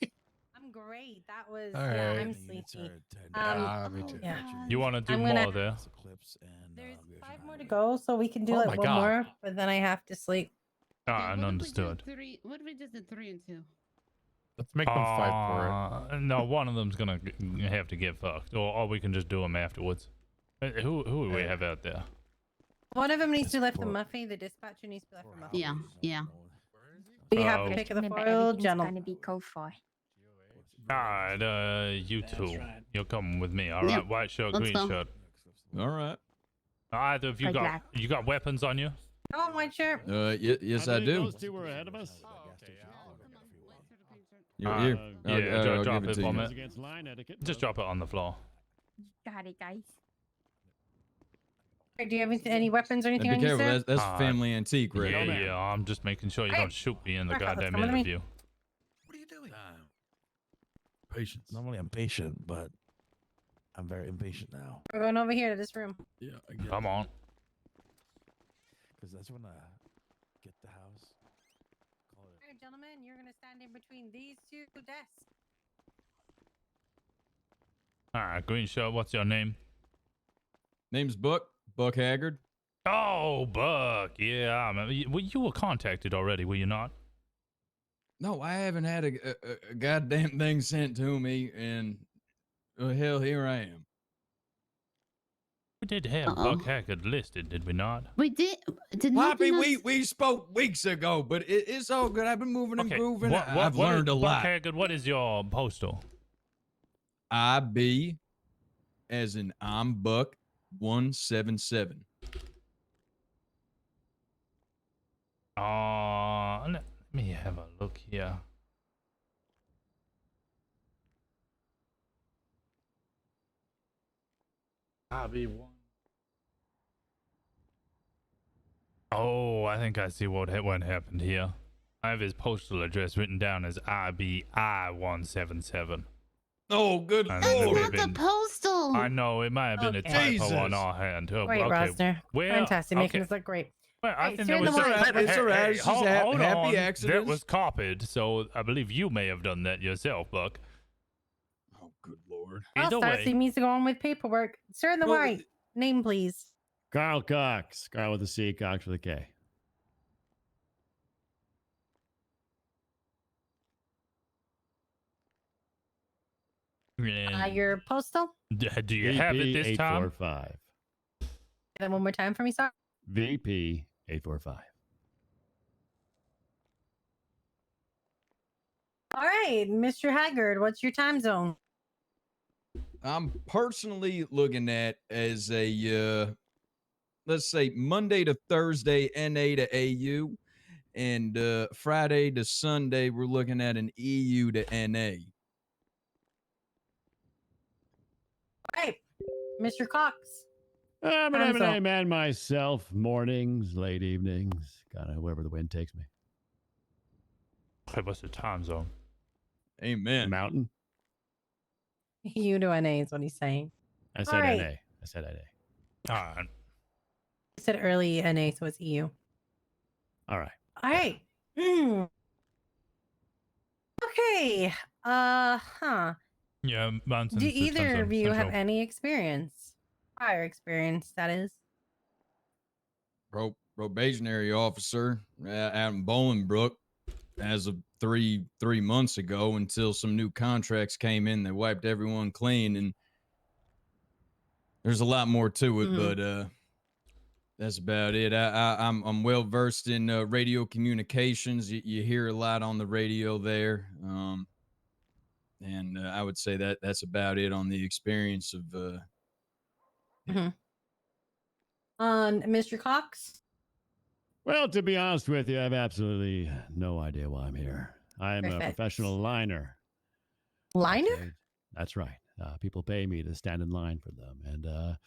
I'm great. That was All yeah. right. I'm sleepy. Me too. Yeah. You want to do I'm gonna- more there? There's 5 more to go, so we can do Oh like my one God. more, but then I have to sleep. Ah, understood. What if we just did 3 and 2? Let's make them 5 for it. No, one of them's gonna have to get fucked, or we can just do them afterwards. Who do we have out there? One of them needs to lift the Muffy. The dispatcher needs to lift the Muffy. Yeah, yeah. We have to Oh. pick the Remember, foil, everything's gentlemen. gonna be code for. Alright, you two. You're coming with me, alright? Yep. White shirt, Let's green go. shirt. All right. Either of you Like got that. you got weapons on you? Oh, white shirt. Yes, I do. Those two were ahead of us. You're Uh, here. yeah, I'll drop give it to for you. me. Against line etiquette. Just drop it on the floor. Got it, guys. Do you have any weapons or And anything be on you, careful. sir? That's Uh, family antique, right? Yeah, I'm just making sure you Hey, don't shoot me in the Mark, let's goddamn come with me. interview. What are you doing? Patience. Normally I'm patient, but I'm very impatient now. We're going over here to this room. Yeah, I get Come on. Because that's when I get the house. All right, gentlemen, you're gonna stand in between these two desks. Alright, green shirt, what's your name? Name's Buck Haggard. Oh, Buck. Yeah, I remember. You were contacted already, were you not? No, I haven't had a goddamn thing sent to me, and hell, here I am. We did have Buck Haggard listed, did we not? We did. Did Poppy, nothing else- we spoke weeks ago, but it's all good. I've been moving and grooving. I've what learned is- a Buck lot. Haggard, what is your postal? IB, as in I'm Buck 177. Let me have a look here. IB1. Oh, I think I see what happened here. I have his postal address written down as IBI177. Oh, good And That's it may have not the been- postal. I know, it might have been a Okay. typo on Jesus. our hand. Oh, Great, okay. Rosner. Well, Fantastic, making okay. us look great. Well, I Hey, think steer that the was line. It's all right. It's just hold happy on. That accidents. was copied, so I believe you may have done that yourself, Buck. Oh, good lord. Either way, Starcy needs to go on with paperwork. Sir in the Well, white. Name, please. Carl Cox. Carl with a C, Cox with a K. Your postal. do you have it this time? 845. Say that one more time for me, sir. VP 845. All right, Mr. Haggard, what's your time zone? I'm personally looking at as a let's say Monday to Thursday NA to AU, and Friday to Sunday we're looking at an EU to NA. All right, Mr. Cox. I'm an Time M&A zone. man myself. Mornings, late evenings, kind of wherever the wind takes me. Hey, what's the time zone? Amen. Mountain. You to NA is what he's saying. I said All right. NA. I said NA. All right. I said early NA, so it's EU. All right. All right. Okay. Yeah, Mountain. Do either of you have any experience? Prior experience, that is. Probationary officer out in Bolingbrook as of three months ago until some new contracts came in that wiped everyone clean, and there's a lot more to it, but that's about it. I'm well versed in radio communications. You hear a lot on the radio there, and I would say that's about it on the experience of. Mr. Cox. Well, to be honest with you, I have absolutely no idea why I'm here. I am a Perfect. professional liner. Liner? Okay? That's right. People pay me to stand in line for them, and it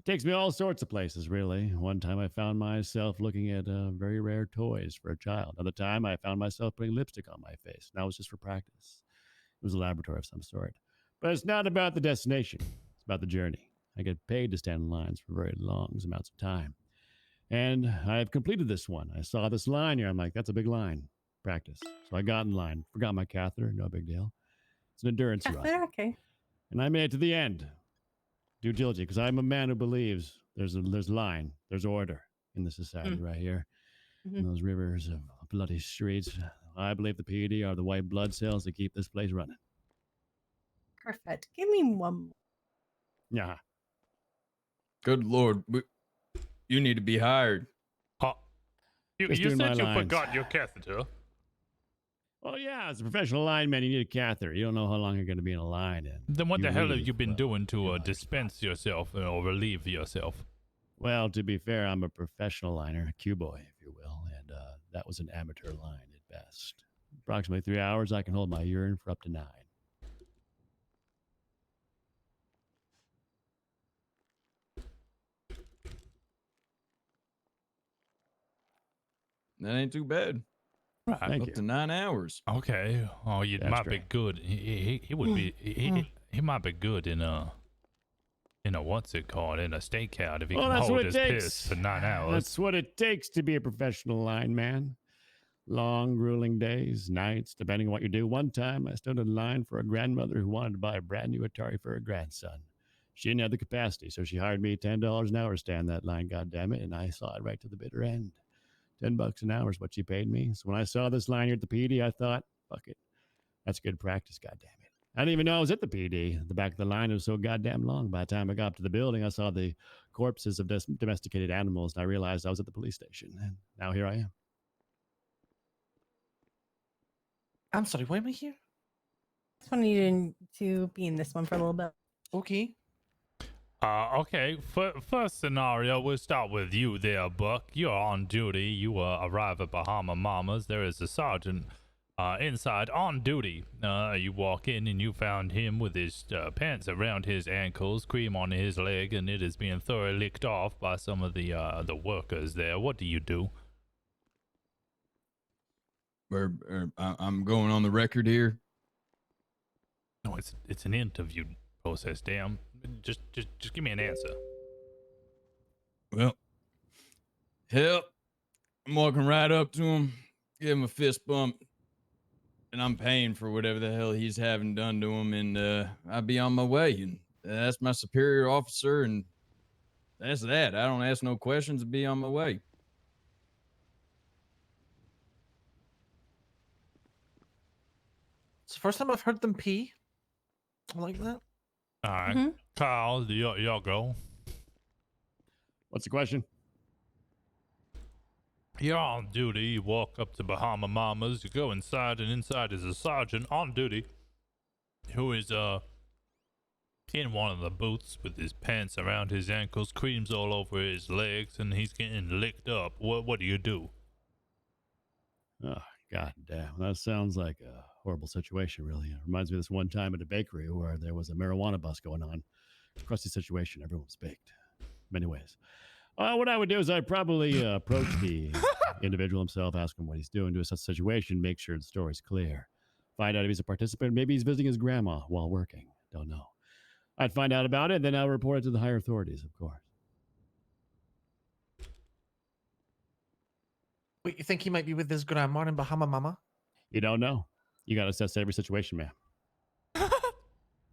takes me all sorts of places, really. One time I found myself looking at very rare toys for a child. Another time I found myself putting lipstick on my face. And that was just for practice. It was a laboratory of some sort. But it's not about the destination. It's about the journey. I get paid to stand in lines for very long amounts of time. And I have completed this one. I saw this line here. I'm like, that's a big line. Practice. So I got in line. Forgot my catheter. No big deal. It's an endurance run. Okay. And I made it to the end. Due diligence, because I'm a man who believes there's line, there's order in the society right here. In those rivers of bloody streets. I believe the PD are the white blood cells that keep this place running. Perfect. Give me one more. Yeah. Good Lord. You need to be hired. You Just said doing my you lines. forgot your catheter. Well, yeah, as a professional lineman, you need a catheter. You don't know how long you're going to be in a line. And Then what the hell have leave, you been well, doing to dispense yourself or relieve yourself? Well, to be fair, I'm a professional liner, a Q-boy, if you will, and that was an amateur line at best. Approximately 3 hours, I can hold my urine for up to 9. That ain't too bad. Right. Up to 9 hours. Okay. Oh, you That's might be right. good. He would be. He might be good in a what's it called, in a stakeout if he Well, can that's hold what it his takes. piss for 9 hours. That's what it takes to be a professional lineman. Long, grueling days, nights, depending on what you do. One time, I stood in line for a grandmother who wanted to buy a brand new Atari for her grandson. She didn't have the capacity, so she hired me $10 an hour to stand that line, goddammit, and I saw it right to the bitter end. $10 an hour is what she paid me. So when I saw this line here at the PD, I thought, fuck it. That's good practice, goddammit. I didn't even know I was at the PD. The back of the line was so goddamn long. By the time I got up to the building, I saw the corpses of domesticated animals, and I realized I was at the police station. And now here I am. I'm sorry, why am I here? Just wanted you to be in this one for a little bit. Okay. Okay. First scenario, we'll start with you there, Buck. You're on duty. You arrive at Bahama Mamas. There is a sergeant inside on duty. You walk in and you found him with his pants around his ankles, cream on his leg, and it is being thoroughly licked off by some of the workers there. What do you do? I'm going on the record here. No, it's an interview process. Damn. Just give me an answer. Well, hell, I'm walking right up to him, give him a fist bump, and I'm paying for whatever the hell he's having done to him, and I'll be on my way. And that's my superior officer, and that's that. I don't ask no questions and be on my way. It's the first time I've heard them pee like that. All right. Kyle, y'all go. What's the question? You're on duty. You walk up to Bahama Mamas. You go inside, and inside is a sergeant on duty who is in one of the booths with his pants around his ankles, creams all over his legs, and he's getting licked up. What do you do? Oh, god damn. That sounds like a horrible situation, really. It reminds me of this one time at a bakery where there was a marijuana bust going on. Crusty situation. Everyone was baked. Many ways. What I would do is I'd probably approach the individual himself, ask him what he's doing to assess the situation, make sure the story's clear. Find out if he's a participant. Maybe he's visiting his grandma while working. Don't know. I'd find out about it, then I'll report it to the higher authorities, of course. Wait, you think he might be with his grandma in Bahama Mama? You don't know. You got to assess every situation, man.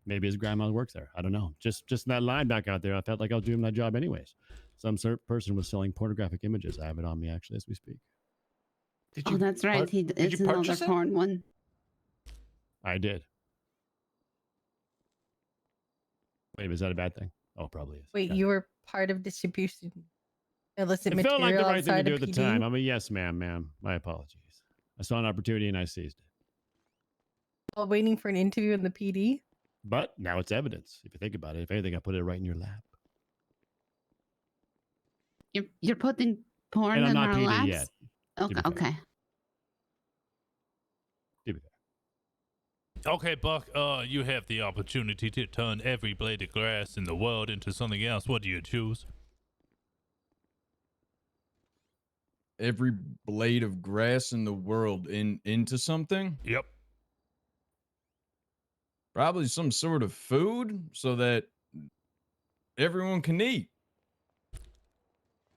Maybe his grandma works there. I don't know. Just that line back out there, I felt like I was doing my job anyways. Some person was selling pornographic images. I have it on me actually as we speak. Oh, that's right. It's another porn one. I did. Wait, is that a bad thing? Oh, probably is. Wait, Yeah. you were part of distribution illicit It material felt like the right thing to outside do of at the PD? time. I'm a yes, ma'am. My apologies. I saw an opportunity and I seized it. While waiting for an interview in the PD? But now it's evidence. If you think about it, if anything, I put it right in your lap. You're putting porn And I'm in not our PD laps? yet. Okay. Okay. Okay, Buck, you have the opportunity to turn every blade of grass in the world into something else. What do you choose? Every blade of grass in the world into something? Yep. Probably some sort of food so that everyone can eat.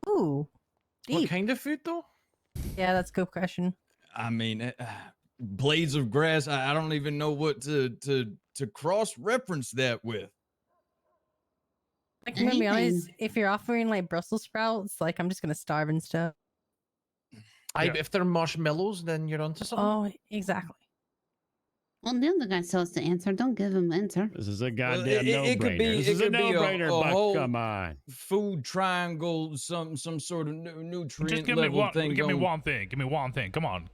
Ooh. What kind of food, though? Yeah, that's a good question. I mean, blades of grass. I don't even know what to cross reference that with. Like, I'm gonna be honest, if you're offering like Brussels sprouts, like I'm just gonna starve and stuff. If they're marshmallows, then you're onto something. Oh, exactly. Well, the other guy still has to answer. Don't give him answer. This is a Well, goddamn no-brainer. This is a no-brainer, Buck. whole Come on. food triangle, some sort of nutrient Just give me level one. thing. Give me going- one thing. Give me one thing. Come on.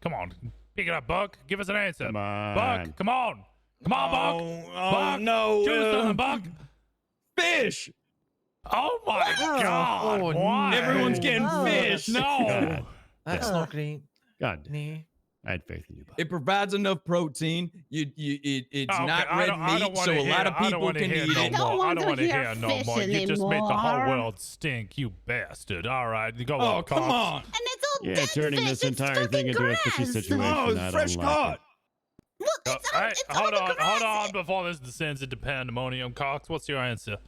Pick it up, Buck. Give us an answer. Come on. Buck, come on. Come on, Buck. Oh, Buck, no, choose something, Buck. Fish. Oh my God! Oh, Why? Everyone's getting fish. No. That's not great. God, Nah. I had faith in you, Buck. It provides enough protein. It's Okay, not I red don't meat, wanna so a lot hear- of I don't people wanna can hear eat no it. more. I want don't to want to hear hear no fish more. You just made the whole anymore. world stink, you bastard. All right, go Oh, on, come Cox. on. And it's all Yeah, dead turning fish. this It's entire fucking thing into a fishy grass. situation. Oh, it's I don't fresh like caught. it. Look, it's all, Hey, it's all hold the on, grass. hold on before this descends into pandemonium. Cox, what's your answer?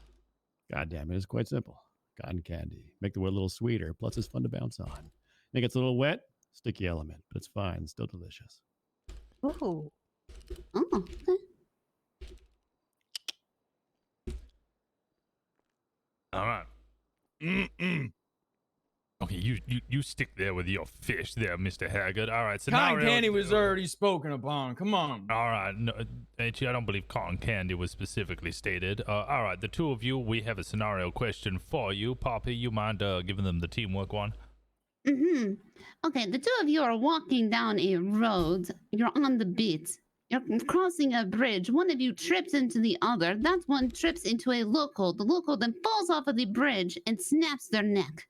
God damn it, it's quite simple. Cotton candy. Make the wood a little sweeter, plus it's fun to bounce on. It gets a little wet, sticky element, but it's fine, still delicious. Ooh. Oh, okay. All right. Okay, you stick there with your fish there, Mr. Haggard. All right, Cotton scenario. candy was already spoken upon. Come on. All right, no, actually, I don't believe cotton candy was specifically stated. All right, the two of you, we have a scenario question for you. Poppy, you mind giving them the teamwork one? Mm-hmm. Okay, the two of you are walking down a road. You're on the beat. You're crossing a bridge. One of you trips into the other. That one trips into a local. The local then falls off of the bridge and snaps their neck.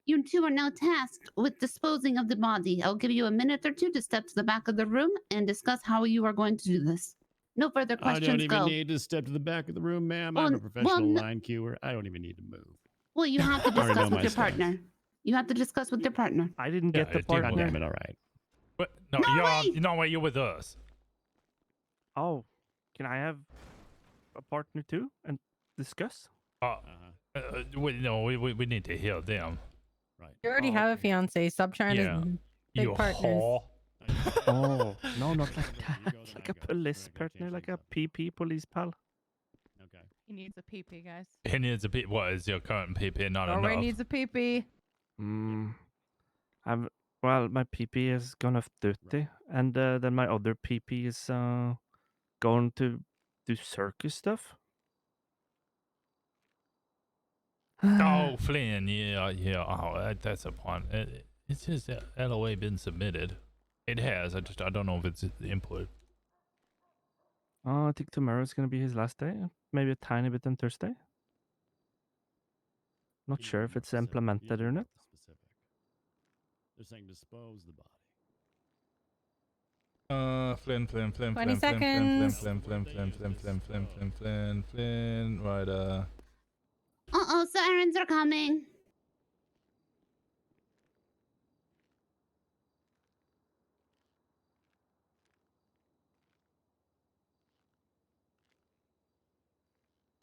You two are now tasked with disposing of the body. I'll give you a minute or two to step to the back of the room and discuss how you are going to do this. No further I questions. don't even Go. need to step to the back of the room, ma'am. Well, I'm a well, professional no- line cuer. I don't even need to move. Well, you have to I already discuss know with my your stance. partner. You have to discuss with your partner. I didn't Yeah, get the it did God partner. damn it, all right. But no, No you know what? You're with us. Oh, can I have a partner too and discuss? We need to hear them. Right. You already have a fiance. Stop trying Yeah. to take You partners. whore. Oh, no, not like that. Like a police partner, like a PP police pal. Okay. He needs a PP, guys. He needs a P. What is your current PP not Norway enough? needs a PP. Well, my PP has gone off duty, and then my other PP is going to do circus stuff. Oh, Flynn, yeah. Oh, that's a point. It's just LOA been submitted. It has. I don't know if it's input. Oh, I think tomorrow's gonna be his last day. Maybe a tiny bit on Thursday. Not sure if it's implemented or not. Specific. They're saying dispose the body. Flynn. 20 seconds. Flynn. Right, Uh-oh, sirens are coming.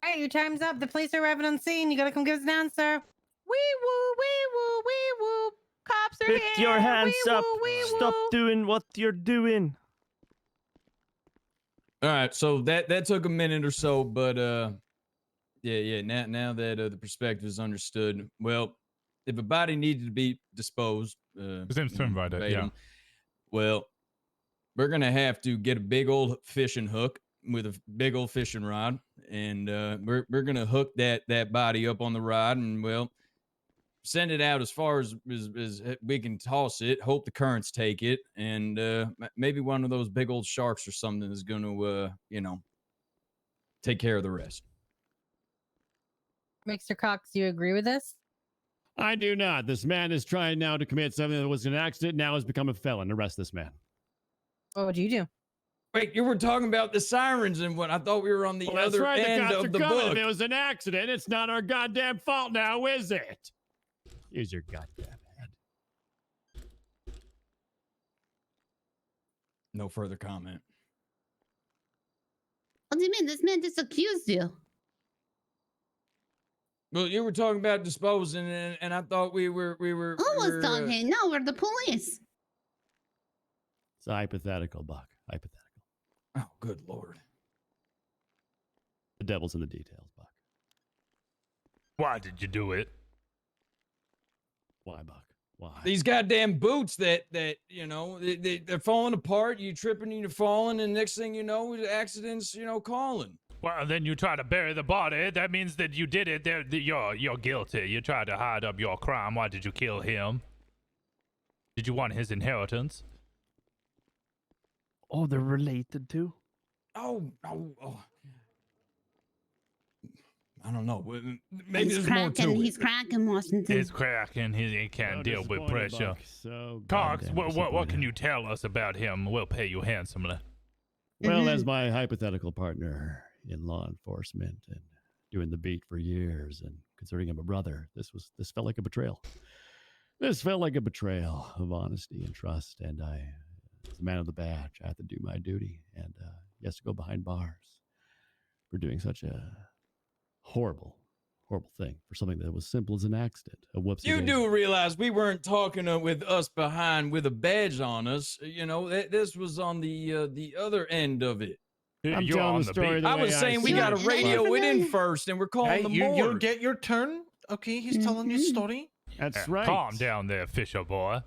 All right, your time's up. The police are arriving on scene. You gotta come give us an answer. Wee woo, wee woo, wee woo. Cops are Put here. your hands wee up. Woo, wee Stop woo. doing what you're doing. All right, so that took a minute or so, but yeah. Now that the perspective is understood, well, if a body needed to be disposed, his name's Tim Ryder, verbatim, well, we're gonna have to get a big old fishing hook with a big old fishing rod, and we're gonna hook that body up on the rod, and well, send it out as far as we can toss it. Hope the currents take it, and maybe one of those big old sharks or something is gonna take care of the rest. Mr. Cox, do you agree with this? I do not. This man is trying now to commit something that was an accident, now has become a felon. Arrest this man. What would you do? Wait, you were talking about the sirens and what? I thought we were on the Well, that's other right. The end cops of are the coming. book. If it was an accident, it's not our goddamn fault now, is it? Use your goddamn head. No further comment. What do you mean? This man just accused you. Well, you were talking about disposing, and I thought we were. Who was talking? No, we're the police. It's a hypothetical, Buck. Hypothetical. Oh, good Lord. The devil's in the details, Buck. Why did you do it? Why, Buck? Why? These goddamn boots that they're falling apart. You tripping, you're falling, and next thing you know, accidents, calling. Well, then you try to bury the body. That means that you did it. You're guilty. You tried to hide up your crime. Why did you kill him? Did you want his inheritance? Oh, they're related to? Oh. I don't know. Maybe He's there's more to cracking. it. He's cracking, Washington. He's cracking. He can't So deal with disappointed, pressure. Buck. So Cox, goddamn what can disappointed. you tell us about him? We'll pay you handsomely. Well, as my hypothetical partner in law enforcement and doing the beat for years and considering him a brother, this felt like a betrayal. This felt like a betrayal of honesty and trust. And I, as a man of the badge, I have to do my duty. And he has to go behind bars for doing such a horrible thing for something that was simple as an accident. A whoopsie. You do realize we weren't talking with us behind with a badge on us. This was on the other end of it. I'm You're telling on the the story beat. the I way was saying we see got to it. radio it in first, and we're calling Hey, the you'll morgue. get your turn. Okay, he's telling you a story. That's right. Calm down there, Fisher boy.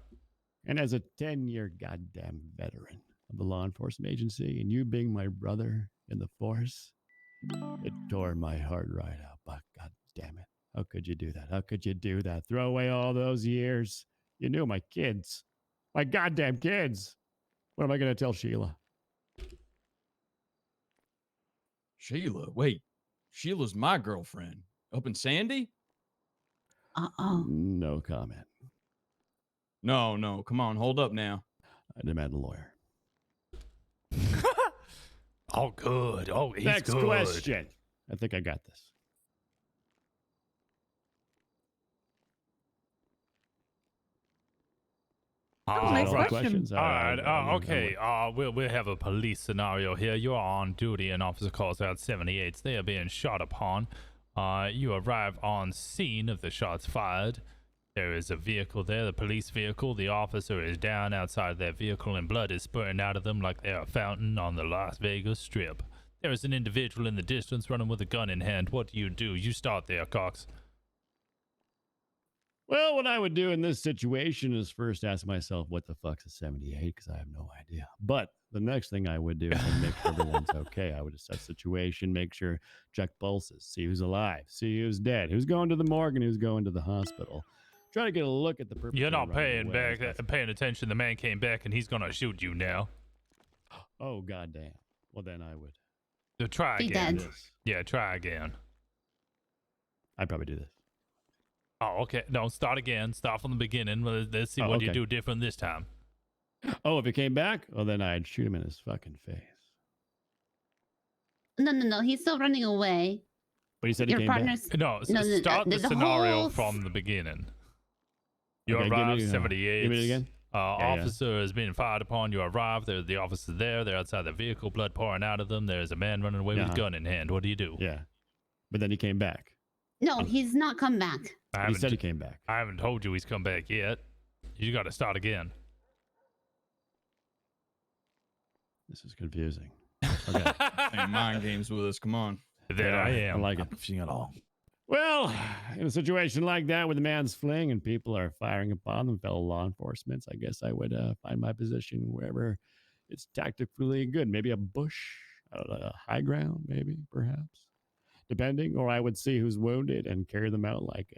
And as a 10-year goddamn veteran of the law enforcement agency, and you being my brother in the force, it tore my heart right out, Buck. God damn it. How could you do that? How could you do that? Throw away all those years. You knew my kids. My goddamn kids. What am I going to tell Sheila? Sheila, wait. Sheila's my girlfriend. Up in Sandy? Uh-oh. No comment. No. Come on, hold up now. I demand a lawyer. Oh, good. Oh, he's Next good. question. I think I got this. nice all the question. questions? All right. I'm Okay. We'll have a police scenario here. You are on duty, and officer calls out 78s. They are being shot upon. You arrive on scene of the shots fired. There is a vehicle there, the police vehicle. The officer is down outside their vehicle, and blood is spurting out of them like they're a fountain on the Las Vegas Strip. There is an individual in the distance running with a gun in hand. What do? You start there, Cox. Well, what I would do in this situation is first ask myself, what the fuck's a 78? Because I have no idea. But the next thing I would do is I'd make sure everyone's okay. I would assess the situation, make sure, check pulses, see who's alive, see who's dead, who's going to the morgue and who's going to the hospital. Try to get a look at the perpetrator. You're not right away. paying attention. The man came back, and he's gonna shoot you now. Oh, goddamn. Well, then I would. So try Be again. dead. Yeah, try again. I'd probably do this. Oh, okay. No, start again. Start from the beginning. Let's see Oh, what you okay. do different this time. Oh, if he came back, well, then I'd shoot him in his fucking face. No. He's still running away. But he said Your he came partner's back. No, no, start the the scenario whole from the beginning. You Okay, give arrive, me, 78. give me it again. Yeah. Officer is being fired upon. You arrive. The officer's there. They're outside the vehicle, blood pouring out of them. There's a man running away with a Uh-huh. gun in hand. What do you do? Yeah. But then he came back. No, he's not come back. He said he came back. I haven't told you he's come back yet. You got to start again. This is confusing. Okay. Hey, mind games with us. Come on. There I am. I like it. Confusing at all. Well, in a situation like that where the man's fleeing and people are firing upon them, fellow law enforcement, I guess I would find my position wherever it's tactically good. Maybe a bush, a high ground, maybe, perhaps, depending. Or I would see who's wounded and carry them out like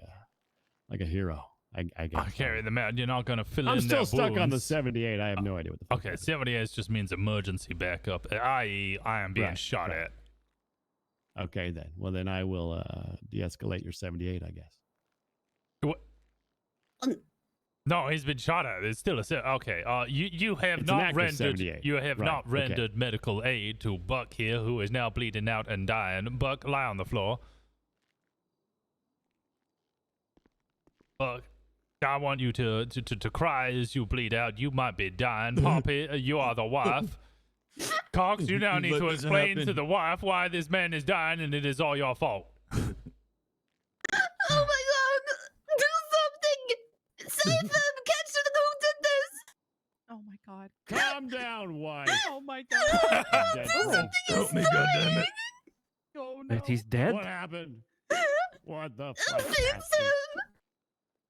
a hero. I guess. I'll carry them out. You're not going to fill I'm in still their stuck on the wounds. 78. I have no idea what the fuck. Okay, 78 just means emergency backup, i.e., I am being Right, shot right. at. Okay, then. Well, then I will de-escalate your 78, I guess. What? No, he's been shot at. It's still a okay. You have It's an not active rendered 78. you have Right, not okay. rendered medical aid to Buck here, who is now bleeding out and dying. Buck, lie on the floor. Buck, I want you to cry as you bleed out. You might be dying. Poppy, you are the wife. Cox, you now You need let to this explain happen. to the wife why this man is dying, and it is all your fault. Oh my god! Do something! Save him! Catch him! Who did this? Oh my god. Calm down, wife. Oh my god. Dead Something friend. Help me, goddammit. Oh no. Wait, he's dead? What happened? What the fuck Fix happened? him!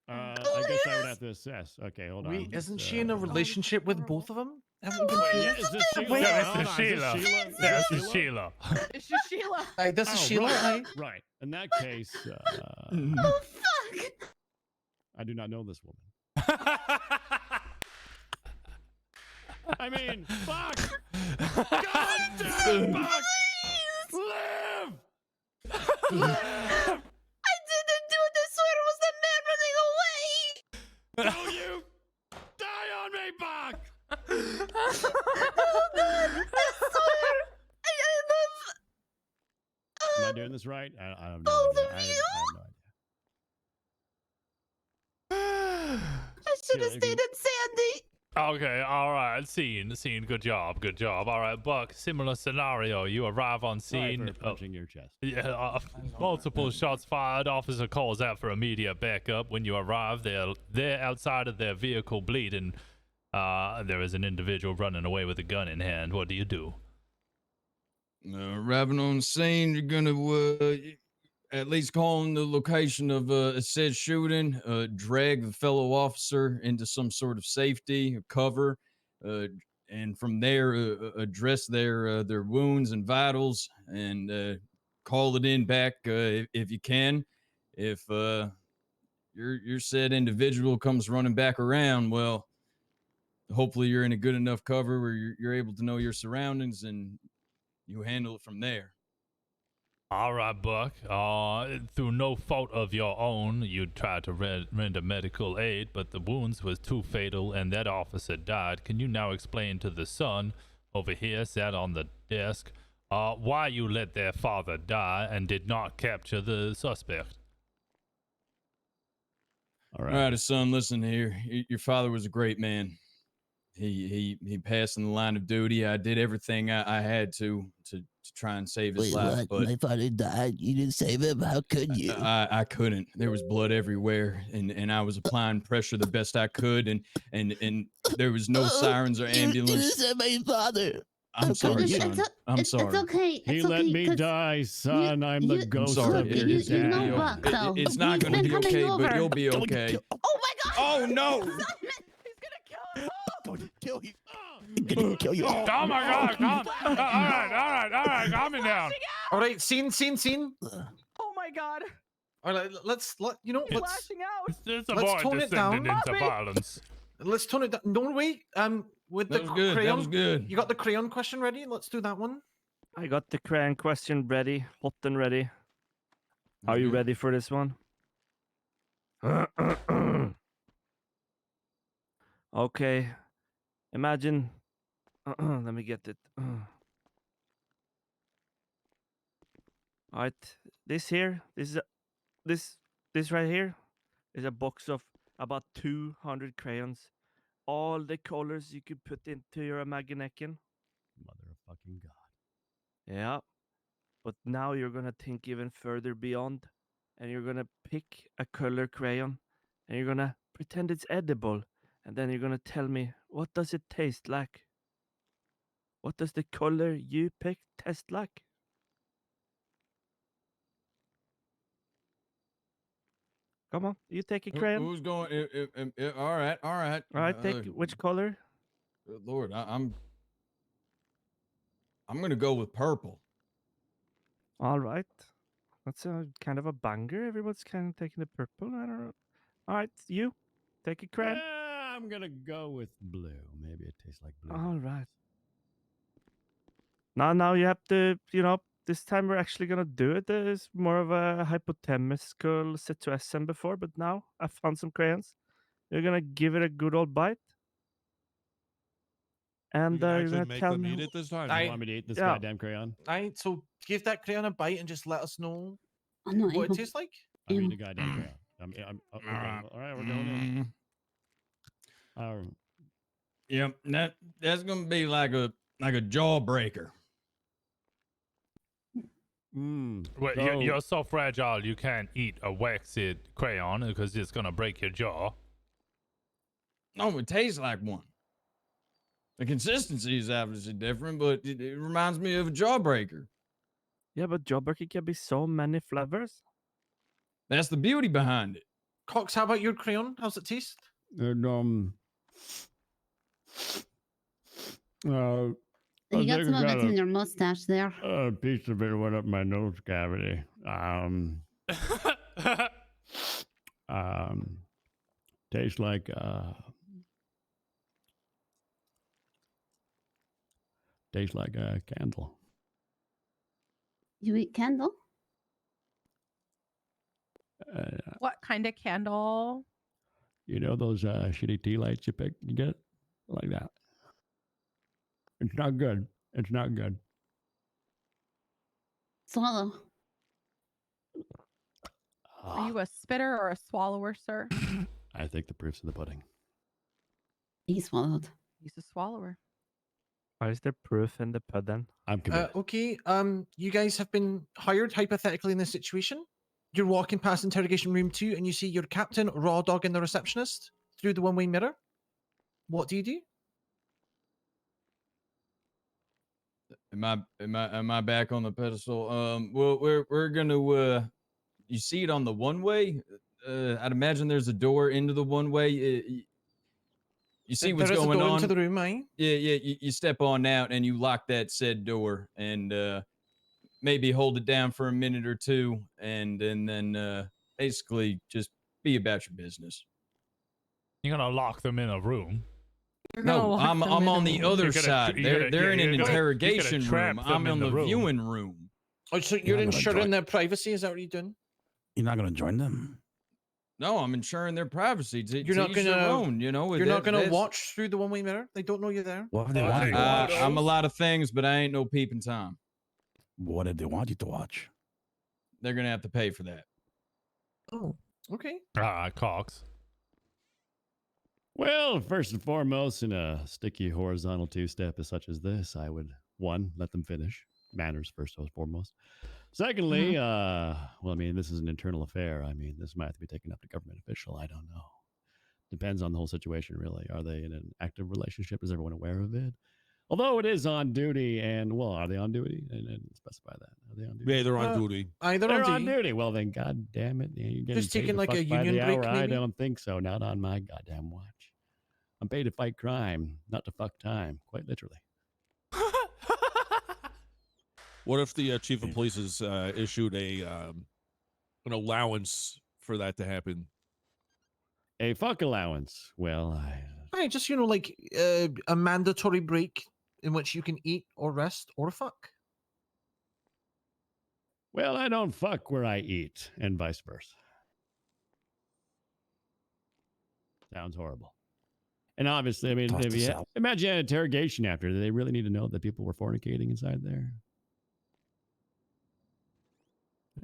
I guess I would have to assess. Okay, hold on. Wait, Let's, isn't she in a relationship with both of them? I'm Wait, confused. is this Sheila? Wait, Hold on, This is Sheila. Is This is Sheila. It's just Sheila. Hey, this is Oh, Sheila. Right. Hey. Right. In that case, Oh fuck! I do not know this woman. I mean, fuck! God damn, fuck! Live! Live! I didn't do it. I swear it was the man running away. Don't you die on me, Buck! Oh god! I swear. Am I doing this right? I don't know. Both idea. of I you? have no idea. I should have Sheila, stayed in Sandy. Okay, all right. Scene. Good job. All right, Buck. Similar scenario. You arrive on Sorry scene. for punching your chest. Yeah, multiple shots fired. Officer calls out for immediate backup. When you arrive, they're outside of their vehicle bleeding. There is an individual running away with a gun in hand. What do you do? Arriving on the scene, you're gonna at least call in the location of said shooting, drag the fellow officer into some sort of safety or cover, and from there address their wounds and vitals, and call it in back if you can. If your said individual comes running back around, well, hopefully you're in a good enough cover where you're able to know your surroundings and you handle it from there. All right, Buck. Through no fault of your own, you tried to render medical aid, but the wounds was too fatal, and that officer died. Can you now explain to the son over here, sat on the desk, why you let their father die and did not capture the suspect? All All right, son, listen here. Your father was a great man. He passed in the line of duty. I did everything I had to try and save his Wait, life. what? But My father died. You didn't save him. How could you? I couldn't. There was blood everywhere, and I was applying pressure the best I could, and there was no sirens or You didn't ambulance. save my father. I'm sorry, son. I'm sorry. It's okay. He It's let okay, me 'cause die, son. I'm the you- ghost I'm sorry. of your you dad. know Buck, though. It's not He's going to been be coming okay, but over. you'll be okay. Oh my god! Oh no! Going to kill you. I'm gonna kill you. Oh my God! All right, calm me down. All right, scene. Oh my god. All right, let's Flashing out. Let's Let's avoid tone it down. descending into violence. let's tone it down. Don't wait. With That the was good. That crayon. was good. You got the crayon question ready? Let's do that one. I got the crayon question ready, hot and ready. Are you ready for this one? Okay. Imagine. Let me get it. All right, this here, this right here, is a box of about 200 crayons, all the colors you could put into your imagination. Motherfucking god. Yeah, but now you're gonna think even further beyond, and you're gonna pick a color crayon, and you're gonna pretend it's edible, and then you're gonna tell me, what does it taste like? What does the color you picked taste like? Come on, you take a crayon. Who's going? All right, all right. All right, take which color? Good Lord, I'm gonna go with purple. All right, that's a kind of a banger. Everyone's kind of taking the purple. I don't know. All right, you take a crayon. I'm gonna go with blue. Maybe it tastes like blue. All right. Now you have to, this time we're actually gonna do it. It's more of a hypothetical situation before, but now I found some crayons. You're gonna give it a good old bite. And You you're actually gonna make tell them me eat it this time? You want me to eat this Yeah. goddamn crayon? Alright, so give that crayon a bite and just let us know I'm not what able- it tastes like. I'm eating a goddamn crayon. Okay. All right, we're going in. Yep, that's gonna be like a jawbreaker. Well, So- you're so fragile you can't eat a waxed crayon because it's gonna break your jaw. No, it tastes like one. The consistency is obviously different, but it reminds me of a jawbreaker. Yeah, but jawbreaker can be so many flavors. That's the beauty behind it. Cox, how about your crayon? How's it taste? And You got I some of got it in your mustache there. a piece of it went up my nose cavity. Tastes like a candle. You eat candle? What kind of candle? You know those shitty tea lights you get like that. It's not good. It's not good. Swallow. Are you a spitter or a swallower, sir? I think the proof's in the pudding. He swallowed. He's a swallower. Why is there proof in the pudding? I'm committed. Okay, you guys have been hired hypothetically in this situation. You're walking past interrogation room 2 and you see your captain, Raw Dog, and the receptionist through the one-way mirror. What do you do? Am I back on the pedestal? Well, we're gonna you see it on the one way. I'd imagine there's a door into the one way. You see what's There is a going door on into the room, aye? Yeah. You step on out and you lock that said door, and maybe hold it down for a minute or two, and then basically just be about your business. You're gonna lock them in a room. No, I'm on the other side. They're in an interrogation room. I'm in the viewing room. Oh, so you're ensuring their privacy? Is that what you're doing? You're not going to join them? No, I'm ensuring their privacy. You're not each their gonna. own, You're not gonna watch through the one-way mirror. They don't know you're there. What if they want you to watch? I'm a lot of things, but I ain't no peeping Tom. What if they want you to watch? They're gonna have to pay for that. Oh, okay. Cox. Well, first and foremost, in a sticky horizontal two-step as such as this, I would, one, let them finish. Manners first and foremost. Secondly, well, I mean, this is an internal affair. I mean, this might have to be taken up to government official. I don't know. Depends on the whole situation, really. Are they in an active relationship? Is everyone aware of it? Although it is on duty, and, well, are they on duty? And specify that. Are they on duty? Yeah, they're on duty. They're on duty. Well, then, God damn it. You're getting Just paid taking to like a fuck by the union break, hour? I maybe? don't think so. Not on my goddamn watch. I'm paid to fight crime, not to fuck time, quite literally. What if the chief of police has issued an allowance for that to happen? A fuck allowance. Well, Right, just like a mandatory break in which you can eat or rest or fuck. well, I don't fuck where I eat, and vice versa. Sounds horrible. And obviously, I mean, Toss if the you salad. imagine an interrogation after, do they really need to know that people were fornicating inside there?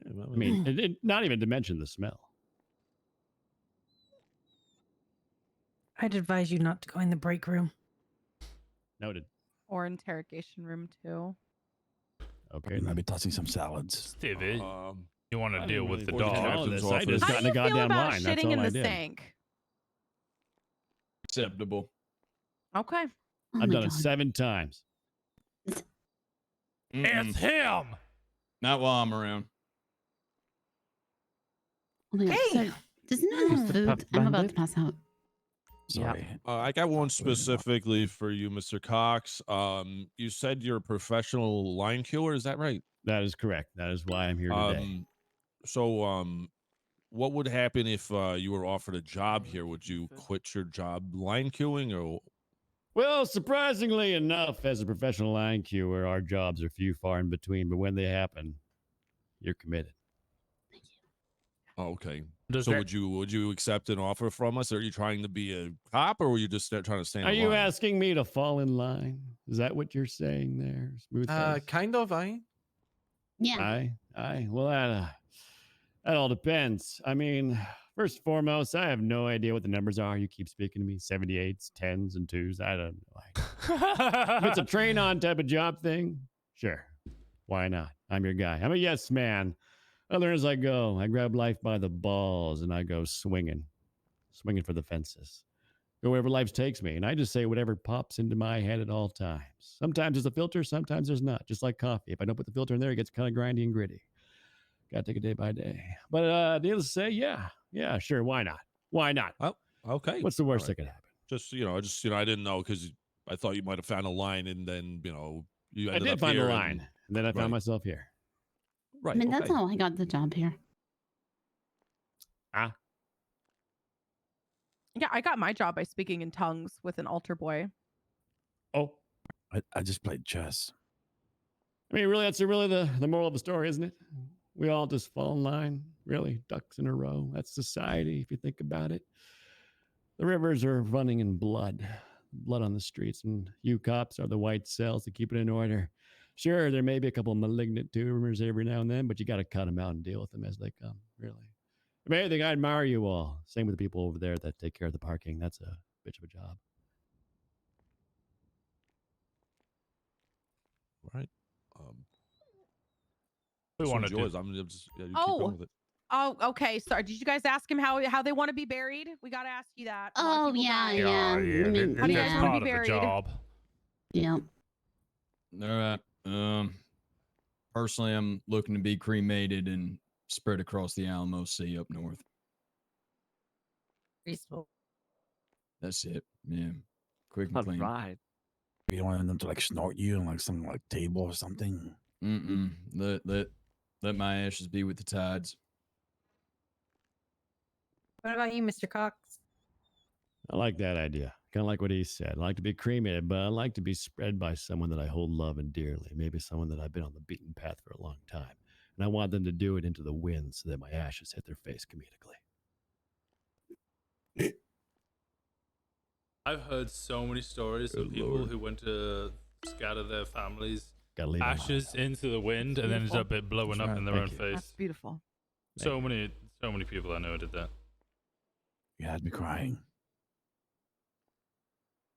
I mean, not even to mention the smell. I'd advise you not to go in the break room. Noted. Or interrogation room too. Okay. Maybe tossing some salads. Stevie, you want to I deal didn't with really the force dog? all of this. I just How got do in you a feel goddamn about line. That's shitting all in I the did. sink? Acceptable. Okay. Oh I've my done it God. 7 times. It's him. Not while I'm around. Oh my God. Hey! So, does anyone have food? I'm about to pass out. Sorry. I got one specifically for you, Mr. Cox. You said you're a professional line killer. Is that right? That is correct. That is why I'm here today. What would happen if you were offered a job here? Would you quit your job line queuing, or? Well, surprisingly enough, as a professional line queuer, our jobs are few far in between, but when they happen, you're committed. Oh, okay. Does So that- would you accept an offer from us? Are you trying to be a cop, or were you just trying to stay in Are the you line? asking me to fall in line? Is that what you're saying there, Smoothface? Kind of, aye. Yeah. Aye. Well, that all depends. I mean, first and foremost, I have no idea what the numbers are. You keep speaking to me, 78s, 10s, and 2s. I don't know. If it's a train-on type of job thing, sure. Why not? I'm your guy. I'm a yes man. I learn as I go. I grab life by the balls and I go swinging for the fences. Go wherever life takes me. And I just say whatever pops into my head at all times. Sometimes there's a filter, sometimes there's not. Just like coffee. If I don't put the filter in there, it gets kind of grindy and gritty. Got to take it day by day. But needless to say, yeah, sure. Why not? Why not? Oh, okay. What's the worst All that could happen? Just I didn't know because I thought you might have found a line and then you I ended did up find a here line, and then I found Right. myself here. Right. I mean, that's okay. how I got the job here. Yeah, I got my job by speaking in tongues with an altar boy. Oh, I just played chess. I mean, really, that's really the moral of the story, isn't it? We all just fall in line, really, ducks in a row. That's society, if you think about it. The rivers are running in blood on the streets, and you cops are the white cells to keep it in order. Sure, there may be a couple of malignant tumors every now and then, but you got to cut them out and deal with them as they come, really. If anything, I admire you all. Same with the people over there that take care of the parking. That's a bitch of a job. Right. We this wanna one's do- yours. I'm just you keep Oh. going with it. Oh, okay. Sorry. Did you guys ask him how they want to be buried? We got to ask you that. A lot of Oh, people yeah, die. yeah. Yeah, I mean, How do you guys yeah. wanna part be of the buried? job. Yeah. All right. Personally, I'm looking to be cremated and spread across the Alamo Sea up north. Reasonable. That's it. Yeah. Quick and All clean. right. You don't want them to like snort you on like some like table or something. Let my ashes be with the tides. What about you, Mr. Cox? I like that idea. Kind of like what he said. I like to be cremated, but I like to be spread by someone that I hold love and dearly. Maybe someone that I've been on the beaten path for a long time. And I want them to do it into the wind so that my ashes hit their face comedically. I've heard so many stories of people who went to scatter their families' Gotta leave 'em ashes into the wind and then ended up it blowing That's up right. in their own Thank you. face. That's beautiful. So many people I know did that. You had me crying.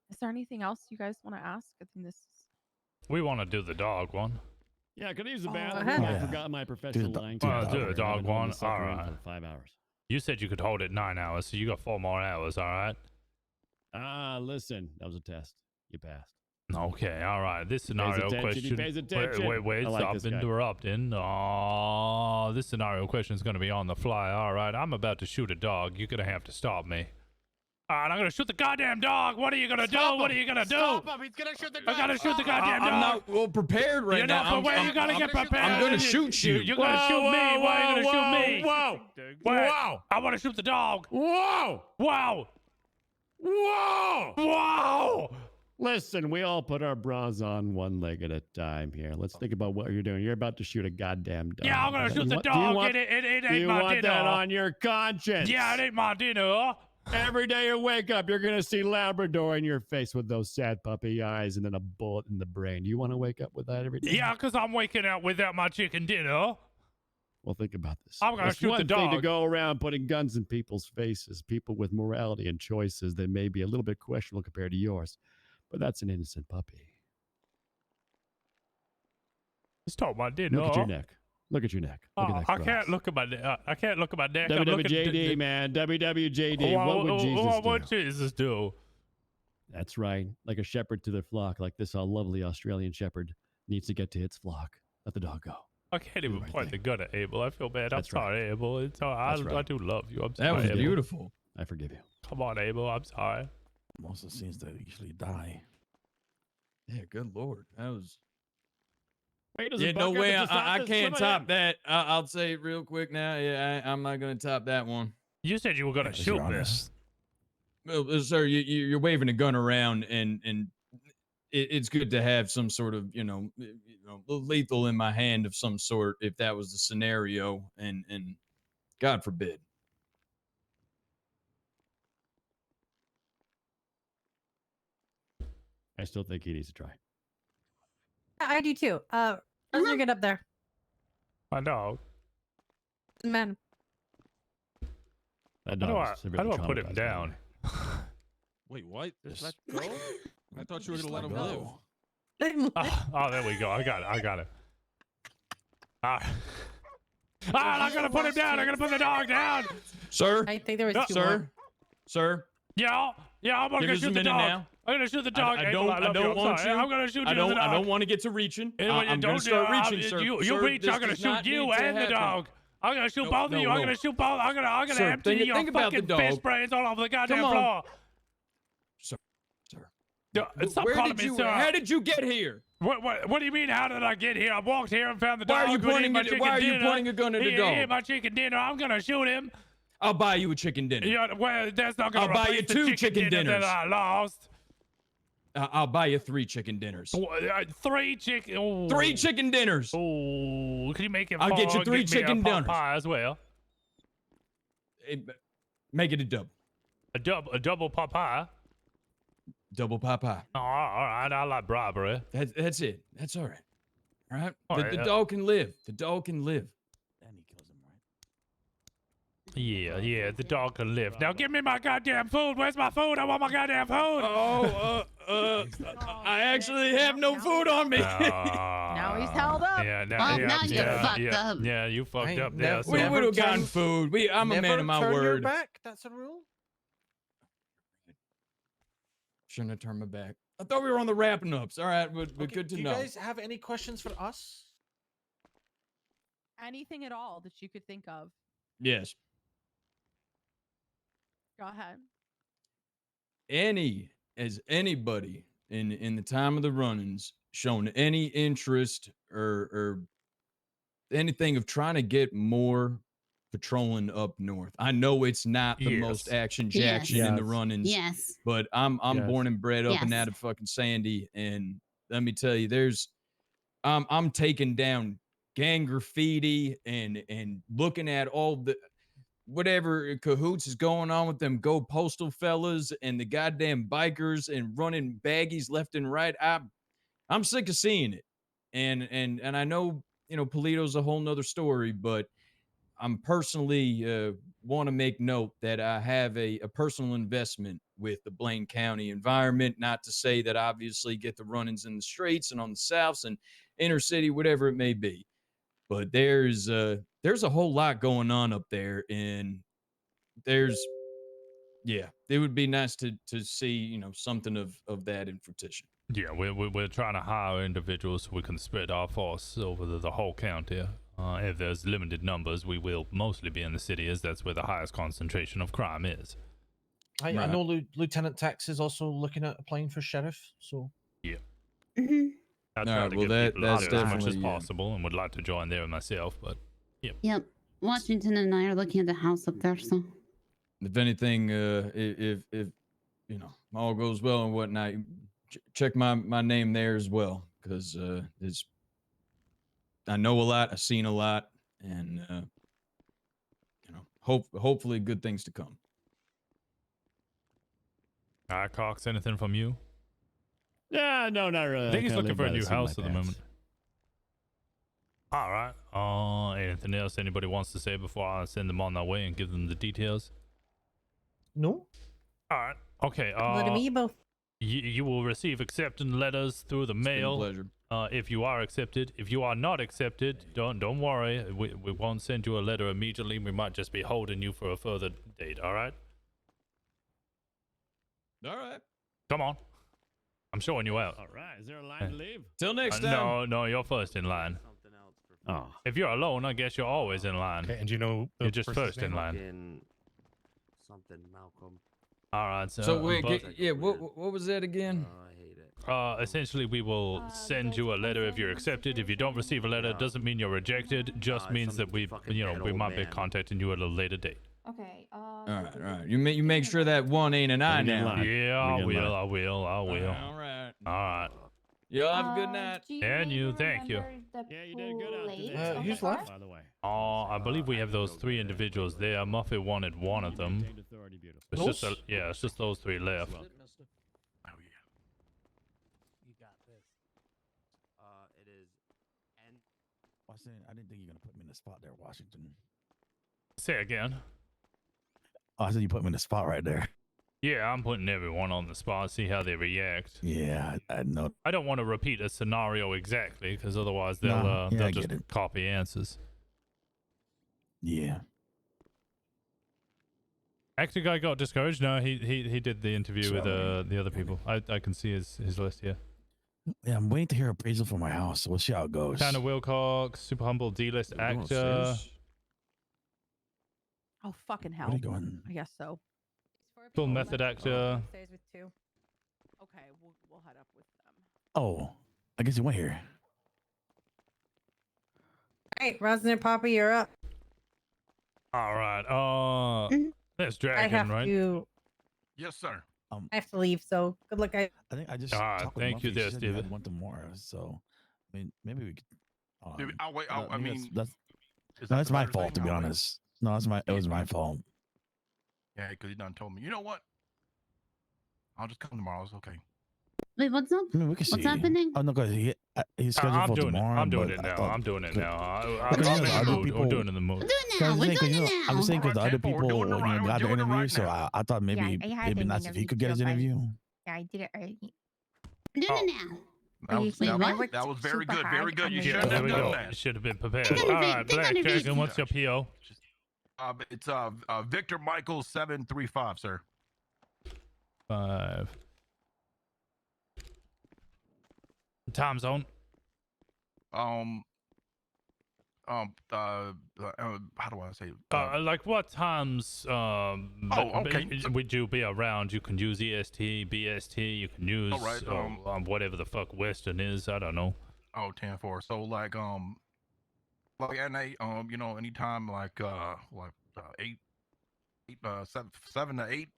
Is there anything else you guys want to ask? I think this is... We want to do the dog one. Yeah, could I use the Oh, bathroom? ahead. I Yeah. forgot my Do professional the- line. do the Well, dog do one. the I've dog been holding one. this sucker All in right. for 5 hours. You said you could hold it 9 hours, so you got 4 more hours. All right. Listen, that was a test. You passed. Okay. All right. This scenario attention, he question. pays attention. Wait. I like Stop this guy. interrupting. Oh, this scenario question is going to be on the fly. All right. I'm about to shoot a dog. You're going to have to stop me. All right. I'm going to shoot the goddamn dog. What are you going to do? What are you going to do? Stop him. He's gonna shoot the dog. I got to shoot the goddamn dog. I'm not well prepared right You're now. not prepared. You got to get prepared. I'm gonna shoot you. You're going to shoot me. Why are you going to shoot me? Whoa! Wait, Whoa! I want to shoot the dog. Whoa! Wow. Whoa! Wow. Listen, we all put our bras on one leg at a time here. Let's think about what you're doing. You're about to shoot a goddamn dog. Yeah, I'm going to shoot the Do you dog. want- It do ain't you my want dinner. that on your conscience? Yeah, it ain't my dinner. Every day you wake up, you're going to see Labrador in your face with those sad puppy eyes and then a bullet in the brain. Do you want to wake up with that every day? Yeah, because I'm waking up without my chicken dinner. Well, think about this. I'm gonna It's shoot the one thing to dog. go around putting guns in people's faces, people with morality and choices that may be a little bit questionable compared to yours, but that's an innocent puppy. Stole my dinner. Look at your neck. Look at your neck. Look at that I cross. can't look at my neck. I can't look at my neck. I'm looking WWJD, man. WWJD. What would Jesus What do? would Jesus do? That's right. Like a shepherd to their flock, like this lovely Australian shepherd needs to get to its flock. Let the dog go. I can't even point the gun at Abel. I feel bad. That's I'm sorry, Abel. It's all, I do love you. I'm sorry. That was Abel. beautiful. I forgive you. Come on, Abel. I'm sorry. Most of the scenes that usually die. Yeah, good lord. That was. Wait, does Yeah, it no buck up way. at the top? I There's can't some of top that. I'll say it real quick now. Yeah, I'm not going to top that one. You said you were going to shoot me. Well, sir, you're waving a gun around, and it's good to have some sort of lethal in my hand of some sort if that was the scenario, and God forbid. I still think he needs to try. I do too. Rosner, get up there. My dog. Man. That How do dog I, is severely how do I put him traumatized, down? Wait, what? Just let go? I thought you were going to let him live. Oh, there we go. I got it. I'm going to put him down. I'm going to put the dog down. Sir? I think there was two Sir? more. Sir? Yeah, I'm going to shoot the dog. Now. I'm going to shoot the dog. I Abel. don't love want I'm sorry. you. I'm going to shoot I you the dog. don't want to get to reaching. And when you I'm going to start reaching, sir. You Sir, reach, this I'm going to does shoot not you need to and the happen. dog. I'm going to shoot No, both of you. no, I'm no. going to shoot both. I'm going to Sir, empty your think about the fucking fish dog. brains all over the goddamn Come on. floor. Sir. Stop Where calling did me you? sir. How did you get here? What do you mean? How did I get here? I walked here and found the Why dog. are you who ate pointing my it- chicken why are you dinner. pointing a gun at the He dog? ate my chicken dinner. I'm gonna shoot him. I'll buy you a chicken dinner. Yeah, well, that's not gonna I'll buy replace you the 2 chicken dinner dinners. that I lost. I'll buy you 3 chicken dinners. 3 chicken. Oh. 3 chicken dinners. Oh, can you make it? I'll get you 3 me chicken a pot dinners. pie as well. Make it a double. A double pot pie. Double pot pie. Oh, all right. I like bribery. That's it. That's all right. All right. All The, right, the dog can live. The dog can live. Yeah, the dog can live. Now give me my goddamn food. Where's my food? I want my goddamn food. I actually have no food on me. Now he's held up. Yeah, Well, now you fucked up. Yeah, you fucked Hey, up never- there. We would have gotten food. I'm a man of my Never turn your word. back. That's a rule. Shouldn't have turned my back. I thought we were on the wrapping ups. All right, but Okay, good to do you know. guys have any questions for us? Anything at all that you could think of. Yes. Go ahead. Has anybody in the time of the run-ins shown any interest or anything of trying to get more patrolling up north? I know it's not the most action jackson in the run-ins. Yes. But I'm Yes. born and bred up and Yes. out of fucking Sandy, and let me tell you, I'm taking down gang graffiti and looking at all the whatever cahoots is going on with them Go Postal fellas and the goddamn bikers and running baggies left and right. I'm sick of seeing it. And I know, Polito's a whole nother story, but I'm personally want to make note that I have a personal investment with the Blaine County environment. Not to say that obviously get the run-ins in the streets and on the Souths and inner city, whatever it may be. But there's a whole lot going on up there, and it would be nice to see something of that in fruition. Yeah, we're trying to hire individuals so we can spread our force over the whole county. If there's limited numbers, we will mostly be in the city, as that's where the highest concentration of crime is. I know Lieutenant Tex is also looking at applying for sheriff. So yeah, Mm-hmm. I All try right, to well, get people out that's there as much as definitely, yeah. possible, and would like to join there myself. But yeah, Yep. Washington and I are looking at the house up there, so. If anything, if all goes well and whatnot, check my name there as well, because I know a lot, I've seen a lot, and hopefully good things to come. All right, Cox, anything from you? Yeah, no, not really. I think he's kinda looking live for a by the new seat of my house at the pants. moment. All right. Anything else anybody wants to say before I send them on their way and give them the details? No. All right. Okay. Let me both. You will receive acceptance letters through the It's been a mail. pleasure. If you are accepted, if you are not accepted, don't worry. We won't send you a letter immediately. We might just be holding you for a further date. All right. All right. Come on. I'm showing you out. All right. Is there a line to leave? Till next time. No, you're first in line. Oh. If you're alone, I guess you're always in line. Okay, and do you know the You're just person's first in name? line. Something Malcolm. All right. So wait, but- yeah, what was that again? I hate it. Essentially, we will send you a letter if you're accepted. If you don't receive a letter, it doesn't mean you're rejected. Just means that we, we might be contacting you at a later date. Okay. All right. You make sure that one ain't an I Let me get in now. line. Yeah, Let I me get in will. line. I will. I will. All right. All right. Y'all have a good night. And you, thank you. Yeah, you did good out today. Who's left? By the way. I believe we have those 3 individuals there. Muffy wanted one of them. Maintained authority, beautiful. It's just it's just those 3 left. Oh yeah. You got this. It is. And I didn't think you were gonna put me in the spot there, Washington. Say again. Oh, I said you put me in the spot right there. Yeah, I'm putting everyone on the spot. See how they react. Yeah, I know. I don't want to repeat a scenario exactly, because otherwise they'll No, yeah, they'll I just get it. copy answers. Yeah. Actor guy got discouraged. No, he did the interview with the other people. I can see his list here. Yeah, I'm waiting to hear appraisal for my house. So we'll see how it goes. Tanner Wilcox, super humble D-list We're going actor. upstairs? Oh, fucking hell. What are you going? I guess so. Full method actor. Stays with 2. Okay, we'll head up with them. Oh, I guess you went here. Hey, Rosner, Papa, you're up. All right. That's I Dragon, have right? to. Yes, sir. I have to leave. So good luck, guys. I think I just. Ah, talked with thank you Muffy. there, She said you had Steven. one tomorrow. So, I mean, maybe we could. Maybe- I'll wait. that- I maybe mean, that's is no, that that's the my better fault thing? to be I'll wait. honest. No, it was my fault. Yeah, because he done told me. You know what? I'll just come tomorrow. It's okay. Wait, what's up? I mean, we can What's see. happening? Oh no, because he's scheduled I'm for doing tomorrow. it. I'm doing but it I now. thought- I'm doing it now. Because I'm in the the other mood. people- I'm doing it in the mood. We're doing Because now. I'm We're saying, 'cause, doing you it know, now. I'm saying because the Alright, other Tempo, we're people, doing it right. We're got the doing it interview, right so now. I thought maybe I had it'd be an nice if he interview could get his too, but- interview. Yeah, I did it early. We're doing it now. That was, Wait, that, I was, worked that was very super good. Very hard good. on You the should Yeah, have there done we go. that. You should have been prepared. Take All on the right, feet, take Black on the feet. Dragon, what's your PO? It's Victor Michael 735, sir. 5. Time zone. How do I say? Like what times? okay. Would you be around? You can use EST, BST. You can use Alright, whatever the fuck Western is. I don't know. Oh, 10-4. So like at night, you know, anytime like 7 to 8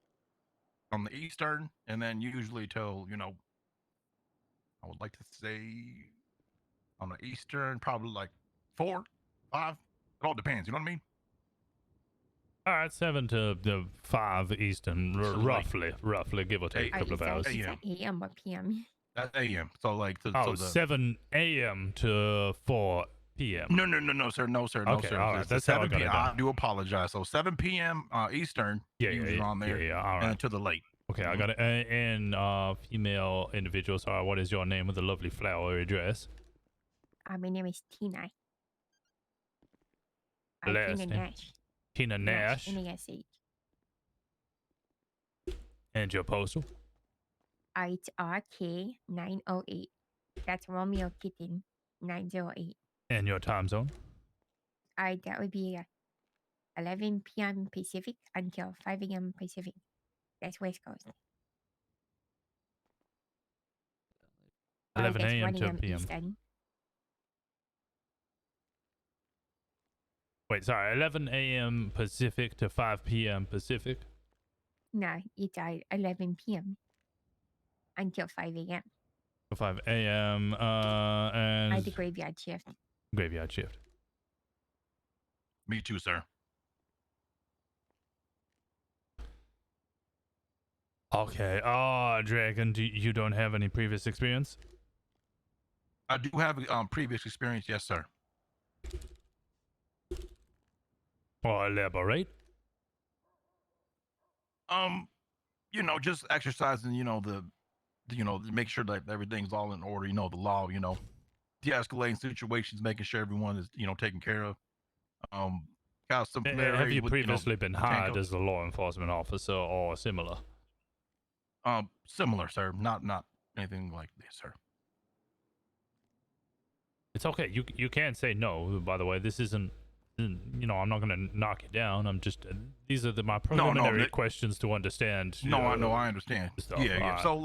on the Eastern, and then usually till, you know, I would like to say on the Eastern, probably like 4, 5. It all depends. You know what I mean? All right, 7 to 5 Eastern, roughly, give or take a couple of hours. AM or PM? That's AM. So like so the 7 a.m. to 4 p.m. No, sir. No, sir. Okay, all right, It's that's how I 7 got it p.m. down. I do apologize. So 7 p.m. Eastern. usually on there. Yeah, all And right. to the late. Okay, I got it. And female individual. Sorry, what is your name with a lovely flowery dress? My name is Tina. Last Tina name? Nash. Tina Nash. N-A-S-H. And your postal? It's RK908. That's Romeo Kitten 908. And your time zone? That would be 11 p.m. Pacific until 5 a.m. Pacific. That's West Coast. 11 that's a.m. 1 to p.m. Eastern. Wait, sorry, 11 a.m. Pacific to 5 p.m. Pacific? No, it's 11 p.m. until 5 a.m. 5 a.m. And The graveyard shift. graveyard shift. Me too, sir. Okay. Dragon, you don't have any previous experience? I do have previous experience, yes, sir. Or elaborate? Just exercising, to make sure that everything's all in order, the law, de-escalating situations, making sure everyone is, taken care of. Got some Have familiarity you with, previously been the hired Tanko. as a law enforcement officer or similar? Similar, sir. Not anything like this, sir. It's okay. You can't say no. By the way, this isn't. I'm not gonna knock you down. I'm just. These are my preliminary questions to understand. No, I understand. Stuff. Yeah. Alright. So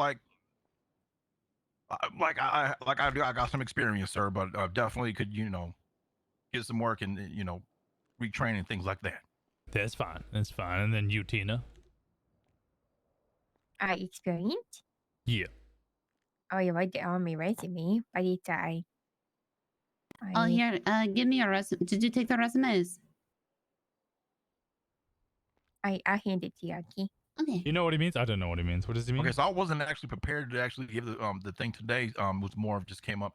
I got some experience, sir, but definitely could get some work and retraining, things like that. That's fine. That's fine. And then you, Tina. Experience? Yeah. Oh, you write it on my resume, but it's Oh, here, give me your resume. Did you take the resumes? I'll hand it to you, okay? Okay. You know what he means? I don't know what he means. What does he mean? Okay, so I wasn't actually prepared to actually give the thing today. Was more of just came up.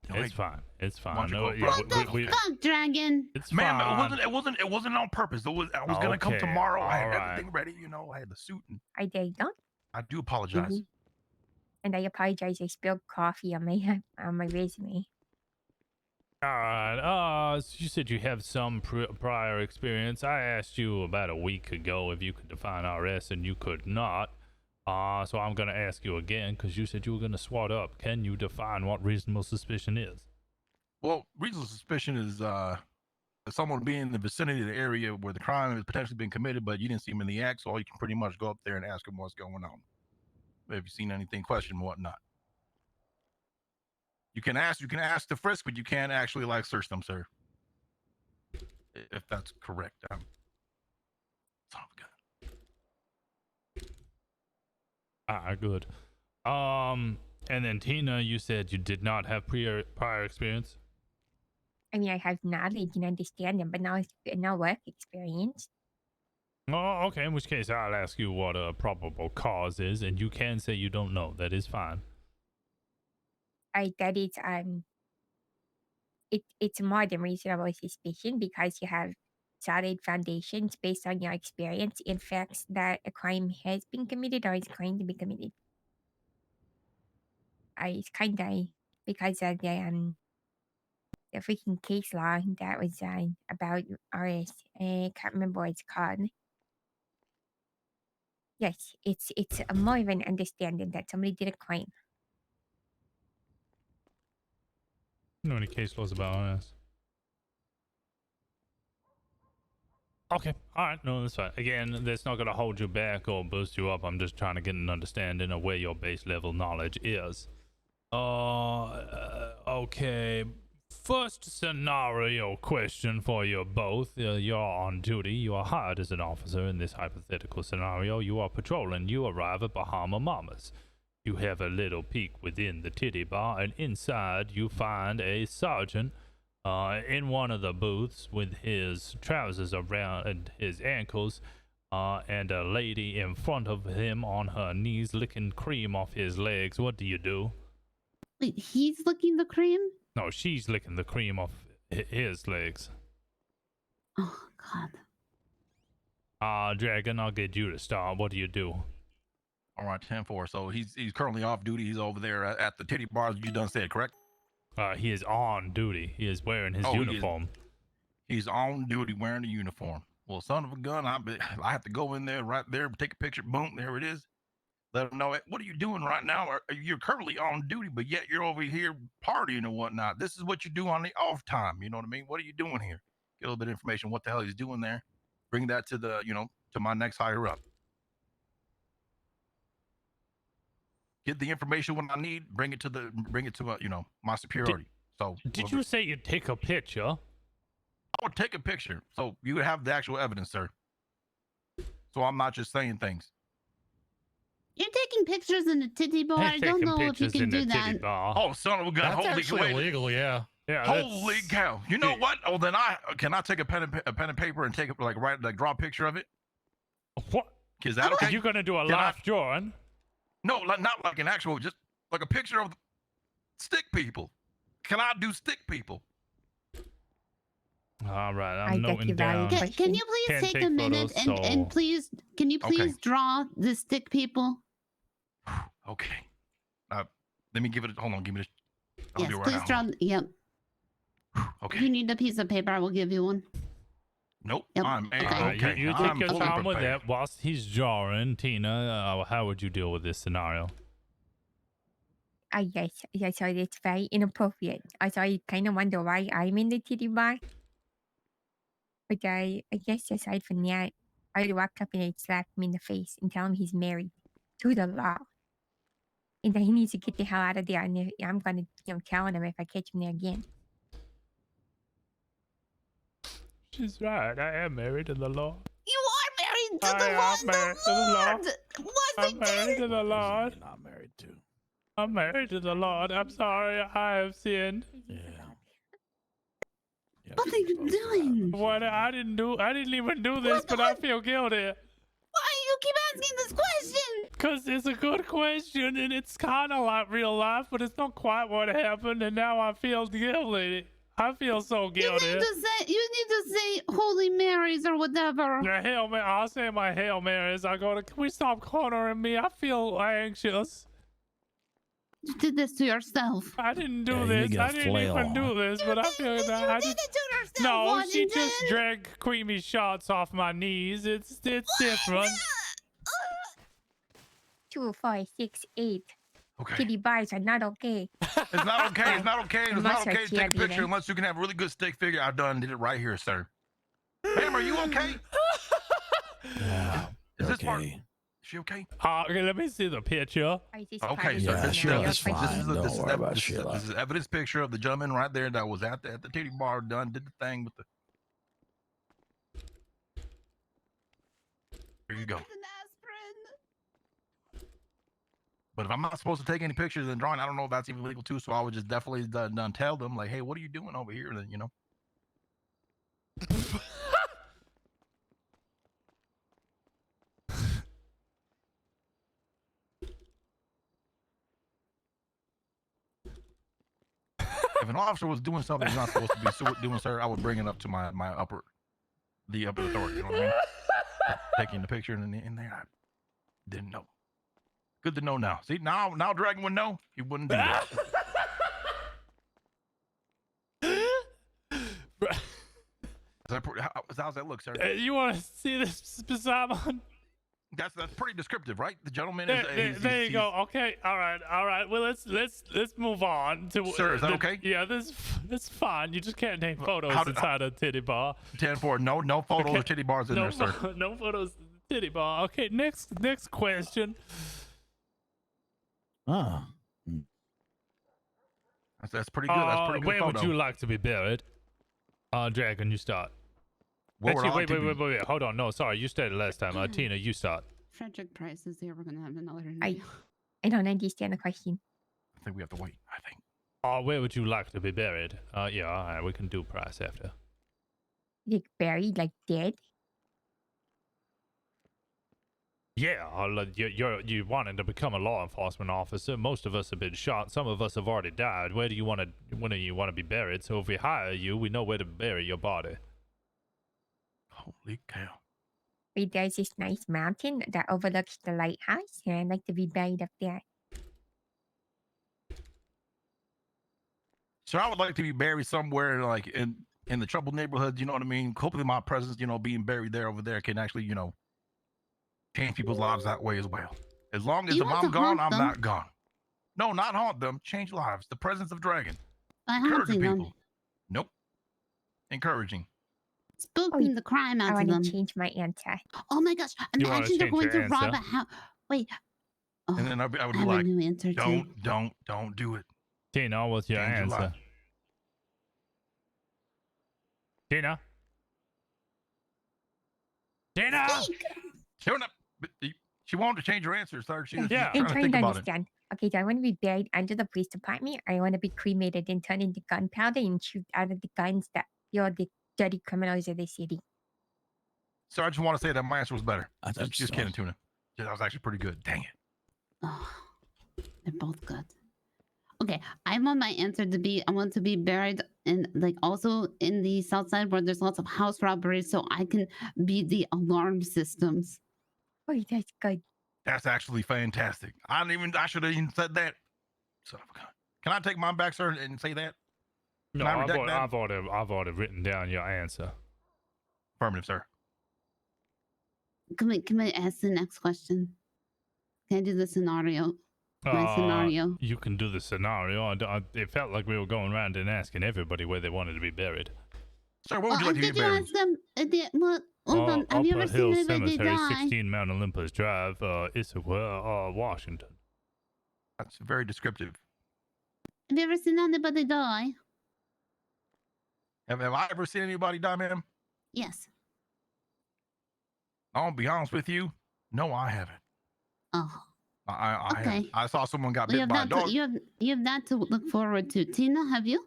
It's fine. It's fine. No, What the fuck, Dragon? It's Ma'am, fine. it wasn't on purpose. I was gonna come Okay, tomorrow. I had alright. everything ready. I had the suit. And I did not. I do apologize. And I apologize. I spilled coffee on my resume. All right. So you said you have some prior experience. I asked you about a week ago if you could define RS, and you could not. So I'm gonna ask you again because you said you were gonna SWAT up. Can you define what reasonable suspicion is? Well, reasonable suspicion is someone being in the vicinity of the area where the crime has potentially been committed, but you didn't see him in the act, so you can pretty much go up there and ask him what's going on. Have you seen anything, question whatnot. You can ask the frisk, but you can't actually search them, sir. If that's correct. Good. And then Tina, you said you did not have prior experience. I mean, I have knowledge and understanding, but no work experience. Oh, okay. In which case, I'll ask you what a probable cause is, and you can say you don't know. That is fine. That is it's more than reasonable suspicion because you have solid foundations based on your experience in facts that a crime has been committed or is going to be committed. It's kind of because of the freaking case law that was about RS. I can't remember what it's called. Yes, it's more of an understanding that somebody did a crime. You know any case laws about RS? Okay. All right. No, that's fine. Again, that's not going to hold you back or boost you up. I'm just trying to get an understanding of where your base level knowledge is. Okay. First scenario question for you both. You're on duty. You are hired as an officer in this hypothetical scenario. You are patrolling. You arrive at Bahama Mamas. You have a little peek within the titty bar, and inside you find a sergeant in one of the booths with his trousers around his ankles, and a lady in front of him on her knees licking cream off his legs. What do you do? Wait, he's licking the cream? No, she's licking the cream off his legs. Oh, God. Dragon, I'll get you to start. What do you do? All right, 10-4. So he's currently off duty. He's over there at the titty bar. You done said, correct? He is on duty. He is wearing his uniform. He's on duty wearing a uniform. Well, son of a gun, I have to go in there right there, take a picture. Boom, there it is. Let them know, what are you doing right now? You're currently on duty, but yet you're over here partying and whatnot. This is what you do on the off time. You know what I mean? What are you doing here? Get a little bit of information. What the hell he's doing there? Bring that to to my next higher up. Get the information when I need. Bring it to my superiority. Did you say you'd take a picture? I would take a picture, so you would have the actual evidence, sir. So I'm not just saying things. You're taking pictures in the titty bar. I don't know if you can do that. Oh, son of a gun! That's Holy actually illegal. Yeah. Yeah. Holy cow! You know what? Oh, then can I take a pen and paper and take write draw a picture of it? What? Is that okay? You're gonna do a Can I- live drawing? No, not like an actual, just like a picture of stick people. Can I do stick people? All right, I I'm get noting you valid down. Can you please Can't take take a minute photos, and so- please can you Okay. please draw the stick people? Okay. Let me give it. Hold on. Give me this. I'll Yes, do it right please now. draw. Yep. Okay. If you need a piece of paper, I will give you one. Nope. Yep. I'm Okay. You I'm take your fully time with prepared. that. Whilst he's drawing, Tina, how would you deal with this scenario? Yes, so it's very inappropriate. Also, I kind of wonder why I'm in the titty bar. But I guess aside from that, I would walk up and I'd slap him in the face and tell him he's married to the law. And that he needs to get the hell out of there. And I'm going to, tell him if I catch him there again. She's right. I am married to the law. You are married to I the am Lord. married to the Lord. Once I'm married to again. the Lord. Not married to. I'm married to the Lord. I'm sorry. I have sinned. What are you doing? What I didn't even do this, but I feel guilty. Why you keep asking this question? Cause it's a good question and it's kind of like real life, but it's not quite what happened. And now I feel guilty. I feel so guilty. You need to say Holy Marys or whatever. I'll say my Hail Marys. Can we stop cornering me? I feel anxious. You did this to yourself. I didn't do Yeah, you this. get a I didn't flail even do on. this, but I feel that I did just. it to yourself, No, she Washington. just dragged creamy shots off my knees. It's different. 2, 4, 6, 8. Okay. Titty bars are not okay. It's not okay. It's not okay. It's not Must have okay to take a cheerleader. picture unless you can have a really good stick figure. I did it right here, sir. Ma'am, are you okay? Yeah. Is this part? Okay. Is she okay? Okay, let me see the picture. Okay, sir. Yeah, This, Sheila's this, fine. is Don't worry about Sheila. this is evidence picture of the gentleman right there that was at the titty bar, did the thing with the. Here you go. But if I'm not supposed to take any pictures and drawing, I don't know if that's even legal too. So I would just definitely tell them like, hey, what are you doing over here? Then If an officer was doing something he's not supposed to be doing, sir, I would bring it up to the upper authority. You know what I mean? Taking the picture in there, I didn't know. Good to know now. See, now Dragon would know. He wouldn't do that. How's that look, sir? You want to see this, Simon? That's pretty descriptive, right? The gentleman is. There you go. Okay. All right. Well, let's move on to. Sir, is that okay? Yeah, this fine. You just can't take photos How did- inside a titty bar. 10-4. No photos Okay. of titty bars in there, sir. No photos of the titty bar. Okay. Next question. Ah. That's pretty good. That's pretty good Where photo. would you like to be buried? Dragon, you start. What would I like to be- Wait. Hold on. No, sorry. You started last time. Tina, you start. Frederick Price is here. We're gonna have another I interview. don't understand the question. I think we have to wait. I think. Where would you like to be buried? Yeah, all right. We can do price after. Like buried, like dead? Yeah, you wanted to become a law enforcement officer. Most of us have been shot. Some of us have already died. When do you want to be buried? So if we hire you, we know where to bury your body. Holy cow! Wait, there's this nice mountain that overlooks the lighthouse, and I'd like to be buried up there. So I would like to be buried somewhere like in the troubled neighborhoods. You know what I mean? Hopefully, my presence, being buried over there, can actually, change people's lives that way as well. As long as You if want I'm to gone, haunt I'm them? not gone. No, not haunt them. Change lives. The presence of Dragon. By Encouraging haunting them. people. Nope. Encouraging. Spooking the crime I out of want them. to change my answer. Oh my gosh! You wanna Imagine they're change going your to rob answer? a house. Wait. Oh, And then I would I be have a like, new answer too. don't do it. Tina, what's your Change your answer? life. Tina? Tina? She wanted to change her answer, sir. She's I'm trying to trying think to about it. understand. Okay, do I want to be buried under the police department, or I want to be cremated and turned into gunpowder and shoot out of the guns that the dirty criminals of the city? Sir, I just want to say that my answer was better. That's Just kidding, Tuna. That was actually pretty good. Dang it. Oh, they're both good. Okay, I want my answer to be, I want to be buried in, like, also in the south side where there's lots of house robberies, so I can be the alarm systems. Oh, that's good. That's actually fantastic. I should have even said that. Son of a gun. Can I take mine back, sir, and say that? No, Can I redact that? I've already written down your answer. Affirmative, sir. Can I ask the next question? Can I do the scenario? My scenario. You can do the scenario. It felt like we were going around and asking everybody where they wanted to be buried. Sir, what would you like to be Did you buried? ask them? Hold on. Have you Upper ever seen Hill anybody Cemetery, die? 16 Mount Olympus Drive, Issaquah, Washington. That's very descriptive. Have you ever seen anybody die? Have I ever seen anybody die, ma'am? Yes. I'll be honest with you. No, I haven't. Oh. I Okay. haven't. I saw someone got Well, bit by a dog. you have that to look forward to. Tina, have you?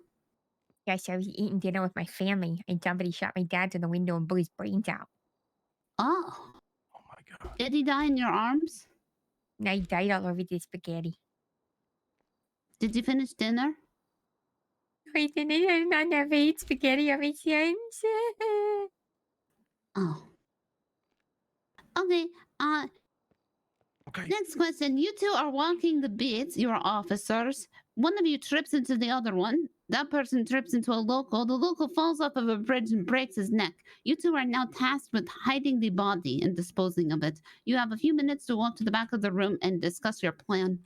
Yes, I was eating dinner with my family, and somebody shot my dad through the window and blew his brains out. Oh. Oh my god. Did he die in your arms? And I died all over the spaghetti. Did you finish dinner? I didn't. I never ate spaghetti ever since. Oh. Okay. Okay. Next question. You two are walking the beats. You're officers. One of you trips into the other one. That person trips into a local. The local falls off of a bridge and breaks his neck. You two are now tasked with hiding the body and disposing of it. You have a few minutes to walk to the back of the room and discuss your plan.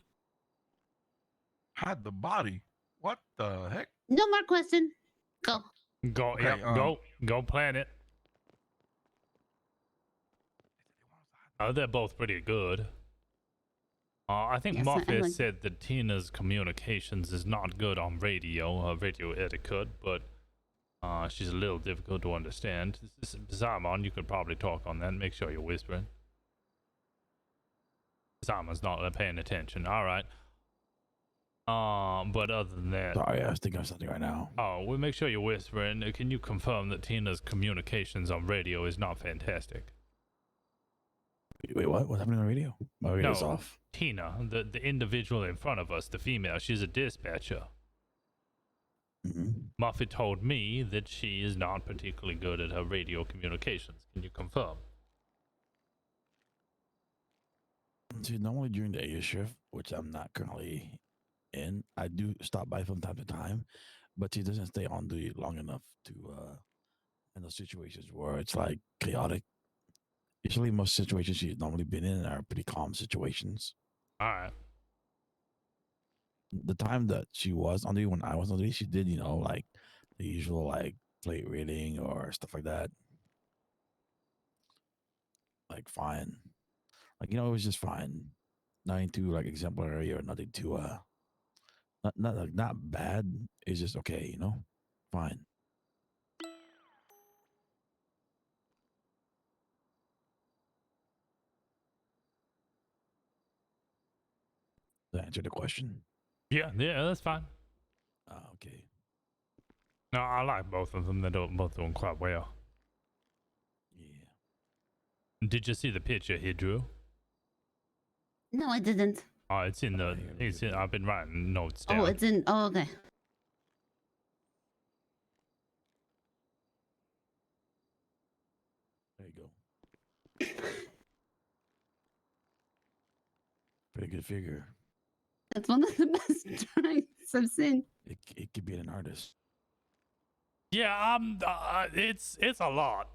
Hide the body. What the heck? No more question. Go. Go, Okay, yep, go plan it. They're both pretty good. I think Yes, Muffet like- said that Tina's communications is not good on radio, radio etiquette, but she's a little difficult to understand. Simon, you could probably talk on that. Make sure you're whispering. Simon's not paying attention. All right. But other than that, Sorry, I was thinking of something right now. oh, we'll make sure you're whispering. Can you confirm that Tina's communications on radio is not fantastic? Wait, what? What's happening on the radio? My radio's off. Tina, the individual in front of us, the female, she's a dispatcher. Muffet told me that she is not particularly good at her radio communications. Can you confirm? See, normally during the A shift, which I'm not currently in, I do stop by from time to time, but she doesn't stay on duty long enough to in those situations where it's like chaotic. Usually, most situations she's normally been in are pretty calm situations. All right. The time that she was on duty, when I was on duty, she did, like the usual, like plate reading or stuff like that. Like fine, like it was just fine. Nothing too like exemplary or nothing too not bad. It's just okay, fine. Does that answer the question? Yeah, that's fine. Okay. No, I like both of them. They're both doing quite well. Yeah. Did you see the picture he drew? No, I didn't. Oh, it's in the. I've been writing notes down. Oh, it's in. Oh, okay. There you go. Pretty good figure. That's one of the best drawings I've seen. It could be an artist. Yeah, it's a lot.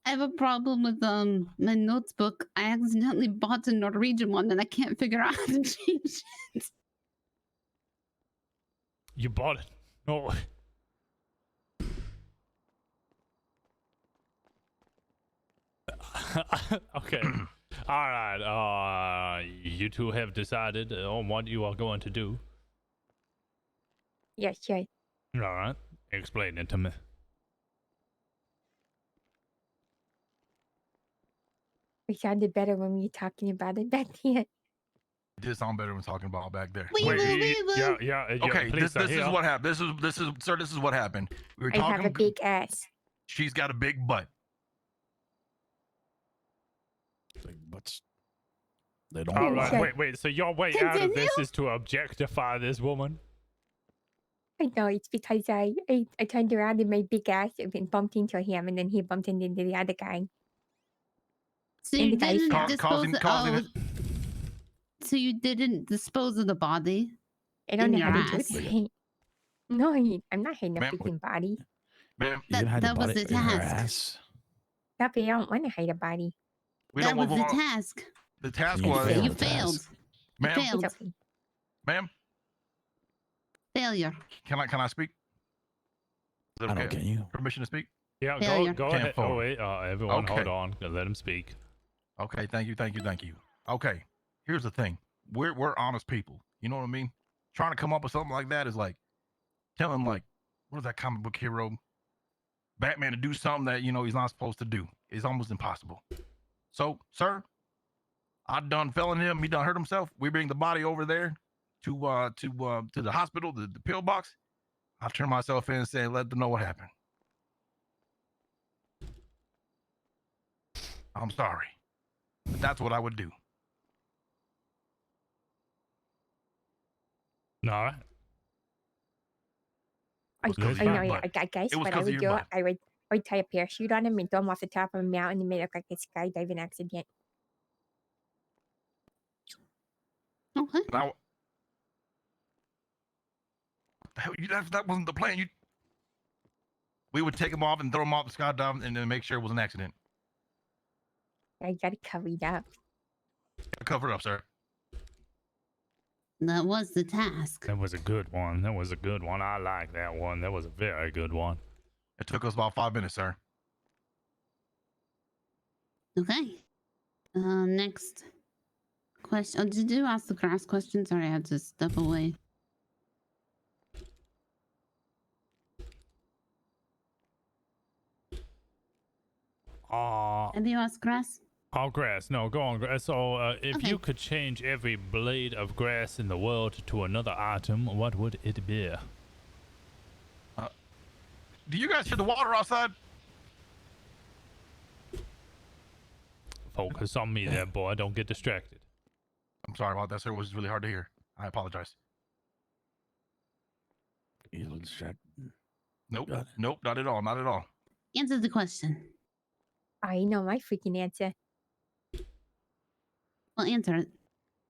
I have a problem with my notebook. I accidentally bought a Norwegian one and I can't figure out how to change it. You bought it? No. Okay. All right. You two have decided on what you are going to do. Yes, yes. All right. Explain it to me. It sounded better when we were talking about it back then. This sound better than talking about back there. Yeah. Okay, please, this is here. what happened. This is sir. This is what happened. We were I talking. have a big ass. She's got a big butt. Big butts. They don't. All lie. right, wait. So your way out of this is to objectify this woman? I know, it's because I turned around and my big ass and bumped into him, and then he bumped into the other guy. So And you the guy didn't fell. dispose So you didn't dispose of the body I don't in know your how to ass. do that. No, I'm not hiding a Ma'am. freaking body. Ma'am, You can hide the that was body the in her task. ass. Stop it, I don't want to hide a body. That was the task. The task You was. failed You the failed. task. You Ma'am, failed. It's okay. ma'am, Failure. can I speak? Is that I don't okay? get you. Permission to speak? Yeah, Failure. go Can't ahead. forward. Oh wait, everyone, hold Okay. on. Let him speak. Okay, thank you. Okay, here's the thing. We're honest people. You know what I mean? Trying to come up with something like that is like telling what is that comic book hero? Batman to do something that he's not supposed to do. It's almost impossible. So, sir, I done fell on him. He done hurt himself. We bring the body over there to the hospital, the pillbox. I turn myself in and say, let them know what happened. I'm sorry. But that's what I would do. All right. I was 'cause of know, your yeah, butt. I guess It was what I 'cause of would your do, butt. I would tie a parachute on him and throw him off the top of a mountain and make it look like a skydiving accident. Okay. Now, what the hell, that wasn't the plan. We would take him off and throw him off the skydive and then make sure it was an accident. I got it covered up. Cover it up, sir. That was the task. That was a good one. I like that one. That was a very good one. It took us about 5 minutes, sir. Okay. Next question. Oh, did you ask the grass question? Sorry, I had to step away. Have you asked grass? Oh, grass. No, go on, grass. So, if Okay. you could change every blade of grass in the world to another item, what would it be? Do you guys hear the water outside? Focus on me there, boy. Don't get distracted. I'm sorry about that, sir. It was really hard to hear. I apologize. Easily distracted. Nope. Nope. Not at all. Not at all. Answer the question. I know my freaking answer. Well, answer it.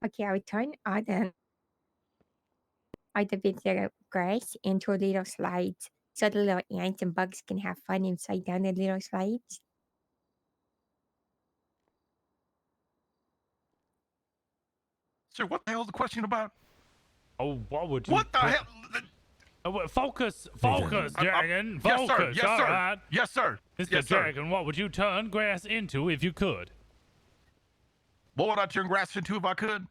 Okay, I would turn all the bits of grass into little slides so the little ants and bugs can have fun inside down the little slides. Sir, what the hell is the question about? Oh, what would you? What the hell? Focus, I'm- Dragon. yes, sir. Focus. Yes, all sir. right. Yes, sir. Mr. Yes, sir. Dragon, what would you turn grass into if you could? What would I turn grass into if I could?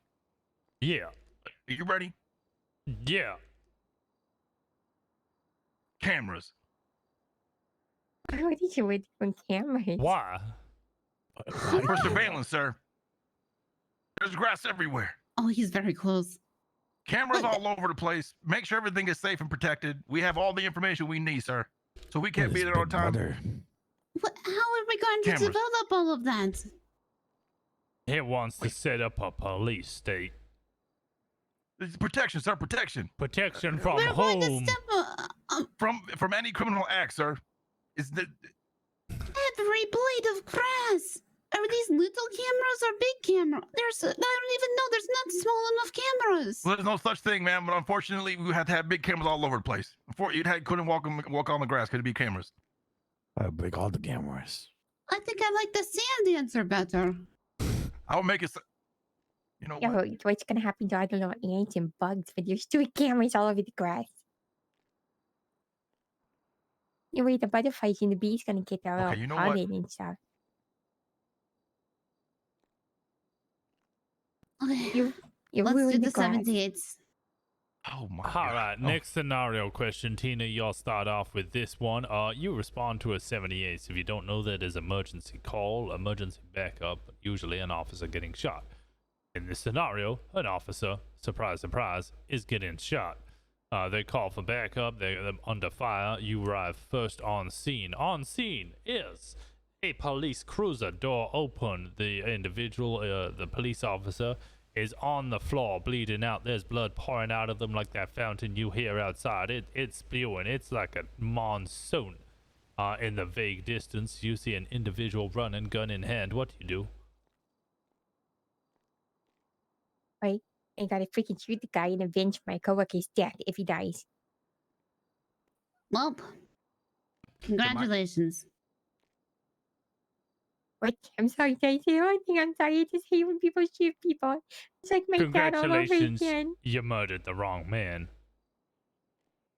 Yeah. Are you ready? Yeah. Cameras. What did you with on cameras? Why? For surveillance, sir. There's grass everywhere. Oh, he's very close. Cameras all over the place. Make sure everything is safe and protected. We have all the information we need, sir. So we can't be there on time. What, how are we going to Cameras. develop all of that? He wants to set up a police state. It's protection, sir. Protection. Protection from We're going to whom? step From any criminal act, sir. Is that every blade of grass. Are these little cameras or big camera? I don't even know. There's not small enough cameras. well, there's no such thing, man. But unfortunately, we had to have big cameras all over the place. Before couldn't walk on the grass. Could it be cameras? I break all the cameras. I think I like the sand answer better. I would make it. You know Yeah, what? but what's gonna happen to all the little ants and bugs with your stupid cameras all over the grass? You wait, the butterflies and the bees gonna get their Okay, little you know what? pollen and stuff. Okay. You Let's do ruined the the grass. 78s. Oh my All god. right, next scenario question. Tina, y'all start off with this one. You respond to a 78. If you don't know that is emergency call, emergency backup, usually an officer getting shot. In this scenario, an officer, surprise, surprise, is getting shot. They call for backup. They're under fire. You arrive first on scene. On scene is a police cruiser. Door open. The individual, the police officer, is on the floor, bleeding out. There's blood pouring out of them like that fountain you hear outside. It's spewing. It's like a monsoon. In the vague distance, you see an individual running, gun in hand. What do you do? Right? I gotta freaking shoot the guy and avenge my coworker's death if he dies. Well, congratulations. What? I'm sorry, can I say one thing? I'm sorry. I just hate when people shoot people. It's like my dad all over Congratulations, again. you murdered the wrong man.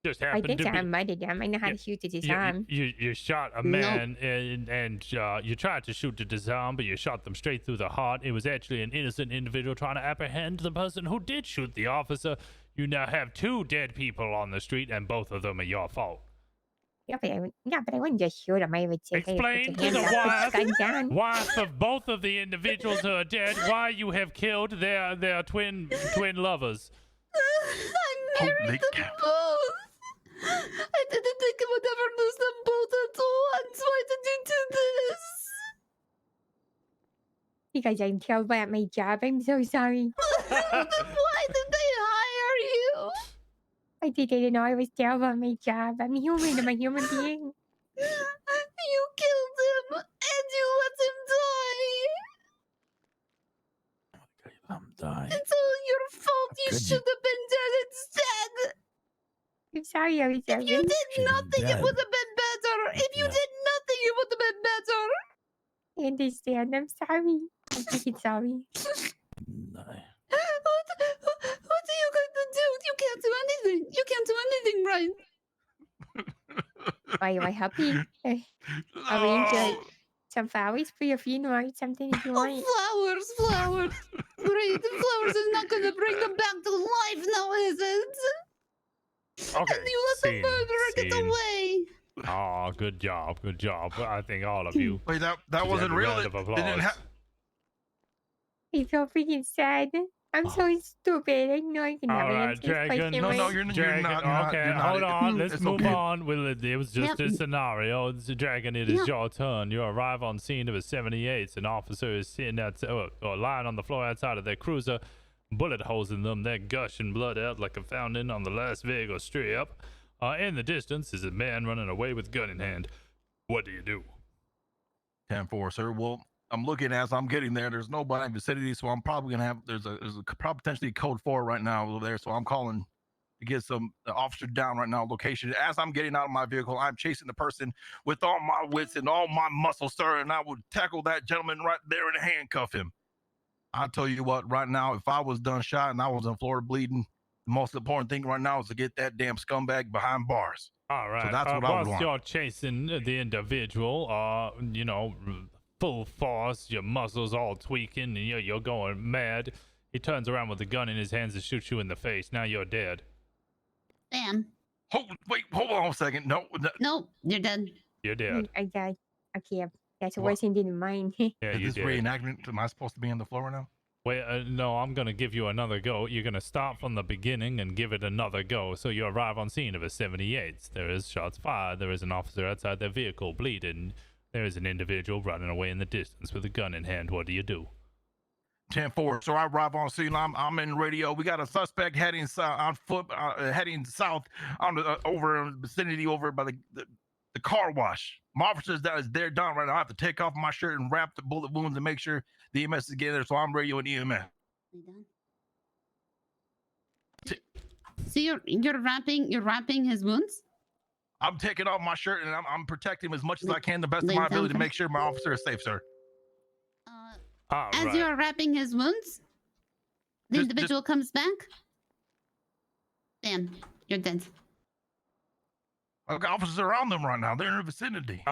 Just I happened think to be. I murdered him. I know how to shoot to disarm. You shot a man and you tried to shoot to disarm, but you shot them straight through the heart. It was actually an innocent individual trying to apprehend the person who did shoot the officer. You now have 2 dead people on the street, and both of them are your fault. Yeah, but I wouldn't just shoot him. I would say, Explain hey, to put the your hands up, put your gun down. wife of both of the individuals who are dead why you have killed their twin lovers. I married them both. I didn't think I would ever lose them both at once. Why did you do this? Because I'm terrible at my job. I'm so sorry. Why did they hire you? I didn't know I was terrible at my job. I'm human. I'm a human being. You killed him and you let him die. Die. It's all your fault. You Could should you- have been dead instead. I'm sorry, I was If you nervous. did nothing, it dead. would have been better. If you did nothing, it would have been better. I understand. I'm sorry. I'm freaking sorry. What are you going to do? You can't do anything. You can't do anything right. Why am I happy? Arrange some flowers for your funeral or something if you want. Flowers. Great. Flowers is not going to bring them back to life now, is it? Okay. And you let the murderer get away. Oh, good job. I think all of you. Wait, that should wasn't have a real. round It of didn't applause. have. I feel freaking sad. I'm so stupid. I know I can All never right, answer this Dragon. question No, right. no, you're Dragon, not. okay, You're not. hold on. Let's It's move okay. on. Well, it was just a scenario. Dragon, it is your turn. You arrive on scene of a 78. An officer is sitting or lying on the floor outside of their cruiser, bullet holes in them. They're gushing blood out like a fountain on the Las Vegas Strip. In the distance is a man running away with gun in hand. What do you do? 10-4, sir. Well, I'm looking as I'm getting there. There's nobody in the vicinity, so I'm probably gonna have. There's a potentially code 4 right now over there. So I'm calling to get some officer down right now. Location. As I'm getting out of my vehicle, I'm chasing the person with all my wits and all my muscles, sir. And I would tackle that gentleman right there and handcuff him. I'll tell you what. Right now, if I was done shot and I was on the floor bleeding, the most important thing right now is to get that damn scumbag behind bars. All right. So that's what I would whilst want. you're chasing the individual, full force, your muscles all tweaking, and you're going mad. He turns around with a gun in his hands and shoots you in the face. Now you're dead. Damn. Hold on a second. No, you're dead. You're dead. I died. Okay, that's a What? worse thing than mine. Yeah, Is you this did. reenactment? Am I supposed to be on the floor right now? Wait, no, I'm going to give you another go. You're going to start from the beginning and give it another go. So you arrive on scene of a 78. There is shots fired. There is an officer outside their vehicle bleeding. There is an individual running away in the distance with a gun in hand. What do you do? 10-4. So I arrive on scene. I'm in radio. We got a suspect heading south on foot, heading south on the over in the vicinity over by the car wash. My officers that is there done right now. I have to take off my shirt and wrap the bullet wounds and make sure the EMS is getting there. So I'm radio and EMS. So you're wrapping his wounds? I'm taking off my shirt and I'm protecting him as much as I can, the best of Lay my down ability to for- make sure my officer is safe, sir. As you are wrapping his wounds, the Just- individual comes back. Damn, you're dead. I've got officers around them right now. They're in the vicinity.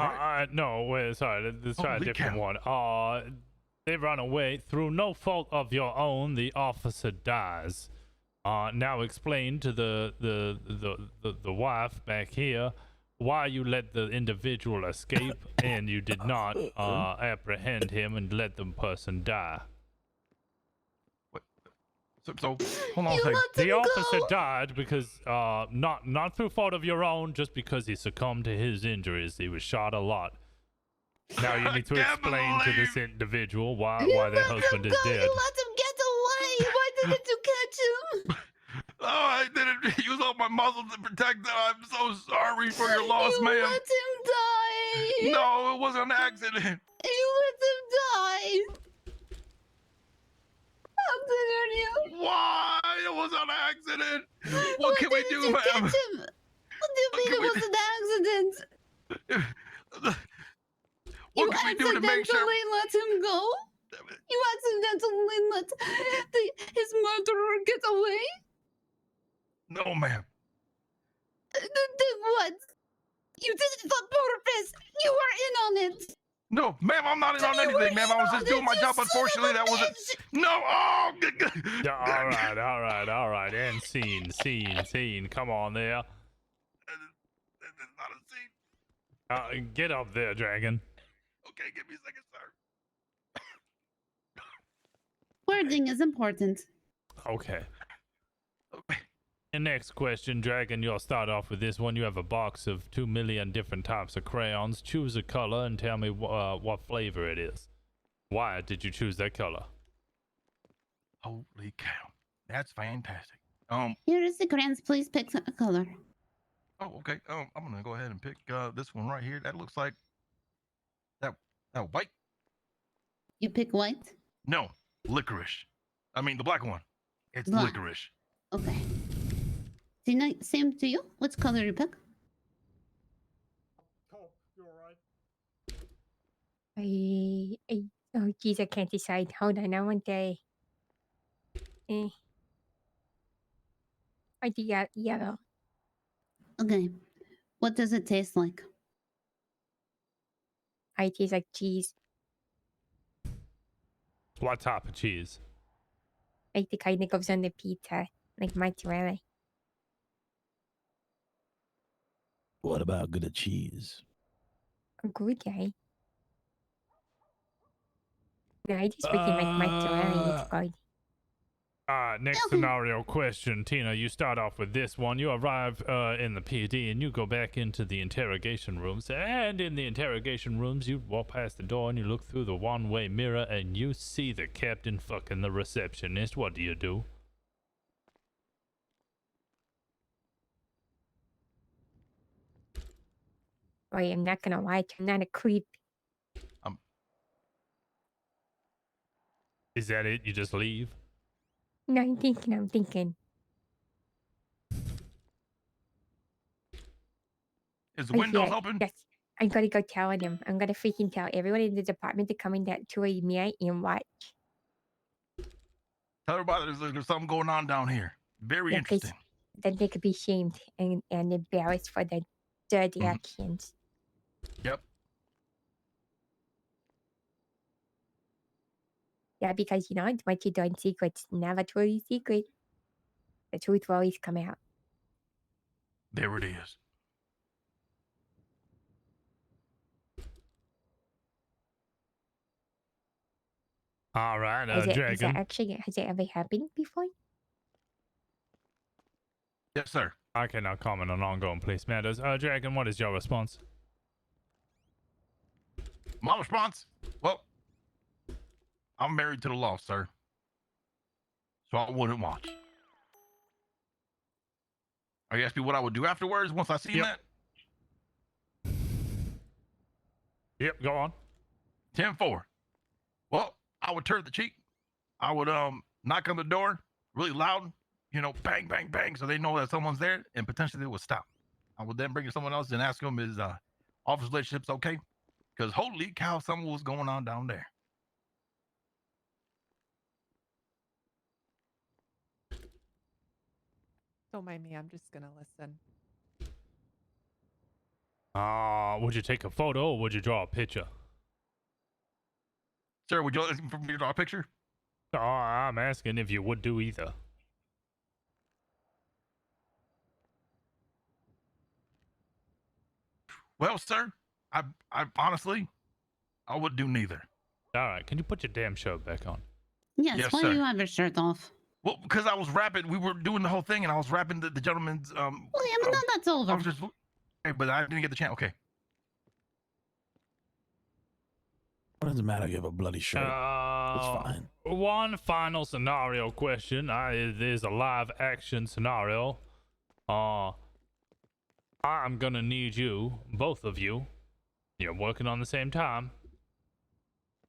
No, wait, sorry. Let's try a Holy different cow. one. They run away through no fault of your own. The officer dies. Now explain to the wife back here why you let the individual escape and you did not apprehend him and let the person die. So hold on a second. The officer died because not through fault of your own, just because he succumbed to his injuries. He was shot a lot. Now you need to explain to this individual why their husband is dead. You let him get away. Why didn't you catch him? Oh, I didn't use all my muscles to protect them. I'm so sorry for your loss, You ma'am. let him die. No, it was an accident. You let him die. How dare you? Why? It was an accident. What Why can we didn't do, you ma'am? catch him? What do you mean it was an accident? What You can we do to make sure? accidentally let him go? You accidentally let his murderer get away? No, ma'am. Then what? You did it on purpose. You were in on it. No, ma'am, I'm not in on anything, ma'am. I was just doing my job. Unfortunately, that wasn't. No. Oh. Yeah, all right. And scene. Come on there. Get up there, Dragon. Okay, give me a second, sir. Wording is important. Okay. And next question, Dragon, you'll start off with this one. You have a box of 2 million different types of crayons. Choose a color and tell me what flavor it is. Why did you choose that color? Holy cow. That's fantastic. Here is the crayons. Please pick a color. Oh, okay. I'm gonna go ahead and pick this one right here. That looks like that white. You pick white? No, licorice. I mean the black one. It's Black. licorice. Okay. Same to you? Which color you pick? Oh geez, I can't decide. Hold on, I want the I do yellow. Okay. What does it taste like? I taste like cheese. What type of cheese? Like the kind that goes on the pizza, like mozzarella. What about good cheese? A good guy. No, I just freaking like mozzarella. It's good. Next scenario question. Tina, you start off with this one. You arrive in the PD and you go back into the interrogation rooms. And in the interrogation rooms, you walk past the door and you look through the one-way mirror and you see the captain fucking the receptionist. What do you do? Boy, I'm not gonna lie, I'm not a creep. Is that it? You just leave? No, I'm thinking. Is the windows open? Yes. I'm gonna go tell them. I'm gonna freaking tell everyone in the department to come in that to me and watch. Tell everybody there's something going on down here. Very interesting. Then they could be shamed and embarrassed for their dirty actions. Yep. Yeah, because what you do in secret's never truly secret. The truth will always come out. There it is. All right, Dragon. Has it ever happened before? Yes, sir. I cannot comment on ongoing police matters. Dragon, what is your response? My response? Well, I'm married to the law, sir. So I wouldn't watch. Are you asking me what I would do afterwards once I see that? Yep, go on. 10-4. Well, I would turn the cheek. I would knock on the door really loud, bang, bang, bang, so they know that someone's there, and potentially they would stop. I would then bring in someone else and ask them, is office relationships okay? Because holy cow, something was going on down there. Don't mind me. I'm just gonna listen. Would you take a photo or would you draw a picture? Sir, would you like for me to draw a picture? I'm asking if you would do either. Well, sir, I honestly, I would do neither. All right, can you put your damn shirt back on? Yes, why do you have your shirt off? Well, because I was rapping, we were doing the whole thing, and I was rapping the gentleman's. Well, yeah, but now that's over. Okay, but I didn't get the chance. Okay. What does it matter? You have a bloody shirt. It's fine. One final scenario question. It is a live action scenario. I'm gonna need you, both of you, you're working on the same time,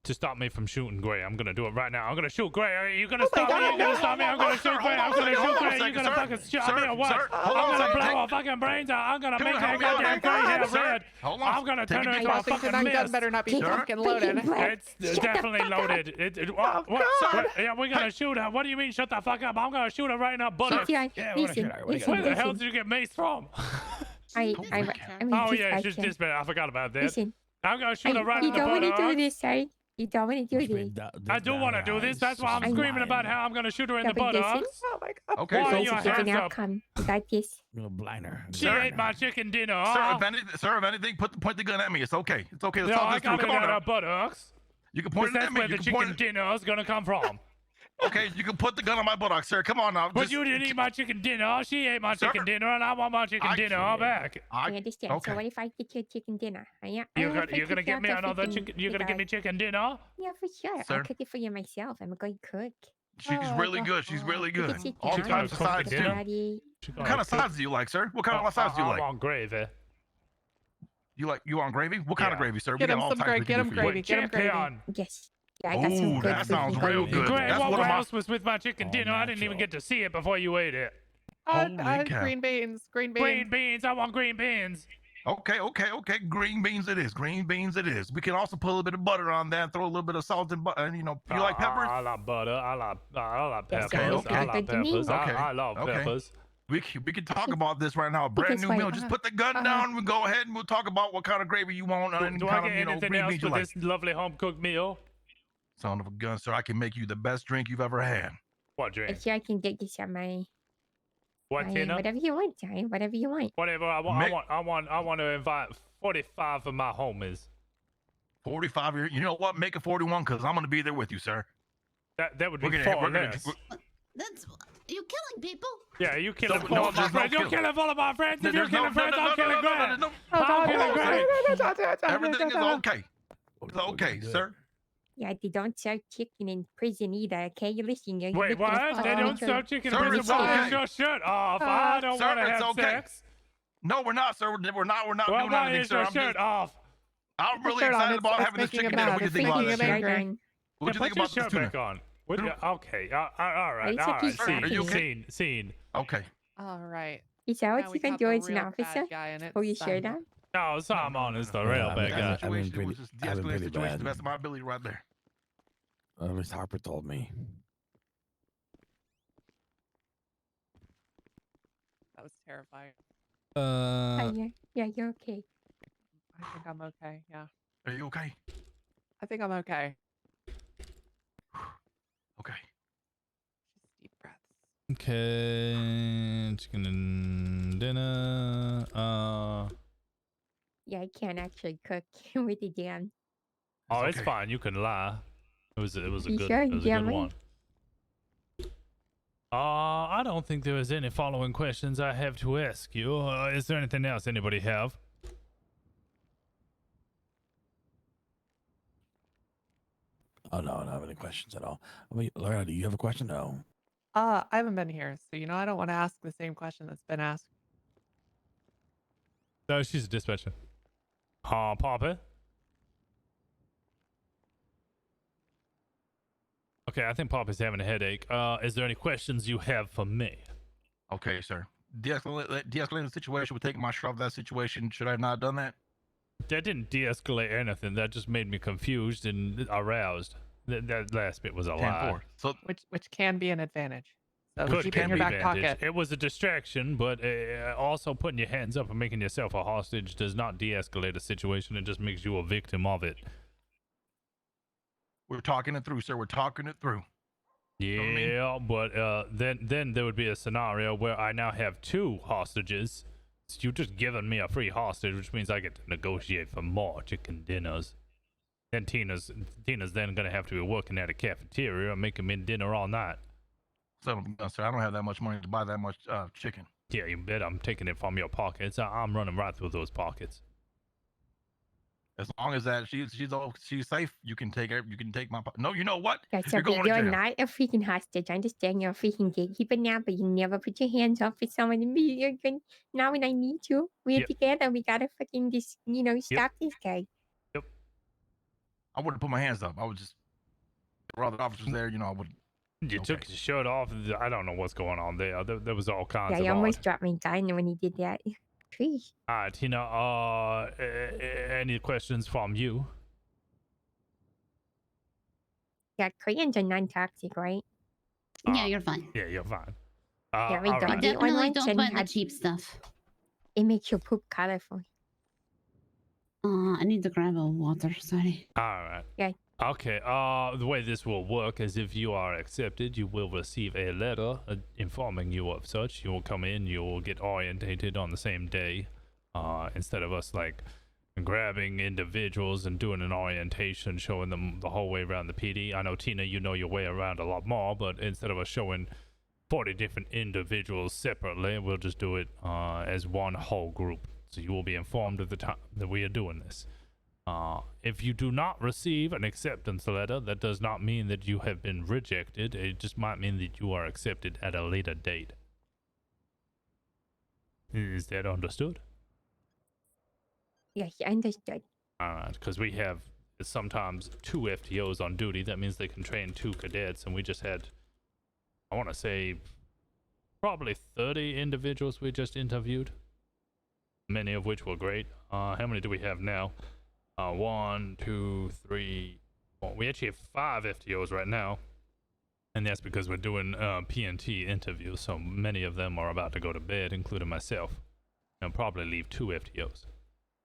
to stop me from shooting Gray. I'm gonna do it right now. I'm gonna shoot Gray. Are you gonna stop me? Are you gonna stop me? I'm gonna shoot Gray. I'm gonna shoot Gray. You gonna fucking shot me or what? I'm gonna blow a fucking brains out. I'm gonna make that goddamn Gray hair red. I'm gonna turn her into a fucking mist. better not be fucking loaded. It's definitely loaded. What? Yeah, we're gonna shoot her. What do you mean shut the fuck up? I'm gonna shoot her right now, buttocks. Yeah, listen, Where the hell did you get maced from? I mean, Oh just yeah, like she's him. dispatch. I forgot about that. Listen, I'm gonna shoot her right in you the don't want to do buttocks. this, right? You don't want to do this. I do want to do this. That's why I'm screaming about how I'm gonna shoot her in the but listen. buttocks. Oh my god. Okay, Why so are your It's an hands up? outcome. You got this. You're gonna blind her. She ate my chicken dinner. Sir, if anything, point the gun at me. It's okay. It's okay. Let's No, talk I this through. got it Come on at now. her buttocks. You can point it That's at me. where You the can chicken point. dinner is gonna come from. Okay, you can put the gun on my buttocks, sir. Come on now. But you didn't eat my chicken dinner. She ate my chicken dinner, and I want my chicken dinner back. I understand. okay. So what if I get you chicken dinner? You're gonna get me another chicken. You're gonna give me chicken dinner. Yeah, for sure. Sir? I'll cook it for you myself. I'm a good cook. She's really good. She's really You can good. sit All down, types of cook sides the too. dinner. Daddy. What kind of sides do you like, sir? What kind of sides do you I like? want gravy. You want gravy? What kind of Yeah. gravy, sir? Get we him got all some types gravy. we Get can him do for you. gravy. Get him gravy. Champion. Yes. Yeah, I got some Ooh, good that sounds beef real gravy. good. Gray, That's what one of my. else was with my chicken dinner? I didn't even get to see it before you ate it. Holy cow. Green beans. Green beans. Green beans. I want green beans. Okay. Green beans it is. Green beans it is. We can also put a little bit of butter on that and throw a little bit of salt and butter. And you like peppers? I like butter. I like Yes, peppers. okay. I like peppers. Okay. I love Okay. peppers. We can talk about this right now. A brand Because new wait, meal. Just put the gun down. We'll go ahead and we'll talk about what kind of gravy you want and Do I kind get of anything green else beans you for like. this lovely home cooked meal? Son of a gun, sir! I can make you the best drink you've ever had. What drink? Actually, I can get you some What, Tina? whatever you want, Johnny. Whatever you want. Whatever. I want to invite 45 of my homies. 45 years. You know what? Make it 41 because I'm gonna be there with you, sir. That would be We're far gonna less. That's you killing people. Yeah, you killing No, four no, of my there's no friends. You're killing. killing all of my friends. If you're There's no- killing friends, no, I'm no, killing no, no, Grant. no, no. I'm killing Grant. Everything is okay. It's okay, sir. Yeah, they don't serve chicken in prison either. Okay, you listen. You're Wait, looking at what? They don't serve chicken in Sir, prison? it's Well, okay. get your shirt off. I don't Sir, want to it's have okay. sex. No, we're not, sir. We're not Well, doing why anything, is sir. your I'm shirt just, off? I'm really shirt on. excited about It's having this making chicken him dinner. mad. What do you It's think about making that, him sir? angry. What do you Put think your about this shirt tuna? back on. Okay. All right. It's All okay, right. sir. Scene. Are you okay? Scene. Okay. All right. Is that Now what we you can got do the as an real bad officer? guy, and Pull your it's shirt Simon. on? No, Simon is the real bad guy. That situation was just I've been de-escalating pretty situation to bad. the best of my ability right there. At least Harper told me. That was terrifying. Yeah, you're okay. I think I'm okay. Yeah. Are you okay? I think I'm okay. Okay. Just deep breaths. Okay. Chicken and dinner. Yeah, I can't actually cook with the jam. Oh, it's okay. fine. You can lie. It was a You good. sure? It was a Yeah, good man. one. I don't think there is any following questions I have to ask you. Is there anything else anybody have? Oh no, I don't have any questions at all. I mean, Laura, do you have a question? No. I haven't been here, so I don't want to ask the same question that's been asked. No, she's a dispatcher. Papa? Okay, I think Papa's having a headache. Is there any questions you have for me? Okay, sir. De-escalating the situation would take my shirt off that situation. Should I have not done that? That didn't de-escalate anything. That just made me confused and aroused. That last bit was a lie. 10-4. So Which can be an advantage. So Could keep it in your be back advantage. pocket. It was a distraction, but also putting your hands up and making yourself a hostage does not de-escalate a situation. It just makes you a victim of it. we're talking it through, sir. We're talking it through. Yeah, but then there would be a scenario where I now have two hostages. So you're just giving me a free hostage, which means I get to negotiate for more chicken dinners. Then Tina's then gonna have to be working at a cafeteria and making me dinner all night. son of a gun, sir. I don't have that much money to buy that much chicken. Yeah, you bet I'm taking it from your pockets. I'm running right through those pockets. As long as that she's safe, you can take her. You can take my. No, you know what? Yeah, so You're going to you're jail. not a freaking hostage. I understand you're a freaking gatekeeper now, but you never put your hands up for someone to be. You're good. Now when I need you, we're Yep. together. We gotta fucking just, stop this guy. I wouldn't put my hands up. I would just. If other officers there, I would. You took your shirt off. I don't know what's going on there. There was all kinds Yeah, of I almost dropped my gun when he did that. Please. All right, Tina. Any questions from you? Yeah, crayons are non-toxic, right? Yeah, you're fine. Yeah, you're fine. Yeah, we all don't right. get one Definitely once don't and buy the had- cheap stuff. It makes your poop colorful. I need to grab a water. Sorry. All right. Yeah. Okay. The way this will work is if you are accepted, you will receive a letter informing you of such. You will come in. You will get orientated on the same day. Instead of us like grabbing individuals and doing an orientation, showing them the whole way around the PD. I know, Tina, you know your way around a lot more, but instead of us showing 40 different individuals separately, we'll just do it as one whole group. So you will be informed of the time that we are doing this. If you do not receive an acceptance letter, that does not mean that you have been rejected. It just might mean that you are accepted at a later date. Is that understood? Yes, understood. All right, because we have sometimes 2 FTOs on duty. That means they can train 2 cadets, and we just had, I want to say, probably 30 individuals we just interviewed, many of which were great. How many do we have now? 1, 2, 3, 4. We actually have 5 FTOs right now, and that's because we're doing PNT interviews, so many of them are about to go to bed, including myself. I'll probably leave 2 FTOs.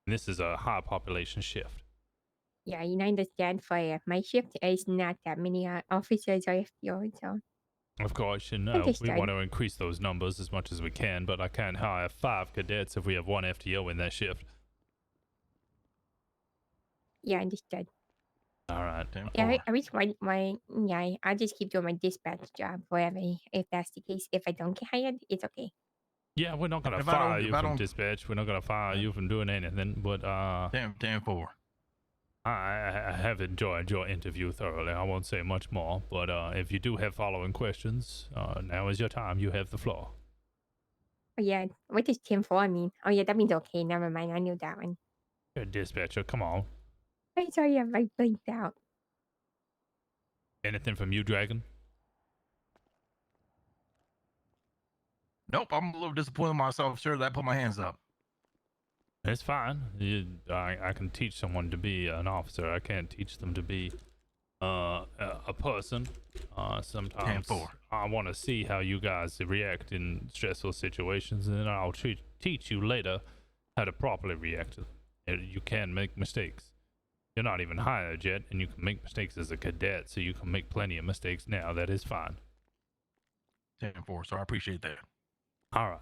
And this is a high population shift. Yeah, I understand for my shift is not that many officers or FTOs, so. Of course, we Understood. want to increase those numbers as much as we can, but I can't hire 5 cadets if we have 1 FTO in that shift. Yeah, understood. All right. Yeah, I just I'll just keep doing my dispatch job wherever, if that's the case. If I don't get hired, it's okay. Yeah, we're not gonna If I fire don't- you if I from don't- dispatch. We're not gonna fire you from doing anything. But 10-4. I have enjoyed your interview thoroughly. I won't say much more. But if you do have following questions, now is your time. You have the floor. Oh, yeah, what does 10-4 mean? Oh, yeah, that means okay. Never mind. I knew that one. You're a dispatcher. Come on. I'm sorry, I blinked out. Anything from you, Dragon? Nope, I'm a little disappointed in myself, sir, that I put my hands up. It's fine. I can teach someone to be an officer. I can't teach them to be a person. Sometimes 10-4. I want to see how you guys react in stressful situations, and then I'll teach you later how to properly react. You can make mistakes. You're not even hired yet, and you can make mistakes as a cadet, so you can make plenty of mistakes now. That is fine. 10-4, so I appreciate that. All right.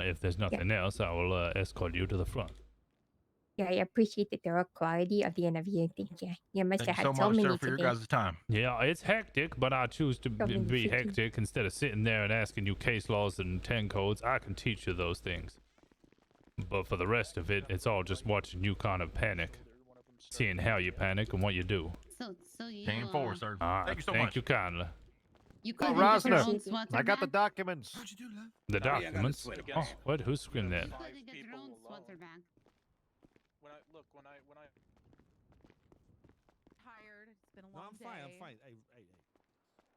If there's nothing else, I will escort you to the front. Yeah, I appreciate the thorough quality of the interview. Thank you. You must Thank have you had so so much, many sir, for your today. guys' time. Yeah, it's hectic, but I choose to So many be freaking- hectic instead of sitting there and asking you case laws and 10 codes. I can teach you those things. But for the rest of it, it's all just watching you kind of panic. Seeing how you panic and what you do. So you. 10-4, sir. All right, Thank you so thank much. you kindly. You Oh, couldn't get your own Rosner, swatter I got the bag? documents. The documents? Oh, what? Who's screwing that? You couldn't get your own swatter bag. When I Tired. It's been a No, long I'm day. fine. I'm fine. Hey.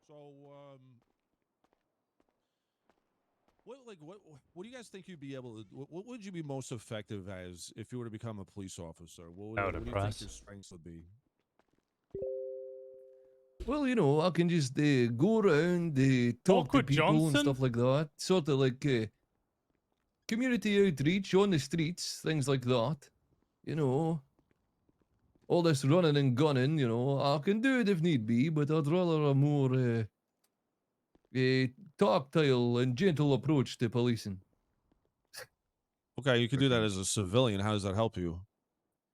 So, what do you guys think you'd be able to? What would you be most effective as if you were to become a police officer? What do you think press. your strengths would be? Well, I can just go around, talk Awkward to people and Johnson? stuff like that. Sort of like community outreach on the streets, things like that. All this running and gunning, I can do it if need be, but I'd rather a more tactile and gentle approach to policing. Okay, you could do that as a civilian. How does that help you?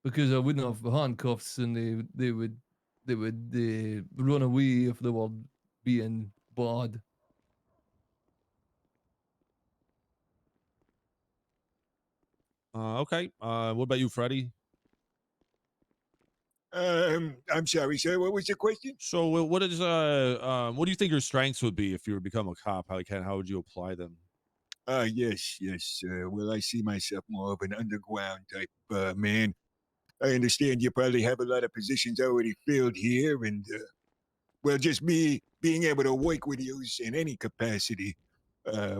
Because I wouldn't have handcuffs and they would run away if they were being bad. Okay. What about you, Freddie? I'm sorry, sir. What was the question? So, what do you think your strengths would be if you were to become a cop? How would you apply them? Yes. Well, I see myself more of an underground type man. I understand you probably have a lot of positions already filled here, and well, just me being able to work with you in any capacity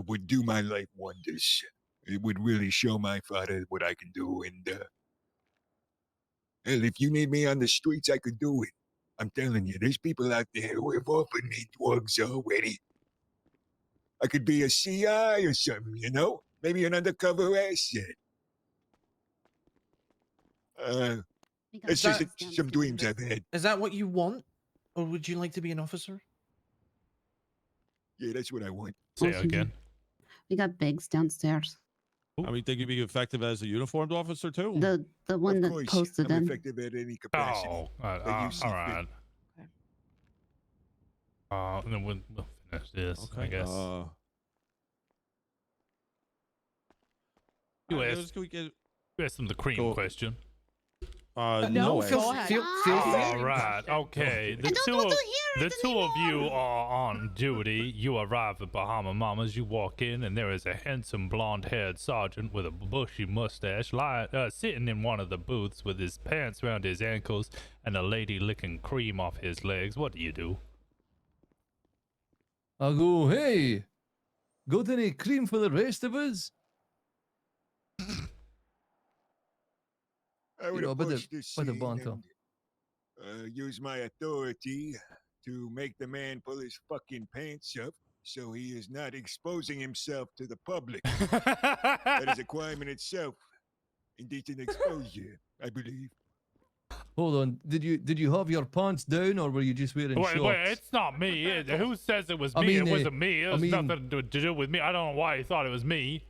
would do my life wonders. It would really show my father what I can do, and hell, if you need me on the streets, I could do it. I'm telling you, there's people out there who have offered me drugs already. I could be a CI or something, you know? Maybe an undercover asset. It's just some dreams I've had. Is that what you want? Or would you like to be an officer? Yeah, that's what I want. Say it again. We got Biggs downstairs. I mean, think you'd be effective as a uniformed officer too? The one that posted I'm in. effective at any capacity. Oh, that you see all fit. right. And then we'll finish this, I guess. You asked them the cream question. No. Feel free. All right. Okay. The two of you are on duty. You arrive at Bahama Mamas. You walk in, and there is a handsome blonde-haired sergeant with a bushy mustache sitting in one of the booths with his pants around his ankles and a lady licking cream off his legs. What do you do? I go, hey, got any cream for the rest of us? I would You know, but approach the- this but the scene Bonto. and use my authority to make the man pull his fucking pants up so he is not exposing himself to the public. That is a crime in itself. Indecent exposure, I believe. Hold on, did you have your pants down or were you just wearing shorts? Wait, it's not me. Who says it was me? I mean, it wasn't me. It I was mean- nothing to do with me. I don't know why he thought it was me.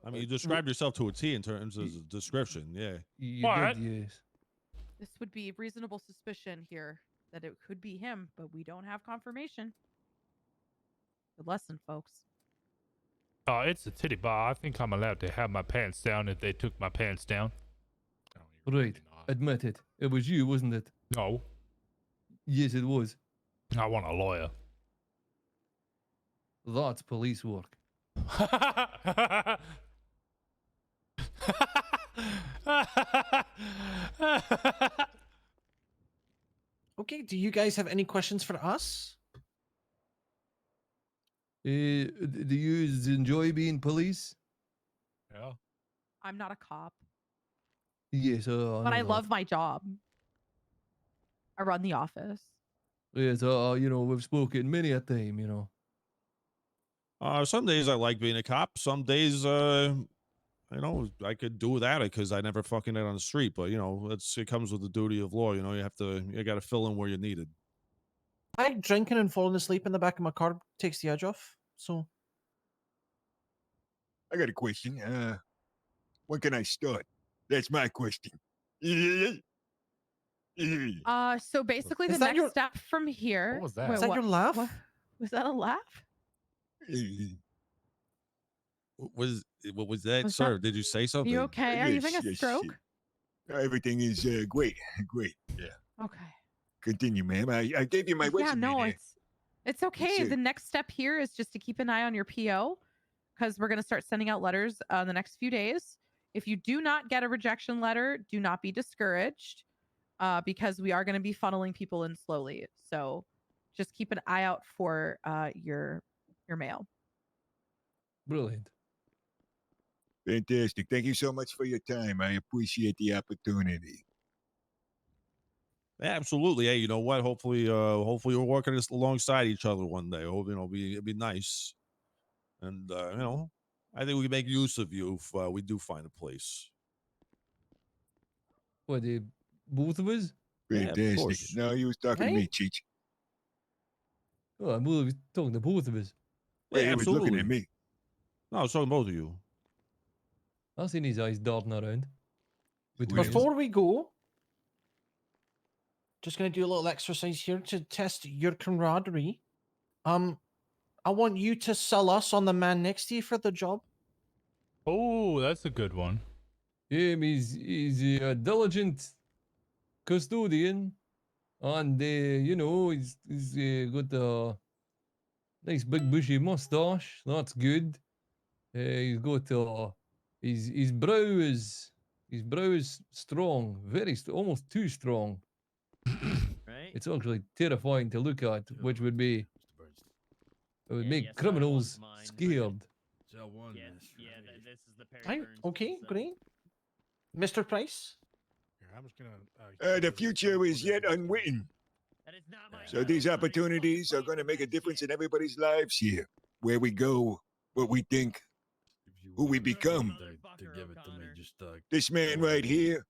I mean, you described yourself to a T in terms of the description. Yeah. You What? did, yes. This would be reasonable suspicion here that it could be him, but we don't have confirmation. Good lesson, folks. It's a titty bar. I think I'm allowed to have my pants down if they took my pants down. Right, admit it. It was you, wasn't it? No. Yes, it was. I want a lawyer. That's police work. Okay, do you guys have any questions for us? Do you enjoy being police? Yeah. I'm not a cop, Yes, but I love my job. I run the office. Yes, we've spoken many a time, you know. Some days I like being a cop. Some days, I could do without it because I never fucking it on the street. But it comes with the duty of law. You got to fill in where you're needed. I drinking and falling asleep in the back of my car takes the edge off. So I got a question. When can I start? That's my question. So basically Is the that next your- step from here. What was that? Wait, is that your laugh? what- Was that a laugh? What was that, Was sir? that- Did you say Are something? you okay? Are you having a stroke? Everything is great. Yeah. Okay. Continue, ma'am. I gave you my resume. Yeah, no, there. it's okay. it. The next step here is just to keep an eye on your PO because we're going to start sending out letters in the next few days. If you do not get a rejection letter, do not be discouraged because we are going to be funneling people in slowly. So just keep an eye out for your mail. Brilliant. Fantastic. Thank you so much for your time. I appreciate the opportunity. Yeah, absolutely. Hey, you know what? Hopefully we're working this alongside each other one day. Hope it'd be nice. And I think we can make use of you if we do find a place. What, both of us? Yeah, of Fantastic. course. No, you was talking to me, Cheech. Oh, I'm really talking to both of us. Well, Yeah, he was looking at absolutely. me. No, I was talking to both of you. I've seen his eyes darting around. Before we go, just going to do a little exercise here to test your camaraderie. I want you to sell us on the man next to you for the job. Oh, that's a good one. He's a diligent custodian, and he's got a nice big bushy mustache. That's good. He's got his brow is strong, almost too strong. Right? It's actually terrifying to look at, which would be it would make criminals scared. This is the Perry Right. Burns Okay. so- Great. Mr. Price. I'm just gonna. The future is yet unwritten. So these opportunities are going to make a difference in everybody's lives here. Where we go, what we think, who we become. This man right here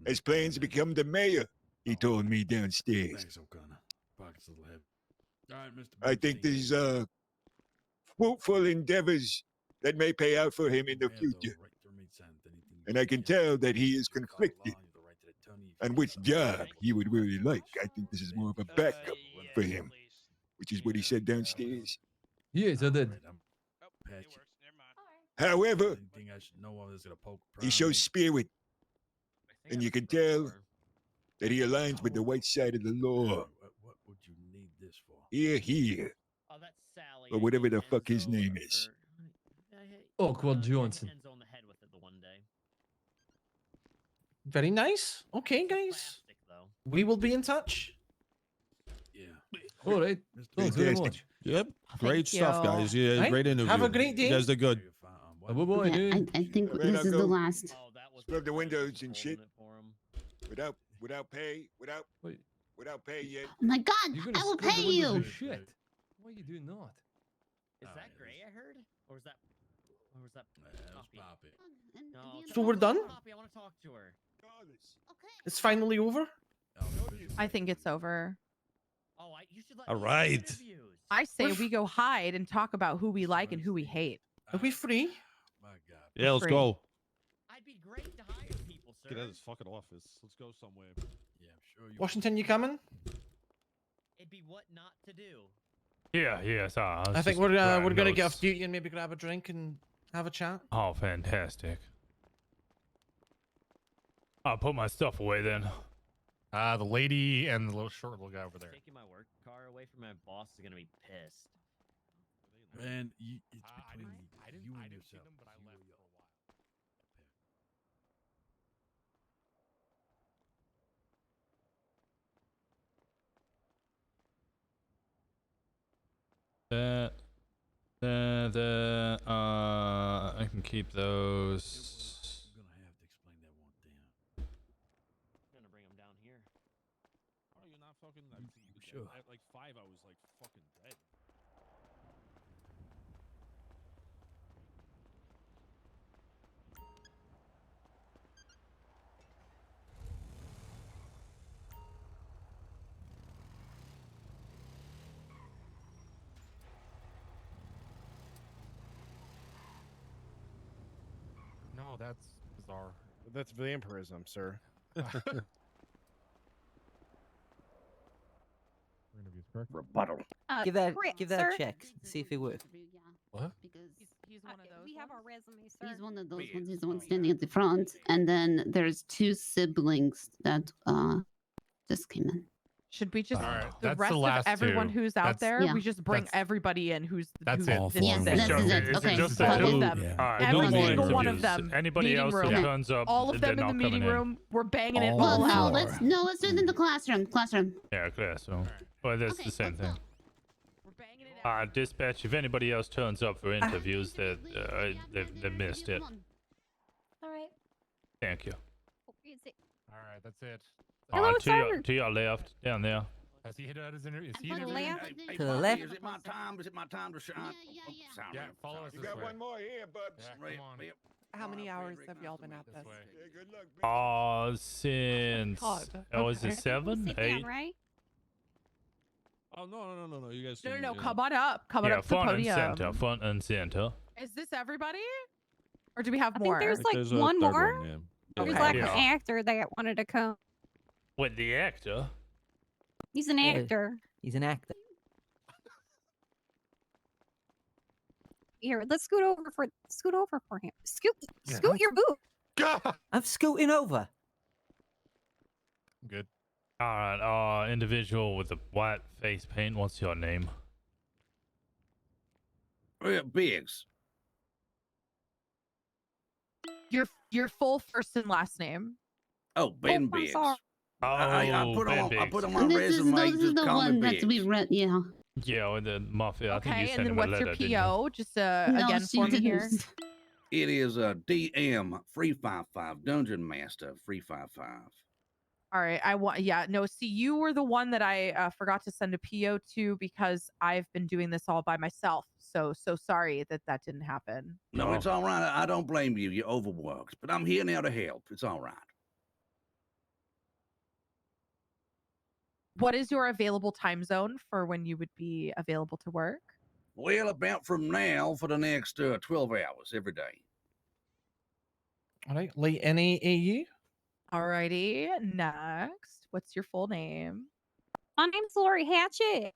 has plans to become the mayor, he told me downstairs. Thanks, O'Connor. Pockets a little heavy. All right, Mr. I think these are fruitful endeavors that may pay out for him in the future. And I can tell that he is conflicted on which job he would really like. I think this is more of a backup for him, which is what he said downstairs. Yes, I did. However, he shows spirit, and you can tell that he aligns with the white side of the law. Here. Or whatever the fuck his name is. Awkward Johnson. Very nice. Okay, guys. We will be in touch. All right. Thanks very much. Yep. Great stuff, you. guys. Yeah, Right. great interview. Have a great day. You guys did good. Bye-bye, Yeah, dude. I think All right, this I'll is the go. last. Scrub the windows and shit. Without pay yet. Oh my God, You're gonna I will scrub the pay windows you. and Shit. Why are you doing that? Is that Gray I heard? Or was that Poppy? No, So we're done? Poppy, I want to talk to her. It's finally over. I think it's over. Oh, you should let All me do right. interviews. I say we go hide and talk about who we like and who we hate. Are we free? Yeah, let's Free. go. I'd be great to hire people, sir. Get out of this fucking office. Let's go somewhere. Yeah, I'm sure you. Washington, you coming? It'd be what not to do. Yeah, yes. I think we're gonna get off duty and maybe grab a drink and have a chat. Oh, fantastic. I'll put my stuff away then. The lady and the little short little guy over there. Taking my work car away from my boss is gonna be pissed. Man, it's between I you didn't and see yourself. them, but I You left and for a while. I can keep those. I'm gonna have to explain that one thing. I'm gonna bring him down here. Oh, you're not fucking. Sure. At like 5, I was like fucking dead. No, that's bizarre. That's vampirism, sir. Interview's correct. Rebuttal. Give that correct, give that sir. a check. See if it works. What? He's one of those. We have our resumes, sir. He's one of those ones. He's the one standing at the front, and then there's 2 siblings that just came in. Should we just Alright, the that's the rest of last everyone two. who's out That's- there? Yeah. We just bring That's- everybody in who's That's who's it. All this four is of it. them. This is it. Is it Okay, just all the of two? them. Yeah. Alright, Every no more single one of interviews. them. Anybody Meeting else room. who turns up, All of they're them in the not meeting coming in. room. We're banging it All Well, all no, out. let's do it in the classroom. Yeah, clear. So, well, that's Okay, the same let's thing. go. We're banging it out. Dispatch. If anybody else turns up for interviews, they missed it. All right. Thank you. Is it? All right, that's it. Hello, To your left, down there. Has he hit out his interview? Is he To the interviewing? left. To the left. Is it my time? Is it my time to shine? Yeah, follow us You this got way. one more here, Bubs. Yeah, come on. How many hours have y'all been at This this? way. Yeah, good luck, bitch. Oh, since God, was it okay. 7, Sit 8? down, right? Oh no! You guys. No, can, no, yeah. come on up. Come on Yeah, up to the front and podium. center. Front and center. Is this everybody? Or do we have I more? think there's like There's a one third more. one, yeah. There's Okay. like Yeah. an actor that wanted to come. With the actor. He's an Yeah. actor. He's an actor. Here, let's scoot over for him. Scoot Yeah. your boot. I'm scooting over. Good. All right, individual with the white face paint. What's your name? Biggs. Your full first and last name. Oh, Ben I'm Biggs. sorry. I put Ben on I put Biggs. on my resume. This is just the call me one that we Biggs. read. Yeah. Yeah, with the mafia. I think you Okay, sent and then him a what's letter, your didn't you? PO? Just No, again she for me here. didn't. It is a DM 355 Dungeon Master 355. All right, see, you were the one that I forgot to send a PO to because I've been doing this all by myself. So sorry that didn't happen. No, it's all right. I don't blame you. You're overworked, but I'm here now to help. It's all right. What is your available time zone for when you would be available to work? Well, about from now for the next 12 hours every day. All right, late NAAU. Alrighty, next. What's your full name? My name's Lori Hatchet.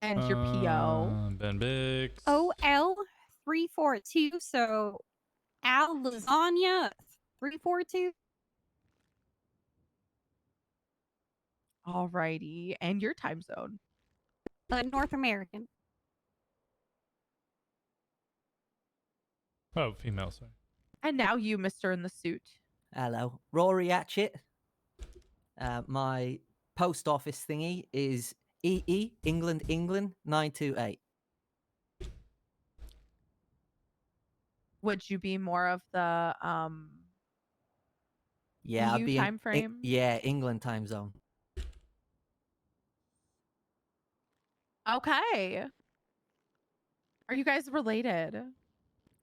And your PO? Ben Biggs. OL342. So Al Lasagna 342. Alrighty, and your time zone? North American. Oh, female, sorry. And now you, Mr. in the suit. Hello, Rory Hatchet. My post office thingy is EE England 928. Would you be more of the Yeah, I'd EU be time frame? yeah, England time zone. Okay. Are you guys related?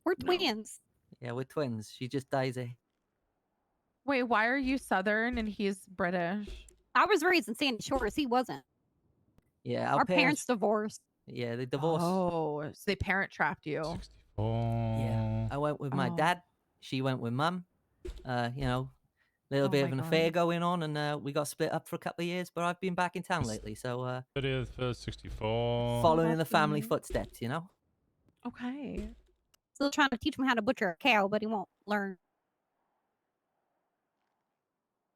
We're twins. Yeah, we're twins. She just Daisy. Wait, why are you Southern and he's British? I was raised in Sandy Shores. He wasn't. Yeah, Our parents divorced. Yeah, they divorced. Oh, so they parent trapped you. Yeah, I went with my Oh. dad. She went with mum. You know, little Oh bit my of an God. affair going on, and we got split up for a couple of years. But I've been back in town lately, so 30th, first 64. following in the that's family neat. footsteps. You know. Okay. Still trying to teach him how to butcher a cow, but he won't learn.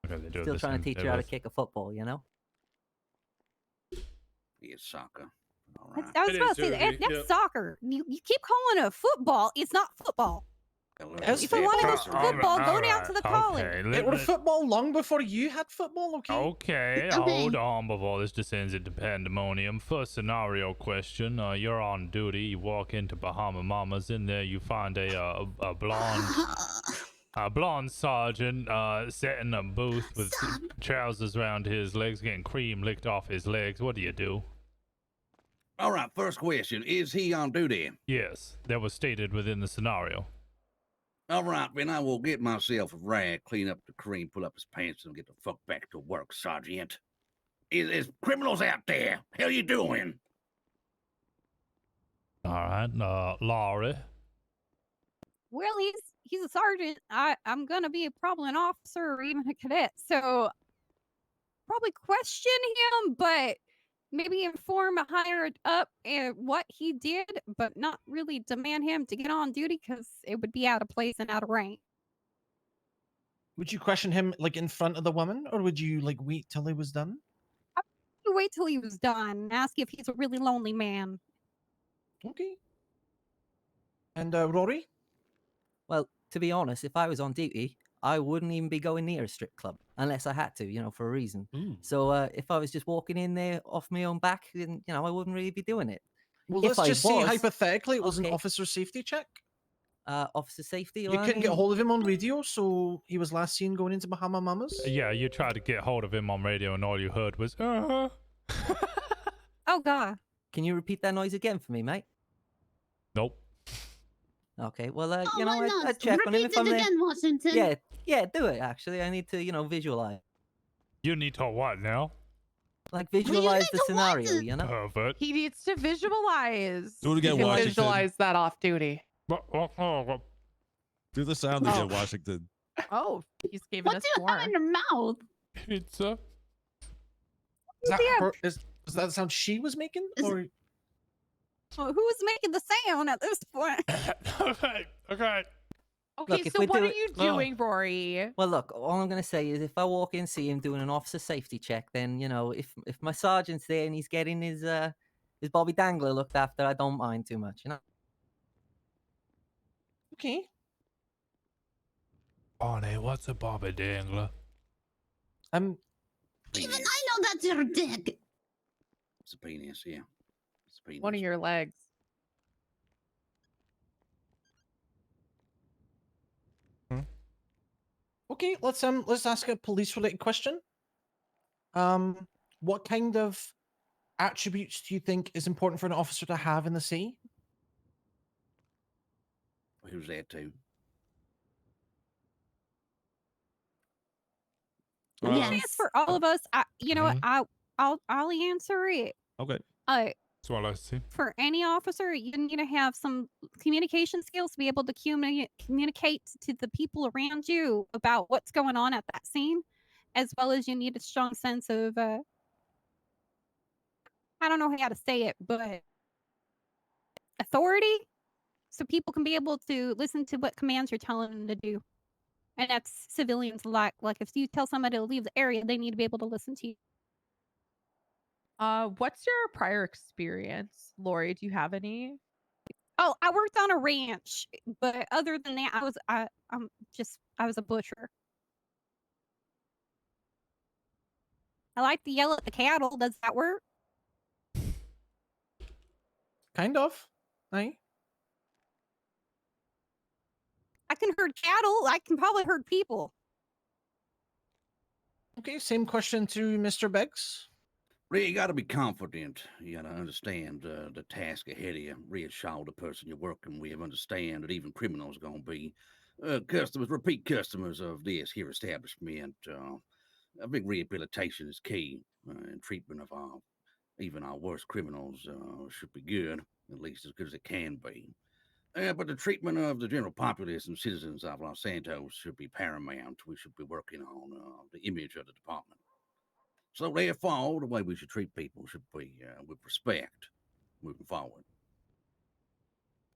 Okay, they do Still the trying same to teach thing her how to with- kick a football. You know. It's soccer. All That's- right. I was about to say that's soccer. You keep calling it football. It's not football. If you want to go football, go down to the college. It was football long before you had football, okay? Okay, hold on before this descends into pandemonium. First scenario question. You're on duty. You walk into Bahama Mama's. In there, you find a blonde sergeant sat in a booth with trousers around his legs, getting cream licked off his legs. What do you do? All right, first question. Is he on duty? Yes, that was stated within the scenario. All right, then I will get myself a rag, clean up the cream, pull up his pants, and get the fuck back to work, Sergeant. Is criminals out there? Hell you doing? All right, Laurie. Well, he's a sergeant. I'm gonna be probably an officer or even a cadet, so probably question him, but maybe inform a higher up what he did, but not really demand him to get on duty because it would be out of place and out of rank. Would you question him like in front of the woman, or would you like wait till he was done? You wait till he was done and ask if he's a really lonely man. Okay. And Rory? Well, to be honest, if I was on duty, I wouldn't even be going near a strip club unless I had to, you know, for a reason. So if I was just walking in there off my own back, then you know, I wouldn't really be doing it. Well, If let's I just say was- hypothetically it was okay. an officer safety check. Officer safety. You well, I couldn't get mean- hold of him on radio, so he was last seen going into Bahama Mamas. Yeah, you tried to get hold of him on radio, and all you heard was, Oh God. Can you repeat that noise again for me, mate? Nope. Okay, well, you why know, not? I'd check on him Repeat if I'm it there. again, Washington. Yeah, do it, actually. I need to, you know, visualize. You need to what now? Like, visualize the scenario, you know? Pervert. He needs to visualize. Do it again, You can Washington. visualize that off duty. Do the sound again, Washington. Oh, he's giving What us do you more. have in your mouth? Pizza. Is that, her, is that the sound she was making? Or Well, who's making the sound at this point? Okay. Okay. Okay, Look, if so we what do are it- you doing, Rory? Well, look, all I'm going to say is if I walk in, see him doing an officer safety check, then, if my sergeant's there and he's getting his Bobby Dangler looked after, I don't mind too much, Okay. Barney, what's a Bobby Dangler? Even I know that's your dick. It's a penis, yeah. It's a penis. One of your legs. Okay, let's ask a police related question. What kind of attributes do you think is important for an officer to have in the sea? Who's that to? Yes, for all of us. You know what? I'll answer it. Okay. That's what I see. For any officer, you need to have some communication skills to be able to communicate to the people around you about what's going on at that scene, as well as you need a strong sense of I don't know how to say it, but authority, so people can be able to listen to what commands you're telling them to do. And that's civilians like if you tell somebody to leave the area, they need to be able to listen to you. What's your prior experience, Lori? Do you have any? Oh, I worked on a ranch, but other than that, I was a butcher. I like to yell at the cattle. Does that work? Kind of. Aye. I can herd cattle. I can probably herd people. Okay, same question to Mr. Beggs. Ray, you gotta be confident. You gotta understand the task ahead of you. Reassure the person you're working with. Understand that even criminals are gonna be customers, repeat customers of this here establishment. I think rehabilitation is key, and treatment of even our worst criminals should be good, at least as good as it can be. But the treatment of the general populace and citizens of Los Santos should be paramount. We should be working on the image of the department. So therefore, the way we should treat people should be with respect moving forward.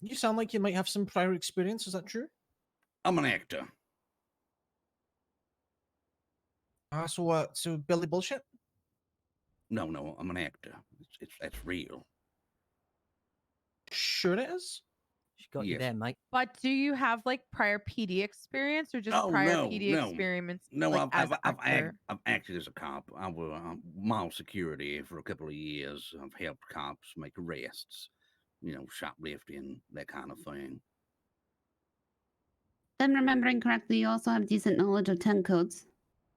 You sound like you might have some prior experience. Is that true? I'm an actor. So what? So Billy bullshit? No, I'm an actor. That's real. Sure it is. She got you Yes. there, mate. But do you have like prior PD experience or just Oh, prior no, PD no. experience? No, like, as I've acted as a cop. I was mall security for a couple of years. I've helped cops make arrests, shoplifting, that kind of thing. If I'm remembering correctly, you also have decent knowledge of 10 codes.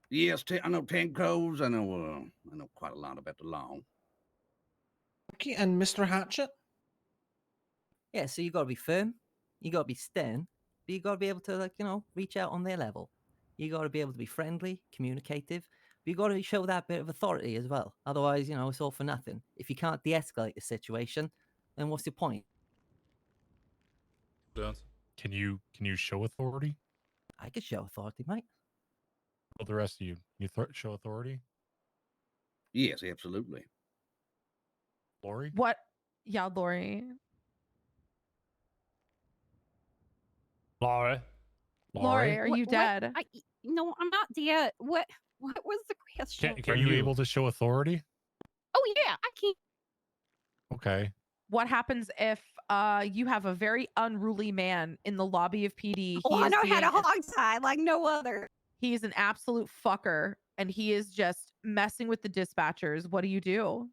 Yes, I know 10 codes. I know quite a lot about the law. Okay, and Mr. Hatchet? Yeah, so you got to be firm, you got to be stern, but you got to be able to, reach out on their level. You got to be able to be friendly, communicative, but you got to show that bit of authority as well. Otherwise, it's all for nothing. If you can't de-escalate the situation, then what's the point? Can you show authority? I could show authority, mate. Well, the rest of you, show authority? Yes, absolutely. Lori? What? Yeah, Lori. Lori? Lori, are you dead? No, I'm not dead. What was the question? Are you able to show authority? Oh yeah, I can. Okay. What happens if you have a very unruly man in the lobby of PD? Oh, I is know how to being- hog tie like no other. He is an absolute fucker, and he is just messing with the dispatchers. What do you do?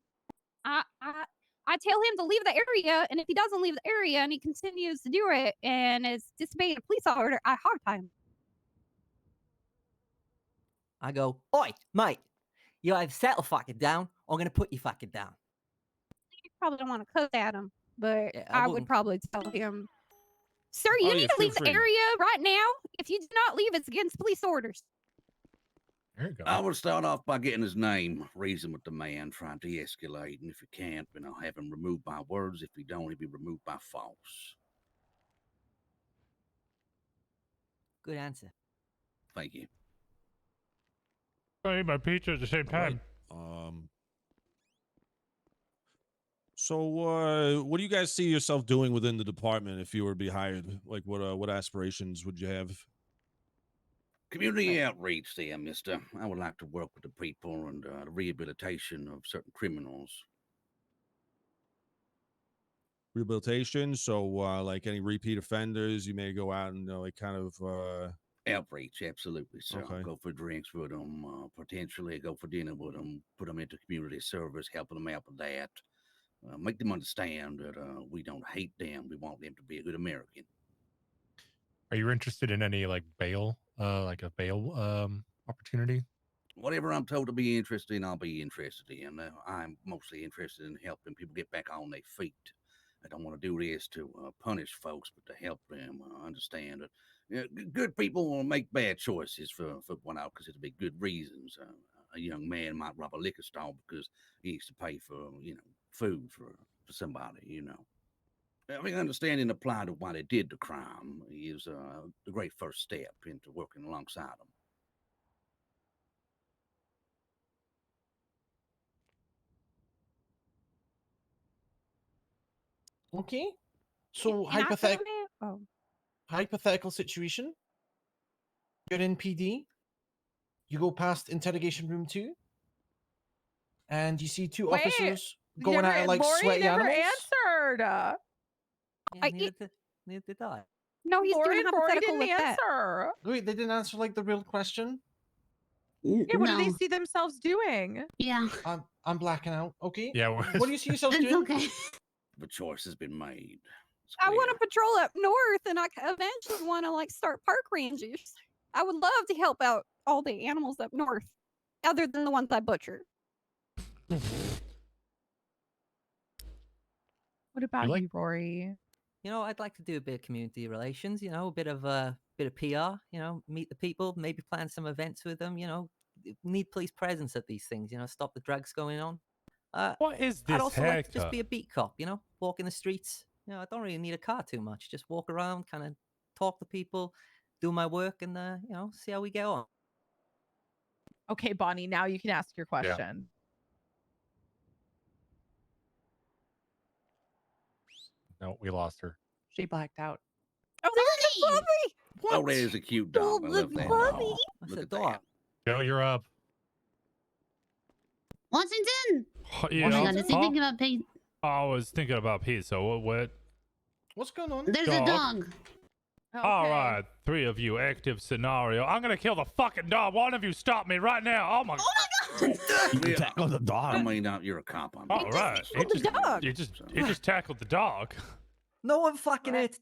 I tell him to leave the area, and if he doesn't leave the area and he continues to do it and is disobeying a police order, I hog tie him. I go, oi, mate, you either settle fucking down, or I'm going to put you fucking down. You probably don't want to cuss at him, but Yeah, I I would wouldn't. probably tell him, sir, you Oh, need yeah, to feel leave the free. area right now. If you do not leave, it's against police orders. There you go. I would start off by getting his name, reason with the man, try and de-escalate, and if you can't, then I'll have him removed by words. If you don't, he'll be removed by false. Good answer. Thank you. I ate my pizza at the same time. So So, what do you guys see yourself doing within the department if you were to be hired? Like, what aspirations would you have? Community outreach there, mister. I would like to work with the people and the rehabilitation of certain criminals. Rehabilitation. So, like any repeat offenders, you may go out and like kind of Outreach, absolutely, sir. Okay. Go for drinks with them, potentially go for dinner with them, put them into community service, helping them out with that. Make them understand that we don't hate them. We want them to be a good American. Are you interested in any like bail, like a bail opportunity? Whatever I'm told to be interested in, I'll be interested in. I'm mostly interested in helping people get back on their feet. I don't want to do this to punish folks, but to help them understand that good people will make bad choices for one out because it'll be good reasons. A young man might rob a liquor store because he needs to pay for food for somebody. I mean, understanding the plight of why they did the crime is the great first step into working alongside them. Okay. So Can I go hypothetical now? Oh. hypothetical situation. You're in PD. You go past interrogation room 2, and you see two Wait, officers going at it like Lori sweaty never animals. answered. Yeah, neither did I. No, he's Lori, doing Rory hypothetical didn't with that. answer. Wait, they didn't answer like the real question. Yeah, what do they No. see themselves doing? Yeah. I'm blacking out. Okay. Yeah. What do you see yourself It's doing? okay. The choice has been made. It's I want clear. to patrol up north, and I eventually want to like start park rangers. I would love to help out all the animals up north, other than the ones I butcher. What about like- you, Rory? You know, I'd like to do a bit of community relations. You know, a bit of PR. You know, meet the people, maybe plan some events with them. You know, need police presence at these things. You know, stop the drugs going on. What is I'd this also like to just haircut? be a beat cop. You know, walk in the streets. You know, I don't really need a car too much. Just walk around, kind of talk to people, do my work, and you know, see how we get on. Okay, Bonnie, now you can ask your question. No, we lost her. She blacked out. Oh, there's the puppy! Oh, there's a cute dog. I love that dog. That's Look a at dog. that. Joe, you're up. Washington. Yeah, Oh my god, is he huh? thinking about pay? I was thinking about pizza. What? What's going on? There's a dog. All right, 3 of you, active scenario. I'm gonna kill the fucking dog. One of you stop me right now. Oh my god. You tackle the dog. I mean, you're a cop. I'm All right. You just tackled the dog. No one fucking hurts.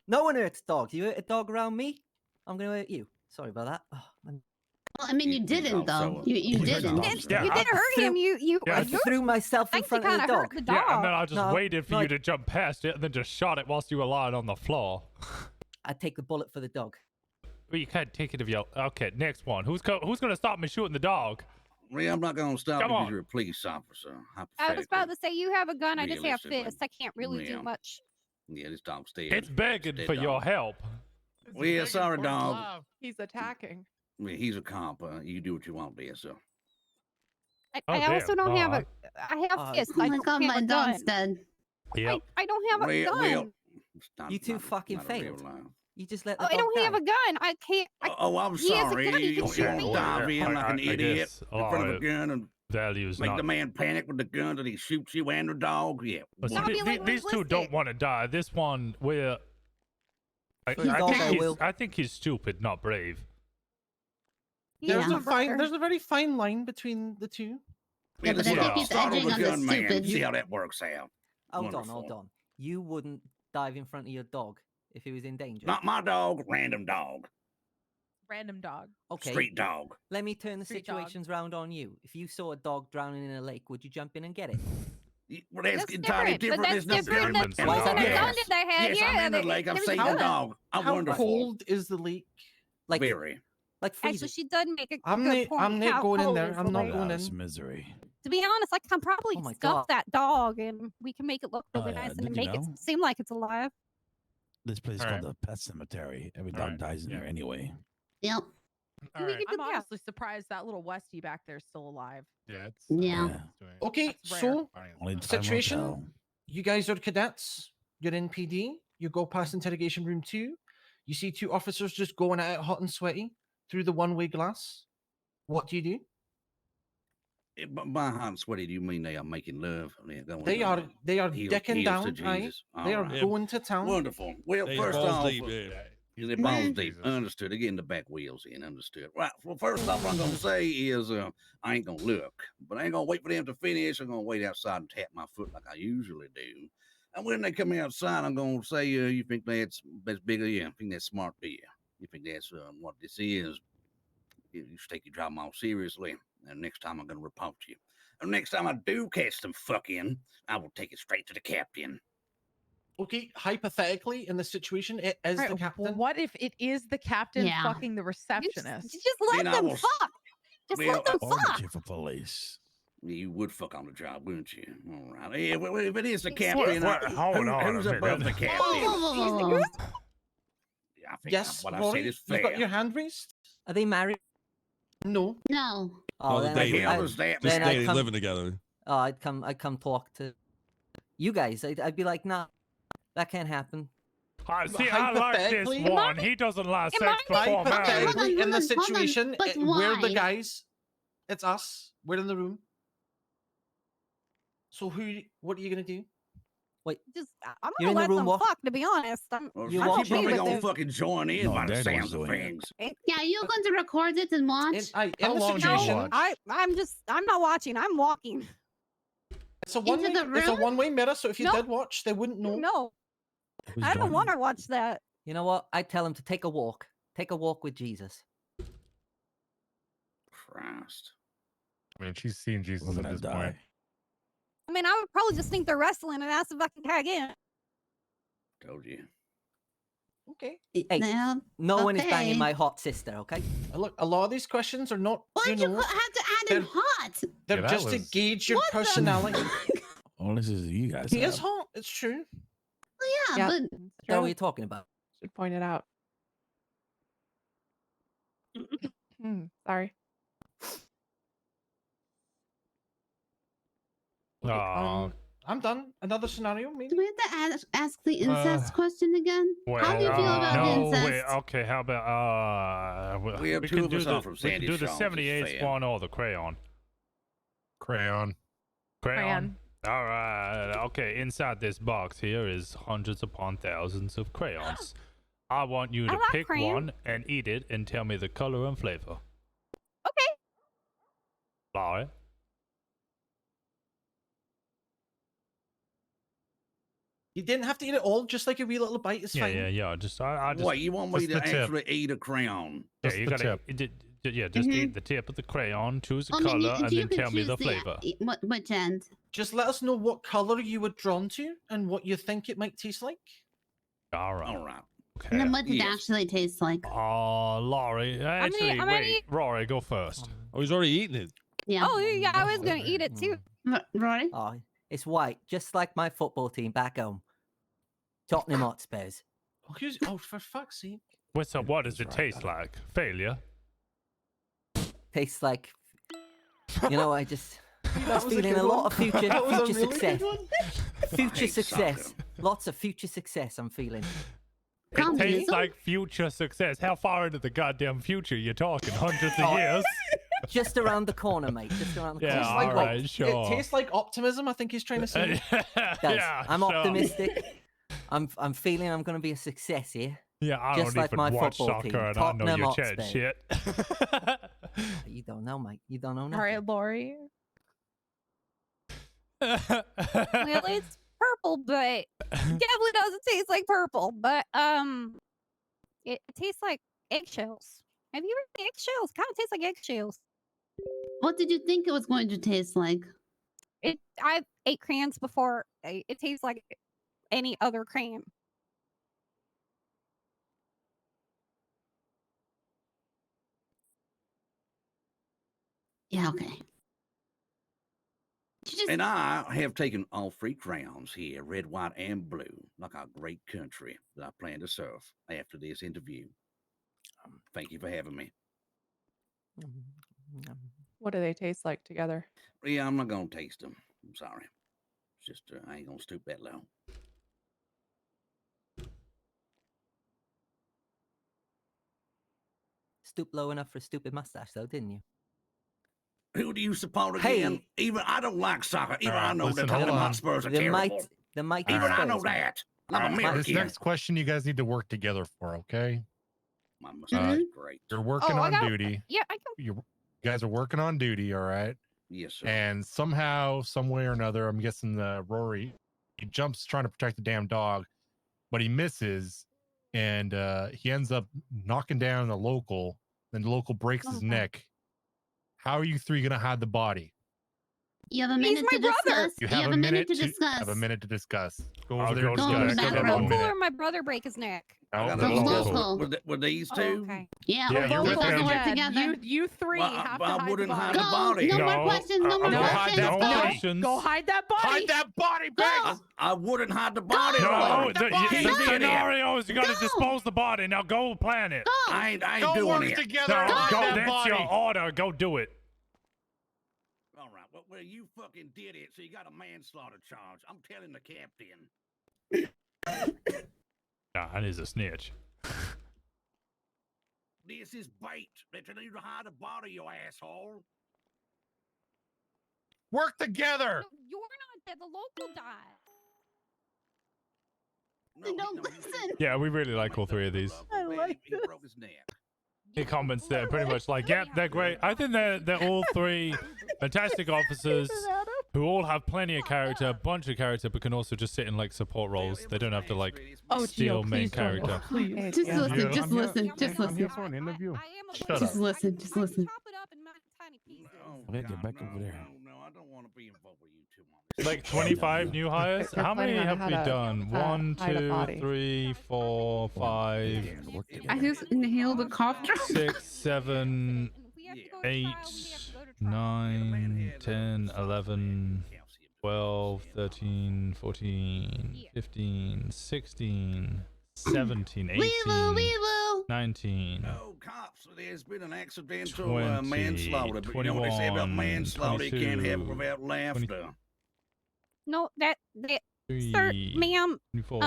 No one hurts dogs. You hurt a dog around me, I'm gonna hurt you. Sorry about that. Oh, Well, I mean, you didn't though. You didn't. You didn't hurt him. You I threw myself in think you front of kind the of dog. hurt the dog. Yeah, and then I just No, waited for no, you to jump past it and then just shot it whilst you were lying on the floor. I'd take the bullet for the dog. Well, you can't take it if you. Okay, next one. Who's gonna stop me shooting the dog? Well, I'm not going to stop Come because on. you're a police officer. I was about to say you have a gun. I just have Realistically, fists. I can't really do yeah. much. Yeah, this dog's dead. It's begging Dead for your dog. help. Well, yeah, sorry, dog. He's attacking. Well, he's a cop. You do what you want there, so. I also don't have a. I have fists. Oh I my don't god, have my a dog's gun. dead. Yep. I don't have a gun. It's not- You two not- fucking not a real failed. lie. You just let Oh, the I dog don't have die. a gun. I can't. Oh, I'm He has a sorry. gun, he can You shoot won't me. dive in like an I idiot guess in front of a our gun and values make not. the man panic with the gun that he shoots you and the dog. Yeah. Listen, well, these two don't want to die. This one, where I For the dog, I think will. I think he's stupid, not brave. There's Yeah. a fine. There's a very fine line between the two. Yeah, but I think he's startle edging the on the gun man. stupid. See how that works out. Hold Wonderful. on. You wouldn't dive in front of your dog if he was in danger. Not my dog, random dog, Random dog. Okay. street dog. Let me turn the Street dog. situations round on you. If you saw a dog drowning in a lake, would you jump in and get it? Well, that's, That's entirely different, but different. that's There's no different. gun. That Yes. wasn't a Yes. gun that they had. Yes, Yeah, I'm in the lake. I'm there's a saving the gun. dog. I'm How wonderful. cold is the lake? Like Very. like Actually, freezing. she does make a I'm good point. not How going in cold there. is I'm the not lake? going That's in. misery. To be honest, I can probably Oh my stuff God. that dog, and we can make it look really nice did and you make know? it seem like it's alive. This place is All called the pet cemetery. Every All dog right, dies in yeah. there anyway. Yep. I'm Yeah. honestly surprised that little Westie back there is still alive. Yeah, it's Yeah. Okay, That's rare. so Only time will situation. tell. You guys are cadets. You're in PD. You go past interrogation room 2. You see 2 officers just going at it hot and sweaty through the one-way glass. What do you do? By hot and sweaty, do you mean they are making love? They are dicking heels to down, aye. Jesus. They All are right. going to town. Wonderful. Well, They first balls off, deep, yeah. they're balls deep. Understood. They're getting the back wheels in. Understood. Right. Well, first off, what I'm gonna say is, I ain't gonna look, but I ain't gonna wait for them to finish. I'm gonna wait outside and tap my foot like I usually do. And when they come outside, I'm gonna say, you think that's bigger? Yeah. I think that's smart beer. You think that's what this is? You should take your job more seriously. And next time I'm gonna report you. And next time I do catch them fucking, I will take it straight to the captain. Okay, hypothetically, in this situation, it is Right, the captain. What if it is the captain Yeah. fucking the receptionist? Just let Then I them will fuck. Just let them Or the fuck. chief of police. You would fuck on the job, wouldn't you? All right. Yeah, well, if it is the Wait, captain, hold on who's a above the minute. captain? Oh, I think Yes, what I Rory, said is you've fair. got your hand raised. Are they married? No. no. Oh, No, then the I'd- dating. I'd- Just then I'd dating, come- living together. Oh, I'd come talk to you guys. I'd be like, nah, that can't happen. See, I like this Hypothetically- one. He doesn't like sex before marriage. Hypothetically, in the hold on, situation, but we're the why? guys. It's us. We're in the room. So what are you gonna do? Just I'm You're gonna in the let room them what? fuck. To be honest, I'm You I'm watch She okay probably with gonna it. fucking join in No, by the they're the ones sounds of doing it. things. Yeah, you're going to record it and watch? In How the long do you situation, watch? I'm not watching. I'm walking. it's a one-way. the It's a room? one-way mirror. So if you No. did watch, they wouldn't know. No, Who's I don't joining? want to watch that. You know what? I'd tell him to take a walk. Take a walk with Jesus. Christ. I mean, she's seen Jesus We're at gonna this die. point. I mean, I would probably just think they're wrestling and ask if I can tag in. Told you. Okay. Hey, Yeah, no one is okay. banging my hot sister, okay? Look, a lot of these questions are not. Why'd you know, have to add in they're- hot? They're Yeah, that just to was- gauge your What the personality. All this is you guys. He is have. hot. It's true. Yeah, Yeah. but That's what you're talking about. Should point it out. Sorry. Aw. I'm done. Another scenario, maybe. do we have to ask the incest question again? Well, How do you feel about no, incest? wait, okay, how about We have two can of do us the, on from we can Sandy do the Shores, it's 78 fair. one or the crayon. Crayon. Crayon. All right. Okay, inside this box here is hundreds upon thousands of crayons. I want you I to like pick crayon. one and eat it and tell me the color and flavor. Okay. Laurie? You didn't have to eat it all. Just like a wee little bite is Yeah, fine. yeah. Just I just What, you want me Just to the tip. actually eat a crayon? yeah, Just you the gotta tip. just Mhm. eat the tip of the crayon, choose a I mean, color, you and can then tell me the choose flavor. which end? Just let us know what color you were drawn to and what you think it might taste like. All right. All right. Okay. And then what did it Yes. actually taste like? Laurie. Actually, I'm wait. Rory, go first. Oh, he's already eating it. Yeah. Oh yeah, I was gonna eat it too. Rory? Oh, it's white, just like my football team back home. Tottenham Hotspurs. Oh, for fuck's sake. What's up? What does it taste like? Failure. Tastes like, you know, I just That was a feeling good a lot one. of future That was a future really success. good one. Future hate success. soccer. Lots of future success I'm feeling. It Communism? tastes like future success. How far into the goddamn future you talking? Hundreds of Oh, years? Just around the corner, mate. Just around the Yeah, corner. Like all op- right, sure. It tastes like optimism. I think he's trying to say. Does. yeah, I'm sure. optimistic. I'm feeling I'm going to be a success here. Yeah, I Just don't like even my watch football soccer, team, and I know Tottenham you chat Hotspur. shit. You don't know, mate. You don't know All nothing. right, Lori. Well, it's purple, but definitely doesn't taste like purple. But it tastes like eggshells. Have you ever had eggshells? Kind of tastes like eggshells. What did you think it was going to taste like? I've ate crayons before. It tastes like any other crayon. Yeah, okay. And I have taken all 3 crayons here, red, white, and blue, like our great country that I plan to serve after this interview. Thank you for having me. What do they taste like together? Yeah, I'm not gonna taste them. I'm sorry. It's just I ain't gonna stoop that low. Stoop low enough for a stupid mustache, though, didn't you? Who do you support Hey! again? Even I don't like soccer. Even I know listen, the hold Tottenham on. Hotspurs are The terrible. might, the might. Even I know Spurs, man. that. I'm This American. next question you guys need to work together for, okay? My mustache is great. You're working Oh, I on got- duty. Yeah, I can. You guys are working on duty, all right? Yes, sir. And somehow, some way or another, I'm guessing Rory, he jumps trying to protect the damn dog, but he misses, and he ends up knocking down the local. Then the local breaks his neck. How are you three gonna hide the body? You have a minute to discuss. You have a minute to discuss. Have a minute to discuss. Go I'll over there. go and to discuss. the back of Have the 1 Local minute. or my brother break his neck? Oh, The the local. local. Were these two? Yeah, Yeah, we're you're both with have to them. work together. You three Well, have I to hide wouldn't the hide body. the body. No more questions. No more Go hide questions. that Go. body. Go hide that body. Hide that body, Biggs. I wouldn't hide the body. No, Rory. the He did it. scenario is you got to dispose the body. Now go plan it. I ain't Go doing work it. together. No, and hide go, that that's body. your order. Go do it. All right. Well, you fucking did it, so you got a manslaughter charge. I'm telling the captain. Nah, he's a snitch. This is bait. They're telling you to hide the body, you asshole. Work together. No, you're not dead. The local died. No, Don't listen. Yeah, we really like all three of these. I like he broke his neck. He comments there pretty much like, yep, they're great. I think they're all three fantastic officers who all have plenty of character, a bunch of character, but can also just sit in like support roles. They don't have to like steal main character. Please. Just listen. Just listen. Just I'm listen. here for an interview. Shut Just up. listen. Just listen. Chop it up in tiny pieces. Okay, get back over there. No, I don't want to be involved with you two on this. Like 25 new hires? They're How many planning on have how we to, done? One, hide a two, body. 3, 4, 5, I just inhaled a cough drop. 6, 7, 8, 9, 10, 11, 12, 13, 14, 15, 16, 17, 18, Weevil. 19, No, cops, there's been an accidental 20, manslaughter. But you know what they say about 21, manslaughter? You can't have it 22, without laughter. No, that sir, 3, ma'am. 24,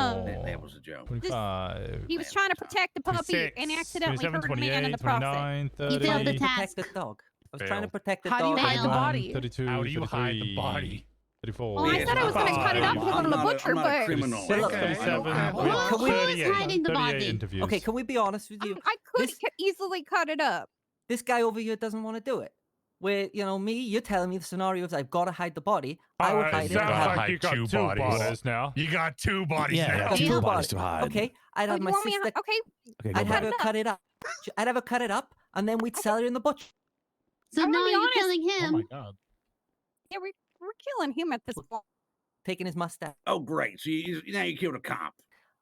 That was a joke. 25, He was trying to protect the puppy 26, and accidentally 27, hurt a man in 28, the process. 29, He 30, failed the Protect task. the dog. I was trying to Failed. protect the How do you dog. hide the Failed. body? 32, How do you hide the 33, body? 34. Well, I said I was going to cut it up and go to the butcher, I'm not a but criminal. Well, look, 37, Can we- 38, hiding the 38 body? interviews. Okay, can we be honest with you? I could This- easily cut it up. This guy over here doesn't want to do it. Where, you know, me, you're telling me the scenario is I've got to hide the body. I would hide it. sounds gotta like hide you got two two bodies. bodies now. You got two bodies Yeah, now. I got Two two bodies. bodies to hide. Okay, I'd Oh, have you my want me? sister. Okay, Okay, go I'd have back. her cut it up. I'd have her cut it up, and then we'd sell her in the butcher. So I'm now gonna be you're honest. killing Oh him. my god. yeah, we're killing him at this point. Taking his mustache. Oh, great. So now you killed a cop.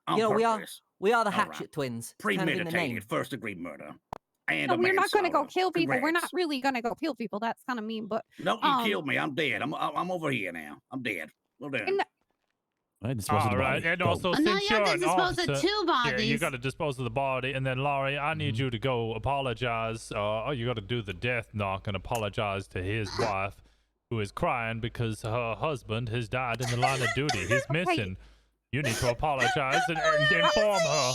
On You know, purpose. we are the All right. Hatchet twins. It's kind of in the name. Premeditated first degree murder. And No, a we're not going to go manslaughter. kill people. We're not Congrats. really going to go kill people. That's kind of mean, but No, you um, killed me. I'm dead. I'm over here now. I'm dead. Well done. and Right, dispose of All the right, body. and Go. also And now since you have you're to an dispose of officer, two yeah, you bodies. got to dispose of the body, and then Laurie, I need you to go apologize. Oh, you got to do the death knock and apologize to his wife, who is crying because her husband has died in the line of duty. He's missing. You need to apologize and inform her.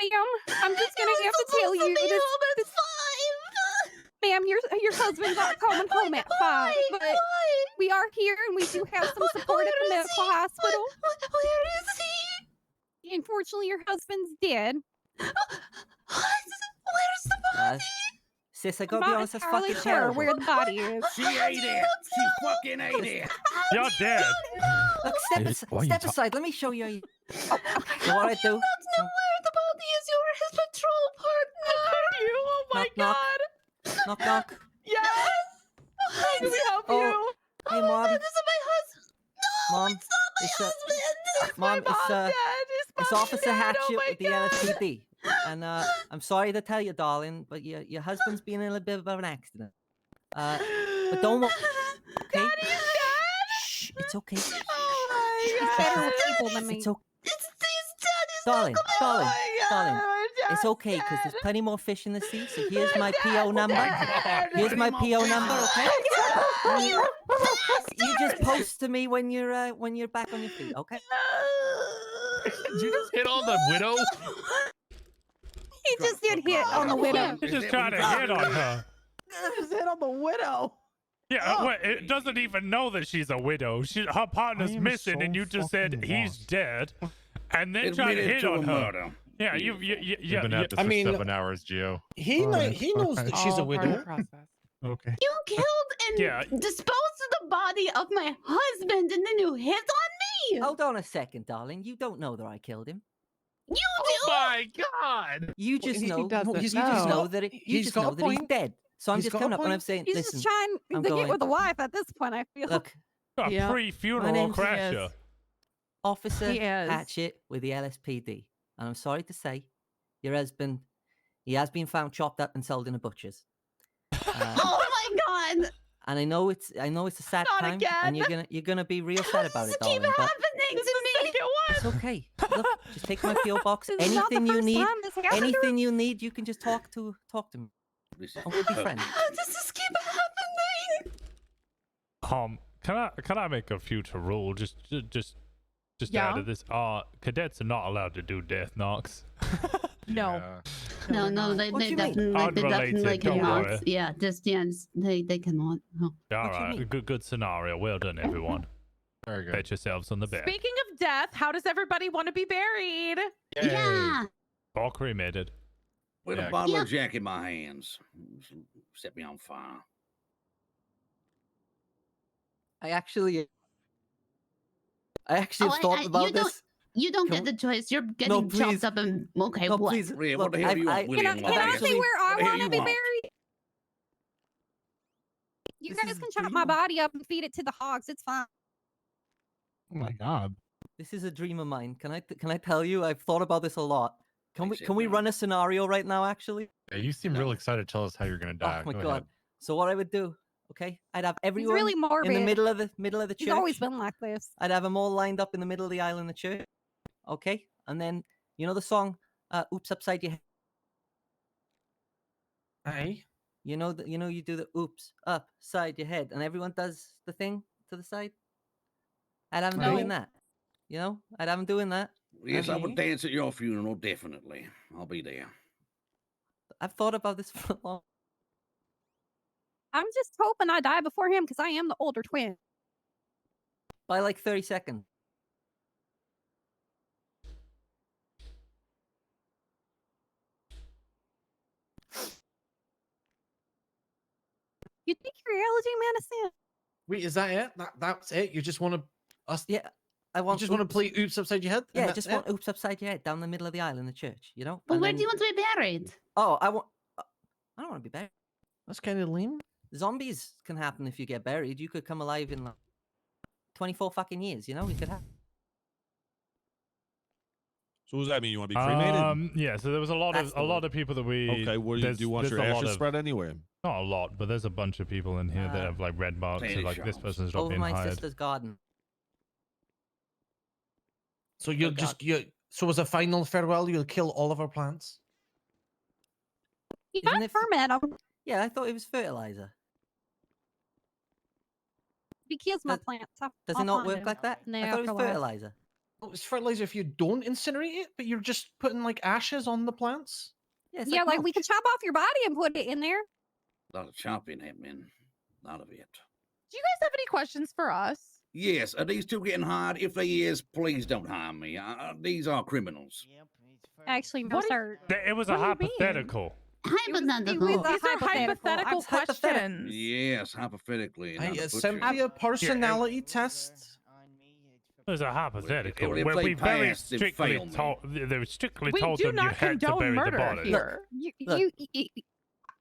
ma'am, I'm just going to have to tell you this, ma'am, your husband got coming home at 5, but we are here and we do have some support at the medical hospital. Where is he? Unfortunately, your husband's dead. Where's the body? Sis, I I'm gotta be not honest, that's entirely fucking sure terrible. where the body is. She ate it. She fucking ate it. You're dead. Look, Why are you step ta- aside. Let me show you. So what I do? know where the body is. You're his patrol partner. You? Oh my Knock, knock. god. Knock, knock. Yes. How can we help Oh, you? Hey, mom. This is my husband. No, Mom, it's not my it's, husband. Mom, Mom dead. it's Mommy Officer dead. Hatchet Oh my with the God. LSPD. And I'm sorry to tell you, darling, but your husband's been in a bit of an accident. But don't worry, okay? Daddy's dead. Shh, it's okay. Oh He's my better god. with people than me. It's okay. It's his daddy's Darling, darling, Oh my darling. god. It's okay because there's plenty more fish in the sea. So here's my PO number. Here's my PO number. Okay. You just post to me when you're back on your feet. Okay. Did you just hit on the widow? He just did hit on the widow. He's just trying to hit on her. Just hit on the widow. Yeah, wait, it doesn't even know that she's a widow. Her partner's missing, so and you just said he's dead, and then It try to admitted hit to a on her. murder. Yeah, You've been at this for 7 hours, Gio. He knows that she's a All part of the widow. process. Okay. You killed and Yeah. disposed of the body of my husband, and then you hit on me. Hold on a second, darling. You don't know that I killed him. You Oh do. my God! You just he know. doesn't You just know. know that it, you He's just got know a that he's point. dead. So I'm He's just got a coming up and I'm point. saying, He's listen, just trying I'm to going, get with the wife at this point, I feel. look, A Yeah. My pre-funeral name's crasher. Officer He is. Hatchet with the LSPD, and I'm sorry to say, your husband, he has been found chopped up and sold in a butcher's. Oh my God! And I know it's a sad Not time, again. and you're gonna be real sad about This it, keep darling. But happening to me. it's okay. Look, just take my PO box. This is not the Anything you first need, time this happened to her. anything you need, you can just talk to me. This is And we'll be friends. How does this keep happening? Can I make a future rule? Just Yeah. out of this. Cadets are not allowed to do death knocks. No. No, they What do you mean? definitely Unrelated, don't cannot. worry. Yeah, they cannot. No. All do you right, mean? good scenario. Well done, everyone. Very good. Pat yourselves on the back. Speaking of death, how does everybody want to be buried? Yeah. All cremated. With Yeah. a bottle Yep. of Jack in my hands. Set me on fire. I actually Oh, thought about you don't. this. You don't Can get the choice. You're getting please. chopped up and okay. No, what? please. Rhea, Look, what the hell do you want, Can William? I say actually- where I What the hell want to you be want? buried? You This guys is can chop dream. my body up and feed it to the hogs. It's fine. Oh my God. This is a dream of mine. Can I tell you? I've thought about this a lot. Can we Thanks, can we everyone. run a scenario right now? Actually. Yeah, you seem real excited to tell us how you're gonna die. Oh my Go god. ahead. So what I would do? Okay, I'd have He's everyone really morbid. in the middle of the church. He's always been like this. I'd have them all lined up in the middle of the aisle in the church. Okay, and then you know the song "Oops Upside Your Head." Aye. You know you do the "Oops Upside Your Head," and everyone does the thing to the side. I'd have them doing No. that. You know, I'd have them doing that. Yes, I Okay. would dance at your funeral, definitely. I'll be there. I've thought about this for a long. I'm just hoping I die before him because I am the older twin. By like 30 seconds. You think you're allergy medicine? Wait, is that it? That's it? You just want to us? Yeah, I You want. just want to play oops upside your head? and Yeah, that's just it? want "Oops Upside Your Head" down the middle of the aisle in the church. You know. But And where then- do you want to be buried? Oh, I want. I don't want to be buried. That's kind of lame. Zombies can happen if you get buried. You could come alive in like 24 fucking years. You know, it could happen. So what does that mean? You want to be cremated? Yeah. So there was a lot That's of people that we. Okay, what do you want there's your a lot ashes of- spread anyway? Not a lot, but there's a bunch of people in here that have like red marks. So Sandy like this Charles. person's not Over being my hired. sister's garden. So you'll God. just so as a final farewell, you'll kill all of our plants. You Isn't got it f- ferment them. Yeah, I thought it was fertilizer. He kills my Does- plants. Does I'll it not find work him. like that? And they I thought it was afterlife. fertilizer. Well, it's fertilizer if you don't incinerate it, but you're just putting like ashes on the plants. Yeah, it's Yeah, like we mulch. could chop off your body and put it in there. A lot of chopping happening. A lot of it. Do you guys have any questions for us? Yes, are these two getting hired? If they is, please don't hire me. These are criminals. Actually, no, What is- sir. It was a What do you mean? hypothetical. Hypothetical. These are hypothetical. hypothetical It's hypothetical. questions. Yes, hypothetically. Aye, not a it's butcher. simply a personality test. It was a hypothetical. if Where they we very pass, then strictly fail me. told. They were strictly We told do them you not had to condone bury the murder body. here. Look.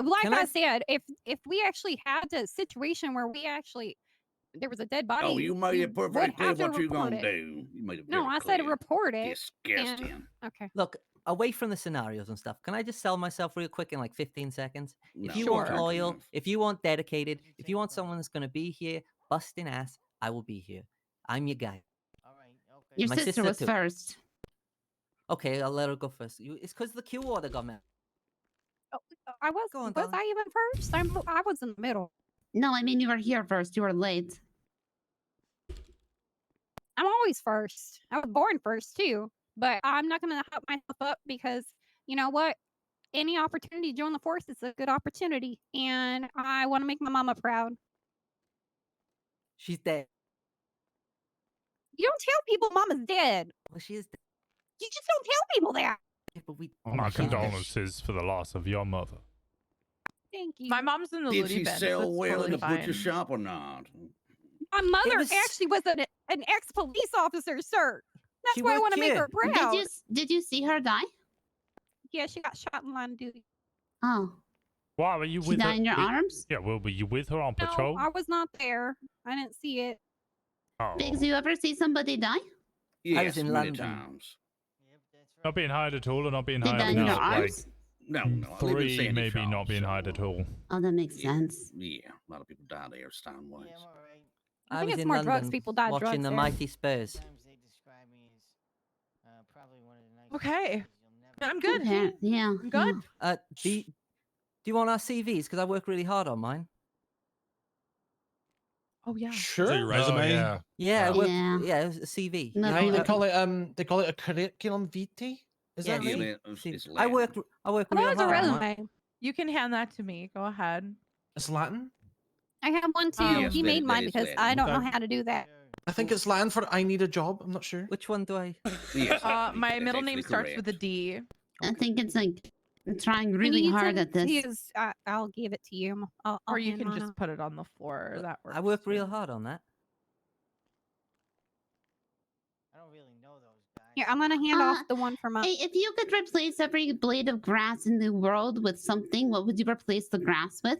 Like Can I I- said, if we actually had a situation where we actually there was a dead body, Oh, you made we it perfectly would clear have to what you report gonna it. do. You made it No, very I said clear. report it. Disgusting. Okay. Look, away from the scenarios and stuff, can I just sell myself real quick in like 15 seconds? No, If you you're want talking loyal, enough. if you want dedicated, if you want someone that's going to be here busting ass, I will be here. I'm your guy. Your My sister sister was too. first. Okay, I'll let her go first. It's because the queue order got mad. I was. Go on, Was Dawn. I even first? I was in the middle. No, I mean you were here first. You were late. I'm always first. I was born first too. But I'm not gonna hype myself up because you know what? Any opportunity to join the force is a good opportunity, and I want to make my mama proud. She's dead. You don't tell people mama's dead. Well, she is dead. You just don't tell people that. Yeah, but we. My she's dead. condolences for the loss of your mother. Thank you. My mom's in the Did Looney she bin, so sell it's well in totally the butcher fine. shop or not? My mother was- actually was an ex-police officer, sir. That's She why I worked want to make here. her proud. Did you see her die? Yeah, she got shot in line of duty. Oh, Why were you she with her? died in your were- arms? Yeah, well, were you with her on patrol? No, I was not there. I didn't see it. Oh. Biggs, you ever see somebody die? Yes, I was in many London. times. Not being hired at all, or not being They hired died in your enough. Like arms? No, no. I live in 3, Sandy maybe Shores, not being so, hired at all. Oh, that makes sense. Yeah, a lot of people die there, Steinways. I I think was it's in more London drugs. People die watching drugs the there. mighty Spurs. Okay. I'm good. Yeah. I'm good. Do you want our CVs? Because I work really hard on mine. Oh yeah. Sure. So your resume? yeah. Yeah, I work, Yeah. yeah, it was a CV. No, you They, know, they call it a curriculum vitae. Is Yeah, that see- right? It's I work I thought real it was a hard on mine. resume. You can hand that to me. Go ahead. It's Latin. I have one too. Yes, he that made is- mine that is because Latin. I don't know Okay. how to do that. I think it's Latin for I need a job. I'm not sure. Which one do I? Yes, My that's middle name actually starts with a correct. D. I think it's like trying Can really you hard send at this. his- I'll give it to you. I'll Or you hand can mine just out. put it on the floor. That works. I work real too. hard on that. Here, I'm gonna hand off Uh, the one from Hey, if you could replace every blade of grass in the world with something, what would you replace the grass with?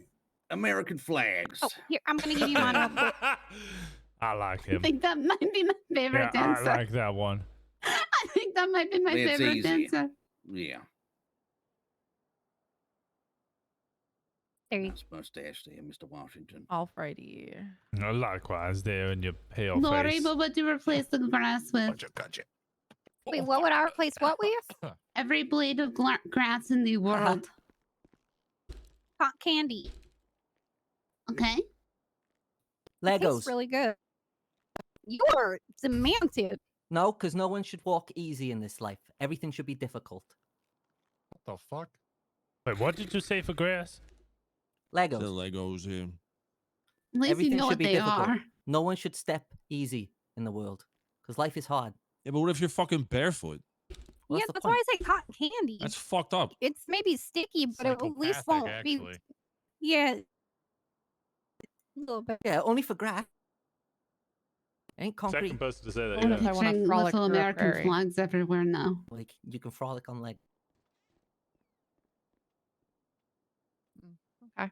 American flags. Oh, here, I'm gonna give you mine real quick. I like I him. think that might be my Yeah, favorite I answer. like that one. I think that might be my It's favorite easy. answer. Yeah. There you Nice mustache there, Mr. Washington. Alrighty. Likewise, there in your pale Lori, face. what would you replace the grass with? Gotcha. Wait, what would I replace what with? Every blade of grass in the world. Hot candy. Okay. It tastes Legos. really good. You are demented. No, because no one should walk easy in this life. Everything should be difficult. What the fuck? Wait, what did you say for grass? The Legos. Legos here. At least Everything you know should what be they difficult. are. No one should step easy in the world because life is hard. Yeah, but what if you're fucking barefoot? Well, Yeah, that's the that's point. why I say cotton candy. That's fucked up. It's maybe sticky, but it at least Psychopathic, won't be. actually. Yeah. A little bit. Yeah, only for grass. Ain't concrete. Second person to say that. Only Yeah. if I wanna Picturing frolic little through a American prairie. flags everywhere now. Like you can frolic on leg. Okay.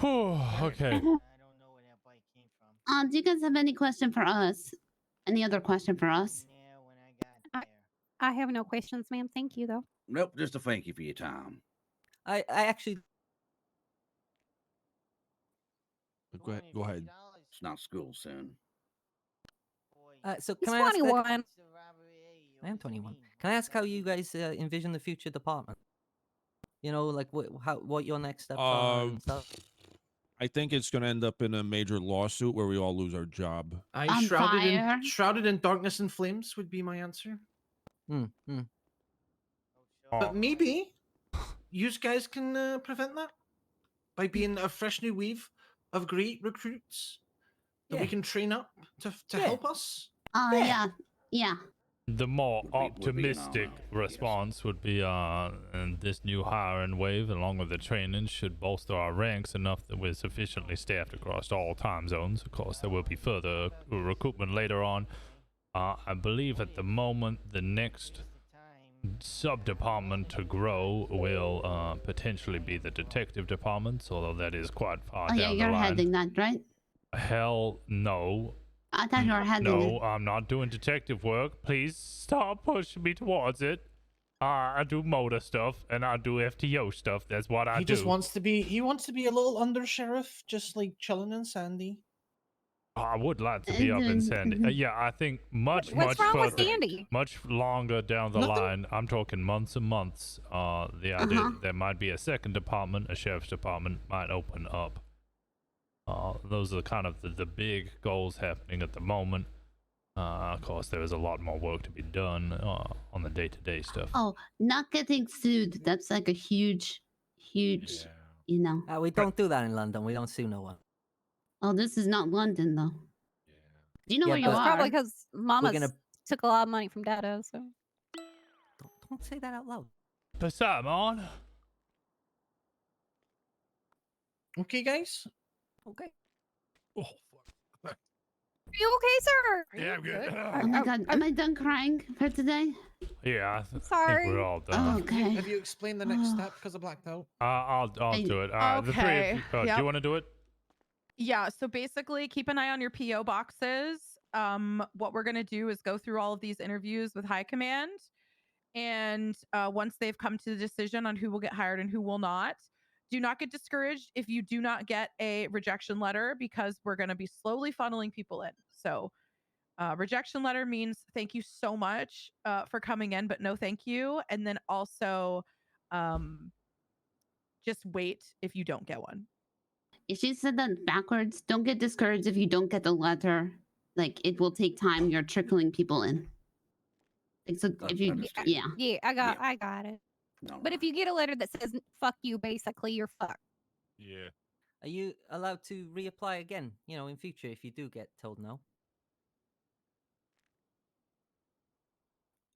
Whew, okay. Do you guys have any question for us? Any other question for us? I have no questions, ma'am. Thank you, though. Nope, just a thank you for your time. I actually Go ahead. It's not school soon. so He's can I ask? 21. I am 21. Can I ask how you guys envision the future department? You know, like what your next steps are and stuff. I think it's going to end up in a major lawsuit where we all lose our job. On Shrouded in darkness and flames would be my answer. But maybe you guys can prevent that by being a fresh new wave of great recruits that we Yeah. can train up to help us. Yeah. The more Would be an optimistic honor, response would be and this new hiring wave, along with the training, should bolster our ranks enough that we're sufficiently staffed across all time zones. Of course, there will be further recruitment later on. I believe at the moment the next sub-department to grow will potentially be the detective department, although that is quite far Oh yeah, down the you're line. heading that, right? Hell no. I thought you were heading No, it. I'm not doing detective work. Please stop pushing me towards it. I do motor stuff and I do FTO stuff. That's what I He do. just wants to be. He wants to be a little under sheriff, just like chilling in Sandy. I would like to be up in Sandy. Yeah, I think much What's wrong with further, Sandy? much longer down the line. I'm talking months and months. The idea there might be a second department, a sheriff's department might open up. Those are kind of the big goals happening at the moment. Of course, there is a lot more work to be done on the day-to-day stuff. Oh, not getting sued. That's like a huge, you know. We don't do that in London. We don't sue no one. Oh, this is not London, though. Do you know where you It's are? probably because Mama gonna- took a lot of money from Dada, so. Don't say that out loud. What's up, man? Okay, guys. Okay. Oh, Are you okay, sir? Yeah, I'm good. Oh my god, am I done crying for today? Yeah, I think Sorry. we're all done. Okay. Have you explained the next step because I blacked out? I'll do it. The three Okay, of you, do yep. you want to do it? Yeah, so basically keep an eye on your PO boxes. What we're going to do is go through all of these interviews with high command, and once they've come to the decision on who will get hired and who will not, do not get discouraged if you do not get a rejection letter, because we're going to be slowly funneling people in. So rejection letter means thank you so much for coming in, but no thank you. And then also just wait if you don't get one. If she said that backwards, don't get discouraged if you don't get the letter. Like, it will take time. You're trickling people in. Like, so if you, yeah. Yeah, I got it. But if you get a letter that says "fuck you," basically, you're fucked. Yeah. Are you allowed to reapply again, in future if you do get told no?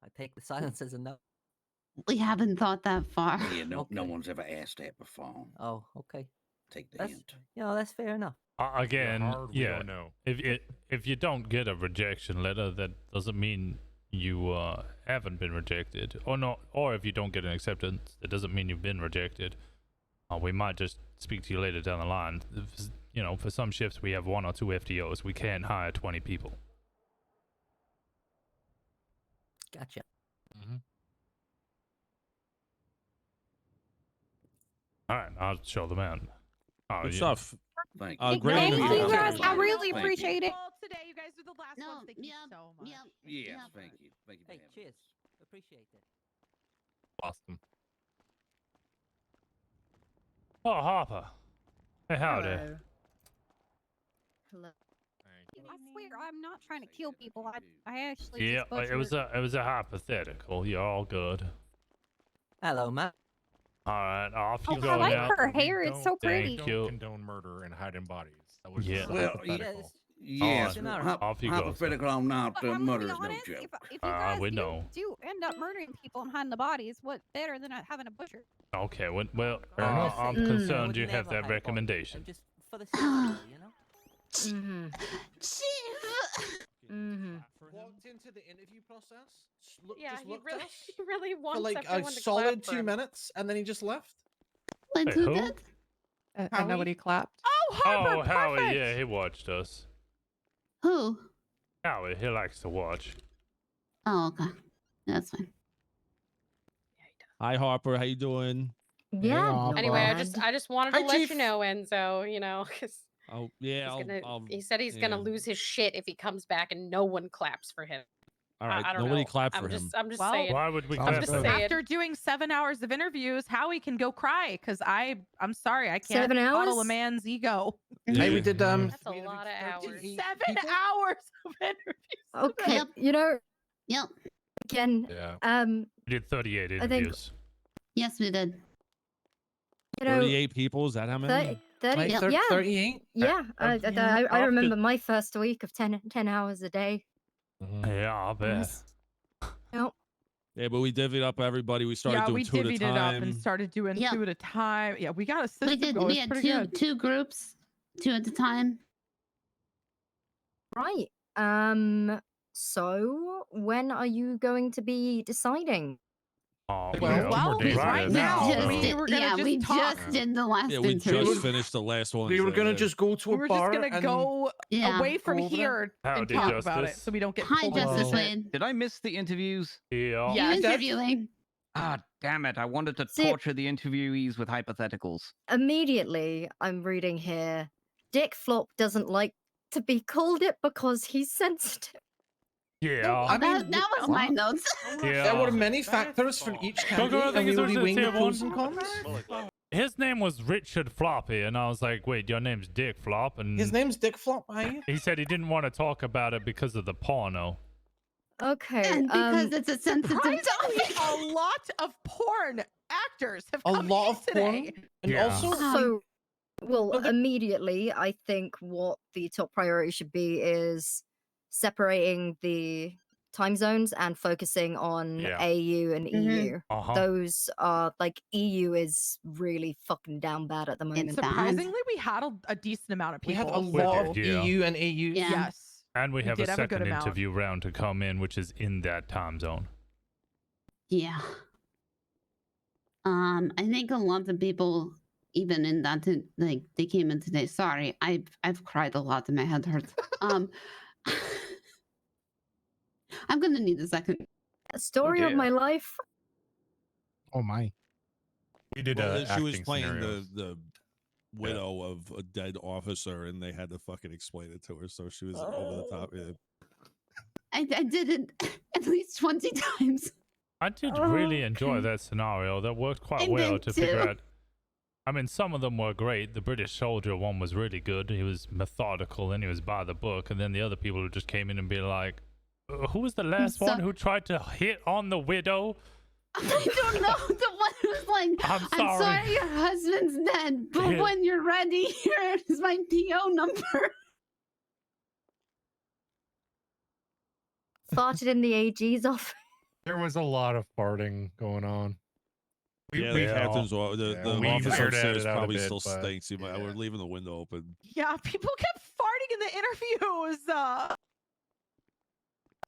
I take the silence as a no. We haven't thought that far. Yeah, no one's ever asked that before. Oh, okay. Take the That's, hint. that's fair enough. Again, hard, we yeah. don't know. If you don't get a rejection letter, that doesn't mean you haven't been rejected, or not. Or if you don't get an acceptance, it doesn't mean you've been rejected. We might just speak to you later down the line. For some shifts we have 1 or 2 FTOs. We can't hire 20 people. Gotcha. All right, I'll show them out. Good stuff. Thank you. Great Thank interview. you guys. I really Thank you. appreciate it. Today, you guys are the last ones. Thank you so much. Yes, thank you. Thank you for Hey, having cheers. us. Appreciate it. Awesome. Oh, Harper. Hey, howdy. Hello. I swear, I'm not trying to kill people. I actually. Yeah, just it was a hypothetical. You're all good. Hello, Matt. All right, off you Oh, go I like now. her hair. It's so pretty. Thank you. Condone murder and hiding bodies. That was Yeah. just Well, hypothetical. Yes, On. well, Off you go. hypothetical, I'm not. But I'm gonna Murder be is no honest, joke. if you guys we know. do end up murdering people and hiding the bodies, what better than having a butcher? Okay, well, Fair enough. I'm Mm. concerned you Would have never that hide bodies. recommendation. Just for the safety, Mm-hmm. Mm-hmm. Walked into the interview process. Yeah, just he looked really, at us he really for wants like a everyone to solid clap for 2 him. minutes, and then he just left. Wait, Wait, who who? did? And nobody clapped. Oh, Harper, Oh, Howie, perfect. yeah, he watched us. Who? Howie, he likes to watch. Oh, okay. That's fine. Hi, Harper. How you doing? Yeah. Anyway, I just wanted to Hi, let Chief. you know, Enzo. Because Oh, yeah. he said he's gonna yeah. lose his shit if he comes back and no one claps for him. All right. I don't Nobody know. clapped for I'm him. I'm just Well, saying. Why would we I'm clap just for him? saying. After doing 7 hours of interviews, Howie can go cry because I'm sorry, I can't 7 coddle a hours? man's ego. Hey, we did That's a lot of hours. 7 hours of interviews. Okay. You know, Yep. again, Yeah. We did 38 I think- interviews. Yes, we did. you know, 38 people. Is that how many? 30, Like yeah. 38. Yeah, I After- remember my first week of 10 hours a day. Yeah, I bet. Yes. Yep. Yeah, but we divvied up everybody. We started Yeah, doing we 2 at a divvied it up and time. started doing Yep. 2 at a time. Yeah, we got a system We did. going. We It's had pretty two good. two groups, 2 at a time. Right. So when are you going to be deciding? Oh, Well, right now, Just we did- were gonna yeah, just we talk. just did the last Yeah, we interview. just finished the last one. We were gonna just go to a We were bar just gonna and go Yeah. away from Go over here and Howdy, talk about it, Justice. so we don't get Hi, pulled into Justice shit. Wade. Did I miss the interviews? Yeah. You Yeah, interviewing? Ah, damn it. I wanted to See- torture the interviewees with hypotheticals. Immediately, I'm reading here. Dick Flop doesn't like to be called it because he's sensitive. Yeah. I mean, that was my notes. There were many factors for each candidate, and we will be weighing the pros and cons. His name was Richard Floppy, and I was like, wait, your name's Dick Flop? And His name's Dick Flop, eh? he said he didn't want to talk about it because of the porno. Okay. And because it's a sensitive Surprisingly, topic. a lot of porn actors have A come lot in of porn, today. and also So, well, immediately, I think what the top priority should be is separating the time zones and focusing on AU and EU. Those are like EU is really fucking down bad at the moment. Surprisingly, we had a decent amount of we people. had a lot of Yeah. EU and AU. Yes. And we have a did have a good second amount. interview round to come in, which is in that time zone. Yeah. I think a lot of people, even in that, like they came in today. Sorry, I've cried a lot and my head hurts. I'm gonna need a second. Story of my life. Oh my. We did Well, she was acting playing scenarios. the widow of a dead officer, and they had to fucking explain it to her, so she was over the top. Yeah. I did it at least 20 times. I did really enjoy that scenario. That worked quite I well did to figure too. out. I mean, some of them were great. The British soldier one was really good. He was methodical and he was by the book. And then the other people who just came in and be like, who was the last one who tried to hit on the widow? I don't know. The one who's like, I'm I'm sorry. sorry your husband's dead, but Yeah. when you're ready, here's my PO number. Farted in the AG's office. There was a lot of farting going on. Yeah, the captain's the we officer aired upstairs it out a probably bit, still but- stinks. We're leaving the window open. Yeah, people kept farting in the interviews.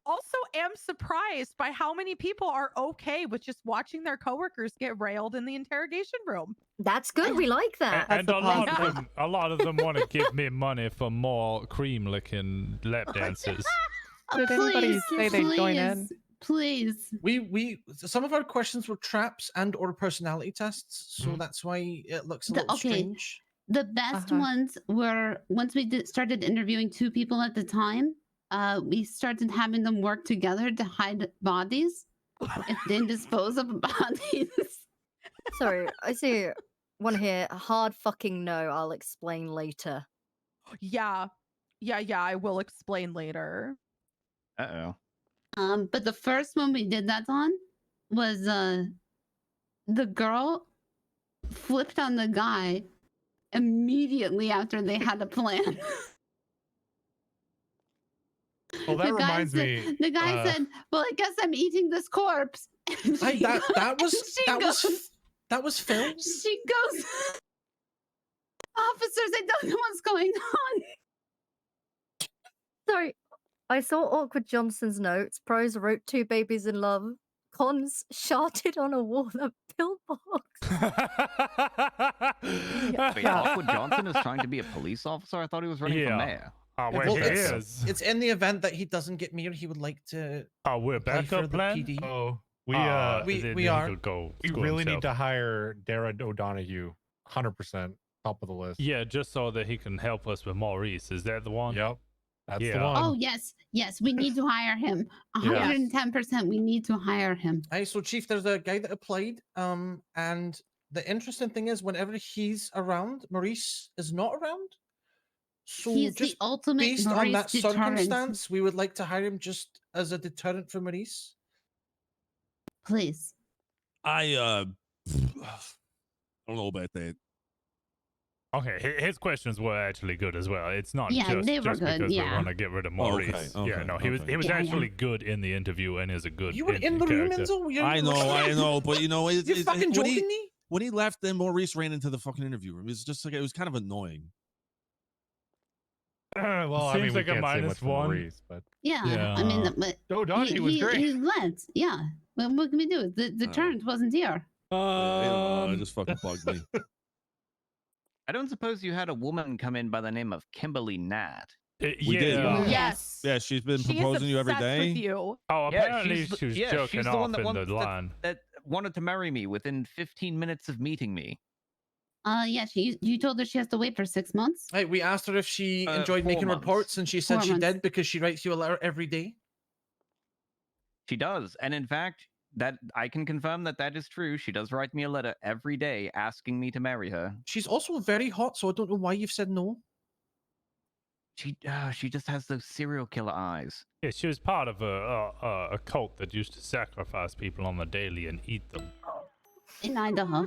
Also, am surprised by how many people are okay with just watching their coworkers get railed in the interrogation room. That's good. We like that. And a lot of them want to give me money for more cream licking lap dances. Did anybody say they join in? Please. We some of our questions were traps and or personality tests, so that's why it looks a little strange. The best ones were once we started interviewing 2 people at the time. We started having them work together to hide bodies if they dispose of bodies. Sorry, I see one here. A hard fucking no. I'll explain later. Yeah. I will explain later. But the first one we did that on was the girl flipped on the guy immediately after they had a plan. Well, that The guy reminds said- me. The guy said, "Well, I guess I'm eating this corpse." That was filmed. She goes, "Officers, I don't know what's going on." Sorry, I saw Awkward Johnson's notes. Pros wrote 2 babies in love. Cons sharted on a wall at pillbox. Wait, Awkward Johnson is trying to be a police officer? I thought he was running for mayor. Oh, Well, it's in the event that he doesn't get mayor, he would like to. Oh, we're apply for backup the plan? PD. Oh, we then he are. could go We screw really need himself. to hire Dara O'Donoghue, 100% top of the list. Yeah, just so that he can help us with Maurice. Is that the one? Yep. That's Yeah. the one. Oh yes, we need to hire him. 110%. We need to hire him. Aye, so Chief, there's a guy that applied, and the interesting thing is, whenever he's around, Maurice is not around. So He's the just ultimate based on Maurice that deterrent. circumstance, we would like to hire him just as a deterrent for Maurice. Please. I don't know about that. Okay, his questions were actually good as well. It's not Yeah, just, they were just good, because we yeah. want to get rid of Oh, Maurice. okay, Yeah, no, he was okay. he was Yeah, actually good in the interview and is a good. You were in the room, character. Enzo. I know, but you know, You're fucking joking me. when he left, then Maurice ran into the fucking interview room. It's just like it was kind of annoying. Well, I mean, Seems we like a can't say much minus for one. Maurice, but Yeah, I mean, but O'Donoghue was great. He led. Yeah. What can we do? The deterrent wasn't here. It just fucking bugged me. I don't suppose you had a woman come in by the name of Kimberly Nat. We did. Yes. Yeah, she's been She is proposing you every obsessed day. with you. Oh, Yeah, apparently she's she was yeah, joking she's the off one that in wants the line. that wanted to marry me within 15 minutes of meeting me. Yeah, you told her she has to wait for 6 months. Right, we asked her if she enjoyed 4 making months. reports, and she said 4 she months. did because she writes you a letter every day. She does, and in fact, that I can confirm that is true. She does write me a letter every day asking me to marry her. She's also very hot, so I don't know why you've said no. She just has those serial killer eyes. Yeah, she was part of a cult that used to sacrifice people on the daily and eat them. In Idaho.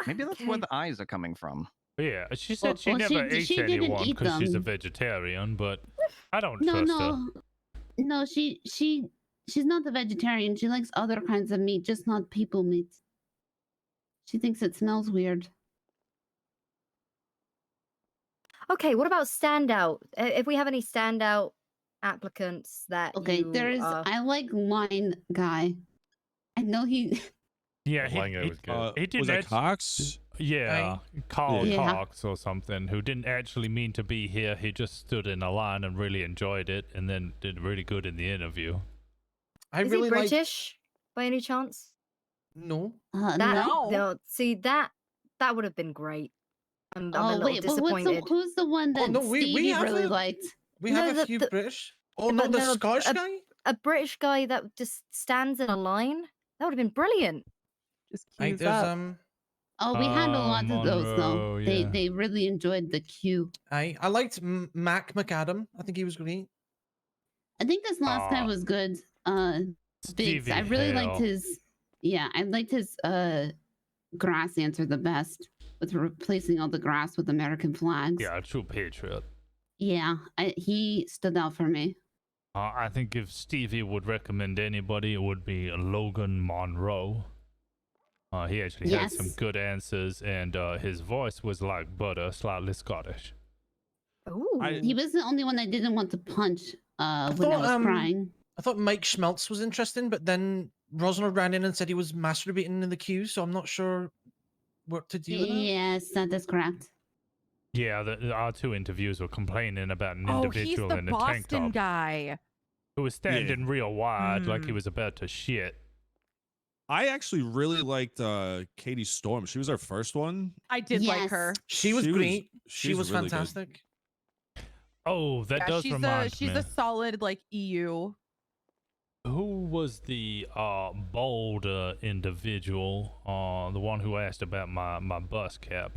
Maybe that's where the eyes are coming from. But yeah, she said she well, never ate she didn't anyone eat because she's a them. vegetarian, but I don't No, trust her. no, she's not a vegetarian. She likes other kinds of meat, just not people meat. She thinks it smells weird. Okay, what about standout? If we have any standout applicants that I like Line Guy. I know he. Yeah, Lango was good. He didn't was that act- Cox? Yeah, Carl Yeah. Cox or something, who didn't actually mean to be here. He just stood in a line and really enjoyed it, and then did really good in the interview. Is he British by any chance? No. No. See that would have been great. I'm a little disappointed. Who's the one that Stevie really liked? We have a few British. Oh no, but the no, Scottish guy. A British guy that just stands in a line. That would have been brilliant. Just Right, there's Oh, we had a lot of those though. Monroe, yeah. They really enjoyed the queue. I liked Mac McAdam. I think he was great. I think this last guy was good. Biggs. Stevie I really liked Hale. his. Yeah, I liked his grass answer the best with replacing all the grass with American flags. Yeah, a true patriot. Yeah, he stood out for me. I think if Stevie would recommend anybody, it would be Logan Monroe. He actually had some Yes. good answers, and his voice was like butter, slightly Scottish. He was the only one I didn't want to punch when I was crying. I thought Mike Schmeltz was interesting, but then Rosner ran in and said he was masturbating in the queue, so I'm not sure what to do with that. Yes, that is correct. Yeah, our two interviews were complaining about an Oh, he's individual the in a tank Boston top guy. who was standing real wide, like he Hmm. was about to shit. I actually really liked Katie Storm. She was our first one. I did like her. She was great. She she's was really good. fantastic. Oh, that Yeah, does remind she's me. a solid like E EU. Who was the bolder individual, the one who asked about my bus cap?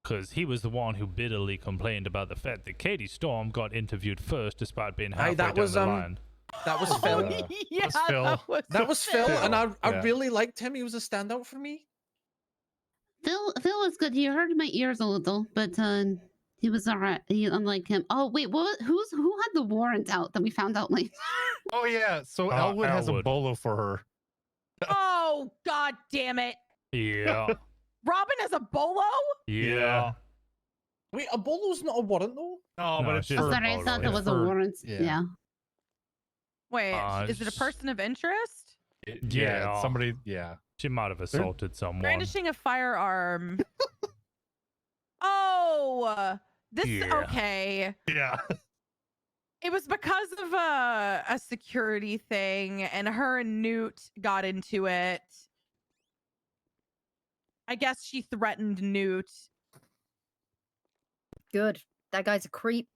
Because he was the one who bitterly complained about the fact that Katie Storm got interviewed first despite being halfway that down was, the line. That was Phil. Yeah, That was Phil, and I Yeah. really liked him. He was a standout for me. Phil was good. He hurt my ears a little, but he was alright. Unlike him. Oh wait, who had the warrant out that we found out later? Oh yeah, so Elwood has a Elwood. bolo for her. Oh god damn it! Yeah. Robin has a bolo. Yeah. Wait, a bolo's not a warrant though. No, No, but it's she's Oh, for, sorry, I thought that it's was a for- warrant. yeah. Yeah. Wait, is it a person of interest? Yeah, somebody. Yeah. She might have assaulted someone. Brandishing a firearm. Oh, this Yeah. okay. Yeah. It was because of a security thing, and her and Newt got into it. I guess she threatened Newt. Good. That guy's a creep.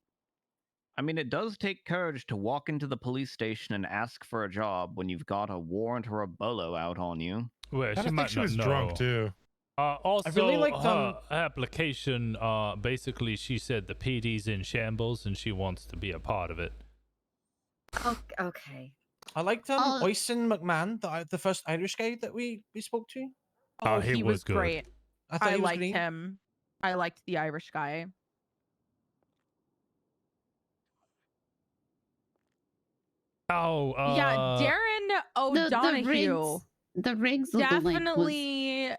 I mean, it does take courage to walk into the police station and ask for a job when you've got a warrant or a bolo out on you. Well, I she don't think might she not was know. drunk too. Also, really liked, her application, basically, she said the PD's in shambles and she wants to be a part of it. Okay. I liked Oisin McMahon, the first Irish guy that we spoke to. Oh, he he was was good. great. I thought I he was liked great. him. I liked the Irish guy. Oh, Yeah, Darren O'Donoghue. The rigs lookalike was Definitely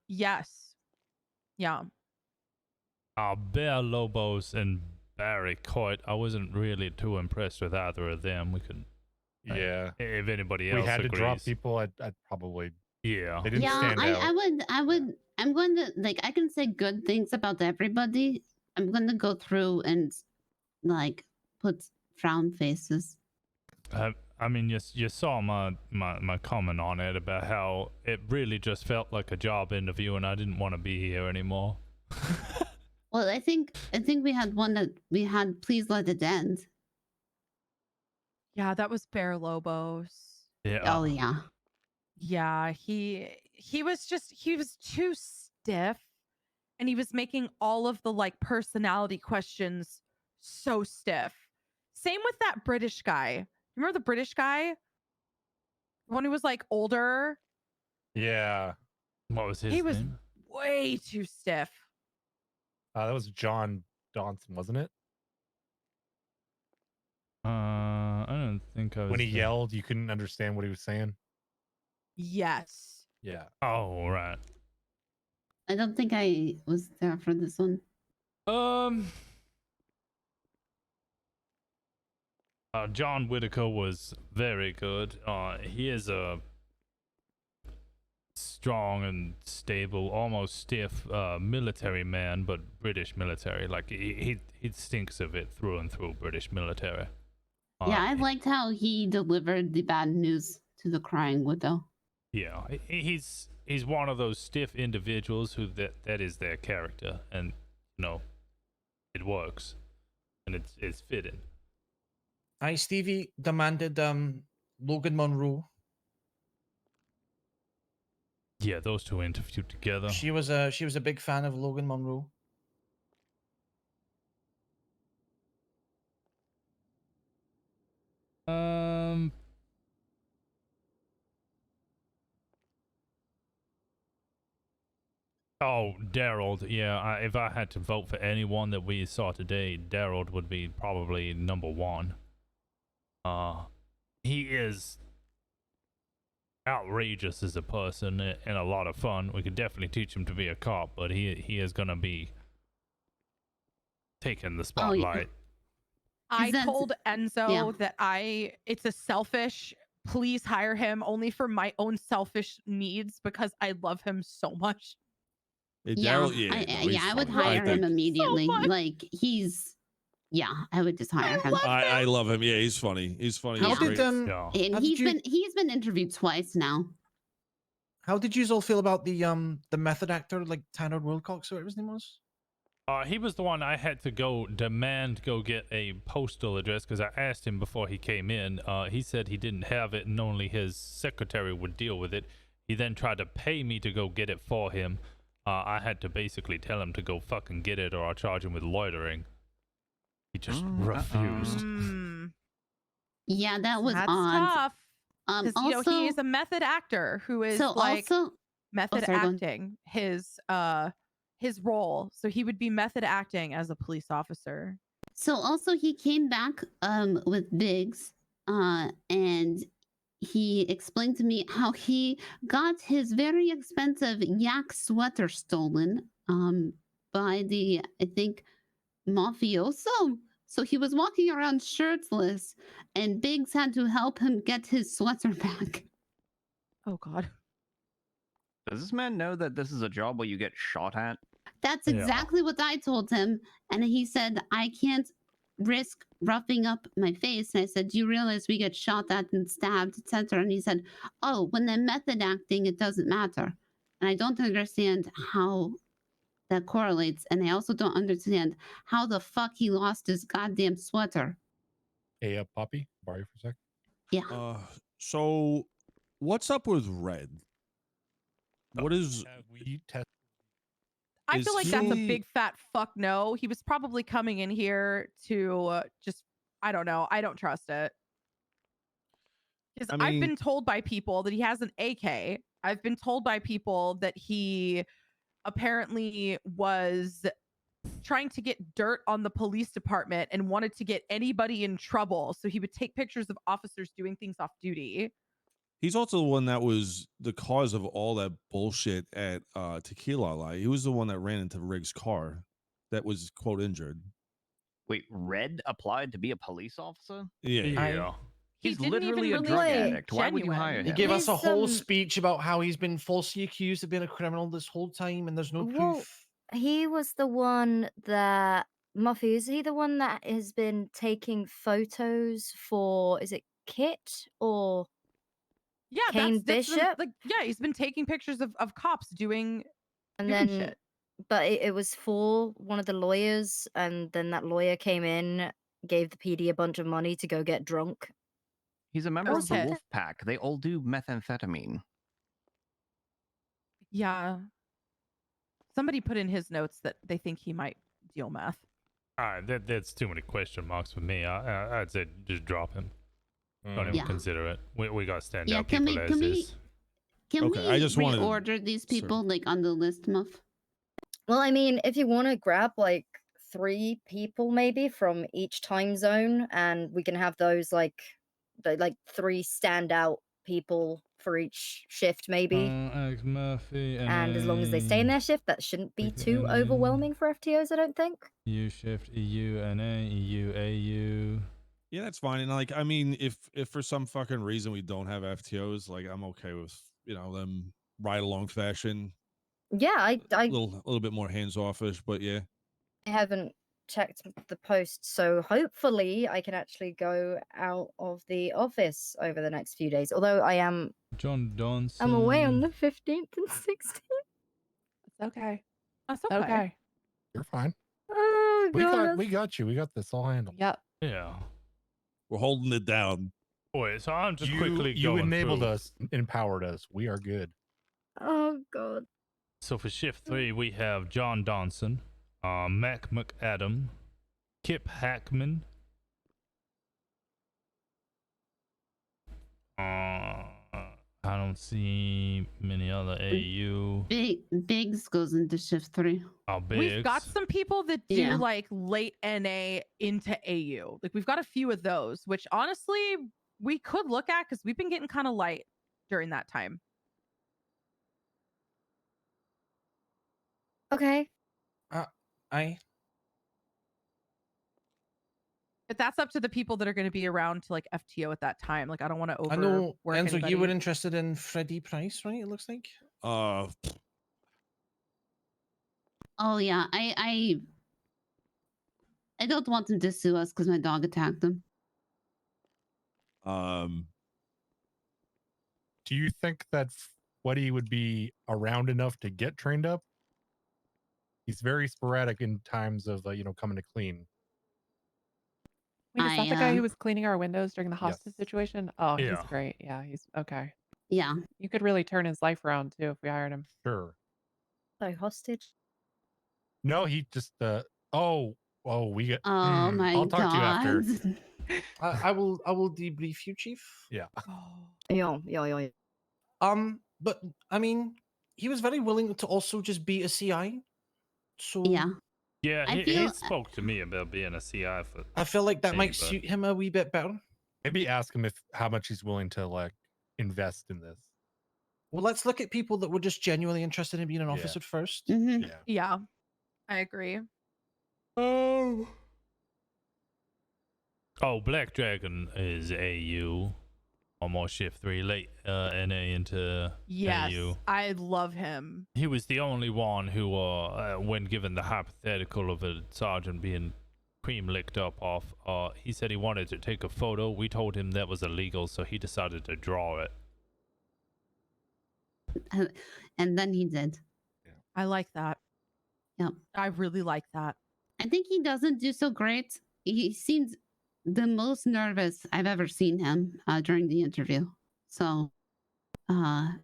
yes. Yeah. Bear Lobos and Barry Coit. I wasn't really too impressed with either of them. We could, Yeah. if anybody We else had to drop agrees. people. I'd probably. Yeah. They didn't yeah, stand out. I'm going to like I can say good things about everybody. I'm going to go through and like put frown faces. I mean, you saw my comment on it about how it really just felt like a job interview, and I didn't want to be here anymore. Well, I think we had one that we had. Please let it end. Yeah, that was Bear Lobos. Yeah. Oh yeah. Yeah, he was too stiff, and he was making all of the like personality questions so stiff. Same with that British guy. Remember the British guy? The one who was like older? Yeah. What was his He was name? way too stiff. That was John Donson, wasn't it? I don't think I was. When he there. yelled, you couldn't understand what he was saying. Yes. Yeah. Oh, right. I don't think I was there for this one. John Whitaker was very good. He is a strong and stable, almost stiff military man, but British military. Like he stinks of it through and through. British military. Yeah, I liked how he delivered the bad news to the crying widow. Yeah, he's one of those stiff individuals who that is their character, and it works, and it's fitting. Stevie demanded Logan Monroe. Yeah, those two interviewed together. She was a big fan of Logan Monroe. Oh, Daryl. Yeah, if I had to vote for anyone that we saw today, Daryl would be probably number one. He is outrageous as a person and a lot of fun. We could definitely teach him to be a cop, but he is gonna be taking the spotlight. I told Enzo that it's a selfish, please hire him only for my own selfish needs because I love him so much. I would hire him immediately. Like I would just hire him. I love him. Yeah, he's funny. He's funny. How He's did great. And he's been interviewed twice now. How did you all feel about the method actor, like Tanner Wilcox, or whatever his name was? He was the one I had to go get a postal address because I asked him before he came in. He said he didn't have it and only his secretary would deal with it. He then tried to pay me to go get it for him. I had to basically tell him to go fucking get it or I'll charge him with loitering. He just refused. Yeah, that was That's odd. tough. Because he is a method actor who is method acting his role. So he would be method acting as a police officer. So also he came back with Biggs and he explained to me how he got his very expensive yak sweater stolen by the, I think, mafioso. So he was walking around shirtless and Biggs had to help him get his sweater back. Oh God. Does this man know that this is a job where you get shot at? That's exactly what I told him. And he said, I can't risk roughing up my face. And I said, do you realize we get shot at and stabbed, etc.? And he said, oh, when they're method acting, it doesn't matter. And I don't understand how that correlates. And I also don't understand how the fuck he lost his goddamn sweater. Hey, Poppy, borrow you for a sec. Yeah. So what's up with Red? What is... we test? I feel like that's a big fat fuck no. He was probably coming in here to I don't know. I don't trust it. Because I've been told by people that he has an AK. I've been told by people that he apparently was trying to get dirt on the police department and wanted to get anybody in trouble. So he would take pictures of officers doing things off duty. He's also the one that was the cause of all that bullshit at Tequila Lie. He was the one that ran into Riggs' car that was, quote, injured. Wait, Red applied to be a police officer? Yeah. He's literally a drug addict. Why would you hire him? He gave us a whole speech about how he's been falsely accused of being a criminal this whole time and there's no proof. He was the one that Muffy, is he the one that has been taking photos for, is it Kit or Yeah, Kane that's the, Bishop? like, yeah, he's been taking pictures of cops doing And doing then, shit. but it was for one of the lawyers, and then that lawyer came in, gave the PD a bunch of money to go get drunk. He's a member Or of the Kit. Wolf Pack. They all do methamphetamine. Yeah. Somebody put in his notes that they think he might deal meth. That's too many question marks for me. I'd say just drop him. Don't even Yeah. consider it. We got stand Yeah, out can people we- as can we- is. Can Okay, we I just wanted to- reorder these people like on the list, Muff? Well, I mean, if you want to grab like 3 people maybe from each time zone, and we can have those like 3 standout people for each shift, maybe. Alex Murphy And as long as they stay in their shift, that shouldn't be too overwhelming for FTOs, I don't think. EU shift, EU, NA, EU, AU. Yeah, that's fine. And like, I mean, if for some fucking reason we don't have FTOs, like I'm okay with them ride along fashion. Yeah, I little bit more hands offish, but yeah. haven't checked the post, so hopefully I can actually go out of the office over the next few days. Although I am John Donson. I'm away on the 15th and 16th. It's okay. That's okay. Okay. You're fine. Oh We god. got you. We got this all handled. Yep. Yeah. We're holding it down. Boy, so I'm just you, quickly you going enabled through. us, empowered us. We are good. Oh god. So for shift 3, we have John Donson, Mac McAdam, Kip Hackman, I don't see many other AU. Biggs goes into shift 3. Oh, Biggs. We've got some people that do Yeah. like late NA into AU. Like we've got a few of those, which honestly we could look at because we've been getting kind of light during that time. Okay. But that's up to the people that are going to be around to like FTO at that time. Like I don't want to I know, overwork Enzo, anybody. you were interested in Freddie Price, right? It looks like. Oh yeah, I don't want him to sue us because my dog attacked him. Do you think that Freddie would be around enough to get trained up? He's very sporadic in times of coming to clean. Wait, is that the guy I, who was cleaning our windows during the hostage Yes. situation? Oh, Yeah. he's great. Yeah, he's okay. Yeah. You could really turn his life around too if we hired him. Sure. So hostage. No, he just we got. Oh my I'll talk to you after. god. I will debrief you, Chief. Yeah. Yeah. But I mean, he was very willing to also just be a CI. So Yeah. Yeah, I he feel- spoke to me about being a CI for. I feel like that me, might but- suit him a wee bit better. Maybe ask him how much he's willing to like invest in this. Well, let's look at people that were just genuinely interested in being an officer first. Mhm. Yeah. Yeah, I agree. Oh, Black Dragon is AU. Almost shift 3 late NA into Yes, AU. I love him. He was the only one who, when given the hypothetical of a sergeant being cream licked up off, he said he wanted to take a photo. We told him that was illegal, so he decided to draw it. And then he did. I like that. Yep. I really like that. I think he doesn't do so great. He seems the most nervous I've ever seen him during the interview. So, and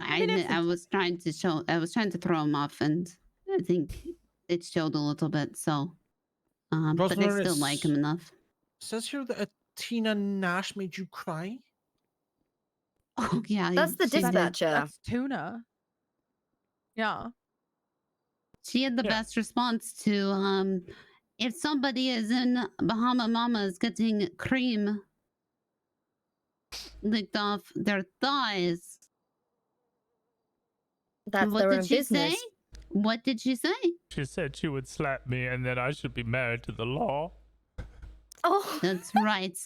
I was trying to throw him off, and I think it showed a little bit. So, but I Rosner, still like him enough. Says here that Tina Nash made you cry. Oh yeah, That's the she did. dispatcher. That's Tuna. Yeah. She had the best response to if somebody is in Bahama Mamas getting cream licked off their thighs. That's what their did own she business. say? What did she say? She said she would slap me and that I should be married to the law. Oh, that's right.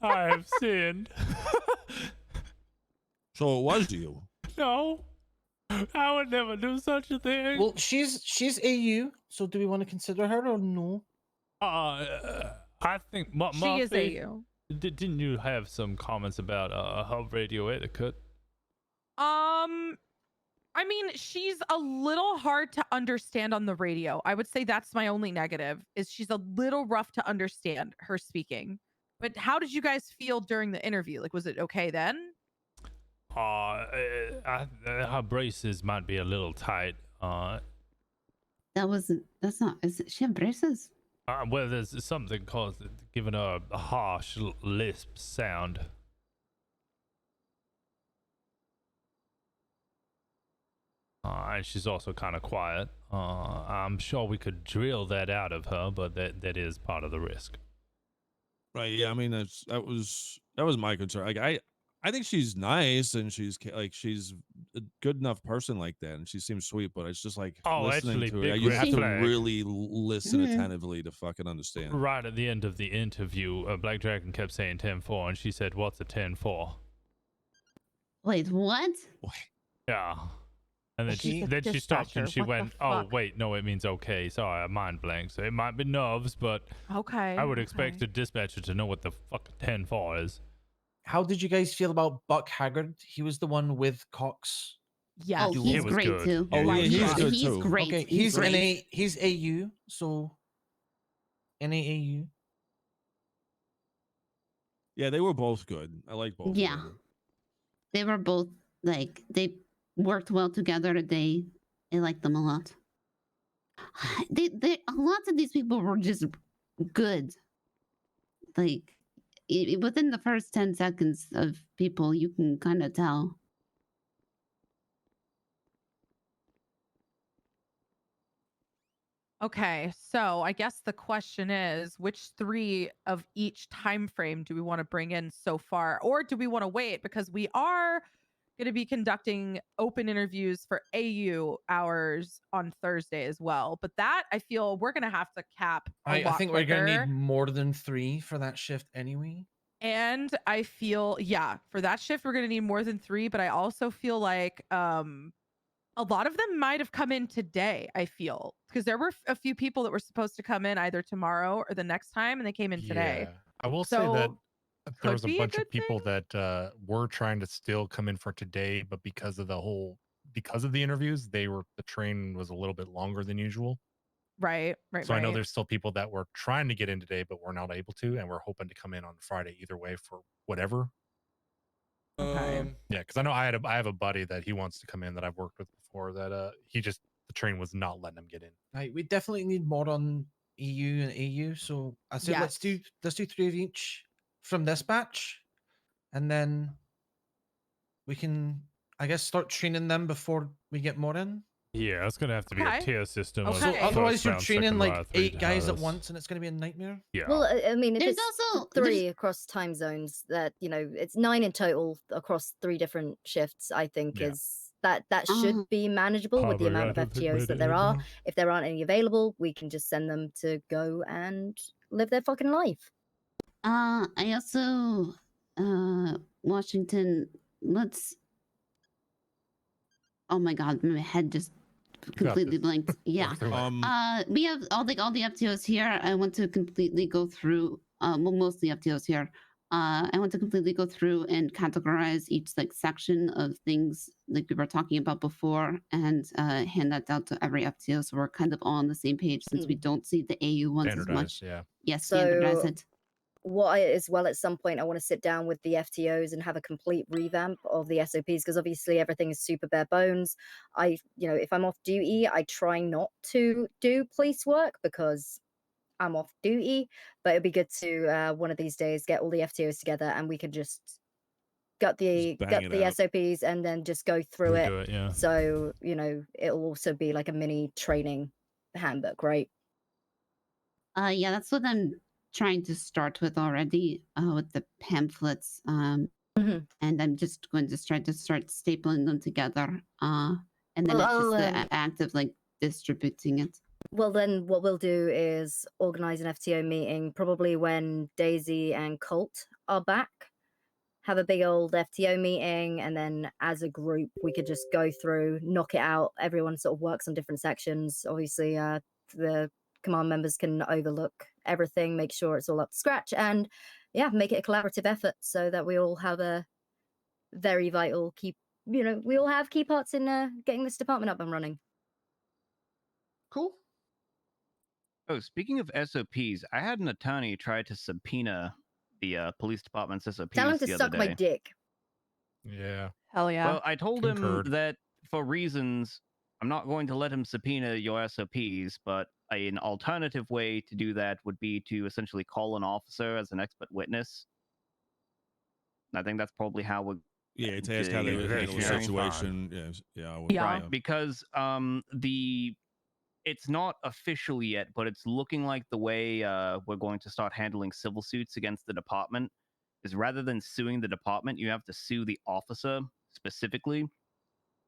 I have sinned. So it was you. No, I would never do such a thing. Well, she's AU, so do we want to consider her or no? I I think She is Murphy, AU. Didn't you have some comments about hub radio etiquette? I mean, she's a little hard to understand on the radio. I would say that's my only negative, is she's a little rough to understand her speaking. But how did you guys feel during the interview? Like, was it okay then? Her braces might be a little tight. That's not, is it, she have braces? Well, there's something called giving her a harsh lisp sound. And she's also kind of quiet. I'm sure we could drill that out of her, but that is part of the risk. Right. Yeah. I mean, that was my concern. Like, I think she's nice and she's a good enough person like that, and she seems sweet. But it's just like listening actually, to big her, you red have to flag. really listen attentively to fucking understand. Right at the end of the interview, Black Dragon kept saying 10-4, and she said, "What's a 10-4?" Wait, what? Yeah. And then She's a then she stopped and dispatcher. she What the went, "Oh fuck?" wait, no, it means okay." Sorry, I mind blank. So it might be nerves, but Okay. I would expect a dispatcher to know what the fuck 10-4 is. How did you guys feel about Buck Haggard? He was the one with Cox. Yes. Oh, he's great too. Yeah, he's good he's too. great. Okay, he's great. he's AU, so NAAU. Yeah, they were both good. I like both. Yeah. Of them. They were both, like, they worked well together. I liked them a lot. A lot of these people were just good. Like, within the first 10 seconds of people, you can kind of tell. Okay, so I guess the question is, which 3 of each time frame do we want to bring in so far, or do we want to wait, because we are going to be conducting open interviews for AU hours on Thursday as well. But that, I feel we're going to have to cap a I lot think we're gonna quicker. need more than 3 for that shift anyway. And I feel, yeah, for that shift we're going to need more than 3, but I also feel like a lot of them might have come in today, I feel, because there were a few people that were supposed to come in either tomorrow or the next time, and they came in today. Yeah. I will say that there could was a be a bunch good of people that were trying to still come in for today, but because of the interviews, the train was a little bit longer than usual. Right. So I know there's still people that were trying to get in today, but were not able to, and we're hoping to come in on Friday either way for whatever. Okay. Yeah, because I know I have a buddy that he wants to come in that I've worked with before that the train was not letting him get in. Right, we definitely need more on EU and AU. So I said let's do 3 of each from this batch, and then we can, I guess, start training them before we get more in. Yeah, it's gonna have to be a tier system. Of So otherwise, first you're round, training second like round, 8 guys at hires. once, and it's going to be a nightmare. Yeah. Well, I mean, if There's it's also- 3 across time zones, that it's 9 in total across 3 different shifts. I think is that should be manageable with the amount of FTOs that there are. If there aren't any available, we can just send them to go and live their fucking life. I also, Washington, oh my God, my head just completely blanked. Yeah. We have all the FTOs here. I want to completely go through, mostly FTOs here. I want to completely go through and categorize each section of things like we were talking about before, and hand that out to every FTO, so we're kind of all on the same page, since we don't see the AU ones as much. Yeah. Yes, standardize So it. as well, at some point I want to sit down with the FTOs and have a complete revamp of the SOPs, because obviously everything is super bare bones. If I'm off duty, I try not to do police work because I'm off duty, but it'd be good to one of these days get all the FTOs together and we could just gut the bang it out. SOPs and then just go through it. Redo it, yeah. So it'll also be like a mini training handbook, right? Yeah, that's what I'm trying to start with already, with the pamphlets. And I'm just going to try to start stapling them together. And then Well, it's just I'll, the act of distributing it. Well, then what we'll do is organize an FTO meeting, probably when Daisy and Colt are back. Have a big old FTO meeting, and then as a group, we could just go through, knock it out. Everyone sort of works on different sections. Obviously, the command members can overlook everything, make sure it's all up to scratch, and yeah, make it a collaborative effort so that we all have a very vital key. We all have key parts in getting this department up and running. Cool. Oh, speaking of SOPs, I had an attorney try to subpoena the police department's SOPs Tell him to the other suck my day. dick. Yeah. Hell yeah. Well, I told Concurred. him that for reasons, I'm not going to let him subpoena your SOPs, but an alternative way to do that would be to essentially call an officer as an expert witness. I think that's probably how we're. Yeah, to ask how they would handle the situation. I would, Right, because it's not official yet, but it's looking like the way we're going to start handling civil suits against the department is rather than suing the department, you have to sue the officer specifically,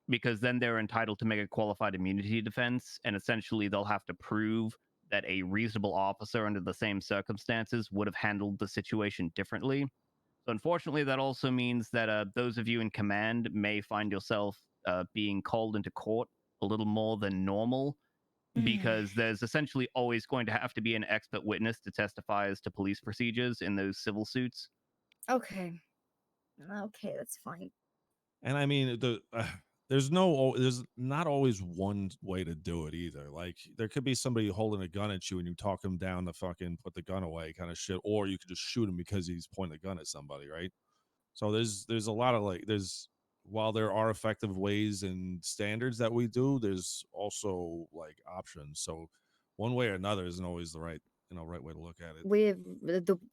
because then they're entitled to make a qualified immunity defense, and essentially they'll have to prove that a reasonable officer under the same circumstances would have handled the situation differently. So unfortunately, that also means that those of you in command may find yourself being called into court a little more than normal, because there's essentially always going to have to be an expert witness to testify as to police procedures in those civil suits. Okay, that's fine. And I mean, there's not always one way to do it either. Like, there could be somebody holding a gun at you and you talk him down to fucking put the gun away, kind of shit, or you could just shoot him because he's pointing the gun at somebody, right? So there's a lot of while there are effective ways and standards that we do, there's also like options. So one way or another isn't always the right way to look at it.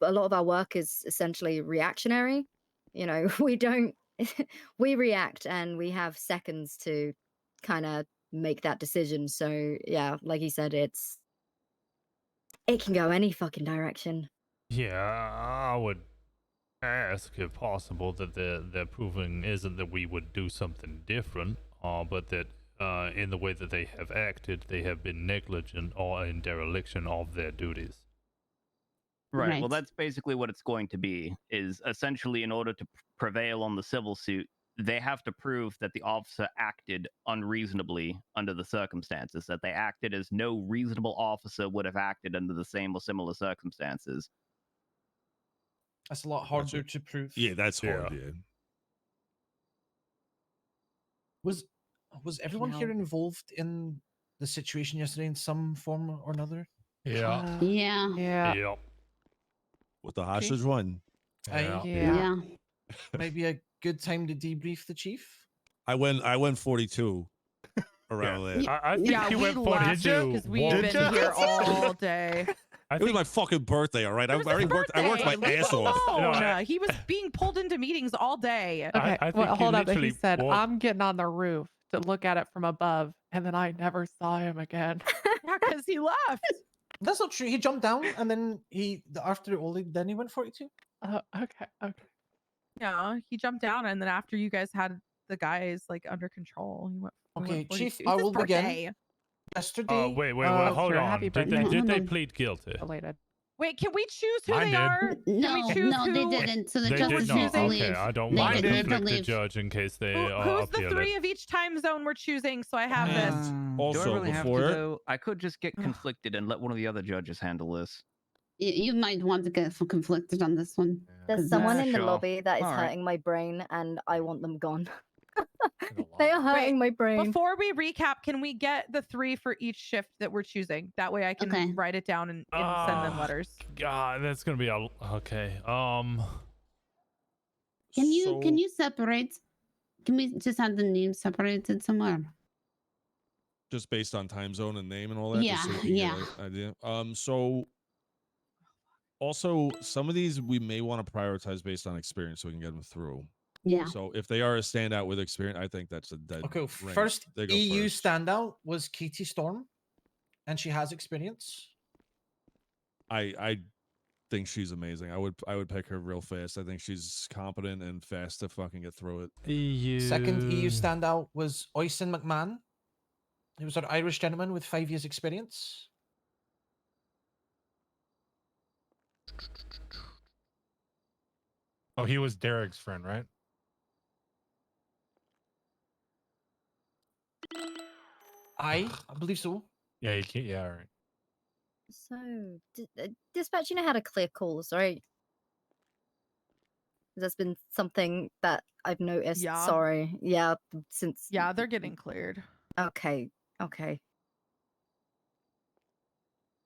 A lot of our work is essentially reactionary. We don't we react, and we have seconds to kind of make that decision. So yeah, like you said, it can go any fucking direction. Yeah, I would ask if possible that the proving isn't that we would do something different, but that in the way that they have acted, they have been negligent or in dereliction of their duties. Right. Well, that's basically what it's going to be, is essentially in order to prevail on the civil suit, they have to prove that the officer acted unreasonably under the circumstances, that they acted as no reasonable officer would have acted under the same or similar circumstances. That's a lot harder to prove. Yeah, that's hard. Yeah. Was everyone here involved in the situation yesterday in some form or another? Yeah. Yeah. With the hostage one. Yeah. Maybe a good time to debrief the chief. I went 42 around there. I think he went 42 because we've been here all day. It was my fucking birthday, all right? I worked my ass off. He was being pulled into meetings all day. Okay, I think well, hold up. He literally said, walked- I'm getting on the roof to look at it from above, and then I never saw him again. Yeah, because he left. That's not true. He jumped down, and then after all, then he went 42. Okay. Yeah, he jumped down, and then after you guys had the guys like under control, he went. Okay, Chief, It's I his will begin. birthday. Yesterday. Wait, hold sure. on. Happy Did birthday. they plead guilty? Elated. Wait, can we choose who Mine they did. are? No, we choose no, who? they didn't. So the They judge did was not. used to leave. Okay, I don't They want to could leave to conflict the leave. judge in case they Who's the appeal three it. of each time zone we're choosing? So I have this. Do Also, I really have to, before though? I could just get conflicted and let one of the other judges handle this. You might want to get conflicted on this one. There's someone in the Sure. lobby that is All right. hurting my brain, and I want them gone. They are hurting my brain. Before we recap, can we get the three for each shift that we're choosing? That way I can write it down and send them letters. God, that's gonna be okay. Can you separate? Can we just have the names separated somewhere? Just based on time zone and name and all that. Yeah, just so we can get yeah. an idea. So also some of these we may want to prioritize based on experience so we can get them through. Yeah. So if they are a standout with experience, I think that's a dead Okay, ring. first They go EU first. standout was Katie Storm, and she has experience. I think she's amazing. I would pick her real fast. I think she's competent and fast to fucking get through it. Second EU standout was Oisin McMahon. He was an Irish gentleman with 5 years experience. Oh, he was Derek's friend, right? I believe so. Yeah, you can't. Yeah, all right. So, dispatch, you know how to clear calls, right? That's been something that I've noticed. Yeah. Sorry. Yeah, since. Yeah, they're getting cleared. Okay. Okay.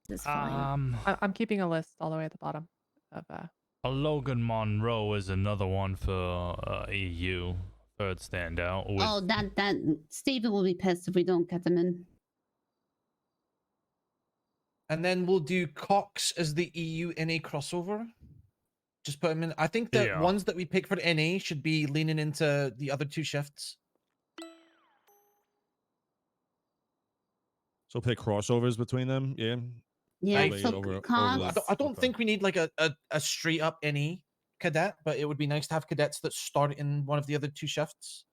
That's fine. I'm keeping a list all the way at the bottom of Logan Monroe is another one for EU. Third standout. With, Oh, that Steven will be pissed if we don't get them in. And then we'll do Cox as the EU NA crossover. Just put him in. I think the ones that we pick for NA should be leaning into the other two shifts. So pick crossovers between them. Yeah. Yeah. They So get over Cox. I don't think we need like a straight up NA cadet, but it would be nice to have cadets that start in one of the other two shifts.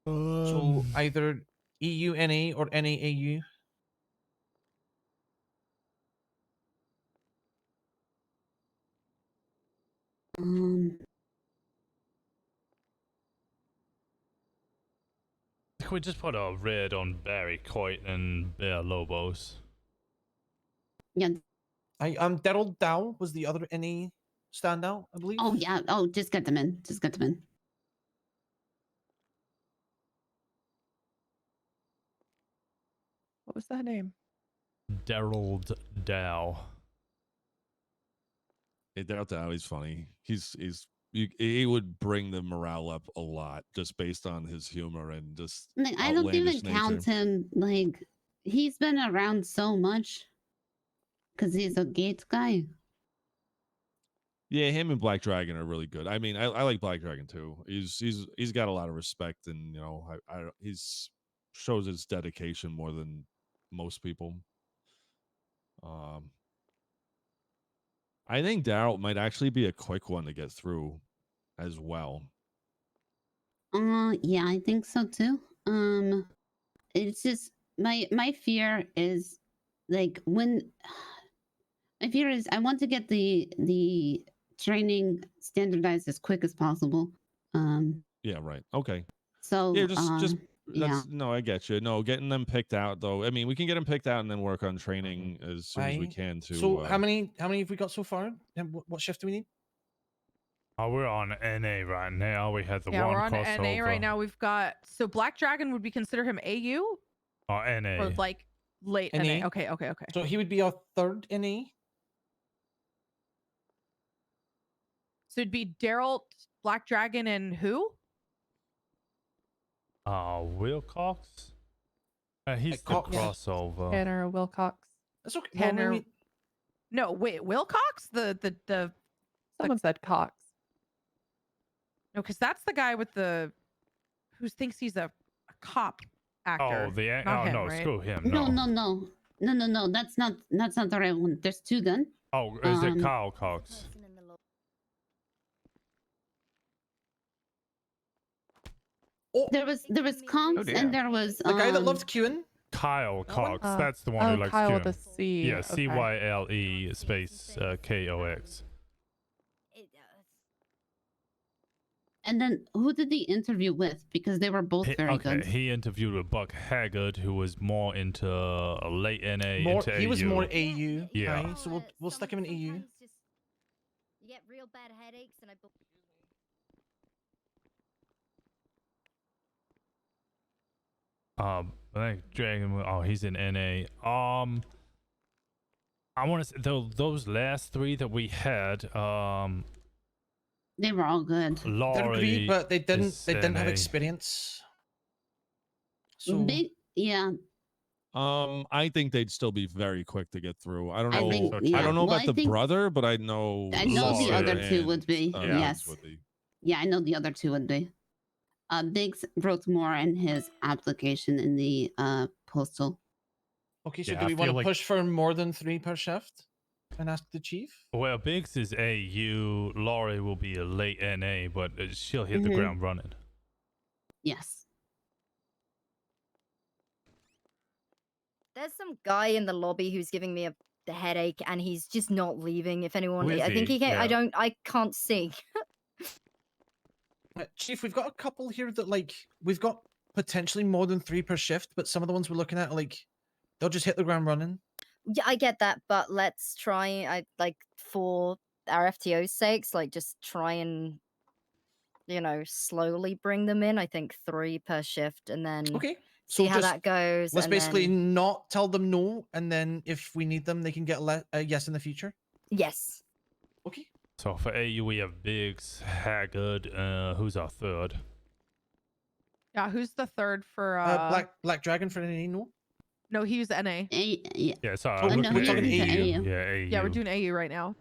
So either EU NA or NA AU. Can we just put a red on Barry Coit and Bear Lobos? Yeah. Daryl Dow was the other NA standout, I believe. Oh yeah. Oh, just get them in. Just get them in. what was that name? Daryl Dow. Hey, Daryl Dow, he's funny. He would bring the morale up a lot just based on his humor and just Like, I don't even count him. Like, he's been around so much because he's a Gates guy. Yeah, him and Black Dragon are really good. I mean, I like Black Dragon too. He's got a lot of respect, and you know, he's shows his dedication more than most people. I think Daryl might actually be a quick one to get through as well. Yeah, I think so too. It's just my fear is like when my fear is I want to get the training standardized as quick as possible. Yeah, right. Okay. So yeah, just yeah. no, I get you. No, getting them picked out though. I mean, we can get them picked out and then work on training as soon as we can to. So how many have we got so far? And what shift do we need? Oh, we're on NA right now. We had the Yeah, one we're on crossover. NA right now. We've got so Black Dragon would we consider him AU? Oh, NA. Or like late NA. Okay. So he would be our third NA. So it'd be Daryl, Black Dragon, and who? Wilcox. He's the Cox. crossover. Tanner Wilcox. That's okay. Tanner. No, wait, Wilcox? The Someone said Cox. No, because that's the guy with the who thinks he's a cop actor. Oh, not him, no, right? screw him. No. That's not the right one. There's two then. Oh, is it Kyle Cox? There was Cox and there was the guy that loves queuing. Kyle Cox. That's the one who likes Kyle queuing. with a C. Yeah, Okay. CYLE space KOX. And then who did the interview with? Because they were both very good. He interviewed with Buck Haggard, who was more into late NA. He was AU. more AU. Yeah. Right? So we'll stick him in AU. You get real bad headaches, and Black Dragon. Oh, he's in NA. I want to say those last three that we had. They were all good. They're great, but they didn't have NA. experience. So yeah. I think they'd still be very quick to get through. I don't I know. think- I yeah. don't know Well, about I the think- brother, but I know. I know the Lawler other two and, would be. Yes. would be. Yeah, I know the other two would be. Biggs wrote more in his application in the postal. okay, so Yeah, do I we want feel to like- push for more than 3 per shift? And ask the chief. Well, Biggs is AU. Laurie will be a late NA, but she'll hit the Mhm. ground running. Yes. there's some guy in the lobby who's giving me the headache, and he's just not leaving. If anyone, Who is I think he? he came. Yeah. I can't see. Chief, we've got a couple here that we've got potentially more than 3 per shift, but some of the ones we're looking at are they'll just hit the ground running. Yeah, I get that, but let's try. I like for our FTO's sakes, like just try and slowly bring them in. I think 3 per shift, and then Okay. see So how just that goes. let's and basically then... not tell them no, and then if we need them, they can get a yes in the future. Yes. Okay. So for AU, we have Biggs, Haggard. Who's our third? Yeah, who's the third for Black Dragon for NA, no? No, he's NA. Yeah, sorry. Oh, I'm no, looking we're at talking AU. AU. Yeah, AU. Yeah, we're doing AU right now.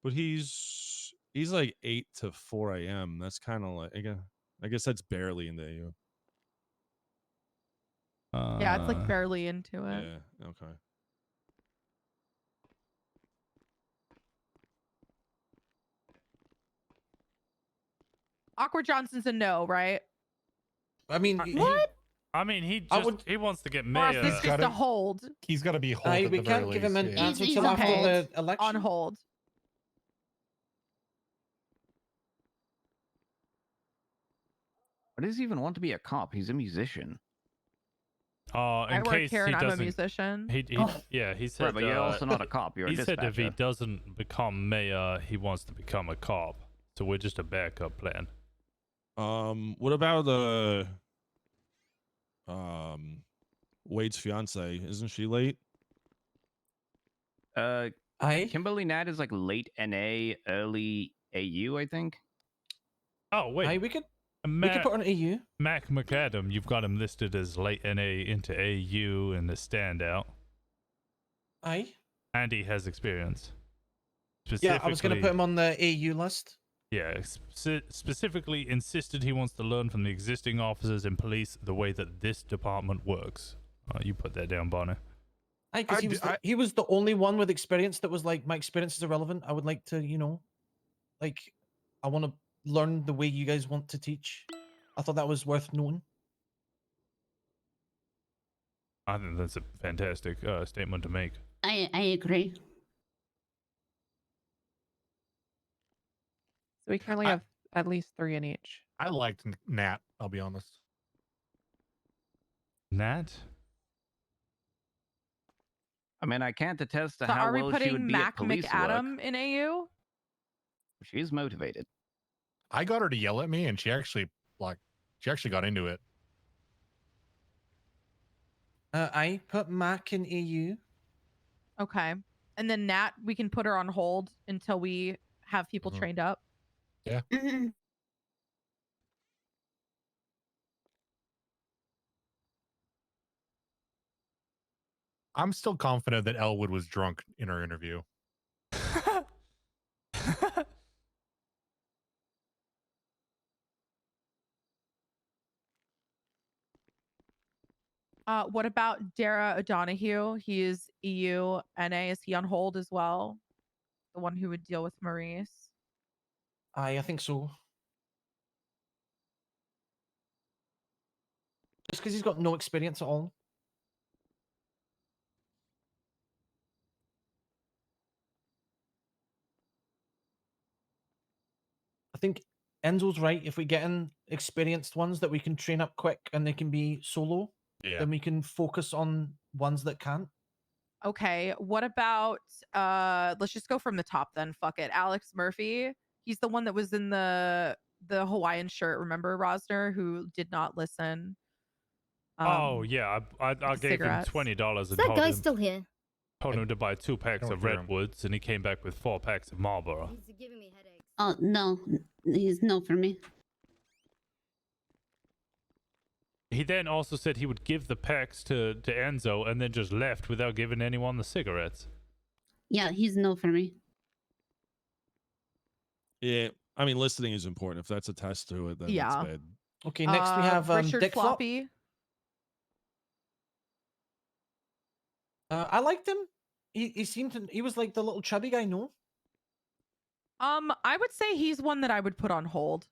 But he's like 8 to 4 a.m. That's kind of like I guess that's barely in the AU. Yeah, it's like barely into it. Yeah. Okay. Awkward Johnson's a no, right? I mean, what? I mean, he wants to get Or mayor. is this just a hold? He's got to be hold. Aye, at we the very can't give him an least, yeah. answer He's till on after hold. the election. On hold. Why does he even want to be a cop? He's a musician. In I work case here he and I'm a doesn't, musician. Yeah, he said. Right, but you're also not a cop. You're a he said if he dispatcher. doesn't become mayor, he wants to become a cop. So we're just a backup plan. What about Wade's fiance? Isn't she late? Kimberly Nat is like late NA, early AU, I think. Oh wait, Aye, we could put on AU. Mac McAdam, you've got him listed as late NA into AU in the standout. Aye. And he has experience. Yeah, I was going to put him on the AU list. Yeah, specifically insisted he wants to learn from the existing officers in police the way that this department works. You put that down, Bonner. Aye, because he was the only one with experience that was like, my experience is irrelevant. I would like to, I want to learn the way you guys want to teach. I thought that was worth knowing. I think that's a fantastic statement to make. I agree. So we currently have at least 3 in each. I liked Nat, I'll be honest. Nat? I mean, I can't attest to So how are we well she would putting be Mac at police work. McAdam in AU? She's motivated. I got her to yell at me, and she actually got into it. I put Mac in AU. Okay. And then Nat, we can put her on hold until we have people trained up. Yeah. I'm still confident that Elwood was drunk in her interview. What about Dara O'Donoghue? He is EU NA. Is he on hold as well? The one who would deal with Maurice. Aye, I think so. Just because he's got no experience at all. I think Enzo's right. If we get in experienced ones that we can train up quick and they can be solo, then we can focus on ones that can't. Okay. What about let's just go from the top then. Fuck it. Alex Murphy. He's the one that was in the Hawaiian shirt, remember, Rosner, who did not listen. Oh yeah, I gave cigarettes. him $20 Is and that told guy him, still here? told him to buy 2 packs don't of hear him. Redwoods, and he came back with 4 packs of Marlboro. He's giving me headaches. Oh, no. He's no for me. He then also said he would give the packs to Enzo and then just left without giving anyone the cigarettes. Yeah, he's no for me. Yeah, I mean, listening is important. If that's a test to it, then Yeah. it's bad. Okay, next we have Richard Dick Flop. Floppy. I liked him. He seemed to. He was like the little chubby guy. No, I would say he's one that I would put on hold.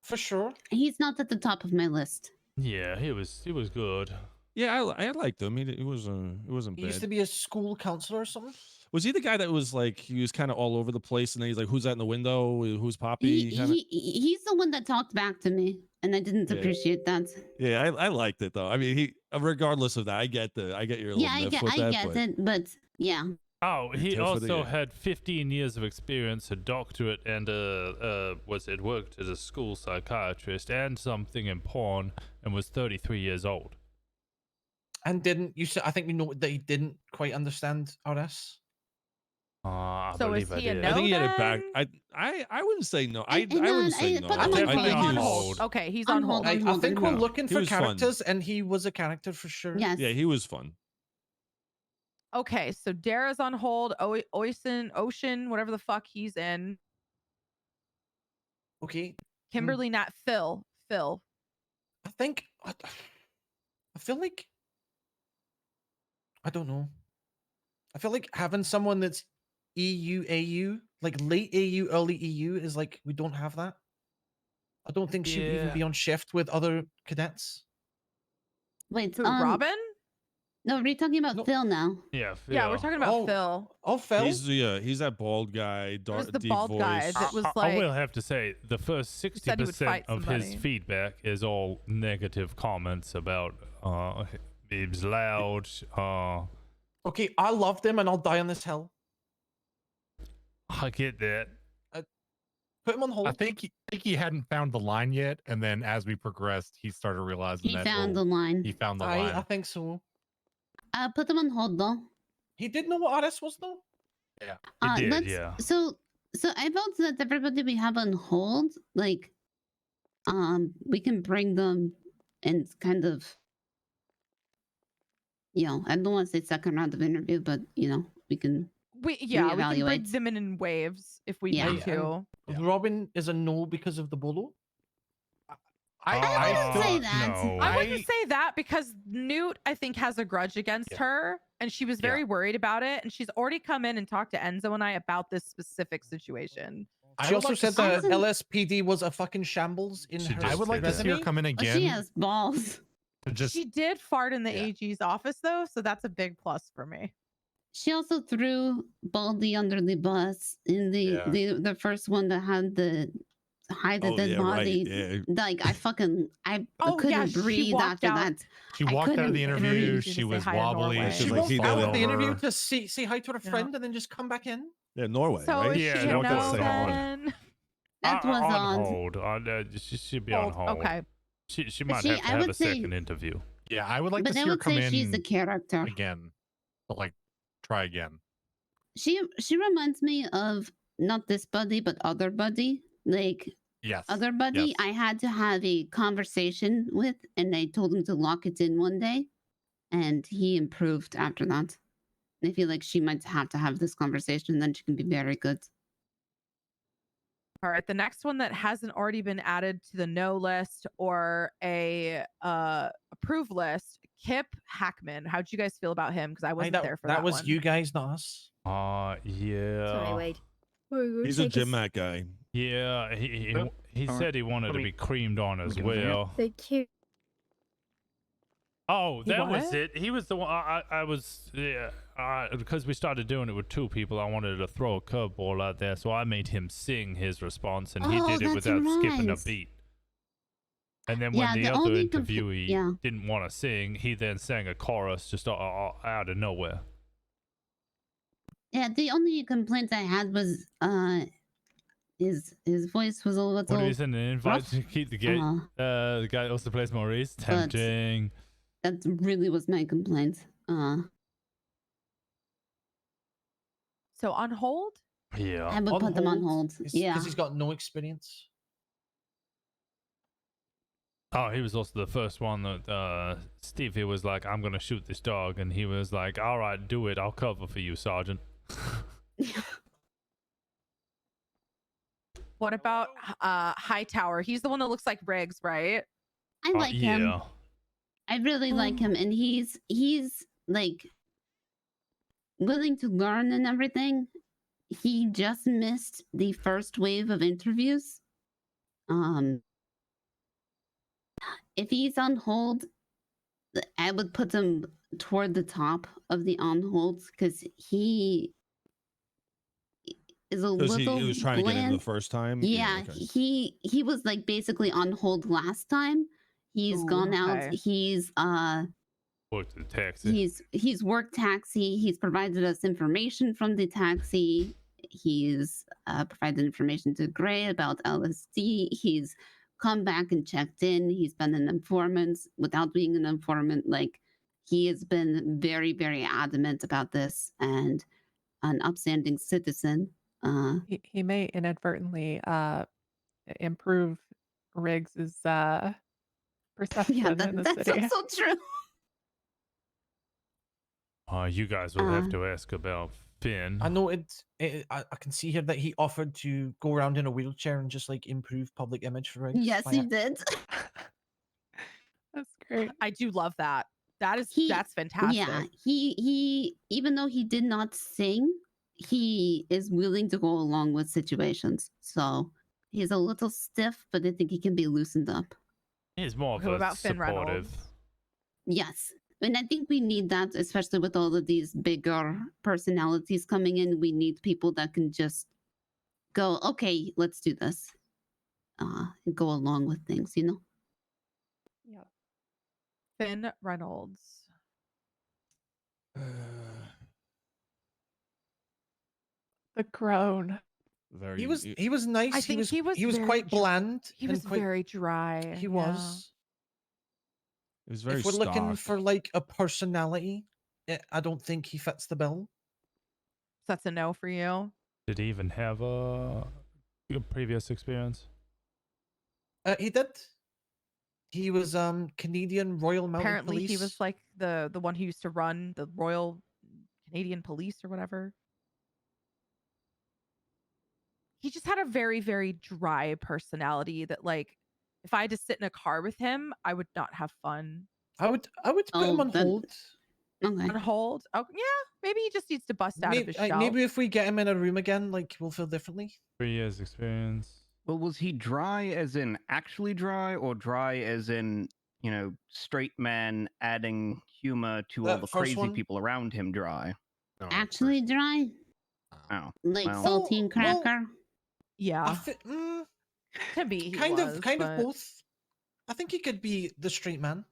for sure. He's not at the top of my list. Yeah, he was good. Yeah, I liked him. It wasn't He bad. used to be a school counselor or something. Was he the guy that was like he was kind of all over the place, and then he's like, "Who's that in the window? Who's Poppy?" He's the one that talked back to me, and I didn't Yeah. appreciate that. Yeah, I liked it though. I mean, regardless of that, I get your little Yeah, I miff get, with that, get but it, but yeah. Oh, he Tiff with it, also yeah. had 15 years of experience, a doctorate, and worked as a school psychiatrist and something in porn, and was 33 years old. And didn't you said? I think you know that he didn't quite understand RS. I So believe is I he a did. no I think he had it back. then? I wouldn't say no. I no, wouldn't say no. put I him think on he on was hold. Okay, he's on hold. I think we're looking He for was fun. characters, and he was a character for sure. Yes. Yeah, he was fun. Okay, so Dara's on hold. Ocean, whatever the fuck he's in. Okay. Kimberly, not Phil. Phil. I think I feel like I don't know. I feel like having someone that's AU, like late AU, early EU is like we don't have that. I don't think she would even Yeah. be on shift with other cadets. Wait, Who, Robin? No, we're talking about Phil now. Yeah, Yeah, we're talking about Phil. Oh, Phil. He's that bald guy, dark, the deep bald voice. guy that was I will like, have to say the first said he would 60% fight of his somebody. feedback is all negative comments about he was loud. Okay, I loved him, and I'll die on this hill. I get that. Put him on hold. I think he hadn't found the line yet, and then as we progressed, he started realizing He that found the line. He found the line. I think so. Put them on hold though. He did know what RS was though. Yeah, he did. let's, Yeah. So I vote that everybody we have on hold, like, we can bring them and kind of, you know, I don't want to say second round of interview, but you know, we can. we can bring reevaluate. them in waves if we Yeah. need to. Robin is a no because of the bolo. I wouldn't say that. No. I wouldn't say that because Newt, I think, has a grudge against her, and she was very worried about it. And she's already come in and talked to Enzo and I about this specific situation. She also said that LSPD was a fucking shambles in her. I would like to see her come in again. She has balls. She did fart in the AG's office though, so that's a big plus for me. She also threw Baldy under the bus in the first one that had the hide the dead body. Like I couldn't breathe after that. She walked out of the interview. She was wobbly. She walked out of the interview to say hi to her friend and then just come back in. Yeah, Norway, So right? is she a no then? That was on odd. hold. She should be on hold. Okay. She might See, have to I have would a say- second interview. Yeah, I would like But to I see her would come say in she's the character. again. But like, try again. She reminds me of not this buddy, but other buddy. Like Yes. other buddy, Yes. I had to have a conversation with, and I told him to lock it in one day, and he improved after that. And I feel like she might have to have this conversation, then she can be very good. All right, the next one that hasn't already been added to the no list or a approve list, Kip Hackman. How'd you guys feel about him? Because I wasn't there for that. That was one. you guys, not us. Yeah. Sorry, Wade. He's a gym mat guy. Yeah, he said he wanted to be creamed on as well. They're cute. Oh, He that was what? it. He was the one. I was because we started doing it with two people. I wanted to throw a curveball out there, so I made him sing his response, and he Oh, did it that's without skipping a right. beat. And then Yeah, when the the other only interviewee didn't want to sing, he then sang a chorus just out of nowhere. Yeah, the only complaint I had was his voice was a little. What did he send an invite rough. to keep the gate? The guy that also plays Maurice. Tempting. That really was my complaint. So on hold? Yeah. I would put them on hold. Yeah. Because he's got no experience. Oh, he was also the first one that Stevie was like, I'm going to shoot this dog. And he was like, all right, do it. I'll cover for you, Sergeant. What about Hightower? He's the one that looks like Riggs, right? I like him. Yeah. I really like him, and he's like willing to learn and everything. He just missed the first wave of interviews. If he's on hold, I would put him toward the top of the on holds because he is a Because little he was trying to get in the bland. first time. Yeah, okay. he was like basically on hold last time. He's Ooh, gone out. okay. He's Worked the taxi. he's worked taxi. He's provided us information from the taxi. He's provided information to Gray about LSD. He's come back and checked in. He's been an informant without being an informant. Like he has been very, very adamant about this and an upstanding citizen. He may inadvertently improve Riggs's perception Yeah, in the that's city. also true. You guys will have to ask about Finn. I know I can see here that he offered to go around in a wheelchair and just like improve public image for Riggs. Yes, he did. That's great. I do love that. That's fantastic. Yeah, he even though he did not sing, he is willing to go along with situations. So he's a little stiff, but I think he can be loosened up. He's more of Who a about Finn supportive. Reynolds? Yes. And I think we need that, especially with all of these bigger personalities coming in. We need people that can just go, okay, let's do this. And go along with things, you know? Yeah. Finn Reynolds. The crone. Very. He was nice. I think he was very quite bland. He and was quite, very dry. He yeah. was. It was very If we're looking stock. for like a personality, I don't think he fits the bill. So that's a no for you. Did he even have a previous experience? He did. He was Canadian Royal Mounted Apparently, Police. he was like the one who used to run the Royal Canadian Police or whatever. He just had a very, very dry personality that, like, if I had to sit in a car with him, I would not have fun. I would put him on hold. Okay. On hold? Oh, yeah. Maybe he just needs to bust out of his shell. Maybe if we get him in a room again, like we'll feel differently. 3 years experience. Well, was he dry as in actually dry, or dry as in, you know, straight man adding humor to all That the first crazy one? people around him dry? Actually dry? Oh, Like well. saltine cracker? Yeah. Can be. Kind of but- both. I think he could be the straight man.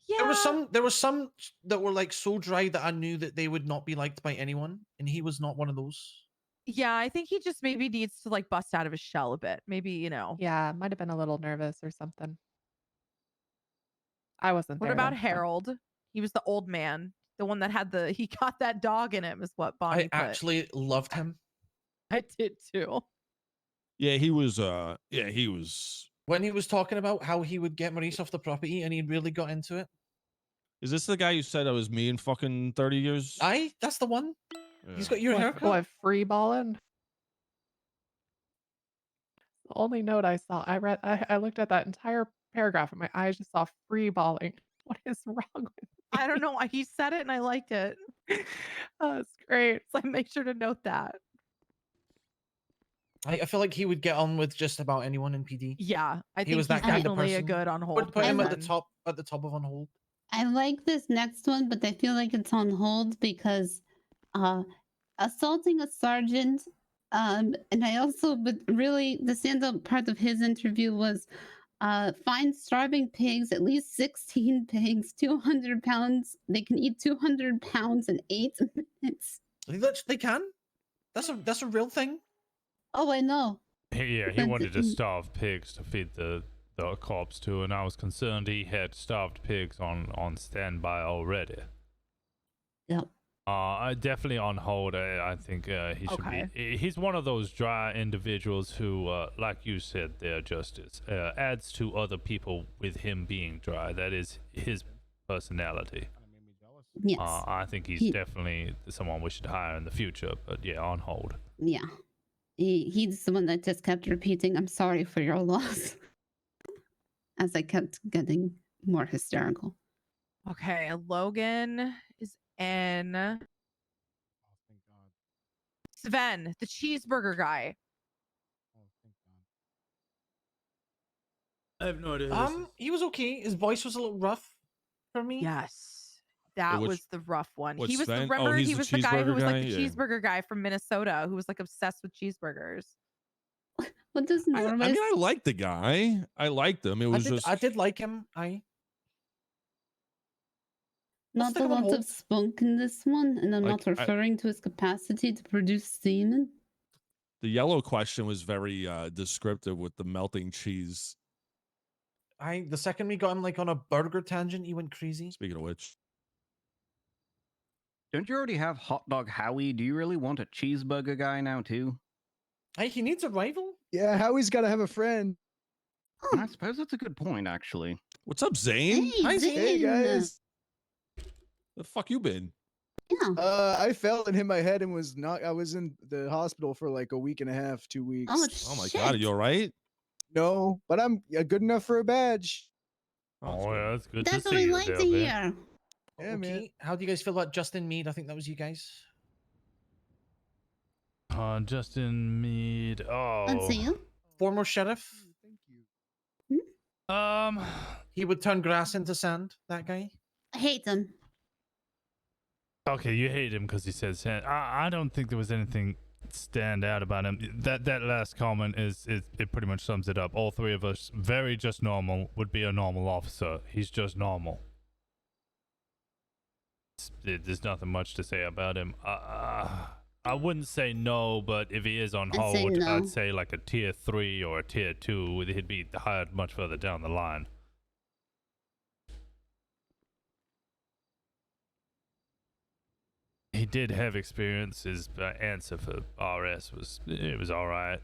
Yeah. There was some that were like so dry that I knew that they would not be liked by anyone, and he was not one of those. Yeah, I think he just maybe needs to like bust out of his shell a bit. Maybe, you know. Yeah, might have been a little nervous or something. I wasn't What there. about though, so- Harold? He was the old man, the one that had he got that dog in him, is what Bonnie I put. actually loved him. I did too. Yeah, he was. He was. When he was talking about how he would get Maurice off the property, and he really got into it. Is this the guy you said I was me in fucking 30 years? That's the one. He's Yeah. got your haircut. What, free balling? The only note I saw, I looked at that entire paragraph and my eyes just saw free balling. What is wrong with I don't know why he said it and I liked it. Oh, it's great. So I make sure to note that. I feel like he would get on with just about anyone in PD. Yeah, I he think was he's that kind of definitely a person. good on hold Would put him at the person. top of on hold. I like this next one, but I feel like it's on hold because assaulting a sergeant, and I also, but really the standout part of his interview was find starving pigs, at least 16 pigs, 200 pounds. They can eat 200 pounds in 8 minutes. They can. That's a real thing. Oh, I know. He wanted to starve pigs to feed the corpse to, and I was concerned he had starved pigs on standby already. Yep. Definitely on hold. I think he should Okay. be. He's one of those dry individuals who, like you said there, Justice, adds to other people with him being dry. That is his personality. Yes. I think he's definitely someone we should hire in the future. But yeah, on hold. Yeah. He's the one that just kept repeating, I'm sorry for your loss. As I kept getting more hysterical. Okay, Logan is in. Sven, the cheeseburger guy. I have no idea. He was okay. His voice was a little rough for me. Yes. That which- was the rough one. what, He was the Sven? Oh, remember he's he the was the guy who cheeseburger was like guy? the Yeah. cheeseburger guy from Minnesota who was like obsessed with cheeseburgers. What does I Norway? mean, I liked the guy. I liked him. It was just I did like him. Not stick a him on lot hold. of spunk in this one, and I'm Like, not referring to his capacity to produce semen. the yellow question was very descriptive with the melting cheese. The second we got him like on a burger tangent, he went crazy. Speaking of which, Don't you already have Hot Dog Howie? Do you really want a cheeseburger guy now too? Hey, he needs a rival. Yeah, Howie's got to have a friend. I suppose that's a good point, actually. what's up, Zane? Hey, Zane. Hey guys. The fuck you been? Yeah. I fell and hit my head and I was in the hospital for like a week and a half, 2 weeks. Oh my god, are you all right? No, but I'm good enough for a badge. Oh, yeah, that's good That's to what see we you like there, to man. hear. Yeah, okay. man. How do you guys feel about Justin Meade? I think that was you guys. Justin Meade. Oh. Let's see you. Former sheriff. Thank you. He would turn grass into sand. That guy. I hate them. Okay, you hate him because he said sand. I don't think there was anything stand out about him. That last comment it pretty much sums it up. All three of us, very just normal, would be a normal officer. He's just normal. There's nothing much to say about him. I wouldn't say no, but if he is on I'd say hold, no. I'd say like a tier 3 or a tier 2. He'd be hired much further down the line. He did have experience. His answer for RS was all right.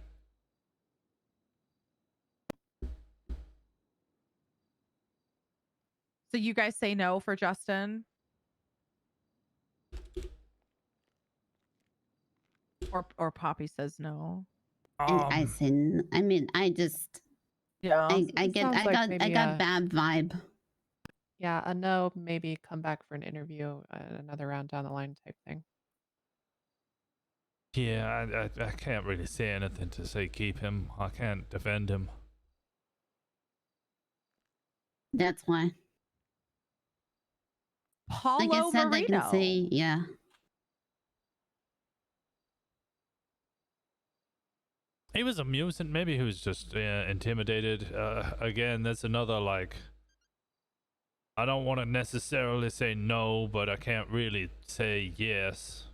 So you guys say no for Justin? Or Poppy says no. And I say, I mean, I just, yeah, I got bad vibe. Yeah, a no, maybe come back for an interview, another round down the line type thing. Yeah, I can't really say anything to say keep him. I can't defend him. That's why. Paulo like I said, Marino. I can say, yeah. He was amusing. Maybe he was just intimidated. Again, that's another like. I don't want to necessarily say no, but I can't really say yes.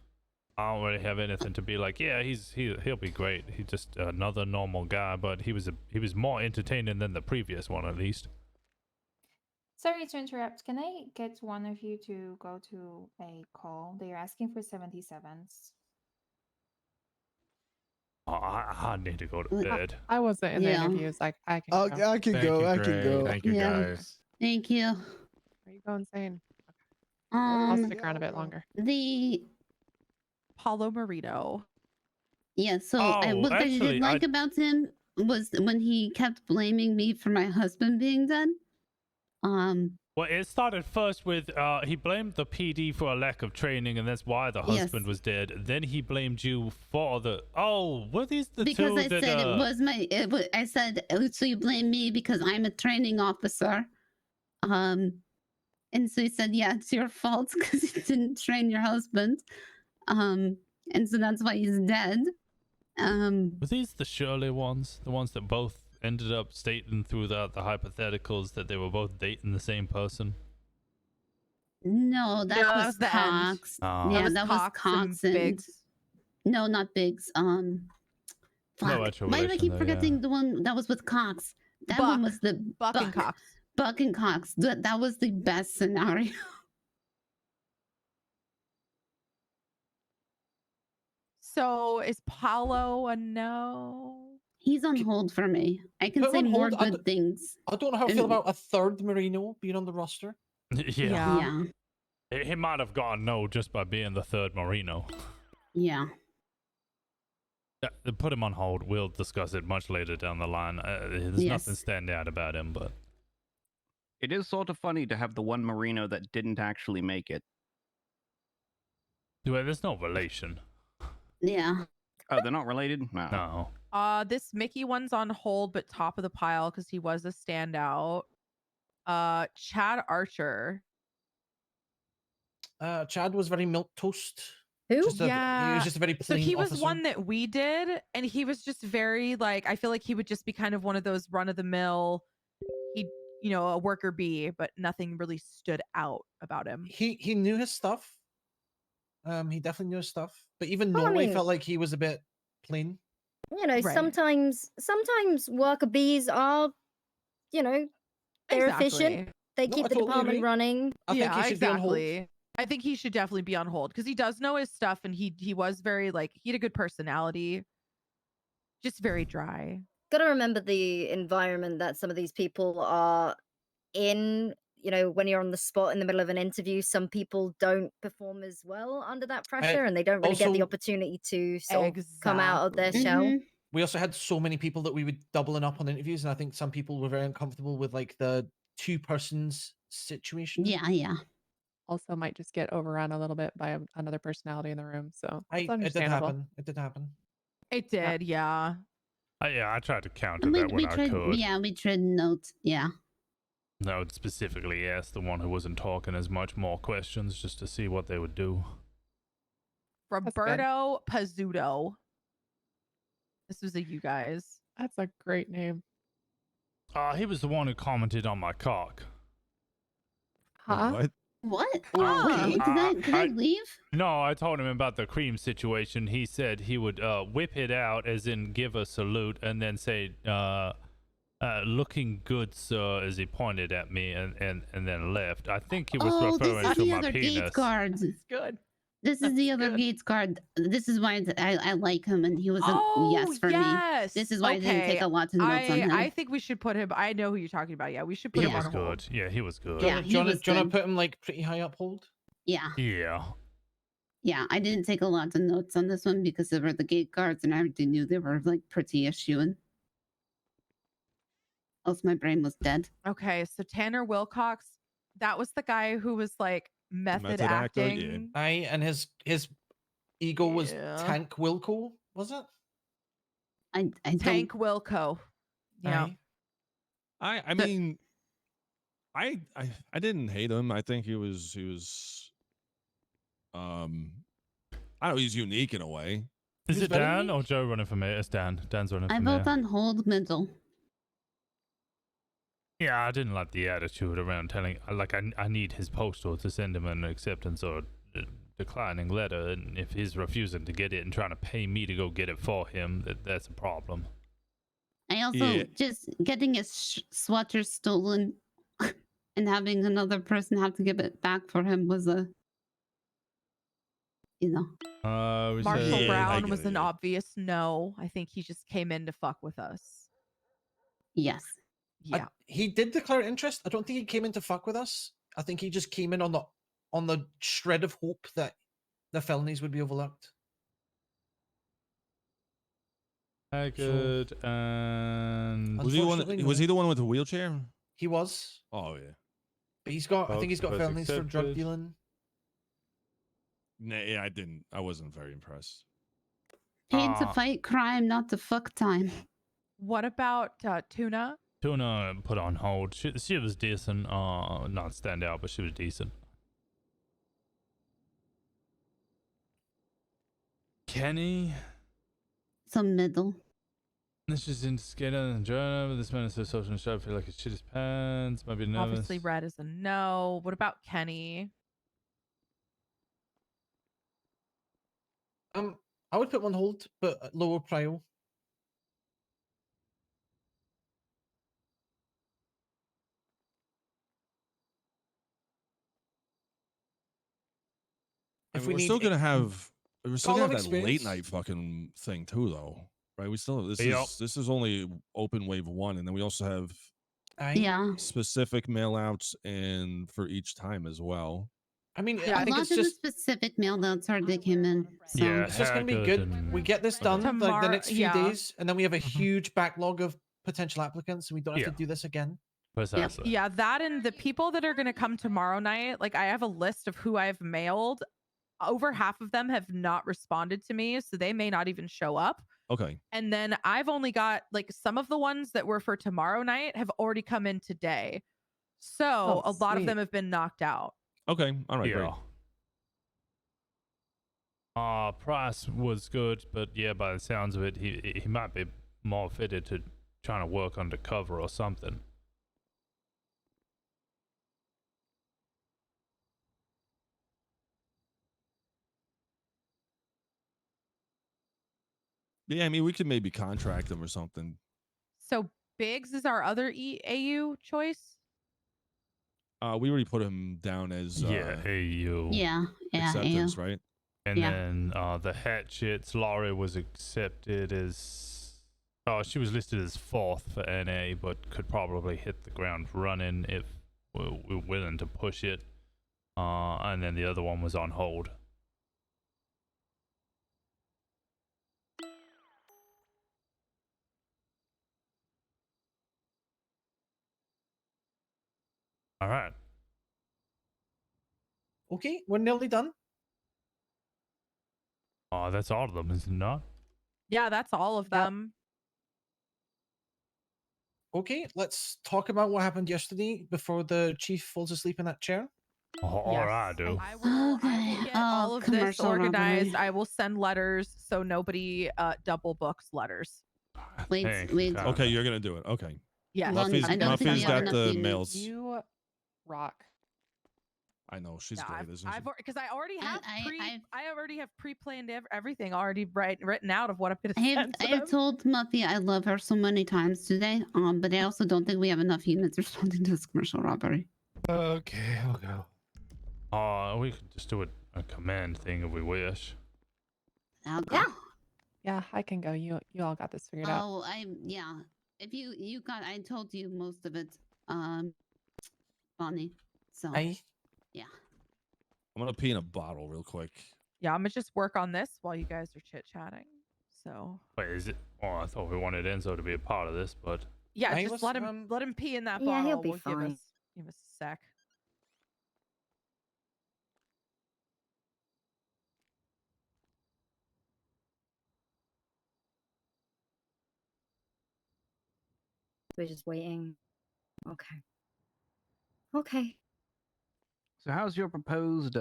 I don't really have anything to be like. Yeah, he'll be great. He's just another normal guy, but he was more entertaining than the previous one at least. Sorry to interrupt. Can I get one of you to go to a call? They're asking for 77s. I need to go to bed. I wasn't in the interviews. I can go. I can go. I can go. Thank you, guys. Thank you. Are you going insane? I'll stick around a bit longer. The Paulo Marino. Yeah, so Oh, what I actually, did like I- about him was when he kept blaming me for my husband being dead. Well, it started first with he blamed the PD for a lack of training, and that's why the Yes. husband was dead. Then he blamed you for the. Oh, were these the because two I that? said it was my. I said so you blame me because I'm a training officer. And so he said, yeah, it's your fault because you didn't train your husband. And so that's why he's dead. Were these the Shirley ones? The ones that both ended up stating throughout the hypotheticals that they were both dating the same person? No, that No, that was was the end. Cox. Oh. Yeah, was that was Cox Cox and and Biggs. No, not Biggs. No Fuck. actual Why do I relation keep there, forgetting yeah. the one that was with Cox? That Buck. one was the Buck and Cox. Buck and Cox. That was the best scenario. So is Paulo a no? He's on hold for me. I can Put say on more hold. good things. I don't know how I feel about a third Marino being on the roster. Yeah. He might have gotten no just by being the third Marino. Yeah. Yeah, put him on hold. We'll discuss it much later down the line. There's Yes. nothing standing out about him, but It is sort of funny to have the one Marino that didn't actually make it. well, there's no relation. Yeah. Oh, they're not related? No. No. This Mickey one's on hold, but top of the pile because he was a standout. Chad Archer. Chad was very milk toast. Who? He was Yeah. just a very So plain he was officer. one that we did, and he was just very like, I feel like he would just be kind of one of those run of the mill. He, a worker bee, but nothing really stood out about him. He knew his stuff. He definitely knew his stuff. But even Well, I Norway mean- felt like he was a bit plain. Right. sometimes worker bees are, they're efficient. Exactly. They No, keep I the totally department agree. running. I think he should be on hold. I think he should definitely be on hold because he does know his stuff, and he was very he had a good personality. Just very dry. Got to remember the environment that some of these people are in. When you're on the spot in the middle of an interview, some people don't perform as well under that pressure, and they don't really get the also- opportunity to sort of come out of their shell. Mm-hmm. We also had so many people that we were doubling up on interviews, and I think some people were very uncomfortable with like the two persons situation. Yeah. Also, might just get overrun a little bit by another personality in the room. So it's It did understandable. happen. It did happen. It did, yeah. Yeah, I tried to counter We, that when we I tried, could. yeah, we tried notes. Yeah. No, specifically asked the one who wasn't talking as much more questions just to see what they would do. Roberto Pizzuto. This was a you guys. That's a great name. He was the one who commented on my cock. Huh? What? What? Wait, did I leave? No, I told him about the cream situation. He said he would whip it out, as in give a salute, and then say, looking good, sir, as he pointed at me and then left. I think he was referring this is to the my other penis. gate guard. Good. This is the other gates guard. This is why I like him, and he was a yes for me. This is why I didn't take a lot of notes on him. I think we should put him. I know who you're talking about. Yeah, we should put He him was on hold. good. Yeah, he was good. Yeah, Do you want to good. put him like pretty high up hold? Yeah. Yeah. Yeah, I didn't take a lot of notes on this one because they were the gate guards, and I already knew they were like pretty issuing. Else my brain was dead. Okay, so Tanner Wilcox, that was the guy who was like method actor, acting. Aye, and his ego was Yeah. Tank Wilco, was it? I Tank Wilco. Yeah. Aye. I mean, I didn't hate him. I think he was I don't know, he's unique in a way. Is it Dan or Joe running for mayor? It's Dan. Dan's running I for mayor. vote on hold middle. Yeah, I didn't like the attitude around telling, like, I need his postal to send him an acceptance or declining letter, and if he's refusing to get it and trying to pay me to go get it for him, that's a problem. I also just getting his sweater stolen and having another person have to give it back for him was a, Marshall Brown was an obvious no. I think he just came in to fuck with us. Yes. Yeah. He did declare interest. I don't think he came in to fuck with us. I think he just came in on the shred of hope that the felonies would be overlooked. Good. And Was he the one? Unfortunately, Was no. he the one with the wheelchair? He was. Oh yeah. But he's got. I think he's got Both felonies for drug accepted. dealing. Nah, yeah, I didn't. I wasn't very impressed. Paid to fight crime, not to fuck time. What about Tuna? Tuna put on hold. She was decent. Not stand out, but she was decent. Kenny. Some middle. This is in skater and journal. This man is so social and shy. I feel like he shit his pants. Might be nervous. Obviously, red is a no. What about Kenny? I would put one hold, but at lower prio. I If mean, we we're need still gonna it- have we're still Call gonna of have that late experience. night fucking thing too, though, right? We still Yep. this is only open wave 1, and then we also have Yeah. specific mail outs and for each time as well. I mean, A I think lot it's of just the specific mail outs already came in. So. Yeah, it's just gonna be haircut good. and- We get this done like the Tomorrow- next few yeah. days, and then we have a huge backlog of potential applicants, and we don't have Yeah. to do this again. Precisely. Yeah, that and the people that are going to come tomorrow night, like I have a list of who I've mailed. Over half of them have not responded to me, so they may not even show up. Okay. And then I've only got like some of the ones that were for tomorrow night have already come in today. So a lot of them have been knocked out. Okay. All right. Great. Price was good, but yeah, by the sounds of it, he might be more fitted to trying to work undercover or something. Yeah, I mean, we could maybe contract them or something. So Biggs is our other AU choice. We already put him down as AU. Yeah, acceptance, AU. right? And Yeah. then the hatchets, Laurie was accepted as. Oh, she was listed as 4th for NA, but could probably hit the ground running if we're willing to push it. And then the other one was on hold. All right. Okay, we're nearly done. Oh, that's all of them, is it not? Yeah, that's all of them. Okay, let's talk about what happened yesterday before the chief falls asleep in that chair. All right, dude. I will get all of this commercial organized. robbery. I will send letters so nobody double books letters. Wait. Okay, you're gonna do it. Okay. Yeah. Muffy's, I don't think we Muffy's have got enough the units. mails. You rock. I know she's great, isn't she? Because I already have I already have pre-planned everything already written out of what I'm gonna send to I have them. told Muffy I love her so many times today. But I also don't think we have enough units responding to this commercial robbery. Okay, I'll go. We could just do a command thing if we wish. I'll go. Yeah, I can go. You all got this figured out. Oh, yeah. If you got, I told you most of it, Bonnie. So yeah. I'm gonna pee in a bottle real quick. Yeah, I'm gonna just work on this while you guys are chit-chatting. So Wait, is it? Oh, I thought we wanted Enzo to be a part of this, but yeah, just let him pee in that Yeah, bottle. he'll be We'll fine. give us a sec. We're just waiting. Okay. Okay. So how's your proposed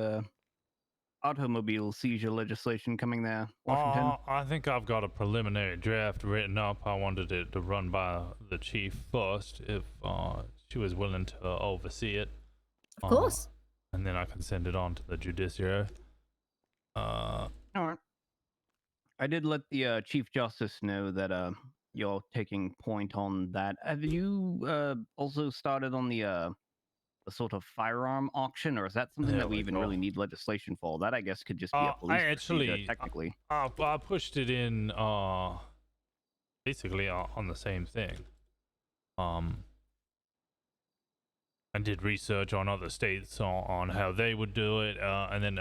automobile seizure legislation coming there, Washington? I think I've got a preliminary draft written up. I wanted it to run by the chief first, if she was willing to oversee it. Of course. And then I can send it on to the judiciary. All right. I did let the Chief Justice know that you're taking point on that. Have you also started on the sort of firearm auction, or is that something that we even really need legislation for? That I guess could just be a police procedure, technically. I pushed it in basically on the same thing. I did research on other states on how they would do it, and then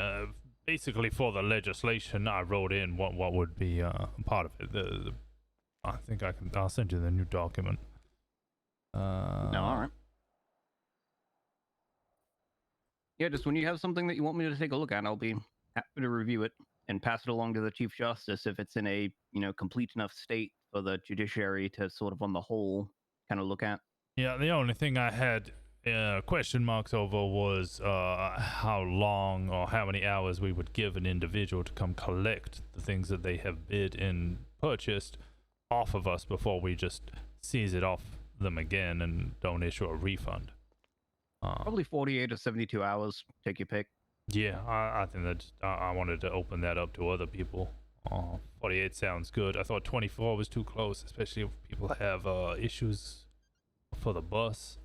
basically for the legislation, I wrote in what would be part of it. I think I'll send you the new document. No, all right. Yeah, just when you have something that you want me to take a look at, I'll be happy to review it and pass it along to the Chief Justice if it's in a complete enough state for the judiciary to sort of on the whole kind of look at. Yeah, the only thing I had question marks over was how long or how many hours we would give an individual to come collect the things that they have bid and purchased off of us before we just seize it off them again and don't issue a refund. Probably 48 or 72 hours. Take your pick. Yeah, I think that I wanted to open that up to other people. 48 sounds good. I thought 24 was too close, especially if people have issues for the bus.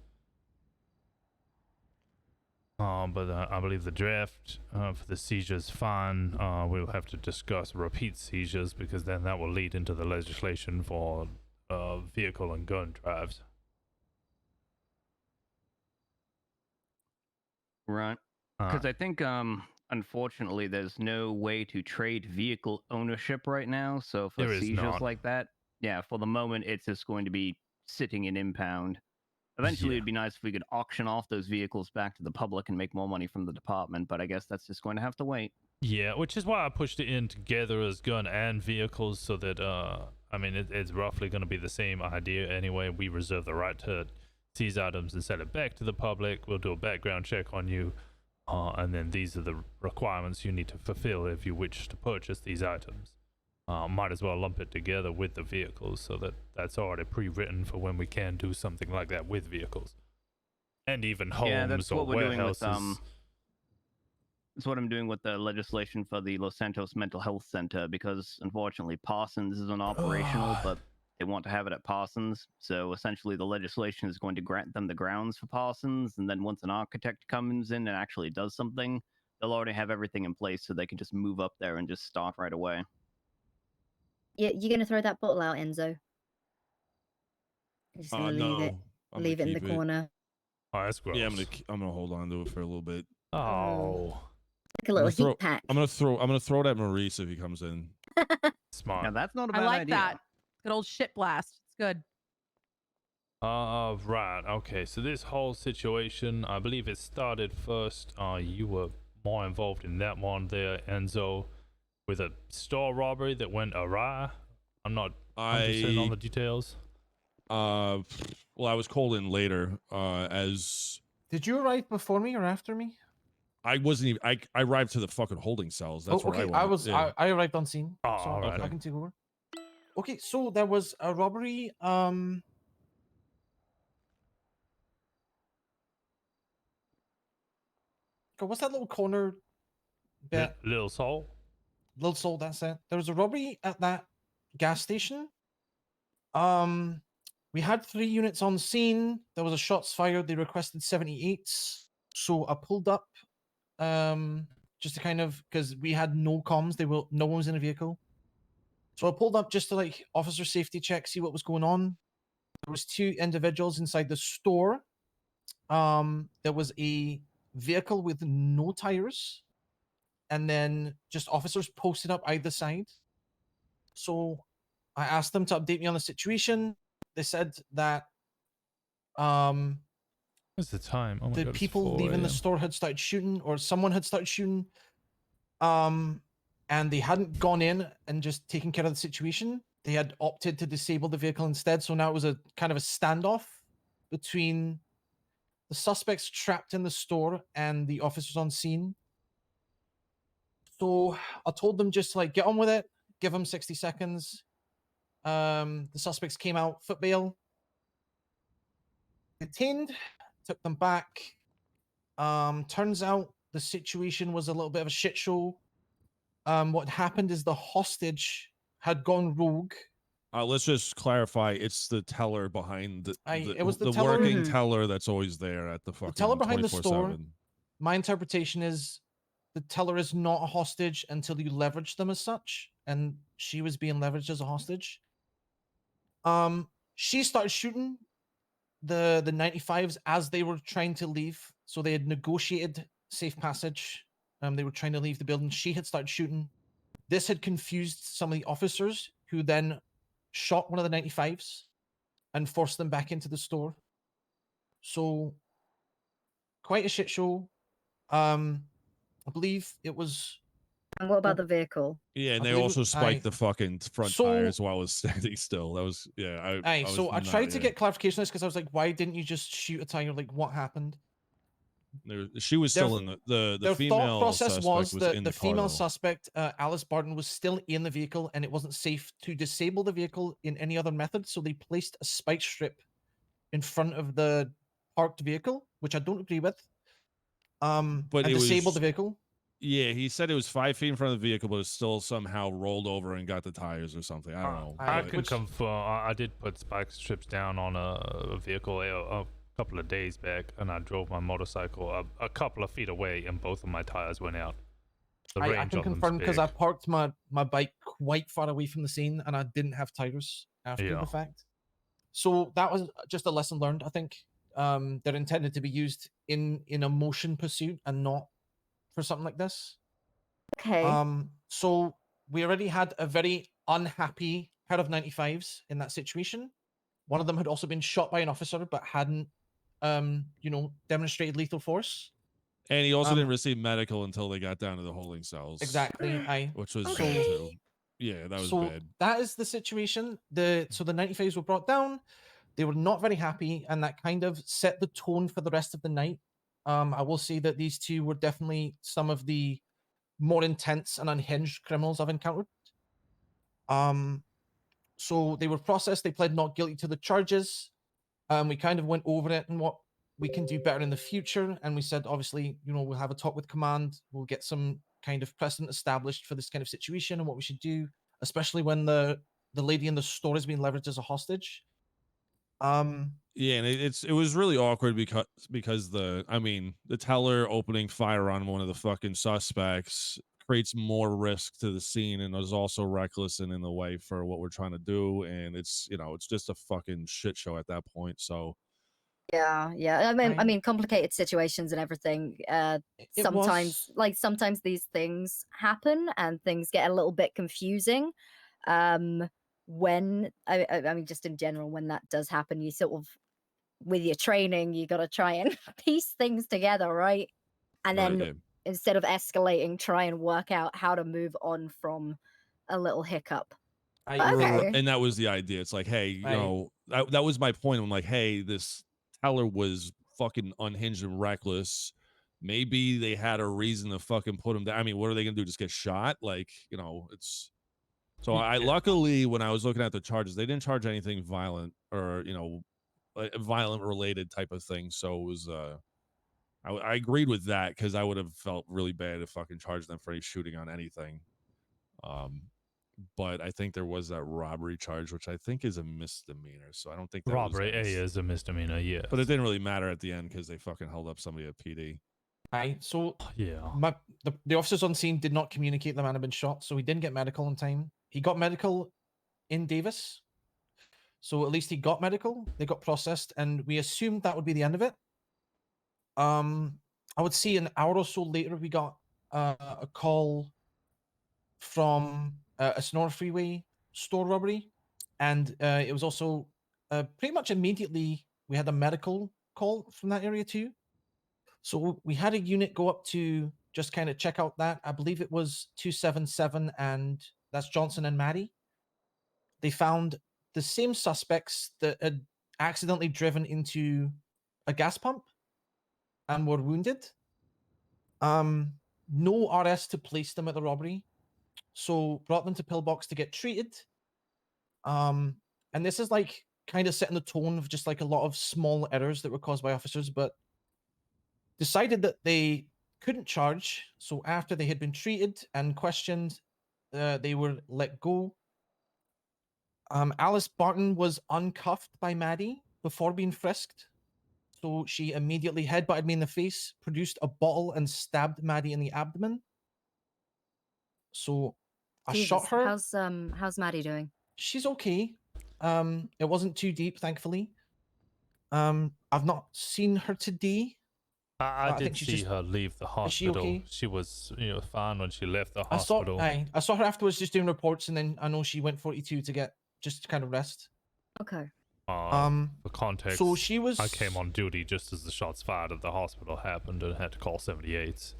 But I believe the draft for the seizures fine. We'll have to discuss repeat seizures because then that will lead into the legislation for vehicle and gun drives. Right. Because I think, unfortunately, there's no way to trade vehicle ownership right now. So for There is seizures not. like that, yeah, for the moment, it's just going to be sitting in impound. Eventually, it'd be nice if we could auction off those vehicles back to the public and make more money from the department. But I guess that's just going to have to wait. Yeah, which is why I pushed it in together as gun and vehicles, so that I mean it's roughly going to be the same idea anyway. We reserve the right to seize items and sell it back to the public. We'll do a background check on you, and then these are the requirements you need to fulfill if you wish to purchase these items. Might as well lump it together with the vehicles, so that that's already pre-written for when we can do something like that with vehicles, and even homes Yeah, that's or what we're doing with warehouses. That's what I'm doing with the legislation for the Los Santos Mental Health Center, because unfortunately Parsons isn't operational, but they want to have it at Parsons. So essentially the legislation is going to grant them the grounds for Parsons, and then once an architect comes in and actually does something, they'll already have everything in place so they can just move up there and just start right away. Yeah, you're gonna throw that bottle out, Enzo? You're just gonna leave it, I'm leave it gonna in the keep it. corner. Oh, that's gross. Yeah, I'm gonna hold on to it for a little bit. Oh. Like a little heat pack. I'm gonna throw it at Maurice if he comes in. Smart. Now that's not a I bad like idea. that. Good old shit blast. It's good. Right. Okay. So this whole situation, I believe it started first. You were more involved in that one there, Enzo, with a store robbery that went awry. I'm not 100% on the details. Well, I was called in later. As Did you arrive before me or after me? I wasn't even. I arrived to the fucking holding cells. That's where I went. Yeah. I arrived on scene. Oh, so all right. I can take over. Okay, so there was a robbery. God, what's that little corner bit? Little Soul. Little Soul. That's it. There was a robbery at that gas station. We had 3 units on scene. There was a shots fired. They requested 78s. So I pulled up, just to kind of, because we had no comms. No one was in a vehicle. So I pulled up just to like officer safety check, see what was going on. There was 2 individuals inside the store. There was a vehicle with no tires, and then just officers posted up either side. So I asked them to update me on the situation. They said that what's the time? Oh my the God, it's people 4 leaving the a.m. store had started shooting, or someone had started shooting. And they hadn't gone in and just taken care of the situation. They had opted to disable the vehicle instead. So now it was a kind of a standoff between the suspects trapped in the store and the officers on scene. So I told them just like get on with it, give them 60 seconds. The suspects came out, foot bail, detained, took them back. Turns out the situation was a little bit of a shit show. What happened is the hostage had gone rogue. Let's just clarify. It's the teller behind it was the teller, working teller that's always there at the fucking teller behind the store. 24/7. My interpretation is the teller is not a hostage until you leverage them as such, and she was being leveraged as a hostage. She started shooting the 95s as they were trying to leave. So they had negotiated safe passage. They were trying to leave the building. She had started shooting. This had confused some of the officers, who then shot one of the 95s and forced them back into the store. So quite a shit show. I believe it was. And what about the vehicle? Yeah, and I they believe also spiked the fucking front So- tires while I was standing still. That was I tried to get clarification on this because I was like, why didn't you just shoot a tire? Like, what happened? She was Their- still in the Their female thought process suspect was was that in the the car, female though. suspect, Alice Barton, was still in the vehicle, and it wasn't safe to disable the vehicle in any other method. So they placed a spike strip in front of the parked vehicle, which I don't agree with. But And it disabled was the vehicle. Yeah, he said it was 5 feet in front of the vehicle, but it still somehow rolled over and got the tires or something. I don't know. I but- could confirm. I did put spike strips down on a vehicle a couple of days back, and I drove my motorcycle a couple of feet away, and both of my tires went out. The I range can on them's confirm because I big. parked my bike quite far away from the scene, and I didn't have tires after Yeah. the fact. So that was just a lesson learned. I think they're intended to be used in a motion pursuit and not for something like this. Okay. So we already had a very unhappy pair of 95s in that situation. One of them had also been shot by an officer, but hadn't, demonstrated lethal force. And he also didn't receive medical until they got down to the holding cells. Exactly. Which was So- bad too. Yeah, that was so bad. that is the situation. The 95s were brought down. They were not very happy, and that kind of set the tone for the rest of the night. I will say that these two were definitely some of the more intense and unhinged criminals I've encountered. So they were processed. They pled not guilty to the charges. We kind of went over it and what we can do better in the future. And we said, obviously, we'll have a talk with command. We'll get some kind of precedent established for this kind of situation and what we should do, especially when the lady in the store is being leveraged as a hostage. Yeah, and it was really awkward because the teller opening fire on one of the fucking suspects creates more risk to the scene and is also reckless and in the way for what we're trying to do, and it's it's just a fucking shit show at that point. So yeah. I mean, complicated situations and everything. Sometimes these things happen and things get a little bit confusing. When I mean, just in general, when that does happen, you sort of, with your training, you got to try and piece things together, right? And then instead of escalating, try and work out how to move on from a little hiccup. And that was the idea. It's like, hey, that was my point. I'm like, hey, this teller was fucking unhinged and reckless. Maybe they had a reason to fucking put him down. I mean, what are they gonna do? Just get shot? Like, it's. So I luckily, when I was looking at the charges, they didn't charge anything violent or violent related type of thing. So it was I agreed with that because I would have felt really bad to fucking charge them for any shooting on anything. But I think there was that robbery charge, which I think is a misdemeanor. So I don't think that Robbery is a misdemeanor, yes. But it didn't really matter at the end because they fucking held up somebody at PD. So yeah, the officers on scene did not communicate the man had been shot, so he didn't get medical in time. He got medical in Davis, so at least he got medical. They got processed, and we assumed that would be the end of it. I would say an hour or so later, we got a call from a Sonora Freeway store robbery, and it was also pretty much immediately we had a medical call from that area too. So we had a unit go up to just kind of check out that. I believe it was 277, and that's Johnson and Maddie. They found the same suspects that had accidentally driven into a gas pump and were wounded. No RS to place them at the robbery, so brought them to Pillbox to get treated. And this is like kind of setting the tone of just like a lot of small errors that were caused by officers, but decided that they couldn't charge. So after they had been treated and questioned, they were let go. Alice Barton was uncuffed by Maddie before being frisked. So she immediately headbutted me in the face, produced a bottle, and stabbed Maddie in the abdomen. So I shot her. How's Maddie doing? She's okay. It wasn't too deep, thankfully. I've not seen her today. I did see her leave the hospital. Is she okay? She was, fine when she left the I hospital. saw her afterwards just doing reports, and then I know she went 42 to get just kind of rest. Okay. For context, so she was. I came on duty just as the shots fired at the hospital happened and had to call 78s.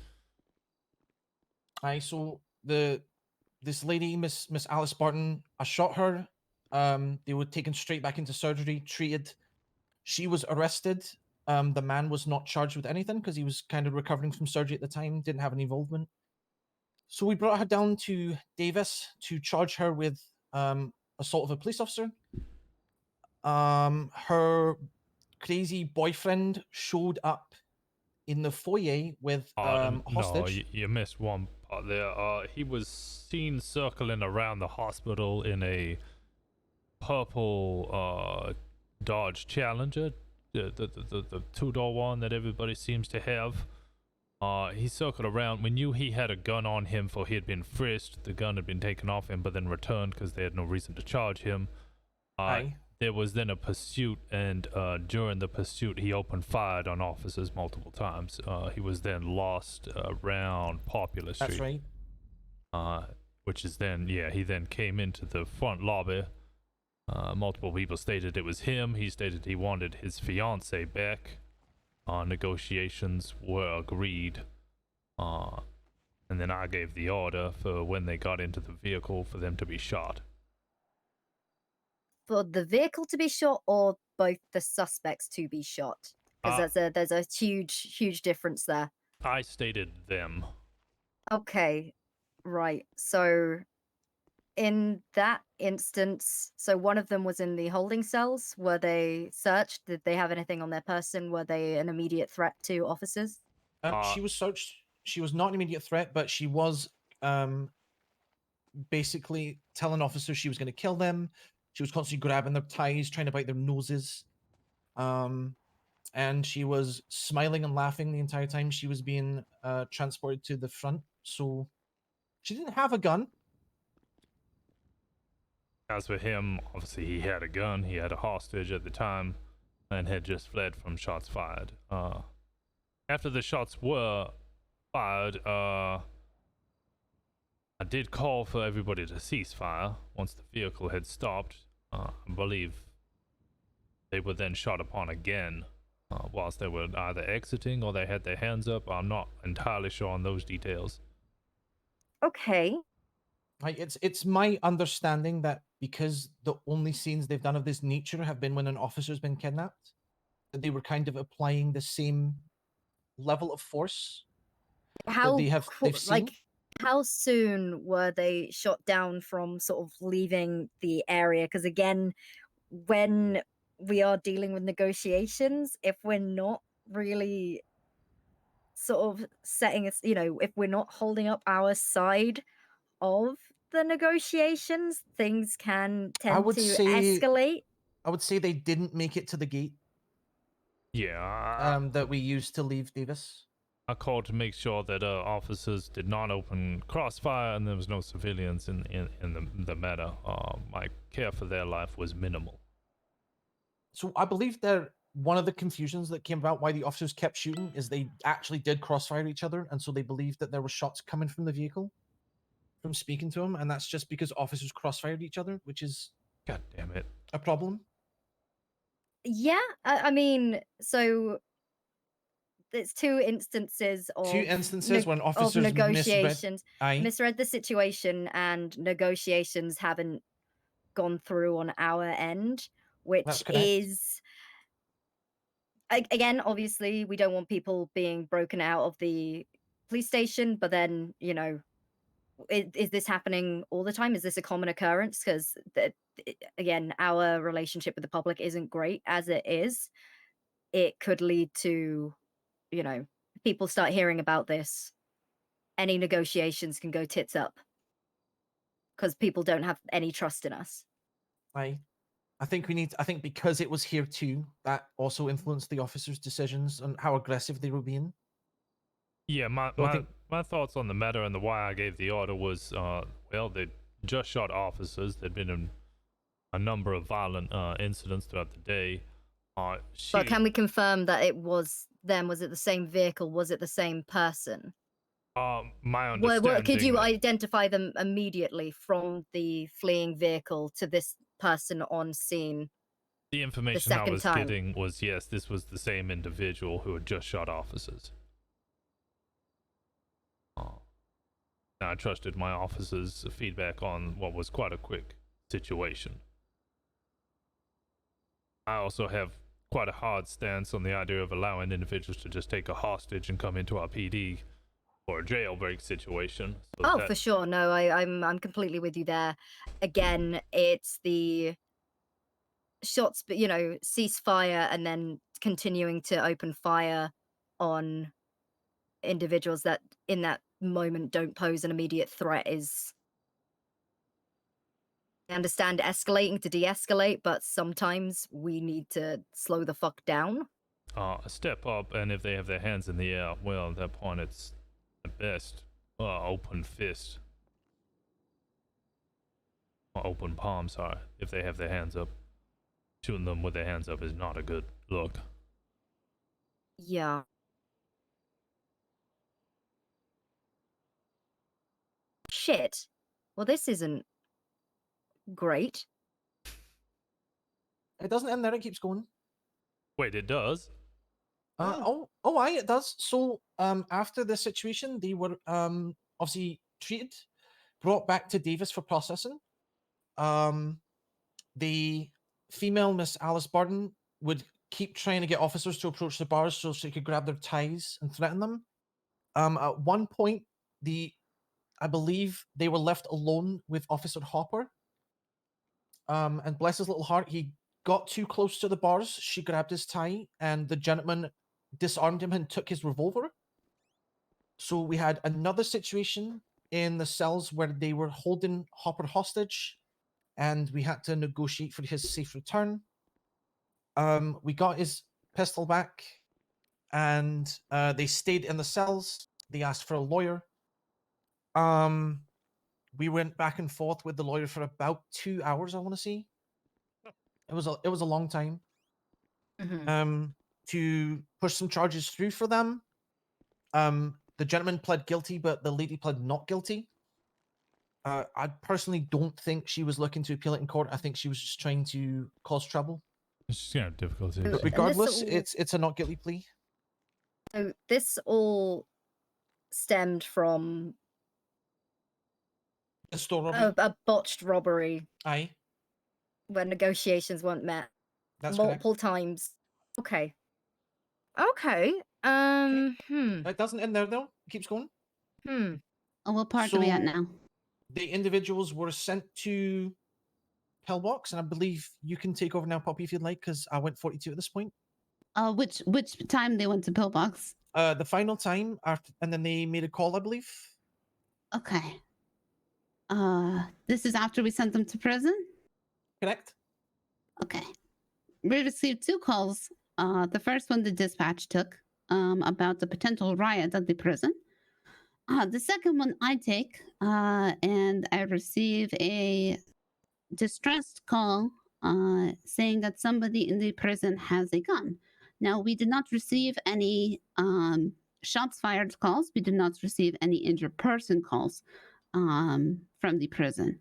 So this lady, Miss Alice Barton, I shot her. They were taken straight back into surgery, treated. She was arrested. The man was not charged with anything because he was kind of recovering from surgery at the time, didn't have any involvement. So we brought her down to Davis to charge her with assault of a police officer. Her crazy boyfriend showed up in the foyer with a hostage. No, you missed one part there. He was seen circling around the hospital in a purple Dodge Challenger, the two-door one that everybody seems to have. He circled around. We knew he had a gun on him, for he had been frisked. The gun had been taken off him, but then returned because they had no reason to charge him. There was then a pursuit, and during the pursuit, he opened fire on officers multiple times. He was then lost around Popular Street. That's right. Which is then, he then came into the front lobby. Multiple people stated it was him. He stated he wanted his fiance back. negotiations were agreed. And then I gave the order for when they got into the vehicle for them to be shot. For the vehicle to be shot, or both the suspects to be shot? Because there's a huge difference there. I stated them. Okay, right. So in that instance, so one of them was in the holding cells. Were they searched? Did they have anything on their person? Were they an immediate threat to officers? She was searched. She was not an immediate threat, but she was basically telling officers she was going to kill them. She was constantly grabbing their ties, trying to bite their noses. And she was smiling and laughing the entire time she was being transported to the front. So she didn't have a gun. As for him, obviously he had a gun. He had a hostage at the time and had just fled from shots fired. After the shots were fired, I did call for everybody to cease fire once the vehicle had stopped. I believe they were then shot upon again whilst they were either exiting or they had their hands up. I'm not entirely sure on those details. Okay. Like it's my understanding that because the only scenes they've done of this nature have been when an officer's been kidnapped, that they were kind of applying the same level of force that they've seen. Like, how soon were they shot down from sort of leaving the area? Because again, when we are dealing with negotiations, if we're not really sort of setting us, if we're not holding up our side of the negotiations, things can tend to escalate. I would say they didn't make it to the gate. Yeah. That we used to leave Davis. I called to make sure that officers did not open crossfire and there was no civilians in the matter. My care for their life was minimal. So I believe that one of the confusions that came about why the officers kept shooting is they actually did crossfire each other, and so they believed that there were shots coming from the vehicle from speaking to them, and that's just because officers crossfired each other, which is, God damn it, a problem. Yeah, I mean, so it's two instances of when officers negotiations misread the situation, and negotiations haven't gone through on our end, which is again, obviously we don't want people being broken out of the police station, but then is this happening all the time? Is this a common occurrence? Because again, our relationship with the public isn't great as it is. It could lead to people start hearing about this, any negotiations can go tits up because people don't have any trust in us. I think because it was here too, that also influenced the officers' decisions on how aggressive they were being. Yeah, my thoughts on the matter and the why I gave the order was, well, they just shot officers. There'd been a number of violent incidents throughout the day. But can we confirm that it was them? Was it the same vehicle? Was it the same person? My understanding. Could you identify them immediately from the fleeing vehicle to this person on scene? The information I was getting was, yes, this was the same individual who had just shot officers. I trusted my officers' feedback on what was quite a quick situation. I also have quite a hard stance on the idea of allowing individuals to just take a hostage and come into our PD for a jailbreak situation. So for sure. No, I'm completely with you there. Again, it's the shots, but cease fire and then continuing to open fire on individuals that in that moment don't pose an immediate threat is, I understand escalating to de-escalate, but sometimes we need to slow the fuck down. Step up, and if they have their hands in the air, well, at that point it's at best open fist. Or open palm, sorry. If they have their hands up. Shooting them with their hands up is not a good look. Yeah. Shit. Well, this isn't great. It doesn't end there, it keeps going. Wait, it does? Aye, it does. So, after this situation, they were obviously treated, brought back to Davis for processing. The female Miss Alice Burden would keep trying to get officers to approach the bars so she could grab their ties and threaten them. At one point, I believe they were left alone with Officer Hopper. And bless his little heart, he got too close to the bars. She grabbed his tie, and the gentleman disarmed him and took his revolver. So we had another situation in the cells where they were holding Hopper hostage, and we had to negotiate for his safe return. We got his pistol back, and they stayed in the cells. They asked for a lawyer. We went back and forth with the lawyer for about 2 hours, I want to say. It was a long time. To push some charges through for them. The gentleman pled guilty, but the lady pled not guilty. I personally don't think she was looking to appeal it in court. I think she was just trying to cause trouble. She's gonna have difficulties. But regardless, it's a not guilty plea. So this all stemmed from a store robbery. A botched robbery. Aye. Where negotiations weren't met. That's multiple times. Okay. Okay. It doesn't end there though. It keeps going. Oh, what part are we at now? The individuals were sent to Pillbox, and I believe you can take over now, Poppy, if you'd like, because I went 42 at this point. Which time they went to Pillbox? The final time after, and then they made a call, I believe. Okay. This is after we sent them to prison? Correct. Okay. We received 2 calls. The first one the dispatch took about the potential riot at the prison. The second one I take, and I receive a distressed call saying that somebody in the prison has a gun. Now, we did not receive any shots fired calls. We did not receive any injured person calls from the prison.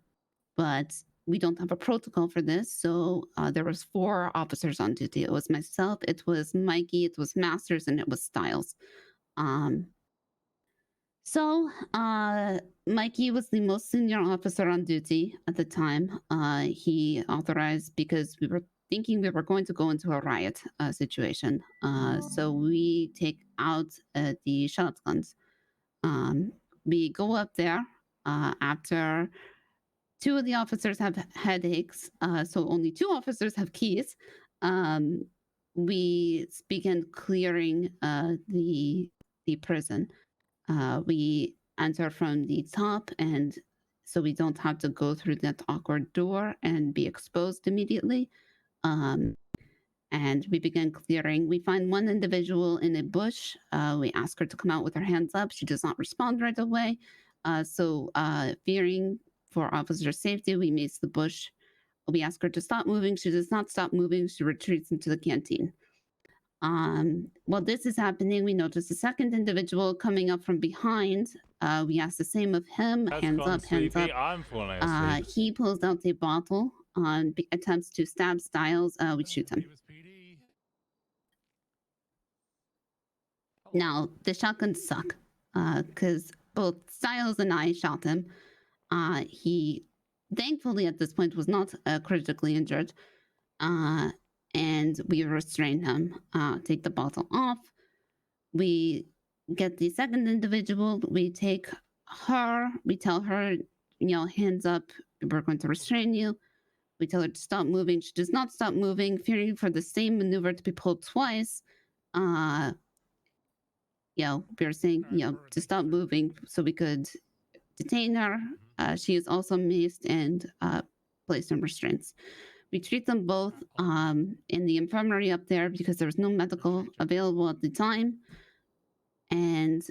But we don't have a protocol for this, so there was 4 officers on duty. It was myself, it was Mikey, it was Masters, and it was Styles. So Mikey was the most senior officer on duty at the time. He authorized, because we were thinking we were going to go into a riot situation. So we take out the shotguns. We go up there after 2 of the officers have headaches, so only 2 officers have keys. We begin clearing the prison. We enter from the top, and so we don't have to go through that awkward door and be exposed immediately. And we begin clearing. We find one individual in a bush. We ask her to come out with her hands up. She does not respond right away. So fearing for officer safety, we mace the bush. We ask her to stop moving. She does not stop moving. She retreats into the canteen. While this is happening, we notice a second individual coming up from behind. We ask the same of him. Hands up, hands up. I'm falling asleep. He pulls out a bottle, attempts to stab Styles. We shoot him. Now, the shotguns suck, because both Styles and I shot him. He, thankfully, at this point, was not critically injured. And we restrain him, take the bottle off. We get the second individual. We take her. We tell her, hands up, we're going to restrain you. We tell her to stop moving. She does not stop moving, fearing for the same maneuver to be pulled twice. We're saying, to stop moving so we could detain her. She is also maced and placed in restraints. We treat them both in the infirmary up there because there was no medical available at the time. And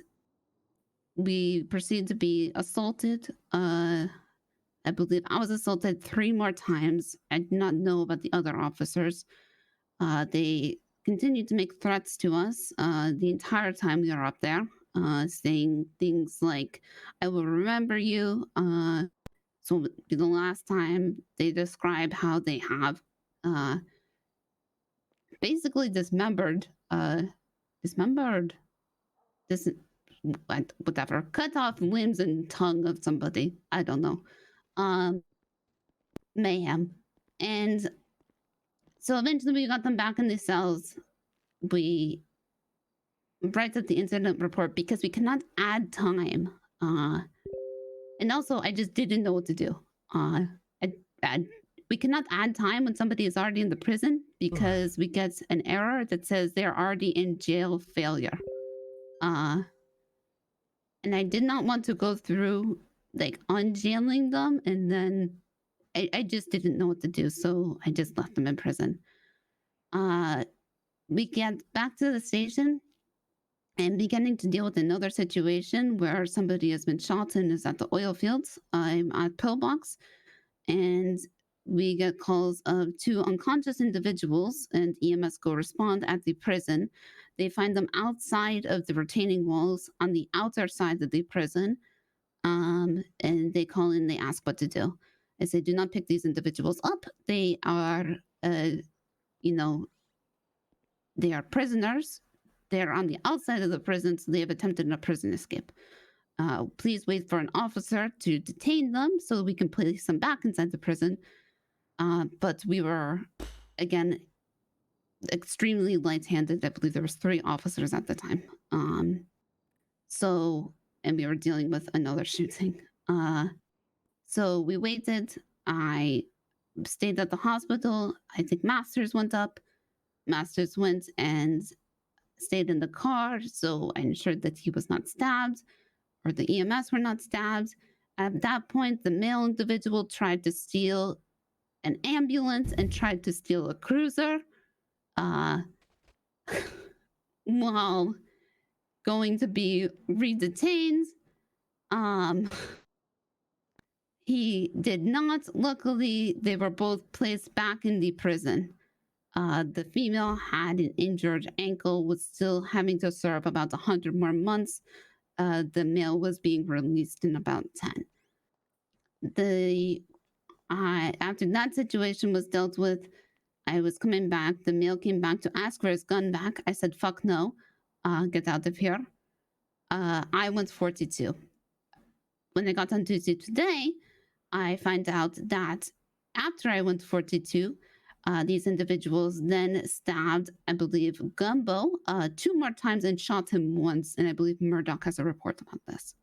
we proceed to be assaulted. I believe I was assaulted 3 more times. I did not know about the other officers. They continued to make threats to us the entire time we were up there, saying things like, I will remember you. So the last time they described how they have basically dismembered dismembered, whatever, cut off limbs and tongue of somebody. I don't know. Mayhem. And so eventually we got them back in the cells. We write up the incident report because we cannot add time. And also I just didn't know what to do. We cannot add time when somebody is already in the prison because we get an error that says they're already in jail failure. And I did not want to go through like unjailing them, and then I just didn't know what to do, so I just left them in prison. We get back to the station and beginning to deal with another situation where somebody has been shot and is at the oil fields. I'm at Pillbox, and we get calls of 2 unconscious individuals, and EMS go respond at the prison. They find them outside of the retaining walls on the outer side of the prison, and they call in, they ask what to do. I say, do not pick these individuals up. They are, they are prisoners. They're on the outside of the prison, so they have attempted a prison escape. Please wait for an officer to detain them so we can place them back inside the prison. But we were, again, extremely light-handed. I believe there was 3 officers at the time. And we were dealing with another shooting. So we waited. I stayed at the hospital. I think Masters went up. Masters went and stayed in the car, so I ensured that he was not stabbed or the EMS were not stabbed. At that point, the male individual tried to steal an ambulance and tried to steal a cruiser while going to be redetained. He did not. Luckily, they were both placed back in the prison. The female had an injured ankle, was still having to serve about 100 more months. The male was being released in about 10. After that situation was dealt with, I was coming back. The male came back to ask for his gun back. I said, fuck no, get out of here. I went 42. When I got on duty today, I find out that after I went 42, these individuals then stabbed, I believe, Gumbo 2 more times and shot him once. And I believe Murdoch has a report about this.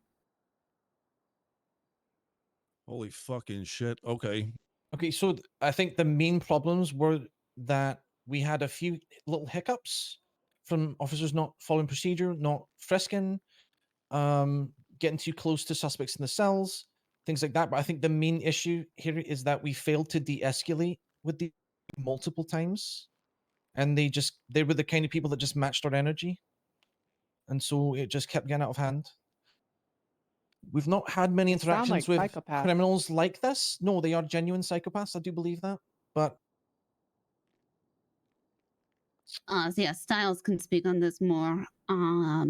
Holy fucking shit. Okay. Okay, so I think the main problems were that we had a few little hiccups from officers not following procedure, not frisking, getting too close to suspects in the cells, things like that. But I think the main issue here is that we failed to de-escalate with the multiple times, and they were the kind of people that just matched our energy, and so it just kept getting out of hand. We've not had many interactions with criminals like this. No, they are genuine psychopaths. I do believe that, but so yeah, Styles can speak on this more. I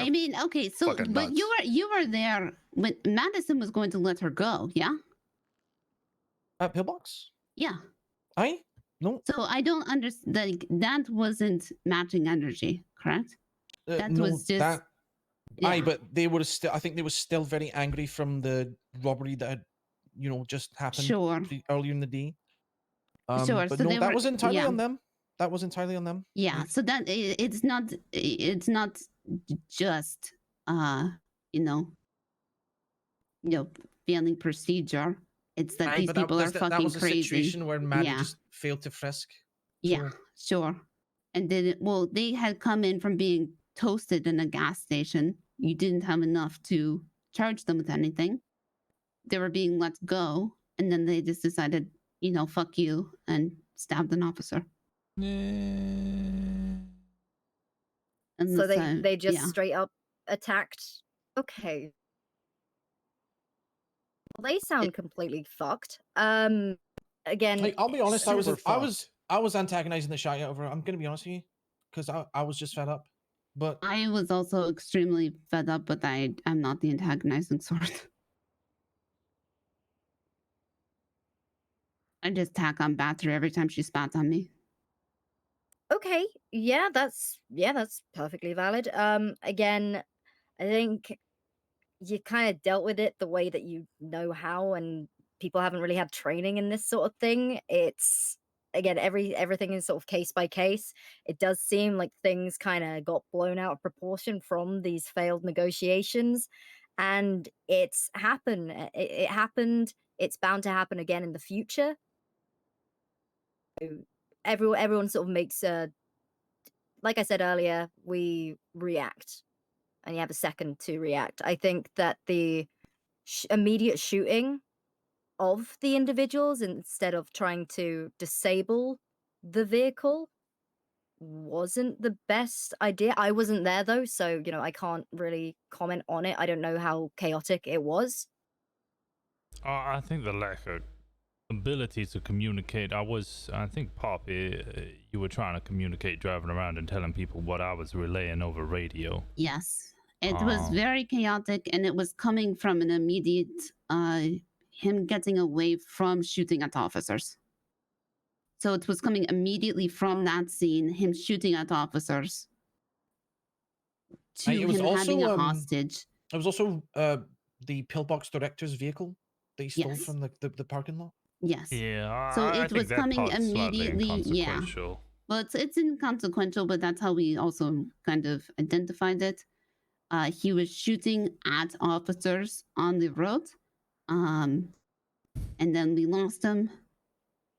mean, okay, so but you were there when Madison was going to let her go, yeah? At Pillbox? Yeah. No. So I don't understand. Like, that wasn't matching energy, correct? That no, was just. Aye, but they were still. I think they were still very angry from the robbery that had, just happened earlier in the day. Sure. But So no, that were, was entirely on them. That was entirely on them. Yeah. So that it's not just failing procedure. It's that these people are fucking that was a crazy. situation where Maddie just failed to frisk. Yeah, sure. And then, they had come in from being toasted in a gas station. You didn't have enough to charge them with anything. They were being let go, and then they just decided, fuck you, and stabbed an officer. So they just straight up attacked. Okay. Well, they sound completely fucked. Again, I'll be honest. I was antagonizing the shit out of her. I'm gonna be honest with you, because I was just fed up. But I was also extremely fed up, but I'm not the antagonizing sort. I just tack on battery every time she spats on me. Okay, that's perfectly valid. Again, I think you kind of dealt with it the way that you know how, and people haven't really had training in this sort of thing. It's again everything is sort of case by case. It does seem like things kind of got blown out of proportion from these failed negotiations, and it's happened. It happened. It's bound to happen again in the future. Everyone sort of makes like I said earlier, we react, and you have a second to react. I think that the immediate shooting of the individuals instead of trying to disable the vehicle wasn't the best idea. I wasn't there though, so I can't really comment on it. I don't know how chaotic it was. I think the lack of ability to communicate. I think Poppy, you were trying to communicate driving around and telling people what I was relaying over radio. Yes, it was very chaotic, and it was coming from an immediate him getting away from shooting at officers. So it was coming immediately from that scene, him shooting at officers, to him having a hostage. It was also the pillbox director's vehicle that he stole from the parking lot. Yes. Yeah, So I it think was that coming part's slightly immediately. Yeah. inconsequential. Well, it's inconsequential, but that's how we also kind of identified it. He was shooting at officers on the road, and then we lost him,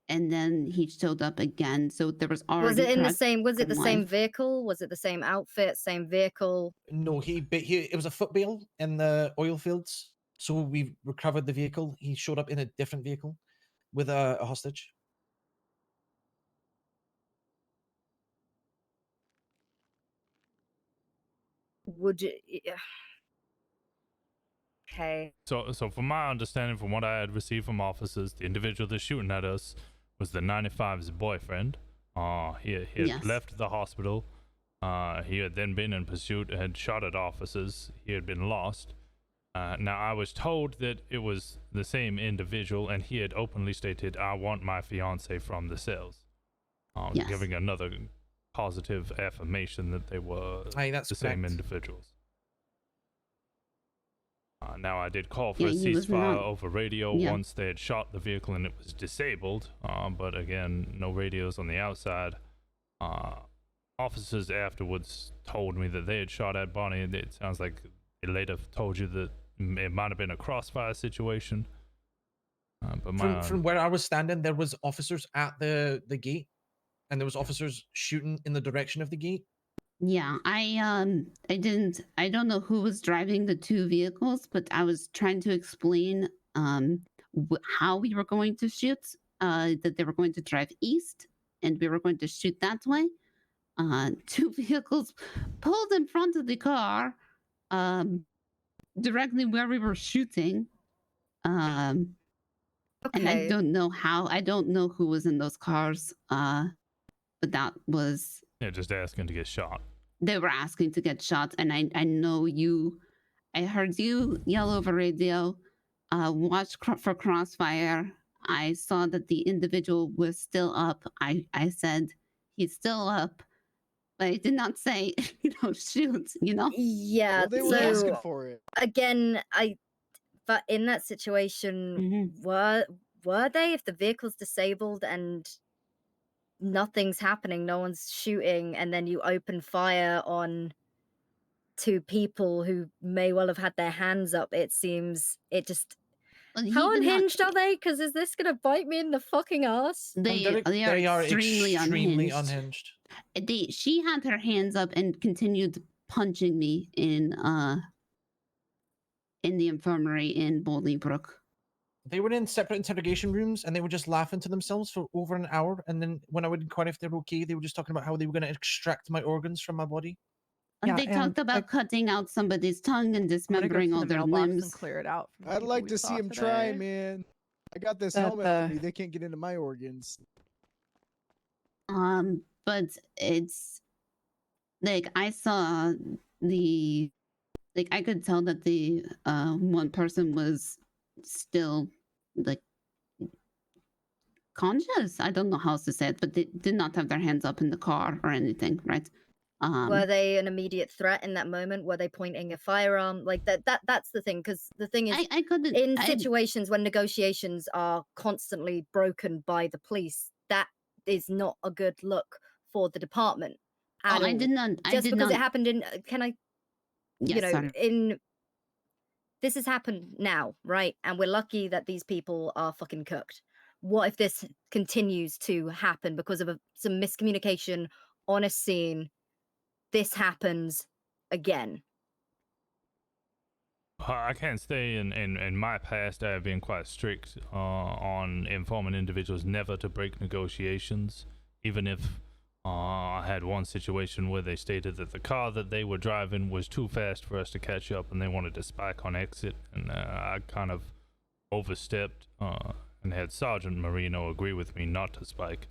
and then he showed up again. So there was already. Was it in the same? Was it the life. same vehicle? Was it the same outfit? Same vehicle? No, it was a foot bail in the oil fields. So we recovered the vehicle. He showed up in a different vehicle with a hostage. Would you? Okay. So from my understanding, from what I had received from officers, the individual that's shooting at us was the 95's boyfriend. He had left the hospital. He had then been in pursuit, had shot at officers. He had been lost. Now, I was told that it was the same individual, and he had openly stated, "I want my fiance from the cells," giving another positive affirmation that they were the same individuals. Now, I did call for a ceasefire over radio once they had shot the vehicle and it was disabled, but again, no radios on the outside. Officers afterwards told me that they had shot at Bonnie, and it sounds like they later told you that it might have been a crossfire situation. But from where I was standing, there was officers at the gate, and there was officers shooting in the direction of the gate. Yeah, I don't know who was driving the two vehicles, but I was trying to explain how we were going to shoot, that they were going to drive east and we were going to shoot that way. Two vehicles pulled in front of the car, directly where we were shooting. And I don't know who was in those cars, but that was... Yeah, just asking to get shot. They were asking to get shot, and I know I heard you yell over radio, watch for crossfire. I saw that the individual was still up. I said, he's still up, but I did not say, shoot, Yeah, Well, they were asking for it. Again, but in that situation, were they? If the vehicle's disabled and nothing's happening, no one's shooting, and then you open fire on two people who may well have had their hands up, it seems how unhinged are they? Because is this gonna bite me in the fucking ass? They are extremely unhinged. She had her hands up and continued punching me in the infirmary in Bolingbrook. They were in separate interrogation rooms, and they were just laughing to themselves for over an hour. And then when I would inquire if they're okay, they were just talking about how they were going to extract my organs from my body. Yeah, they talked about cutting out somebody's tongue and dismembering all their limbs. And clear it out. I'd like to see him try, man. I got this helmet on me. They can't get into my organs. But it's like I saw I could tell that the one person was still conscious. I don't know how to say it, but they did not have their hands up in the car or anything, right? Were they an immediate threat in that moment? Were they pointing a firearm? Like that's the thing, because the thing is, in situations when negotiations are constantly broken by the police, that is not a good look for the department at all. I did not. Just because it happened in, can I? Yes, you know, sorry. this has happened now, right? And we're lucky that these people are fucking cooked. What if this continues to happen because of some miscommunication on a scene? This happens again. I can't say in my past I have been quite strict on informing individuals never to break negotiations, even if I had one situation where they stated that the car that they were driving was too fast for us to catch up and they wanted to spike on exit, and I kind of overstepped and had Sergeant Marino agree with me not to spike.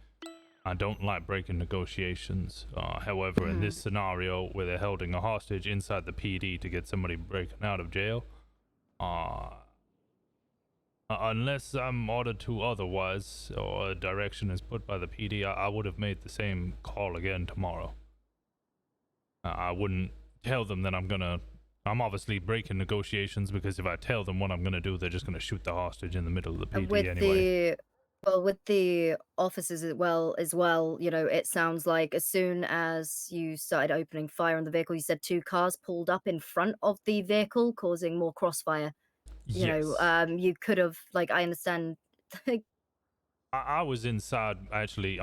I don't like breaking negotiations. However, in this scenario where they're holding a hostage inside the PD to get somebody breaking out of jail, unless I'm ordered to otherwise or a direction is put by the PD, I would have made the same call again tomorrow. I wouldn't tell them that I'm obviously breaking negotiations, because if I tell them what I'm gonna do, they're just gonna shoot the hostage in the middle of the PD anyway. With the officers as well, you know, it sounds like as soon as you started opening fire on the vehicle, you said 2 cars pulled up in front of the vehicle, causing more crossfire. You know, you could have, like, I understand. I was inside actually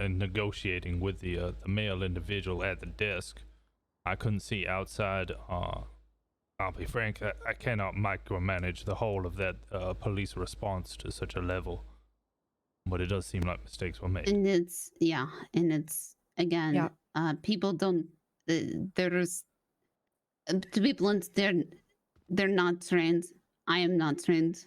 negotiating with the male individual at the desk. I couldn't see outside. I'll be frank, I cannot micromanage the whole of that police response to such a level. But it does seem like mistakes were made. And it's again, people don't. There's to be blunt, they're not trained. I am not trained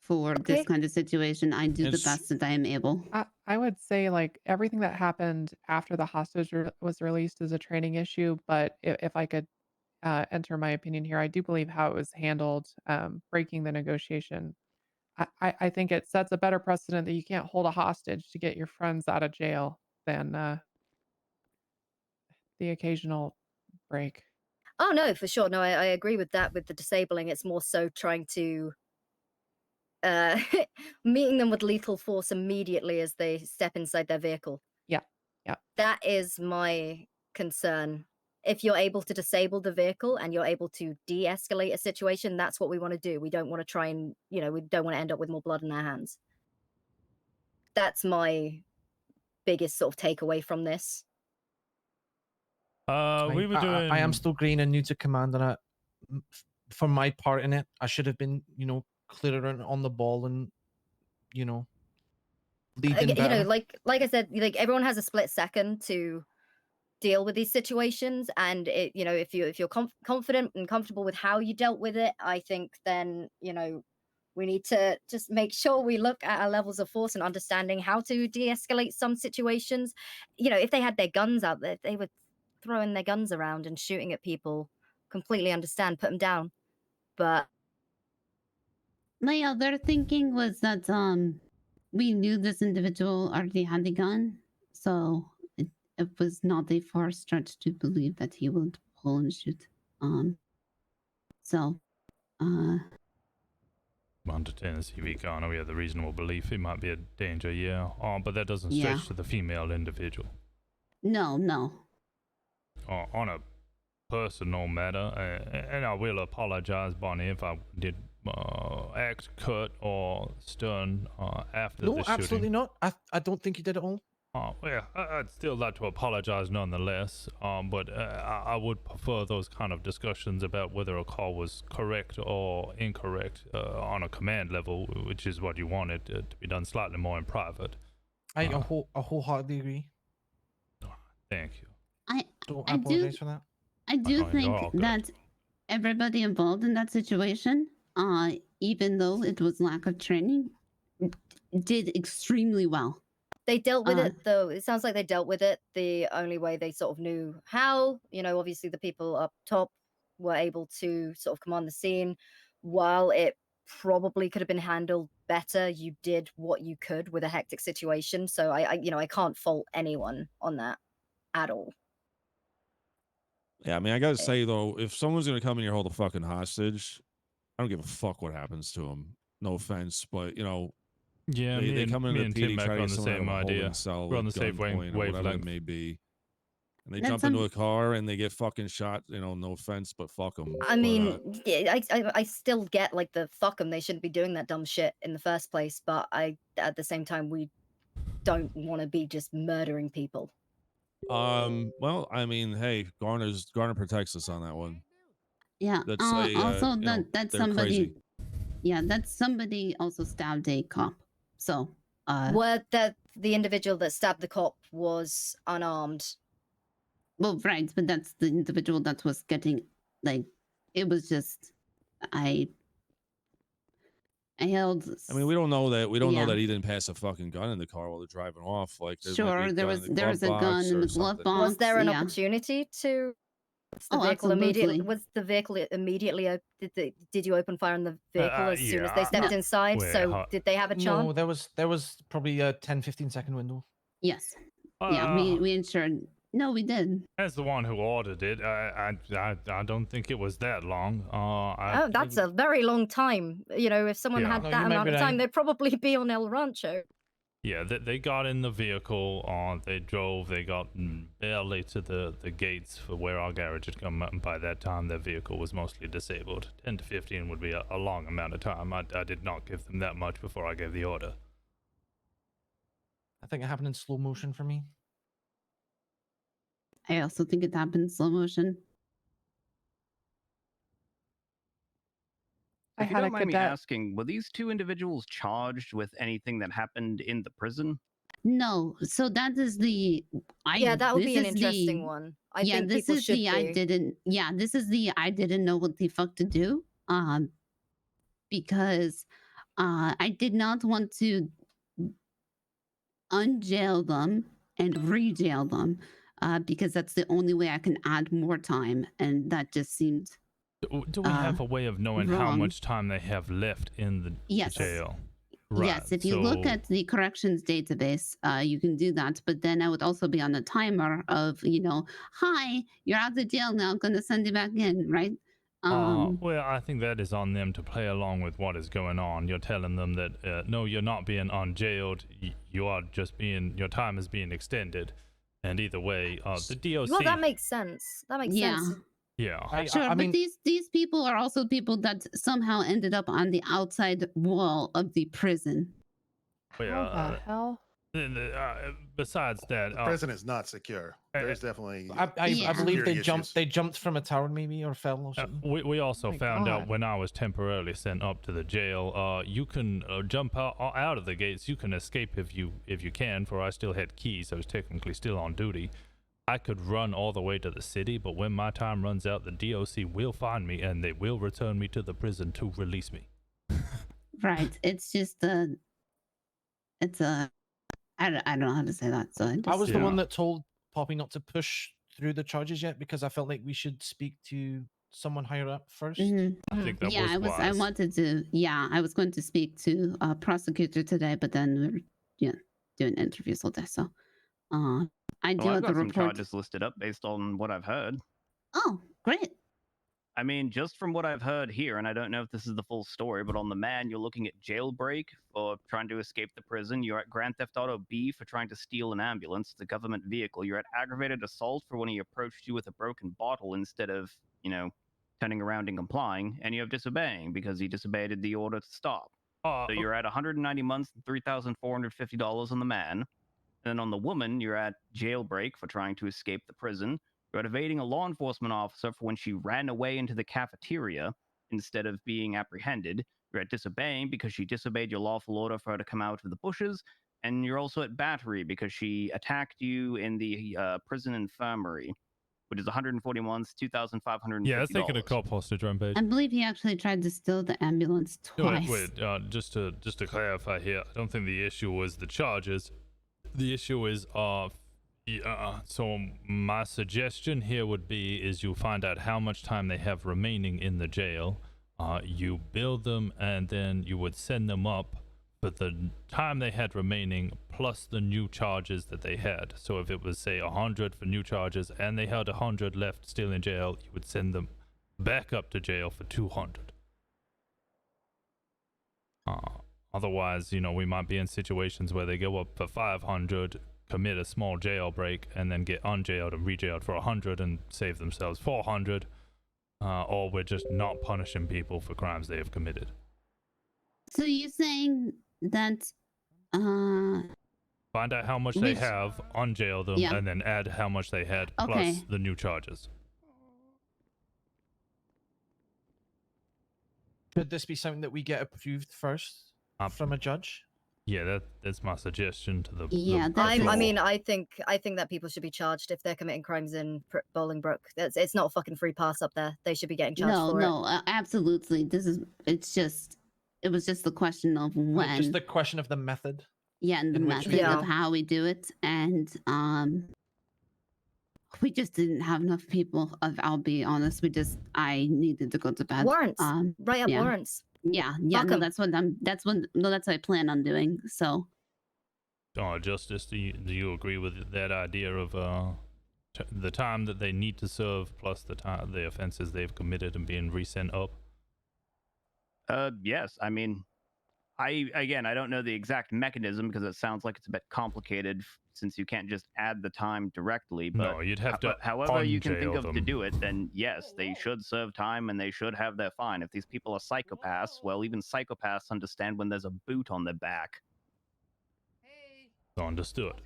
for this kind of situation. I do the best that I am able. I would say, like, everything that happened after the hostage was released is a training issue. But if I could enter my opinion here, I do believe how it was handled, breaking the negotiation. I think it sets a better precedent that you can't hold a hostage to get your friends out of jail than the occasional break. Oh no, for sure. No, I agree with that. With the disabling, it's more so trying to meeting them with lethal force immediately as they step inside their vehicle. Yeah. That is my concern. If you're able to disable the vehicle and you're able to de-escalate a situation, that's what we want to do. We don't want to try and, you know, we don't want to end up with more blood in our hands. That's my biggest sort of takeaway from this. We were doing. I am still green and new to command, and for my part in it, I should have been, you know, clearer and on the ball, and you know, leading better. You know, like I said, like everyone has a split second to deal with these situations, and it, you know, if you're confident and comfortable with how you dealt with it, I think then, you know, we need to just make sure we look at our levels of force and understanding how to de-escalate some situations. You know, if they had their guns out there, they were throwing their guns around and shooting at people. Completely understand, put them down. But my other thinking was that we knew this individual already had a gun, so it was not a far stretch to believe that he would pull and shoot. Under Tennessee v. Ghana, we have the reasonable belief he might be a danger, yeah. But that doesn't stretch to the female individual. No. On a personal matter, and I will apologize, Bonnie, if I did act curt or stern after the shooting. No, absolutely not. I don't think you did at all. Well, I'd still like to apologize nonetheless, but I would prefer those kind of discussions about whether a call was correct or incorrect on a command level, which is what you wanted to be done slightly more in private. I wholeheartedly agree. Thank you. I apologize for that. I do think that everybody involved in that situation, even though it was lack of training, did extremely well. They dealt with it, though. It sounds like they dealt with it the only way they sort of knew how. You know, obviously the people up top were able to sort of command the scene while it probably could have been handled better. You did what you could with a hectic situation, so I can't fault anyone on that at all. Yeah, I mean, I gotta say though, if someone's gonna come in here hold a fucking hostage, I don't give a fuck what happens to them. No offense, but you know, Yeah, they come into me the and PD, Tim try Mac to on get the someone out of same a holding idea. cell We're on at the same gunpoint or whatever it wavelength. may be, and they That's jump into a car and they get fucking shot. You know, no offense, but fuck them. I mean, yeah, I still get like the fuck them. They shouldn't be doing that dumb shit in the first place. But at the same time, we don't want to be just murdering people. Well, I mean, hey, Garner protects us on that one. Yeah. Let's say, Also, you know, that's they're somebody. crazy. Yeah, that's somebody also stabbed a cop. So, Word that the individual that stabbed the cop was unarmed. well, right, but that's the individual that was getting, like, it was just, I held. I mean, we don't know that. We don't know Yeah. that he didn't pass a fucking gun in the car while they're driving off. Like, might be Sure, a there gun was in the there was a glove gun box in or the glove something. box. Was there an yeah. opportunity to? The Oh, vehicle immediately absolutely. was the vehicle immediately did you open fire on the vehicle as soon as they yeah, stepped no. inside? Wait, So did they have a chance? No, there was probably a 10-15 second window. Yes. Yeah, we ensured. No, we did. As the one who ordered it, I don't think it was that long. Oh, that's a very long time. You know, if someone Yeah. had No, that you might amount be of time, right. they'd probably be on El Rancho. Yeah, they got in the vehicle. They drove. They got barely to the gates for where our garage had come up, and by that time, their vehicle was mostly disabled. 10 to 15 would be a long amount of time. I did not give them that much before I gave the order. I think it happened in slow motion for me. I also think it happened in slow motion. If you had don't a mind me cadet. asking, were these two individuals charged with anything that happened in the prison? No, so that is the. Yeah, that would be an this is interesting the- one. I yeah, think this people is should the I be. didn't. Yeah, this is the I didn't know what the fuck to do. Because I did not want to unjail them and rejail them, because that's the only way I can add more time, and that just seemed. Do we have a way of knowing how wrong. much time they have left in the Yes. jail? Yes, if you look at the corrections database, you can do that. But then I would also be on a timer of, hi, you're out of jail now. I'm going to send you back in, right? Well, I think that is on them to play along with what is going on. You're telling them that no, you're not being unjailed. You are just your time is being extended. And either way, the DOC. Well, that makes sense. That makes sense. Yeah. Sure, but these people are also people that somehow ended up on the outside wall of the prison. Well, the hell? Besides that, The prison is not secure. There's definitely. I believe security they jumped. issues. They jumped from a tower, maybe, or fell or something. We also My found out God. when I was temporarily sent up to the jail, you can jump out of the gates. You can escape if you can. For I still had keys. I was technically still on duty. I could run all the way to the city, but when my time runs out, the DOC will find me and they will return me to the prison to release me. Right. It's just I don't know how to say that. So I was the one that told Poppy not to push through the charges yet because I felt like we should speak to someone higher up 1st. Mhm. I think that I wanted to. Yeah, I was going to speak to a prosecutor today, but then we're doing interviews all day. So, I do Well, I've have got the some report. charges listed up based on what I've heard. Oh, great. I mean, just from what I've heard here, and I don't know if this is the full story, but on the man, you're looking at jailbreak for trying to escape the prison. You're at Grand Theft Auto B for trying to steal an ambulance, the government vehicle. You're at aggravated assault for when he approached you with a broken bottle instead of, turning around and complying. And you have disobeying because he disobeyed the order to stop. So you're at 190 months and $3,450 on the man. And then on the woman, you're at jailbreak for trying to escape the prison. You're at evading a law enforcement officer for when she ran away into the cafeteria instead of being apprehended. You're at disobeying because she disobeyed your lawful order for her to come out of the bushes. And you're also at battery because she attacked you in the prison infirmary, which is 140 months, $2,550. Yeah, let's take it a call postage Rampage. I believe he actually tried to steal the ambulance twice. Wait, just to clarify here, I don't think the issue was the charges. The issue is so my suggestion here would be is you find out how much time they have remaining in the jail. you build them and then you would send them up for the time they had remaining plus the new charges that they had. So if it was say 100 for new charges and they had 100 left still in jail, you would send them back up to jail for 200. Otherwise, you know, we might be in situations where they go up for 500, commit a small jailbreak, and then get unjailed and rejailed for 100 and save themselves 400. Or we're just not punishing people for crimes they have committed. So you're saying that Find out how much they have, unjail them, Yeah. and then add how much they had plus Okay. the new charges. Could this be something that we get approved first from a judge? Yeah, that's my suggestion to the. Yeah, the I floor. mean, I think that people should be charged if they're committing crimes in Bolingbroke. It's not a fucking free pass up there. They should be getting charged for it. Absolutely. It was just the question of when. Just the question of the method. Yeah, and the in which method we- of how we do it, and we just didn't have enough people. I'll be honest. I needed to go to bed. Warrants. Write up yeah. warrants. Yeah. Fuck No, 'em. that's what I plan on doing. So. Justice, do you agree with that idea of the time that they need to serve plus the offenses they've committed and being resent up? Yes. I mean, I don't know the exact mechanism because it sounds like it's a bit complicated since you can't just add the time directly. But No, you'd have to however you can think unjail of to them. do it, then yes, they should serve time and they should have their fine. If these people are psychopaths, well, even psychopaths understand when there's a boot on their back. Understood.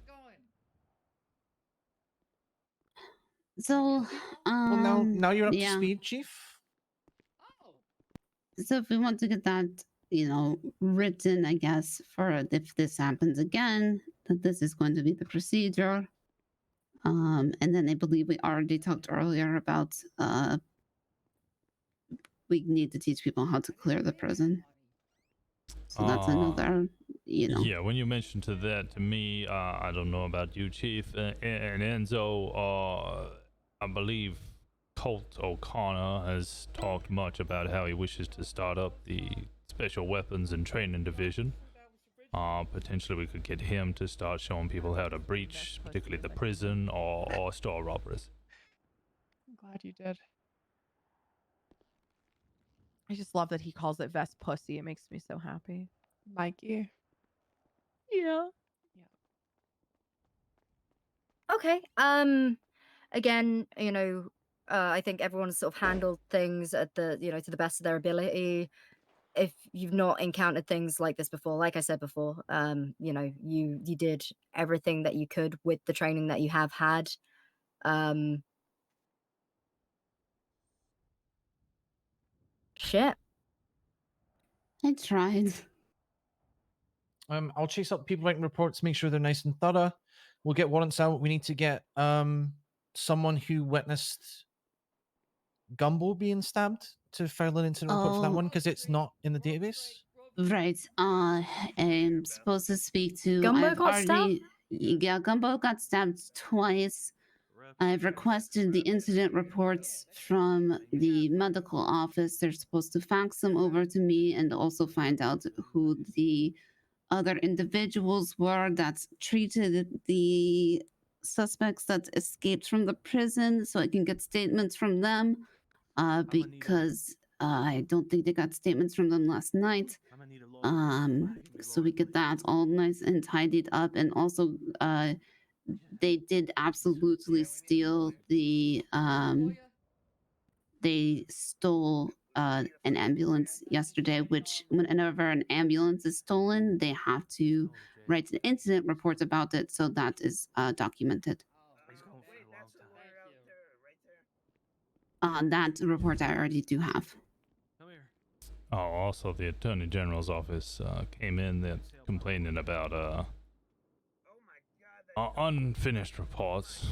So. Well, now you're up yeah. to speed, Chief. So if we want to get that, written, I guess, for if this happens again, that this is going to be the procedure. And then I believe we already talked earlier about we need to teach people how to clear the prison. So that's another, Yeah, when you mentioned that to me, I don't know about you, Chief, and Enzo, I believe Colt O'Connor has talked much about how he wishes to start up the Special Weapons and Training Division. Potentially we could get him to start showing people how to breach, particularly the prison or store robberies. I'm glad you did. I just love that he calls it vest pussy. It makes me so happy. Mikey. Yeah. Okay. Again, I think everyone's sort of handled things at the, to the best of their ability. If you've not encountered things like this before, like I said before, you did everything that you could with the training that you have had. Shit. I tried. I'll chase up people writing reports, make sure they're nice and thorough. We'll get warrants out. We need to get someone who witnessed Gumbo being stabbed to file an incident report for that Oh. one because it's not in the database. Right. I'm supposed to speak to. Gumbo I've got already. Yeah, Gumbo got stabbed twice. I've requested the incident reports from the medical office. They're supposed to fax them over to me and also find out who the other individuals were that treated the suspects that escaped from the prison so I can get statements from them because I don't think they got statements from them last night. So we get that all nice and tidied up, and also they did absolutely steal the they stole an ambulance yesterday, which whenever an ambulance is stolen, they have to write an incident report about it, so that is documented. That report I already do have. Oh, also the Attorney General's office came in there complaining about unfinished reports,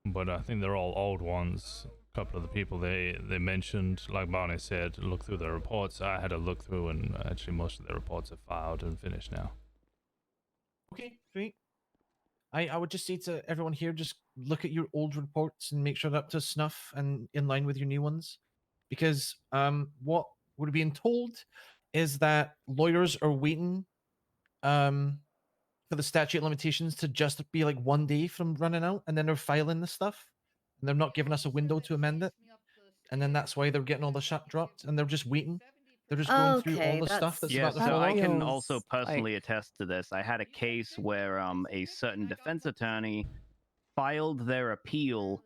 but I think they're all old ones. A couple of the people they mentioned, like Barney said, look through the reports. I had a look through, and actually most of the reports are filed and finished now. Okay, great. I would just say to everyone here, just look at your old reports and make sure they're up to snuff and in line with your new ones. Because what we're being told is that lawyers are waiting for the statute of limitations to just be like 1 day from running out, and then they're filing the stuff, and they're not giving us a window to amend it, and then that's why they're getting all the shit dropped, and they're just waiting. They're just going through all the stuff that's yeah, about to so fall I out. can also personally attest to this. I had a case where a certain defense attorney filed their appeal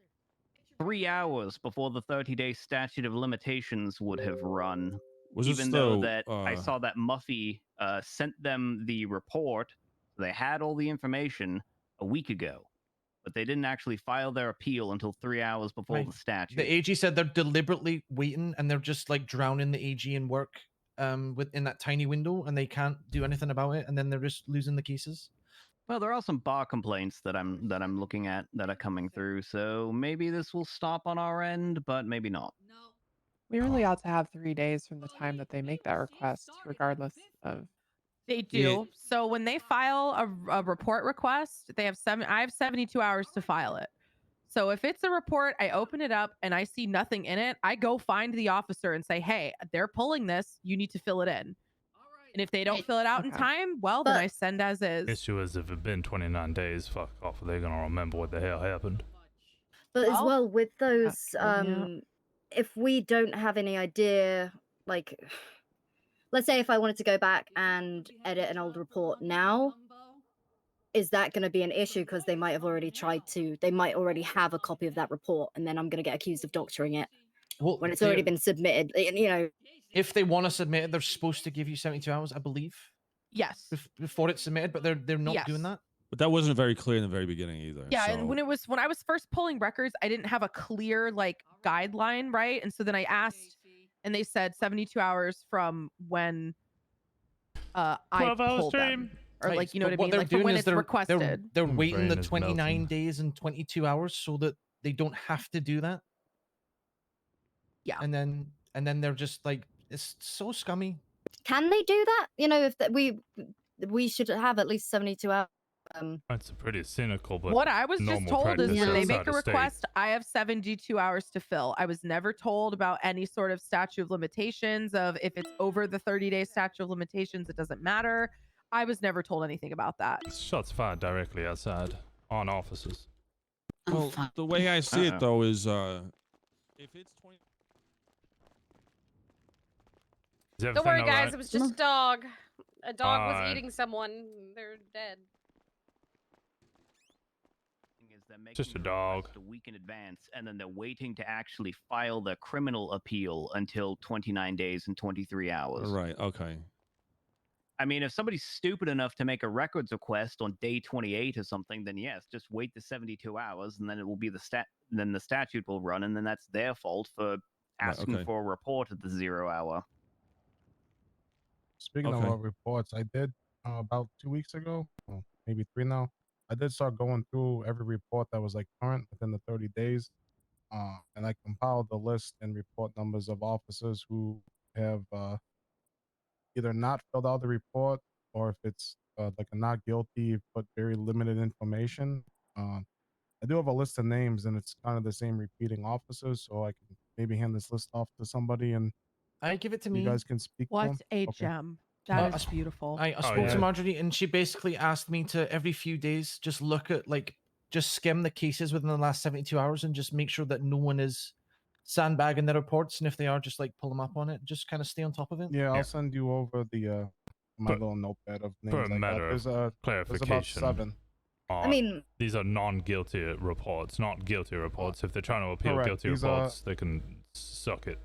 3 hours before the 30-day statute of limitations would have run. Was even this though the, that I saw that Muffy sent them the report, they had all the information a week ago, but they didn't actually file their appeal until 3 hours before Right. the statute. The AG said they're deliberately waiting, and they're just like drowning the AG in work within that tiny window, and they can't do anything about it, and then they're just losing the cases. Well, there are some bar complaints that I'm looking at that are coming through, so maybe this will stop on our end, but maybe not. We really ought to have 3 days from the time that they make that request, regardless of. They do. So when they file a report request, they have I have 72 hours to file it. So if it's a report, I open it up and I see nothing in it, I go find the officer and say, hey, they're pulling this. You need to fill it in. And if they don't fill it out in time, well, then I send as is. Issue is if it's been 29 days, fuck off. They're gonna remember what the hell happened. But as well with those, if we don't have any idea, like, let's say if I wanted to go back and edit an old report now, is that going to be an issue? Because they might have already they might already have a copy of that report, and then I'm going to get accused of doctoring it when it's already been submitted. You know, if they want to submit it, they're supposed to give you 72 hours, I believe. Yes. Before it's submitted, but they're not doing that. But that wasn't very clear in the very beginning either. Yeah, so. and when I was first pulling records, I didn't have a clear like guideline, right? And so then I asked, and they said 72 hours from when I 12-hour pulled stream. them, or Right, like you know but what I mean, they're like from doing when is it's they're requested. waiting the brain is 29 melting. days and 22 hours so that they don't have to do that. Yeah, and then they're just like, it's so scummy. can they do that? You know, if we should have at least 72 hours. That's pretty cynical, but What I was just normal told is practice when they outside make a of state. request, I have 72 hours to fill. I was never told about any sort of statute of limitations of if it's over the 30-day statute of limitations, it doesn't matter. I was never told anything about that. Shots fired directly outside on officers. Well, the way I see it though is, if it's 20. Is Don't everything worry, all guys. right? It was just a dog. A dog was Alright. eating someone. They're dead. Just a dog. A week in advance, and then they're waiting to actually file their criminal appeal until 29 days and 23 hours. Right. Okay. I mean, if somebody's stupid enough to make a records request on day 28 or something, then yes, just wait the 72 hours, and then it will be then the statute will run, and then that's their fault for asking okay. for a report at the 0 hour. Speaking Okay. of reports, I did about 2 weeks ago, well, maybe 3 now. I did start going through every report that was like current within the 30 days, and I compiled the list and report numbers of officers who have either not filled out the report, or if it's like a not guilty but very limited information. I do have a list of names, and it's kind of the same repeating officers, so I can maybe hand this list off to somebody, and I give it to me. you guys can speak to What them. a Okay. gem. That is I beautiful. I spoke to Marjorie, and she basically asked me to every few days just look at just skim the cases within the last 72 hours and just make sure that no one is sandbagging their reports, and if they are, just like pull them up on it. Just kind of stay on top of it. Yeah, I'll send you over the my But- little notepad of For names a I got. matter There's of there's about clarification, 7. I mean, these are non-guilty reports, not guilty reports. If they're trying to appeal Correct. guilty These reports, they can suck it.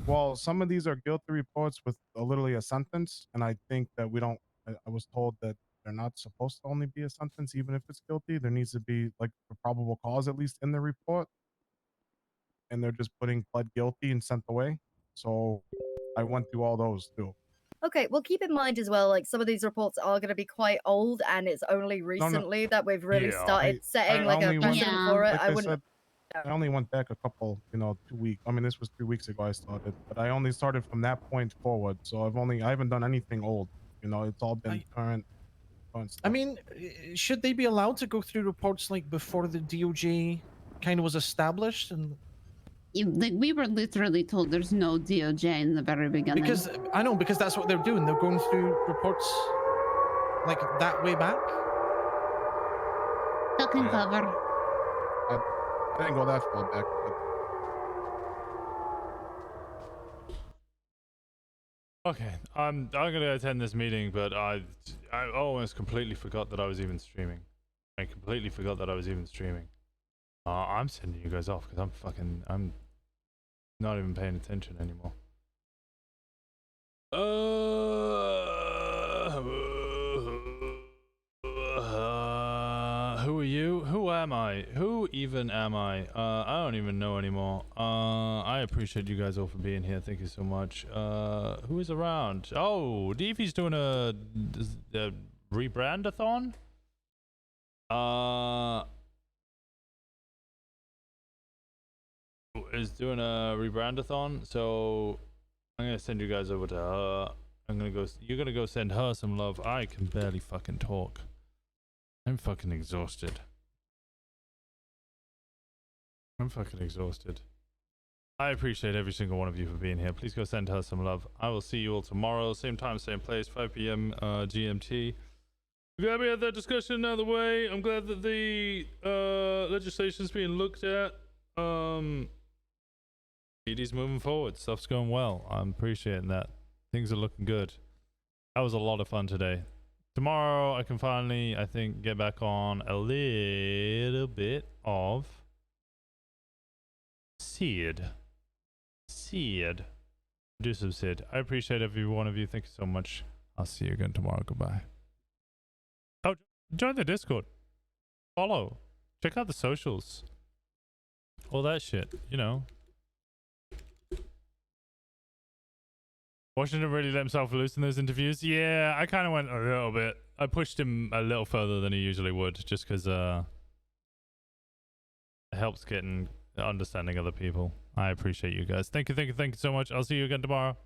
Well, some of these are guilty reports with literally a sentence, and I think that we don't. I was told that they're not supposed to only be a sentence, even if it's guilty. There needs to be like a probable cause at least in the report, and they're just putting pled guilty and sent away. So I went through all those too. okay, well, keep in mind as well, like some of these reports are going to be quite old, and it's only recently that we've really started setting like a only precedent went- for it. like I wouldn't. said, I only went back a couple, 2 weeks. I mean, this was 3 weeks ago I started, but I only started from that point forward. So I haven't done anything old. It's all been current stuff. I mean, should they be allowed to go through reports like before the DOJ kind of was established? And Like we were literally told there's no DOJ in the very beginning. Because I know, because that's what they're doing. They're going through reports like that way back. Duck and cover. I didn't go that far back. Okay, I'm gonna attend this meeting, but I almost completely forgot that I was even streaming. I completely forgot that I was even streaming. I'm sending you guys off because I'm not even paying attention anymore. Who are you? Who am I? Who even am I? I don't even know anymore. I appreciate you guys all for being here. Thank you so much. Who is around? Oh, Deefy's doing a rebrandathon. Is doing a rebrandathon, so I'm gonna send you guys over to her. You're gonna go send her some love. I can barely fucking talk. I'm fucking exhausted. I appreciate every single one of you for being here. Please go send her some love. I will see you all tomorrow, same time, same place, 5 p.m. GMT. I'm glad we had that discussion out of the way. I'm glad that the legislation's being looked at. PD's moving forward. Stuff's going well. I'm appreciating that. Things are looking good. That was a lot of fun today. Tomorrow I can finally, I think, get back on a little bit of Sid. Do some Sid. I appreciate every one of you. Thank you so much. I'll see you again tomorrow. Goodbye. Oh, join the Discord. Follow. Check out the socials. All that shit, you know. Washington really let himself loose in those interviews. Yeah, I kind of went a little bit. I pushed him a little further than he usually would, just because it helps getting understanding other people. I appreciate you guys. Thank you so much. I'll see you again tomorrow.